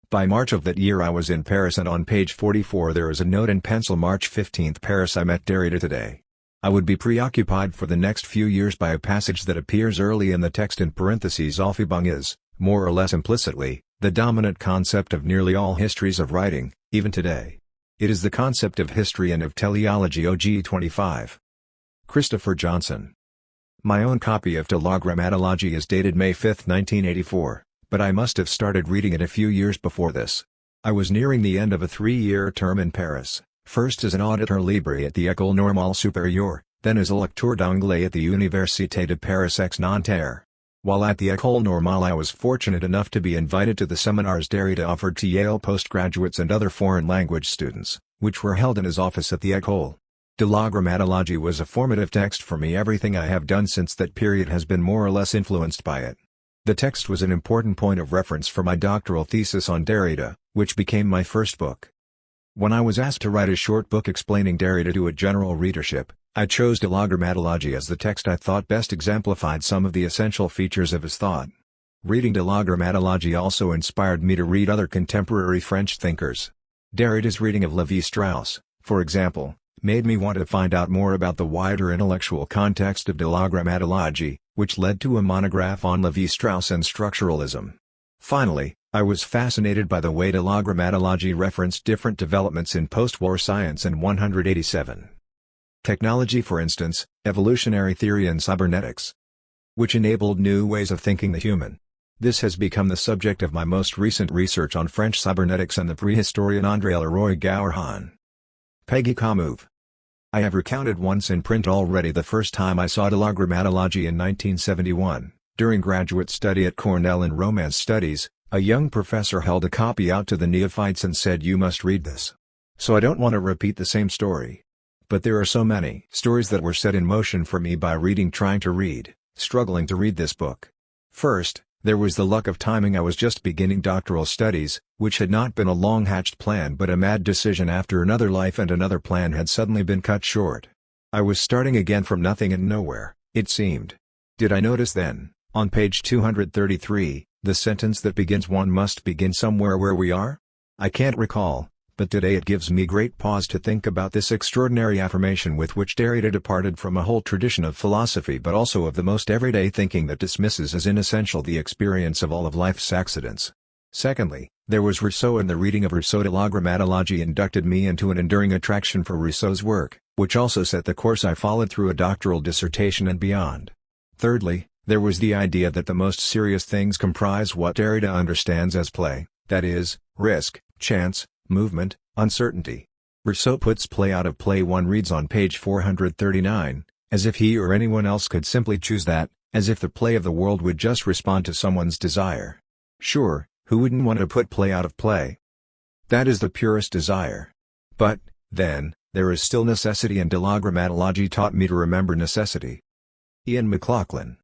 By March of that year I was in Paris, and on page 44 there is a note in pencil: March 15, Paris. I met Derrida today. I would be preoccupied for the next few years by a passage that appears early in the text in parentheses. Aufhebung is, more or less implicitly, the dominant concept of nearly all histories of writing, even today. It is the concept of history and of teleology. OG 25. Christopher Johnson. My own copy of De la Grammatology is dated May 5, 1984, but I must have started reading it a few years before this. I was nearing the end of a 3-year term in Paris, first as an auditor libre at the École Normale Supérieure, then as a lecteur d'anglais at the Université de Paris ex Nanterre. While at the École Normale I was fortunate enough to be invited to the seminars Derrida offered to Yale postgraduates and other foreign language students, which were held in his office at the École. De la Grammatology was a formative text for me. Everything I have done since that period has been more or less influenced by it. The text was an important point of reference for my doctoral thesis on Derrida, which became my first book. When I was asked to write a short book explaining Derrida to a general readership, I chose De la Grammatology as the text I thought best exemplified some of the essential features of his thought. Reading De la Grammatology also inspired me to read other contemporary French thinkers. Derrida's reading of Lévi-Strauss, for example, made me want to find out more about the wider intellectual context of De la Grammatology, which led to a monograph on Lévi-Strauss and structuralism. Finally, I was fascinated by the way De la Grammatology referenced different developments in post-war science in 187. Technology, for instance, evolutionary theory and cybernetics, which enabled new ways of thinking the human. This has become the subject of my most recent research on French cybernetics and the prehistorian André Leroy-Gourhan. Peggy Kamouv. I have recounted once in print already the first time I saw De la Grammatology in 1971, during graduate study at Cornell in Romance Studies. A young professor held a copy out to the neophytes and said, "You must read this." So I don't want to repeat the same story. But there are so many stories that were set in motion for me by reading, trying to read, struggling to read this book. First, there was the luck of timing. I was just beginning doctoral studies, which had not been a long-hatched plan but a mad decision after another life and another plan had suddenly been cut short. I was starting again from nothing and nowhere, it seemed. Did I notice then, on page 233, the sentence that begins "One must begin somewhere where we are"? I can't recall, but today it gives me great pause to think about this extraordinary affirmation with which Derrida departed from a whole tradition of philosophy but also of the most everyday thinking that dismisses as inessential the experience of all of life's accidents. Secondly, there was Rousseau, and the reading of Rousseau. De la Grammatology inducted me into an enduring attraction for Rousseau's work, which also set the course I followed through a doctoral dissertation and beyond. Thirdly, there was the idea that the most serious things comprise what Derrida understands as play, that is, risk, chance, movement, uncertainty. Rousseau puts play out of play, one reads on page 439, as if he or anyone else could simply choose that, as if the play of the world would just respond to someone's desire. Sure, who wouldn't want to put play out of play? That is the purest desire. But, then, there is still necessity, and De la Grammatology taught me to remember necessity. Ian MacLachlan.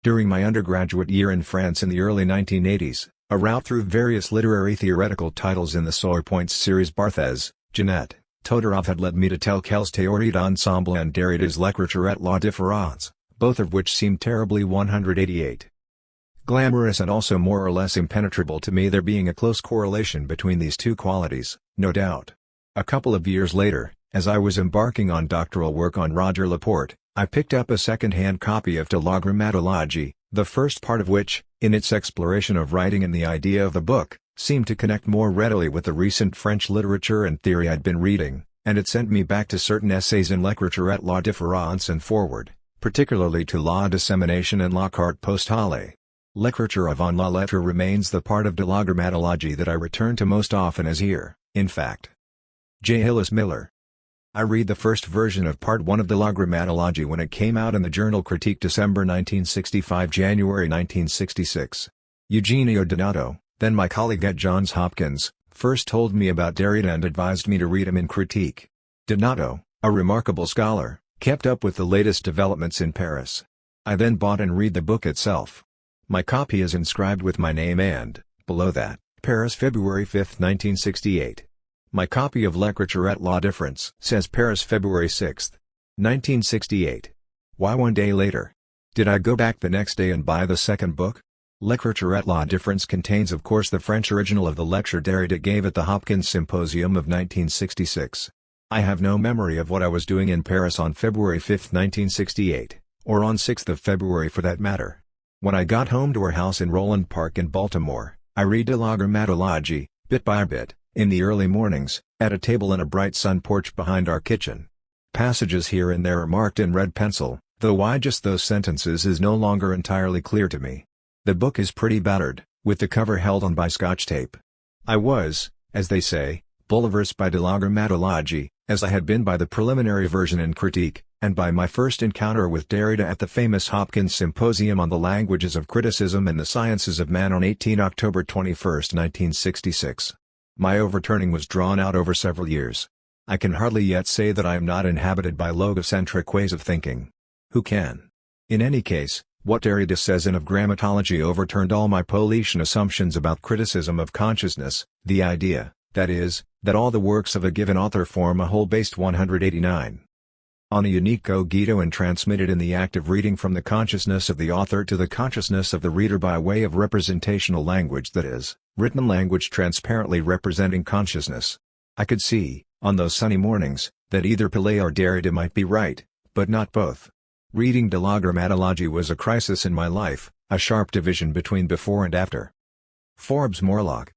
During my undergraduate year in France in the early 1980s, A route through various literary theoretical titles in the Sore Points series. Barthes, Jeanette, Todorov had led me to Telquel's Théorie d'ensemble and Derrida's L'écriture et la différence, both of which seemed terribly 188. Glamorous and also more or less impenetrable to me, there being a close correlation between these two qualities, no doubt. A couple of years later, as I was embarking on doctoral work on Roger Laporte, I picked up a second-hand copy of De la Grammatology, the first part of which, in its exploration of writing and the idea of the book, seemed to connect more readily with the recent French literature and theory I'd been reading, and it sent me back to certain essays in L'écriture et la différence and forward, particularly to La Dissémination and La Carte Postale. L'écriture avant la lettre remains the part of De la Grammatology that I return to most often as here, in fact. J. Hillis Miller. I read the first version of Part 1 of De la Grammatology when it came out in the journal Critique December 1965 January 1966. Eugenio Donato, then my colleague at Johns Hopkins, first told me about Derrida and advised me to read him in Critique. Donato, a remarkable scholar, kept up with the latest developments in Paris. I then bought and read the book itself. My copy is inscribed with my name and, below that, Paris February 5, 1968. My copy of L'écriture et la différence says Paris February 6, 1968. Why one day later? Did I go back the next day and buy the second book? L'écriture et la différence contains of course the French original of the lecture Derrida gave at the Hopkins Symposium of 1966. I have no memory of what I was doing in Paris on February 5, 1968, or on 6th of February for that matter. When I got home to our house in Roland Park in Baltimore, I read De la Grammatology, bit by bit, in the early mornings, at a table in a bright sun porch behind our kitchen. Passages here and there are marked in red pencil, though why just those sentences is no longer entirely clear to me. The book is pretty battered, with the cover held on by Scotch tape. I was, as they say, bouleversed by De la Grammatology, as I had been by the preliminary version in Critique, and by my first encounter with Derrida at the famous Hopkins Symposium on the Languages of Criticism and the Sciences of Man on 18 October 21, 1966. My overturning was drawn out over several years. I can hardly yet say that I am not inhabited by logocentric ways of thinking. Who can? In any case, what Derrida says in Of Grammatology overturned all my Polish assumptions about criticism of consciousness, the idea, that is, that all the works of a given author form a whole based 189 on a unique cogito and transmitted in the act of reading from the consciousness of the author to the consciousness of the reader by way of representational language, that is, written language transparently representing consciousness. I could see, on those sunny mornings, that either Pillay or Derrida might be right, but not both. Reading De la Grammatology was a crisis in my life, a sharp division between before and after. Forbes Morlock.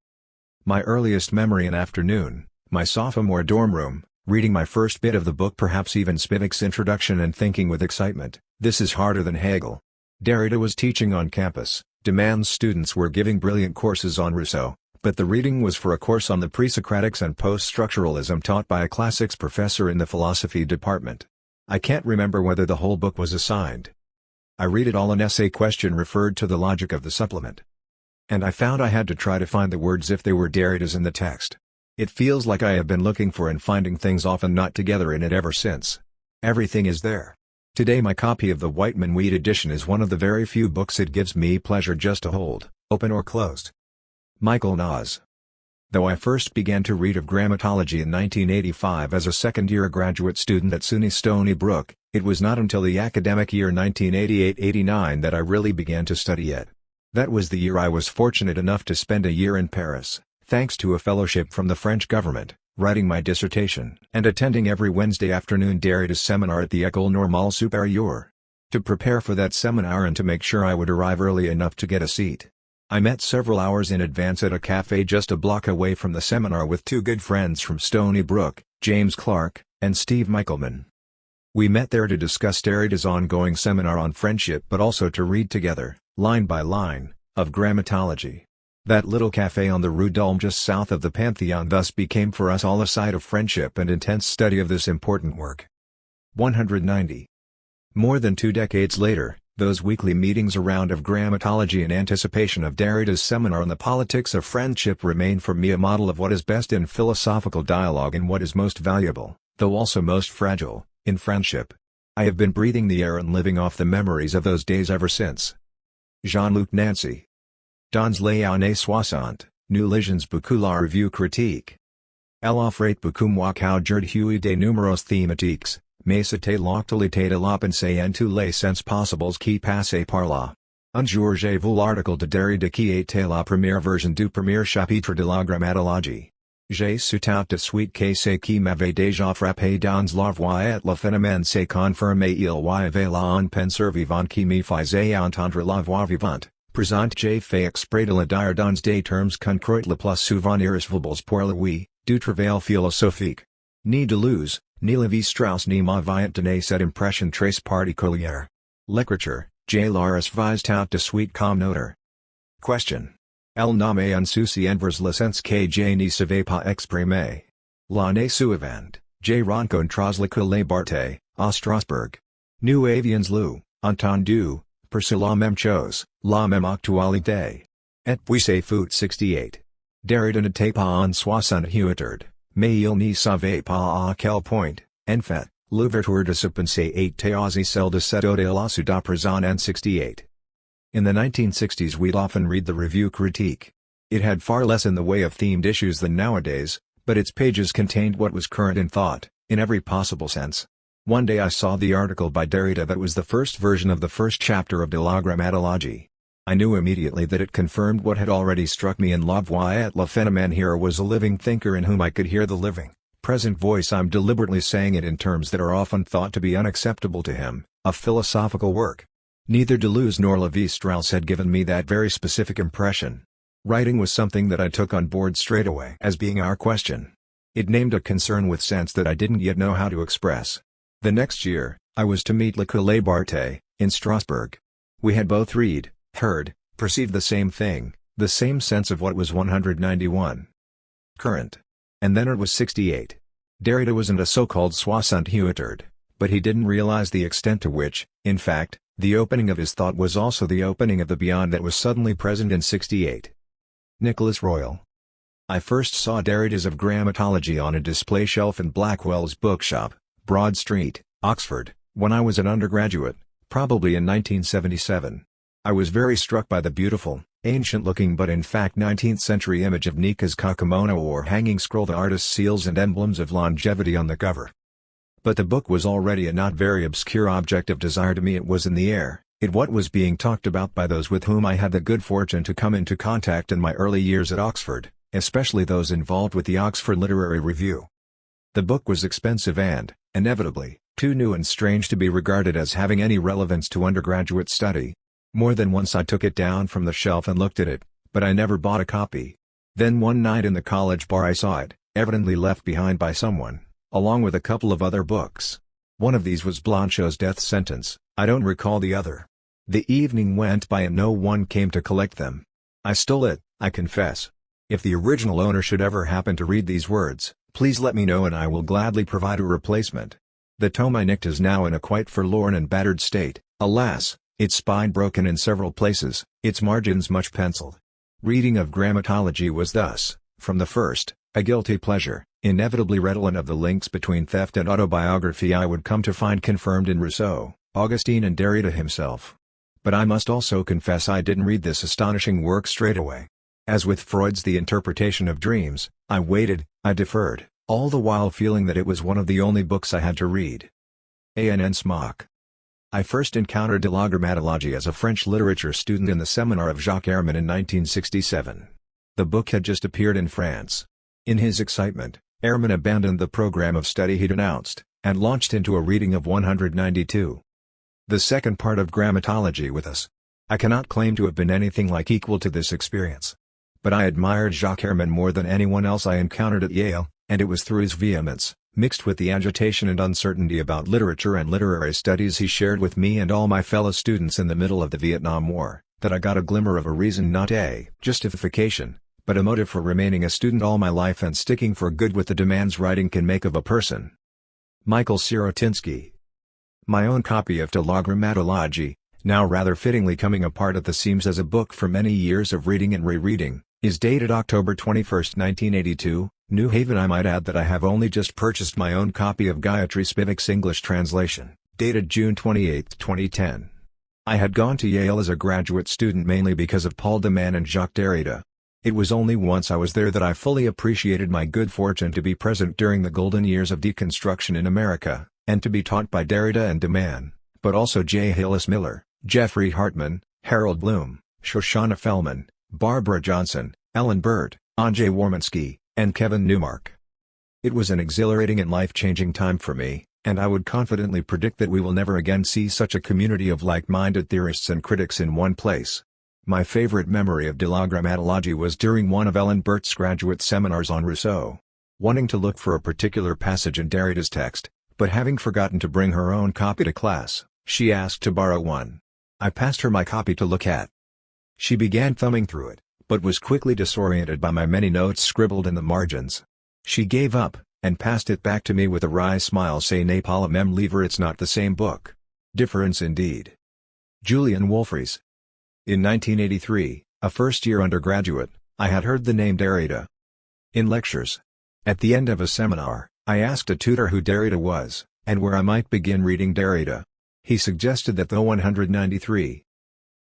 My earliest memory an afternoon, my sophomore dorm room, reading my first bit of the book, perhaps even Spivak's introduction, and thinking with excitement, this is harder than Hegel. Derrida was teaching on campus, demands students were giving brilliant courses on Rousseau, but the reading was for a course on the pre-Socratics and post-structuralism taught by a classics professor in the philosophy department. I can't remember whether the whole book was assigned. I read it all. An essay question referred to the logic of the supplement. And I found I had to try to find the words if they were Derrida's in the text. It feels like I have been looking for and finding things often not together in it ever since. Everything is there. Today my copy of the Whiteman-Weed edition is one of the very few books it gives me pleasure just to hold, open or closed. Michael Nas. Though I first began to read Of Grammatology in 1985 as a second-year graduate student at SUNY Stony Brook, it was not until the academic year 1988-89 that I really began to study it. That was the year I was fortunate enough to spend a year in Paris, thanks to a fellowship from the French government, writing my dissertation and attending every Wednesday afternoon Derrida's seminar at the École Normale Supérieure. To prepare for that seminar and to make sure I would arrive early enough to get a seat, I met several hours in advance at a cafe just a block away from the seminar with two good friends from Stony Brook, James Clark and Steve Michelman. We met there to discuss Derrida's ongoing seminar on friendship, but also to read together, line by line, Of Grammatology. That little cafe on the Rue d'Ulm just south of the Pantheon thus became for us all a site of friendship and intense study of this important work. 190. More than 2 decades later, those weekly meetings around Of Grammatology in anticipation of Derrida's seminar on the politics of friendship remain for me a model of what is best in philosophical dialogue and what is most valuable, though also most fragile, in friendship. I have been breathing the air and living off the memories of those days ever since. Jean-Luc Nancy. Dans les années 60, nous lisons beaucoup la revue critique. Elle offrait beaucoup moins qu'aujourd'hui des numéros thématiques, mais c'était l'actualité de la pensée en tous les sens possibles qui passait par là. Un jour j'ai vu l'article de Derrida qui était la première version du premier chapitre de la Grammatologie. J'ai su tout de suite que ce qui m'avait déjà frappé dans la voix et le phénomène s'est confirmé il y avait là un penseur vivant qui me faisait entendre la voix vivante. Présent j'ai fait exprès de la dire dans des termes concrets le plus souvent irrésistibles pour lui, du travail philosophique. Ni Deleuze, ni Lévi-Strauss ni m'avaient donné cette impression très particulière. L'écriture, j'ai la vise tout de suite comme auteur. Question. Elle n'a me un souci envers le sens que je ne savais pas exprimer. L'année suivante, j'ai rencontré le collègue Barthe, à Strasbourg. Nous avions lu, entendu, pour la même chose, la même actualité. Et puis c'est fut 68. Derrida n'était pas en 68, mais il n'y savait pas à quel point, en fait, l'ouverture de sa pensée était aussi celle de cette audace de présent en 68. In the 1960s we'd often read the review critique. It had far less in the way of themed issues than nowadays, but its pages contained what was current in thought, in every possible sense. One day I saw the article by Derrida that was the first version of the first chapter of De la Grammatologie. I knew immediately that it confirmed what had already struck me in La Voix et le Phénomène. Here was a living thinker in whom I could hear the living, present voice. I'm deliberately saying it in terms that are often thought to be unacceptable to him, a philosophical work. Neither Deleuze nor Lévi-Strauss had given me that very specific impression. Writing was something that I took on board straight away as being our question. It named a concern with sense that I didn't yet know how to express. The next year, I was to meet Le Collègue Barthe, in Strasbourg. We had both read, heard, perceived the same thing, the same sense of what was 191. Current. And then it was 68. Derrida wasn't a so-called soixante-huitard, but he didn't realize the extent to which, in fact, the opening of his thought was also the opening of the beyond that was suddenly present in 68. Nicholas Royal. I first saw Derridas of Grammatology on a display shelf in Blackwell's bookshop, Broad Street, Oxford, when I was an undergraduate, probably in 1977. I was very struck by the beautiful, ancient-looking but in fact 19th-century image of Nika's kakemono or hanging scroll, the artist's seals and emblems of longevity on the cover. But the book was already a not very obscure object of desire to me. It was in the air, what was being talked about by those with whom I had the good fortune to come into contact in my early years at Oxford, especially those involved with the Oxford Literary Review. The book was expensive and, inevitably, too new and strange to be regarded as having any relevance to undergraduate study. More than once I took it down from the shelf and looked at it, but I never bought a copy. Then one night in the college bar I saw it, evidently left behind by someone, along with a couple of other books. One of these was Blanchot's Death Sentence. I don't recall the other. The evening went by and no one came to collect them. I stole it, I confess. If the original owner should ever happen to read these words, please let me know and I will gladly provide a replacement. The tome I nicked is now in a quite forlorn and battered state, alas, its spine broken in several places, its margins much penciled. Reading of Grammatology was thus, from the first, a guilty pleasure, inevitably redolent of the links between theft and autobiography I would come to find confirmed in Rousseau, Augustine and Derrida himself. But I must also confess I didn't read this astonishing work straight away. As with Freud's The Interpretation of Dreams, I waited, I deferred, all the while feeling that it was one of the only books I had to read. A.N. Smock. I first encountered De la Grammatologie as a French literature student in the seminar of Jacques Herman in 1967. The book had just appeared in France. In his excitement, Herman abandoned the program of study he'd announced, and launched into a reading of 192. The second part of Grammatology with us. I cannot claim to have been anything like equal to this experience. But I admired Jacques Herman more than anyone else I encountered at Yale, and it was through his vehemence, mixed with the agitation and uncertainty about literature and literary studies he shared with me and all my fellow students in the middle of the Vietnam War, that I got a glimmer of a reason, not a justification, but a motive for remaining a student all my life and sticking for good with the demands writing can make of a person. Michael Sirotinsky. My own copy of De la Grammatologie, now rather fittingly coming apart at the seams as a book for many years of reading and rereading, is dated October 21, 1982, New Haven. I might add that I have only just purchased my own copy of Gayatri Spivak's English translation, dated June 28, 2010. I had gone to Yale as a graduate student mainly because of Paul de Man and Jacques Derrida. It was only once I was there that I fully appreciated my good fortune to be present during the golden years of deconstruction in America, and to be taught by Derrida and de Man, but also J. Hillis Miller, Jeffrey Hartman, Harold Bloom, Shoshana Fellman, Barbara Johnson, Ellen Burt, Andrzej Warminski, and Kevin Newmark. It was an exhilarating and life-changing time for me, and I would confidently predict that we will never again see such a community of like-minded theorists and critics in one place. My favorite memory of de la Grammatology was during one of Ellen Burt's graduate seminars on Rousseau. Wanting to look for a particular passage in Derrida's text, but having forgotten to bring her own copy to class, she asked to borrow one. I passed her my copy to look at. She began thumbing through it, but was quickly disoriented by my many notes scribbled in the margins. She gave up, and passed it back to me with a wry smile saying "Ne pas le même livre, it's not the same book." Difference indeed. Julian Wolfries. In 1983, a first-year undergraduate, I had heard the name Derrida in lectures. At the end of a seminar, I asked a tutor who Derrida was, and where I might begin reading Derrida. He suggested that though 193,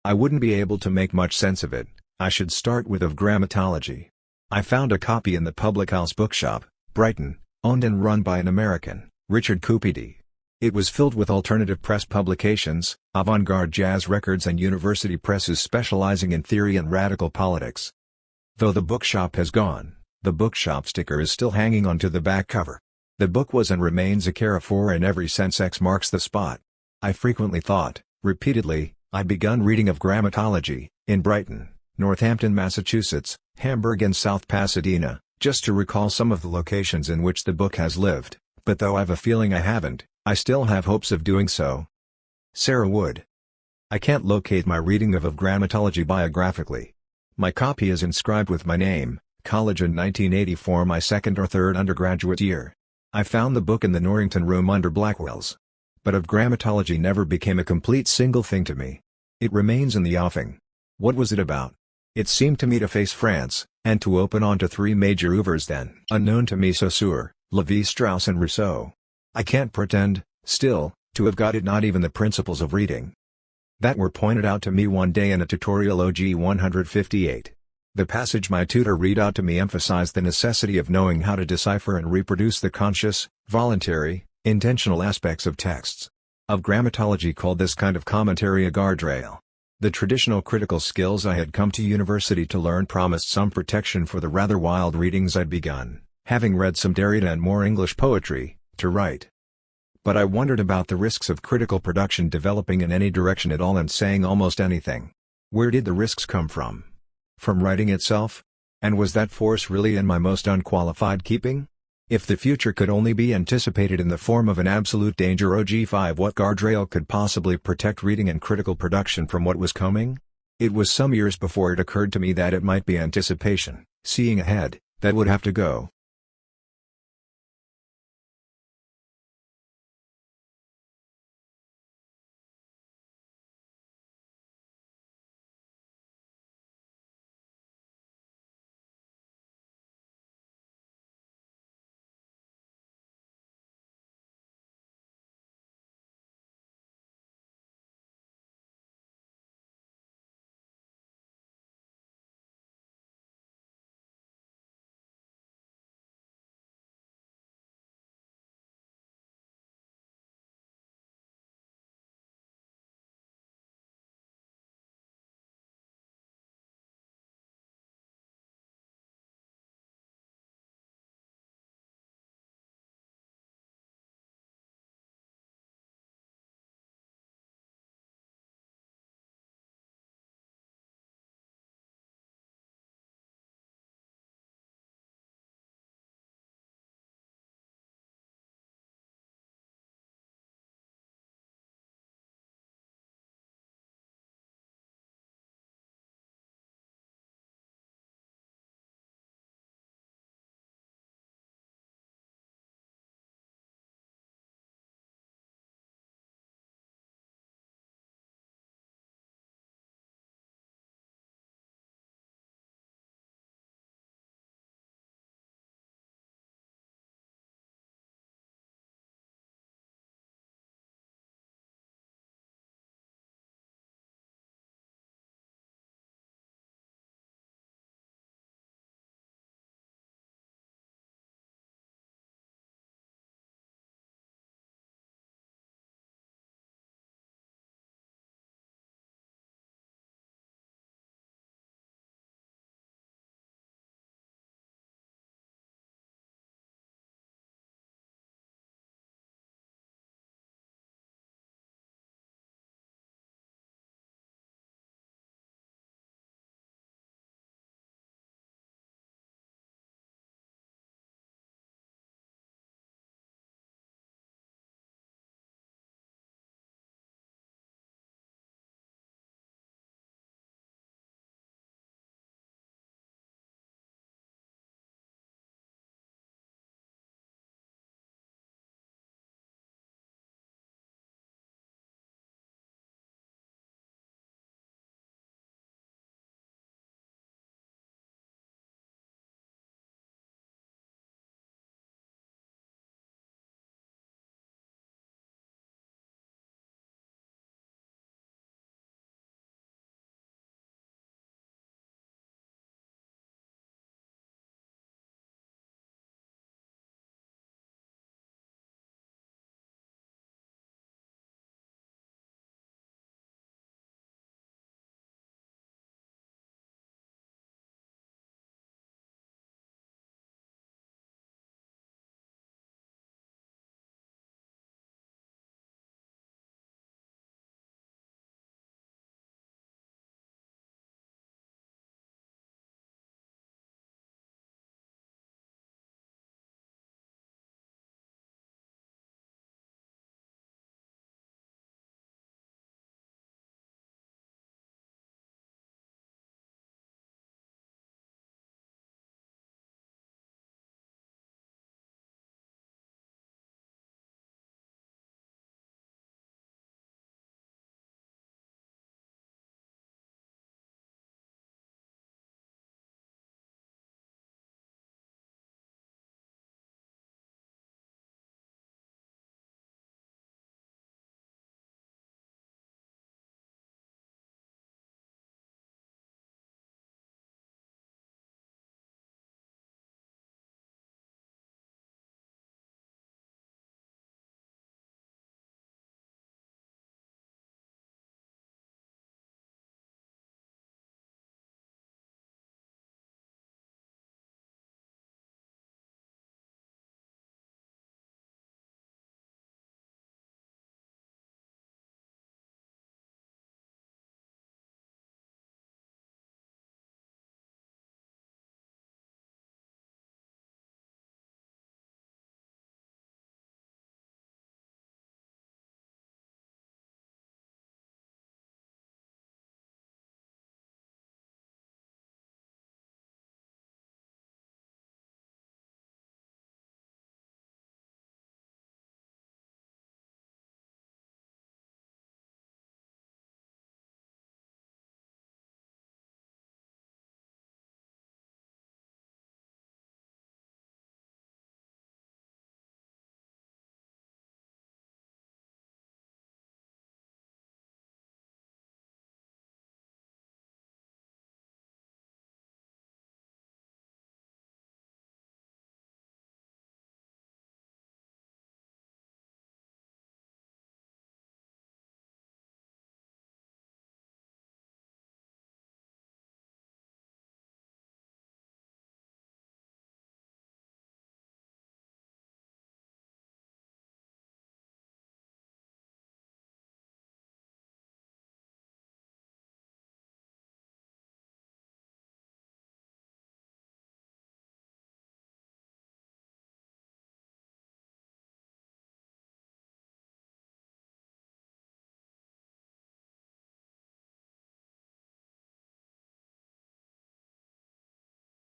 I wouldn't be able to make much sense of it, I should start with of Grammatology. I found a copy in the Public House Bookshop, Brighton, owned and run by an American, Richard Coupedy. It was filled with alternative press publications, avant-garde jazz records and university presses specializing in theory and radical politics. Though the bookshop has gone, the bookshop sticker is still hanging onto the back cover. The book was and remains a carrefour in every sense. X marks the spot. I frequently thought, repeatedly, I'd begun reading of Grammatology, in Brighton, Northampton, Massachusetts, Hamburg and South Pasadena, just to recall some of the locations in which the book has lived, but though I've a feeling I haven't, I still have hopes of doing so. Sarah Wood. I can't locate my reading of Grammatology biographically. My copy is inscribed with my name, college in 1984, my second or third undergraduate year. I found the book in the Norrington room under Blackwell's. But of Grammatology never became a complete single thing to me. It remains in the offing. What was it about? It seemed to me to face France, and to open onto three major oeuvres then unknown to me: Saussure, Lévi-Strauss and Rousseau. I can't pretend, still, to have got it, not even the principles of reading that were pointed out to me one day in a tutorial OG 158. The passage my tutor read out to me emphasized the necessity of knowing how to decipher and reproduce the conscious, voluntary, intentional aspects of texts. Of Grammatology called this kind of commentary a guardrail. The traditional critical skills I had come to university to learn promised some protection for the rather wild readings I'd begun, having read some Derrida and more English poetry, to write. But I wondered about the risks of critical production developing in any direction at all and saying almost anything. Where did the risks come from? From writing itself? And was that force really in my most unqualified keeping? If the future could only be anticipated in the form of an absolute danger OG5, what guardrail could possibly protect reading and critical production from what was coming? It was some years before it occurred to me that it might be anticipation, seeing ahead, that would have to go.